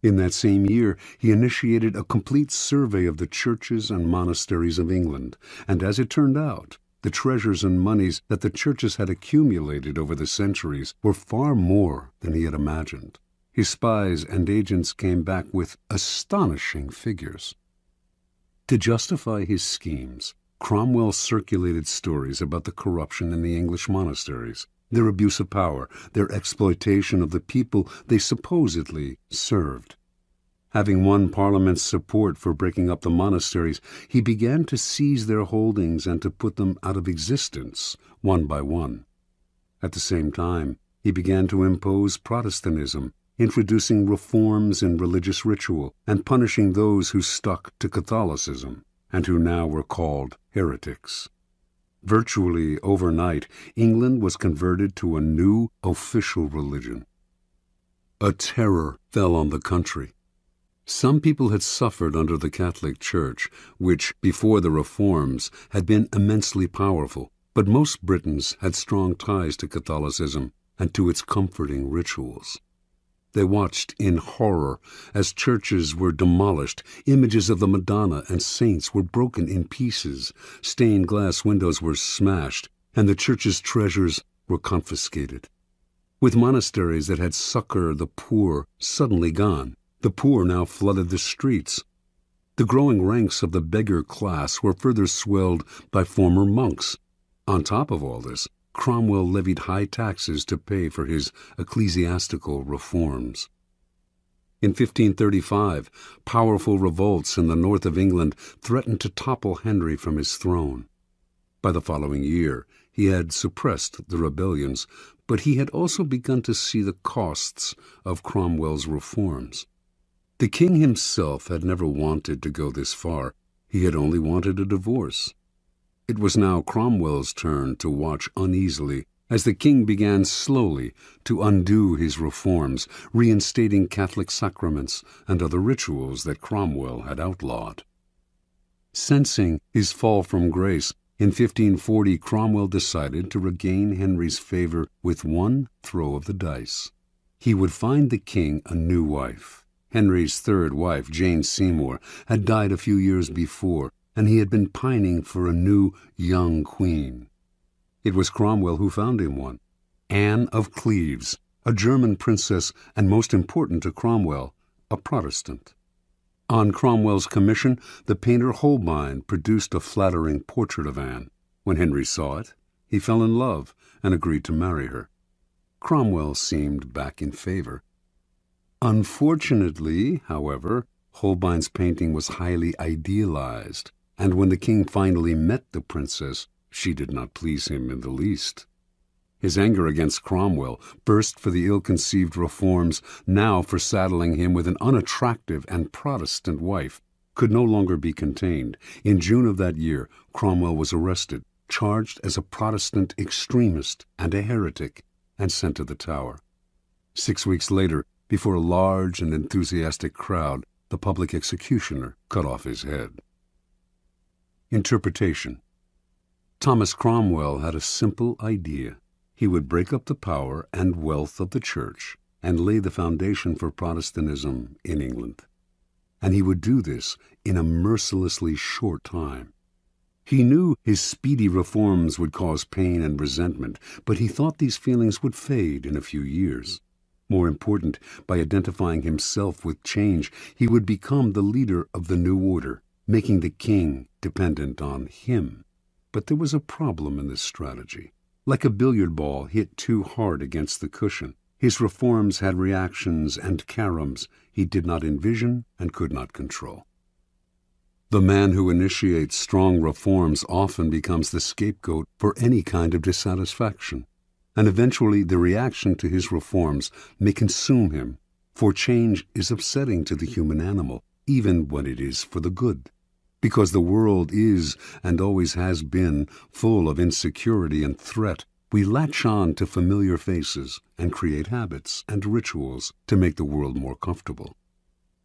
In that same year, he initiated a complete survey of the churches and monasteries of England, and as it turned out, the treasures and monies that the churches had accumulated over the centuries were far more than he had imagined. His spies and agents came back with astonishing figures. To justify his schemes, Cromwell circulated stories about the corruption in the English monasteries, their abuse of power, their exploitation of the people they supposedly served. Having won Parliament's support for breaking up the monasteries, he began to seize their holdings and to put them out of existence, one by one. At the same time, he began to impose Protestantism, introducing reforms in religious ritual and punishing those who stuck to Catholicism, and who now were called heretics. Virtually overnight, England was converted to a new official religion. A terror fell on the country. Some people had suffered under the Catholic Church, which, before the reforms, had been immensely powerful, but most Britons had strong ties to Catholicism and to its comforting rituals. They watched in horror as churches were demolished, images of the Madonna and saints were broken in pieces, stained glass windows were smashed, and the church's treasures were confiscated. With monasteries that had succored the poor suddenly gone, the poor now flooded the streets. The growing ranks of the beggar class were further swelled by former monks. On top of all this, Cromwell levied high taxes to pay for his ecclesiastical reforms. In 1535, powerful revolts in the north of England threatened to topple Henry from his throne. By the following year, he had suppressed the rebellions, but he had also begun to see the costs of Cromwell's reforms. The king himself had never wanted to go this far. He had only wanted a divorce. It was now Cromwell's turn to watch uneasily as the king began slowly to undo his reforms, reinstating Catholic sacraments and other rituals that Cromwell had outlawed. Sensing his fall from grace, in 1540 Cromwell decided to regain Henry's favor with one throw of the dice. He would find the king a new wife. Henry's third wife, Jane Seymour, had died a few years before, and he had been pining for a new, young queen. It was Cromwell who found him one, Anne of Cleves, a German princess and, most important to Cromwell, a Protestant. On Cromwell's commission, the painter Holbein produced a flattering portrait of Anne. When Henry saw it, he fell in love and agreed to marry her. Cromwell seemed back in favor. Unfortunately, however, Holbein's painting was highly idealized, and when the king finally met the princess, she did not please him in the least. His anger against Cromwell, first for the ill-conceived reforms, now for saddling him with an unattractive and Protestant wife, could no longer be contained. In June of that year, Cromwell was arrested, charged as a Protestant extremist and a heretic, and sent to the Tower. 6 weeks later, before a large and enthusiastic crowd, the public executioner cut off his head. Interpretation. Thomas Cromwell had a simple idea. He would break up the power and wealth of the Church and lay the foundation for Protestantism in England. And he would do this in a mercilessly short time. He knew his speedy reforms would cause pain and resentment, but he thought these feelings would fade in a few years. More important, by identifying himself with change, he would become the leader of the new order, making the king dependent on him. But there was a problem in this strategy. Like a billiard ball hit too hard against the cushion, his reforms had reactions and caroms he did not envision and could not control. The man who initiates strong reforms often becomes the scapegoat for any kind of dissatisfaction, and eventually the reaction to his reforms may consume him, for change is upsetting to the human animal, even when it is for the good. Because the world is, and always has been, full of insecurity and threat, we latch on to familiar faces and create habits and rituals to make the world more comfortable.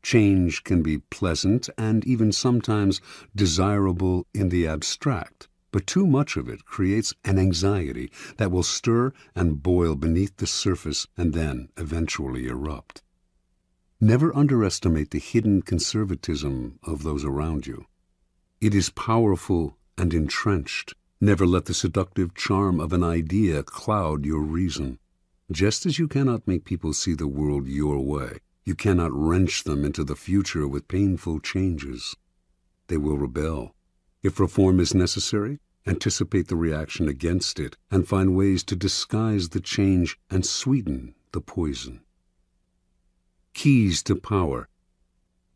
Change can be pleasant and even sometimes desirable in the abstract, but too much of it creates an anxiety that will stir and boil beneath the surface and then eventually erupt. Never underestimate the hidden conservatism of those around you. It is powerful and entrenched. Never let the seductive charm of an idea cloud your reason. Just as you cannot make people see the world your way, you cannot wrench them into the future with painful changes. They will rebel. If reform is necessary, anticipate the reaction against it and find ways to disguise the change and sweeten the poison. Keys to power.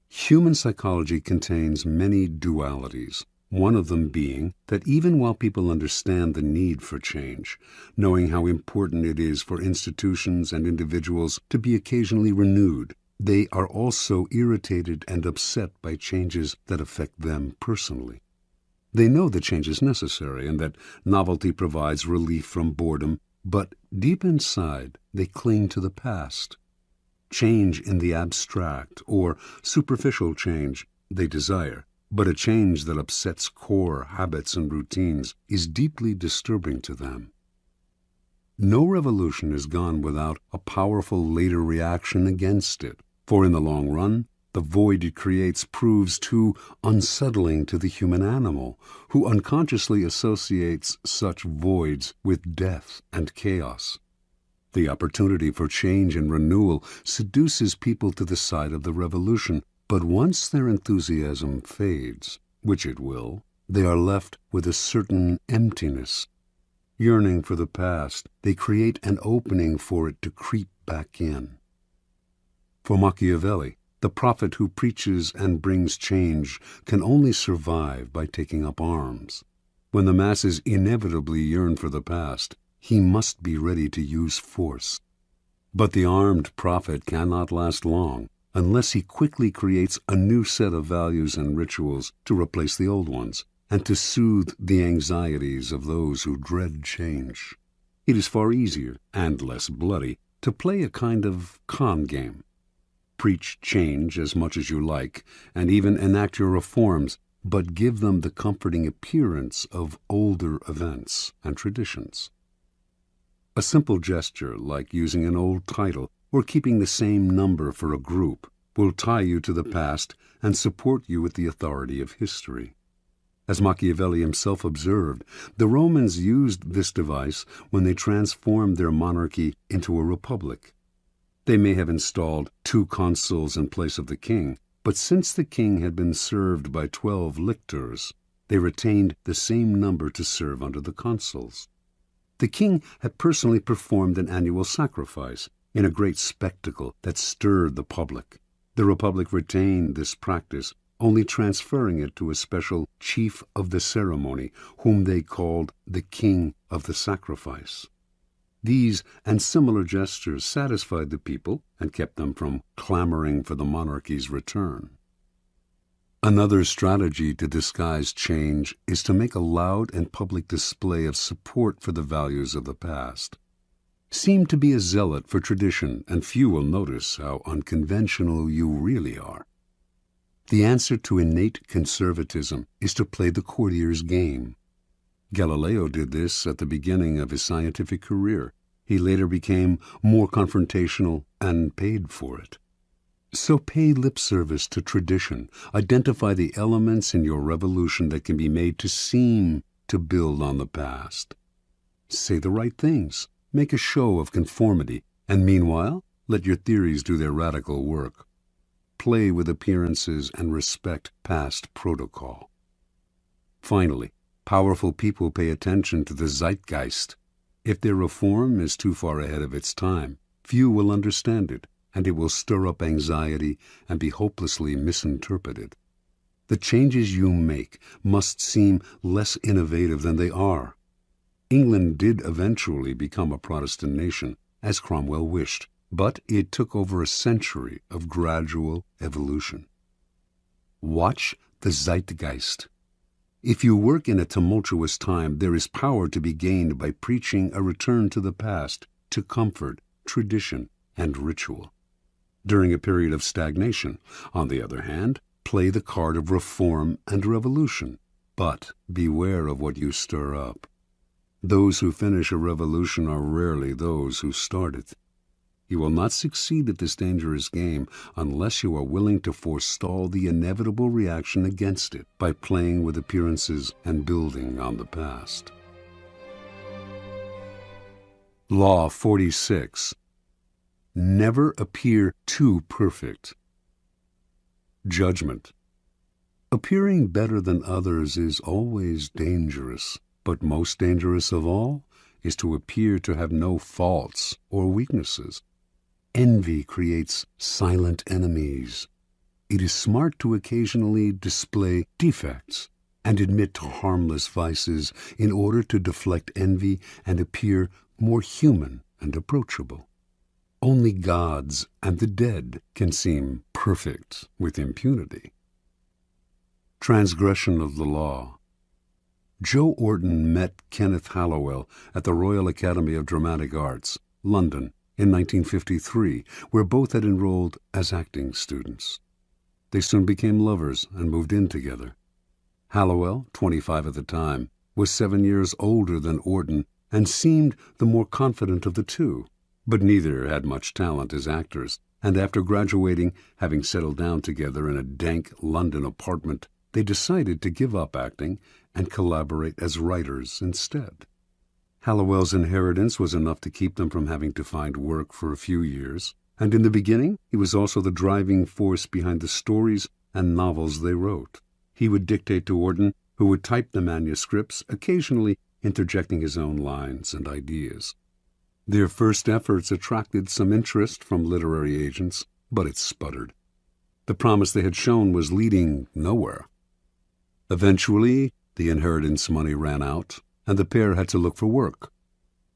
Human psychology contains many dualities, one of them being that even while people understand the need for change, knowing how important it is for institutions and individuals to be occasionally renewed, they are also irritated and upset by changes that affect them personally. They know the change is necessary and that novelty provides relief from boredom, but deep inside they cling to the past. Change in the abstract or superficial change they desire, but a change that upsets core habits and routines is deeply disturbing to them. No revolution is gone without a powerful later reaction against it, for in the long run, the void it creates proves too unsettling to the human animal, who unconsciously associates such voids with death and chaos. The opportunity for change and renewal seduces people to the side of the revolution, but once their enthusiasm fades, which it will, they are left with a certain emptiness. Yearning for the past, they create an opening for it to creep back in. For Machiavelli, the prophet who preaches and brings change can only survive by taking up arms. When the masses inevitably yearn for the past, he must be ready to use force. But the armed prophet cannot last long unless he quickly creates a new set of values and rituals to replace the old ones and to soothe the anxieties of those who dread change. It is far easier and less bloody to play a kind of con game. Preach change as much as you like and even enact your reforms, but give them the comforting appearance of older events and traditions. A simple gesture, like using an old title or keeping the same number for a group, will tie you to the past and support you with the authority of history. As Machiavelli himself observed, the Romans used this device when they transformed their monarchy into a republic. They may have installed 2 consuls in place of the king, But since the king had been served by 12 lictors, they retained the same number to serve under the consuls. The king had personally performed an annual sacrifice in a great spectacle that stirred the public. The Republic retained this practice, only transferring it to a special chief of the ceremony, whom they called the king of the sacrifice. These and similar gestures satisfied the people and kept them from clamoring for the monarchy's return. Another strategy to disguise change is to make a loud and public display of support for the values of the past. Seem to be a zealot for tradition, and few will notice how unconventional you really are. The answer to innate conservatism is to play the courtier's game. Galileo did this at the beginning of his scientific career. He later became more confrontational and paid for it. So pay lip service to tradition. Identify the elements in your revolution that can be made to seem to build on the past. Say the right things. Make a show of conformity, and meanwhile, let your theories do their radical work. Play with appearances and respect past protocol. Finally, powerful people pay attention to the zeitgeist. If their reform is too far ahead of its time, few will understand it, and it will stir up anxiety and be hopelessly misinterpreted. The changes you make must seem less innovative than they are. England did eventually become a Protestant nation, as Cromwell wished, but it took over a century of gradual evolution. Watch the zeitgeist. If you work in a tumultuous time, there is power to be gained by preaching a return to the past, to comfort, tradition, and ritual. During a period of stagnation, on the other hand, play the card of reform and revolution, but beware of what you stir up. Those who finish a revolution are rarely those who start it. You will not succeed at this dangerous game unless you are willing to forestall the inevitable reaction against it by playing with appearances and building on the past. Law 46. Never appear too perfect. Judgment. Appearing better than others is always dangerous, but most dangerous of all is to appear to have no faults or weaknesses. Envy creates silent enemies. It is smart to occasionally display defects and admit to harmless vices in order to deflect envy and appear more human and approachable. Only gods and the dead can seem perfect with impunity. Transgression of the law. Joe Orton met Kenneth Hallowell at the Royal Academy of Dramatic Arts, London, in 1953, where both had enrolled as acting students. They soon became lovers and moved in together. Hallowell, 25 at the time, was 7 years older than Orton and seemed the more confident of the two, but neither had much talent as actors, and after graduating, having settled down together in a dank London apartment, they decided to give up acting and collaborate as writers instead. Hallowell's inheritance was enough to keep them from having to find work for a few years, and in the beginning he was also the driving force behind the stories and novels they wrote. He would dictate to Orton, who would type the manuscripts, occasionally interjecting his own lines and ideas. Their first efforts attracted some interest from literary agents, but it sputtered. The promise they had shown was leading nowhere. Eventually, the inheritance money ran out, and the pair had to look for work.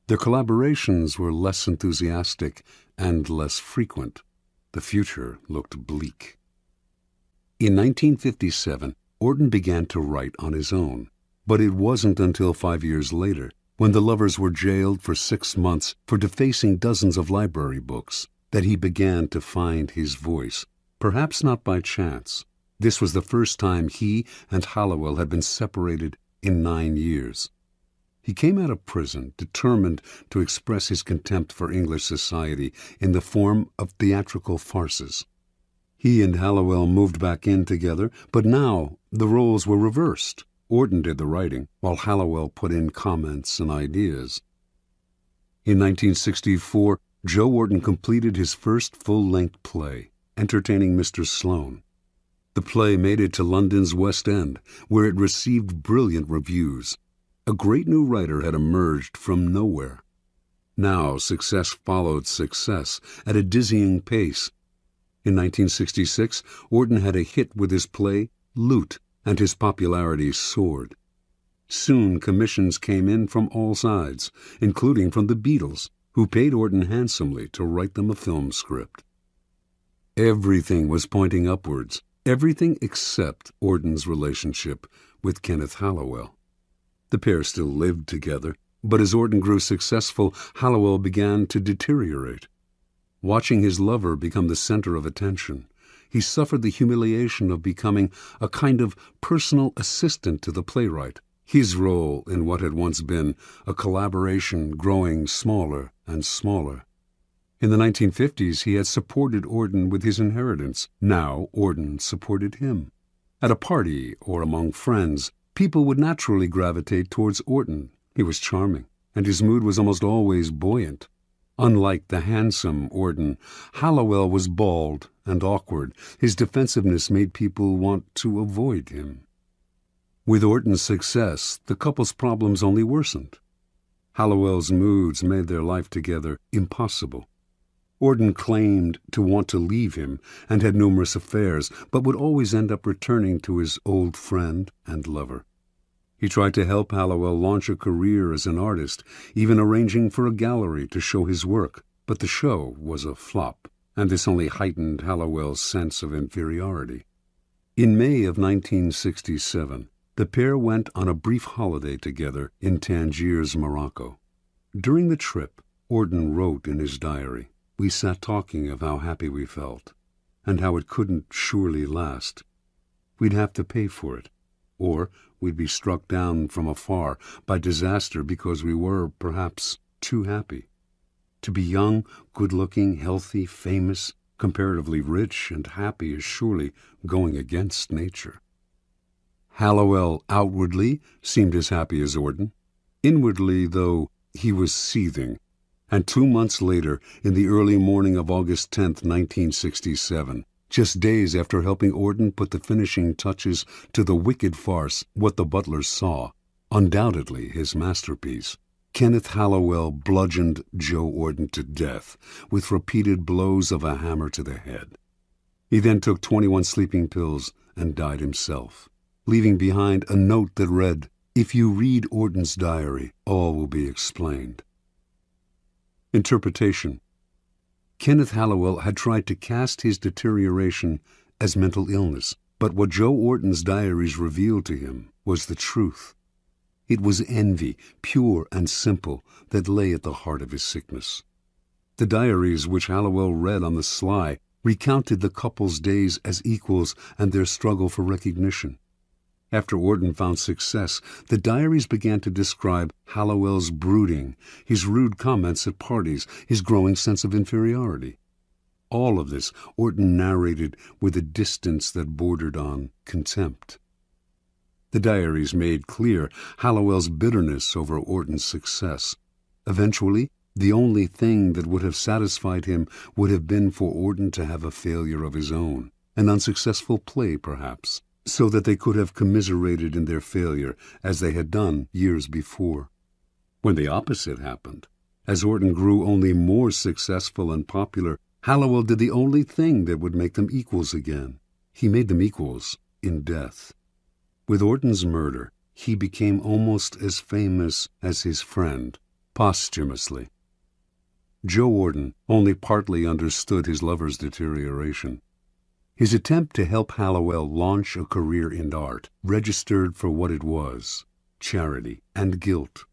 Their collaborations were less enthusiastic and less frequent. The future looked bleak. In 1957, Orton began to write on his own, but it wasn't until 5 years later, when the lovers were jailed for 6 months for defacing dozens of library books, that he began to find his voice, perhaps not by chance. This was the first time he and Hallowell had been separated in 9 years. He came out of prison determined to express his contempt for English society in the form of theatrical farces. He and Hallowell moved back in together, but now the roles were reversed. Orton did the writing, while Hallowell put in comments and ideas. In 1964, Joe Orton completed his first full-length play, Entertaining Mr. Sloane. The play made it to London's West End, where it received brilliant reviews. A great new writer had emerged from nowhere. Now success followed success at a dizzying pace. In 1966, Auden had a hit with his play Loot, and his popularity soared. Soon commissions came in from all sides, including from the Beatles, who paid Auden handsomely to write them a film script. Everything was pointing upwards, everything except Auden's relationship with Kenneth Hallowell. The pair still lived together, but as Auden grew successful, Hallowell began to deteriorate. Watching his lover become the center of attention, he suffered the humiliation of becoming a kind of personal assistant to the playwright, his role in what had once been a collaboration growing smaller and smaller. In the 1950s, he had supported Auden with his inheritance. Now Auden supported him. At a party or among friends, people would naturally gravitate towards Auden. He was charming, and his mood was almost always buoyant. Unlike the handsome Auden, Hallowell was bald and awkward. His defensiveness made people want to avoid him. With Auden's success, the couple's problems only worsened. Hallowell's moods made their life together impossible. Auden claimed to want to leave him and had numerous affairs, but would always end up returning to his old friend and lover. He tried to help Hallowell launch a career as an artist, even arranging for a gallery to show his work, but the show was a flop, and this only heightened Hallowell's sense of inferiority. In May of 1967, the pair went on a brief holiday together in Tangiers, Morocco. During the trip, Auden wrote in his diary, "We sat talking of how happy we felt, and how it couldn't surely last. We'd have to pay for it, or we'd be struck down from afar by disaster because we were, perhaps, too happy. To be young, good-looking, healthy, famous, comparatively rich and happy is surely going against nature." Hallowell outwardly seemed as happy as Auden. Inwardly, though, he was seething. And 2 months later, in the early morning of August 10th, 1967, just days after helping Auden put the finishing touches to the wicked farce What the Butler Saw, undoubtedly his masterpiece, Kenneth Hallowell bludgeoned Joe Auden to death with repeated blows of a hammer to the head. He then took 21 sleeping pills and died himself, leaving behind a note that read, "If you read Auden's diary, all will be explained." Interpretation. Kenneth Hallowell had tried to cast his deterioration as mental illness, but what Joe Auden's diaries revealed to him was the truth. It was envy, pure and simple, that lay at the heart of his sickness. The diaries, which Hallowell read on the sly, recounted the couple's days as equals and their struggle for recognition. After Auden found success, the diaries began to describe Hallowell's brooding, his rude comments at parties, his growing sense of inferiority. All of this Auden narrated with a distance that bordered on contempt. The diaries made clear Hallowell's bitterness over Auden's success. Eventually, the only thing that would have satisfied him would have been for Auden to have a failure of his own, an unsuccessful play perhaps, so that they could have commiserated in their failure as they had done years before. When the opposite happened, as Auden grew only more successful and popular, Hallowell did the only thing that would make them equals again. He made them equals in death. With Auden's murder, he became almost as famous as his friend, posthumously. Joe Auden only partly understood his lover's deterioration. His attempt to help Hallowell launch a career in art registered for what it was, charity and guilt.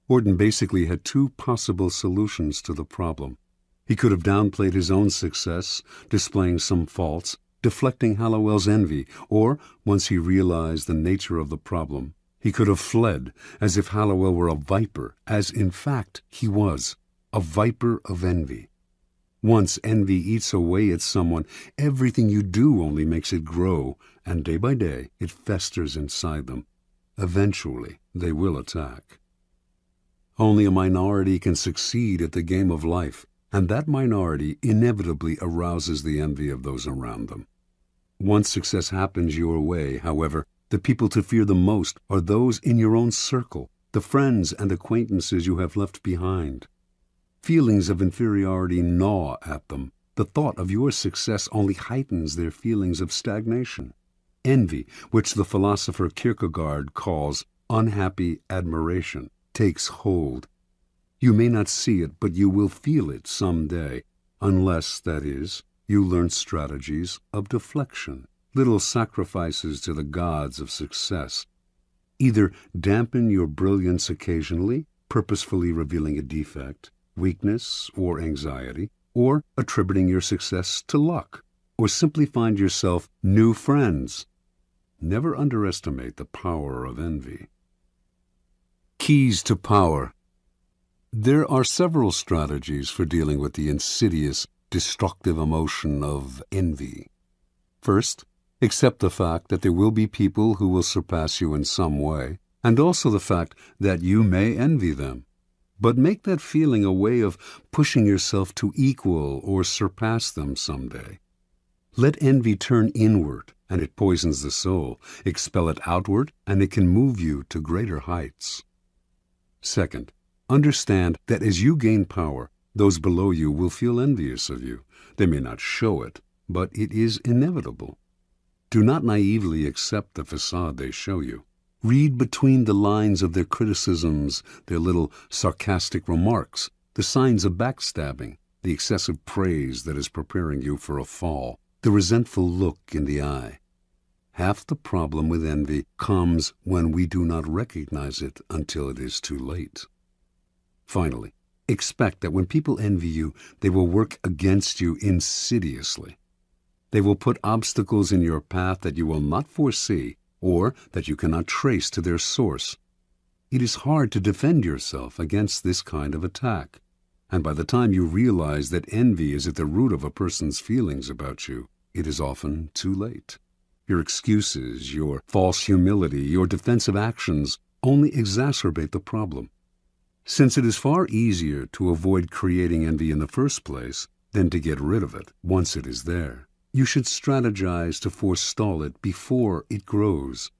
Auden basically had two possible solutions to the problem. He could have downplayed his own success, displaying some faults, deflecting Hallowell's envy, or, once he realized the nature of the problem, he could have fled as if Hallowell were a viper, as in fact he was, a viper of envy. Once envy eats away at someone, everything you do only makes it grow, and day by day it festers inside them. Eventually they will attack. Only a minority can succeed at the game of life, and that minority inevitably arouses the envy of those around them. Once success happens your way, however, the people to fear the most are those in your own circle, the friends and acquaintances you have left behind. Feelings of inferiority gnaw at them. The thought of your success only heightens their feelings of stagnation. Envy, which the philosopher Kierkegaard calls unhappy admiration, takes hold. You may not see it, but you will feel it some day, unless, that is, you learn strategies of deflection, little sacrifices to the gods of success. Either dampen your brilliance occasionally, purposefully revealing a defect, weakness, or anxiety, or attributing your success to luck, or simply find yourself new friends. Never underestimate the power of envy. Keys to power. There are several strategies for dealing with the insidious, destructive emotion of envy. First, accept the fact that there will be people who will surpass you in some way, and also the fact that you may envy them. But make that feeling a way of pushing yourself to equal or surpass them someday. Let envy turn inward, and it poisons the soul. Expel it outward, and it can move you to greater heights. Second, understand that as you gain power, those below you will feel envious of you. They may not show it, but it is inevitable. Do not naively accept the facade they show you. Read between the lines of their criticisms, their little sarcastic remarks, the signs of backstabbing, the excessive praise that is preparing you for a fall, the resentful look in the eye. Half the problem with envy comes when we do not recognize it until it is too late. Finally, expect that when people envy you, they will work against you insidiously. They will put obstacles in your path that you will not foresee or that you cannot trace to their source. It is hard to defend yourself against this kind of attack, and by the time you realize that envy is at the root of a person's feelings about you, it is often too late. Your excuses, your false humility, your defensive actions only exacerbate the problem. Since it is far easier to avoid creating envy in the first place than to get rid of it once it is there, you should strategize to forestall it before it grows.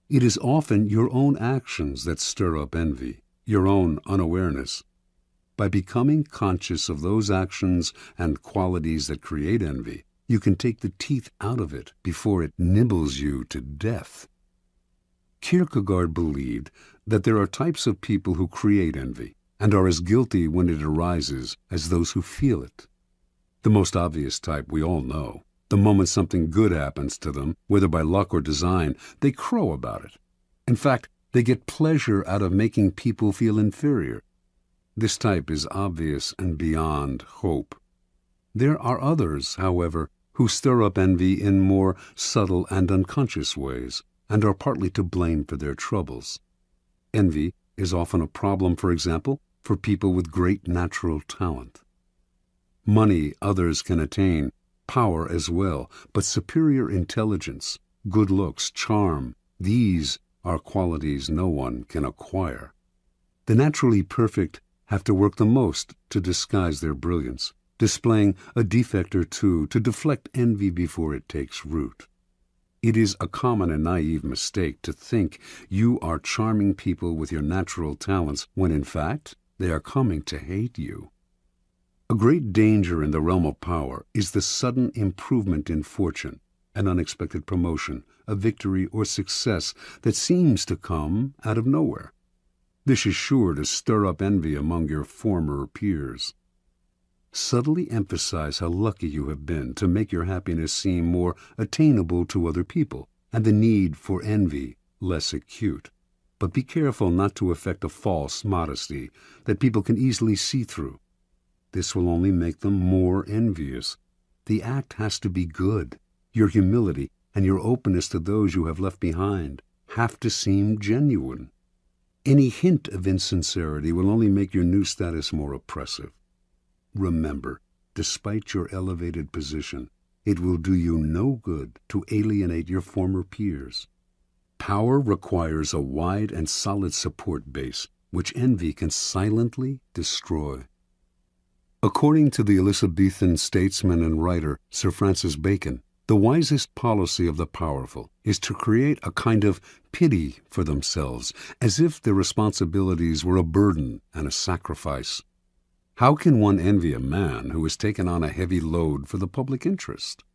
It is often your own actions that stir up envy, your own unawareness. By becoming conscious of those actions and qualities that create envy, you can take the teeth out of it before it nibbles you to death. Kierkegaard believed that there are types of people who create envy and are as guilty when it arises as those who feel it. The most obvious type we all know. The moment something good happens to them, whether by luck or design, they crow about it. In fact, they get pleasure out of making people feel inferior. This type is obvious and beyond hope. There are others, however, who stir up envy in more subtle and unconscious ways, and are partly to blame for their troubles. Envy is often a problem, for example, for people with great natural talent. Money others can attain, power as well, but superior intelligence, good looks, charm, these are qualities no one can acquire. The naturally perfect have to work the most to disguise their brilliance, displaying a defect or two to deflect envy before it takes root. It is a common and naive mistake to think you are charming people with your natural talents when in fact they are coming to hate you. A great danger in the realm of power is the sudden improvement in fortune, an unexpected promotion, a victory or success that seems to come out of nowhere. This is sure to stir up envy among your former peers. Subtly emphasize how lucky you have been to make your happiness seem more attainable to other people, and the need for envy less acute. But be careful not to affect a false modesty that people can easily see through. This will only make them more envious. The act has to be good. Your humility and your openness to those you have left behind have to seem genuine. Any hint of insincerity will only make your new status more oppressive. Remember, despite your elevated position, it will do you no good to alienate your former peers. Power requires a wide and solid support base, which envy can silently destroy. According to the Elizabethan statesman and writer Sir Francis Bacon, The wisest policy of the powerful is to create a kind of pity for themselves, as if their responsibilities were a burden and a sacrifice. How can one envy a man who has taken on a heavy load for the public interest?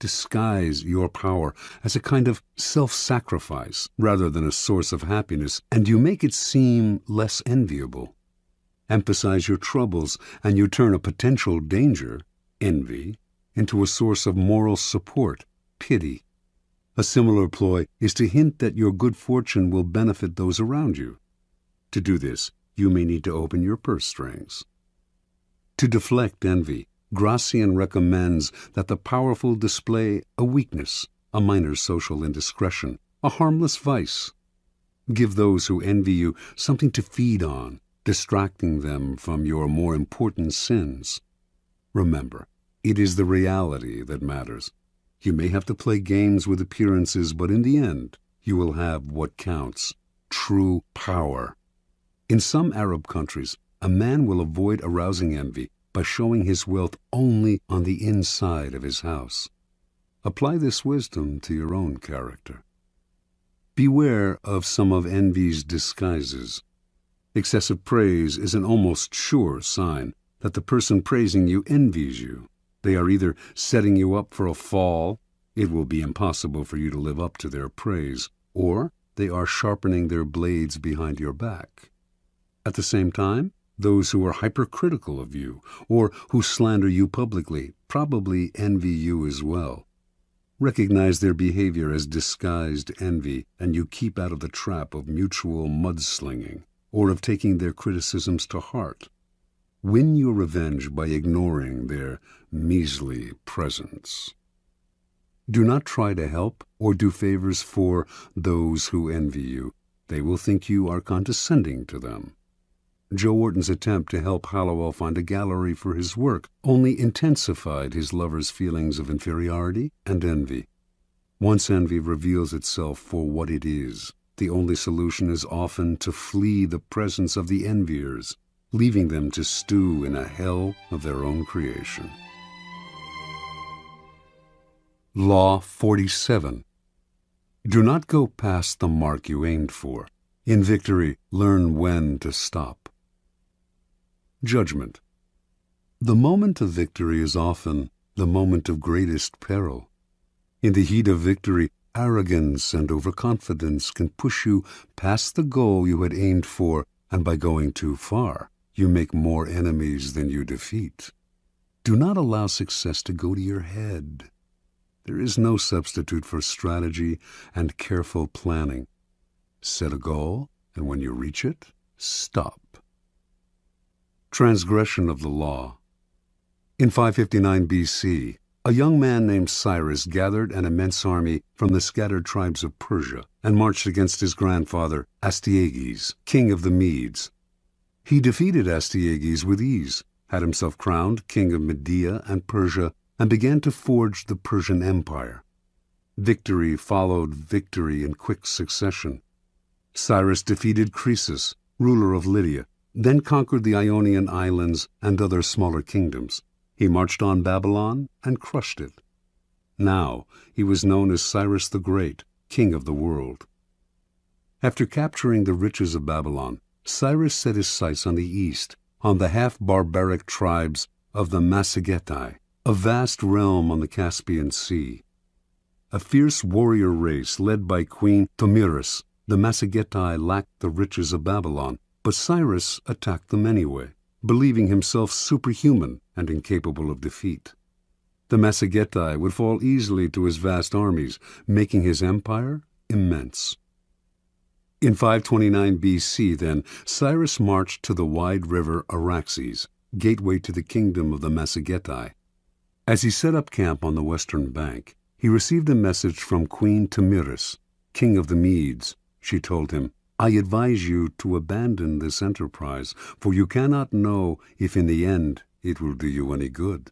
Disguise your power as a kind of self-sacrifice rather than a source of happiness, and you make it seem less enviable. Emphasize your troubles, and you turn a potential danger, envy, into a source of moral support, pity. A similar ploy is to hint that your good fortune will benefit those around you. To do this, you may need to open your purse strings. To deflect envy, Gracian recommends that the powerful display a weakness, a minor social indiscretion, a harmless vice. Give those who envy you something to feed on, distracting them from your more important sins. Remember, it is the reality that matters. You may have to play games with appearances, but in the end, you will have what counts, true power. In some Arab countries, a man will avoid arousing envy by showing his wealth only on the inside of his house. Apply this wisdom to your own character. Beware of some of envy's disguises. Excessive praise is an almost sure sign that the person praising you envies you. They are either setting you up for a fall, it will be impossible for you to live up to their praise, or they are sharpening their blades behind your back. At the same time, those who are hypercritical of you, or who slander you publicly, probably envy you as well. Recognize their behavior as disguised envy, and you keep out of the trap of mutual mudslinging, or of taking their criticisms to heart. Win your revenge by ignoring their measly presence. Do not try to help or do favors for those who envy you. They will think you are condescending to them. Joe Wharton's attempt to help Hallowell find a gallery for his work only intensified his lover's feelings of inferiority and envy. Once envy reveals itself for what it is, the only solution is often to flee the presence of the enviers, leaving them to stew in a hell of their own creation. Law 47. Do not go past the mark you aimed for. In victory, learn when to stop. Judgment. The moment of victory is often the moment of greatest peril. In the heat of victory, arrogance and overconfidence can push you past the goal you had aimed for, and by going too far, you make more enemies than you defeat. Do not allow success to go to your head. There is no substitute for strategy and careful planning. Set a goal, and when you reach it, stop. Transgression of the law. In 559 BC, a young man named Cyrus gathered an immense army from the scattered tribes of Persia and marched against his grandfather, Astyages, king of the Medes. He defeated Astyages with ease, had himself crowned king of Media and Persia, and began to forge the Persian Empire. Victory followed victory in quick succession. Cyrus defeated Croesus, ruler of Lydia, then conquered the Ionian islands and other smaller kingdoms. He marched on Babylon and crushed it. Now he was known as Cyrus the Great, king of the world. After capturing the riches of Babylon, Cyrus set his sights on the east, on the half-barbaric tribes of the Massagetae, a vast realm on the Caspian Sea. A fierce warrior race led by Queen Tomyris, the Massagetae lacked the riches of Babylon, but Cyrus attacked them anyway, believing himself superhuman and incapable of defeat. The Massagetae would fall easily to his vast armies, making his empire immense. In 529 BC, then, Cyrus marched to the wide river Araxes, gateway to the kingdom of the Massagetae. As he set up camp on the western bank, he received a message from Queen Tomyris, king of the Medes. She told him, "I advise you to abandon this enterprise, for you cannot know if in the end it will do you any good.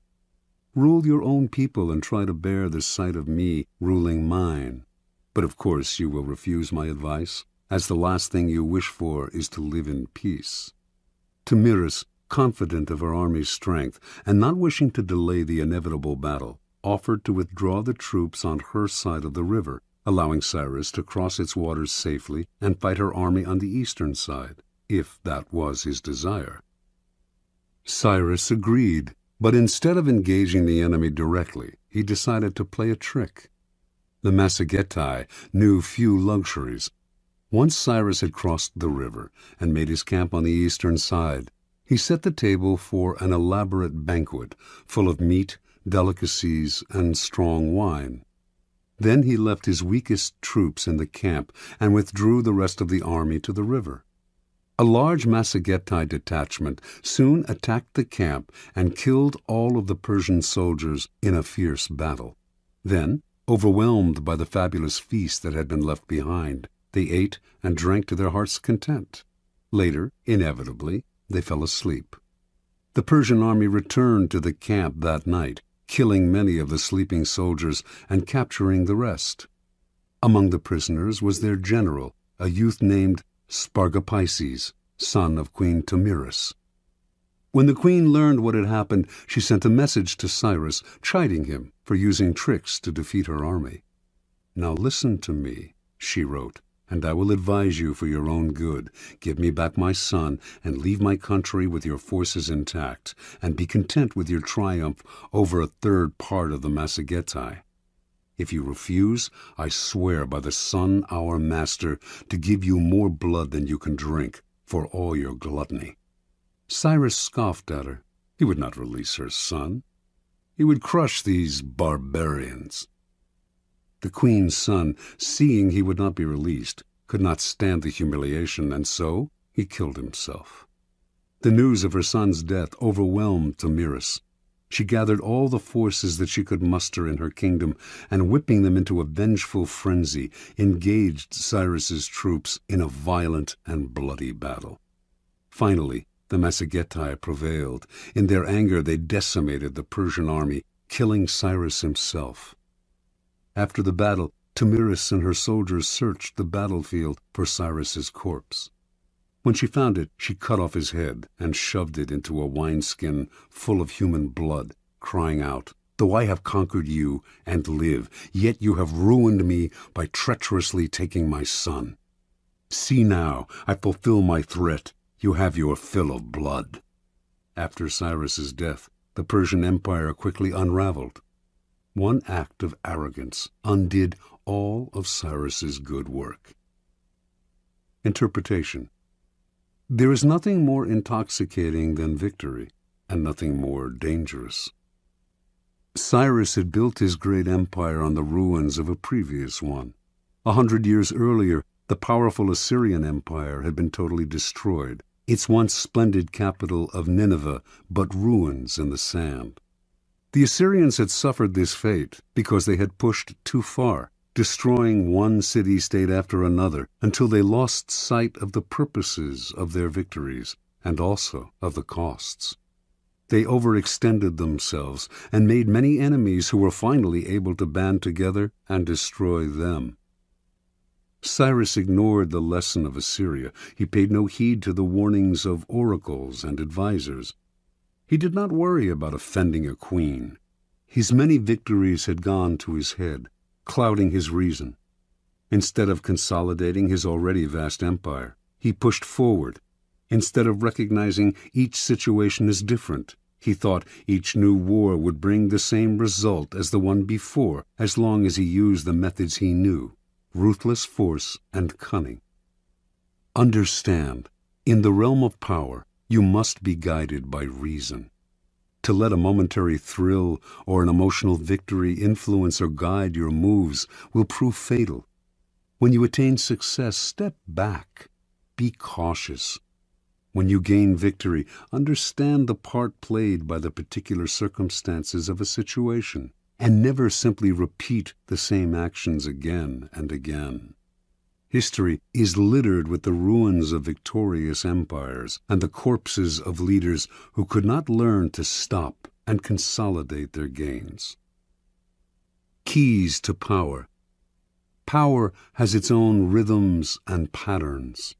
Rule your own people and try to bear the sight of me ruling mine. But of course you will refuse my advice, as the last thing you wish for is to live in peace." Tomyris, confident of her army's strength and not wishing to delay the inevitable battle, offered to withdraw the troops on her side of the river, allowing Cyrus to cross its waters safely and fight her army on the eastern side, if that was his desire. Cyrus agreed, but instead of engaging the enemy directly, he decided to play a trick. The Massagetæ knew few luxuries. Once Cyrus had crossed the river and made his camp on the eastern side, he set the table for an elaborate banquet full of meat, delicacies, and strong wine. Then he left his weakest troops in the camp and withdrew the rest of the army to the river. A large Massagetæ detachment soon attacked the camp and killed all of the Persian soldiers in a fierce battle. Then, overwhelmed by the fabulous feast that had been left behind, they ate and drank to their heart's content. Later, inevitably, they fell asleep. The Persian army returned to the camp that night, killing many of the sleeping soldiers and capturing the rest. Among the prisoners was their general, a youth named Spargapises, son of Queen Tamiris. When the queen learned what had happened, she sent a message to Cyrus, chiding him for using tricks to defeat her army. "Now listen to me," she wrote, "and I will advise you for your own good. Give me back my son, and leave my country with your forces intact, and be content with your triumph over a third part of the Massagetæ. If you refuse, I swear by the sun, our master, to give you more blood than you can drink, for all your gluttony." Cyrus scoffed at her. He would not release her son. He would crush these barbarians. The queen's son, seeing he would not be released, could not stand the humiliation, and so he killed himself. The news of her son's death overwhelmed Tamiris. She gathered all the forces that she could muster in her kingdom, and whipping them into a vengeful frenzy, engaged Cyrus's troops in a violent and bloody battle. Finally, the Massagetæ prevailed. In their anger, they decimated the Persian army, killing Cyrus himself. After the battle, Tamiris and her soldiers searched the battlefield for Cyrus's corpse. When she found it, she cut off his head and shoved it into a wineskin full of human blood, crying out, "Though I have conquered you and live, yet you have ruined me by treacherously taking my son. See now, I fulfill my threat. You have your fill of blood." After Cyrus's death, the Persian Empire quickly unraveled. One act of arrogance undid all of Cyrus's good work. Interpretation. There is nothing more intoxicating than victory, and nothing more dangerous. Cyrus had built his great empire on the ruins of a previous one. 100 years earlier, the powerful Assyrian Empire had been totally destroyed, its once splendid capital of Nineveh but ruins in the sand. The Assyrians had suffered this fate because they had pushed too far, destroying one city-state after another until they lost sight of the purposes of their victories and also of the costs. They overextended themselves and made many enemies who were finally able to band together and destroy them. Cyrus ignored the lesson of Assyria. He paid no heed to the warnings of oracles and advisers. He did not worry about offending a queen. His many victories had gone to his head, clouding his reason. Instead of consolidating his already vast empire, he pushed forward. Instead of recognizing each situation as different, he thought each new war would bring the same result as the one before, as long as he used the methods he knew: ruthless force and cunning. Understand, in the realm of power, you must be guided by reason. To let a momentary thrill or an emotional victory influence or guide your moves will prove fatal. When you attain success, step back. Be cautious. When you gain victory, understand the part played by the particular circumstances of a situation, and never simply repeat the same actions again and again. History is littered with the ruins of victorious empires and the corpses of leaders who could not learn to stop and consolidate their gains. Keys to power. Power has its own rhythms and patterns.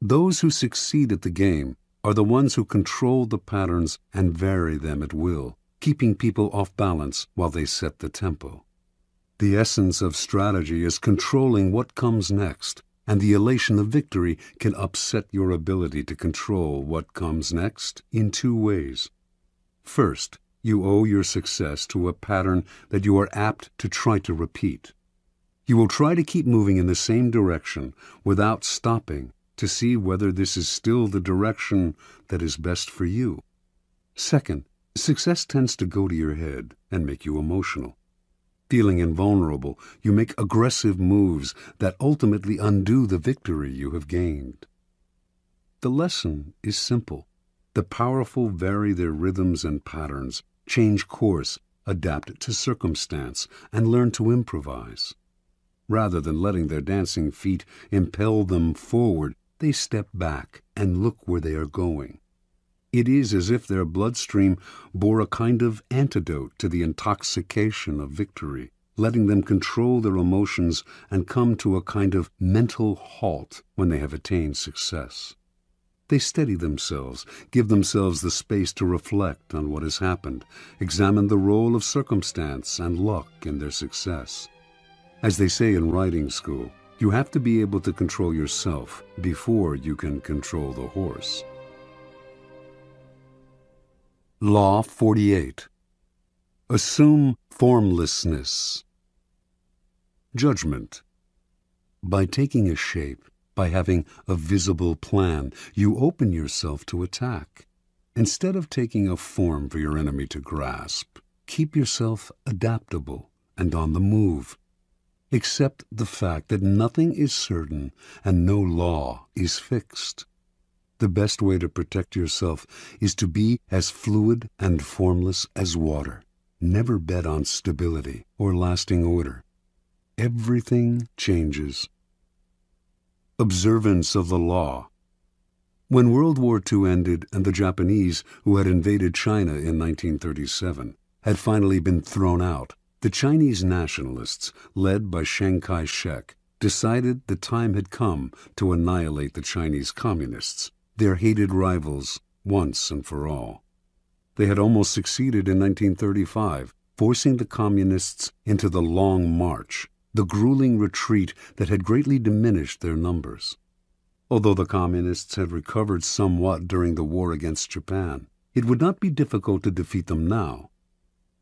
Those who succeed at the game are the ones who control the patterns and vary them at will, keeping people off balance while they set the tempo. The essence of strategy is controlling what comes next, and the elation of victory can upset your ability to control what comes next in two ways. First, you owe your success to a pattern that you are apt to try to repeat. You will try to keep moving in the same direction without stopping to see whether this is still the direction that is best for you. Second, success tends to go to your head and make you emotional. Feeling invulnerable, you make aggressive moves that ultimately undo the victory you have gained. The lesson is simple. The powerful vary their rhythms and patterns, change course, adapt to circumstance, and learn to improvise. Rather than letting their dancing feet impel them forward, they step back and look where they are going. It is as if their bloodstream bore a kind of antidote to the intoxication of victory, letting them control their emotions and come to a kind of mental halt when they have attained success. They steady themselves, give themselves the space to reflect on what has happened, examine the role of circumstance and luck in their success. As they say in riding school, you have to be able to control yourself before you can control the horse. Law 48. Assume formlessness. Judgment. By taking a shape, by having a visible plan, you open yourself to attack. Instead of taking a form for your enemy to grasp, keep yourself adaptable and on the move. Accept the fact that nothing is certain and no law is fixed. The best way to protect yourself is to be as fluid and formless as water. Never bet on stability or lasting order. Everything changes. Observance of the law. When World War II ended and the Japanese, who had invaded China in 1937, had finally been thrown out, the Chinese nationalists, led by Chiang Kai-shek, decided the time had come to annihilate the Chinese communists, their hated rivals, once and for all. They had almost succeeded in 1935, forcing the communists into the Long March, the grueling retreat that had greatly diminished their numbers. Although the communists had recovered somewhat during the war against Japan, it would not be difficult to defeat them now.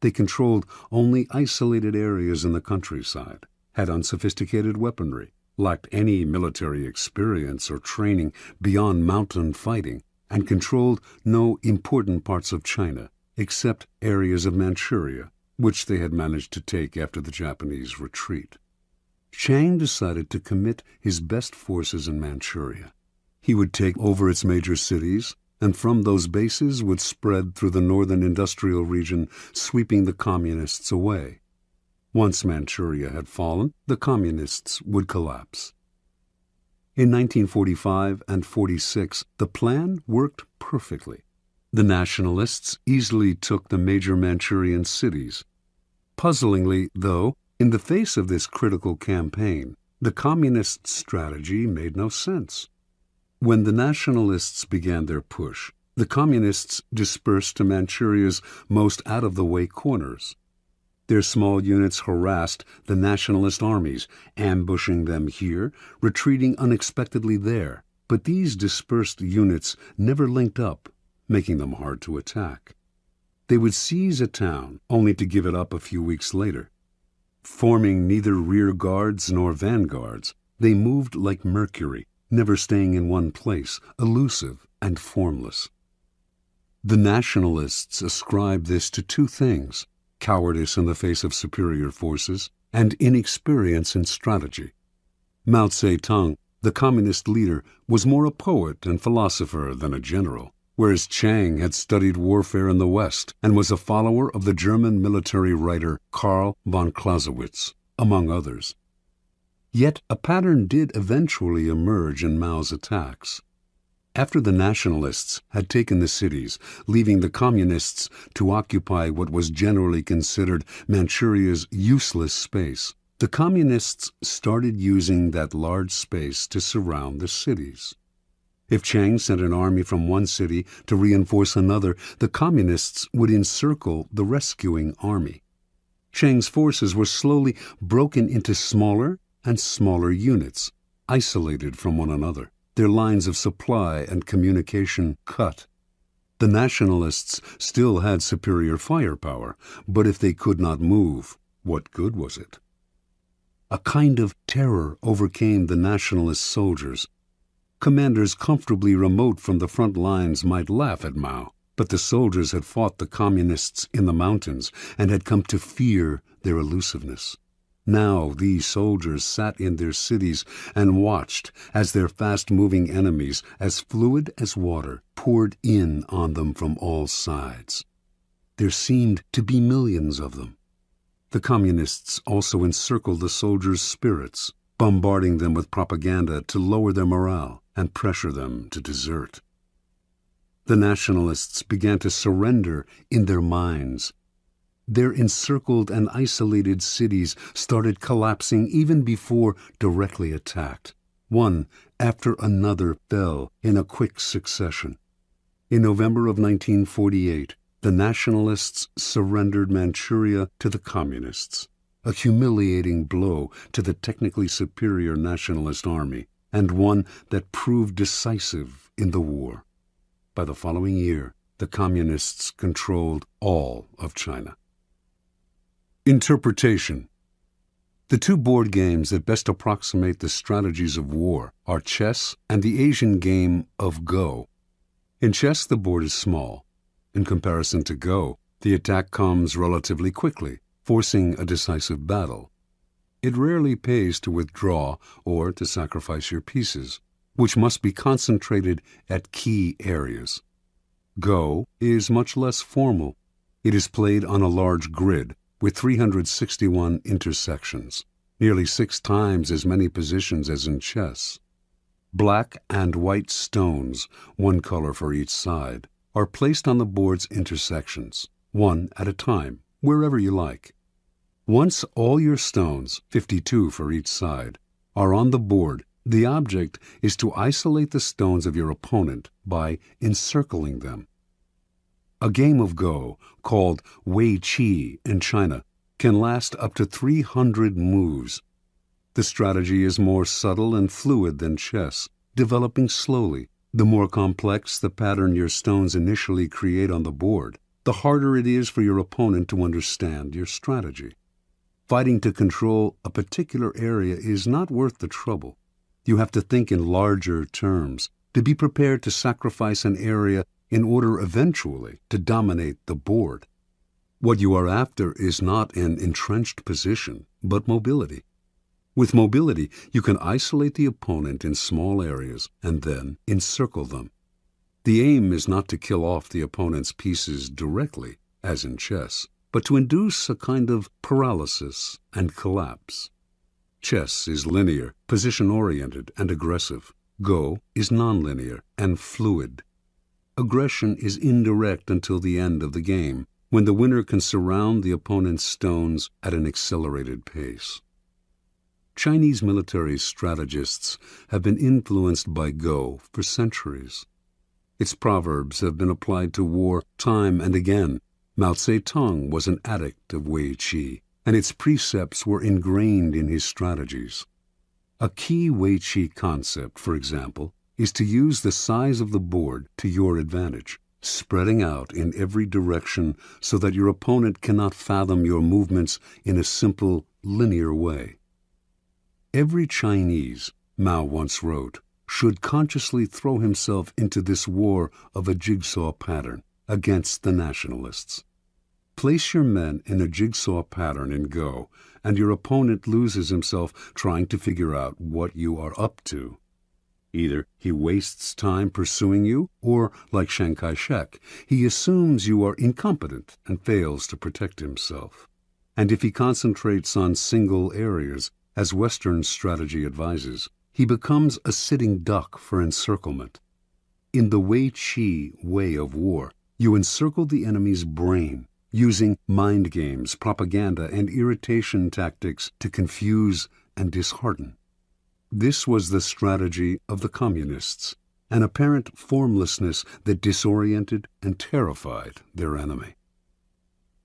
They controlled only isolated areas in the countryside, had unsophisticated weaponry, lacked any military experience or training beyond mountain fighting, and controlled no important parts of China, except areas of Manchuria, which they had managed to take after the Japanese retreat. Chiang decided to commit his best forces in Manchuria. He would take over its major cities, and from those bases would spread through the northern industrial region, sweeping the communists away. Once Manchuria had fallen, the communists would collapse. In 1945 and 46, the plan worked perfectly. The nationalists easily took the major Manchurian cities. Puzzlingly, though, in the face of this critical campaign, the communist strategy made no sense. When the nationalists began their push, the communists dispersed to Manchuria's most out-of-the-way corners. Their small units harassed the nationalist armies, ambushing them here, retreating unexpectedly there. But these dispersed units never linked up, making them hard to attack. They would seize a town, only to give it up a few weeks later. Forming neither rear guards nor vanguards, they moved like mercury, never staying in one place, elusive and formless. The nationalists ascribed this to two things: cowardice in the face of superior forces, and inexperience in strategy. Mao Zedong, the communist leader, was more a poet and philosopher than a general, whereas Chiang had studied warfare in the West and was a follower of the German military writer Karl von Clausewitz, among others. Yet a pattern did eventually emerge in Mao's attacks. After the nationalists had taken the cities, leaving the communists to occupy what was generally considered Manchuria's useless space, the communists started using that large space to surround the cities. If Chiang sent an army from one city to reinforce another, the communists would encircle the rescuing army. Chiang's forces were slowly broken into smaller and smaller units, isolated from one another, their lines of supply and communication cut. The nationalists still had superior firepower, but if they could not move, what good was it? A kind of terror overcame the nationalist soldiers. Commanders comfortably remote from the front lines might laugh at Mao, but the soldiers had fought the communists in the mountains and had come to fear their elusiveness. Now these soldiers sat in their cities and watched as their fast-moving enemies, as fluid as water, poured in on them from all sides. There seemed to be millions of them. The communists also encircled the soldiers' spirits, bombarding them with propaganda to lower their morale and pressure them to desert. The nationalists began to surrender in their minds. Their encircled and isolated cities started collapsing even before directly attacked. One after another fell in a quick succession. In November of 1948, the nationalists surrendered Manchuria to the communists, a humiliating blow to the technically superior nationalist army, and one that proved decisive in the war. By the following year, the communists controlled all of China. Interpretation. The two board games that best approximate the strategies of war are chess and the Asian game of Go. In chess, the board is small. In comparison to Go, the attack comes relatively quickly, forcing a decisive battle. It rarely pays to withdraw or to sacrifice your pieces, which must be concentrated at key areas. Go is much less formal. It is played on a large grid with 361 intersections, nearly 6 times as many positions as in chess. Black and white stones, one color for each side, are placed on the board's intersections, one at a time, wherever you like. Once all your stones, 52 for each side, are on the board, the object is to isolate the stones of your opponent by encircling them. A game of Go, called Wei Qi in China, can last up to 300 moves. The strategy is more subtle and fluid than chess, developing slowly. The more complex the pattern your stones initially create on the board, the harder it is for your opponent to understand your strategy. Fighting to control a particular area is not worth the trouble. You have to think in larger terms, to be prepared to sacrifice an area in order eventually to dominate the board. What you are after is not an entrenched position, but mobility. With mobility, you can isolate the opponent in small areas and then encircle them. The aim is not to kill off the opponent's pieces directly, as in chess, but to induce a kind of paralysis and collapse. Chess is linear, position-oriented, and aggressive. Go is nonlinear and fluid. Aggression is indirect until the end of the game, when the winner can surround the opponent's stones at an accelerated pace. Chinese military strategists have been influenced by Go for centuries. Its proverbs have been applied to war time and again. Mao Zedong was an addict of Wei Qi, and its precepts were ingrained in his strategies. A key Wei Qi concept, for example, is to use the size of the board to your advantage, spreading out in every direction so that your opponent cannot fathom your movements in a simple, linear way. Every Chinese, Mao once wrote, should consciously throw himself into this war of a jigsaw pattern against the nationalists. Place your men in a jigsaw pattern in Go, and your opponent loses himself trying to figure out what you are up to. Either he wastes time pursuing you, or, like Chiang Kai-shek, he assumes you are incompetent and fails to protect himself. And if he concentrates on single areas, as Western strategy advises, he becomes a sitting duck for encirclement. In the Wei Qi way of war, you encircle the enemy's brain, using mind games, propaganda, and irritation tactics to confuse and dishearten. This was the strategy of the communists. an apparent formlessness that disoriented and terrified their enemy.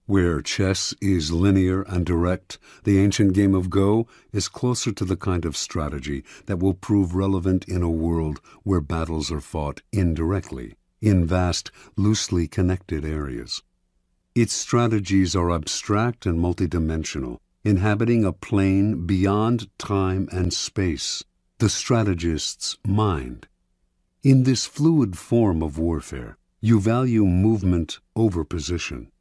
Where chess is linear and direct, the ancient game of Go is closer to the kind of strategy that will prove relevant in a world where battles are fought indirectly, in vast, loosely connected areas. Its strategies are abstract and multidimensional, inhabiting a plane beyond time and space, the strategist's mind. In this fluid form of warfare, you value movement over position.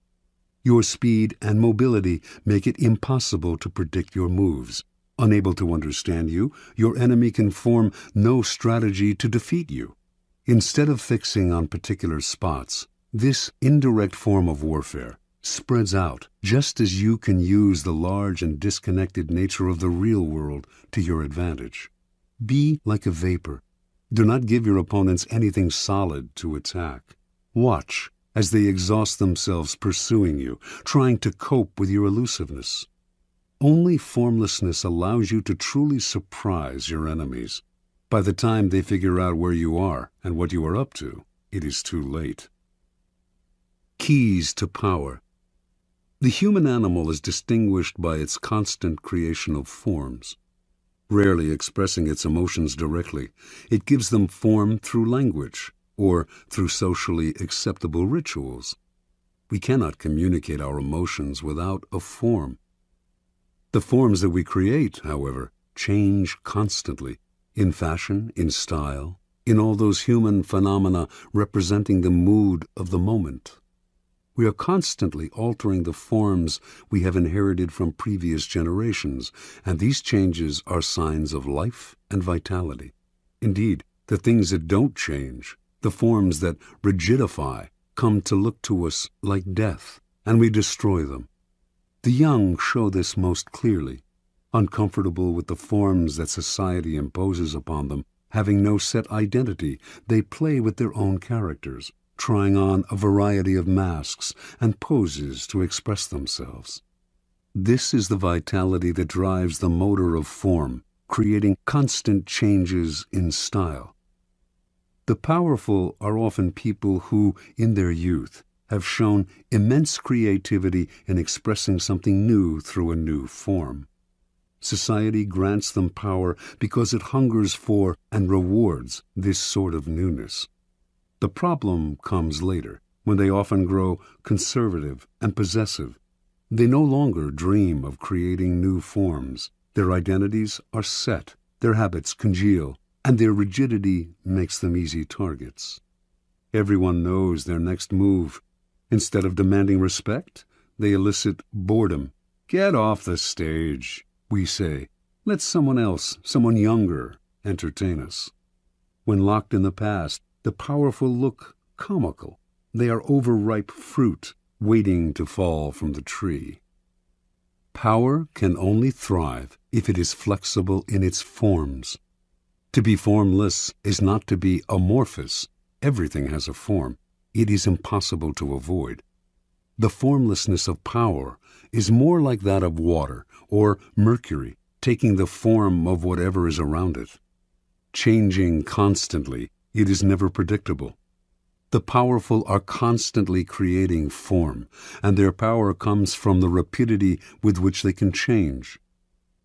Your speed and mobility make it impossible to predict your moves. Unable to understand you, your enemy can form no strategy to defeat you. Instead of fixing on particular spots, this indirect form of warfare spreads out just as you can use the large and disconnected nature of the real world to your advantage. Be like a vapor. Do not give your opponents anything solid to attack. Watch as they exhaust themselves pursuing you, trying to cope with your elusiveness. Only formlessness allows you to truly surprise your enemies. By the time they figure out where you are and what you are up to, it is too late. Keys to power. The human animal is distinguished by its constant creation of forms. Rarely expressing its emotions directly, it gives them form through language, or through socially acceptable rituals. We cannot communicate our emotions without a form. The forms that we create, however, change constantly, in fashion, in style, in all those human phenomena representing the mood of the moment. We are constantly altering the forms we have inherited from previous generations, and these changes are signs of life and vitality. Indeed, the things that don't change, the forms that rigidify, come to look to us like death, and we destroy them. The young show this most clearly. Uncomfortable with the forms that society imposes upon them, having no set identity, they play with their own characters, trying on a variety of masks and poses to express themselves. This is the vitality that drives the motor of form, creating constant changes in style. The powerful are often people who, in their youth, have shown immense creativity in expressing something new through a new form. Society grants them power because it hungers for and rewards this sort of newness. The problem comes later, when they often grow conservative and possessive. They no longer dream of creating new forms. Their identities are set, their habits congeal, and their rigidity makes them easy targets. Everyone knows their next move. Instead of demanding respect, they elicit boredom. "Get off the stage," we say. "Let someone else, someone younger, entertain us." When locked in the past, the powerful look comical. They are overripe fruit, waiting to fall from the tree. Power can only thrive if it is flexible in its forms. To be formless is not to be amorphous. Everything has a form. It is impossible to avoid. The formlessness of power is more like that of water or mercury, taking the form of whatever is around it. Changing constantly, it is never predictable. The powerful are constantly creating form, and their power comes from the rapidity with which they can change.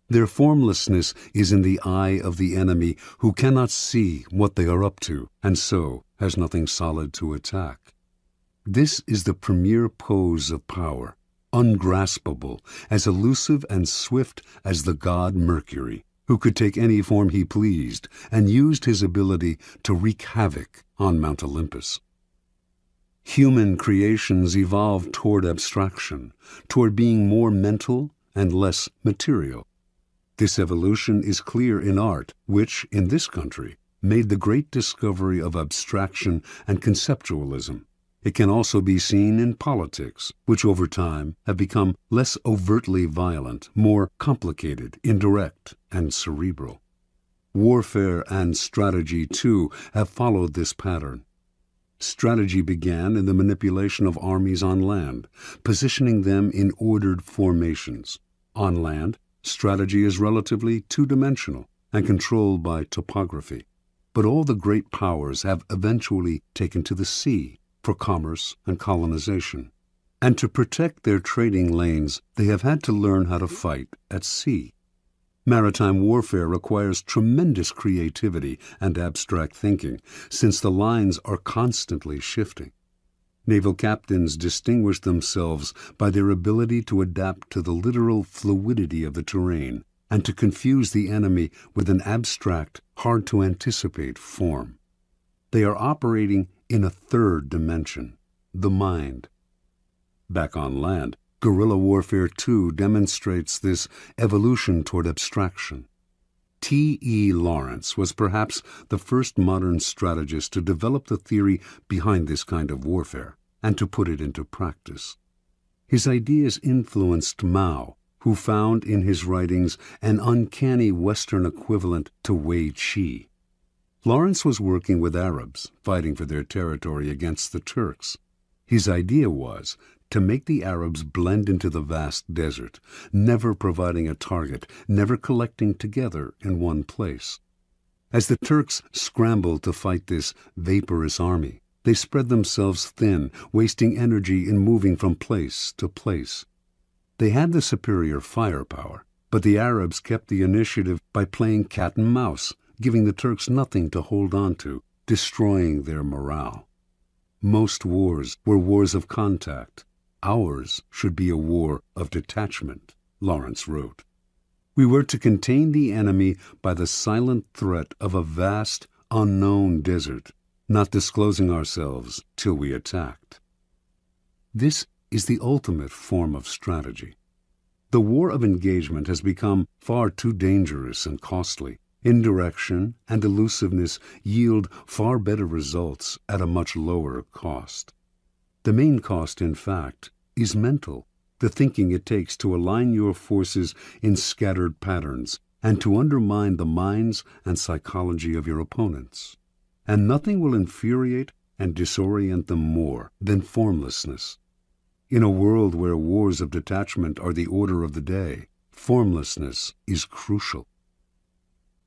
Their formlessness is in the eye of the enemy, who cannot see what they are up to, and so has nothing solid to attack. This is the premier pose of power, ungraspable, as elusive and swift as the god Mercury, who could take any form he pleased and used his ability to wreak havoc on Mount Olympus. Human creations evolved toward abstraction, toward being more mental and less material. This evolution is clear in art, which, in this country, made the great discovery of abstraction and conceptualism. It can also be seen in politics, which over time have become less overtly violent, more complicated, indirect, and cerebral. Warfare and strategy, too, have followed this pattern. Strategy began in the manipulation of armies on land, positioning them in ordered formations. On land, strategy is relatively two-dimensional and controlled by topography. but all the great powers have eventually taken to the sea for commerce and colonization. And to protect their trading lanes, they have had to learn how to fight at sea. Maritime warfare requires tremendous creativity and abstract thinking, since the lines are constantly shifting. Naval captains distinguish themselves by their ability to adapt to the literal fluidity of the terrain and to confuse the enemy with an abstract, hard-to-anticipate form. They are operating in a third dimension, the mind. Back on land, guerrilla warfare too demonstrates this evolution toward abstraction. T.E. Lawrence was perhaps the first modern strategist to develop the theory behind this kind of warfare and to put it into practice. His ideas influenced Mao, who found in his writings an uncanny Western equivalent to Wei Qi. Lawrence was working with Arabs, fighting for their territory against the Turks. His idea was to make the Arabs blend into the vast desert, never providing a target, never collecting together in one place. As the Turks scrambled to fight this vaporous army, they spread themselves thin, wasting energy in moving from place to place. They had the superior firepower, but the Arabs kept the initiative by playing cat and mouse, giving the Turks nothing to hold on to, destroying their morale. Most wars were wars of contact. Ours should be a war of detachment, Lawrence wrote. We were to contain the enemy by the silent threat of a vast, unknown desert, not disclosing ourselves till we attacked. This is the ultimate form of strategy. The war of engagement has become far too dangerous and costly. Indirection and elusiveness yield far better results at a much lower cost. The main cost, in fact, is mental, the thinking it takes to align your forces in scattered patterns and to undermine the minds and psychology of your opponents. And nothing will infuriate and disorient them more than formlessness. In a world where wars of detachment are the order of the day, formlessness is crucial.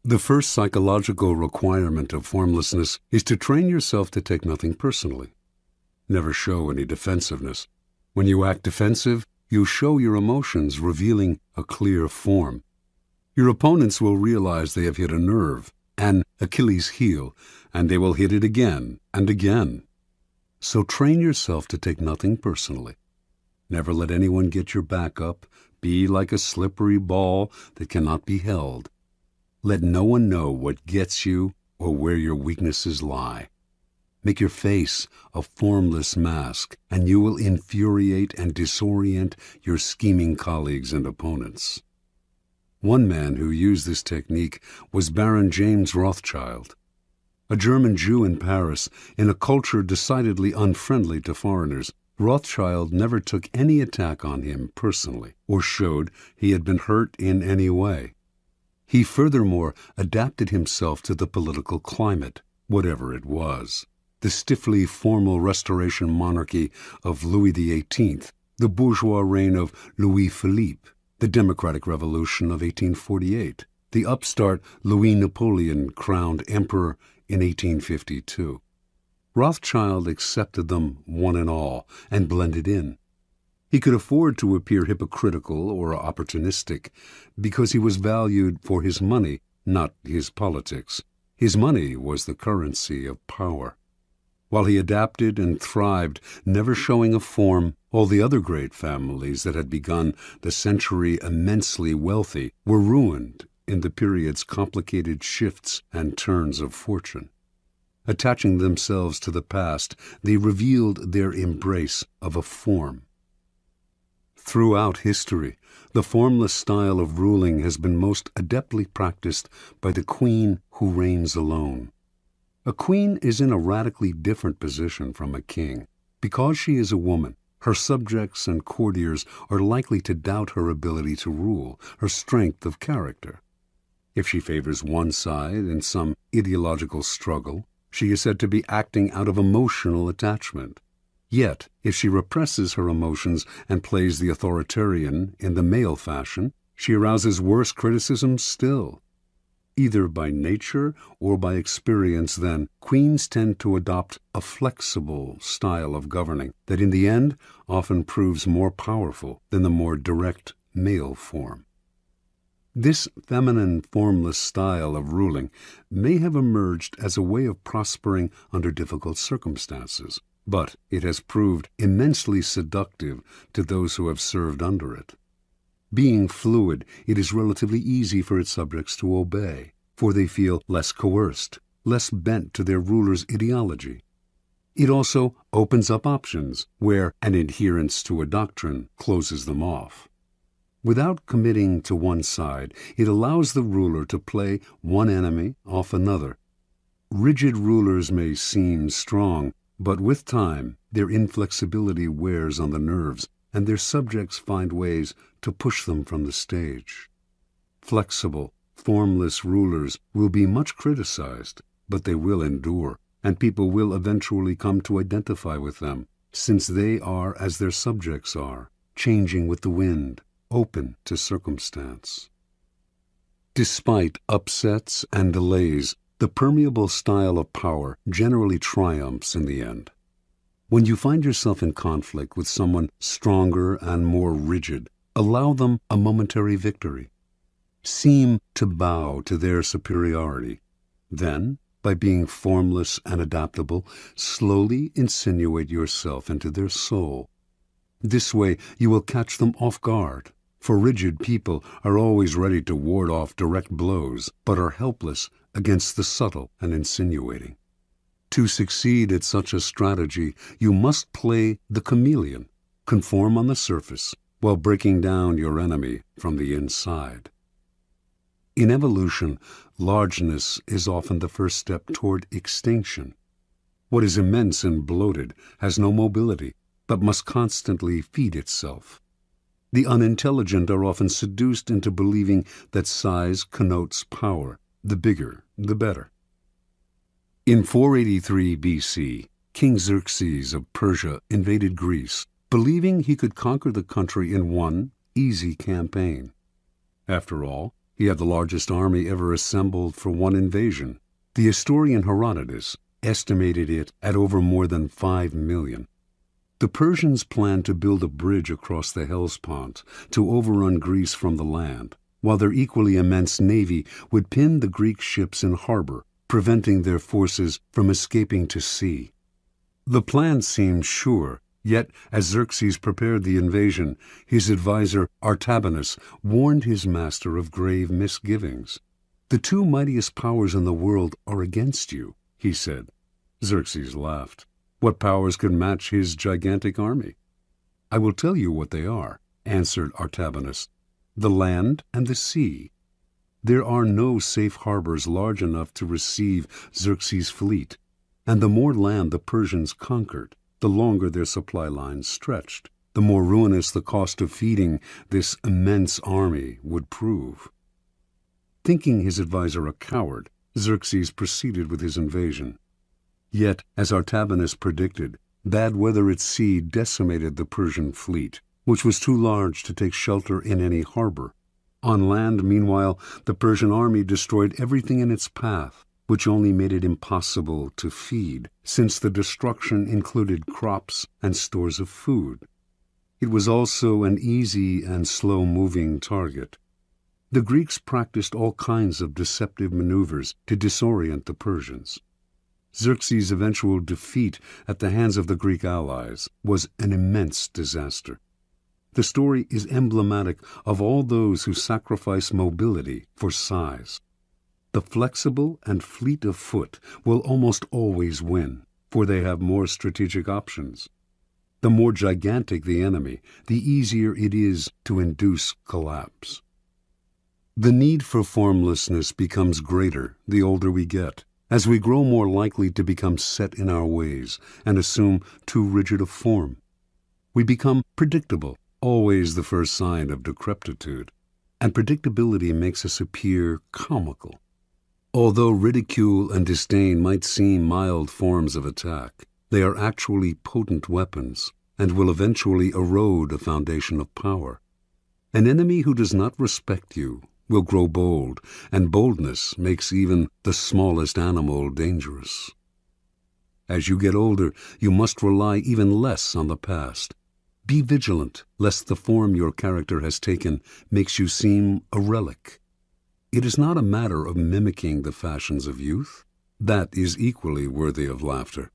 The first psychological requirement of formlessness is to train yourself to take nothing personally. Never show any defensiveness. When you act defensive, you show your emotions, revealing a clear form. Your opponents will realize they have hit a nerve, an Achilles heel, and they will hit it again and again. So train yourself to take nothing personally. Never let anyone get your back up. Be like a slippery ball that cannot be held. Let no one know what gets you or where your weaknesses lie. Make your face a formless mask, and you will infuriate and disorient your scheming colleagues and opponents. One man who used this technique was Baron James Rothschild. A German Jew in Paris, in a culture decidedly unfriendly to foreigners, Rothschild never took any attack on him personally or showed he had been hurt in any way. He furthermore adapted himself to the political climate, whatever it was. The stiffly formal Restoration monarchy of Louis XVIII, the bourgeois reign of Louis Philippe, the Democratic Revolution of 1848, the upstart Louis Napoleon crowned emperor in 1852. Rothschild accepted them one and all and blended in. He could afford to appear hypocritical or opportunistic because he was valued for his money, not his politics. His money was the currency of power. While he adapted and thrived, never showing a form, all the other great families that had begun the century immensely wealthy were ruined in the period's complicated shifts and turns of fortune. Attaching themselves to the past, they revealed their embrace of a form. Throughout history, the formless style of ruling has been most adeptly practiced by the queen who reigns alone. A queen is in a radically different position from a king. Because she is a woman, her subjects and courtiers are likely to doubt her ability to rule, her strength of character. If she favors one side in some ideological struggle, she is said to be acting out of emotional attachment. Yet, if she represses her emotions and plays the authoritarian in the male fashion, she arouses worse criticism still. Either by nature or by experience, then, queens tend to adopt a flexible style of governing that in the end often proves more powerful than the more direct male form. This feminine, formless style of ruling may have emerged as a way of prospering under difficult circumstances, but it has proved immensely seductive to those who have served under it. Being fluid, it is relatively easy for its subjects to obey, for they feel less coerced, less bent to their ruler's ideology. It also opens up options where an adherence to a doctrine closes them off. Without committing to one side, it allows the ruler to play one enemy off another. Rigid rulers may seem strong, but with time, their inflexibility wears on the nerves, and their subjects find ways to push them from the stage. Flexible, formless rulers will be much criticized, but they will endure, and people will eventually come to identify with them, since they are as their subjects are, changing with the wind, open to circumstance. Despite upsets and delays, the permeable style of power generally triumphs in the end. When you find yourself in conflict with someone stronger and more rigid, allow them a momentary victory. Seem to bow to their superiority. Then, by being formless and adaptable, slowly insinuate yourself into their soul. This way you will catch them off guard, for rigid people are always ready to ward off direct blows, but are helpless against the subtle and insinuating. To succeed at such a strategy, you must play the chameleon, conform on the surface, while breaking down your enemy from the inside. In evolution, largeness is often the first step toward extinction. What is immense and bloated has no mobility, but must constantly feed itself. The unintelligent are often seduced into believing that size connotes power. The bigger, the better. In 483 BC, King Xerxes of Persia invaded Greece, believing he could conquer the country in one easy campaign. After all, he had the largest army ever assembled for one invasion. The historian Herodotus estimated it at over more than 5 million. The Persians planned to build a bridge across the Hellespont to overrun Greece from the land, while their equally immense navy would pin the Greek ships in harbor, preventing their forces from escaping to sea. The plan seemed sure, yet as Xerxes prepared the invasion, his advisor Artabanus warned his master of grave misgivings. "The two mightiest powers in the world are against you," he said. Xerxes laughed. What powers could match his gigantic army? "I will tell you what they are," answered Artabanus. "The land and the sea. There are no safe harbors large enough to receive Xerxes' fleet, and the more land the Persians conquered, the longer their supply lines stretched, the more ruinous the cost of feeding this immense army would prove." Thinking his advisor a coward, Xerxes proceeded with his invasion. Yet, as Artabanus predicted, bad weather at sea decimated the Persian fleet, which was too large to take shelter in any harbor. On land, meanwhile, the Persian army destroyed everything in its path, which only made it impossible to feed, since the destruction included crops and stores of food. It was also an easy and slow-moving target. The Greeks practiced all kinds of deceptive maneuvers to disorient the Persians. Xerxes' eventual defeat at the hands of the Greek allies was an immense disaster. The story is emblematic of all those who sacrifice mobility for size. The flexible and fleet of foot will almost always win, for they have more strategic options. The more gigantic the enemy, the easier it is to induce collapse. The need for formlessness becomes greater the older we get, as we grow more likely to become set in our ways and assume too rigid a form. We become predictable, always the first sign of decrepitude, and predictability makes us appear comical. Although ridicule and disdain might seem mild forms of attack, they are actually potent weapons and will eventually erode a foundation of power. An enemy who does not respect you will grow bold, and boldness makes even the smallest animal dangerous. As you get older, you must rely even less on the past. Be vigilant, lest the form your character has taken makes you seem a relic. It is not a matter of mimicking the fashions of youth. That is equally worthy of laughter.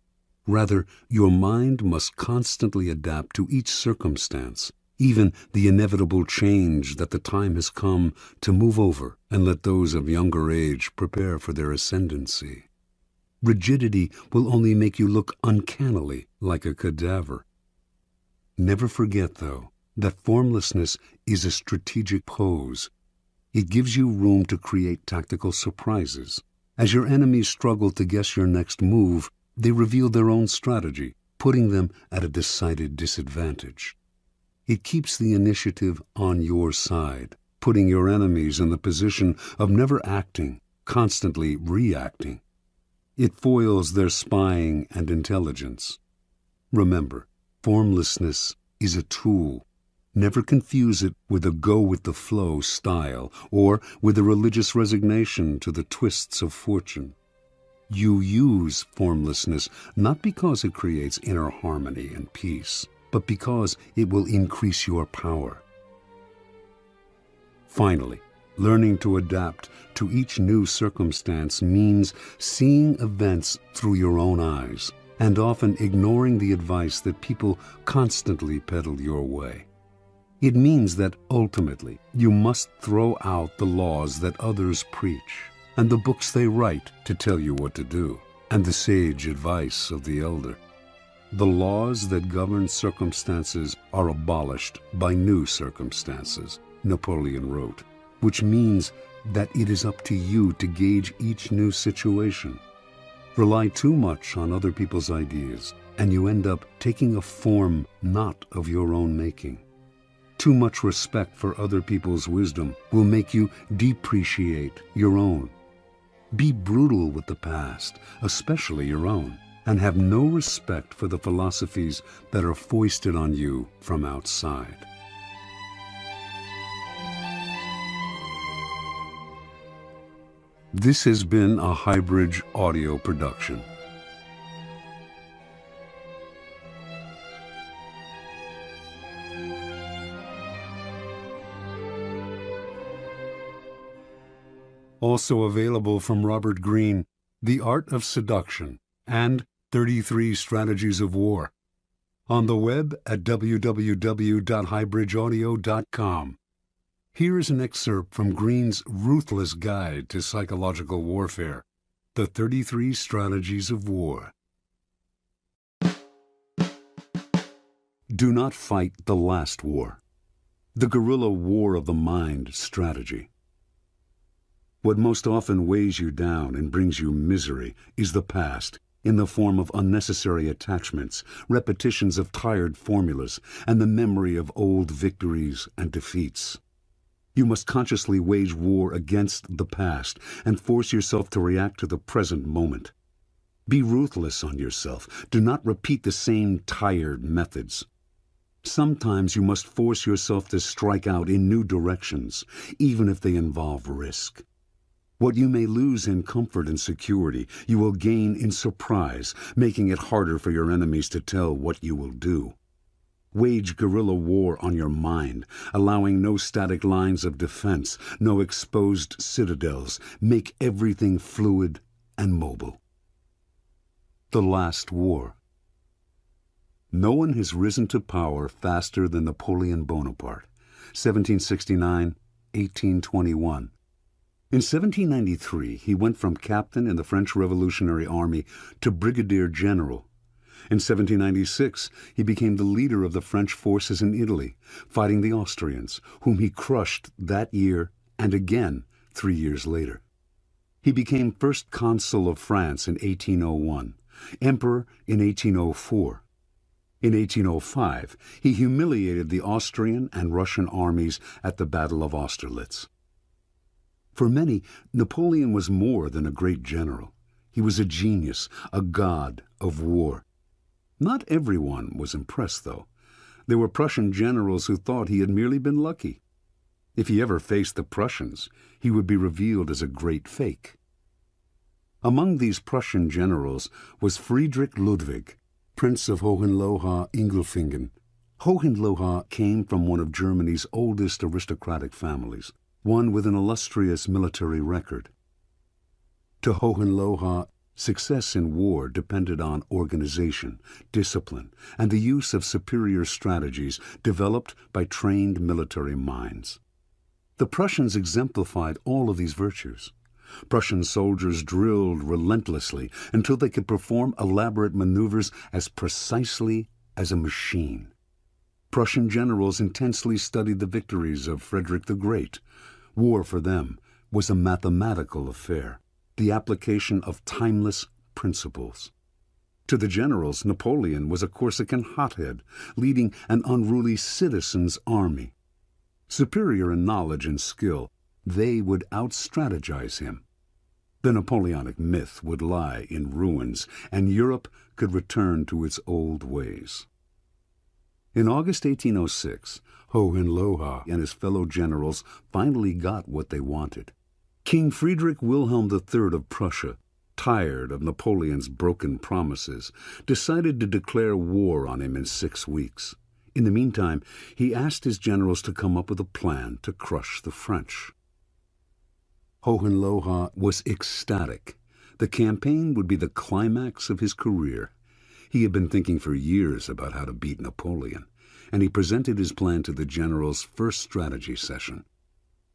Rather, your mind must constantly adapt to each circumstance, even the inevitable change that the time has come to move over and let those of younger age prepare for their ascendancy. Rigidity will only make you look uncannily like a cadaver. Never forget, though, that formlessness is a strategic pose. It gives you room to create tactical surprises. As your enemies struggle to guess your next move, they reveal their own strategy, putting them at a decided disadvantage. It keeps the initiative on your side, putting your enemies in the position of never acting, constantly reacting. It foils their spying and intelligence. Remember, formlessness is a tool. Never confuse it with a go-with-the-flow style or with a religious resignation to the twists of fortune. You use formlessness not because it creates inner harmony and peace, but because it will increase your power. Finally, learning to adapt to each new circumstance means seeing events through your own eyes and often ignoring the advice that people constantly peddle your way. It means that ultimately you must throw out the laws that others preach and the books they write to tell you what to do and the sage advice of the elder. The laws that govern circumstances are abolished by new circumstances, Napoleon wrote, which means that it is up to you to gauge each new situation. Rely too much on other people's ideas, and you end up taking a form not of your own making. Too much respect for other people's wisdom will make you depreciate your own. Be brutal with the past, especially your own, and have no respect for the philosophies that are foisted on you from outside. This has been a Highbridge audio production. Also available from Robert Greene, The Art of Seduction and 33 Strategies of War. On the web at www.highbridgeaudio.com. Here is an excerpt from Greene's ruthless guide to psychological warfare, The 33 Strategies of War. Do not fight the last war. The guerrilla war of the mind strategy. What most often weighs you down and brings you misery is the past, in the form of unnecessary attachments, repetitions of tired formulas, and the memory of old victories and defeats. You must consciously wage war against the past and force yourself to react to the present moment. Be ruthless on yourself. Do not repeat the same tired methods. Sometimes you must force yourself to strike out in new directions, even if they involve risk. What you may lose in comfort and security, you will gain in surprise, making it harder for your enemies to tell what you will do. Wage guerrilla war on your mind, allowing no static lines of defense, no exposed citadels. Make everything fluid and mobile. The Last War. No one has risen to power faster than Napoleon Bonaparte, 1769-1821. In 1793, he went from captain in the French Revolutionary Army to brigadier general. In 1796, he became the leader of the French forces in Italy, fighting the Austrians, whom he crushed that year and again 3 years later. He became first consul of France in 1801, emperor in 1804. In 1805, he humiliated the Austrian and Russian armies at the Battle of Austerlitz. For many, Napoleon was more than a great general. He was a genius, a god of war. Not everyone was impressed, though. There were Prussian generals who thought he had merely been lucky. If he ever faced the Prussians, he would be revealed as a great fake. Among these Prussian generals was Friedrich Ludwig, Prince of Hohenlohe-Ingelfingen. Hohenlohe came from one of Germany's oldest aristocratic families, one with an illustrious military record. To Hohenlohe, success in war depended on organization, discipline, and the use of superior strategies developed by trained military minds. The Prussians exemplified all of these virtues. Prussian soldiers drilled relentlessly until they could perform elaborate maneuvers as precisely as a machine. Prussian generals intensely studied the victories of Frederick the Great. War for them was a mathematical affair, the application of timeless principles. To the generals, Napoleon was a Corsican hothead, leading an unruly citizens' army. Superior in knowledge and skill, they would out-strategize him. The Napoleonic myth would lie in ruins, and Europe could return to its old ways. In August 1806, Hohenlohe and his fellow generals finally got what they wanted. King Friedrich Wilhelm III of Prussia, tired of Napoleon's broken promises, decided to declare war on him in 6 weeks. In the meantime, he asked his generals to come up with a plan to crush the French. Hohenlohe was ecstatic. The campaign would be the climax of his career. He had been thinking for years about how to beat Napoleon, and he presented his plan to the generals' first strategy session.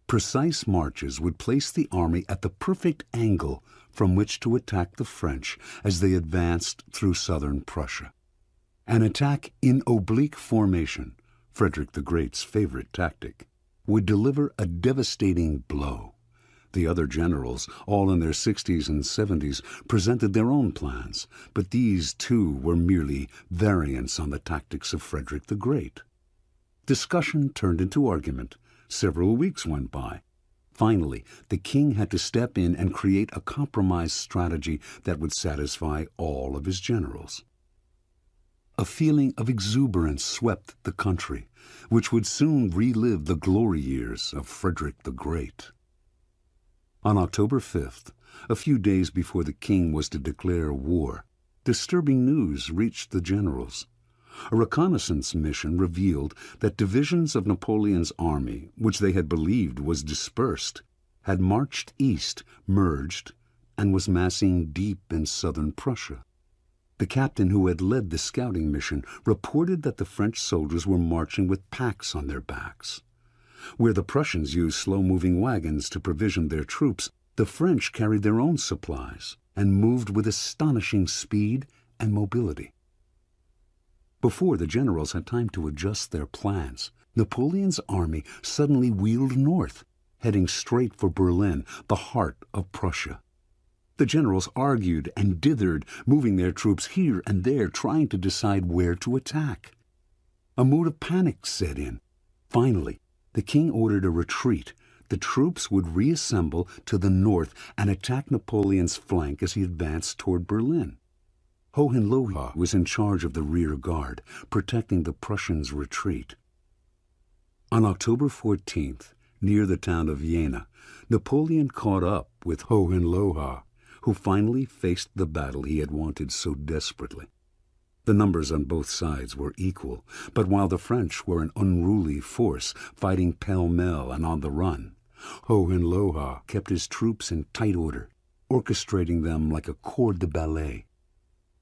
Precise marches would place the army at the perfect angle from which to attack the French as they advanced through southern Prussia. An attack in oblique formation, Frederick the Great's favorite tactic, would deliver a devastating blow. The other generals, all in their 60s and 70s, presented their own plans, but these too were merely variants on the tactics of Frederick the Great. Discussion turned into argument. Several weeks went by. Finally, the king had to step in and create a compromise strategy that would satisfy all of his generals. A feeling of exuberance swept the country, which would soon relive the glory years of Frederick the Great. On October 5th, a few days before the king was to declare war, disturbing news reached the generals. A reconnaissance mission revealed that divisions of Napoleon's army, which they had believed was dispersed, had marched east, merged, and was massing deep in southern Prussia. The captain who had led the scouting mission reported that the French soldiers were marching with packs on their backs. Where the Prussians used slow-moving wagons to provision their troops, the French carried their own supplies and moved with astonishing speed and mobility. Before the generals had time to adjust their plans, Napoleon's army suddenly wheeled north, heading straight for Berlin, the heart of Prussia. The generals argued and dithered, moving their troops here and there, trying to decide where to attack. A mood of panic set in. Finally, the king ordered a retreat. The troops would reassemble to the north and attack Napoleon's flank as he advanced toward Berlin. Hohenlohe was in charge of the rear guard, protecting the Prussians' retreat. On October 14th, near the town of Jena, Napoleon caught up with Hohenlohe, who finally faced the battle he had wanted so desperately. The numbers on both sides were equal, but while the French were an unruly force, fighting pell-mell and on the run, Hohenlohe kept his troops in tight order, orchestrating them like a corps de ballet.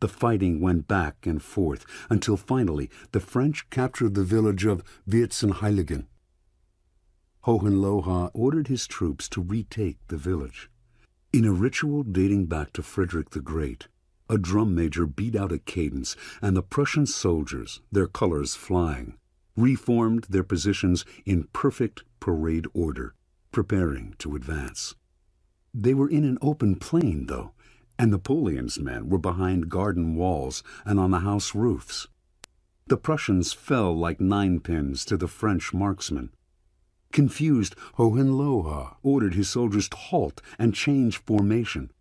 The fighting went back and forth until finally the French captured the village of Vierzehnheiligen. Hohenlohe ordered his troops to retake the village. In a ritual dating back to Frederick the Great, a drum major beat out a cadence, and the Prussian soldiers, their colors flying, reformed their positions in perfect parade order, preparing to advance. They were in an open plain, though, and Napoleon's men were behind garden walls and on the house roofs. The Prussians fell like ninepins to the French marksmen. Confused, Hohenlohe ordered his soldiers to halt and change formation.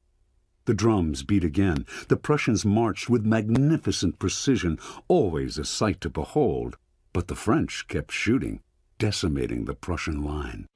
The drums beat again. The Prussians marched with magnificent precision, always a sight to behold, but the French kept shooting. decimating the Prussian line.